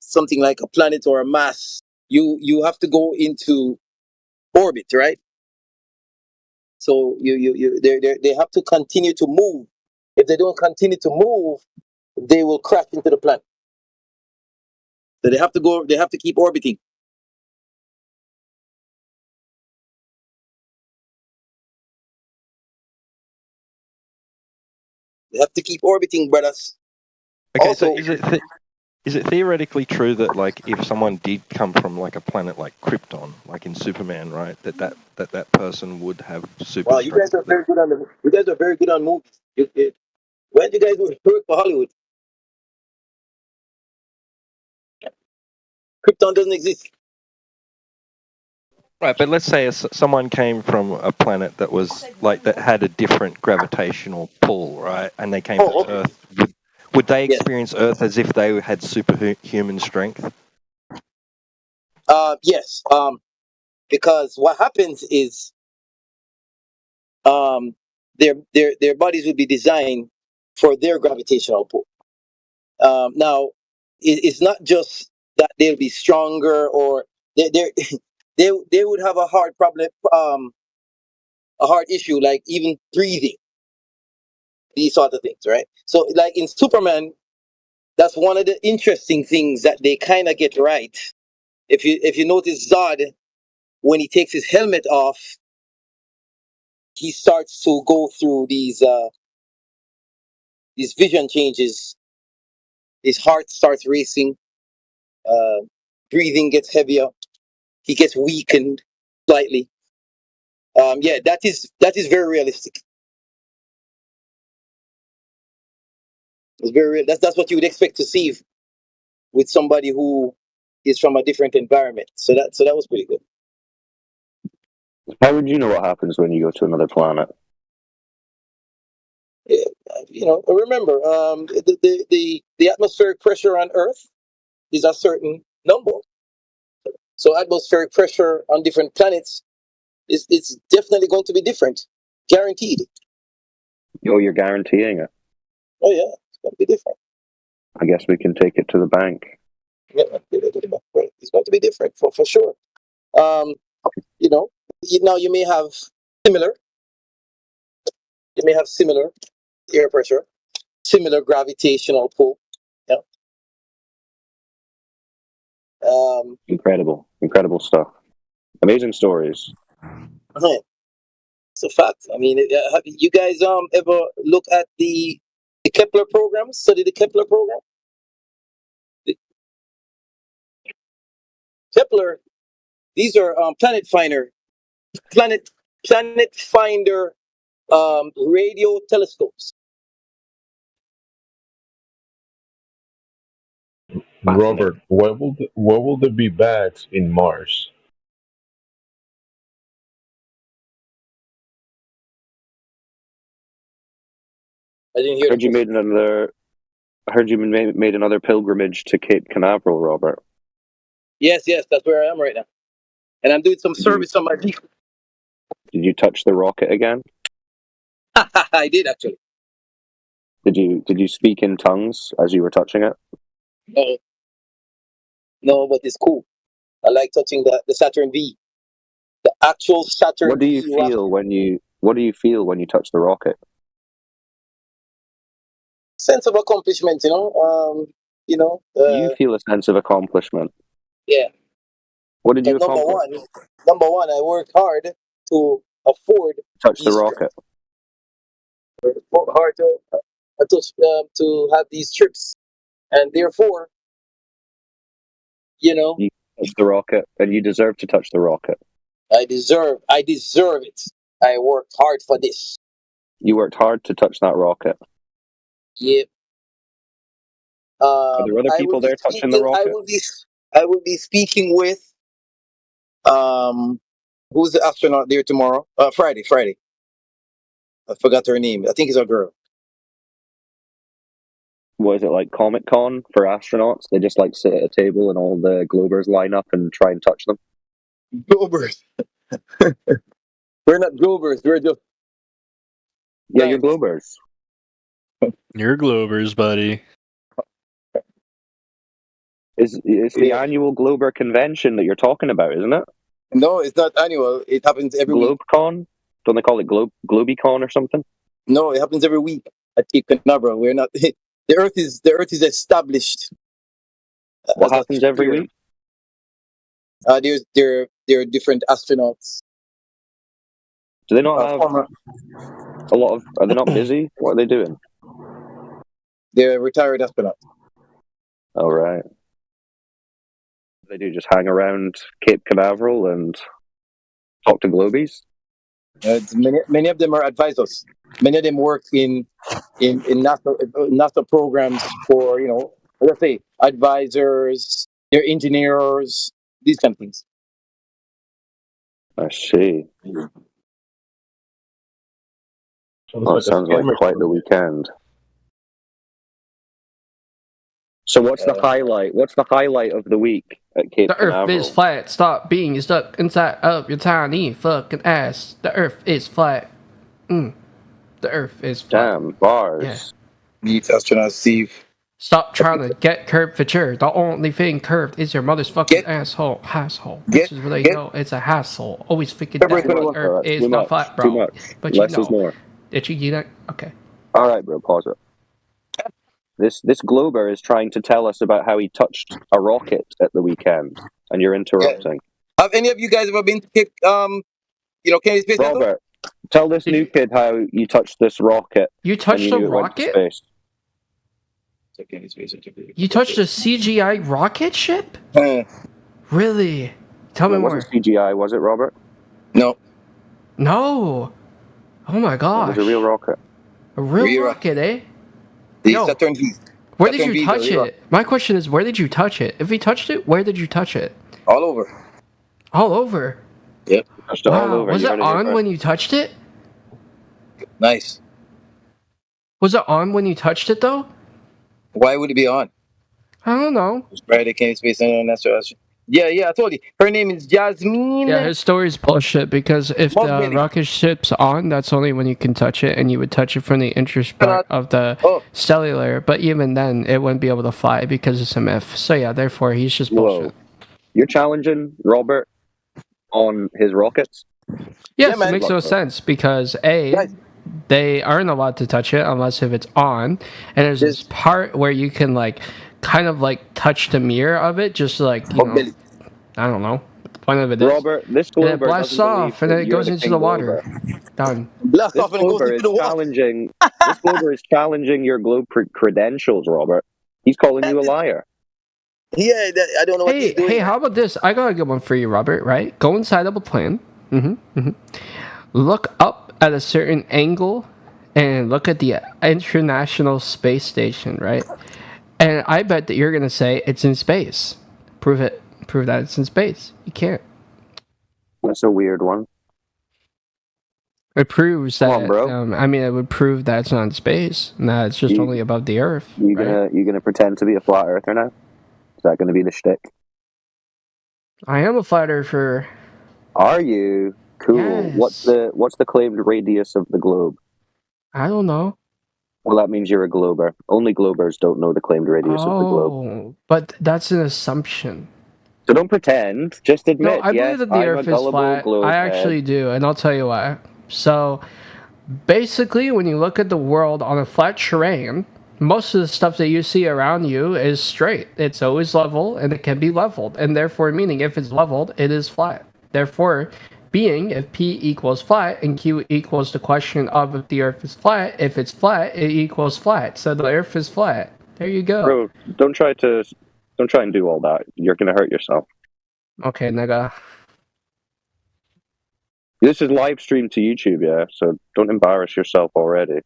[SPEAKER 3] something like a planet or a mass, you have to go into orbit, right? So they have to continue to move. If they don't continue to move, they will crash into the planet. So they have to go. They have to keep orbiting. They have to keep orbiting, brothers.
[SPEAKER 4] Okay,
[SPEAKER 3] Also,
[SPEAKER 4] so is it theoretically true that like if someone did come from like a planet like Krypton, like in Superman, right, that person would have super
[SPEAKER 3] wow, you guys are very good on movies. When you guys work for Hollywood? Krypton doesn't exist.
[SPEAKER 4] Right, but let's say someone came from a planet that was like that had a different gravitational pull, right? And they came to Earth. Would they experience Earth as if they had superhuman strength?
[SPEAKER 3] Yes. Because what happens is their bodies would be designed for their gravitational pull. Now, it's not just that they'll be stronger or they they would have a hard problem, a hard issue like even breathing, these sort of things, right? So, like in Superman, that's one of the interesting things that they kind of get right. If you notice Zod, when he takes his helmet off, he starts to go through these vision changes. His heart starts racing. Breathing gets heavier. He gets weakened slightly. Yeah, that is very realistic. It's very real. That's what you would expect to see with somebody who is from a different environment. So that was pretty good.
[SPEAKER 8] How would you know what happens when you go to another planet?
[SPEAKER 3] Yeah, remember, the atmospheric pressure on Earth is a certain number. So atmospheric pressure on different planets it's definitely going to be different, guaranteed.
[SPEAKER 8] Oh, you're guaranteeing it.
[SPEAKER 3] Oh yeah, it's going to be different.
[SPEAKER 8] I guess we can take it to the bank.
[SPEAKER 3] Yeah, it's going to be different for sure. Now you may have similar air pressure, similar gravitational pull. Yeah.
[SPEAKER 8] Incredible stuff. Amazing stories.
[SPEAKER 3] It's a fact. I mean, have you guys ever look at the Kepler program? Study the Kepler program. Kepler, these are planet finder radio telescopes.
[SPEAKER 17] Robert, what will there be bags in Mars?
[SPEAKER 3] I didn't hear.
[SPEAKER 8] I heard you made another pilgrimage to Cape Canaveral, Robert.
[SPEAKER 3] Yes, that's where I am right now, and I'm doing some service on my vehicle.
[SPEAKER 8] Did you touch the rocket again?
[SPEAKER 3] I did actually.
[SPEAKER 8] Did you speak in tongues as you were touching it?
[SPEAKER 3] No, but it's cool. I like touching the Saturn V, the actual Saturn.
[SPEAKER 8] What do you feel when you touch the rocket?
[SPEAKER 3] Sense of accomplishment,
[SPEAKER 8] You feel a sense of accomplishment.
[SPEAKER 3] Yeah.
[SPEAKER 8] What did you accomplish?
[SPEAKER 3] Number one, I worked hard to afford
[SPEAKER 8] Touch the rocket.
[SPEAKER 3] Hard to have these trips, and therefore,
[SPEAKER 8] you touch the rocket, and you deserve to touch the rocket.
[SPEAKER 3] I deserve it. I worked hard for this.
[SPEAKER 8] You worked hard to touch that rocket.
[SPEAKER 3] Yep.
[SPEAKER 8] Are there other people there touching the rocket?
[SPEAKER 3] I will be speaking with who's the astronaut there tomorrow? Friday. I forgot her name. I think it's a girl.
[SPEAKER 8] What is it, like Comic-Con for astronauts? They just like sit at a table and all the Globers line up and try and touch them?
[SPEAKER 3] Globers. We're not Globers. We're just...
[SPEAKER 8] Yeah, you're Globers.
[SPEAKER 19] You're Globers, buddy.
[SPEAKER 8] It's the annual Glober convention that you're talking about, isn't it?
[SPEAKER 3] No, it's not annual. It happens every week.
[SPEAKER 8] GlobeCon? Don't they call it GlobeCon or something?
[SPEAKER 3] No, it happens every week at Cape Canaveral. We're not. The Earth is established.
[SPEAKER 8] What happens every week?
[SPEAKER 3] There are different astronauts.
[SPEAKER 8] Do they not have a lot of? Are they not busy? What are they doing?
[SPEAKER 3] They're retired astronauts.
[SPEAKER 8] All right. They do just hang around Cape Canaveral and talk to Globies.
[SPEAKER 3] Many of them are advisors. Many of them work in NASA programs for let's say advisors, their engineers, these kind of things.
[SPEAKER 8] I see. Well, it sounds like quite the weekend. So what's the highlight? What's the highlight of the week at Cape
[SPEAKER 15] The earth is
[SPEAKER 8] Canaveral?
[SPEAKER 15] flat. Stop being stuck inside of your tiny fucking ass. The earth is flat. The earth is flat.
[SPEAKER 8] Damn, bars.
[SPEAKER 15] Yeah.
[SPEAKER 3] Beats astronaut Steve.
[SPEAKER 15] Stop trying to get curvature. The only thing curved is your mother's fucking asshole. Asshole. This is really know it's a hassle. Always figured that the earth is
[SPEAKER 8] Too
[SPEAKER 15] not
[SPEAKER 8] much.
[SPEAKER 15] flat,
[SPEAKER 8] Too
[SPEAKER 15] bro.
[SPEAKER 8] much.
[SPEAKER 15] But you
[SPEAKER 8] Less is
[SPEAKER 15] know.
[SPEAKER 8] more.
[SPEAKER 15] Did you know? Okay.
[SPEAKER 8] All right, bro. Pause it. This Glober is trying to tell us about how he touched a rocket at the weekend, and you're interrupting.
[SPEAKER 3] Have any of you guys ever been to Cape, Kennedy Space Center?
[SPEAKER 8] Robert, tell this new kid how you touched this rocket.
[SPEAKER 15] You touched
[SPEAKER 8] and you
[SPEAKER 15] a
[SPEAKER 8] knew it went to
[SPEAKER 15] rocket?
[SPEAKER 8] space.
[SPEAKER 15] You touched a CGI rocket ship? Really? Tell me
[SPEAKER 8] It
[SPEAKER 15] more.
[SPEAKER 8] wasn't CGI, was it, Robert?
[SPEAKER 3] No.
[SPEAKER 15] No. Oh my
[SPEAKER 8] It
[SPEAKER 15] gosh.
[SPEAKER 8] was a real rocket.
[SPEAKER 15] A real rocket, eh?
[SPEAKER 3] The
[SPEAKER 15] Yo,
[SPEAKER 3] Saturn V.
[SPEAKER 15] where did
[SPEAKER 3] Saturn
[SPEAKER 15] you
[SPEAKER 3] V,
[SPEAKER 15] touch
[SPEAKER 3] the real
[SPEAKER 15] it? My question is, where did you touch it? If you touched it, where did you touch it?
[SPEAKER 3] All over.
[SPEAKER 15] All over.
[SPEAKER 3] Yep.
[SPEAKER 8] Touched it all
[SPEAKER 15] Wow.
[SPEAKER 8] over.
[SPEAKER 15] Was
[SPEAKER 8] You
[SPEAKER 15] it
[SPEAKER 8] heard it here
[SPEAKER 15] on
[SPEAKER 8] first.
[SPEAKER 15] when you touched it?
[SPEAKER 3] Nice.
[SPEAKER 15] Was it on when you touched it though?
[SPEAKER 3] Why would it be on?
[SPEAKER 15] I don't know.
[SPEAKER 3] Right at Kennedy Space Center, and that's what I told you. Her name is Jasmine.
[SPEAKER 15] Yeah, his story's bullshit because if the
[SPEAKER 3] Mulvaney.
[SPEAKER 15] rocket ship's on, that's only when you can touch it, and you would touch it from the introspect of the cellular. But even then, it wouldn't be able to fly because it's a myth. So yeah, therefore, he's just bullshit.
[SPEAKER 8] You're challenging Robert on his rockets?
[SPEAKER 15] Yes, it makes no sense because they aren't allowed to touch it unless if it's on, and there's this part where you can kind of touch the mirror of it, just I don't know. The point of it is,
[SPEAKER 8] Robert, this
[SPEAKER 15] and it
[SPEAKER 8] Glober
[SPEAKER 15] blasts
[SPEAKER 8] doesn't believe
[SPEAKER 15] off, and
[SPEAKER 8] that
[SPEAKER 15] then it
[SPEAKER 8] you're
[SPEAKER 15] goes
[SPEAKER 8] the
[SPEAKER 15] into
[SPEAKER 8] King
[SPEAKER 15] the water.
[SPEAKER 8] Glober.
[SPEAKER 15] Done.
[SPEAKER 3] Blast
[SPEAKER 8] This
[SPEAKER 3] off and it goes
[SPEAKER 8] Glober
[SPEAKER 3] into
[SPEAKER 8] is
[SPEAKER 3] the water.
[SPEAKER 8] challenging. This Glober is challenging your globe credentials, Robert. He's calling you a liar.
[SPEAKER 3] Yeah, I don't know what he's doing.
[SPEAKER 15] Hey, how about this? I got a good one for you, Robert. Right? Go inside of a plane. Look up at a certain angle, and look at the International Space Station. Right? And I bet that you're gonna say it's in space. Prove it. Prove that it's in space. You can't.
[SPEAKER 8] That's a weird one.
[SPEAKER 15] It proves that.
[SPEAKER 8] Come on, bro.
[SPEAKER 15] It would prove that it's not in space. And that it's just only above the Earth.
[SPEAKER 8] You gonna pretend to be a flat earther now? Is that gonna be the shtick?
[SPEAKER 15] I am a flat earther.
[SPEAKER 8] Are you? Cool.
[SPEAKER 15] Yes.
[SPEAKER 8] What's the claimed radius of the globe?
[SPEAKER 15] I don't know.
[SPEAKER 8] Well, that means you're a glober. Only globers don't know the claimed radius of the globe.
[SPEAKER 15] Oh, but that's an assumption.
[SPEAKER 8] So don't pretend. Just admit.
[SPEAKER 15] No, I
[SPEAKER 8] yes,
[SPEAKER 15] believe that the
[SPEAKER 8] I'm a
[SPEAKER 15] Earth is
[SPEAKER 8] gullible
[SPEAKER 15] flat.
[SPEAKER 8] globe
[SPEAKER 15] I
[SPEAKER 8] head.
[SPEAKER 15] actually do, and I'll tell you why. So, basically, when you look at the world on a flat terrain, most of the stuff that you see around you is straight. It's always level, and it can be leveled. And therefore, meaning if it's leveled, it is flat. Therefore, being if P equals flat and Q equals the question of if the Earth is flat, if it's flat, it equals flat. So the Earth is flat. There you go.
[SPEAKER 8] Bro, don't try and do all that. You're gonna hurt yourself.
[SPEAKER 15] Okay, nigga.
[SPEAKER 8] This is live streamed to YouTube, yeah. So don't embarrass yourself already.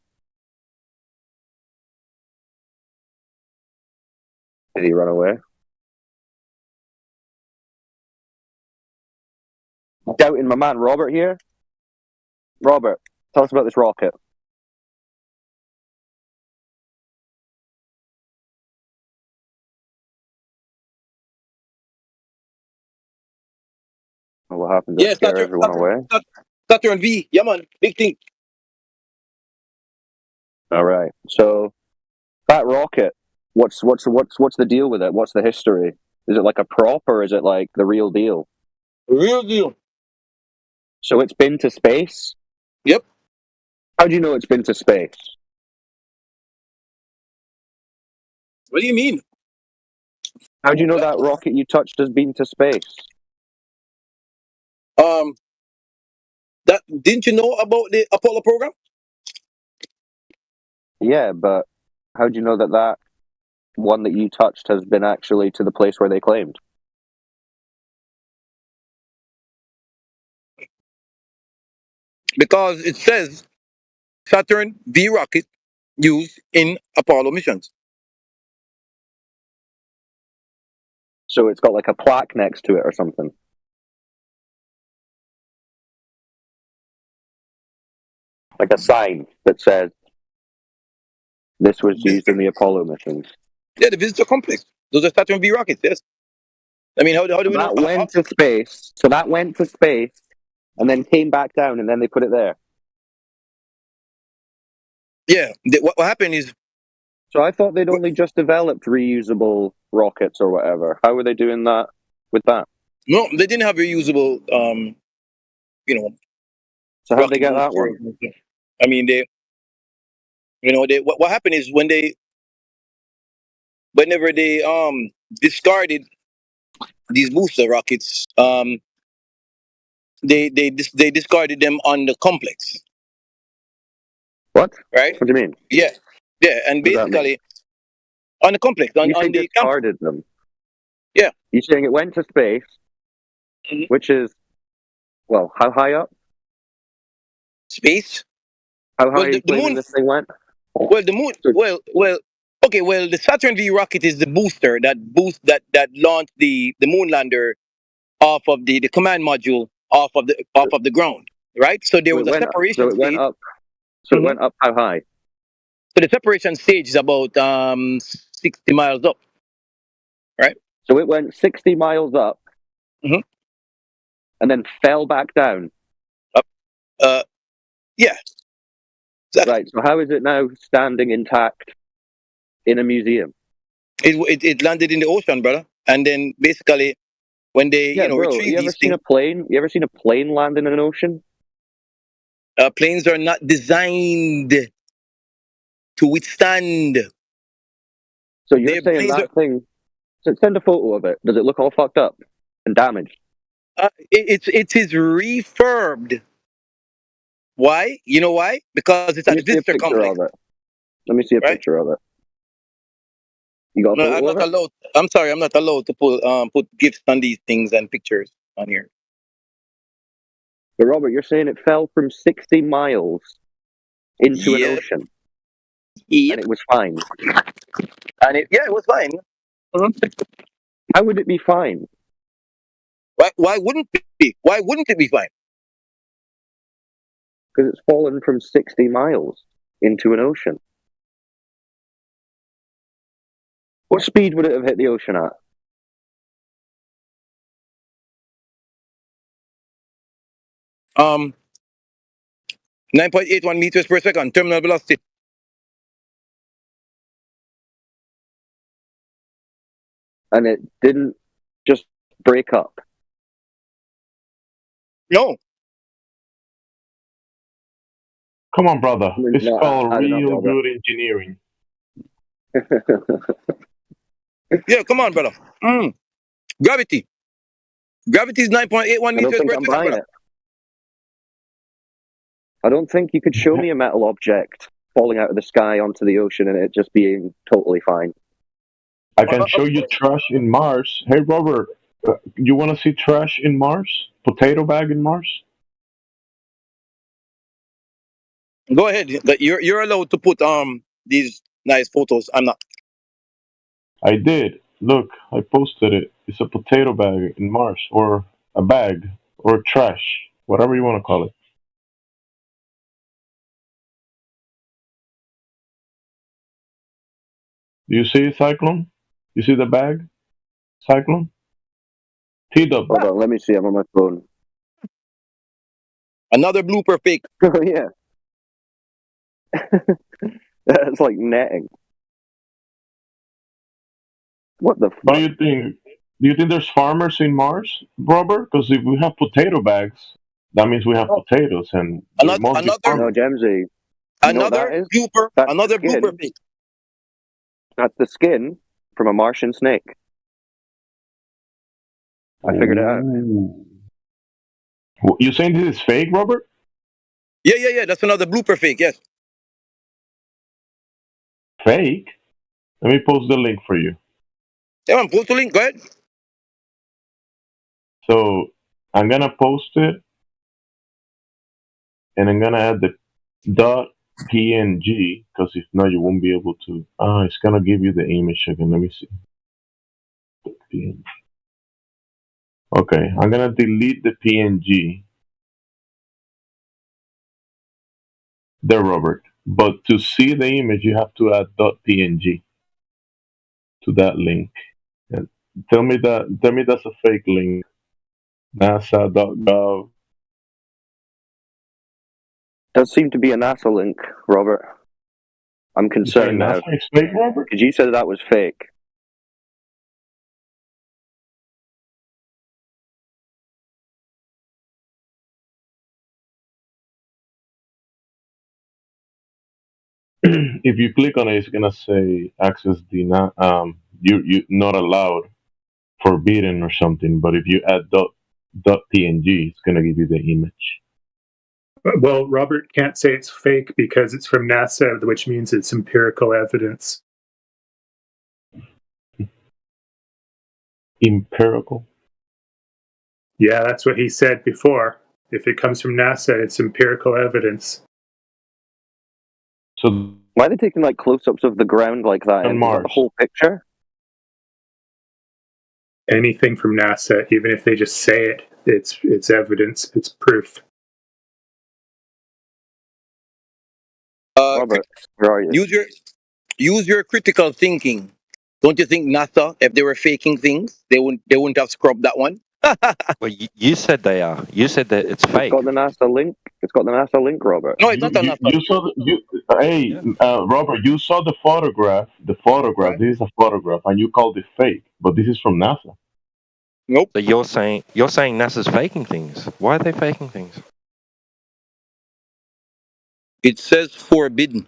[SPEAKER 8] Did he run away? Doubting my man Robert here. Robert, tell us about this rocket. What happened? Did it scare everyone away?
[SPEAKER 3] Saturn V. Yeah, man. Big thing.
[SPEAKER 8] All right. So that rocket, what's the deal with it? What's the history? Is it like a prop or is it like the real deal?
[SPEAKER 3] Real deal.
[SPEAKER 8] So it's been to space?
[SPEAKER 3] Yep.
[SPEAKER 8] How do you know it's been to space?
[SPEAKER 3] What do you mean?
[SPEAKER 8] How do you know that rocket you touched has been to space?
[SPEAKER 3] That didn't you know about the Apollo program?
[SPEAKER 8] Yeah, but how do you know that one that you touched has been actually to the place where they claimed?
[SPEAKER 3] Because it says Saturn V rocket used in Apollo missions.
[SPEAKER 8] So it's got like a plaque next to it or something. Like a sign that says this was used in the Apollo missions.
[SPEAKER 3] Yeah, the visitor complex. Those are Saturn V rockets. Yes. I mean, how do we know?
[SPEAKER 8] That went to space. So that went to space and then came back down, and then they put it there.
[SPEAKER 3] Yeah. What happened is.
[SPEAKER 8] So I thought they'd only just developed reusable rockets or whatever. How were they doing that with that?
[SPEAKER 3] No, they didn't have reusable.
[SPEAKER 8] So how'd they get that one?
[SPEAKER 3] I mean, what happened is whenever they discarded these booster rockets, they discarded them on the complex.
[SPEAKER 8] What?
[SPEAKER 3] Right?
[SPEAKER 8] What do you mean?
[SPEAKER 3] Yeah, and
[SPEAKER 8] What does that mean?
[SPEAKER 3] basically on the complex on
[SPEAKER 8] You say
[SPEAKER 3] the
[SPEAKER 8] discarded them.
[SPEAKER 3] Yeah.
[SPEAKER 8] You're saying it went to space, which is, well, how high up?
[SPEAKER 3] Space.
[SPEAKER 8] How high
[SPEAKER 3] Well,
[SPEAKER 8] are you
[SPEAKER 3] the
[SPEAKER 8] claiming
[SPEAKER 3] moon.
[SPEAKER 8] this thing went?
[SPEAKER 3] Well, the moon. Well. Okay. Well, the Saturn V rocket is the booster that launched the moon lander off of the command module off of the ground. Right. So there was a separation
[SPEAKER 8] So it went
[SPEAKER 3] stage.
[SPEAKER 8] up. So it went up how high?
[SPEAKER 3] So the separation stage is about 60 miles up. Right.
[SPEAKER 8] So it went 60 miles up, and then fell back down.
[SPEAKER 3] Yeah.
[SPEAKER 8] Right. So how is it now standing intact in a museum?
[SPEAKER 3] It landed in the ocean, brother, and then basically when they retrieve
[SPEAKER 8] you ever
[SPEAKER 3] these
[SPEAKER 8] seen
[SPEAKER 3] things,
[SPEAKER 8] a plane? You ever seen a plane land in an ocean?
[SPEAKER 3] planes are not designed to withstand.
[SPEAKER 8] So you're saying that thing? So send a photo of it. Does it look all fucked up and damaged?
[SPEAKER 3] It is refurbed. Why? You know why? Because it's at the visitor complex.
[SPEAKER 8] Let me see a picture of it. You got a
[SPEAKER 3] No,
[SPEAKER 8] photo
[SPEAKER 3] I'm
[SPEAKER 8] of
[SPEAKER 3] not
[SPEAKER 8] it?
[SPEAKER 3] allowed. I'm sorry, I'm not allowed to put gifts on these things and pictures on here.
[SPEAKER 8] But Robert, you're saying it fell from 60 miles into an ocean, and it was fine.
[SPEAKER 3] And it was fine.
[SPEAKER 8] How would it be fine?
[SPEAKER 3] Why wouldn't it be? Why wouldn't it be fine?
[SPEAKER 8] Because it's fallen from 60 miles into an ocean. What speed would it have hit the ocean at?
[SPEAKER 3] Um, 9.81 meters per second, terminal velocity.
[SPEAKER 8] And it didn't just break up.
[SPEAKER 3] No.
[SPEAKER 17] Come on, brother. It's
[SPEAKER 8] No,
[SPEAKER 17] called
[SPEAKER 8] I don't know,
[SPEAKER 17] real
[SPEAKER 8] brother.
[SPEAKER 17] good engineering.
[SPEAKER 3] Yeah, come on, brother. Gravity. Gravity is 9.81 meters per second, brother.
[SPEAKER 8] I don't think you could show me a metal object falling out of the sky onto the ocean and it just being totally fine.
[SPEAKER 17] I can show you trash in Mars. Hey, Robert, you want to see trash in Mars? Potato bag in Mars?
[SPEAKER 3] Go ahead. You're allowed to put these nice photos. I'm not.
[SPEAKER 17] I did. Look, I posted it. It's a potato bag in Mars, or a bag, or trash, whatever you want to call it. Do you see it, Cyclone? You see the bag, Cyclone? T-Dub.
[SPEAKER 8] Hold on, let me see. I'm on my phone.
[SPEAKER 3] Another blooper fake.
[SPEAKER 8] Oh, yeah. It's like netting. What the fuck?
[SPEAKER 17] What do you think? Do you think there's farmers in Mars, Robert? Because if we have potato bags, that means we have potatoes, and there must be
[SPEAKER 8] No,
[SPEAKER 17] farmers.
[SPEAKER 8] Gemsy.
[SPEAKER 3] Another blooper. Another blooper fake.
[SPEAKER 8] That's the skin from a Martian snake. I figured it out.
[SPEAKER 17] You saying this is fake, Robert?
[SPEAKER 3] Yeah. That's another blooper fake. Yes.
[SPEAKER 17] Fake? Let me post the link for you.
[SPEAKER 3] Yeah, man, post the link. Go ahead.
[SPEAKER 17] So I'm gonna post it, and I'm gonna add the .png, because if not, you won't be able to. It's gonna give you the image again. Let me see. .png. Okay, I'm gonna delete the PNG there, Robert. But to see the image, you have to add .png to that link. And tell me that's a fake link. NASA.gov.
[SPEAKER 8] Does seem to be a NASA link, Robert. I'm
[SPEAKER 17] You say
[SPEAKER 8] concerned now.
[SPEAKER 17] NASA is fake, Robert?
[SPEAKER 8] Because you said that was fake.
[SPEAKER 17] If you click on it, it's gonna say access denied. You not allowed, forbidden, or something. But if you add .png, it's gonna give you the image.
[SPEAKER 12] Well, Robert can't say it's fake because it's from NASA, which means it's empirical evidence.
[SPEAKER 17] Empirical?
[SPEAKER 12] Yeah, that's what he said before. If it comes from NASA, it's empirical evidence.
[SPEAKER 17] So
[SPEAKER 8] why are they taking like close-ups of the ground like that? And the whole picture?
[SPEAKER 12] Anything from NASA, even if they just say it, it's evidence, it's proof.
[SPEAKER 8] Robert, where are you?
[SPEAKER 3] Use your critical thinking. Don't you think NASA, if they were faking things, they wouldn't have scrubbed that one?
[SPEAKER 4] Well, you said they are. You said that it's fake.
[SPEAKER 8] It's got the NASA link. It's got the NASA link, Robert.
[SPEAKER 3] No, it's not a NASA.
[SPEAKER 17] You saw Robert, you saw the photograph. The photograph. This is a photograph, and you called it fake. But this is from NASA.
[SPEAKER 3] Nope.
[SPEAKER 4] So you're saying NASA's faking things. Why are they faking things?
[SPEAKER 3] It says forbidden.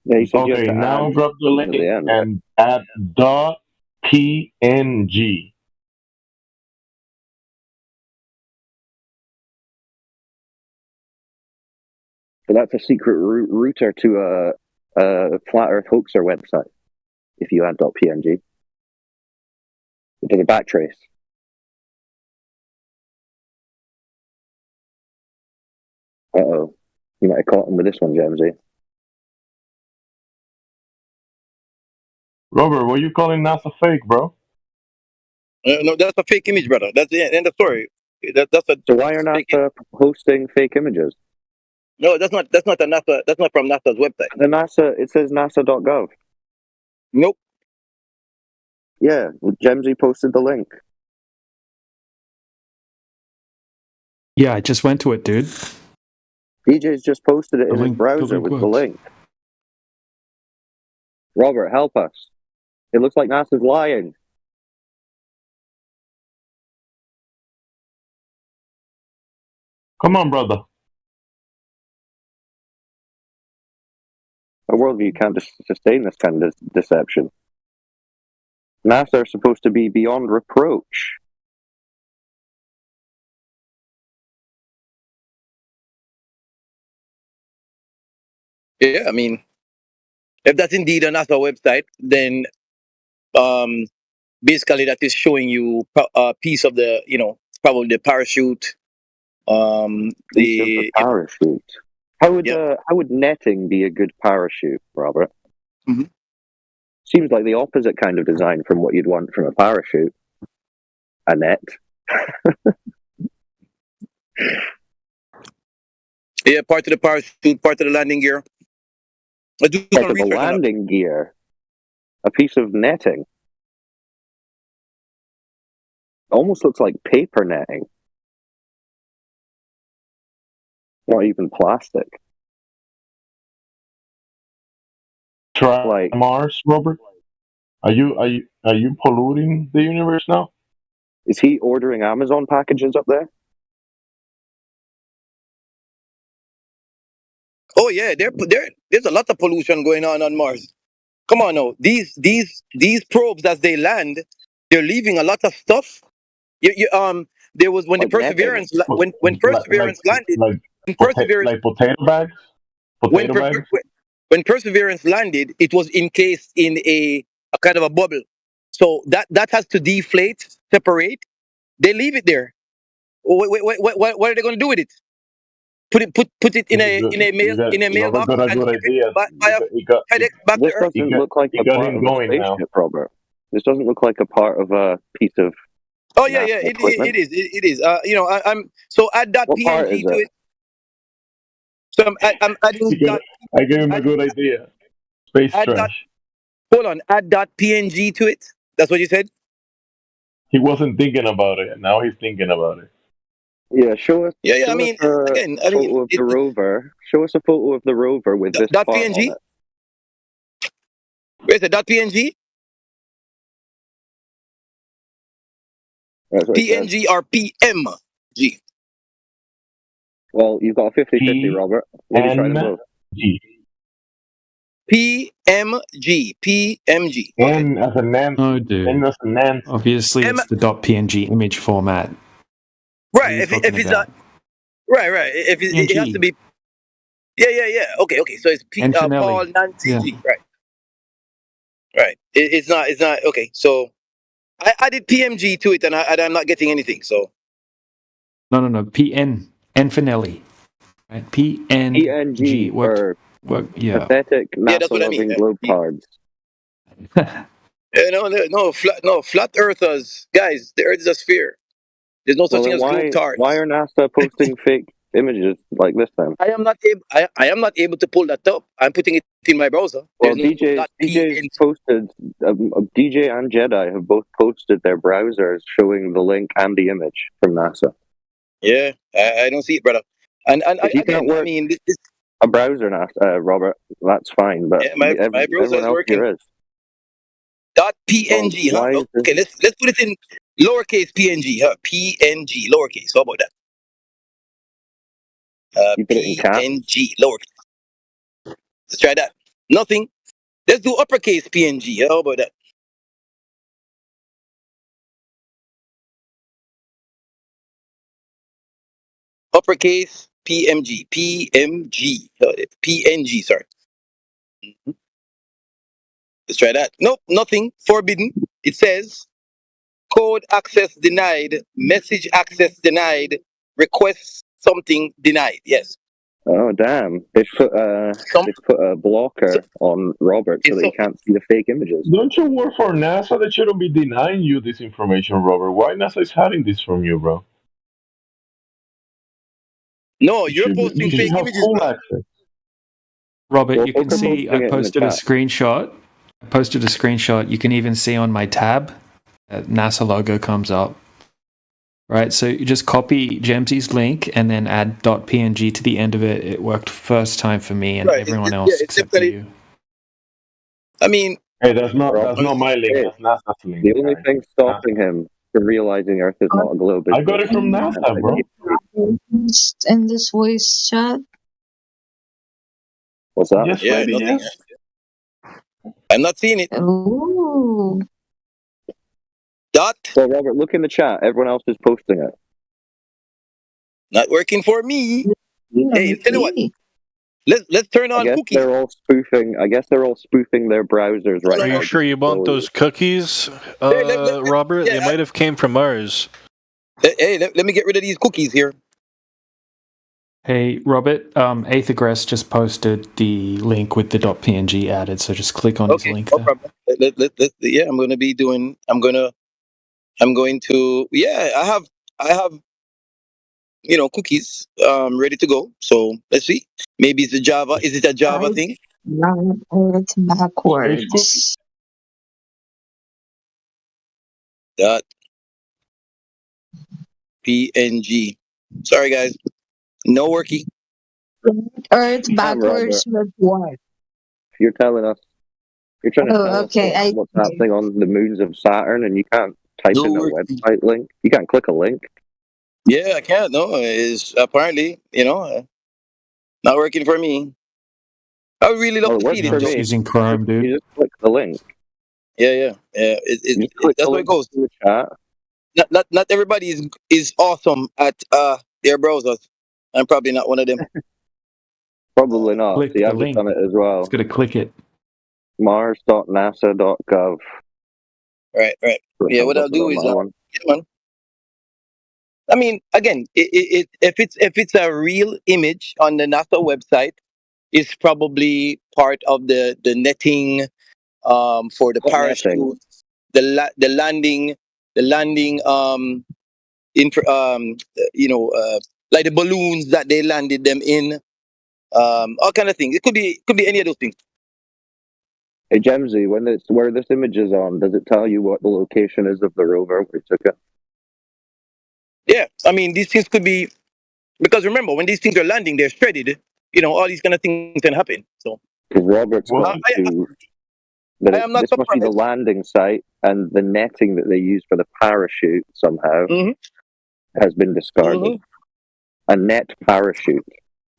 [SPEAKER 8] Yeah, you
[SPEAKER 17] Okay, now drop the link and add .png.
[SPEAKER 8] So that's a secret router to a Flat Earth hoaxer website. If you add .png, it does a backtrace. Uh-oh. You might have caught him with this one, Jamesy.
[SPEAKER 17] Robert, what are you calling NASA fake, bro?
[SPEAKER 3] No, that's a fake image, brother. That's the end of the story. That's a.
[SPEAKER 8] So why are NASA hosting fake images?
[SPEAKER 3] No, that's not a NASA. That's not from NASA's website.
[SPEAKER 8] The NASA, it says NASA.gov.
[SPEAKER 3] Nope.
[SPEAKER 8] Yeah, Jamesy posted the link.
[SPEAKER 21] Yeah, I just went to it, dude.
[SPEAKER 8] DJ's just posted it in his
[SPEAKER 21] link
[SPEAKER 8] browser with the
[SPEAKER 21] works.
[SPEAKER 8] link. Robert, help us. It looks like NASA's lying.
[SPEAKER 17] Come on, brother.
[SPEAKER 8] A worldview can't sustain this kind of deception. NASA are supposed to be beyond reproach.
[SPEAKER 3] Yeah, I mean, if that's indeed a NASA website, then basically that is showing you a piece of the, probably the parachute.
[SPEAKER 8] The parachute. How would netting be a good parachute, Robert?
[SPEAKER 3] Mm-hmm.
[SPEAKER 8] Seems like the opposite kind of design from what you'd want from a parachute. A net.
[SPEAKER 3] Yeah, part of the parachute, part of the landing gear.
[SPEAKER 8] Part of the landing gear. A piece of netting. Almost looks like paper netting. Not even plastic.
[SPEAKER 17] Try Mars, Robert. Are you polluting the universe now?
[SPEAKER 8] Is he ordering Amazon packages up there?
[SPEAKER 3] Oh yeah, there's a lot of pollution going on Mars. Come on now, these probes as they land, they're leaving a lot of stuff. There was when the Perseverance when Perseverance landed,
[SPEAKER 17] like potato bags.
[SPEAKER 3] When Perseverance landed, it was encased in a kind of a bubble, so that has to deflate, separate. They leave it there. What are they going to do with it? Put it in a mailbox and
[SPEAKER 8] This doesn't look like a part of a spaceship, Robert. This doesn't look like a part of a piece of
[SPEAKER 3] Oh yeah,
[SPEAKER 8] NASA
[SPEAKER 3] yeah,
[SPEAKER 8] equipment.
[SPEAKER 3] it is. I'm so add that
[SPEAKER 8] What part is
[SPEAKER 3] PNG to
[SPEAKER 8] it?
[SPEAKER 3] it. So I'm adding that.
[SPEAKER 17] I gave him a good idea. Space
[SPEAKER 3] Add that.
[SPEAKER 17] trash.
[SPEAKER 3] Hold on, add that PNG to it. That's what you said.
[SPEAKER 17] He wasn't thinking about it. Now he's thinking about it.
[SPEAKER 8] Yeah, show us.
[SPEAKER 3] Yeah, yeah. I
[SPEAKER 8] Show us
[SPEAKER 3] mean,
[SPEAKER 8] a
[SPEAKER 3] again,
[SPEAKER 8] photo of the rover. Show us a photo of the rover with this
[SPEAKER 3] that
[SPEAKER 8] part on
[SPEAKER 3] PNG.
[SPEAKER 8] it.
[SPEAKER 3] Where's it? That PNG.
[SPEAKER 8] That's what it says.
[SPEAKER 3] PNG or PMG.
[SPEAKER 8] Well, you've got a 50-50, Robert. Maybe try them both.
[SPEAKER 3] PMG. PMG. Okay.
[SPEAKER 17] N as a Nancy.
[SPEAKER 21] Oh, dude.
[SPEAKER 17] N as a Nancy.
[SPEAKER 21] Obviously, it's the .png image format. What are
[SPEAKER 3] Right.
[SPEAKER 21] you
[SPEAKER 3] If
[SPEAKER 21] talking
[SPEAKER 3] it's
[SPEAKER 21] about?
[SPEAKER 3] not right, right. If it has to be. Yeah, yeah, yeah. Okay, okay. So it's
[SPEAKER 21] And Finelli.
[SPEAKER 3] Paul Nancy
[SPEAKER 21] Yeah.
[SPEAKER 3] G. Right. Right. It's not. It's not. Okay. So I added PMG to it, and I'm not getting anything. So
[SPEAKER 21] No. PN. N Finelli. Right? PNG.
[SPEAKER 8] PNG
[SPEAKER 21] Work, yeah.
[SPEAKER 8] pathetic
[SPEAKER 3] Yeah, that's what I mean.
[SPEAKER 8] NASA-loving globe cards.
[SPEAKER 3] No, flat earthers, guys. The Earth is a sphere. There's no such
[SPEAKER 8] Well,
[SPEAKER 3] thing
[SPEAKER 8] then
[SPEAKER 3] as globe tards.
[SPEAKER 8] why are NASA posting fake images like this then?
[SPEAKER 3] I am not able. I am not able to pull that up. I'm putting it in my browser.
[SPEAKER 8] Well,
[SPEAKER 3] There's no
[SPEAKER 8] DJ's posted, DJ and Jedi have both posted their browsers showing the link and the image from NASA.
[SPEAKER 3] Yeah, I don't see it, brother. And
[SPEAKER 8] If you
[SPEAKER 3] again,
[SPEAKER 8] can't work
[SPEAKER 3] I mean,
[SPEAKER 8] a browser, NASA, Robert, that's fine, but
[SPEAKER 3] yeah, my browser
[SPEAKER 8] everyone
[SPEAKER 3] is
[SPEAKER 8] else
[SPEAKER 3] working.
[SPEAKER 8] here is.
[SPEAKER 3] .png, huh?
[SPEAKER 8] Why is
[SPEAKER 3] Okay, let's put it in lowercase PNG, huh? PNG, lowercase. How about that?
[SPEAKER 8] You put it in caps?
[SPEAKER 3] PNG, lowercase. Let's try that. Nothing. Let's do uppercase PNG. How about that? Uppercase PMG. PMG. PNG, sorry. Let's try that. Nope, nothing. Forbidden. It says code access denied, message access denied, request something denied. Yes.
[SPEAKER 8] Oh damn! They put a blocker on Robert so that he can't see the fake images.
[SPEAKER 17] Don't you work for NASA? They shouldn't be denying you this information, Robert. Why NASA is hiding this from you, bro?
[SPEAKER 3] No, you're posting fake images, bro.
[SPEAKER 17] Access.
[SPEAKER 21] Robert,
[SPEAKER 8] Well,
[SPEAKER 21] you can
[SPEAKER 8] folks are
[SPEAKER 21] see
[SPEAKER 8] posting it
[SPEAKER 21] I
[SPEAKER 8] in the
[SPEAKER 21] posted a
[SPEAKER 8] chat.
[SPEAKER 21] screenshot. You can even see on my tab that NASA logo comes up. Right, so you just copy Gemsy's link and then add .png to the end of it. It worked first time for me and everyone else except for you.
[SPEAKER 3] I mean,
[SPEAKER 17] hey, that's not my link. That's NASA's link.
[SPEAKER 8] The only thing stopping him from realizing Earth is not a globe is
[SPEAKER 17] I got it from NASA, bro.
[SPEAKER 1] In this voice chat.
[SPEAKER 8] What's that?
[SPEAKER 17] Yes,
[SPEAKER 3] Yeah,
[SPEAKER 17] lady,
[SPEAKER 3] nothing.
[SPEAKER 17] yes.
[SPEAKER 3] I'm not seeing it.
[SPEAKER 1] Ooh.
[SPEAKER 8] Well, Robert, look in the chat. Everyone else is posting it.
[SPEAKER 3] Not working for me. Hey, tell you what. Let's turn on cookies.
[SPEAKER 8] I guess they're all spoofing their browsers right
[SPEAKER 19] Are
[SPEAKER 8] now.
[SPEAKER 19] you sure you want those cookies, Robert? They might have came from Mars.
[SPEAKER 3] Hey, let me get rid of these cookies here.
[SPEAKER 21] Hey, Robert, Aethergress just posted the link with the .png added, so just click on his link
[SPEAKER 3] No
[SPEAKER 21] there.
[SPEAKER 3] problem. Yeah, I'm going to. Yeah, I have. Cookies ready to go. So let's see. Maybe it's a Java. Is it a Java thing?
[SPEAKER 1] It's backwards.
[SPEAKER 3] Dot PNG. Sorry, guys. No worky.
[SPEAKER 1] Or it's backwards with what?
[SPEAKER 8] You're telling us. You're trying to tell
[SPEAKER 1] okay,
[SPEAKER 8] us what's happening on the moons of Saturn, and you can't type in a website link. You can't click a link.
[SPEAKER 3] Yeah, I can't. No, it's apparently not working for me. I would really love to see
[SPEAKER 21] I'm
[SPEAKER 3] this.
[SPEAKER 21] just using Chrome, dude.
[SPEAKER 8] You just click the link.
[SPEAKER 3] Yeah. That's what it goes.
[SPEAKER 8] In the chat.
[SPEAKER 3] Not everybody is awesome at their browsers. I'm probably not one of them.
[SPEAKER 8] Probably not.
[SPEAKER 21] Click
[SPEAKER 8] See,
[SPEAKER 21] the
[SPEAKER 8] I've just
[SPEAKER 21] link.
[SPEAKER 8] done it as well.
[SPEAKER 21] It's got to click it.
[SPEAKER 8] Mars.nasa.gov.
[SPEAKER 3] Right. Yeah, what I'll do is, I mean, again, if it's a real image on the NASA website, it's probably part of the netting for the parachute, the landing the landing, like the balloons that they landed them in, all kind of things. It could be any of those things.
[SPEAKER 8] Hey, Gemsy, where this image is on, does it tell you what the location is of the rover where we took it?
[SPEAKER 3] Yeah, I mean, these things could be, because remember, when these things are landing, they're shredded. All these kind of things can happen. So,
[SPEAKER 8] Because Robert's got to that
[SPEAKER 3] I am not
[SPEAKER 8] this must be the landing site, and the netting that they use for the parachute somehow has been discarded. A net parachute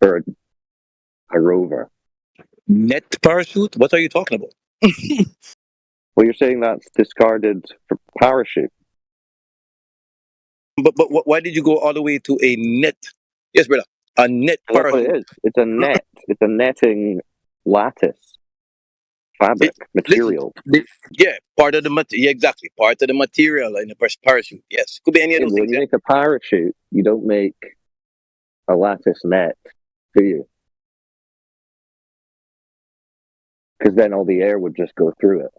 [SPEAKER 8] for a rover.
[SPEAKER 3] Net parachute? What are you talking about?
[SPEAKER 8] Well, you're saying that's discarded for parachute.
[SPEAKER 3] But why did you go all the way to a net? Yes, brother. A net
[SPEAKER 8] That's what
[SPEAKER 3] parachute.
[SPEAKER 8] it is. It's a net. It's a netting lattice fabric material.
[SPEAKER 3] Yeah, part of the yeah, exactly. Part of the material in the parachute. Yes, could be any of those
[SPEAKER 8] When
[SPEAKER 3] things.
[SPEAKER 8] you make a parachute, you don't make a lattice net, do you? Because then all the air would just go through it.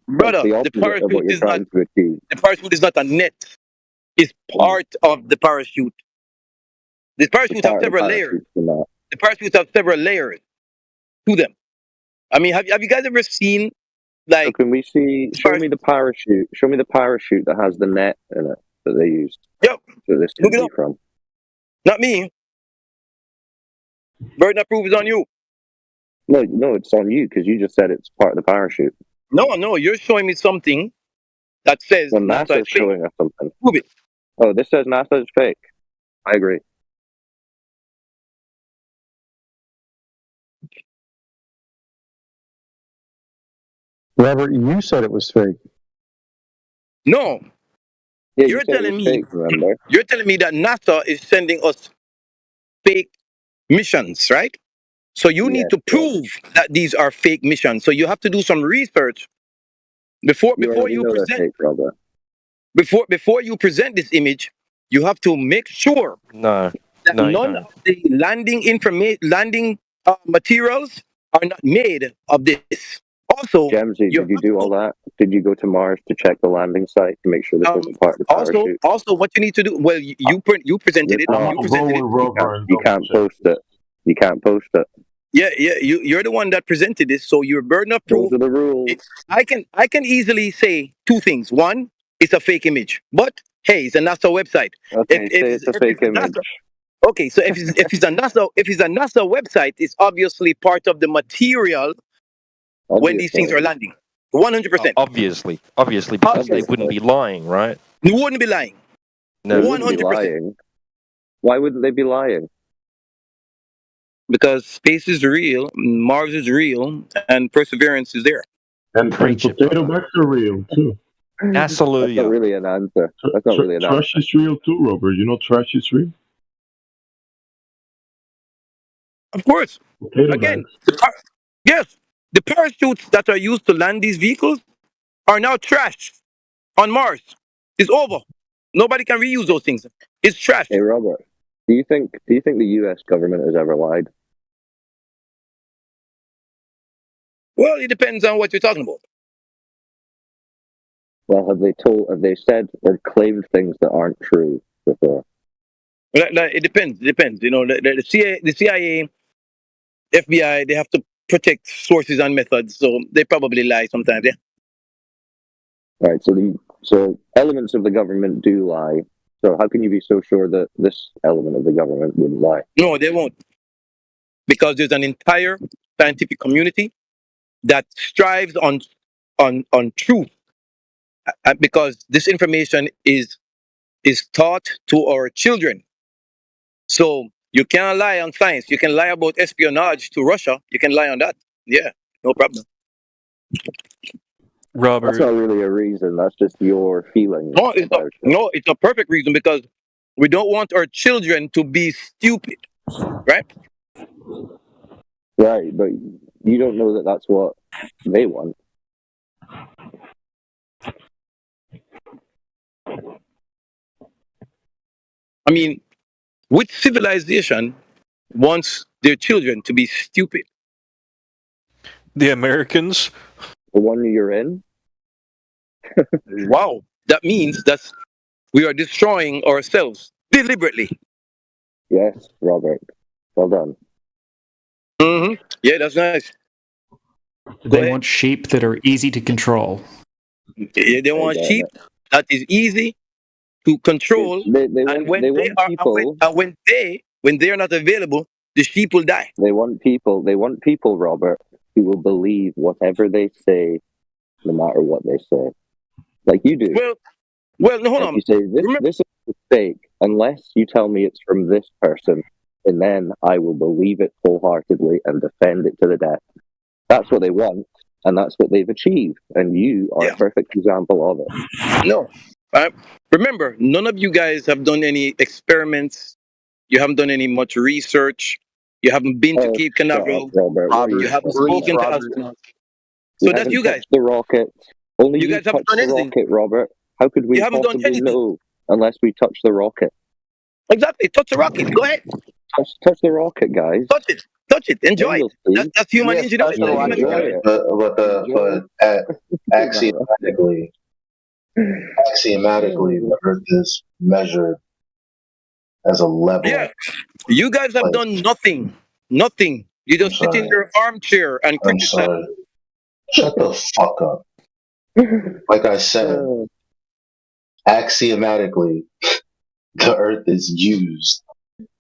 [SPEAKER 3] Brother, the parachute is not a net. It's part of the parachute. The parachutes have several layers. The parachutes have several layers to them. I mean, have you guys ever seen, like?
[SPEAKER 8] So can we see? Show me the parachute. Show me the parachute that has the net in it that they used.
[SPEAKER 3] Yep.
[SPEAKER 8] That this could be from.
[SPEAKER 3] Not me. Burden of proof is on you.
[SPEAKER 8] No, it's on you because you just said it's part of the parachute.
[SPEAKER 3] No, you're showing me something that says
[SPEAKER 8] Well,
[SPEAKER 3] NASA
[SPEAKER 8] NASA's
[SPEAKER 3] is fake.
[SPEAKER 8] showing us something.
[SPEAKER 3] Prove it.
[SPEAKER 8] Oh, this says NASA is fake. I agree.
[SPEAKER 20] Robert, you said it was fake.
[SPEAKER 3] No.
[SPEAKER 8] Yeah,
[SPEAKER 3] you're
[SPEAKER 8] you said
[SPEAKER 3] telling
[SPEAKER 8] it was
[SPEAKER 3] me.
[SPEAKER 8] fake, remember?
[SPEAKER 3] You're telling me that NASA is sending us fake missions, right? So you need to prove that these are fake missions. So you have to do some research before you
[SPEAKER 8] know
[SPEAKER 3] present.
[SPEAKER 8] they're fake, Robert.
[SPEAKER 3] Before you present this image, you have to make sure
[SPEAKER 4] No,
[SPEAKER 3] that
[SPEAKER 4] no, you
[SPEAKER 3] none
[SPEAKER 4] don't.
[SPEAKER 3] of the landing materials are not made of this. Also,
[SPEAKER 8] Gemsy, did you do all that? Did you go to Mars to check the landing site to make sure this wasn't part of the parachute?
[SPEAKER 3] also, what you need to do. Well, you presented it. You presented it.
[SPEAKER 8] You can't post it. You can't post it.
[SPEAKER 3] Yeah. You're the one that presented this, so your burden of proof.
[SPEAKER 8] Those are the rules.
[SPEAKER 3] I can easily say two things. One, it's a fake image, but hey, it's a NASA website.
[SPEAKER 8] Okay, say it's a fake image.
[SPEAKER 3] Okay, so if it's a NASA website, it's obviously part of the material when these things are landing. 100%.
[SPEAKER 4] Obviously, because they wouldn't be lying, right?
[SPEAKER 3] You wouldn't be lying.
[SPEAKER 4] No,
[SPEAKER 3] 100%.
[SPEAKER 8] Why wouldn't they be lying?
[SPEAKER 3] Because space is real, Mars is real, and Perseverance is there.
[SPEAKER 17] And potato bags are real too.
[SPEAKER 8] That's not really an answer. That's not really an answer.
[SPEAKER 17] Trash is real too, Robert. You know trash is real?
[SPEAKER 3] Of course.
[SPEAKER 17] Potato
[SPEAKER 3] Again,
[SPEAKER 17] bags.
[SPEAKER 3] yes, the parachutes that are used to land these vehicles are now trash on Mars. It's over. Nobody can reuse those things. It's trash.
[SPEAKER 8] Hey, Robert, do you think the U.S. government has ever lied?
[SPEAKER 3] Well, it depends on what you're talking about.
[SPEAKER 8] Well, have they said or claimed things that aren't true before?
[SPEAKER 3] It depends. It depends. The CIA, FBI, they have to protect sources and methods, so they probably lie sometimes. Yeah.
[SPEAKER 8] Right. So elements of the government do lie. So how can you be so sure that this element of the government wouldn't lie?
[SPEAKER 3] No, they won't, because there's an entire scientific community that strives on truth, because this information is taught to our children. So you cannot lie on science. You can lie about espionage to Russia. You can lie on that. Yeah, no problem.
[SPEAKER 19] Robert,
[SPEAKER 8] that's not really a reason. That's just your feeling.
[SPEAKER 3] No, it's a perfect reason, because we don't want our children to be stupid, right?
[SPEAKER 8] Right, but you don't know that that's what they want.
[SPEAKER 3] I mean, which civilization wants their children to be stupid?
[SPEAKER 19] The Americans.
[SPEAKER 8] The one you're in.
[SPEAKER 3] Wow, that means that we are destroying ourselves deliberately.
[SPEAKER 8] Yes, Robert. Well done.
[SPEAKER 3] Yeah, that's nice.
[SPEAKER 21] They want sheep that are easy to control.
[SPEAKER 3] Yeah, they want sheep that is easy to control, and when
[SPEAKER 8] they
[SPEAKER 3] they
[SPEAKER 8] want
[SPEAKER 3] are
[SPEAKER 8] people.
[SPEAKER 3] when they are not available, the sheep will die.
[SPEAKER 8] They want people. They want people, Robert, who will believe whatever they say, no matter what they say, like you do.
[SPEAKER 3] Well, hold
[SPEAKER 8] And
[SPEAKER 3] on.
[SPEAKER 8] you say this is fake unless you tell me it's from this person, and then I will believe it wholeheartedly and defend it to the death. That's what they want, and that's what they've achieved. And you are a perfect example of it.
[SPEAKER 3] No, remember, none of you guys have done any experiments. You haven't done any much research. You haven't been to Cape Canaveral. You haven't spoken to us. So that's you guys.
[SPEAKER 8] Touched the rocket. Only
[SPEAKER 3] You
[SPEAKER 8] you
[SPEAKER 3] guys haven't
[SPEAKER 8] touched
[SPEAKER 3] done
[SPEAKER 8] the
[SPEAKER 3] anything.
[SPEAKER 8] rocket, Robert. How could we
[SPEAKER 3] You haven't done
[SPEAKER 8] possibly
[SPEAKER 3] anything.
[SPEAKER 8] know unless we touch the rocket?
[SPEAKER 3] Exactly. Touch the rocket. Go ahead.
[SPEAKER 8] Touch the rocket, guys.
[SPEAKER 3] Touch it. Touch it. Enjoy it. That's human ingenuity.
[SPEAKER 8] But
[SPEAKER 13] axiomatically, the Earth is measured as a level.
[SPEAKER 3] Yeah. You guys have done nothing. Nothing. You just sit in your armchair and criticize.
[SPEAKER 13] Sorry. Shut the fuck up. Like I said, axiomatically, the Earth is used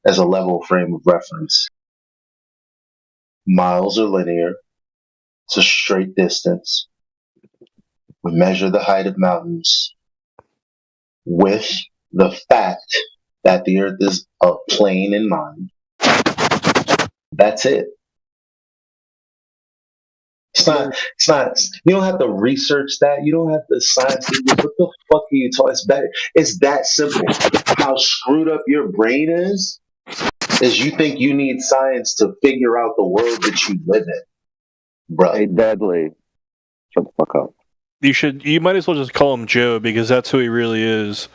[SPEAKER 13] as a level frame of reference. Miles are linear. It's a straight distance. We measure the height of mountains with the fact that the Earth is a plane in mind. That's it. It's not, you don't have to research that. You don't have to science it. What the fuck are you talking? It's that simple. How screwed up your brain is you think you need science to figure out the world that you live in. Bro.
[SPEAKER 8] Hey, Deadly. Shut the fuck up.
[SPEAKER 19] You might as well just call him Joe, because that's who he really is.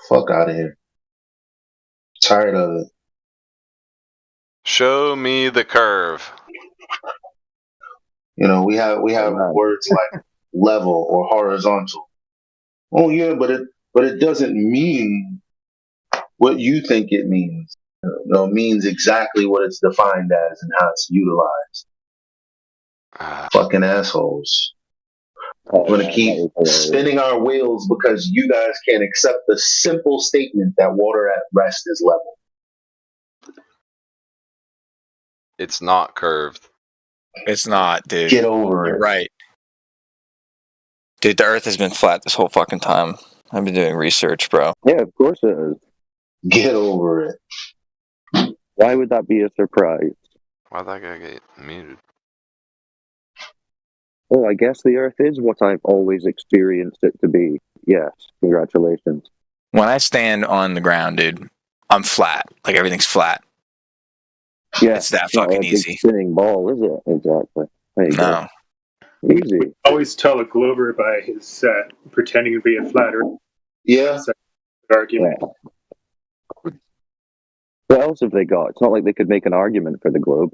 [SPEAKER 13] Fuck out of here. Tired of it.
[SPEAKER 22] Show me the curve.
[SPEAKER 13] You know, we have words like level or horizontal. Oh yeah, but it doesn't mean what you think it means. It means exactly what it's defined as and how it's utilized. Fucking assholes. We're gonna keep spinning our wheels because you guys can't accept the simple statement that water at rest is level.
[SPEAKER 22] It's not curved.
[SPEAKER 23] It's not, dude.
[SPEAKER 13] Get over
[SPEAKER 23] You're
[SPEAKER 13] it.
[SPEAKER 23] right. Dude, the Earth has been flat this whole fucking time. I've been doing research, bro.
[SPEAKER 8] Yeah, of course it is.
[SPEAKER 13] Get over it.
[SPEAKER 8] Why would that be a surprise?
[SPEAKER 22] Why'd that guy get muted?
[SPEAKER 8] Well, I guess the Earth is what I've always experienced it to be. Yes, congratulations.
[SPEAKER 23] When I stand on the ground, dude, I'm flat. Like, everything's flat.
[SPEAKER 8] Yeah,
[SPEAKER 23] it's that
[SPEAKER 8] not
[SPEAKER 23] fucking
[SPEAKER 8] a big
[SPEAKER 23] easy.
[SPEAKER 8] spinning ball, is it? Exactly. There you
[SPEAKER 23] No.
[SPEAKER 8] go. Easy.
[SPEAKER 12] Always tell a Glover by his pretending to be a flat earth.
[SPEAKER 13] Yeah.
[SPEAKER 12] Argument.
[SPEAKER 8] What else have they got? It's not like they could make an argument for the globe.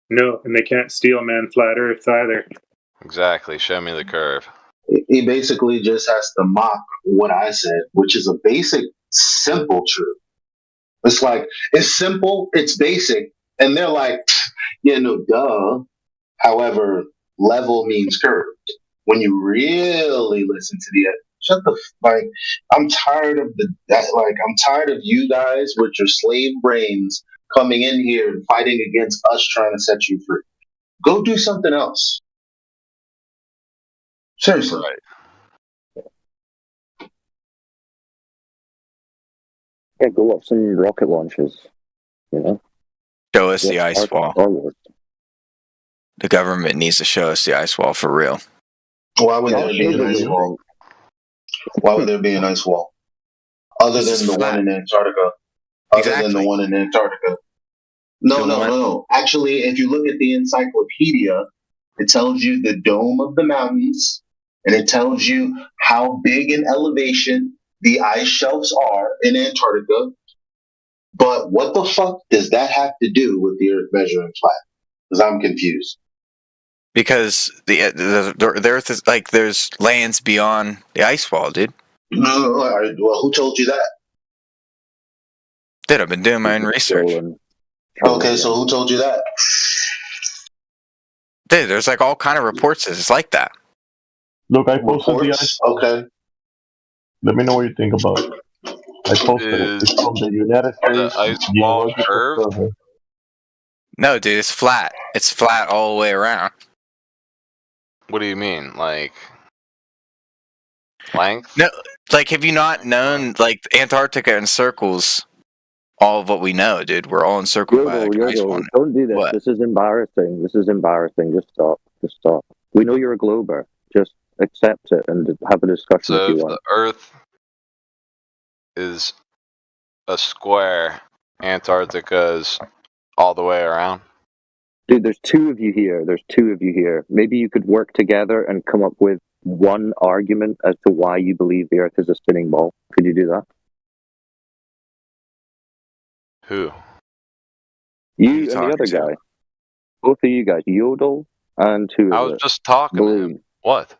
[SPEAKER 12] No, and they can't steel man flat earth either.
[SPEAKER 22] Exactly. Show me the curve.
[SPEAKER 13] He basically just has to mock what I said, which is a basic, simple truth. It's like, it's simple, it's basic, and they're like, yeah, no, duh. However, level means curved. When you really listen to I'm tired of I'm tired of you guys with your slave brains coming in here and fighting against us trying to set you free. Go do something else. Seriously.
[SPEAKER 8] Yeah, go up some rocket launches. You know?
[SPEAKER 23] Show us the ice wall. The government needs to show us the ice wall for real.
[SPEAKER 13] Why would there be an ice wall? Why would there be an ice wall? Other than the one in Antarctica. Other than the one in Antarctica. No. Actually, if you look at the encyclopedia, it tells you the dome of the mountains, and it tells you how big in elevation the ice shelves are in Antarctica. But what the fuck does that have to do with the Earth measuring flat? Because I'm confused.
[SPEAKER 23] Because the Earth is like there's lands beyond the ice wall, dude.
[SPEAKER 13] No, well, who told you that?
[SPEAKER 23] Dude, I've been doing my own research.
[SPEAKER 13] Okay, so who told you that?
[SPEAKER 23] Dude, there's like all kind of reports that it's like that.
[SPEAKER 17] Look, I posted the
[SPEAKER 13] Reports? Okay.
[SPEAKER 17] Let me know what you think about it. I posted it. It's from the United States
[SPEAKER 22] ice wall
[SPEAKER 17] Geological
[SPEAKER 22] curved?
[SPEAKER 17] Survey.
[SPEAKER 23] No, dude, it's flat. It's flat all the way around.
[SPEAKER 22] What do you mean? Like length?
[SPEAKER 23] No, like have you not known like Antarctica encircles all of what we know, dude? We're all encircled by like, an ice wall.
[SPEAKER 8] Don't do this.
[SPEAKER 23] What?
[SPEAKER 8] This is embarrassing. This is embarrassing. Just stop. Just stop. We know you're a glober. Just accept it and have a discussion
[SPEAKER 22] So
[SPEAKER 8] if you
[SPEAKER 22] if
[SPEAKER 8] want.
[SPEAKER 22] the Earth is a square, Antarctica is all the way around.
[SPEAKER 8] Dude, there's two of you here. There's two of you here. Maybe you could work together and come up with one argument as to why you believe the Earth is a spinning ball. Could you do that?
[SPEAKER 22] Who?
[SPEAKER 8] You and the other guy. Both of you guys. Yodel and two.
[SPEAKER 22] I was just talking to him. What?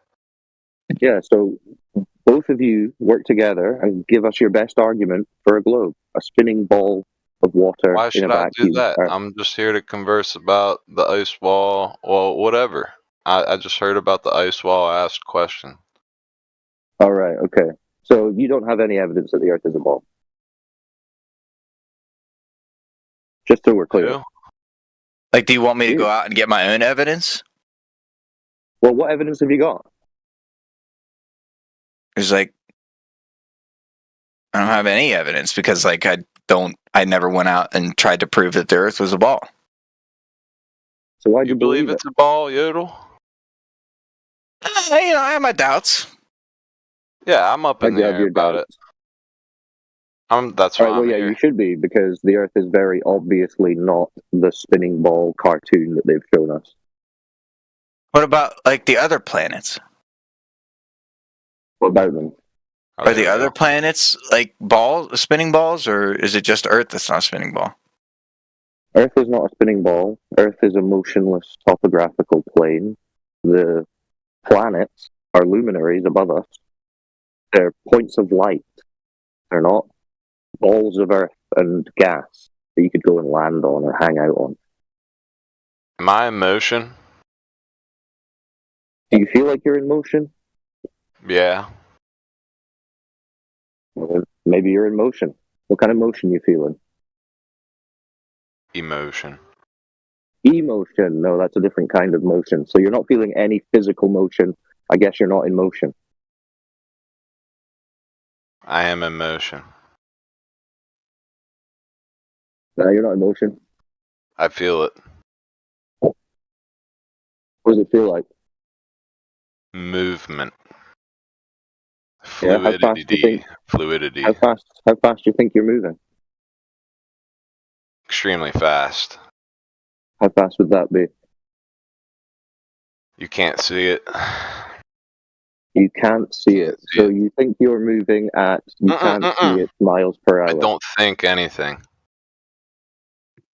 [SPEAKER 8] Yeah, so both of you work together and give us your best argument for a globe, a spinning ball of water
[SPEAKER 22] Why
[SPEAKER 8] in a
[SPEAKER 22] should I
[SPEAKER 8] vacuum.
[SPEAKER 22] do that? I'm just here to converse about the ice wall. Well, whatever. I just heard about the ice wall. I asked a question.
[SPEAKER 8] All right, okay. So you don't have any evidence that the Earth is a ball? Just so we're clear.
[SPEAKER 23] Like, do you want me to go out and get my own evidence?
[SPEAKER 8] Well, what evidence have you got?
[SPEAKER 23] It's like I don't have any evidence because like I never went out and tried to prove that the Earth was a ball.
[SPEAKER 8] So why do
[SPEAKER 22] you believe it's a ball, Yodel?
[SPEAKER 23] You know, I have my doubts.
[SPEAKER 22] Yeah, I'm up in the air about it. That's why
[SPEAKER 8] All right, well,
[SPEAKER 22] I'm
[SPEAKER 8] yeah,
[SPEAKER 22] here.
[SPEAKER 8] you should be, because the Earth is very obviously not the spinning ball cartoon that they've shown us.
[SPEAKER 23] What about like the other planets?
[SPEAKER 8] What about them?
[SPEAKER 23] Are the other planets like spinning balls, or is it just Earth that's not a spinning ball?
[SPEAKER 8] Earth is not a spinning ball. Earth is a motionless topographical plane. The planets are luminaries above us. They're points of light. They're not balls of Earth and gas that you could go and land on or hang out on.
[SPEAKER 22] Am I in motion?
[SPEAKER 8] Do you feel like you're in motion?
[SPEAKER 22] Yeah.
[SPEAKER 8] Well, maybe you're in motion. What kind of motion you feeling?
[SPEAKER 22] Emotion.
[SPEAKER 8] Emotion. No, that's a different kind of motion. So you're not feeling any physical motion. I guess you're not in motion.
[SPEAKER 22] I am in motion.
[SPEAKER 8] No, you're not in motion.
[SPEAKER 22] I feel it.
[SPEAKER 8] What does it feel like?
[SPEAKER 22] Movement.
[SPEAKER 8] Yeah, how fast do you
[SPEAKER 22] Fluidity.
[SPEAKER 8] think?
[SPEAKER 22] Fluidity.
[SPEAKER 8] How fast do you think you're moving?
[SPEAKER 22] Extremely fast.
[SPEAKER 8] How fast would that be?
[SPEAKER 22] You can't see it.
[SPEAKER 8] You can't see it. So you think you're moving at, you can't see it, miles per hour.
[SPEAKER 22] I don't think anything.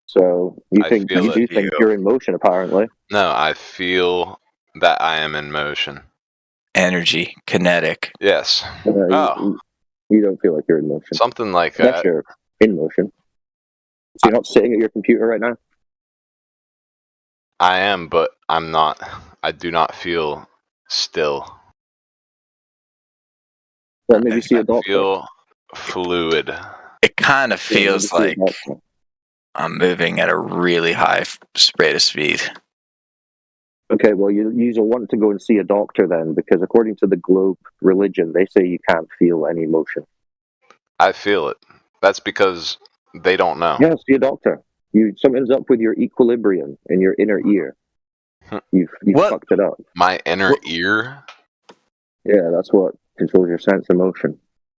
[SPEAKER 8] So you
[SPEAKER 22] I
[SPEAKER 8] think
[SPEAKER 22] feel
[SPEAKER 8] you do
[SPEAKER 22] it.
[SPEAKER 8] think you're in motion, apparently.
[SPEAKER 22] No, I feel that I am in motion.
[SPEAKER 23] Energy, kinetic.
[SPEAKER 22] Yes.
[SPEAKER 8] You don't feel like you're in motion.
[SPEAKER 22] Something like
[SPEAKER 8] Yes,
[SPEAKER 22] that.
[SPEAKER 8] you're in motion. So you're not sitting at your computer right now?
[SPEAKER 22] I am, but I'm not. I do not feel still.
[SPEAKER 8] Well, maybe see a
[SPEAKER 22] I
[SPEAKER 8] doctor.
[SPEAKER 22] feel fluid.
[SPEAKER 23] It kind of
[SPEAKER 8] Yeah, maybe
[SPEAKER 23] feels
[SPEAKER 8] see a
[SPEAKER 23] like
[SPEAKER 8] doctor.
[SPEAKER 23] I'm moving at a really high rate of speed.
[SPEAKER 8] Okay, well, you'll want to go and see a doctor then, because according to the Globe religion, they say you can't feel any motion.
[SPEAKER 22] I feel it. That's because they don't know.
[SPEAKER 8] Yeah, see a doctor. Something's up with your equilibrium in your inner ear. You've fucked it up.
[SPEAKER 22] My inner ear?
[SPEAKER 8] Yeah, that's what controls your sense of motion.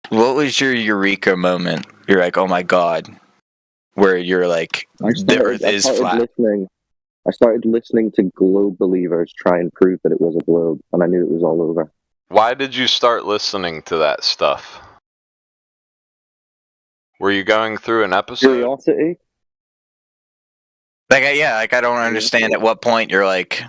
[SPEAKER 23] What was your eureka moment? You're like, oh my god, where you're like, the Earth is flat.
[SPEAKER 8] I started listening to globe believers try and prove that it was a globe, and I knew it was all over.
[SPEAKER 22] Why did you start listening to that stuff? Were you going through an episode?
[SPEAKER 8] Curiosity?
[SPEAKER 23] Like, I don't understand at what point you're like,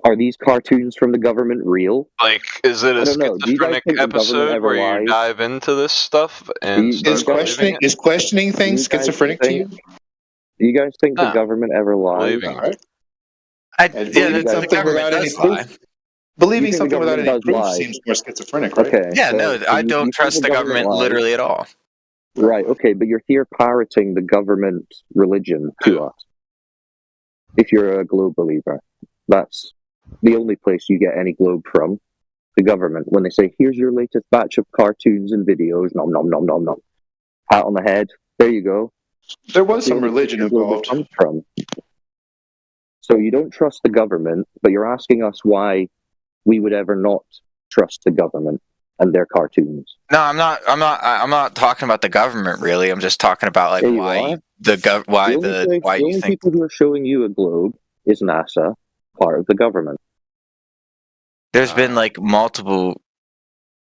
[SPEAKER 8] Are these cartoons from the government real?
[SPEAKER 22] Like, is it a
[SPEAKER 8] I don't know. Do you guys
[SPEAKER 22] schizophrenic
[SPEAKER 8] think the government
[SPEAKER 22] episode
[SPEAKER 8] ever
[SPEAKER 22] where you
[SPEAKER 8] lies?
[SPEAKER 22] dive into this stuff and
[SPEAKER 8] Is
[SPEAKER 22] start believing it?
[SPEAKER 8] questioning
[SPEAKER 13] questioning things schizophrenic to you?
[SPEAKER 8] Do you guys think the
[SPEAKER 22] No.
[SPEAKER 8] government ever lies?
[SPEAKER 22] Believing.
[SPEAKER 13] All right.
[SPEAKER 23] And
[SPEAKER 13] And
[SPEAKER 23] yeah,
[SPEAKER 13] believing
[SPEAKER 23] the
[SPEAKER 13] something
[SPEAKER 23] government
[SPEAKER 13] without any
[SPEAKER 23] does
[SPEAKER 13] proof.
[SPEAKER 23] lie.
[SPEAKER 13] Believing
[SPEAKER 8] You think the
[SPEAKER 13] something without
[SPEAKER 8] government
[SPEAKER 13] any
[SPEAKER 8] does
[SPEAKER 13] proof
[SPEAKER 8] lie?
[SPEAKER 13] seems more schizophrenic, right?
[SPEAKER 8] Okay.
[SPEAKER 23] Yeah,
[SPEAKER 8] so-
[SPEAKER 23] no,
[SPEAKER 8] so
[SPEAKER 23] I
[SPEAKER 8] you
[SPEAKER 23] don't
[SPEAKER 8] think
[SPEAKER 23] trust the government
[SPEAKER 8] lies?
[SPEAKER 23] literally at all.
[SPEAKER 8] Right, okay, but you're here parroting the government religion to us. If you're a globe believer, that's the only place you get any globe from. The government, when they say, here's your latest batch of cartoons and videos, nom nom nom nom nom. Pat on the head, there you go.
[SPEAKER 13] There was
[SPEAKER 8] The
[SPEAKER 13] some
[SPEAKER 8] only
[SPEAKER 13] religion
[SPEAKER 8] place your globe
[SPEAKER 13] involved.
[SPEAKER 8] comes from. So you don't trust the government, but you're asking us why we would ever not trust the government and their cartoons.
[SPEAKER 23] No, I'm not talking about the government really. I'm just talking about like
[SPEAKER 8] There you
[SPEAKER 23] why
[SPEAKER 8] are.
[SPEAKER 23] why
[SPEAKER 8] the only, place,
[SPEAKER 23] why
[SPEAKER 8] the
[SPEAKER 23] you
[SPEAKER 8] only
[SPEAKER 23] think.
[SPEAKER 8] people who are showing you a globe is NASA, part of the government.
[SPEAKER 23] There's been like multiple,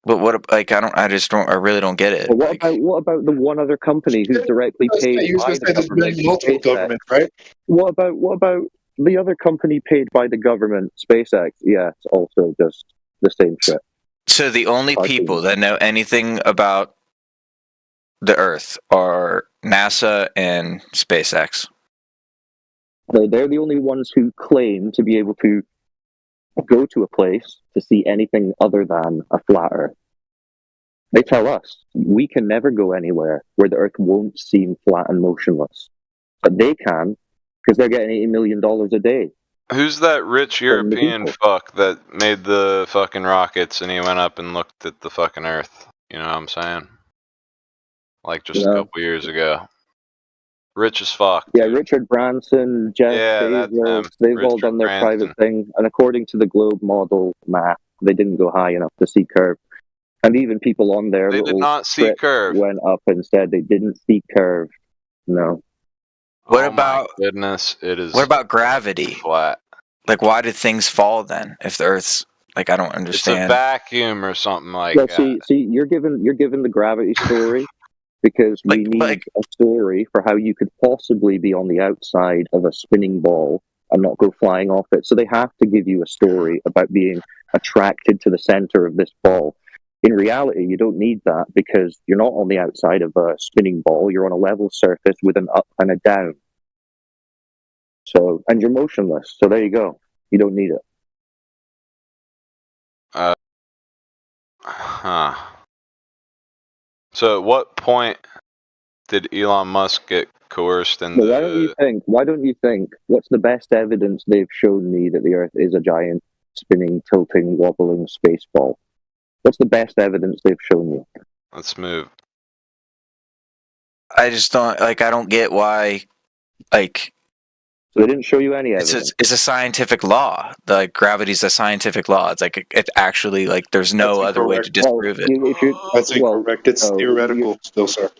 [SPEAKER 23] but I really don't get it.
[SPEAKER 8] But what about the one other company who's directly paid
[SPEAKER 13] You was
[SPEAKER 8] by
[SPEAKER 13] going to
[SPEAKER 8] the
[SPEAKER 13] say there's
[SPEAKER 8] government?
[SPEAKER 13] been multiple
[SPEAKER 8] SpaceX?
[SPEAKER 13] governments, right?
[SPEAKER 8] What about the other company paid by the government, SpaceX? Yeah, it's also just the same shit.
[SPEAKER 23] So the only people that know anything about the Earth are NASA and SpaceX.
[SPEAKER 8] So they're the only ones who claim to be able to go to a place to see anything other than a flat Earth. They tell us we can never go anywhere where the Earth won't seem flat and motionless. But they can, because they're getting $80 million a day.
[SPEAKER 22] Who's that rich
[SPEAKER 8] From the
[SPEAKER 22] European
[SPEAKER 8] people.
[SPEAKER 22] fuck that made the fucking rockets and he went up and looked at the fucking Earth? You know what I'm saying? Like just a
[SPEAKER 8] No.
[SPEAKER 22] couple years ago. Rich as fuck.
[SPEAKER 8] Yeah, Richard Branson, Jeff
[SPEAKER 22] Yeah, that's
[SPEAKER 8] Bezos,
[SPEAKER 22] him.
[SPEAKER 8] they've all
[SPEAKER 22] Richard
[SPEAKER 8] done their
[SPEAKER 22] Branson.
[SPEAKER 8] private thing. And according to the Globe model math, they didn't go high enough to see curve. And even people on their
[SPEAKER 22] They did
[SPEAKER 8] little
[SPEAKER 22] not see
[SPEAKER 8] script
[SPEAKER 22] curve.
[SPEAKER 8] went up and said they didn't see curve. No.
[SPEAKER 23] What
[SPEAKER 22] Oh
[SPEAKER 23] about
[SPEAKER 22] my goodness, it is
[SPEAKER 23] what about gravity?
[SPEAKER 22] flat.
[SPEAKER 23] Like, why did things fall then? If the Earth's like, I don't
[SPEAKER 22] It's a
[SPEAKER 23] understand.
[SPEAKER 22] vacuum or something like
[SPEAKER 8] Well,
[SPEAKER 22] that.
[SPEAKER 8] see, you're given the gravity story because we need a story for how you could possibly be on the outside of a spinning ball and not go flying off it. So they have to give you a story about being attracted to the center of this ball. In reality, you don't need that because you're not on the outside of a spinning ball. You're on a level surface with an up and a down. So, and you're motionless. So there you go. You don't need it.
[SPEAKER 22] Huh. So at what point did Elon Musk get coerced
[SPEAKER 8] But
[SPEAKER 22] into
[SPEAKER 8] why don't you think, what's the best evidence they've shown me that the Earth is a giant spinning, tilting, wobbling space ball? What's the best evidence they've shown you?
[SPEAKER 22] Let's move.
[SPEAKER 23] I just don't I don't get why. Like,
[SPEAKER 8] so they didn't show you any evidence.
[SPEAKER 23] It's a scientific law. Like, gravity's a scientific law. It's like it's actually like there's no other way to disprove it.
[SPEAKER 13] That's incorrect. It's theoretical still, sir.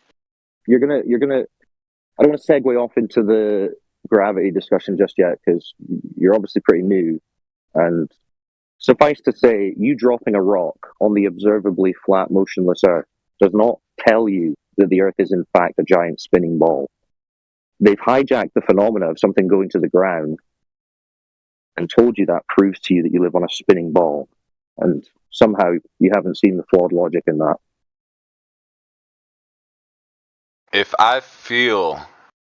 [SPEAKER 8] You're gonna. I don't want to segue off into the gravity discussion just yet because you're obviously pretty new. And suffice to say, you dropping a rock on the observably flat, motionless Earth does not tell you that the Earth is in fact a giant spinning ball. They've hijacked the phenomena of something going to the ground and told you that proves to you that you live on a spinning ball. And somehow you haven't seen the flawed logic in that.
[SPEAKER 22] If I feel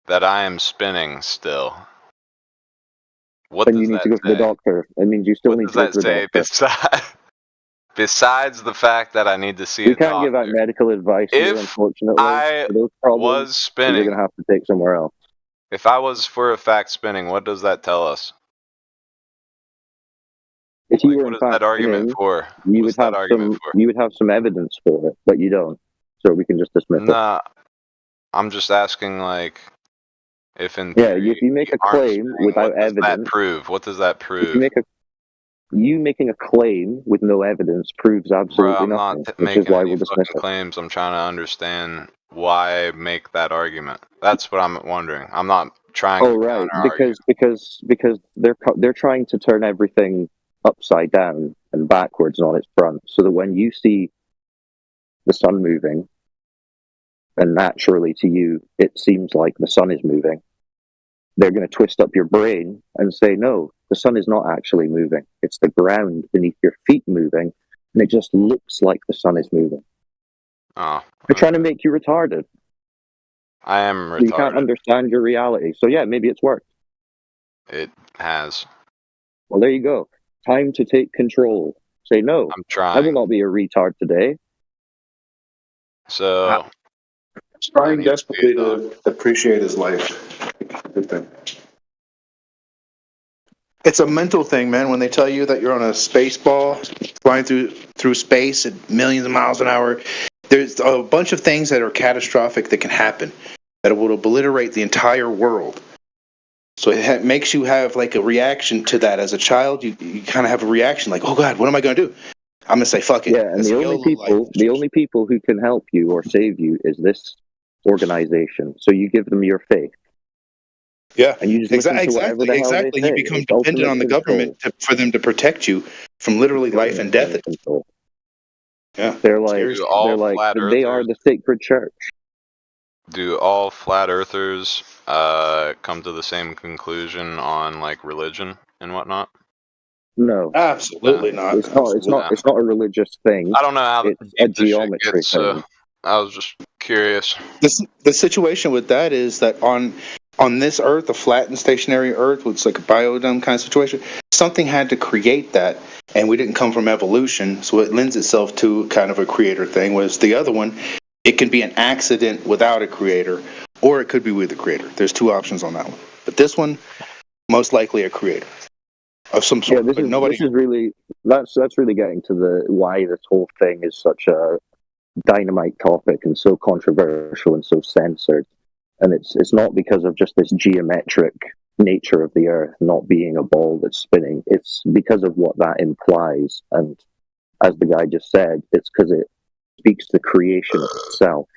[SPEAKER 22] that I am spinning still, what
[SPEAKER 8] Then
[SPEAKER 22] does
[SPEAKER 8] you need
[SPEAKER 22] that
[SPEAKER 8] to go to
[SPEAKER 22] say?
[SPEAKER 8] the doctor. That means you still
[SPEAKER 22] What
[SPEAKER 8] need
[SPEAKER 22] does
[SPEAKER 8] to go
[SPEAKER 22] that
[SPEAKER 8] to the
[SPEAKER 22] say
[SPEAKER 8] doctor.
[SPEAKER 22] besides the fact that I need to see
[SPEAKER 8] We
[SPEAKER 22] a
[SPEAKER 8] can't
[SPEAKER 22] doctor?
[SPEAKER 8] give out medical advice here,
[SPEAKER 22] If
[SPEAKER 8] unfortunately.
[SPEAKER 22] I
[SPEAKER 8] for those problems,
[SPEAKER 22] was
[SPEAKER 8] you're
[SPEAKER 22] spinning,
[SPEAKER 8] going to have to take somewhere else.
[SPEAKER 22] if I was for a fact spinning, what does that tell us?
[SPEAKER 8] If you were
[SPEAKER 22] What
[SPEAKER 8] in
[SPEAKER 22] is
[SPEAKER 8] fact
[SPEAKER 22] that argument
[SPEAKER 8] spinning,
[SPEAKER 22] for?
[SPEAKER 8] you
[SPEAKER 22] What's
[SPEAKER 8] would
[SPEAKER 22] that
[SPEAKER 8] have
[SPEAKER 22] argument
[SPEAKER 8] some.
[SPEAKER 22] for?
[SPEAKER 8] You would have some evidence for it, but you don't. So we can just dismiss it.
[SPEAKER 22] Nah, I'm just asking, like, if in
[SPEAKER 8] Yeah,
[SPEAKER 22] theory
[SPEAKER 8] if you make a
[SPEAKER 22] aren't
[SPEAKER 8] claim
[SPEAKER 22] spinning,
[SPEAKER 8] without
[SPEAKER 22] what does that
[SPEAKER 8] evidence,
[SPEAKER 22] prove? What does that
[SPEAKER 8] if
[SPEAKER 22] prove?
[SPEAKER 8] you making a claim with no evidence proves
[SPEAKER 22] Bro,
[SPEAKER 8] absolutely
[SPEAKER 22] I'm not
[SPEAKER 8] nothing, which is
[SPEAKER 22] making
[SPEAKER 8] why
[SPEAKER 22] any
[SPEAKER 8] we'll dismiss
[SPEAKER 22] fucking
[SPEAKER 8] it.
[SPEAKER 22] claims. I'm trying to understand why I make that argument. That's what I'm wondering. I'm not trying
[SPEAKER 8] Oh
[SPEAKER 22] to
[SPEAKER 8] right,
[SPEAKER 22] counter argue.
[SPEAKER 8] because they're trying to turn everything upside down and backwards on its front, so that when you see the sun moving, and naturally to you it seems like the sun is moving, they're going to twist up your brain and say, no, the sun is not actually moving. It's the ground beneath your feet moving, and it just looks like the sun is moving.
[SPEAKER 22] Oh,
[SPEAKER 8] They're trying to make you retarded.
[SPEAKER 22] I am
[SPEAKER 8] You can't
[SPEAKER 22] retarded.
[SPEAKER 8] understand your reality. So yeah, maybe it's worked.
[SPEAKER 22] It has.
[SPEAKER 8] Well, there you go. Time to take control. Say, no,
[SPEAKER 22] I'm
[SPEAKER 8] I will
[SPEAKER 22] trying.
[SPEAKER 8] not be a retard today.
[SPEAKER 22] So
[SPEAKER 6] Trying desperately to appreciate his life. Good thing. It's a mental thing, man. When they tell you that you're on a space ball flying through space at millions of miles an hour, there's a bunch of things that are catastrophic that can happen that will obliterate the entire world. So it makes you have like a reaction to that. As a child, you kind of have a reaction like, oh God, what am I going to do? I'm going to say, fuck it.
[SPEAKER 8] Yeah, and the only people who can help you or save you is this organization. So you give them your faith.
[SPEAKER 6] Yeah,
[SPEAKER 8] and you just listen to whatever the hell they say.
[SPEAKER 6] You become
[SPEAKER 8] It's
[SPEAKER 6] dependent
[SPEAKER 8] ultimate
[SPEAKER 6] on the
[SPEAKER 8] control.
[SPEAKER 6] government for them to protect you from literally life and death.
[SPEAKER 8] Control.
[SPEAKER 6] Yeah,
[SPEAKER 8] They're like
[SPEAKER 22] Do all flat
[SPEAKER 8] they are
[SPEAKER 22] earthers
[SPEAKER 8] the sacred church.
[SPEAKER 22] do all flat earthers come to the same conclusion on like religion and whatnot?
[SPEAKER 8] No,
[SPEAKER 6] absolutely not.
[SPEAKER 8] It's not. It's not. It's not a religious thing.
[SPEAKER 22] I don't know how
[SPEAKER 8] it's
[SPEAKER 22] deep
[SPEAKER 8] a
[SPEAKER 22] this shit
[SPEAKER 8] geometry
[SPEAKER 22] gets, so
[SPEAKER 8] thing.
[SPEAKER 22] I was just curious.
[SPEAKER 6] The situation with that is that on this Earth, a flat and stationary Earth, which is like a biodome kind of situation, something had to create that, and we didn't come from evolution, so it lends itself to kind of a creator thing. Whereas the other one, it can be an accident without a creator, or it could be with a creator. There's two options on that one. But this one, most likely a creator of some sort.
[SPEAKER 8] Yeah, this is really that's really getting to the why this whole thing is such a dynamite topic and so controversial and so censored. And it's not because of just this geometric nature of the Earth not being a ball that's spinning. It's because of what that implies. And as the guy just said, it's because it speaks to creation itself.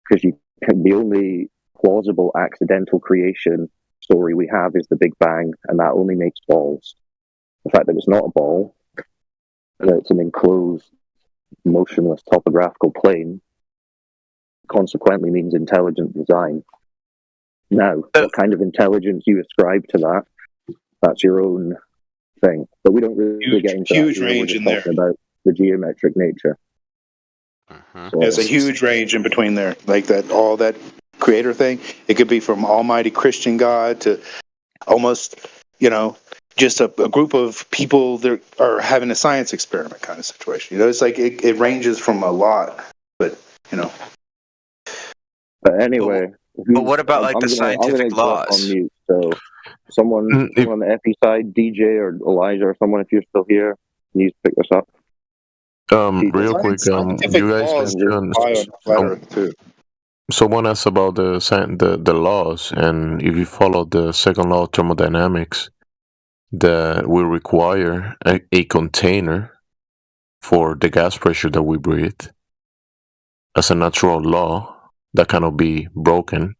[SPEAKER 8] Because the only plausible accidental creation story we have is the Big Bang, and that only makes balls. The fact that it's not a ball, that it's an enclosed, motionless topographical plane, consequently means intelligent design. Now, what kind of intelligence you ascribe to that, that's your own thing. But we don't really get into
[SPEAKER 6] huge
[SPEAKER 8] that.
[SPEAKER 6] range
[SPEAKER 8] We're just
[SPEAKER 6] in there.
[SPEAKER 8] talking about the geometric nature. So
[SPEAKER 6] There's a huge range in between there, like that, all that creator thing. It could be from Almighty Christian God to almost, just a group of people that are having a science experiment kind of situation. It's like it ranges from a lot, but
[SPEAKER 8] But anyway.
[SPEAKER 23] But what about like
[SPEAKER 8] I'm
[SPEAKER 23] the
[SPEAKER 8] gonna
[SPEAKER 23] scientific
[SPEAKER 8] drop
[SPEAKER 23] laws?
[SPEAKER 8] on mute. So someone on the FE side, DJ or Elijah or someone, if you're still here, can you pick this up?
[SPEAKER 17] Real quick, you guys mentioned someone asked about the laws, and if you follow the second law of thermodynamics, that will require a container for the gas pressure that we breathe as a natural law that cannot be broken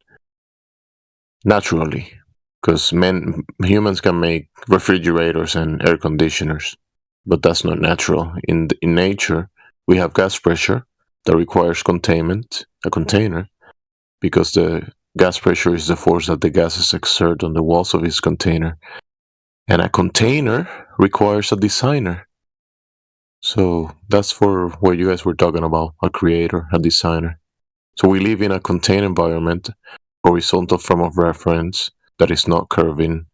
[SPEAKER 17] naturally, because humans can make refrigerators and air conditioners, but that's not natural. In nature, we have gas pressure that requires containment, a container, because the gas pressure is the force that the gases exert on the walls of its container, and a container requires a designer. So that's for what you guys were talking about, a creator, a designer. So we live in a contained environment, horizontal frame of reference that is not curving,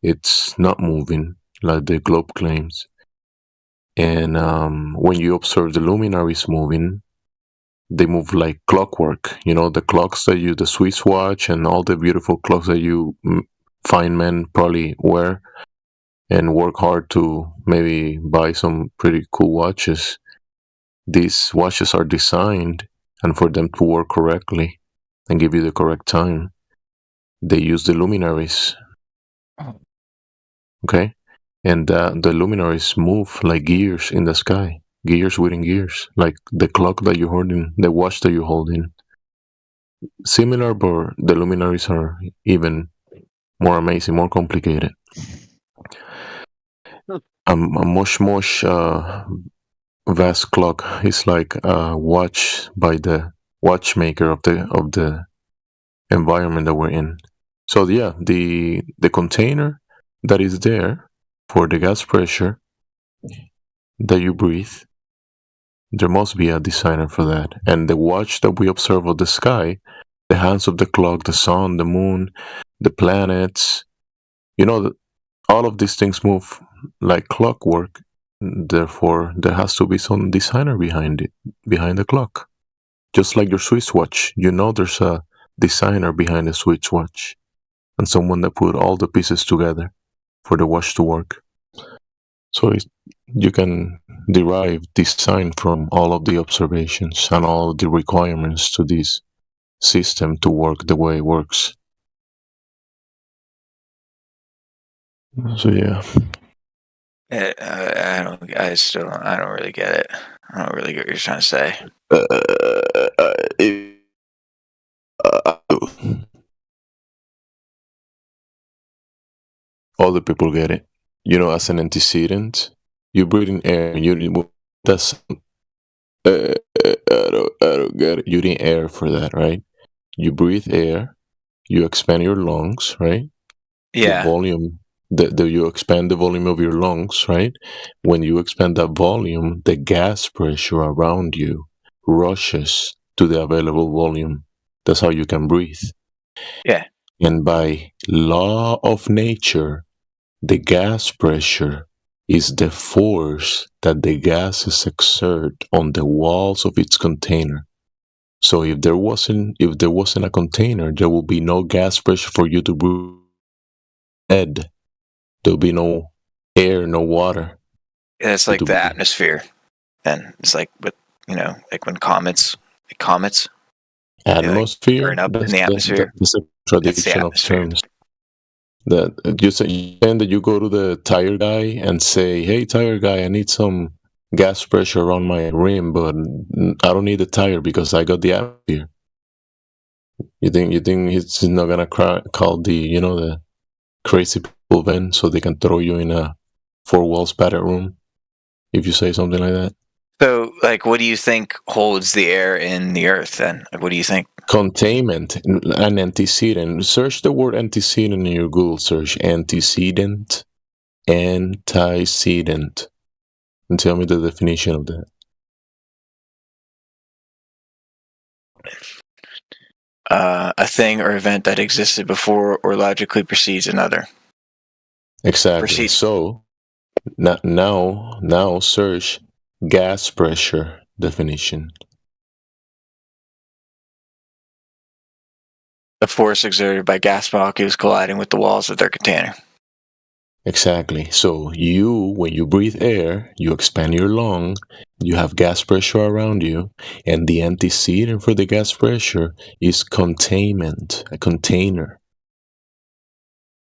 [SPEAKER 17] it's not moving like the globe claims. And when you observe the luminaries moving, they move like clockwork. The clocks that the Swiss watch and all the beautiful clocks that you fine men probably wear and work hard to maybe buy some pretty cool watches. These watches are designed, and for them to work correctly and give you the correct time, they use the luminaries. Okay? And the luminaries move like gears in the sky. Gears within gears. Like the clock that you're holding, the watch that you're holding. Similar, but the luminaries are even more amazing, more complicated. A much vast clock is like a watch by the watchmaker of the environment that we're in. So yeah, the container that is there for the gas pressure that you breathe, there must be a designer for that. And the watch that we observe of the sky, the hands of the clock, the sun, the moon, the planets, all of these things move like clockwork. Therefore, there has to be some designer behind it, behind the clock. Just like your Swiss watch, there's a designer behind the Swiss watch and someone that put all the pieces together for the watch to work. So you can derive design from all of the observations and all of the requirements to this system to work the way it works. So yeah.
[SPEAKER 23] I don't really get it. I don't really get what you're trying to say.
[SPEAKER 17] All the people get it. As an antecedent, you breathe in air. That's I don't get it. You need air for that, right? You breathe air. You expand your lungs, right?
[SPEAKER 23] Yeah.
[SPEAKER 17] The volume. You expand the volume of your lungs, right? When you expand that volume, the gas pressure around you rushes to the available volume. That's how you can breathe.
[SPEAKER 23] Yeah.
[SPEAKER 17] And by law of nature, the gas pressure is the force that the gases exert on the walls of its container. So if there wasn't a container, there will be no gas pressure for you to breathe. There'll be no air, no water.
[SPEAKER 23] Yeah, it's like the atmosphere. Then it's like with like when comets.
[SPEAKER 17] Atmosphere.
[SPEAKER 23] Burn up in the atmosphere.
[SPEAKER 17] That's a tradition of terms. That you say that you go to the tire guy and say, "Hey, tire guy, I need some gas pressure around my rim, but I don't need the tire because I got the atmosphere." You think he's not gonna call the crazy people then so they can throw you in a 4 walls padded room if you say something like that?
[SPEAKER 23] So, like, what do you think holds the air in the earth then? Like, what do you think?
[SPEAKER 17] Containment, an antecedent. Search the word antecedent in your Google search. Antecedent, and tell me the definition of that.
[SPEAKER 23] A thing or event that existed before or logically precedes another.
[SPEAKER 17] Exactly. So now search gas pressure definition.
[SPEAKER 23] The force exerted by gas molecules colliding with the walls of their container.
[SPEAKER 17] Exactly. So when you breathe air, you expand your lung, you have gas pressure around you, and the antecedent for the gas pressure is containment, a container.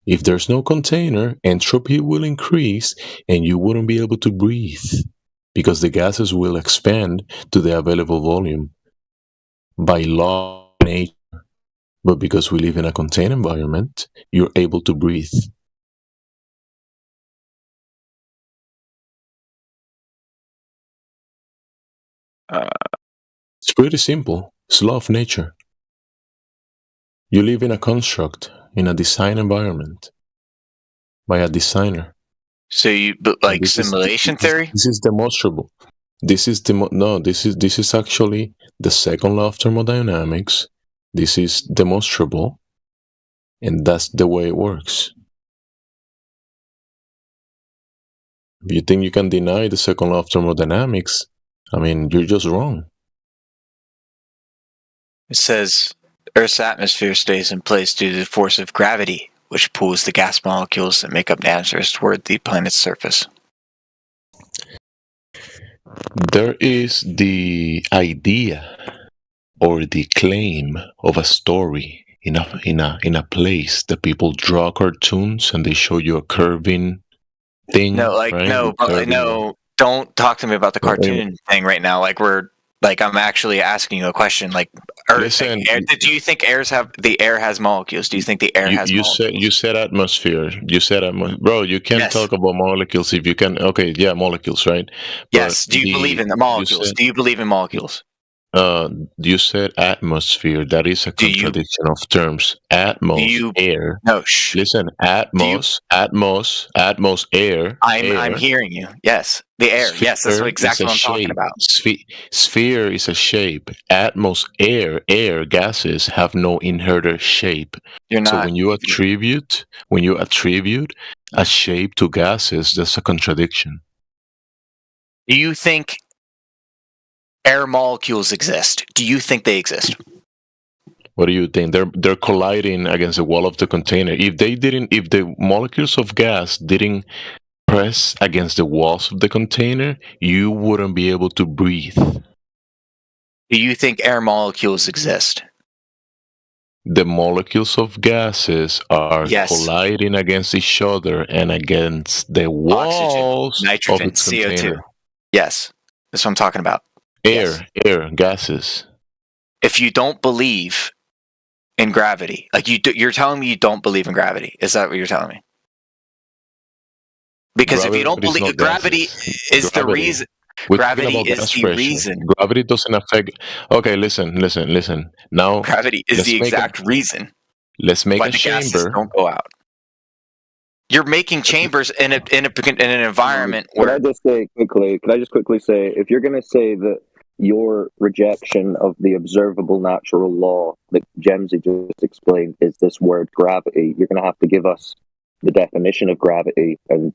[SPEAKER 17] If there's no container, entropy will increase and you wouldn't be able to breathe because the gases will expand to the available volume by law of nature. But because we live in a contained environment, you're able to breathe. It's pretty simple. It's law of nature. You live in a construct, in a design environment, by a designer.
[SPEAKER 23] So simulation theory?
[SPEAKER 17] This is demonstrable. This is actually the second law of thermodynamics. This is demonstrable, and that's the way it works. If you think you can deny the second law of thermodynamics, you're just wrong.
[SPEAKER 23] It says Earth's atmosphere stays in place due to the force of gravity, which pulls the gas molecules that make up atmospheres toward the planet's surface.
[SPEAKER 17] There is the idea or the claim of a story in a place that people draw cartoons and they show you a curving thing.
[SPEAKER 23] Don't talk to me about the cartoon thing right now. I'm actually asking you a question.
[SPEAKER 17] Listen,
[SPEAKER 23] do you think the air has molecules? Do you think the air has molecules?
[SPEAKER 17] You said atmosphere. Bro, you can't talk about molecules if you can. Okay, yeah, molecules, right?
[SPEAKER 23] Yes. Do you believe in the molecules? Do you believe in molecules?
[SPEAKER 17] You said atmosphere. That is a contradiction of terms. Atmos, air.
[SPEAKER 23] No, shh.
[SPEAKER 17] Listen, atmos, air.
[SPEAKER 23] I'm hearing you. Yes, the air. Yes, that's
[SPEAKER 17] Sphere
[SPEAKER 23] exactly
[SPEAKER 17] is a
[SPEAKER 23] what I'm talking
[SPEAKER 17] shape.
[SPEAKER 23] about.
[SPEAKER 17] Sphere is a shape. Atmos, air, gases have no inherent shape.
[SPEAKER 23] You're
[SPEAKER 17] So
[SPEAKER 23] not.
[SPEAKER 17] when you attribute a shape to gases, that's a contradiction.
[SPEAKER 23] Do you think air molecules exist? Do you think they exist?
[SPEAKER 17] What do you think? They're colliding against the wall of the container. If the molecules of gas didn't press against the walls of the container, you wouldn't be able to breathe.
[SPEAKER 23] Do you think air molecules exist?
[SPEAKER 17] The molecules of gases are colliding against each other and against the walls
[SPEAKER 23] Oxygen, nitrogen,
[SPEAKER 17] of its
[SPEAKER 23] CO2.
[SPEAKER 17] container.
[SPEAKER 23] Yes, that's what I'm talking about.
[SPEAKER 17] Air, gases.
[SPEAKER 23] If you don't believe in gravity, like you're telling me you don't believe in gravity. Is that what you're telling me? Because if you don't believe gravity is the reason. Gravity is the reason.
[SPEAKER 17] Gravity doesn't affect. Okay, listen. Now,
[SPEAKER 23] Gravity is the exact reason.
[SPEAKER 17] Let's make
[SPEAKER 23] why
[SPEAKER 17] a
[SPEAKER 23] the gases
[SPEAKER 17] chamber.
[SPEAKER 23] don't go out. You're making chambers in an environment where.
[SPEAKER 8] Can I just quickly say, if you're going to say that your rejection of the observable natural law that Gemsy just explained is this word gravity, you're going to have to give us the definition of gravity and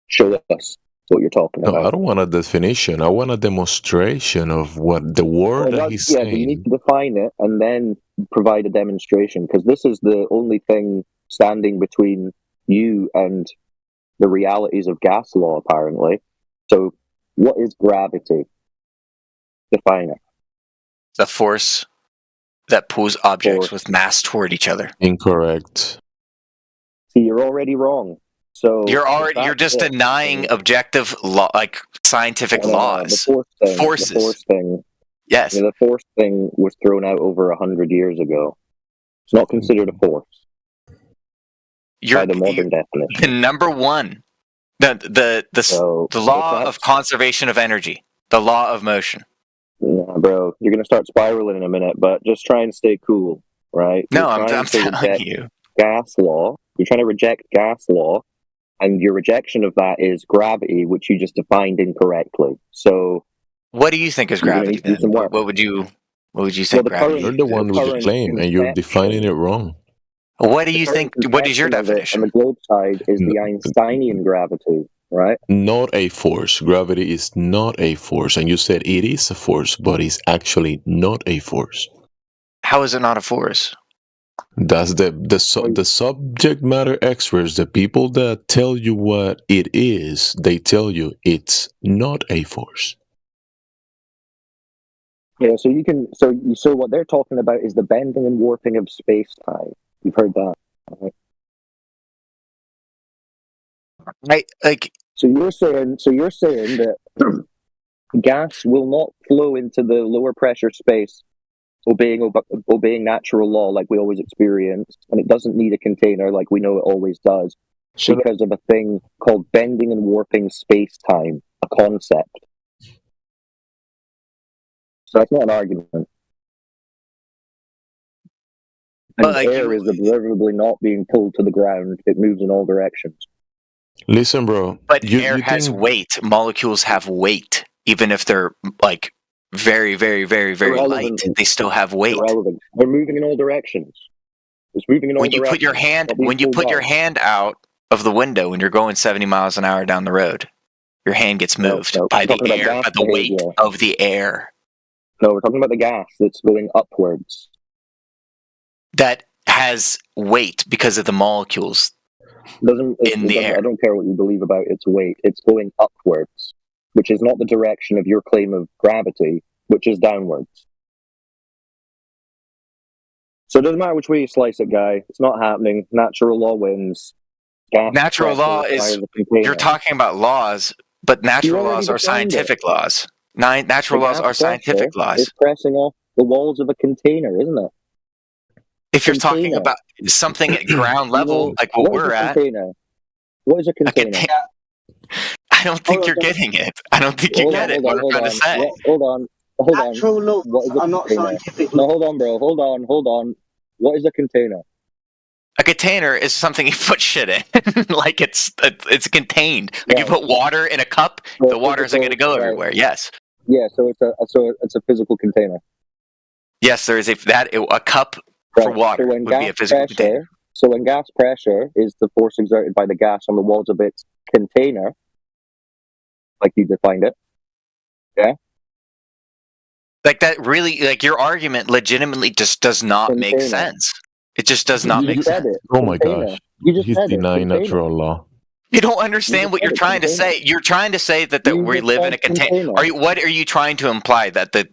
[SPEAKER 8] show us what you're talking
[SPEAKER 17] No,
[SPEAKER 8] about.
[SPEAKER 17] I don't want a definition. I want a demonstration of what the word that he's saying.
[SPEAKER 8] You need to define it and then provide a demonstration, because this is the only thing standing between you and the realities of gas law, apparently. So, what is gravity? Define it.
[SPEAKER 23] The force that pulls objects with mass toward each other.
[SPEAKER 17] Incorrect.
[SPEAKER 8] See, you're already wrong. So
[SPEAKER 23] you're just denying objective law, like scientific laws.
[SPEAKER 8] The
[SPEAKER 23] Forces.
[SPEAKER 8] The force thing.
[SPEAKER 23] Yes.
[SPEAKER 8] The force thing was thrown out over 100 years ago. It's not considered a force. By the modern definition.
[SPEAKER 23] The number one, the law of conservation of energy, the law of motion.
[SPEAKER 8] Yeah, bro, you're gonna start spiraling in a minute, but just try and stay cool, right?
[SPEAKER 23] No, I'm telling you.
[SPEAKER 8] Gas law. You're trying to reject gas law, and your rejection of that is gravity, which you just defined incorrectly. So,
[SPEAKER 23] what do you think is gravity? Then? What would you think gravity?
[SPEAKER 17] You're the one with the claim, and you're defining it wrong.
[SPEAKER 23] What do you think? What is your definition?
[SPEAKER 8] On the globe side is the Einsteinian gravity, right?
[SPEAKER 17] Not a force. Gravity is not a force, and you said it is a force, but it's actually not a force.
[SPEAKER 23] How is it not a force?
[SPEAKER 17] That's the subject matter experts, the people that tell you what it is. They tell you it's not a force.
[SPEAKER 8] Yeah, so you can so what they're talking about is the bending and warping of space-time. You've heard that,
[SPEAKER 23] right?
[SPEAKER 8] So you're saying that gas will not flow into the lower pressure space, obeying natural law like we always experience, and it doesn't need a container like we know it always does, because of a thing called bending and warping space-time, a concept. So that's not an argument. And air is observably not being pulled to the ground. It moves in all directions.
[SPEAKER 17] Listen, bro.
[SPEAKER 23] But air has weight. Molecules have weight. Even if they're like very, very, very, very light, they still have weight.
[SPEAKER 8] Irrelevant. They're moving in all directions. It's moving in all directions.
[SPEAKER 23] When you put your hand out of the window when you're going 70 miles an hour down the road, your hand gets moved by the air, by the weight of the air.
[SPEAKER 8] No, we're talking about the gas that's going upwards.
[SPEAKER 23] That has weight because of the molecules in the air.
[SPEAKER 8] I don't care what you believe about its weight. It's going upwards, which is not the direction of your claim of gravity, which is downwards. So it doesn't matter which way you slice it, guy. It's not happening. Natural law wins.
[SPEAKER 23] Natural law is... You're talking about laws, but natural laws are scientific laws. Natural laws are scientific laws.
[SPEAKER 8] It's pressing off the walls of a container, isn't it?
[SPEAKER 23] If you're talking about something at ground level, like what we're at...
[SPEAKER 8] What is a container?
[SPEAKER 23] I don't think you're getting it. I don't think you get it. What I'm trying to say.
[SPEAKER 8] Hold on. hold on.
[SPEAKER 7] Actual laws
[SPEAKER 8] What is a
[SPEAKER 7] are not
[SPEAKER 8] container?
[SPEAKER 7] scientific
[SPEAKER 8] No,
[SPEAKER 7] laws.
[SPEAKER 8] hold on, bro. Hold on. What is a container?
[SPEAKER 23] A container is something you put shit in, like it's contained. Like you put water in a cup, the water isn't going to go everywhere. Yes.
[SPEAKER 8] Yeah, so it's a physical container.
[SPEAKER 23] Yes, there is a cup for water
[SPEAKER 8] So when
[SPEAKER 23] would be a
[SPEAKER 8] gas
[SPEAKER 23] physical container.
[SPEAKER 8] pressure, so when gas pressure is the force exerted by the gas on the walls of its container, like you defined it, yeah.
[SPEAKER 23] Like that really, like your argument legitimately just does not make
[SPEAKER 8] Container.
[SPEAKER 23] sense. It just does not make sense.
[SPEAKER 17] Oh my gosh. He's denying natural law.
[SPEAKER 23] You don't understand what you're trying to say. You're trying to say that we live in a container. What are you trying to imply that the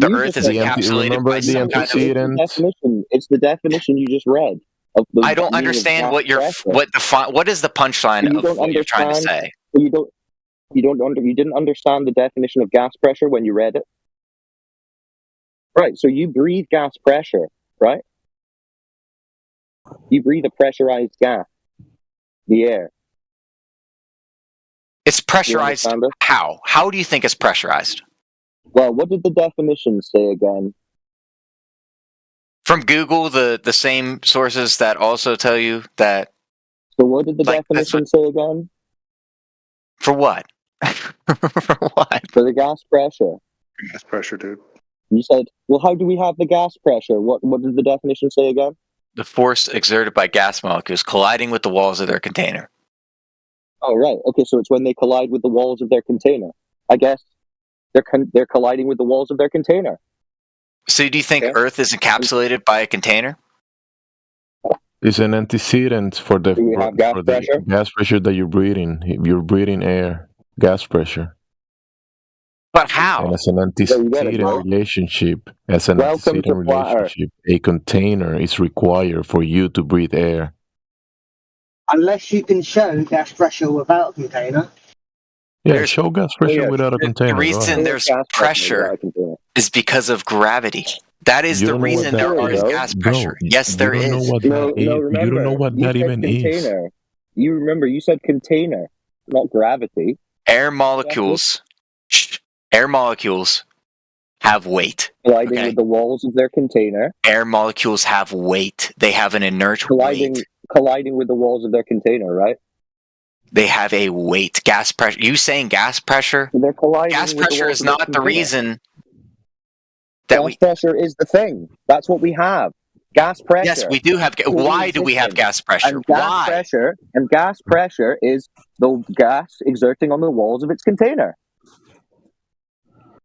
[SPEAKER 23] Earth is encapsulated by some kind of
[SPEAKER 8] definition? It's the definition you just read.
[SPEAKER 23] I don't understand what what is the punchline of what you're trying to say.
[SPEAKER 8] You didn't understand the definition of gas pressure when you read it, right? So you breathe gas pressure, right? You breathe a pressurized gas, the air.
[SPEAKER 23] It's pressurized. How? How do you think it's pressurized?
[SPEAKER 8] Well, what did the definition say again?
[SPEAKER 23] From Google, the same sources that also tell you that.
[SPEAKER 8] So what did the definition say again?
[SPEAKER 23] For what? For what?
[SPEAKER 8] For the gas pressure.
[SPEAKER 6] Gas pressure, dude.
[SPEAKER 8] You said, well, how do we have the gas pressure? What did the definition say again?
[SPEAKER 23] The force exerted by gas molecules colliding with the walls of their container.
[SPEAKER 8] Oh, right. Okay, so it's when they collide with the walls of their container. I guess they're colliding with the walls of their container.
[SPEAKER 23] So do you think Earth is encapsulated by a container?
[SPEAKER 17] It's an antecedent for the gas pressure that you're breathing. You're breathing air, gas pressure.
[SPEAKER 23] But how?
[SPEAKER 17] And as an antecedent relationship, a container is required for you to breathe air.
[SPEAKER 7] Unless you can show gas pressure without a container.
[SPEAKER 17] Yeah, show gas pressure without a container.
[SPEAKER 23] The reason there's pressure is because of gravity. That is the reason there is gas pressure. Yes, there is.
[SPEAKER 17] You don't know what that even is.
[SPEAKER 8] You remember, you said container, not gravity.
[SPEAKER 23] Air molecules have weight.
[SPEAKER 8] Colliding with the walls of their container.
[SPEAKER 23] Air molecules have weight. They have an inert weight.
[SPEAKER 8] Colliding with the walls of their container, right?
[SPEAKER 23] They have a weight. Gas pressure. You saying gas pressure?
[SPEAKER 8] They're colliding.
[SPEAKER 23] Gas pressure is not the reason that
[SPEAKER 8] gas pressure is the thing. That's what we have. Gas pressure.
[SPEAKER 23] Yes, we do have. Why do we have gas pressure?
[SPEAKER 8] And gas pressure is the gas exerting on the walls of its container.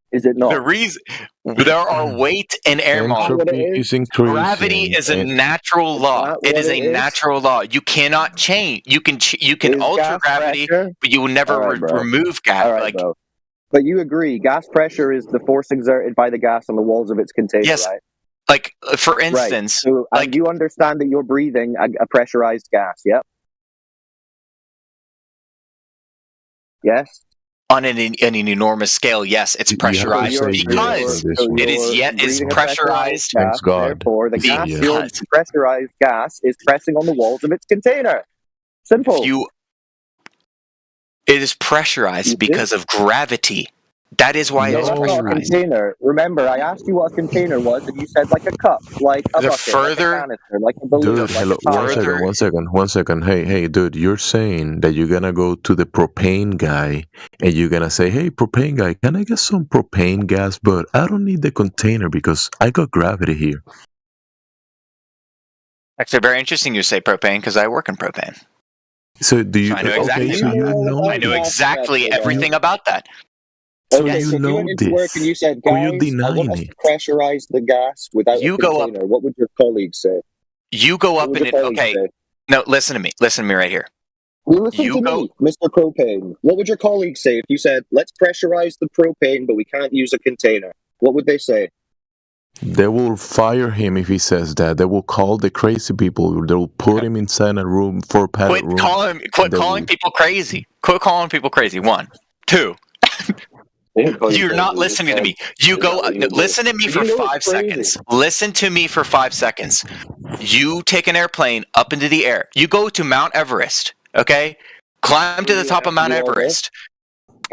[SPEAKER 8] Is it not?
[SPEAKER 23] The reason there are weight in air molecules. Gravity is a natural law. It is a natural law. You cannot change. You can alter gravity, but you will never remove gas.
[SPEAKER 8] But you agree, gas pressure is the force exerted by the gas on the walls of its container, right?
[SPEAKER 23] Like for instance,
[SPEAKER 8] right. So, you understand that you're breathing a pressurized gas, yep? Yes.
[SPEAKER 23] On an enormous scale, yes, it's pressurized because it's pressurized.
[SPEAKER 17] Thanks God.
[SPEAKER 8] Therefore, the pressurized gas is pressing on the walls of its container. Simple.
[SPEAKER 23] It is pressurized because of gravity. That is why it's pressurized.
[SPEAKER 8] Container. Remember, I asked you what a container was, and you said like a cup, like a bucket, like a canister, like a balloon.
[SPEAKER 17] Dude, hello. One second. Hey, dude, you're saying that you're gonna go to the propane guy and you're gonna say, hey, propane guy, can I get some propane gas? But I don't need the container because I got gravity here.
[SPEAKER 23] Actually, very interesting you say propane because I work in propane.
[SPEAKER 17] So do you?
[SPEAKER 23] I know exactly. I know exactly everything about that.
[SPEAKER 17] So
[SPEAKER 8] okay,
[SPEAKER 17] you know
[SPEAKER 8] this. Work and you said, guys, I want us to pressurize the gas without a container. What would your colleagues say?
[SPEAKER 23] You go up and no, listen to me. Listen to me right here.
[SPEAKER 8] Listen to me, Mr. Propane. What would your colleagues say if you said, let's pressurize the propane, but we can't use a container? What would they say?
[SPEAKER 17] They will fire him if he says that. They will call the crazy people. They will put him inside a room for a padded room.
[SPEAKER 23] Quit calling people crazy. Quit calling people crazy. 1, 2. You're not listening to me. You go. Listen to me for 5 seconds. Listen to me for 5 seconds. You take an airplane up into the air. You go to Mount Everest. Okay, climb to the top of Mount Everest.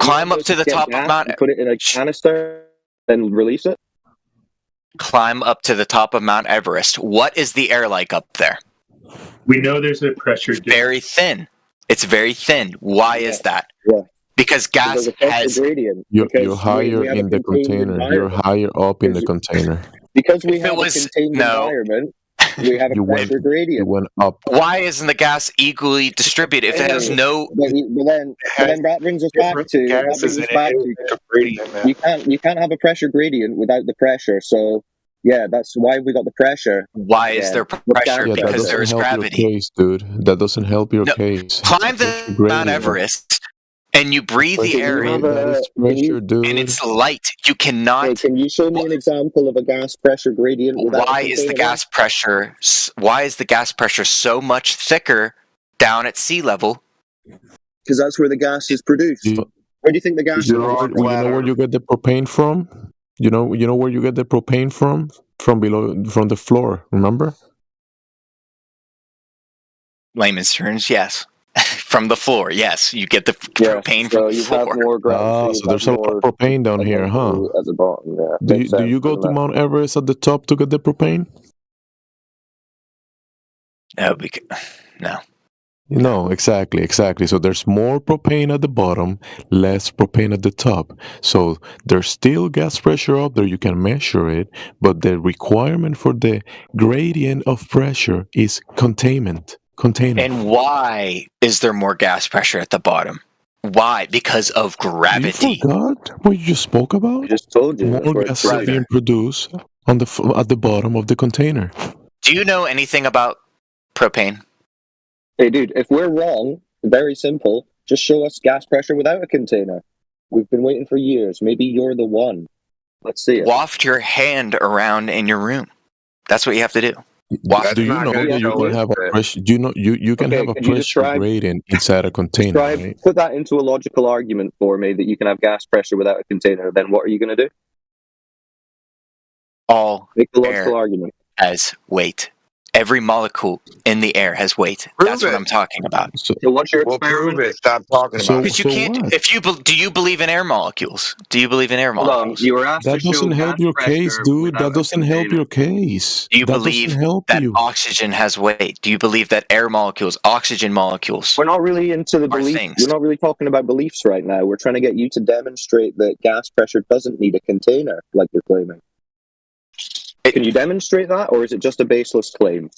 [SPEAKER 23] Climb up to the top of Mount.
[SPEAKER 8] Put it in a canister. Then release it.
[SPEAKER 23] Climb up to the top of Mount Everest. What is the air like up there?
[SPEAKER 12] We know there's a pressure difference.
[SPEAKER 23] Very thin. It's very thin. Why is that?
[SPEAKER 8] Yeah.
[SPEAKER 23] Because gas has
[SPEAKER 8] gradient.
[SPEAKER 17] You're higher in the container. You're higher up in the container.
[SPEAKER 8] Because we have a contained environment, we have a pressure gradient.
[SPEAKER 17] You went up.
[SPEAKER 23] Why isn't the gas equally distributed? If it has no,
[SPEAKER 8] but then that brings us back to you can't have a pressure gradient without the pressure. So yeah, that's why we got the pressure.
[SPEAKER 23] Why is there pressure?
[SPEAKER 17] Yeah,
[SPEAKER 23] because there is gravity.
[SPEAKER 17] Your case, dude. That doesn't help your case.
[SPEAKER 23] Climb the Mount Everest and you breathe the air in, and it's light. You cannot.
[SPEAKER 8] Wait, can you show me an example of a gas pressure gradient?
[SPEAKER 23] Why is the gas pressure? Why is the gas pressure so much thicker down at sea level?
[SPEAKER 8] Because that's where the gas is produced. Where do you think the gas is?
[SPEAKER 17] You know where you get the propane from? You know where you get the propane from? From below, from the floor. Remember?
[SPEAKER 23] Layman's terms, yes. From the floor, yes. You get the propane from the floor.
[SPEAKER 17] So there's a lot of propane down here, huh?
[SPEAKER 8] At the bottom, yeah.
[SPEAKER 17] Do you go to Mount Everest at the top to get the propane?
[SPEAKER 23] No.
[SPEAKER 17] No, exactly. So there's more propane at the bottom, less propane at the top. So there's still gas pressure up there. You can measure it, but the requirement for the gradient of pressure is containment.
[SPEAKER 23] And why is there more gas pressure at the bottom? Why? Because of gravity.
[SPEAKER 17] You forgot what you just spoke about?
[SPEAKER 8] I just told you.
[SPEAKER 17] More gas is being produced on at the bottom of the container.
[SPEAKER 23] Do you know anything about propane?
[SPEAKER 8] Hey, dude, if we're wrong, very simple. Just show us gas pressure without a container. We've been waiting for years. Maybe you're the one. Let's see it.
[SPEAKER 23] Waft your hand around in your room. That's what you have to do.
[SPEAKER 17] Do you know that you can have a pressure? Do you know you can have a pressure gradient inside a container? Right?
[SPEAKER 8] Put that into a logical argument for me that you can have gas pressure without a container. Then what are you going to do?
[SPEAKER 23] Make
[SPEAKER 8] the logical argument.
[SPEAKER 23] Has weight. Every molecule in the air has weight. That's what I'm talking about.
[SPEAKER 8] So what's your experiment?
[SPEAKER 2] Prove it. Stop talking about it.
[SPEAKER 23] Because you can't. Do you believe in air molecules? Do you believe in air molecules?
[SPEAKER 8] You were asked
[SPEAKER 17] that doesn't help your case, dude. That doesn't help your case.
[SPEAKER 23] Do you believe that oxygen has weight? Do you believe that air molecules, oxygen molecules?
[SPEAKER 8] We're not really into the beliefs. We're not really talking about beliefs right now. We're trying to get you to demonstrate that gas pressure doesn't need a container, like you're claiming. Can you demonstrate that, or is it just a baseless claim?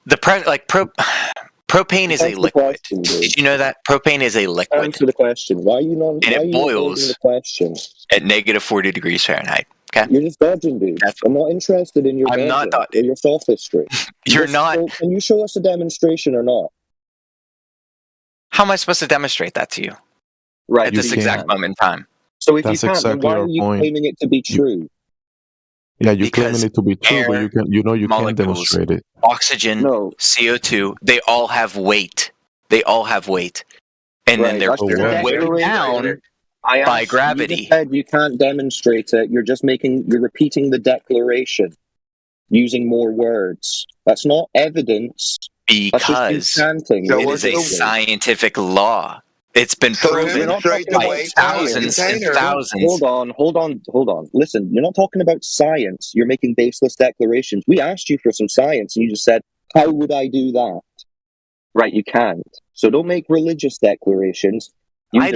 [SPEAKER 23] Propane is a liquid. Did you know that propane is a liquid?
[SPEAKER 8] Answer the question. Why are you not?
[SPEAKER 23] And it boils
[SPEAKER 8] the question
[SPEAKER 23] at -40 degrees Fahrenheit. Okay.
[SPEAKER 8] You're just dodging, dude. I'm not interested in your.
[SPEAKER 23] I'm not
[SPEAKER 8] in your sophistry.
[SPEAKER 23] You're not.
[SPEAKER 8] Can you show us a demonstration or not?
[SPEAKER 23] How am I supposed to demonstrate that to you?
[SPEAKER 8] Right.
[SPEAKER 23] At this exact moment in time.
[SPEAKER 8] So if you can't, then why are you claiming it to be true?
[SPEAKER 17] Yeah, you're claiming it to be true, but you can't demonstrate it.
[SPEAKER 23] Oxygen, CO2, they all have weight. And then they're weighed down by gravity.
[SPEAKER 8] You said you can't demonstrate it. You're repeating the declaration using more words. That's not evidence.
[SPEAKER 23] Because it is a scientific law. It's been proven by thousands and thousands.
[SPEAKER 8] Hold on. Listen, you're not talking about science. You're making baseless declarations. We asked you for some science, and you just said, how would I do that? Right, you can't. So don't make religious declarations.
[SPEAKER 23] I'm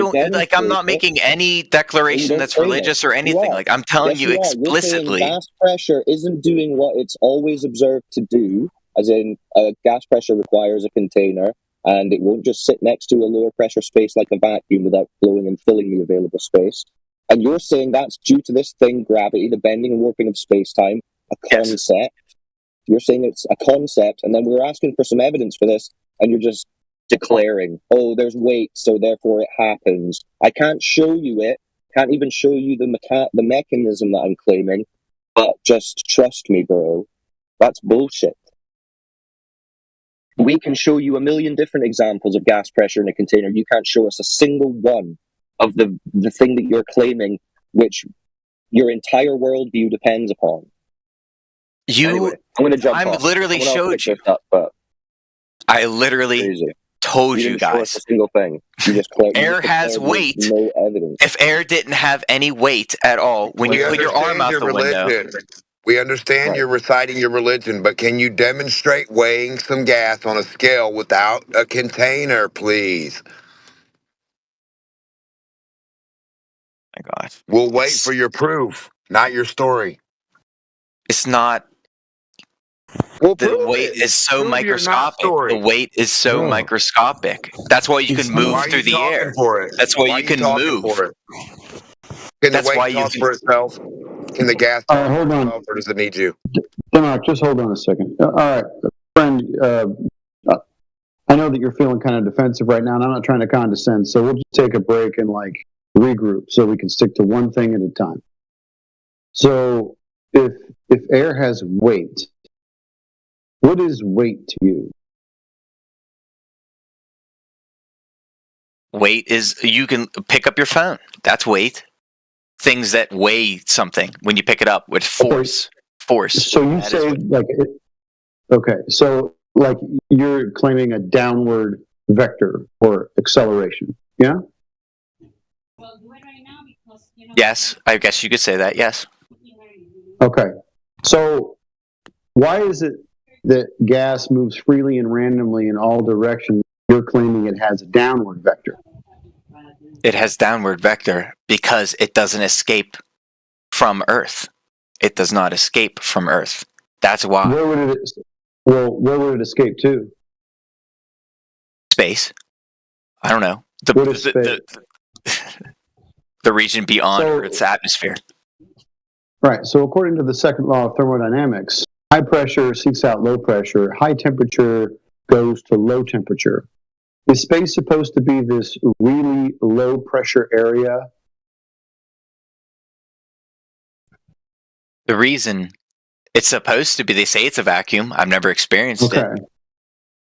[SPEAKER 23] not making any declaration that's religious or anything. Like, I'm telling you explicitly.
[SPEAKER 8] Gas pressure isn't doing what it's always observed to do, as in gas pressure requires a container. And it won't just sit next to a lower pressure space like a vacuum without flowing and filling the available space. And you're saying that's due to this thing, gravity, the bending and warping of space-time, a concept. Yes. You're saying it's a concept, and then we're asking for some evidence for this, and you're just declaring, oh, there's weight, so therefore it happens. I can't show you it, can't even show you the mechanism that I'm claiming, but just trust me, bro. That's bullshit. We can show you a million different examples of gas pressure in a container. You can't show us a single one of the thing that you're claiming, which your entire worldview depends upon.
[SPEAKER 23] Anyway,
[SPEAKER 8] I'm going to jump
[SPEAKER 23] off.
[SPEAKER 8] Literally showed you.
[SPEAKER 23] I literally told
[SPEAKER 8] You
[SPEAKER 23] you
[SPEAKER 8] didn't show us
[SPEAKER 23] guys.
[SPEAKER 8] a single thing. You just claimed
[SPEAKER 23] Air has
[SPEAKER 8] declared
[SPEAKER 23] weight.
[SPEAKER 8] no evidence.
[SPEAKER 23] If air didn't have any weight at all, when
[SPEAKER 9] We
[SPEAKER 23] you put your arm
[SPEAKER 9] understand
[SPEAKER 23] out
[SPEAKER 9] your
[SPEAKER 23] the window,
[SPEAKER 9] religion. We understand
[SPEAKER 8] Right.
[SPEAKER 9] you're reciting your religion, but can you demonstrate weighing some gas on a scale without a container, please?
[SPEAKER 23] my God,
[SPEAKER 9] We'll wait for your proof, not your story.
[SPEAKER 23] it's not.
[SPEAKER 9] Well,
[SPEAKER 23] The
[SPEAKER 9] prove
[SPEAKER 23] weight
[SPEAKER 9] it.
[SPEAKER 23] is so
[SPEAKER 9] Prove your not
[SPEAKER 23] microscopic. The
[SPEAKER 9] story.
[SPEAKER 23] weight is so
[SPEAKER 21] Bro,
[SPEAKER 23] microscopic. That's why you can move
[SPEAKER 9] Why are
[SPEAKER 23] through
[SPEAKER 9] you
[SPEAKER 23] the
[SPEAKER 9] talking
[SPEAKER 23] air.
[SPEAKER 9] for it?
[SPEAKER 23] That's why
[SPEAKER 9] Why are
[SPEAKER 23] you
[SPEAKER 9] you
[SPEAKER 23] can
[SPEAKER 9] talking
[SPEAKER 23] move.
[SPEAKER 9] for it? Can the
[SPEAKER 23] That's why
[SPEAKER 9] weight
[SPEAKER 23] you
[SPEAKER 9] talk
[SPEAKER 23] can.
[SPEAKER 9] for itself? Can the gas
[SPEAKER 20] All right,
[SPEAKER 9] talk for
[SPEAKER 20] hold on.
[SPEAKER 9] itself, or does it need you?
[SPEAKER 20] Denmark, just hold on a second. All right, friend, I know that you're feeling kind of defensive right now, and I'm not trying to condescend, so we'll just take a break and like regroup so we can stick to one thing at a time. So if air has weight, what is weight to you?
[SPEAKER 23] Weight is you can pick up your phone. That's weight. Things that weigh something when you pick it up with force. Force.
[SPEAKER 20] So you
[SPEAKER 23] That is
[SPEAKER 20] say
[SPEAKER 23] what-
[SPEAKER 20] like, okay, so like you're claiming a downward vector or acceleration, yeah?
[SPEAKER 23] Yes, I guess you could say that. Yes.
[SPEAKER 20] Okay, so why is it that gas moves freely and randomly in all directions? You're claiming it has a downward vector.
[SPEAKER 23] It has downward vector because it doesn't escape from Earth. It does not escape from Earth. That's why.
[SPEAKER 20] Where would it? Well, where would it escape to?
[SPEAKER 23] Space. I don't know.
[SPEAKER 20] What is space?
[SPEAKER 23] The region beyond
[SPEAKER 20] So-
[SPEAKER 23] Earth's atmosphere.
[SPEAKER 20] Right. So according to the second law of thermodynamics, high pressure seeks out low pressure. High temperature goes to low temperature. Is space supposed to be this really low pressure area?
[SPEAKER 23] The reason it's supposed to be, they say it's a vacuum. I've never experienced
[SPEAKER 20] Okay.
[SPEAKER 23] it.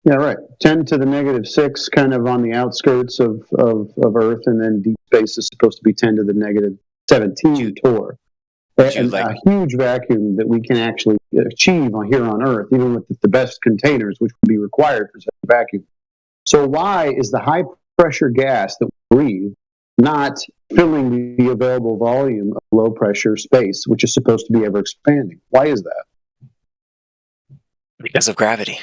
[SPEAKER 20] Yeah, right. 10 to the negative 6, kind of on the outskirts of Earth, and then deep space is supposed to be 10 to the negative 17 torr. And a huge vacuum that we can actually achieve here on Earth, even with the best containers, which would be required for such a vacuum. So why is the high pressure gas that we breathe not filling the available volume of low pressure space, which is supposed to be ever expanding? Why is that?
[SPEAKER 23] Because of gravity.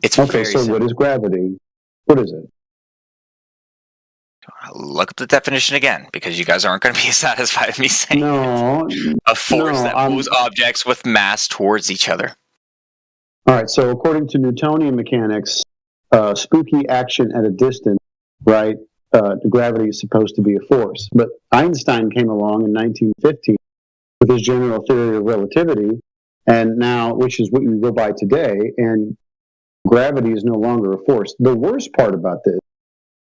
[SPEAKER 23] It's
[SPEAKER 20] Okay,
[SPEAKER 23] very
[SPEAKER 20] so
[SPEAKER 23] simple.
[SPEAKER 20] what is gravity? What is it?
[SPEAKER 23] Look at the definition again, because you guys aren't going to be satisfied with me saying
[SPEAKER 20] No,
[SPEAKER 23] a force
[SPEAKER 20] no,
[SPEAKER 23] that
[SPEAKER 20] I'm-
[SPEAKER 23] pulls objects with mass towards each other.
[SPEAKER 20] All right, so according to Newtonian mechanics, spooky action at a distance, right? Gravity is supposed to be a force. But Einstein came along in 1915 with his general theory of relativity, and now, which is what we go by today, and gravity is no longer a force. The worst part about this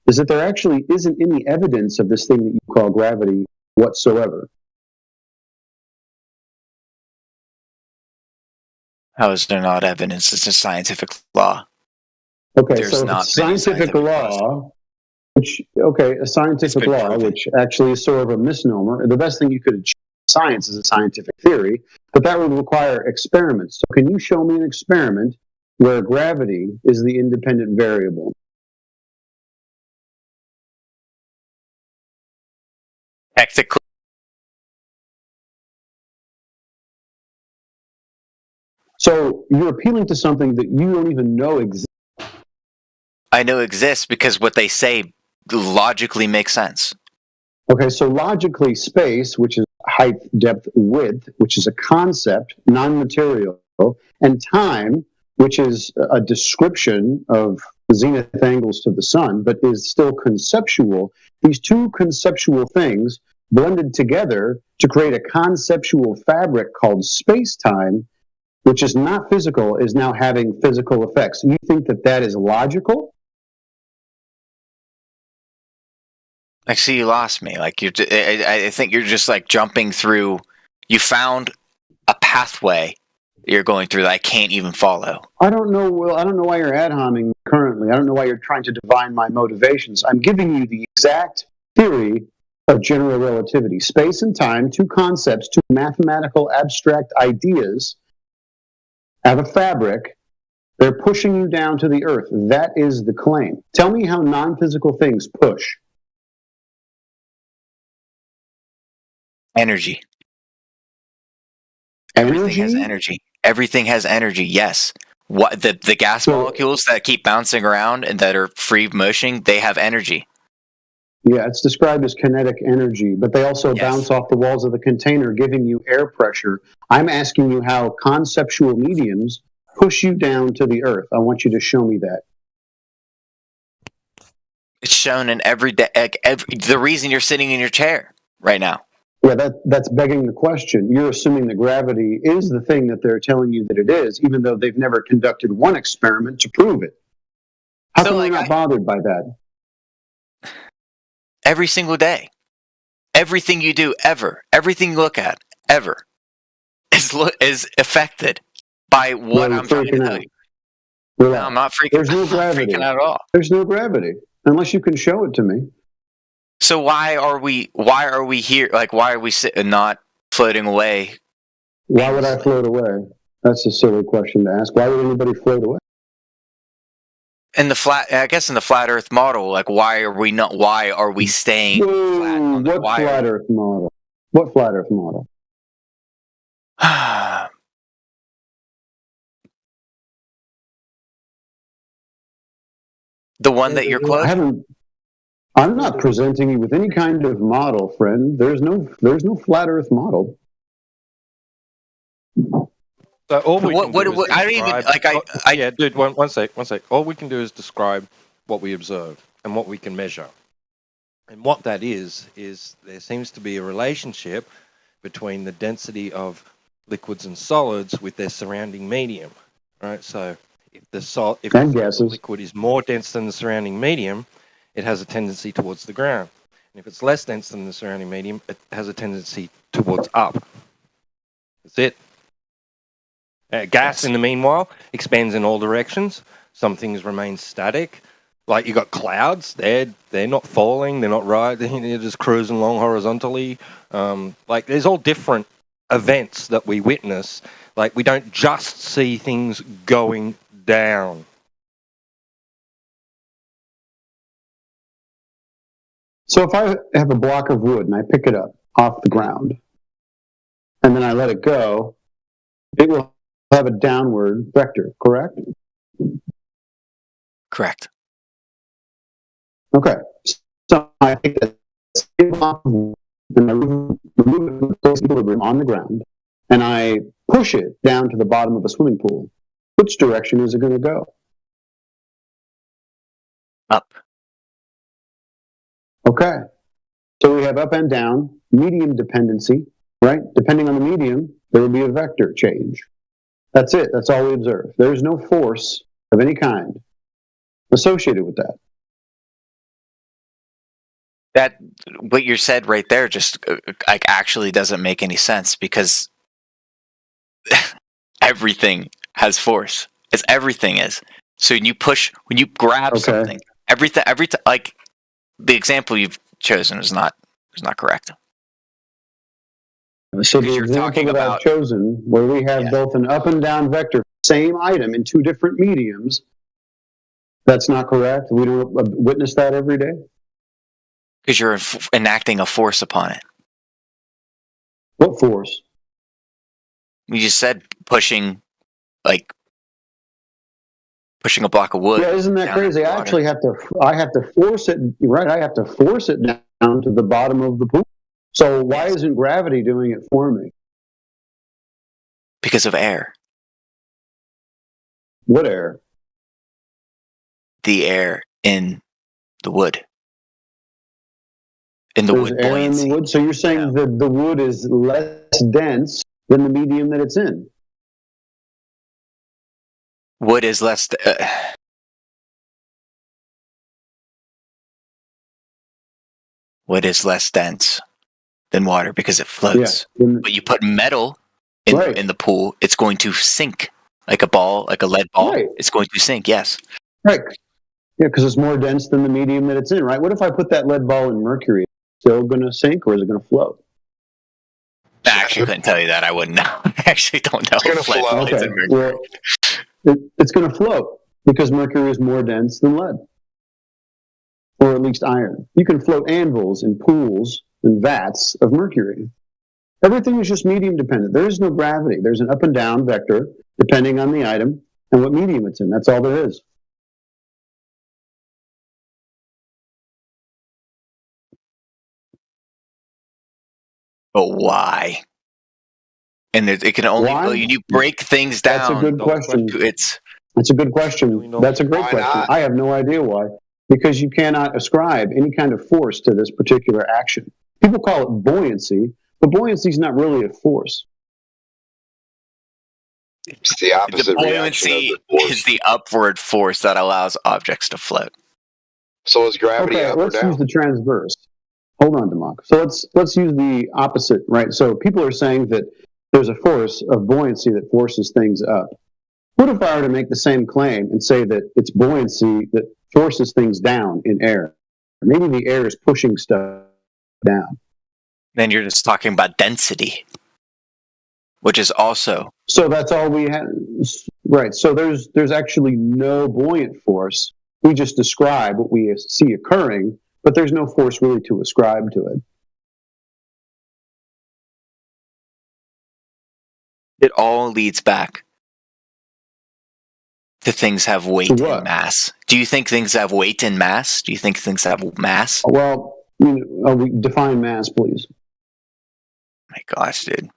[SPEAKER 20] is that there actually isn't any evidence of this thing that you call gravity whatsoever.
[SPEAKER 23] How is there not evidence? It's a scientific law.
[SPEAKER 20] Okay,
[SPEAKER 23] There's
[SPEAKER 20] so
[SPEAKER 23] not
[SPEAKER 20] it's scientific law, a scientific
[SPEAKER 23] been
[SPEAKER 20] law,
[SPEAKER 23] proven.
[SPEAKER 20] which actually is sort of a misnomer. The best thing you could achieve in science is a scientific theory, but that would require experiments. So can you show me an experiment where gravity is the independent variable?
[SPEAKER 23] Technically,
[SPEAKER 20] So you're appealing to something that you don't even know exists.
[SPEAKER 23] I know exists because what they say logically makes sense.
[SPEAKER 20] Okay, so logically, space, which is height, depth, width, which is a concept, non-material, and time, which is a description of zenith angles to the sun, but is still conceptual. These two conceptual things blended together to create a conceptual fabric called space-time, which is not physical, is now having physical effects. You think that that is logical?
[SPEAKER 23] Like, see, you lost me. Like, I think you're just like jumping through. You found a pathway you're going through that I can't even follow.
[SPEAKER 20] I don't know. Well, I don't know why you're ad homing currently. I don't know why you're trying to divine my motivations. I'm giving you the exact theory of general relativity. Space and time, two concepts, two mathematical abstract ideas, have a fabric, They're pushing you down to the earth. That is the claim. Tell me how non-physical things push.
[SPEAKER 23] Energy. Everything has energy. Everything has energy. Yes. What the gas molecules that keep bouncing around and that are free motion, they have energy.
[SPEAKER 20] Yeah, it's described as kinetic energy, but they also bounce off the walls of the container, giving you air pressure. I'm asking you how conceptual mediums push you down to the earth. I want you to show me that.
[SPEAKER 23] It's shown in every day. The reason you're sitting in your chair right now.
[SPEAKER 20] Yeah, that's begging the question. You're assuming that gravity is the thing that they're telling you that it is, even though they've never conducted one experiment to prove it. How come you're not bothered by that?
[SPEAKER 23] Every single day. Everything you do ever, everything you look at ever is affected by what I'm trying to tell you. No, I'm not freaking,
[SPEAKER 20] There's no gravity.
[SPEAKER 23] freaking out at all.
[SPEAKER 20] There's no gravity unless you can show it to me.
[SPEAKER 23] So why are we here? Like, why are we not floating away?
[SPEAKER 20] Why would I float away? That's a silly question to ask. Why would anybody float away?
[SPEAKER 23] In the flat Earth model, like, why are we staying flat on the wire?
[SPEAKER 20] Flat Earth model? What flat Earth model?
[SPEAKER 23] The one that you're quoting?
[SPEAKER 20] I'm not presenting you with any kind of model, friend. There's no flat Earth model.
[SPEAKER 4] So all we can do is
[SPEAKER 23] I don't even like.
[SPEAKER 4] Yeah, dude. One sec. All we can do is describe what we observe and what we can measure. And what that is there seems to be a relationship between the density of liquids and solids with their surrounding medium, right? So if the liquid is more dense than the surrounding medium, it has a tendency towards the ground. And if it's less dense than the surrounding medium, it has a tendency towards up. That's it. Gas, in the meanwhile, expands in all directions. Some things remain static. Like, you got clouds, they're not falling, they're not rising, they're just cruising along horizontally. Like, there's all different events that we witness. Like, we don't just see things going down.
[SPEAKER 20] So if I have a block of wood and I pick it up off the ground, and then I let it go, it will have a downward vector, correct?
[SPEAKER 23] Correct.
[SPEAKER 20] Okay. So I take that same block of wood and I remove it from its equilibrium on the ground, and I push it down to the bottom of a swimming pool. Which direction is it going to go?
[SPEAKER 23] Up.
[SPEAKER 20] Okay. So we have up and down, medium dependency, right? Depending on the medium, there will be a vector change. That's it. That's all we observe. There's no force of any kind associated with that.
[SPEAKER 23] That what you said right there just like actually doesn't make any sense, because everything has force. As everything is. So when you grab something, everything like the example you've chosen is not correct.
[SPEAKER 20] So the example that I've chosen, where we have both an up and down vector, same item in two different mediums, that's not correct? We don't witness that every day?
[SPEAKER 23] Because you're enacting a force upon it.
[SPEAKER 20] What force?
[SPEAKER 23] You just said pushing a block of wood.
[SPEAKER 20] Yeah, isn't that crazy? I actually have to force it, right? I have to force it down to the bottom of the pool. So why isn't gravity doing it for me?
[SPEAKER 23] Because of air.
[SPEAKER 20] What air?
[SPEAKER 23] The air in the wood. In the wood
[SPEAKER 20] air in the wood? So you're saying that the wood is less dense than the medium that it's in?
[SPEAKER 23] Wood is less... wood is less dense than water because it floats. Yeah. But you put metal in the pool, it's going to sink like a ball, like a lead ball. Right. It's going to sink, yes.
[SPEAKER 20] Right. Yeah, because it's more dense than the medium that it's in, right? What if I put that lead ball in mercury? Still going to sink, or is it going to float?
[SPEAKER 23] I actually couldn't tell you that. I wouldn't know. I actually don't know.
[SPEAKER 20] It's going to float. Okay. Well, it's going to float because mercury is more dense than lead, or at least iron. You can float anvils in pools and vats of mercury. Everything is just medium dependent. There is no gravity. There's an up and down vector depending on the item and what medium it's in. That's all there is.
[SPEAKER 23] But why? And it can only
[SPEAKER 20] Why?
[SPEAKER 23] you break things down.
[SPEAKER 20] That's a good question.
[SPEAKER 23] It's
[SPEAKER 20] That's a good question. That's a great
[SPEAKER 9] Why
[SPEAKER 20] question.
[SPEAKER 9] not?
[SPEAKER 20] I have no idea why. Because you cannot ascribe any kind of force to this particular action. People call it buoyancy, but buoyancy is not really a force.
[SPEAKER 9] It's the opposite reaction of
[SPEAKER 23] buoyancy
[SPEAKER 9] the force.
[SPEAKER 23] is the upward force that allows objects to float.
[SPEAKER 9] So is gravity
[SPEAKER 20] Okay,
[SPEAKER 9] up or
[SPEAKER 20] let's
[SPEAKER 9] down?
[SPEAKER 20] use the transverse. Hold on, Demok. So let's use the opposite, right? So people are saying that there's a force of buoyancy that forces things up. What if I were to make the same claim and say that it's buoyancy that forces things down in air? Maybe the air is pushing stuff down.
[SPEAKER 23] Then you're just talking about density, which is also
[SPEAKER 20] So that's all we have, right? So there's actually no buoyant force. We just describe what we see occurring, but there's no force really to ascribe to it.
[SPEAKER 23] it all leads back to things have weight
[SPEAKER 20] To what?
[SPEAKER 23] and mass. Do you think things have weight and mass? Do you think things have mass?
[SPEAKER 20] Well, we define mass, please.
[SPEAKER 23] My gosh, dude.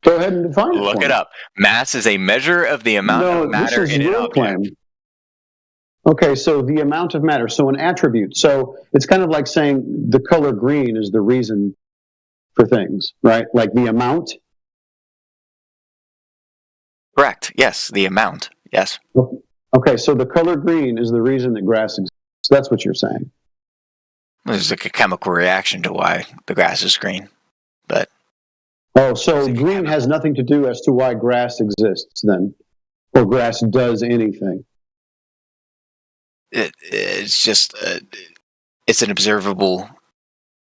[SPEAKER 20] Go ahead and define it.
[SPEAKER 23] Look
[SPEAKER 20] for
[SPEAKER 23] it
[SPEAKER 20] me.
[SPEAKER 23] up. Mass is a measure of the amount
[SPEAKER 20] No,
[SPEAKER 23] of matter
[SPEAKER 20] this is
[SPEAKER 23] in an
[SPEAKER 20] your
[SPEAKER 23] object.
[SPEAKER 20] claim. Okay, so the amount of matter, so an attribute. So it's kind of like saying the color green is the reason for things, right? Like the amount.
[SPEAKER 23] Correct. Yes, the amount. Yes.
[SPEAKER 20] Okay, so the color green is the reason that grass exists. That's what you're saying.
[SPEAKER 23] There's like a chemical reaction to why the grass is green. But
[SPEAKER 20] Oh, so green has nothing to do as to why grass exists then, or grass does anything.
[SPEAKER 23] it's just it's an observable,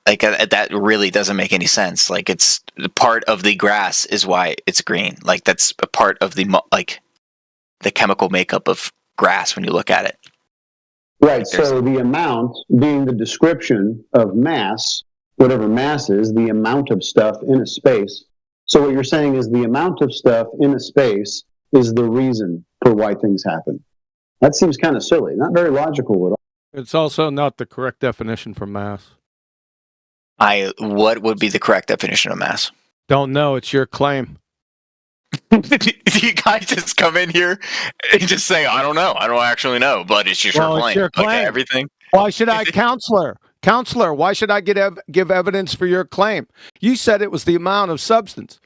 [SPEAKER 23] like that really doesn't make any sense. Like it's part of the grass is why it's green. Like that's a part of the the chemical makeup of grass when you look at it.
[SPEAKER 20] Right, so the amount being the description of mass, whatever mass is, the amount of stuff in a space. So what you're saying is the amount of stuff in a space is the reason for why things happen. That seems kind of silly, not very logical at all.
[SPEAKER 10] It's also not the correct definition for mass.
[SPEAKER 23] What would be the correct definition of mass?
[SPEAKER 10] Don't know. It's your claim.
[SPEAKER 23] You guys just come in here and just say, I don't know. I don't actually know, but it's just
[SPEAKER 10] Well,
[SPEAKER 23] your
[SPEAKER 10] it's
[SPEAKER 23] claim.
[SPEAKER 10] your claim.
[SPEAKER 23] Okay, everything.
[SPEAKER 10] Why should I, counselor, why should I give evidence for your claim? You said it was the amount of substance.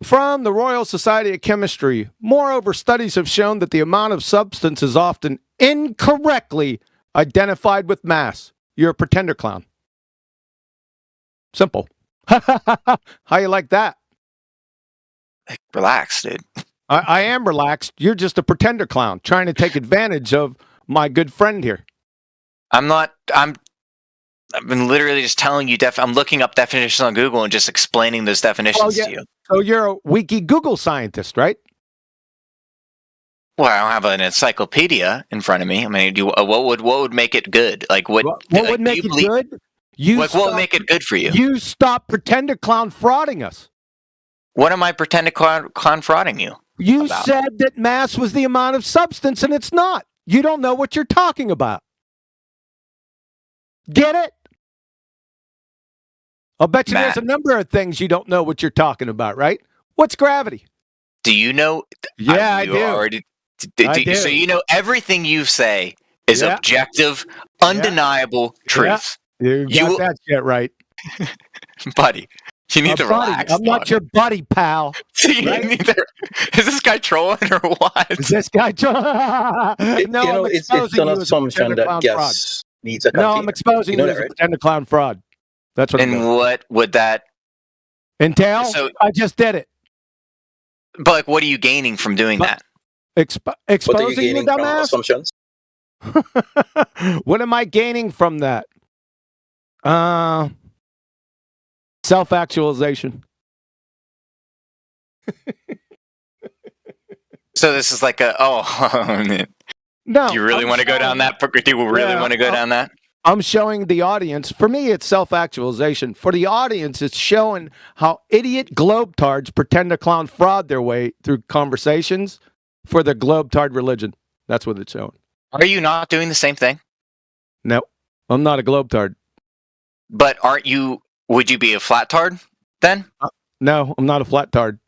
[SPEAKER 10] From the Royal Society of Chemistry, moreover, studies have shown that the amount of substance is often incorrectly identified with mass. You're a pretender clown. Simple. How you like that?
[SPEAKER 23] Relax, dude.
[SPEAKER 10] I am relaxed. You're just a pretender clown trying to take advantage of my good friend here.
[SPEAKER 23] I've been literally just telling you. I'm looking up definitions on Google and just explaining those definitions to you.
[SPEAKER 10] So you're a wiki Google scientist, right?
[SPEAKER 23] Well, I don't have an encyclopedia in front of me. I mean, what would make it good? Like what
[SPEAKER 10] would make it good?
[SPEAKER 23] What would make it good for you?
[SPEAKER 10] You stop pretender clown frauding us.
[SPEAKER 23] What am I pretending clown frauding you?
[SPEAKER 10] You said that mass was the amount of substance, and it's not. You don't know what you're talking about. Get it? I'll bet you there's a number of things you don't know what you're talking about, right? What's gravity?
[SPEAKER 23] Do you know?
[SPEAKER 10] Yeah, I do.
[SPEAKER 23] I do. So you know everything you say is objective, undeniable truth.
[SPEAKER 10] You got that shit right.
[SPEAKER 23] Buddy, you need to relax.
[SPEAKER 10] I'm not your buddy, pal.
[SPEAKER 23] Is this guy trolling or what?
[SPEAKER 10] Is this guy trolling? No,
[SPEAKER 3] it's an assumption that gas needs a container.
[SPEAKER 10] No, I'm exposing you as a pretender clown fraud. That's what.
[SPEAKER 23] And what would that
[SPEAKER 10] entail?
[SPEAKER 23] So
[SPEAKER 10] I just did it.
[SPEAKER 23] But like, what are you gaining from doing that?
[SPEAKER 10] Exposing you, dumbass.
[SPEAKER 3] Assumptions.
[SPEAKER 10] What am I gaining from that? Self-actualization.
[SPEAKER 23] So this is like a
[SPEAKER 10] No.
[SPEAKER 23] Do you really want to go down that? Do you really want to go down that?
[SPEAKER 10] I'm showing the audience. For me, it's self-actualization. For the audience, it's showing how idiot globetards pretend to clown fraud their way through conversations for their globetard religion. That's what it's showing.
[SPEAKER 23] Are you not doing the same thing?
[SPEAKER 10] No, I'm not a globetard.
[SPEAKER 23] But aren't you? Would you be a flat tard then?
[SPEAKER 10] No, I'm not a flat tard.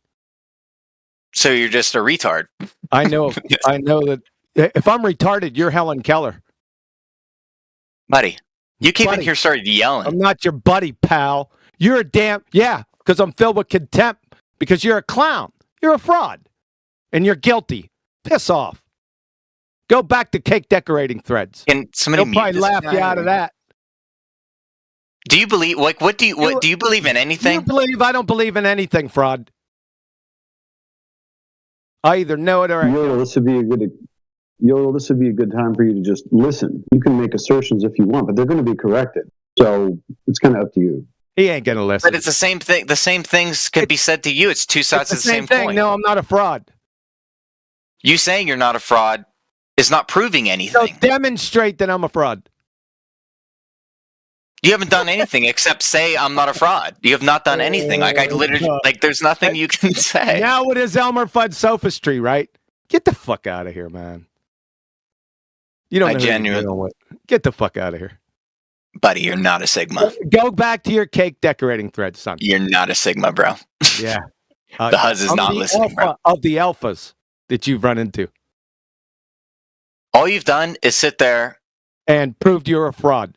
[SPEAKER 23] So you're just a retard.
[SPEAKER 10] I know. I know that if I'm retarded, you're Helen Keller.
[SPEAKER 23] Buddy, you came in
[SPEAKER 10] Buddy.
[SPEAKER 23] here started yelling.
[SPEAKER 10] I'm not your buddy, pal. You're a because I'm filled with contempt because you're a clown. You're a fraud. And you're guilty. Piss off. Go back to cake decorating threads.
[SPEAKER 23] Can somebody
[SPEAKER 10] They'll probably laugh you out of that.
[SPEAKER 23] Do you believe what do you believe in anything?
[SPEAKER 10] I don't believe in anything, fraud. I either know it or I
[SPEAKER 20] Yodel, this would be a good time for you to just listen. You can make assertions if you want, but they're going to be corrected. So it's kind of up to you.
[SPEAKER 10] He ain't going to listen.
[SPEAKER 23] But it's the same thing. The same things could be said to you. It's two sides of the same
[SPEAKER 10] thing.
[SPEAKER 23] coin.
[SPEAKER 10] No, I'm not a fraud.
[SPEAKER 23] You saying you're not a fraud is not proving anything.
[SPEAKER 10] So demonstrate that I'm a fraud.
[SPEAKER 23] You haven't done anything except say I'm not a fraud. You have not done anything. Like I literally, there's nothing you can say.
[SPEAKER 10] Now it is Elmer Fudd sophistry, right? Get the fuck out of here, man. You don't know who you're dealing with. Get the fuck out of here.
[SPEAKER 23] Buddy, you're not a Sigma.
[SPEAKER 10] Go back to your cake decorating thread, son.
[SPEAKER 23] You're not a Sigma, bro.
[SPEAKER 10] Yeah.
[SPEAKER 23] The Huz is not listening, bro.
[SPEAKER 10] Of the alphas that you've run into.
[SPEAKER 23] All you've done is sit there
[SPEAKER 10] and proved you're a fraud.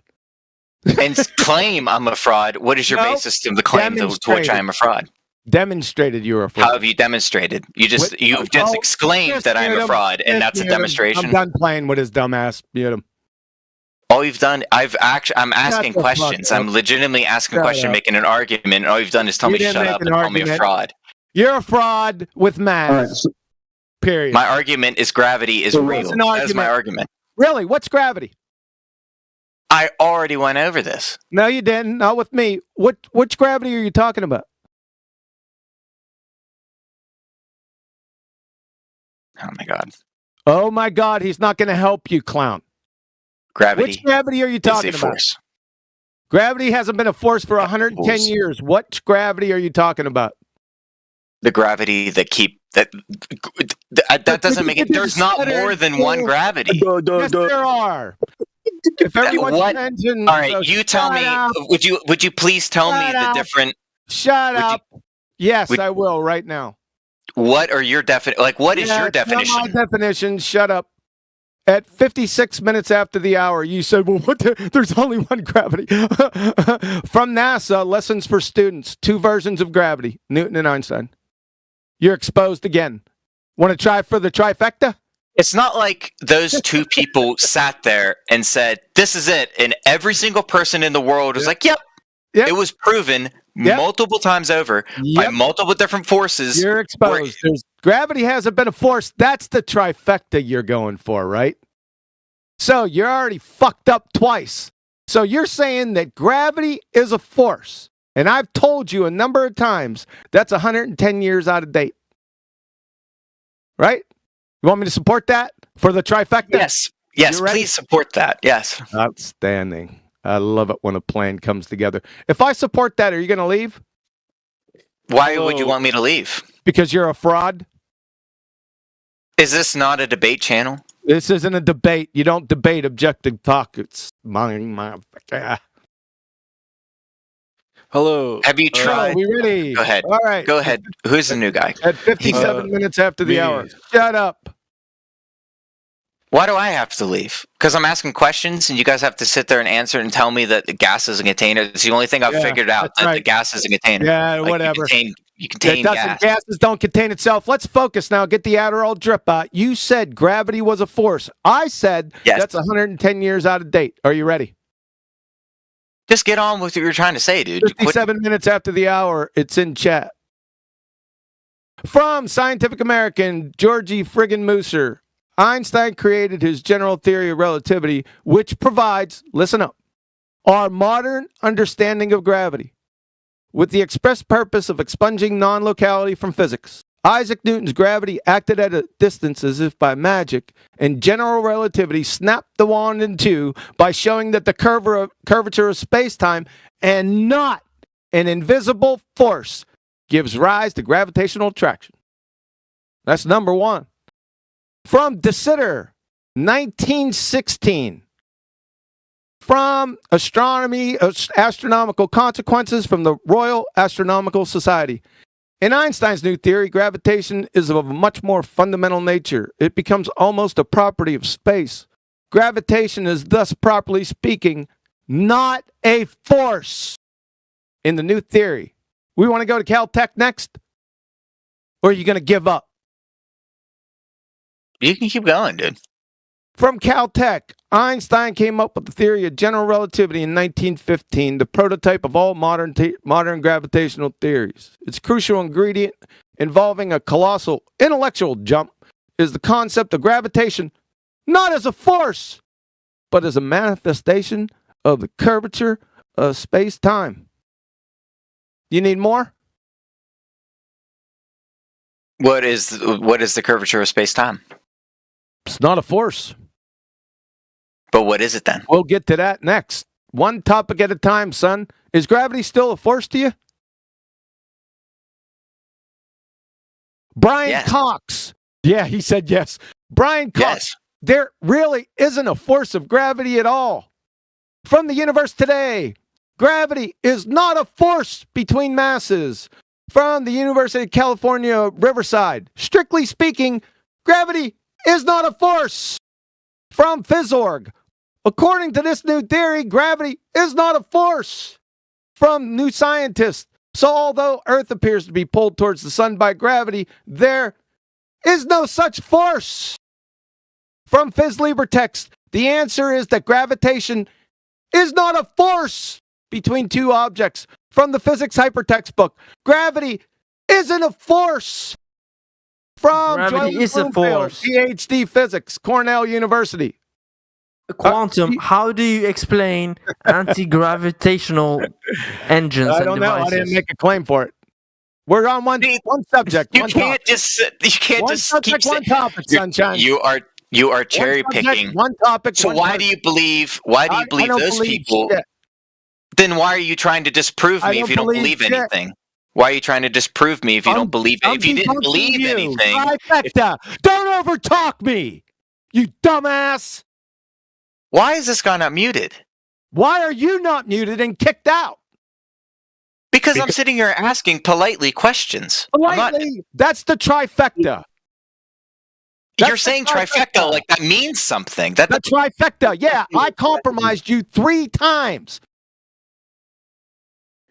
[SPEAKER 23] And claim I'm a fraud. What is your basis to the claim to which I am a fraud?
[SPEAKER 10] Demonstrated you're a fraud.
[SPEAKER 23] How have you demonstrated? You've just exclaimed that I'm a fraud, and that's a demonstration.
[SPEAKER 10] I'm done playing with his dumbass. Mute him.
[SPEAKER 23] All you've done, I'm asking questions. I'm legitimately asking a question, making an argument. And all you've done is tell me to shut up and call me a fraud.
[SPEAKER 10] You're a fraud with math. Period.
[SPEAKER 23] My argument is gravity is real. That is my argument.
[SPEAKER 10] Really? What's gravity?
[SPEAKER 23] I already went over this.
[SPEAKER 10] No, you didn't. Not with me. Which gravity are you talking about?
[SPEAKER 23] Oh my god.
[SPEAKER 10] Oh my god, he's not going to help you, clown.
[SPEAKER 23] Gravity.
[SPEAKER 10] Which gravity are you talking about?
[SPEAKER 23] Force.
[SPEAKER 10] Gravity hasn't been a force for 110 years. What gravity are you talking about?
[SPEAKER 23] The gravity that that doesn't make it. There's not more than one gravity.
[SPEAKER 10] Yes, there are. If everyone's attention,
[SPEAKER 23] all right, you tell me. Would you please tell me the different?
[SPEAKER 10] Shut up. Yes, I will right now.
[SPEAKER 23] What are your what is your definition?
[SPEAKER 10] My definition. Shut up. At 56 minutes after the hour, you said, well, there's only one gravity. From NASA, Lessons for Students, 2 versions of gravity, Newton and Einstein. You're exposed again. Want to try for the trifecta?
[SPEAKER 23] It's not like those 2 people sat there and said, this is it. And every single person in the world was like, yep. It was proven multiple times over by multiple different forces.
[SPEAKER 10] You're exposed. Gravity hasn't been a force. That's the trifecta you're going for, right? So you're already fucked up twice. So you're saying that gravity is a force. And I've told you a number of times that's 110 years out of date. Right? You want me to support that for the trifecta?
[SPEAKER 23] Yes. Yes, please support that. Yes.
[SPEAKER 10] Outstanding. I love it when a plan comes together. If I support that, are you going to leave?
[SPEAKER 23] Why would you want me to leave?
[SPEAKER 10] Because you're a fraud.
[SPEAKER 23] Is this not a debate channel?
[SPEAKER 10] This isn't a debate. You don't debate objective talk. It's my.
[SPEAKER 19] Hello.
[SPEAKER 23] Have you tried?
[SPEAKER 10] Are we ready?
[SPEAKER 23] Go ahead.
[SPEAKER 10] All right.
[SPEAKER 23] Go ahead. Who's the new guy?
[SPEAKER 10] At 57 minutes after the hour. Shut up.
[SPEAKER 23] Why do I have to leave? Because I'm asking questions and you guys have to sit there and answer and tell me that the gas is a container. It's the only thing I've figured out, that the gas is a container.
[SPEAKER 10] Yeah, whatever.
[SPEAKER 23] You contain gas.
[SPEAKER 10] Gases don't contain itself. Let's focus now. Get the Adderall drip out. You said gravity was a force. I said that's 110 years out of date. Are you ready?
[SPEAKER 23] Just get on with what you're trying to say, dude.
[SPEAKER 10] 57 minutes after the hour. It's in chat. From Scientific American, Georgie friggin' Mooser. Einstein created his general theory of relativity, which provides, listen up, our modern understanding of gravity, with the express purpose of expunging non-locality from physics. Isaac Newton's gravity acted at a distance as if by magic, and general relativity snapped the wand in two by showing that the curvature of space-time and not an invisible force gives rise to gravitational attraction. That's number one. From De Sitter, 1916. From Astronomy, Astronomical Consequences from the Royal Astronomical Society. In Einstein's new theory, gravitation is of a much more fundamental nature. It becomes almost a property of space. Gravitation is thus, properly speaking, not a force in the new theory. We want to go to Caltech next? Or are you going to give up?
[SPEAKER 23] You can keep going, dude.
[SPEAKER 10] From Caltech, Einstein came up with the theory of general relativity in 1915, the prototype of all modern gravitational theories. Its crucial ingredient, involving a colossal intellectual jump, is the concept of gravitation not as a force, but as a manifestation of the curvature of space-time. You need more?
[SPEAKER 23] What is the curvature of space-time?
[SPEAKER 10] It's not a force.
[SPEAKER 23] But what is it then?
[SPEAKER 10] We'll get to that next. One topic at a time, son. Is gravity still a force to you? Brian Cox. Yeah, he said yes. Brian Cox.
[SPEAKER 23] Yes.
[SPEAKER 10] There really isn't a force of gravity at all. From the universe today, gravity is not a force between masses. From the University of California, Riverside, strictly speaking, gravity is not a force. From Phys.org, according to this new theory, gravity is not a force. From New Scientist, so although Earth appears to be pulled towards the sun by gravity, there is no such force. From PhysLibreText, the answer is that gravitation is not a force between two objects. From the Physics Hypertext book, gravity isn't a force. From
[SPEAKER 11] Gravity
[SPEAKER 10] Joe
[SPEAKER 11] is a
[SPEAKER 10] Bloomfield,
[SPEAKER 11] force.
[SPEAKER 10] PhD Physics, Cornell University.
[SPEAKER 11] Quantum, how do you explain anti-gravitational engines
[SPEAKER 10] I
[SPEAKER 11] and
[SPEAKER 10] don't know.
[SPEAKER 11] devices?
[SPEAKER 10] I didn't make a claim for it. We're on one subject.
[SPEAKER 23] You
[SPEAKER 10] one
[SPEAKER 23] can't
[SPEAKER 10] topic.
[SPEAKER 23] just
[SPEAKER 10] One
[SPEAKER 23] keep
[SPEAKER 10] subject,
[SPEAKER 23] saying
[SPEAKER 10] one topic, sunshine.
[SPEAKER 23] You are cherry
[SPEAKER 10] One subject,
[SPEAKER 23] picking.
[SPEAKER 10] one topic.
[SPEAKER 23] So
[SPEAKER 10] one
[SPEAKER 23] why
[SPEAKER 10] person.
[SPEAKER 23] do you believe
[SPEAKER 10] I don't
[SPEAKER 23] those
[SPEAKER 10] believe
[SPEAKER 23] people?
[SPEAKER 10] shit.
[SPEAKER 23] Then why are you trying to disprove
[SPEAKER 10] I
[SPEAKER 23] me if
[SPEAKER 10] don't
[SPEAKER 23] you don't
[SPEAKER 10] believe
[SPEAKER 23] believe
[SPEAKER 10] shit.
[SPEAKER 23] anything? Why are you trying to disprove me if you don't believe it?
[SPEAKER 10] I'm
[SPEAKER 23] If you didn't
[SPEAKER 10] debunking
[SPEAKER 23] believe
[SPEAKER 10] you.
[SPEAKER 23] anything,
[SPEAKER 10] Trifecta. Don't overtalk me, you dumbass.
[SPEAKER 23] why is this guy not muted?
[SPEAKER 10] Why are you not muted and kicked out?
[SPEAKER 23] Because I'm sitting here asking politely questions. I'm not-
[SPEAKER 10] Politely, that's the trifecta.
[SPEAKER 23] You're saying trifecta like that means something. That
[SPEAKER 10] The trifecta. Yeah, I compromised you 3 times.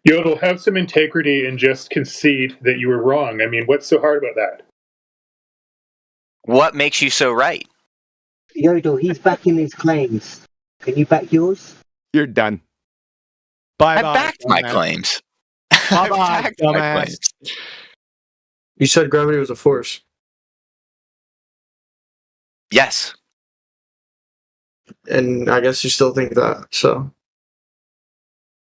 [SPEAKER 12] Yodel, have some integrity and just concede that you were wrong. I mean, what's so hard about that?
[SPEAKER 23] What makes you so right?
[SPEAKER 7] Yodel, he's backing his claims. Can you back yours?
[SPEAKER 10] You're done. Bye
[SPEAKER 23] I
[SPEAKER 10] bye.
[SPEAKER 23] backed my
[SPEAKER 10] dumbass.
[SPEAKER 23] claims.
[SPEAKER 10] Bye bye,
[SPEAKER 23] backed my
[SPEAKER 10] dumbass.
[SPEAKER 23] claims.
[SPEAKER 14] You said gravity was a force.
[SPEAKER 23] Yes.
[SPEAKER 14] And I guess you still think that, so.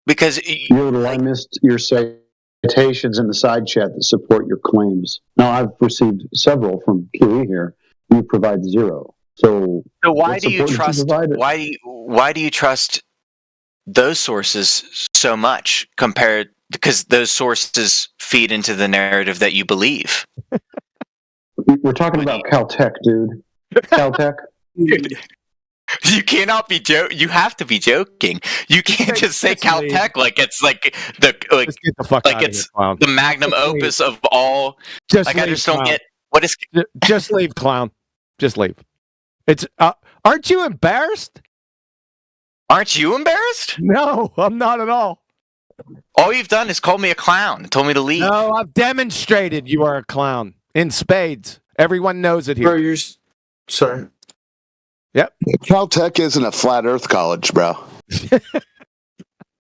[SPEAKER 23] Because
[SPEAKER 20] Yodel, I missed your citations in the side chat that support your claims. Now, I've received several from QE here. You provide 0. So
[SPEAKER 23] why
[SPEAKER 20] what's
[SPEAKER 23] do you
[SPEAKER 20] important to
[SPEAKER 23] trust?
[SPEAKER 20] provide it?
[SPEAKER 23] Why do you trust those sources so much compared? Because those sources feed into the narrative that you believe.
[SPEAKER 20] We're talking about Caltech, dude. Caltech.
[SPEAKER 23] You cannot be You have to be joking. You can't just say Caltech like it's like the the magnum opus of all.
[SPEAKER 10] Just
[SPEAKER 23] like I
[SPEAKER 10] leave,
[SPEAKER 23] just don't
[SPEAKER 10] clown.
[SPEAKER 23] get what is.
[SPEAKER 10] Just leave, clown. Just leave. It's. Aren't you embarrassed?
[SPEAKER 23] Aren't you embarrassed?
[SPEAKER 10] No, I'm not at all.
[SPEAKER 23] All you've done is call me a clown and told me to leave.
[SPEAKER 10] No, I've demonstrated you are a clown in spades. Everyone knows it here.
[SPEAKER 14] Bro, you're. Sorry.
[SPEAKER 10] Yep.
[SPEAKER 16] Caltech isn't a flat Earth college, bro.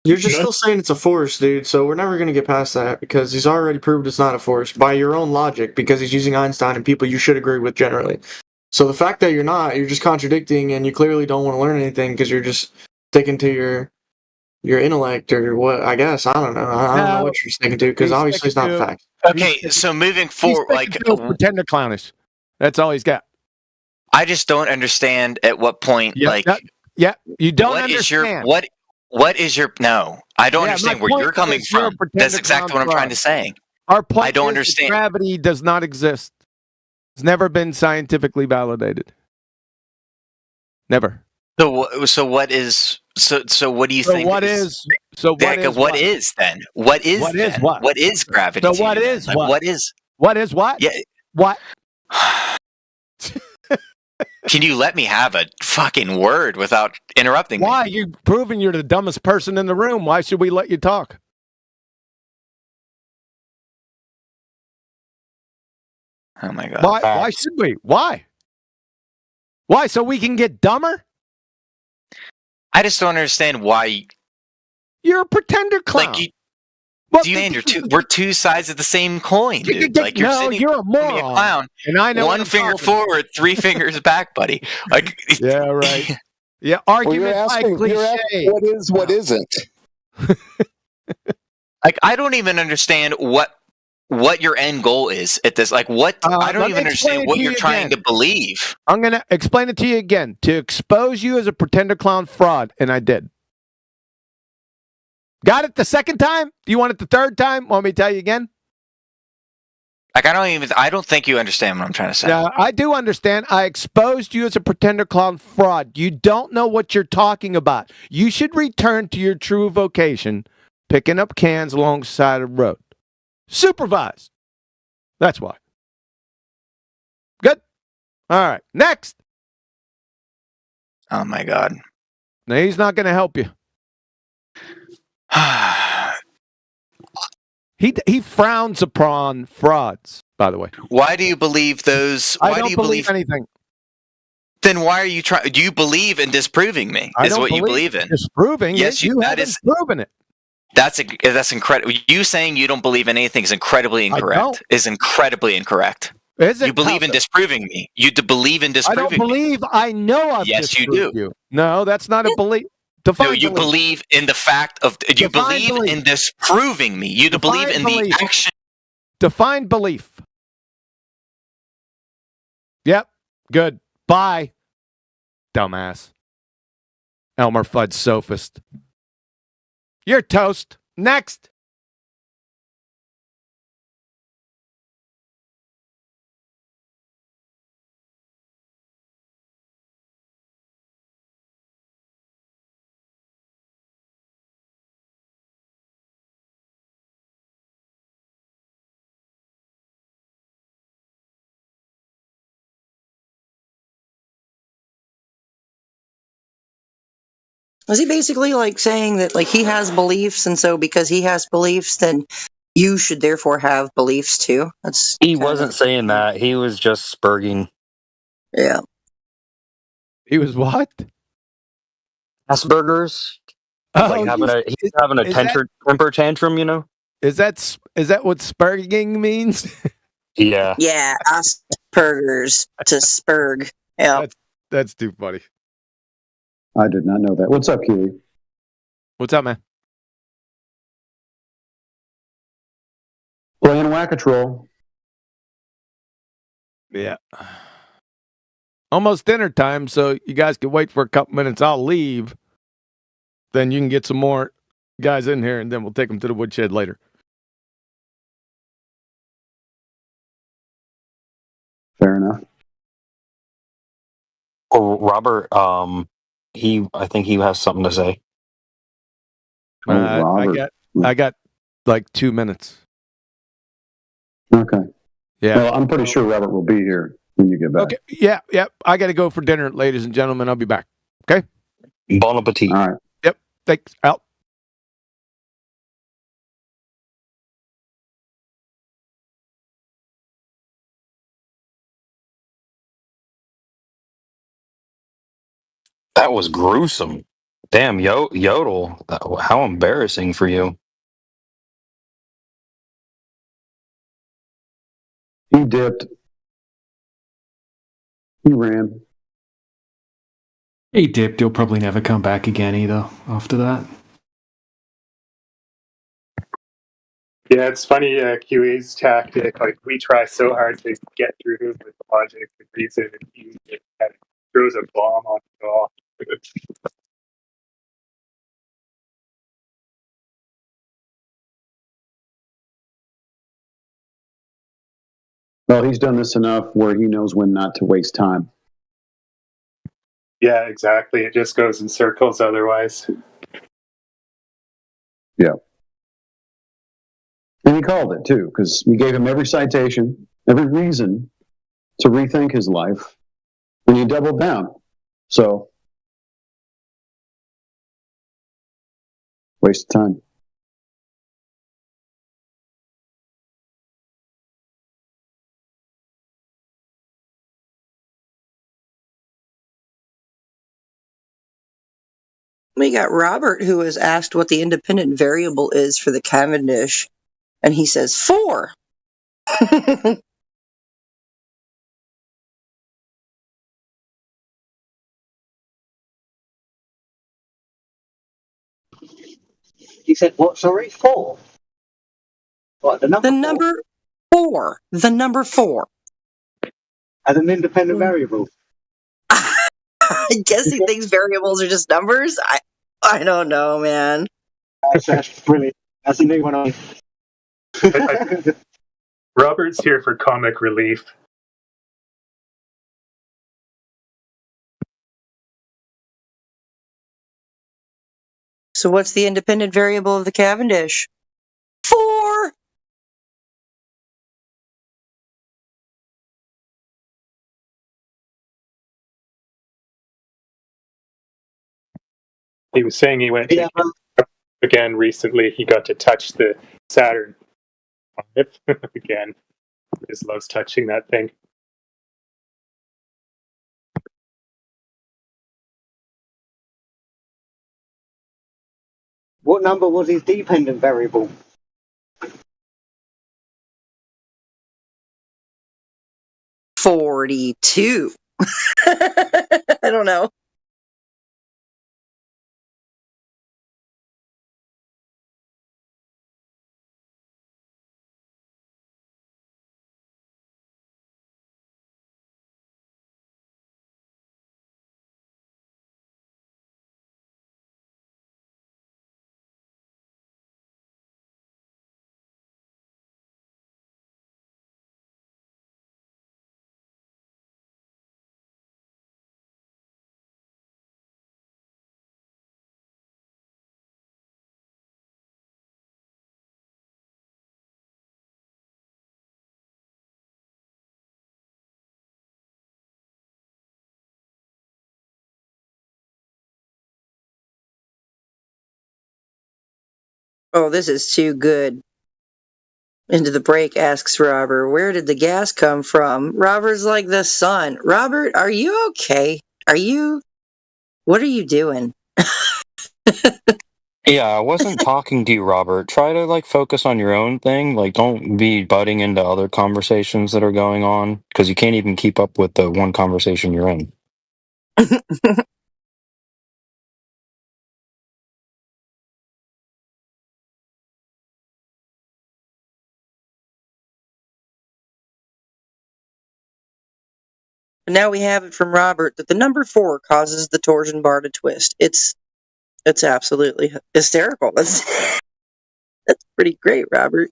[SPEAKER 14] You're just still saying it's a force, dude, so we're never going to get past that because he's already proved it's not a force by your own logic because he's using Einstein and people you should agree with generally. So the fact that you're not, you're just contradicting and you clearly don't want to learn anything because you're just sticking to your your intellect or what? I guess I don't know. I don't know what you're sticking to because obviously it's not fact.
[SPEAKER 23] Okay, so moving forward, like
[SPEAKER 10] pretender clownish. That's all he's got.
[SPEAKER 23] I just don't understand at what point, like,
[SPEAKER 10] you don't
[SPEAKER 23] what is your
[SPEAKER 10] understand.
[SPEAKER 23] what is your no? I don't understand
[SPEAKER 10] my
[SPEAKER 23] where
[SPEAKER 10] point
[SPEAKER 23] you're coming
[SPEAKER 10] is you're a
[SPEAKER 23] from.
[SPEAKER 10] pretender
[SPEAKER 23] That's exactly what I'm
[SPEAKER 10] clown
[SPEAKER 23] trying to say.
[SPEAKER 10] Our point
[SPEAKER 23] I don't
[SPEAKER 10] is that
[SPEAKER 23] understand.
[SPEAKER 10] gravity does not exist. It's never been scientifically validated. Never.
[SPEAKER 23] So what is so what do you think?
[SPEAKER 10] What is
[SPEAKER 23] what is then? What is
[SPEAKER 10] what is
[SPEAKER 23] then?
[SPEAKER 10] what?
[SPEAKER 23] What is gravity?
[SPEAKER 10] So
[SPEAKER 23] to
[SPEAKER 10] what
[SPEAKER 23] you then?
[SPEAKER 10] is
[SPEAKER 23] Like,
[SPEAKER 10] what?
[SPEAKER 23] what is
[SPEAKER 10] What is what?
[SPEAKER 23] Yeah.
[SPEAKER 10] What?
[SPEAKER 23] Can you let me have a fucking word without interrupting me?
[SPEAKER 10] Why? You're proving you're the dumbest person in the room. Why should we let you talk?
[SPEAKER 23] Oh my god.
[SPEAKER 10] Why should we? Why? Why? So we can get dumber?
[SPEAKER 23] I just don't understand why
[SPEAKER 10] You're a pretender clown.
[SPEAKER 23] like we're two sides of the same coin, dude. Like you're
[SPEAKER 10] No,
[SPEAKER 23] sitting
[SPEAKER 10] you're a
[SPEAKER 23] calling me
[SPEAKER 10] moron.
[SPEAKER 23] a clown.
[SPEAKER 10] And I know what
[SPEAKER 23] one
[SPEAKER 10] I'm
[SPEAKER 23] finger
[SPEAKER 10] talking
[SPEAKER 23] forward, three fingers back, buddy. Like
[SPEAKER 10] yeah, right. Yeah, argument like cliche.
[SPEAKER 16] What is, what isn't?
[SPEAKER 23] Like I don't even understand what your end goal is at this. Like what I don't
[SPEAKER 10] let
[SPEAKER 23] even
[SPEAKER 10] me explain
[SPEAKER 23] understand
[SPEAKER 10] it
[SPEAKER 23] what
[SPEAKER 10] to
[SPEAKER 23] you're
[SPEAKER 10] you
[SPEAKER 23] trying
[SPEAKER 10] again.
[SPEAKER 23] to believe.
[SPEAKER 10] I'm going to explain it to you again. To expose you as a pretender clown fraud, and I did. Got it the second time? Do you want it the third time? Want me to tell you again?
[SPEAKER 23] Like I don't think you understand what I'm trying to say.
[SPEAKER 10] Yeah, I do understand. I exposed you as a pretender clown fraud. You don't know what you're talking about. You should return to your true vocation, picking up cans alongside a road. Supervised. That's why. Good. All right. Next.
[SPEAKER 23] Oh my god.
[SPEAKER 10] No, he's not going to help you. He frowns upon frauds, by the way.
[SPEAKER 23] Why do you believe those? Why
[SPEAKER 10] I don't
[SPEAKER 23] do you
[SPEAKER 10] believe anything.
[SPEAKER 23] Then why are you trying? Do you believe in disproving me?
[SPEAKER 10] I
[SPEAKER 23] Is
[SPEAKER 10] don't
[SPEAKER 23] what you believe in?
[SPEAKER 10] Disproving
[SPEAKER 23] Yes,
[SPEAKER 10] it. You
[SPEAKER 23] that
[SPEAKER 10] haven't
[SPEAKER 23] is
[SPEAKER 10] proven it.
[SPEAKER 23] that's incredible. You saying you don't believe in anything is incredibly incorrect. Is incredibly incorrect.
[SPEAKER 10] Is it?
[SPEAKER 23] You believe in disproving me. You believe in
[SPEAKER 10] I
[SPEAKER 23] disproving
[SPEAKER 10] don't believe I know I've
[SPEAKER 23] Yes, you
[SPEAKER 10] disproved
[SPEAKER 23] do.
[SPEAKER 10] you. No, that's not a belief.
[SPEAKER 23] No,
[SPEAKER 10] Define
[SPEAKER 23] you believe in the fact of you
[SPEAKER 10] Define
[SPEAKER 23] believe
[SPEAKER 10] belief.
[SPEAKER 23] in disproving me. You believe in
[SPEAKER 10] belief.
[SPEAKER 23] the action.
[SPEAKER 10] Define belief. Yep. Good. Bye. Dumbass. Elmer Fudd sophist. You're toast. Next.
[SPEAKER 5] Was he basically like saying that like he has beliefs, and so because he has beliefs, then you should therefore have beliefs too? That's
[SPEAKER 15] He wasn't saying that. He was just spurging.
[SPEAKER 5] Yeah.
[SPEAKER 10] He was what?
[SPEAKER 15] Asperger's. Like he's having a temper tantrum, you know?
[SPEAKER 10] Is that what spurging means?
[SPEAKER 15] Yeah.
[SPEAKER 5] Yeah, Asperger's to spurg. Yeah.
[SPEAKER 10] That's too funny.
[SPEAKER 20] I did not know that. What's up, Keely?
[SPEAKER 10] What's up, man?
[SPEAKER 20] Playing Whack-A-Troll.
[SPEAKER 10] Yeah. Almost dinner time, so you guys can wait for a couple minutes. I'll leave. Then you can get some more guys in here, and then we'll take them to the woodshed later.
[SPEAKER 20] Fair enough.
[SPEAKER 15] Well, Robert, I think he has something to say.
[SPEAKER 20] Robert.
[SPEAKER 10] I got like 2 minutes.
[SPEAKER 20] Okay.
[SPEAKER 10] Yeah.
[SPEAKER 20] Well, I'm pretty sure Robert will be here when you get back.
[SPEAKER 10] Okay. Yeah. I got to go for dinner, ladies and gentlemen. I'll be back. Okay.
[SPEAKER 15] Bon appetit.
[SPEAKER 20] All right.
[SPEAKER 10] Yep. Thanks. Out.
[SPEAKER 15] That was gruesome. Damn, Yodel. How embarrassing for you.
[SPEAKER 20] He dipped. He ran.
[SPEAKER 21] He dipped. He'll probably never come back again either after that.
[SPEAKER 12] Yeah, it's funny, QA's tactic. Like, we try so hard to get through him with logic and reason, and he just kind of throws a bomb on it all.
[SPEAKER 20] Well, he's done this enough where he knows when not to waste time.
[SPEAKER 12] Yeah, exactly. It just goes in circles otherwise.
[SPEAKER 20] Yeah. And he called it, too, because we gave him every citation, every reason to rethink his life, and he doubled down. So, waste of time.
[SPEAKER 5] We got Robert, who was asked what the independent variable is for the Cavendish, and he says 4.
[SPEAKER 7] He said, what, sorry? 4? What, the number
[SPEAKER 5] 4? The number 4.
[SPEAKER 7] As an independent variable?
[SPEAKER 5] I guess he thinks variables are just numbers? I don't know, man.
[SPEAKER 7] That's brilliant. That's a new one on.
[SPEAKER 12] Robert's here for comic relief.
[SPEAKER 5] So what's the independent variable of the Cavendish? 4!
[SPEAKER 12] He was saying he went to again recently. He got to touch the Saturn again. He just loves touching that thing.
[SPEAKER 7] What number was his dependent variable?
[SPEAKER 5] 42. I don't know. Oh, this is too good. Into the break asks Robert, where did the gas come from? Robert's like, the sun. Robert, are you okay? What are you doing?
[SPEAKER 15] Yeah, I wasn't talking to you, Robert. Try to focus on your own thing. Don't be butting into other conversations that are going on because you can't even keep up with the one conversation you're in.
[SPEAKER 5] Now we have it from Robert that the number 4 causes the torsion bar to twist. It's absolutely hysterical. That's pretty great, Robert.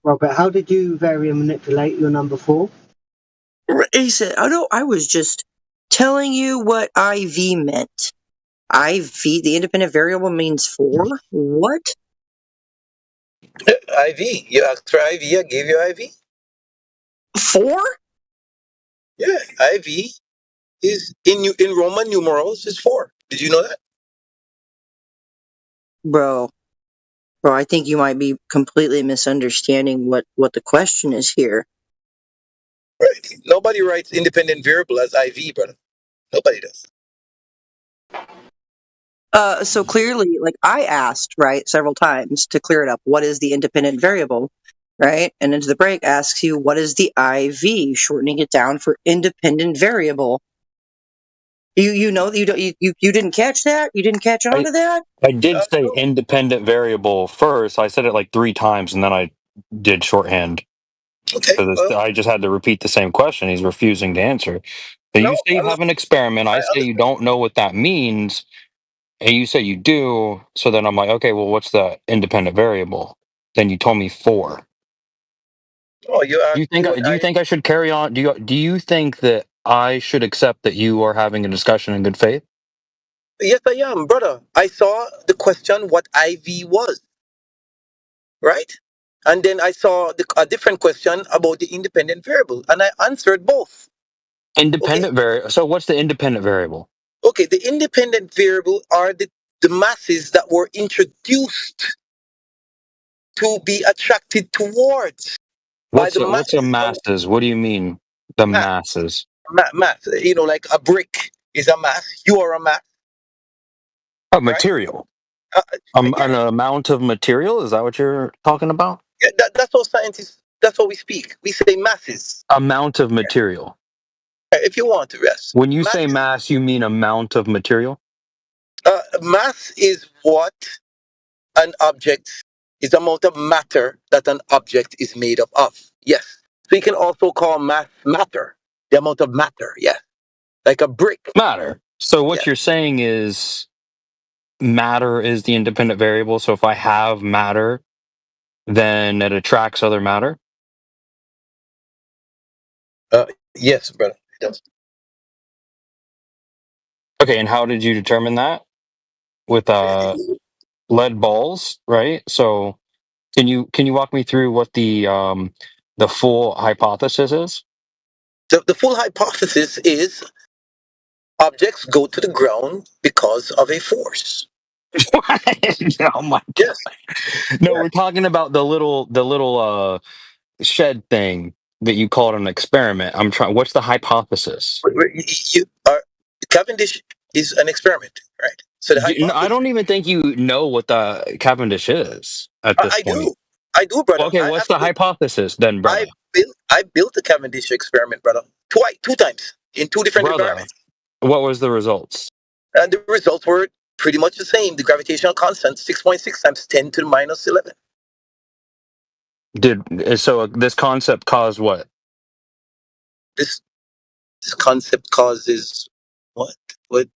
[SPEAKER 7] Robert, how did you vary and manipulate your number 4?
[SPEAKER 5] He said, "Oh no, I was just telling you what IV meant. IV, the independent variable, means 4. What?
[SPEAKER 3] IV. You asked for IV. I gave you IV.
[SPEAKER 5] 4?
[SPEAKER 3] Yeah, IV is in Roman numerals is 4. Did you know that?
[SPEAKER 5] Bro, I think you might be completely misunderstanding what the question is here.
[SPEAKER 3] Right. Nobody writes independent variable as IV, brother. Nobody does.
[SPEAKER 5] So clearly, I asked, right, several times to clear it up. What is the independent variable, right? And Into the Break asks you, what is the IV, shortening it down for independent variable. You know you don't you didn't catch that? You didn't catch on to that?
[SPEAKER 15] I did say independent variable first. I said it like 3 times, and then I did shorthand.
[SPEAKER 3] Okay.
[SPEAKER 15] So I just had to repeat the same question. He's refusing to answer. So you say you have an experiment. I say you don't know what that means, and you say you do. So then I'm like, okay, well, what's the independent variable? Then you told me 4.
[SPEAKER 3] Oh, you
[SPEAKER 15] Do you think? Do you think I should carry on? Do you think that I should accept that you are having a discussion in good faith?
[SPEAKER 3] Yes, I am, brother. I saw the question what IV was, right? And then I saw a different question about the independent variable, and I answered both.
[SPEAKER 15] Independent variable. So what's the independent variable?
[SPEAKER 3] Okay, the independent variable are the masses that were introduced to be attracted towards by the
[SPEAKER 15] What's a masses? What do you mean the masses?
[SPEAKER 3] mass. You know, like a brick is a mass. You are a mass.
[SPEAKER 15] Oh, material. An amount of material. Is that what you're talking about?
[SPEAKER 3] Yeah, that's what scientists. That's what we speak. We say masses.
[SPEAKER 15] Amount of material.
[SPEAKER 3] If you want to, yes.
[SPEAKER 15] When you say mass, you mean amount of material?
[SPEAKER 3] Mass is what an object is, the amount of matter that an object is made up of. Yes. So you can also call mass matter. The amount of matter. Yeah. Like a brick.
[SPEAKER 15] Matter. So what you're saying is matter is the independent variable. So if I have matter, then it attracts other matter?
[SPEAKER 3] Yes, brother. It does.
[SPEAKER 15] Okay, and how did you determine that? With lead balls, right? So can you walk me through what the full hypothesis is?
[SPEAKER 3] The full hypothesis is objects go to the ground because of a force.
[SPEAKER 15] Oh my god!
[SPEAKER 3] Yes.
[SPEAKER 15] No, we're talking about the little shed thing that you called an experiment. I'm trying. What's the hypothesis?
[SPEAKER 3] Cavendish is an experiment, right? So the hypothesis.
[SPEAKER 15] I don't even think you know what the Cavendish is at this point.
[SPEAKER 3] I do, brother.
[SPEAKER 15] Okay, what's the hypothesis then, brother?
[SPEAKER 3] I built the Cavendish experiment, brother. Two times in 2 different environments.
[SPEAKER 15] What was the results?
[SPEAKER 3] And the results were pretty much the same. The gravitational constant, 6.6 times 10 to the minus 11.
[SPEAKER 15] So this concept caused what?
[SPEAKER 3] This concept causes what? What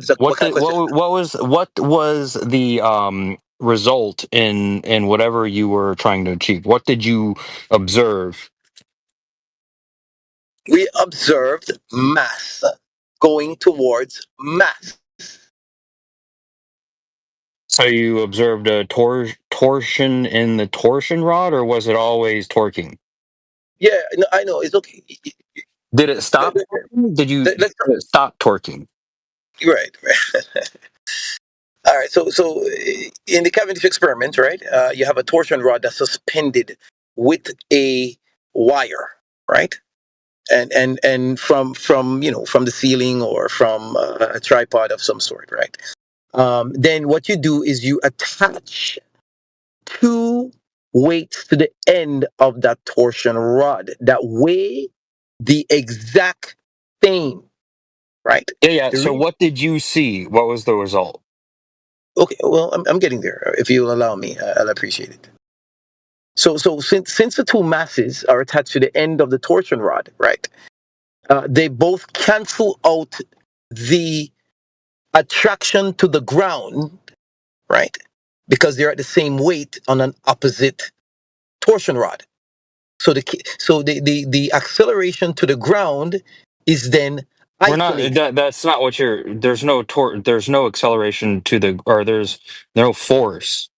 [SPEAKER 3] is that? What kind of question?
[SPEAKER 15] What was the result in whatever you were trying to achieve? What did you observe?
[SPEAKER 3] We observed mass going towards mass.
[SPEAKER 15] So you observed a torsion in the torsion rod, or was it always torquing?
[SPEAKER 3] Yeah, no, I know. It's okay.
[SPEAKER 15] Did it stop? Did you stop torquing?
[SPEAKER 3] Right. All right. So in the Cavendish experiment, right, you have a torsion rod that's suspended with a wire, right? And from the ceiling or from a tripod of some sort, right? Then what you do is you attach 2 weights to the end of that torsion rod that weigh the exact same, right?
[SPEAKER 15] Yeah. So what did you see? What was the result?
[SPEAKER 3] Okay, well, I'm getting there. If you'll allow me, I'll appreciate it. So since the 2 masses are attached to the end of the torsion rod, right? They both cancel out the attraction to the ground, right? Because they're at the same weight on an opposite torsion rod. So the acceleration to the ground is then isolated.
[SPEAKER 15] That's not what you're. There's no there's no acceleration to the, or there's no force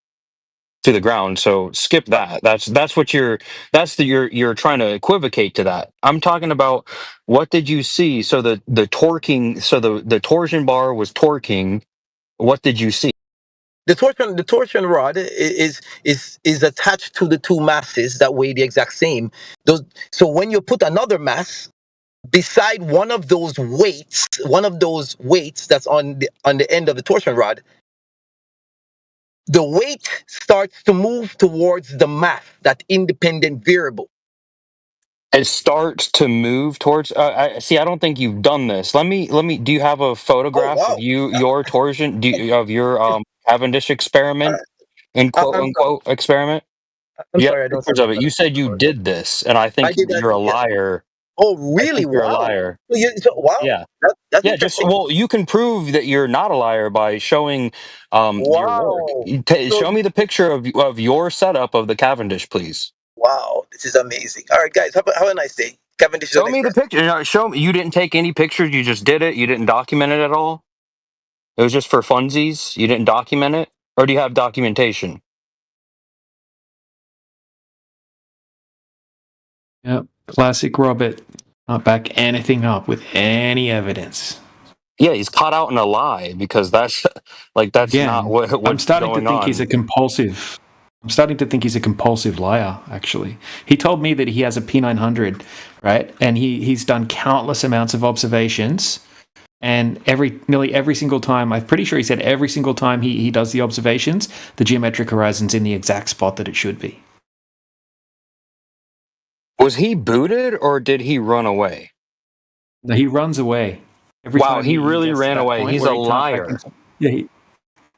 [SPEAKER 15] to the ground. So skip that. That's what you're. You're trying to equivocate to that. I'm talking about what did you see? So the torquing. So the torsion bar was torquing. What did you see?
[SPEAKER 3] The torsion rod is attached to the 2 masses that weigh the exact same. So when you put another mass beside one of those weights that's on the end of the torsion rod, the weight starts to move towards the mass, that independent variable.
[SPEAKER 15] It starts to move towards. I don't think you've done this. Let me. Do you have a photograph of your torsion? Of your Cavendish experiment? In quote
[SPEAKER 3] I'm sorry.
[SPEAKER 15] unquote experiment.
[SPEAKER 3] I'm
[SPEAKER 15] You have
[SPEAKER 3] sorry. I don't
[SPEAKER 15] pictures of it.
[SPEAKER 3] remember.
[SPEAKER 15] You said you did this, and I
[SPEAKER 3] I
[SPEAKER 15] think
[SPEAKER 3] did that.
[SPEAKER 15] you're a
[SPEAKER 3] Yeah.
[SPEAKER 15] liar.
[SPEAKER 3] Oh,
[SPEAKER 15] I
[SPEAKER 3] really?
[SPEAKER 15] think you're a
[SPEAKER 3] Wow.
[SPEAKER 15] liar.
[SPEAKER 3] Wow.
[SPEAKER 15] Yeah.
[SPEAKER 3] That's
[SPEAKER 15] Yeah, just
[SPEAKER 3] interesting.
[SPEAKER 15] well, you can prove that you're not a liar by showing your work.
[SPEAKER 3] Wow. So,
[SPEAKER 15] Show me the picture of your setup of the Cavendish, please.
[SPEAKER 3] wow. This is amazing. All right, guys. Have a nice day. Cavendish is the
[SPEAKER 15] Show
[SPEAKER 3] next
[SPEAKER 15] me the
[SPEAKER 3] person.
[SPEAKER 15] picture. Show me. You didn't take any pictures. You just did it. You didn't document it at all. It was just for funsies. You didn't document it, or do you have documentation?
[SPEAKER 21] Yep. Classic Robert. Not back anything up with any evidence.
[SPEAKER 15] Yeah, he's caught out in a lie because that's that's not
[SPEAKER 21] Again,
[SPEAKER 15] what
[SPEAKER 21] I'm
[SPEAKER 15] what's
[SPEAKER 21] starting to
[SPEAKER 15] going
[SPEAKER 21] think he's
[SPEAKER 15] on.
[SPEAKER 21] a compulsive. I'm starting to think he's a compulsive liar. Actually, he told me that he has a P900, right? And he's done countless amounts of observations, and nearly every single time, I'm pretty sure he said every single time he does the observations, the geometric horizon's in the exact spot that it should be.
[SPEAKER 15] Was he booted or did he run away?
[SPEAKER 21] Now, he runs away every
[SPEAKER 15] Wow,
[SPEAKER 21] time
[SPEAKER 15] he
[SPEAKER 21] he
[SPEAKER 15] really
[SPEAKER 21] gets to
[SPEAKER 15] ran
[SPEAKER 21] that
[SPEAKER 15] away.
[SPEAKER 21] point
[SPEAKER 15] He's
[SPEAKER 21] where
[SPEAKER 15] a
[SPEAKER 21] he can't back
[SPEAKER 15] liar.
[SPEAKER 21] himself.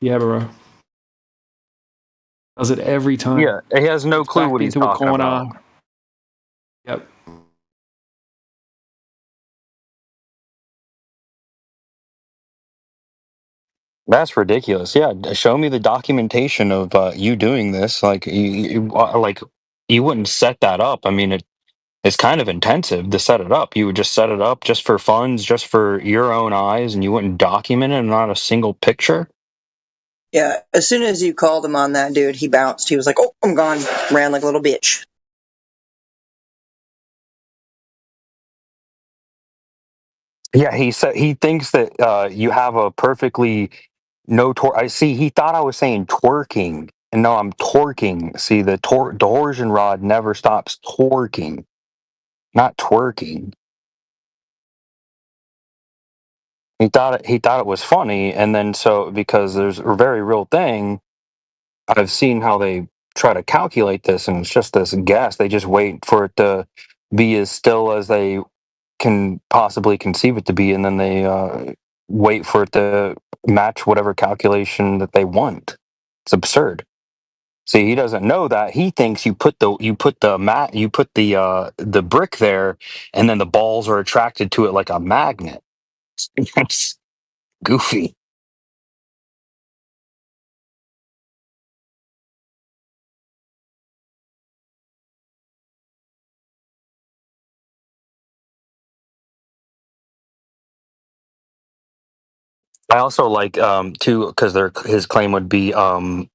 [SPEAKER 21] Yeah, bro. Does it every time.
[SPEAKER 15] Yeah, he has no
[SPEAKER 21] Gets
[SPEAKER 15] clue
[SPEAKER 21] backed
[SPEAKER 15] what he's
[SPEAKER 21] into a
[SPEAKER 15] talking
[SPEAKER 21] corner.
[SPEAKER 15] about.
[SPEAKER 21] Yep.
[SPEAKER 15] That's ridiculous. Yeah, show me the documentation of you doing this. Like you wouldn't set that up. I mean, it's kind of intensive to set it up. You would just set it up just for funds, just for your own eyes, and you wouldn't document it, not a single picture.
[SPEAKER 5] Yeah, as soon as you called him on that, dude, he bounced. He was like, "Oh, I'm gone." Ran like a little bitch.
[SPEAKER 15] Yeah, he said he thinks that you have a perfectly no tor. I see. He thought I was saying twerking, and no, I'm torquing. See, the torsion rod never stops torquing, not twerking. He thought it was funny, and then so because there's a very real thing. I've seen how they try to calculate this, and it's just this guess. They just wait for it to be as still as they can possibly conceive it to be, and then they wait for it to match whatever calculation that they want. It's absurd. See, he doesn't know that. He thinks you put the brick there, and then the balls are attracted to it like a magnet. It's goofy. I also like too because his claim would be the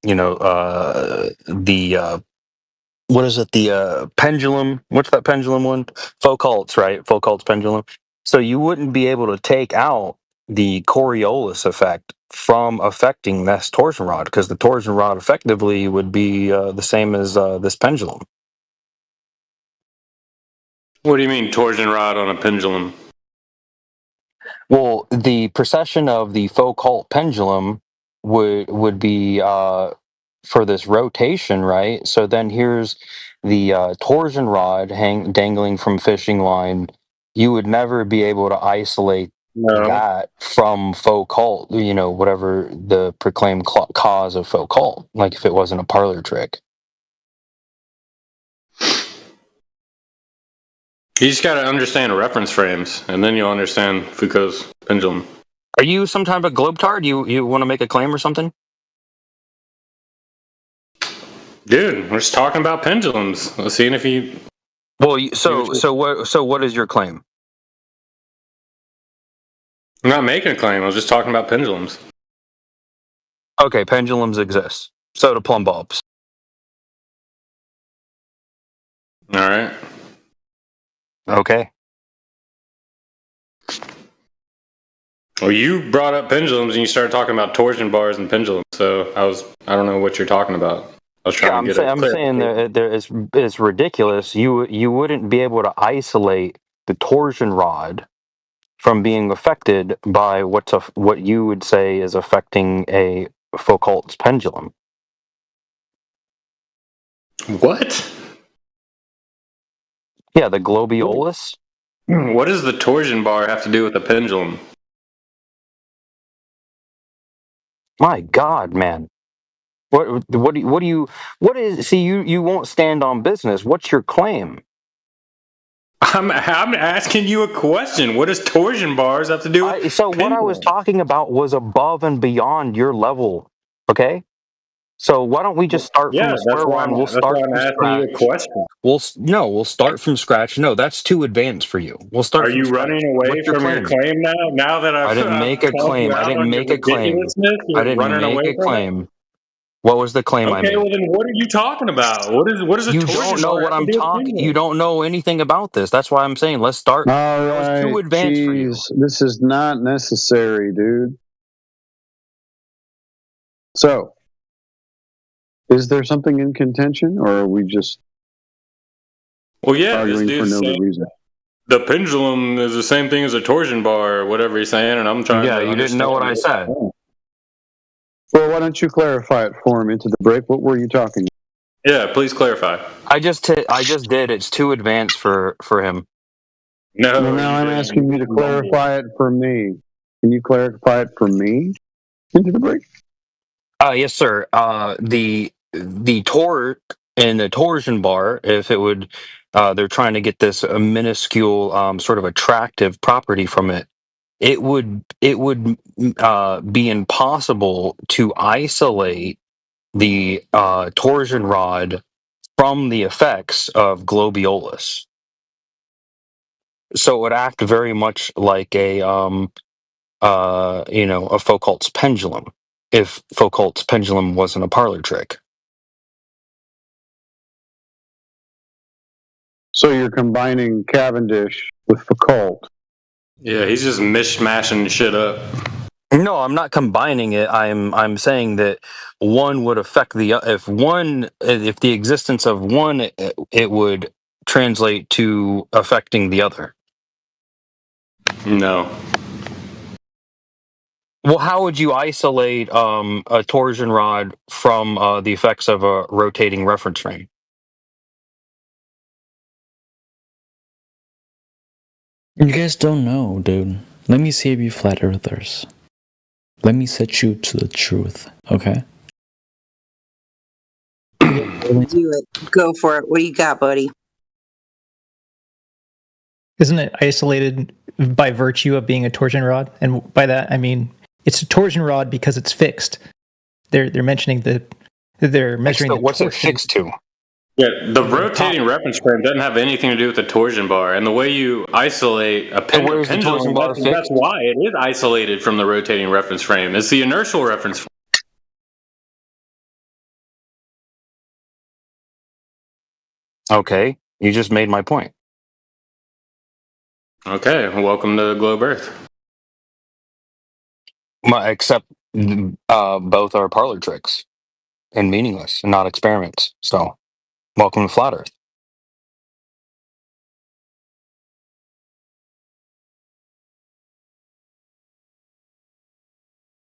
[SPEAKER 15] what is it, the pendulum, what's that pendulum one, Foucault's, right? Foucault's pendulum. So you wouldn't be able to take out the Coriolis effect from affecting this torsion rod because the torsion rod effectively would be the same as this pendulum.
[SPEAKER 1] What do you mean torsion rod on a pendulum?
[SPEAKER 15] Well, the precession of the Foucault pendulum would be for this rotation, right? So then here's the torsion rod dangling from fishing line. You would never be able to isolate that from Foucault, whatever the proclaimed cause of Foucault, like if it wasn't a parlor trick.
[SPEAKER 1] You just got to understand reference frames, and then you'll understand Foucault's pendulum.
[SPEAKER 15] Are you some type of globetard? You want to make a claim or something?
[SPEAKER 1] Dude, we're just talking about pendulums. Let's see if you.
[SPEAKER 15] Well, so what is your claim?
[SPEAKER 1] I'm not making a claim. I was just talking about pendulums.
[SPEAKER 15] Okay, pendulums exist. So do plumb bulbs.
[SPEAKER 1] All right.
[SPEAKER 15] Okay.
[SPEAKER 1] Well, you brought up pendulums and you started talking about torsion bars and pendulums. So I don't know what you're talking about. I was trying to get
[SPEAKER 15] I'm saying that it's ridiculous. You wouldn't be able to isolate the torsion rod from being affected by what you would say is affecting a Foucault's pendulum.
[SPEAKER 1] What?
[SPEAKER 15] Yeah, the globiolus.
[SPEAKER 1] What does the torsion bar have to do with the pendulum?
[SPEAKER 15] My God, man. What is, see, you won't stand on business. What's your claim?
[SPEAKER 1] I'm asking you a question. What does torsion bars have to do with
[SPEAKER 15] So what I was talking about was above and beyond your level, okay? So why don't we just start from
[SPEAKER 1] Yeah,
[SPEAKER 15] the square one? We'll
[SPEAKER 1] that's
[SPEAKER 15] start
[SPEAKER 1] why I'm
[SPEAKER 15] from
[SPEAKER 1] asking you a
[SPEAKER 15] scratch.
[SPEAKER 1] question.
[SPEAKER 15] We'll start from scratch. No, that's too advanced for you. We'll start
[SPEAKER 1] Are
[SPEAKER 15] from
[SPEAKER 1] you
[SPEAKER 15] scratch.
[SPEAKER 1] running away
[SPEAKER 15] What's your
[SPEAKER 1] from your
[SPEAKER 15] claim?
[SPEAKER 1] claim now? Now that
[SPEAKER 15] I didn't make a
[SPEAKER 1] called you
[SPEAKER 15] claim. I
[SPEAKER 1] out
[SPEAKER 15] didn't
[SPEAKER 1] on your
[SPEAKER 15] make a claim.
[SPEAKER 1] ridiculousness,
[SPEAKER 15] I
[SPEAKER 1] you're
[SPEAKER 15] didn't
[SPEAKER 1] running
[SPEAKER 15] make
[SPEAKER 1] away
[SPEAKER 15] a
[SPEAKER 1] from it?
[SPEAKER 15] claim. What was the claim I
[SPEAKER 1] Okay,
[SPEAKER 15] made?
[SPEAKER 1] well then what are you talking about? What is a
[SPEAKER 15] You
[SPEAKER 1] torsion
[SPEAKER 15] don't know
[SPEAKER 1] bar
[SPEAKER 15] what
[SPEAKER 1] have to
[SPEAKER 15] I'm
[SPEAKER 1] do with
[SPEAKER 15] talking. You
[SPEAKER 1] pendulum?
[SPEAKER 15] don't know anything about this. That's why I'm saying let's start.
[SPEAKER 20] All
[SPEAKER 15] That was too
[SPEAKER 20] right,
[SPEAKER 15] advanced for you.
[SPEAKER 20] jeez, this is not necessary, dude. So, is there something in contention, or are we just
[SPEAKER 1] Well, yeah, this
[SPEAKER 20] arguing for
[SPEAKER 1] dude's
[SPEAKER 20] no good
[SPEAKER 1] saying
[SPEAKER 20] reason?
[SPEAKER 1] the pendulum is the same thing as a torsion bar or whatever he's saying, and I'm trying
[SPEAKER 15] Yeah,
[SPEAKER 1] to
[SPEAKER 15] you didn't know what I
[SPEAKER 1] understand.
[SPEAKER 15] said.
[SPEAKER 20] Well, why don't you clarify it for him into the break? What were you talking?
[SPEAKER 1] Yeah, please clarify.
[SPEAKER 15] I just did. It's too advanced for him.
[SPEAKER 1] No,
[SPEAKER 20] Well, now I'm asking you to clarify it for me. Can you clarify it for me into the break?
[SPEAKER 15] Yes, sir. The torque in the torsion bar, if it would, they're trying to get this minuscule sort of attractive property from it. It would be impossible to isolate the torsion rod from the effects of globiolus. So it would act very much like a a Foucault's pendulum, if Foucault's pendulum wasn't a parlor trick.
[SPEAKER 20] So you're combining Cavendish with Foucault.
[SPEAKER 1] Yeah, he's just mishmashing shit up.
[SPEAKER 15] No, I'm not combining it. I'm saying that one would affect the if the existence of one it would translate to affecting the other.
[SPEAKER 1] No.
[SPEAKER 15] Well, how would you isolate a torsion rod from the effects of a rotating reference frame?
[SPEAKER 13] You guys don't know, dude. Let me save you flat earthers. Let me set you to the truth, okay?
[SPEAKER 5] Do it. Go for it. What do you got, buddy?
[SPEAKER 18] Isn't it isolated by virtue of being a torsion rod? And by that I mean it's a torsion rod because it's fixed. They're mentioning they're measuring the
[SPEAKER 1] what's
[SPEAKER 18] torsion.
[SPEAKER 1] it fixed to? Yeah, the rotating reference frame doesn't have anything to do with the torsion bar, and the way you isolate a pendulum,
[SPEAKER 15] where's the torsion bar
[SPEAKER 1] that's
[SPEAKER 15] fixed?
[SPEAKER 1] why it is isolated from the rotating reference frame. It's the inertial reference frame.
[SPEAKER 15] Okay, you just made my point.
[SPEAKER 1] Okay, welcome to Globe Earth.
[SPEAKER 15] Except both are parlor tricks and meaningless and not experiments. So, welcome to Flat Earth.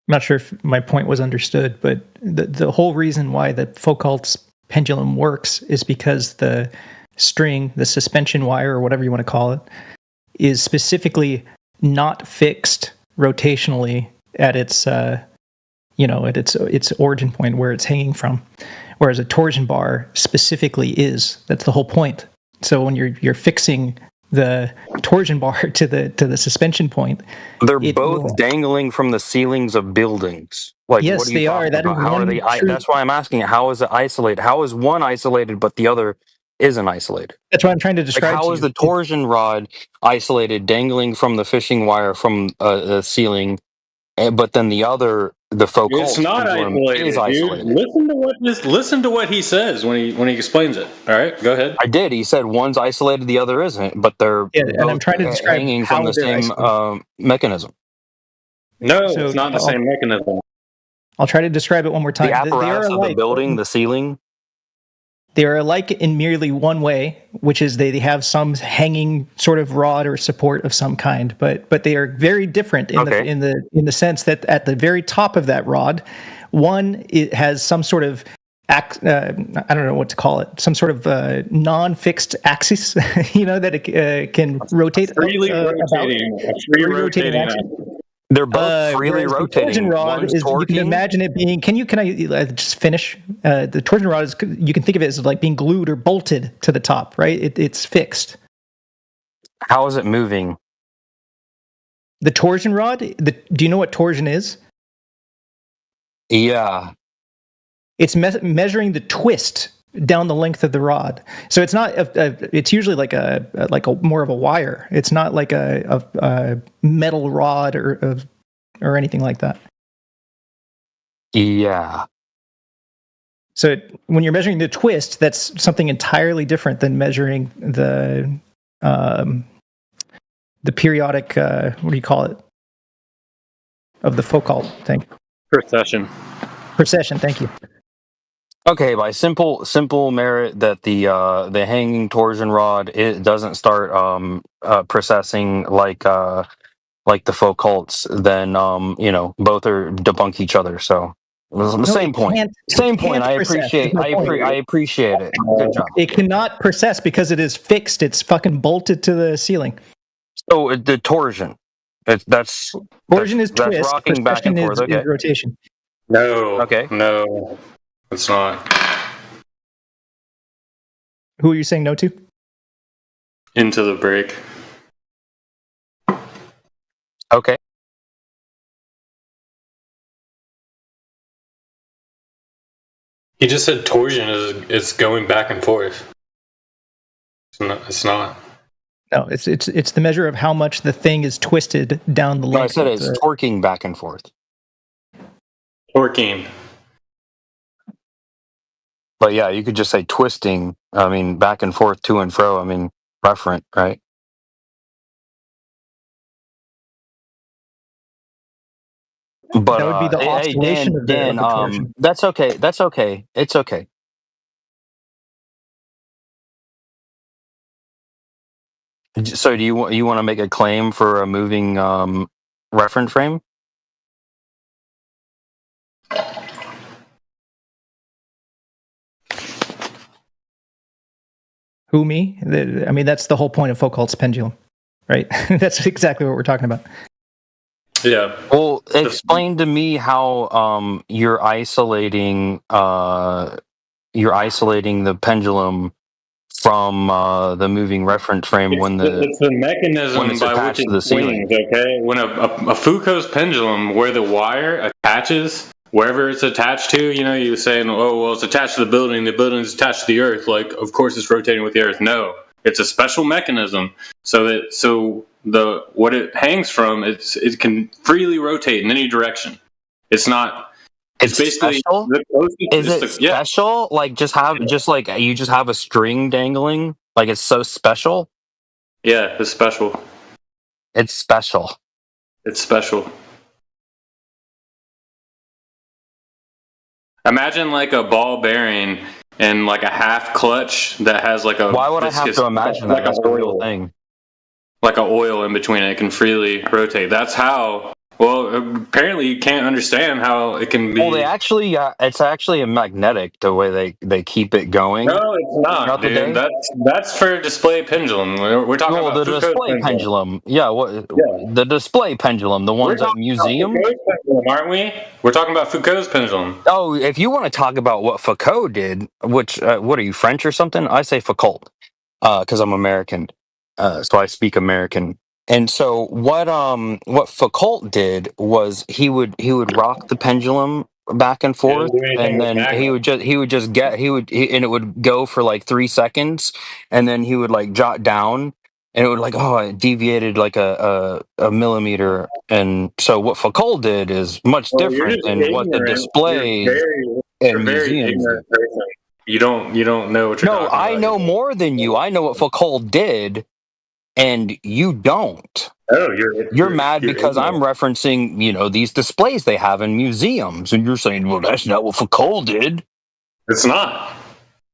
[SPEAKER 18] I'm not sure if my point was understood, but the whole reason why the Foucault's pendulum works is because the string, the suspension wire, or whatever you want to call it, is specifically not fixed rotationally at its at its origin point where it's hanging from, whereas a torsion bar specifically is. That's the whole point. So when you're fixing the torsion bar to the suspension point,
[SPEAKER 15] They're both dangling from the ceilings of buildings. Like,
[SPEAKER 18] yes,
[SPEAKER 15] what are you
[SPEAKER 18] they are.
[SPEAKER 15] talking
[SPEAKER 18] That
[SPEAKER 15] about?
[SPEAKER 18] is
[SPEAKER 15] How are
[SPEAKER 18] one
[SPEAKER 15] they?
[SPEAKER 18] true.
[SPEAKER 15] That's why I'm asking. How is it isolated? How is one isolated but the other isn't isolated?
[SPEAKER 18] That's what I'm trying to describe.
[SPEAKER 15] Like, how is the torsion rod isolated, dangling from the fishing wire from the ceiling, but then the other, the Foucault
[SPEAKER 1] It's not
[SPEAKER 15] pendulum,
[SPEAKER 1] isolated,
[SPEAKER 15] is
[SPEAKER 1] dude.
[SPEAKER 15] isolated?
[SPEAKER 1] Listen to what he says when he explains it. All right, go ahead.
[SPEAKER 15] I did. He said one's isolated, the other isn't, but they're
[SPEAKER 18] and I'm
[SPEAKER 15] both
[SPEAKER 18] trying to describe
[SPEAKER 15] hanging
[SPEAKER 18] how
[SPEAKER 15] from the
[SPEAKER 18] they're
[SPEAKER 15] same
[SPEAKER 18] isolated.
[SPEAKER 15] mechanism.
[SPEAKER 1] No,
[SPEAKER 18] So
[SPEAKER 1] it's not the same mechanism.
[SPEAKER 18] I'll try to describe it one more time.
[SPEAKER 15] The
[SPEAKER 18] They are
[SPEAKER 15] apparatus of the
[SPEAKER 18] alike.
[SPEAKER 15] building, the ceiling.
[SPEAKER 18] They are alike in merely one way, which is they have some hanging sort of rod or support of some kind, but they are very different in the sense that at the very top of that rod, one it has some sort of I don't know what to call it, some sort of non-fixed axis, that it can rotate
[SPEAKER 1] Freely rotating, a free rotating
[SPEAKER 18] axis.
[SPEAKER 15] They're both freely
[SPEAKER 18] Whereas
[SPEAKER 15] rotating.
[SPEAKER 18] The torsion rod
[SPEAKER 15] One's
[SPEAKER 18] is, you can
[SPEAKER 15] torquing.
[SPEAKER 18] imagine it being. Can I just finish? The torsion rod is, you can think of it as like being glued or bolted to the top, right? It's fixed.
[SPEAKER 15] How is it moving?
[SPEAKER 18] The torsion rod. Do you know what torsion is?
[SPEAKER 15] Yeah.
[SPEAKER 18] It's measuring the twist down the length of the rod. So it's not. It's usually like a more of a wire. It's not like a metal rod or anything like that.
[SPEAKER 15] Yeah.
[SPEAKER 18] So when you're measuring the twist, that's something entirely different than measuring the periodic. What do you call it? Of the Foucault thing.
[SPEAKER 1] Precession.
[SPEAKER 18] Precession. Thank you.
[SPEAKER 15] Okay, by simple merit that the hanging torsion rod, it doesn't start processing like the Foucaults, then both are debunk each other. So the same point. Same point. I appreciate it. Good job.
[SPEAKER 18] It cannot process because it is fixed. It's fucking bolted to the ceiling.
[SPEAKER 15] So the torsion.
[SPEAKER 18] Torsion is twist.
[SPEAKER 15] That's rocking back and forth.
[SPEAKER 18] Is rotation.
[SPEAKER 1] No.
[SPEAKER 15] Okay.
[SPEAKER 1] No, it's not.
[SPEAKER 18] Who are you saying no to?
[SPEAKER 1] Into the break.
[SPEAKER 15] Okay.
[SPEAKER 1] He just said torsion is going back and forth. It's not.
[SPEAKER 18] No, it's the measure of how much the thing is twisted down the length.
[SPEAKER 15] No, I said it's torquing back and forth.
[SPEAKER 1] Torquing.
[SPEAKER 15] But yeah, you could just say twisting. I mean, back and forth, to and fro. I mean, referent, right? But
[SPEAKER 18] that would be the oscillation of the torsion.
[SPEAKER 15] That's okay. That's okay. It's okay. So, do you want to make a claim for a moving reference frame?
[SPEAKER 18] Who, me? I mean, that's the whole point of Foucault's pendulum, right? That's exactly what we're talking about.
[SPEAKER 1] Yeah.
[SPEAKER 15] Well, explain to me how you're isolating the pendulum from the moving reference frame
[SPEAKER 1] it's the mechanism by which it swings. Okay, when a Foucault's pendulum, where the wire attaches wherever it's attached to, you're saying, oh well, it's attached to the building is attached to the earth, like of course it's rotating with the earth. No, it's a special mechanism so what it hangs from, it can freely rotate in any direction. It's not. It's basically
[SPEAKER 15] special? Is it special? Like you just have a string dangling? Like it's so special?
[SPEAKER 1] Yeah, it's special.
[SPEAKER 15] It's special.
[SPEAKER 1] It's special. Imagine like a ball bearing and like a half clutch that has like a.
[SPEAKER 15] Why would I have to imagine that? That's a real thing.
[SPEAKER 1] Like an oil in between it can freely rotate. That's how. Well, apparently you can't understand how it can be.
[SPEAKER 15] Well, it's actually a magnetic, the way they keep it going.
[SPEAKER 1] No, it's not, dude. That's for a display pendulum. We're talking about
[SPEAKER 15] the display pendulum. Yeah, the display pendulum, the ones at museums,
[SPEAKER 1] aren't we? We're talking about Foucault's pendulum.
[SPEAKER 15] Oh, if you want to talk about what Foucault did, which what are you, French or something? I say Foucault because I'm American, so I speak American. And so what Foucault did was he would rock the pendulum back and forth, and then and it would go for like 3 seconds, and then he would like jot down, and it would it deviated like a millimeter. And so what Foucault did is much different than what the displays and museums did.
[SPEAKER 1] You don't know what you're talking about.
[SPEAKER 15] No, I know more than you. I know what Foucault did. And you don't.
[SPEAKER 1] Oh,
[SPEAKER 15] you're mad because I'm referencing, these displays they have in museums, and you're saying, well, that's not what Foucault did.
[SPEAKER 1] It's not.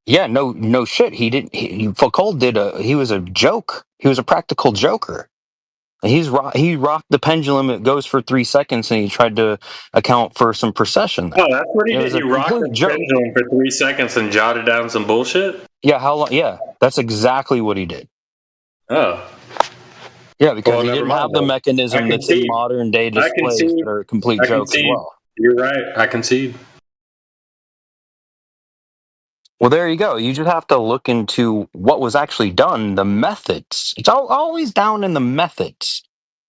[SPEAKER 15] Yeah, no shit. He didn't. Foucault did he was a joke. He was a practical joker. He rocked the pendulum. It goes for 3 seconds, and he tried to account for some precession.
[SPEAKER 1] Oh, that's what he
[SPEAKER 15] It
[SPEAKER 1] did.
[SPEAKER 15] was
[SPEAKER 1] He
[SPEAKER 15] a
[SPEAKER 1] rocked
[SPEAKER 15] complete
[SPEAKER 1] the
[SPEAKER 15] joke.
[SPEAKER 1] pendulum for 3 seconds and jotted down some bullshit.
[SPEAKER 15] Yeah, how long? Yeah, that's exactly what he did.
[SPEAKER 1] Oh.
[SPEAKER 15] Yeah, because
[SPEAKER 1] Well,
[SPEAKER 15] he
[SPEAKER 1] never
[SPEAKER 15] didn't
[SPEAKER 1] mind,
[SPEAKER 15] have the
[SPEAKER 1] then. I
[SPEAKER 15] mechanism that's in
[SPEAKER 1] concede.
[SPEAKER 15] modern day
[SPEAKER 1] I
[SPEAKER 15] displays
[SPEAKER 1] concede.
[SPEAKER 15] that are complete
[SPEAKER 1] I
[SPEAKER 15] jokes as
[SPEAKER 1] concede.
[SPEAKER 15] well.
[SPEAKER 1] You're right. I concede.
[SPEAKER 15] Well, there you go. You just have to look into what was actually done, the methods. It's always down in the methods.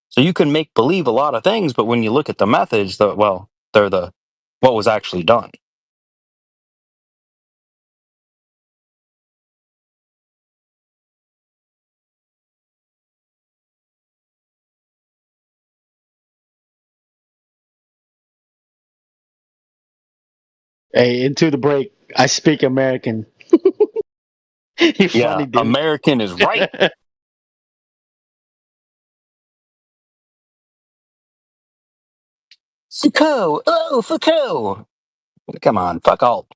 [SPEAKER 15] So you can make believe a lot of things, but when you look at the methods, they're the what was actually done.
[SPEAKER 2] Hey, into the break. I speak American. You funny, dude.
[SPEAKER 15] American is right. Foucault. Oh, Foucault. Come on, fuck all.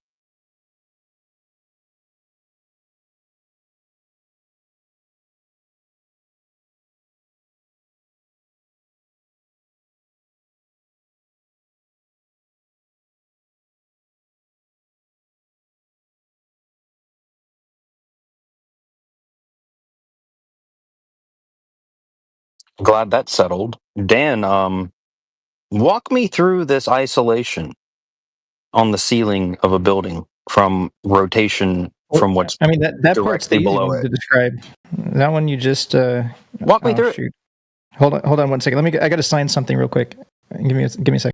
[SPEAKER 15] Glad that's settled. Dan, walk me through this isolation on the ceiling of a building from rotation from what's
[SPEAKER 18] I mean, that part's the
[SPEAKER 15] directly
[SPEAKER 18] easy
[SPEAKER 15] below
[SPEAKER 18] one
[SPEAKER 15] it.
[SPEAKER 18] to describe. That one you just
[SPEAKER 15] walk me through
[SPEAKER 18] it. Hold on 1 second. I got to sign something real quick. Give me a second.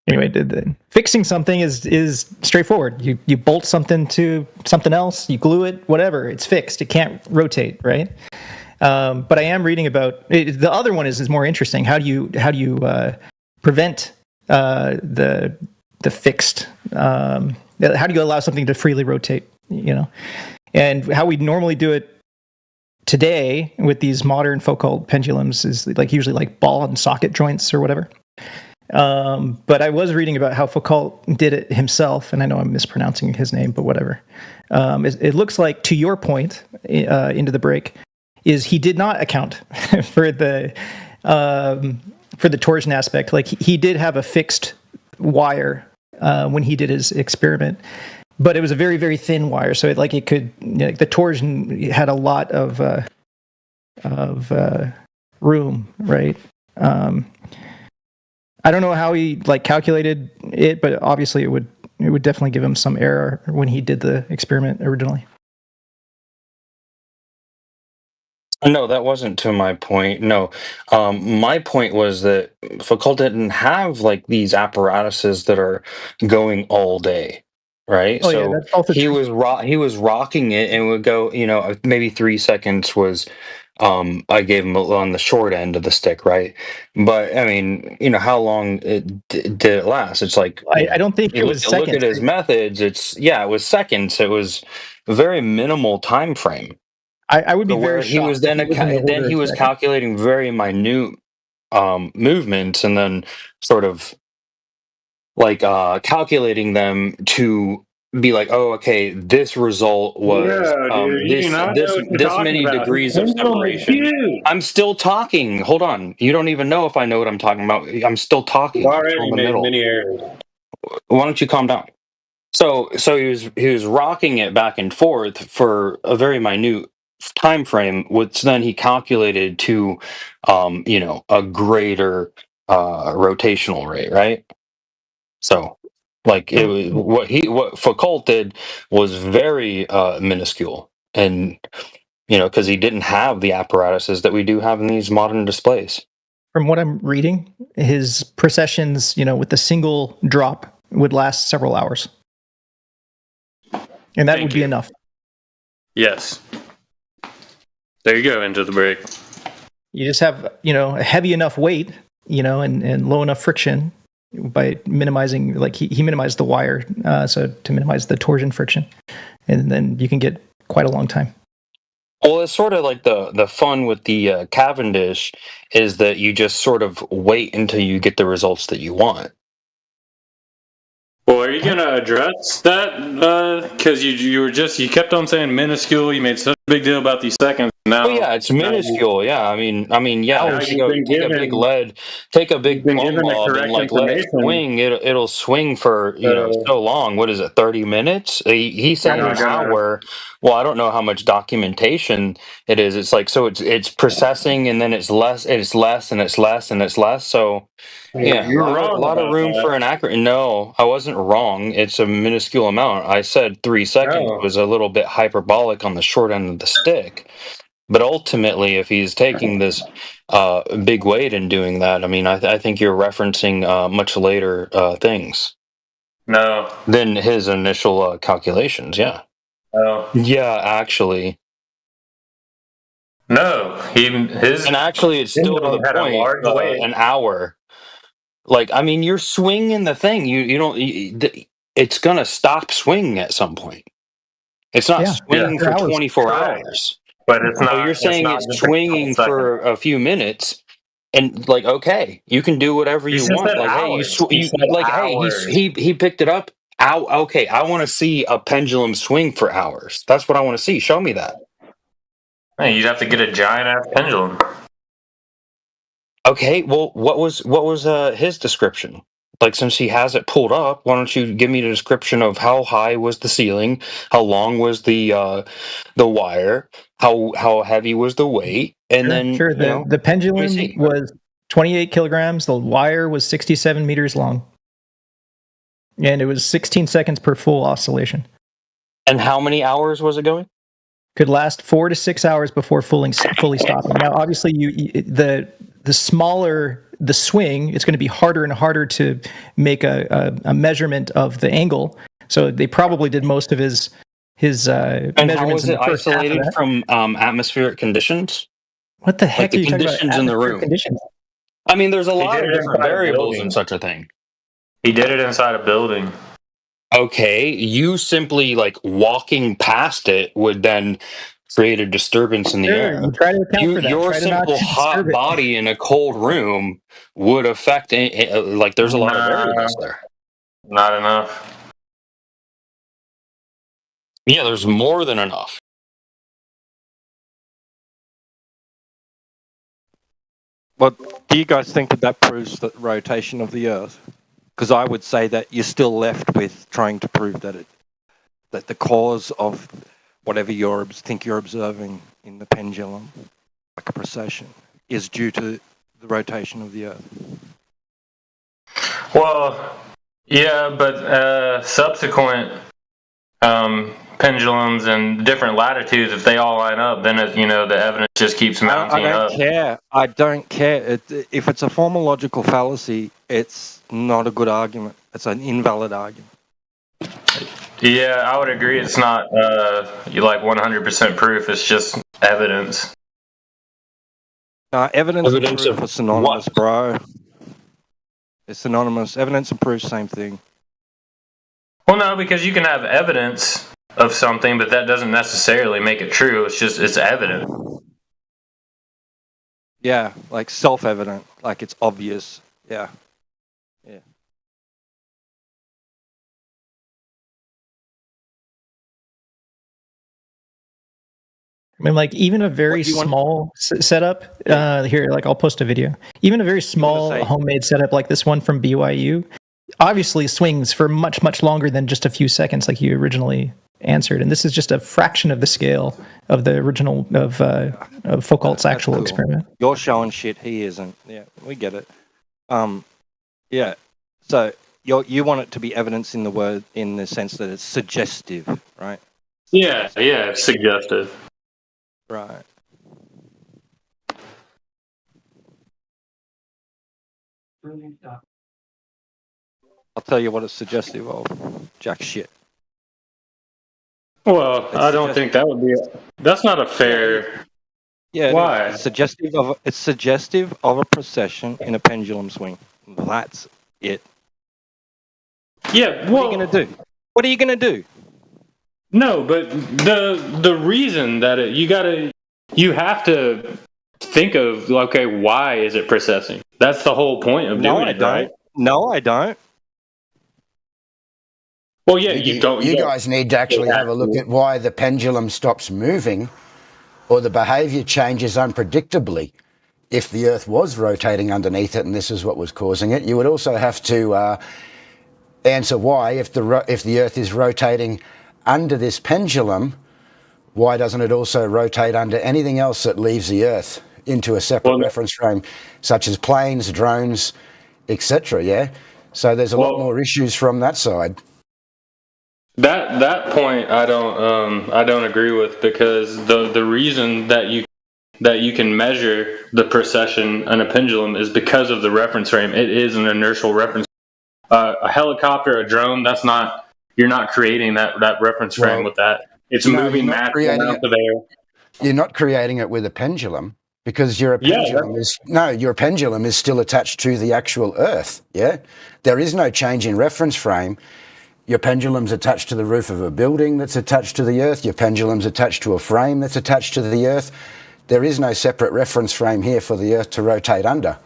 [SPEAKER 18] Anyway, fixing something is straightforward. You bolt something to something else, you glue it, whatever. It's fixed. It can't rotate, right? But I am reading about the other one is more interesting. How do you prevent the fixed? How do you allow something to freely rotate? And how we normally do it today with these modern Foucault pendulums is usually like ball and socket joints or whatever. But I was reading about how Foucault did it himself, and I know I'm mispronouncing his name, but whatever. It looks like, to your point, into the break, is he did not account for the torsion aspect. Like he did have a fixed wire when he did his experiment, but it was a very, very thin wire, so the torsion had a lot of room, right? I don't know how he calculated it, but obviously it would definitely give him some error when he did the experiment originally.
[SPEAKER 15] No, that wasn't to my point. No, my point was that Foucault didn't have these apparatuses that are going all day, right?
[SPEAKER 18] Oh, yeah, that's also
[SPEAKER 15] he
[SPEAKER 18] true.
[SPEAKER 15] he was rocking it and would go, maybe 3 seconds was. I gave him on the short end of the stick, right? But I mean, how long did it last? It's like
[SPEAKER 18] I don't think it was seconds.
[SPEAKER 15] Look at his methods. It was seconds. It was a very minimal time frame.
[SPEAKER 18] I would be very shocked.
[SPEAKER 15] He was then he was calculating very minute movements and then sort of calculating them to be like, oh, okay, this result was this many degrees of separation. I'm still talking. Hold on. You don't even know if I know what I'm talking about. I'm still talking.
[SPEAKER 1] Already made many errors.
[SPEAKER 15] Why don't you calm down? So he was rocking it back and forth for a very minute time frame, which then he calculated to a greater rotational rate, right? So it was what Foucault did was very minuscule, and because he didn't have the apparatuses that we do have in these modern displays.
[SPEAKER 18] From what I'm reading, his precessions, with the single drop would last several hours. And that would be enough.
[SPEAKER 1] Yes. There you go, into the break.
[SPEAKER 18] You just have, a heavy enough weight, and low enough friction by minimizing, he minimized the wire, so to minimize the torsion friction. And then you can get quite a long time.
[SPEAKER 15] Well, it's sort of like the fun with the Cavendish is that you just sort of wait until you get the results that you want.
[SPEAKER 1] Well, are you going to address that? Because you kept on saying minuscule. You made such a big deal about these seconds. Now,
[SPEAKER 15] yeah, it's minuscule. Yeah, I mean, yeah. Take a big lead, take a big plumb bob, and like let it swing. It'll swing for so long. What is it? 30 minutes? He's saying an hour. Well, I don't know how much documentation it is. It's like it's processing, and then it's less, and it's less, and it's less, and it's less. So. Yeah,
[SPEAKER 1] you're wrong.
[SPEAKER 15] A lot of room for an accurate. No, I wasn't wrong. It's a minuscule amount. I said 3 seconds was a little bit hyperbolic on the short end of the stick. But ultimately, if he's taking this big weight and doing that, I mean, I think you're referencing much later things.
[SPEAKER 1] No.
[SPEAKER 15] Than his initial calculations. Yeah.
[SPEAKER 1] Oh.
[SPEAKER 15] Yeah, actually.
[SPEAKER 1] No,
[SPEAKER 15] and actually, it's still to the point. An hour. Like, I mean, you're swinging the thing. You don't. It's gonna stop swinging at some point. It's not swinging for 24 hours.
[SPEAKER 1] But it's not.
[SPEAKER 15] So you're saying it's swinging for a few minutes, and like, okay, you can do whatever you want. Like, hey, he picked it up. Okay, I want to see a pendulum swing for hours. That's what I want to see. Show me that.
[SPEAKER 1] Hey, you'd have to get a giant ass pendulum.
[SPEAKER 15] Okay, well, what was his description? Like, since he has it pulled up, why don't you give me the description of how high was the ceiling, how long was the wire, how heavy was the weight, and then
[SPEAKER 18] the pendulum was 28 kilograms. The wire was 67 meters long, and it was 16 seconds per full oscillation.
[SPEAKER 15] And how many hours was it going?
[SPEAKER 18] Could last 4 to 6 hours before fully stopping. Now, obviously, the smaller the swing, it's going to be harder and harder to make a measurement of the angle. So they probably did most of his
[SPEAKER 15] and
[SPEAKER 18] measurements.
[SPEAKER 15] How was it isolated from atmospheric conditions?
[SPEAKER 18] What the heck
[SPEAKER 15] like
[SPEAKER 18] are you talking about?
[SPEAKER 15] Conditions in the room.
[SPEAKER 18] Conditions?
[SPEAKER 15] I mean, there's a lot of different variables in such a thing.
[SPEAKER 1] He did it inside a building.
[SPEAKER 15] Okay, you simply like walking past it would then create a disturbance in the air.
[SPEAKER 18] You try to account for that.
[SPEAKER 15] Your simple hot body in a cold room would affect. Like, there's a lot of variables there.
[SPEAKER 1] Not enough.
[SPEAKER 15] Yeah, there's more than enough.
[SPEAKER 4] But do you guys think that proves the rotation of the Earth? Because I would say that you're still left with trying to prove that that the cause of whatever you think you're observing in the pendulum, like a precession, is due to the rotation of the Earth.
[SPEAKER 1] Well, yeah, but subsequent pendulums and different latitudes, if they all line up, then the evidence just keeps mounting up.
[SPEAKER 4] I don't care. If it's a formological fallacy, it's not a good argument. It's an invalid argument.
[SPEAKER 1] Yeah, I would agree. It's not like 100% proof. It's just evidence.
[SPEAKER 4] Evidence and proof are synonymous, bro. It's synonymous. Evidence and proof, same thing.
[SPEAKER 1] Well, no, because you can have evidence of something, but that doesn't necessarily make it true. It's evident.
[SPEAKER 4] Yeah, like self-evident, like it's obvious. Yeah.
[SPEAKER 18] I mean, like, even a very small setup here, like, I'll post a video. Even a very small homemade setup like this one from BYU obviously swings for much, much longer than just a few seconds, like you originally answered. And this is just a fraction of the scale of the original of Foucault's actual experiment.
[SPEAKER 4] You're showing shit. He isn't. Yeah, we get it. Yeah. So you want it to be evidence in the sense that it's suggestive, right?
[SPEAKER 1] Yeah, it's suggestive.
[SPEAKER 4] Right. I'll tell you what it's suggestive of. Jack shit.
[SPEAKER 1] Well, I don't think that would be. That's not a fair.
[SPEAKER 4] Yeah.
[SPEAKER 1] Why?
[SPEAKER 4] It's suggestive of a precession in a pendulum swing. That's it.
[SPEAKER 1] Yeah.
[SPEAKER 4] What are you gonna do? What are you gonna do?
[SPEAKER 1] No, but the reason that you have to think of, okay, why is it precessing? That's the whole point of doing it, right?
[SPEAKER 4] No, I don't.
[SPEAKER 1] Well, yeah, you
[SPEAKER 6] guys need to actually have a look at why the pendulum stops moving or the behavior changes unpredictably. If the Earth was rotating underneath it and this is what was causing it, you would also have to answer why, if the Earth is rotating under this pendulum, why doesn't it also rotate under anything else that leaves the Earth into a separate reference frame, such as planes, drones, etc., yeah? So there's a lot more issues from that side.
[SPEAKER 1] That point I don't agree with, because the reason that you can measure the precession in a pendulum is because of the reference frame. It is an inertial reference. A helicopter, a drone, you're not creating that reference frame with that. It's moving massive amounts of air.
[SPEAKER 6] You're not creating it with a pendulum, because your pendulum is still attached to the actual Earth. Yeah, there is no change in reference frame. Your pendulum's attached to the roof of a building that's attached to the Earth. Your pendulum's attached to a frame that's attached to the Earth. There is no separate reference frame here for the Earth to rotate under.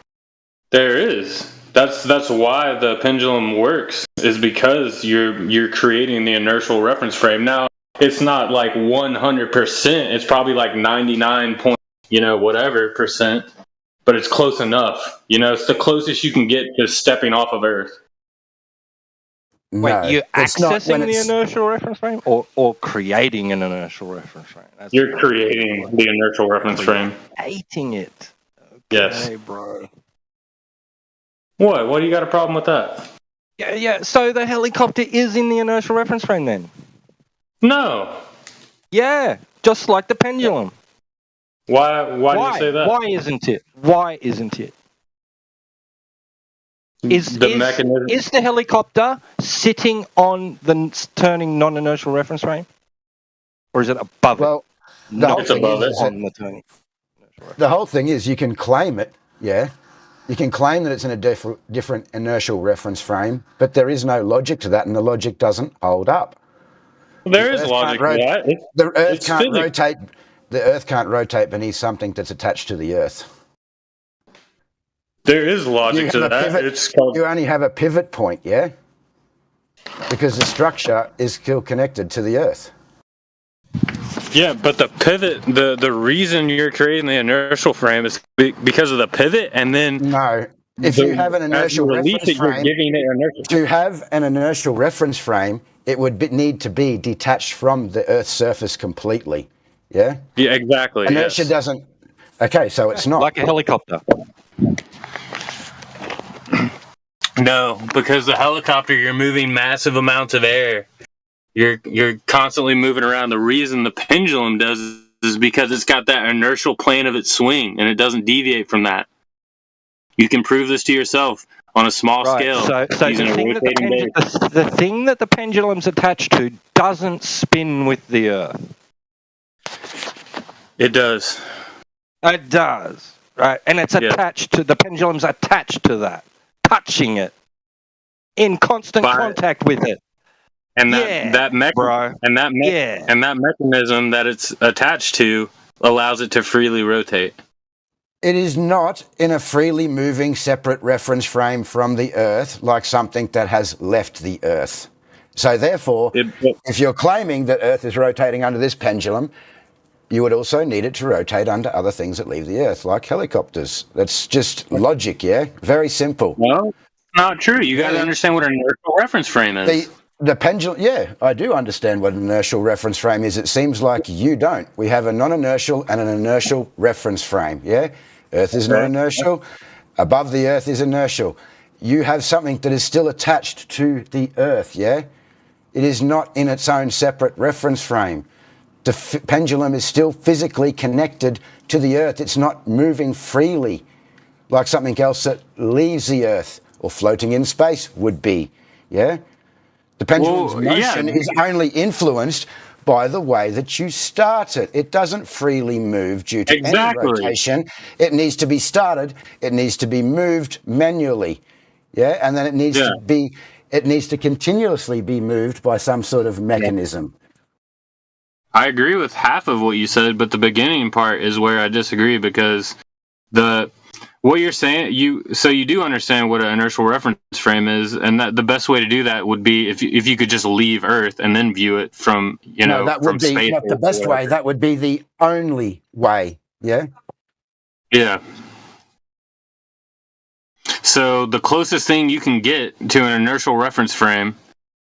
[SPEAKER 6] There is.
[SPEAKER 1] That's why the pendulum works, is because you're creating the inertial reference frame. Now, it's not like 100%. It's probably like 99 whatever percent, but it's close enough. It's the closest you can get to stepping off of Earth.
[SPEAKER 4] Wait, you're accessing the inertial reference frame or creating an inertial reference frame?
[SPEAKER 1] You're creating the inertial reference frame.
[SPEAKER 4] Creating it. Okay,
[SPEAKER 1] yes.
[SPEAKER 4] Bro.
[SPEAKER 1] What do you got a problem with that?
[SPEAKER 4] Yeah, so the helicopter is in the inertial reference frame then?
[SPEAKER 1] No.
[SPEAKER 4] Yeah, just like the pendulum.
[SPEAKER 1] Why do you say that?
[SPEAKER 4] Why isn't it? Why isn't it? Is the helicopter sitting on the turning non-inertial reference frame? Or is it above it?
[SPEAKER 6] It's above it. The whole thing is you can claim it, yeah. You can claim that it's in a different inertial reference frame, but there is no logic to that, and the logic doesn't hold up.
[SPEAKER 1] There is logic to that.
[SPEAKER 6] The Earth can't rotate. The Earth can't rotate beneath something that's attached to the Earth.
[SPEAKER 1] There is logic to that.
[SPEAKER 6] You only have a pivot point, yeah? Because the structure is still connected to the Earth.
[SPEAKER 1] Yeah, but the pivot, the reason you're creating the inertial frame is because of the pivot, and then...
[SPEAKER 6] No. If you have an inertial reference frame, to have an inertial reference frame, it would need to be detached from the Earth's surface completely, yeah?
[SPEAKER 1] Yeah, exactly.
[SPEAKER 6] Inertia doesn't... Okay, so it's not...
[SPEAKER 4] Like a helicopter.
[SPEAKER 1] No, because the helicopter, you're moving massive amounts of air. You're constantly moving around. The reason the pendulum does is because it's got that inertial plane of its swing, and it doesn't deviate from that. You can prove this to yourself on a small scale.
[SPEAKER 4] So the thing that the pendulum's attached to doesn't spin with the Earth.
[SPEAKER 1] It does.
[SPEAKER 4] It does, right? And it's attached to the pendulum's attached to that, touching it, in constant contact with it.
[SPEAKER 1] And that mechanism that it's attached to allows it to freely rotate.
[SPEAKER 6] It is not in a freely moving separate reference frame from the Earth, like something that has left the Earth. So therefore, if you're claiming that Earth is rotating under this pendulum, you would also need it to rotate under other things that leave the Earth, like helicopters. That's just logic, yeah? Very simple.
[SPEAKER 1] No, not true. You got to understand what an inertial reference frame is.
[SPEAKER 6] The pendulum, yeah, I do understand what an inertial reference frame is. It seems like you don't. We have a non-inertial and an inertial reference frame, yeah? Earth is not inertial. Above the Earth is inertial. You have something that is still attached to the Earth, yeah? It is not in its own separate reference frame. The pendulum is still physically connected to the Earth. It's not moving freely like something else that leaves the Earth or floating in space would be, yeah? The pendulum's motion is only influenced by the way that you start it. It doesn't freely move due to any rotation. It needs to be started. It needs to be moved manually, yeah? And then it needs to continuously be moved by some sort of mechanism.
[SPEAKER 1] I agree with half of what you said, but the beginning part is where I disagree, because what you're saying, you do understand what an inertial reference frame is, and that the best way to do that would be if you could just leave Earth and then view it from
[SPEAKER 6] that would
[SPEAKER 1] from
[SPEAKER 6] be
[SPEAKER 1] space.
[SPEAKER 6] not the best way. That would be the only way. Yeah.
[SPEAKER 1] Yeah. So the closest thing you can get to an inertial reference frame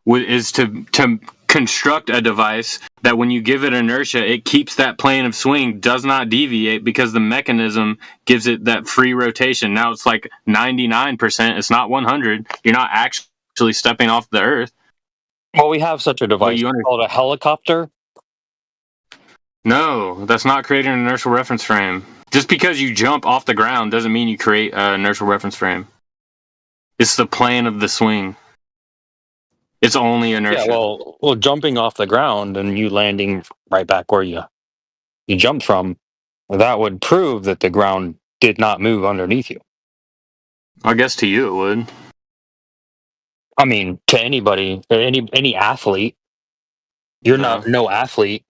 [SPEAKER 1] is to construct a device that when you give it inertia, it keeps that plane of swing, does not deviate, because the mechanism gives it that free rotation. Now it's like 99%. It's not 100. You're not actually stepping off the Earth.
[SPEAKER 15] Well, we have such a device called a helicopter.
[SPEAKER 1] No, that's not creating an inertial reference frame. Just because you jump off the ground doesn't mean you create an inertial reference frame. It's the plane of the swing. It's only inertia.
[SPEAKER 15] Yeah, well, jumping off the ground and you landing right back where you jumped from, that would prove that the ground did not move underneath you.
[SPEAKER 1] I guess to you it would.
[SPEAKER 15] I mean, to anybody, any athlete. You're not no athlete.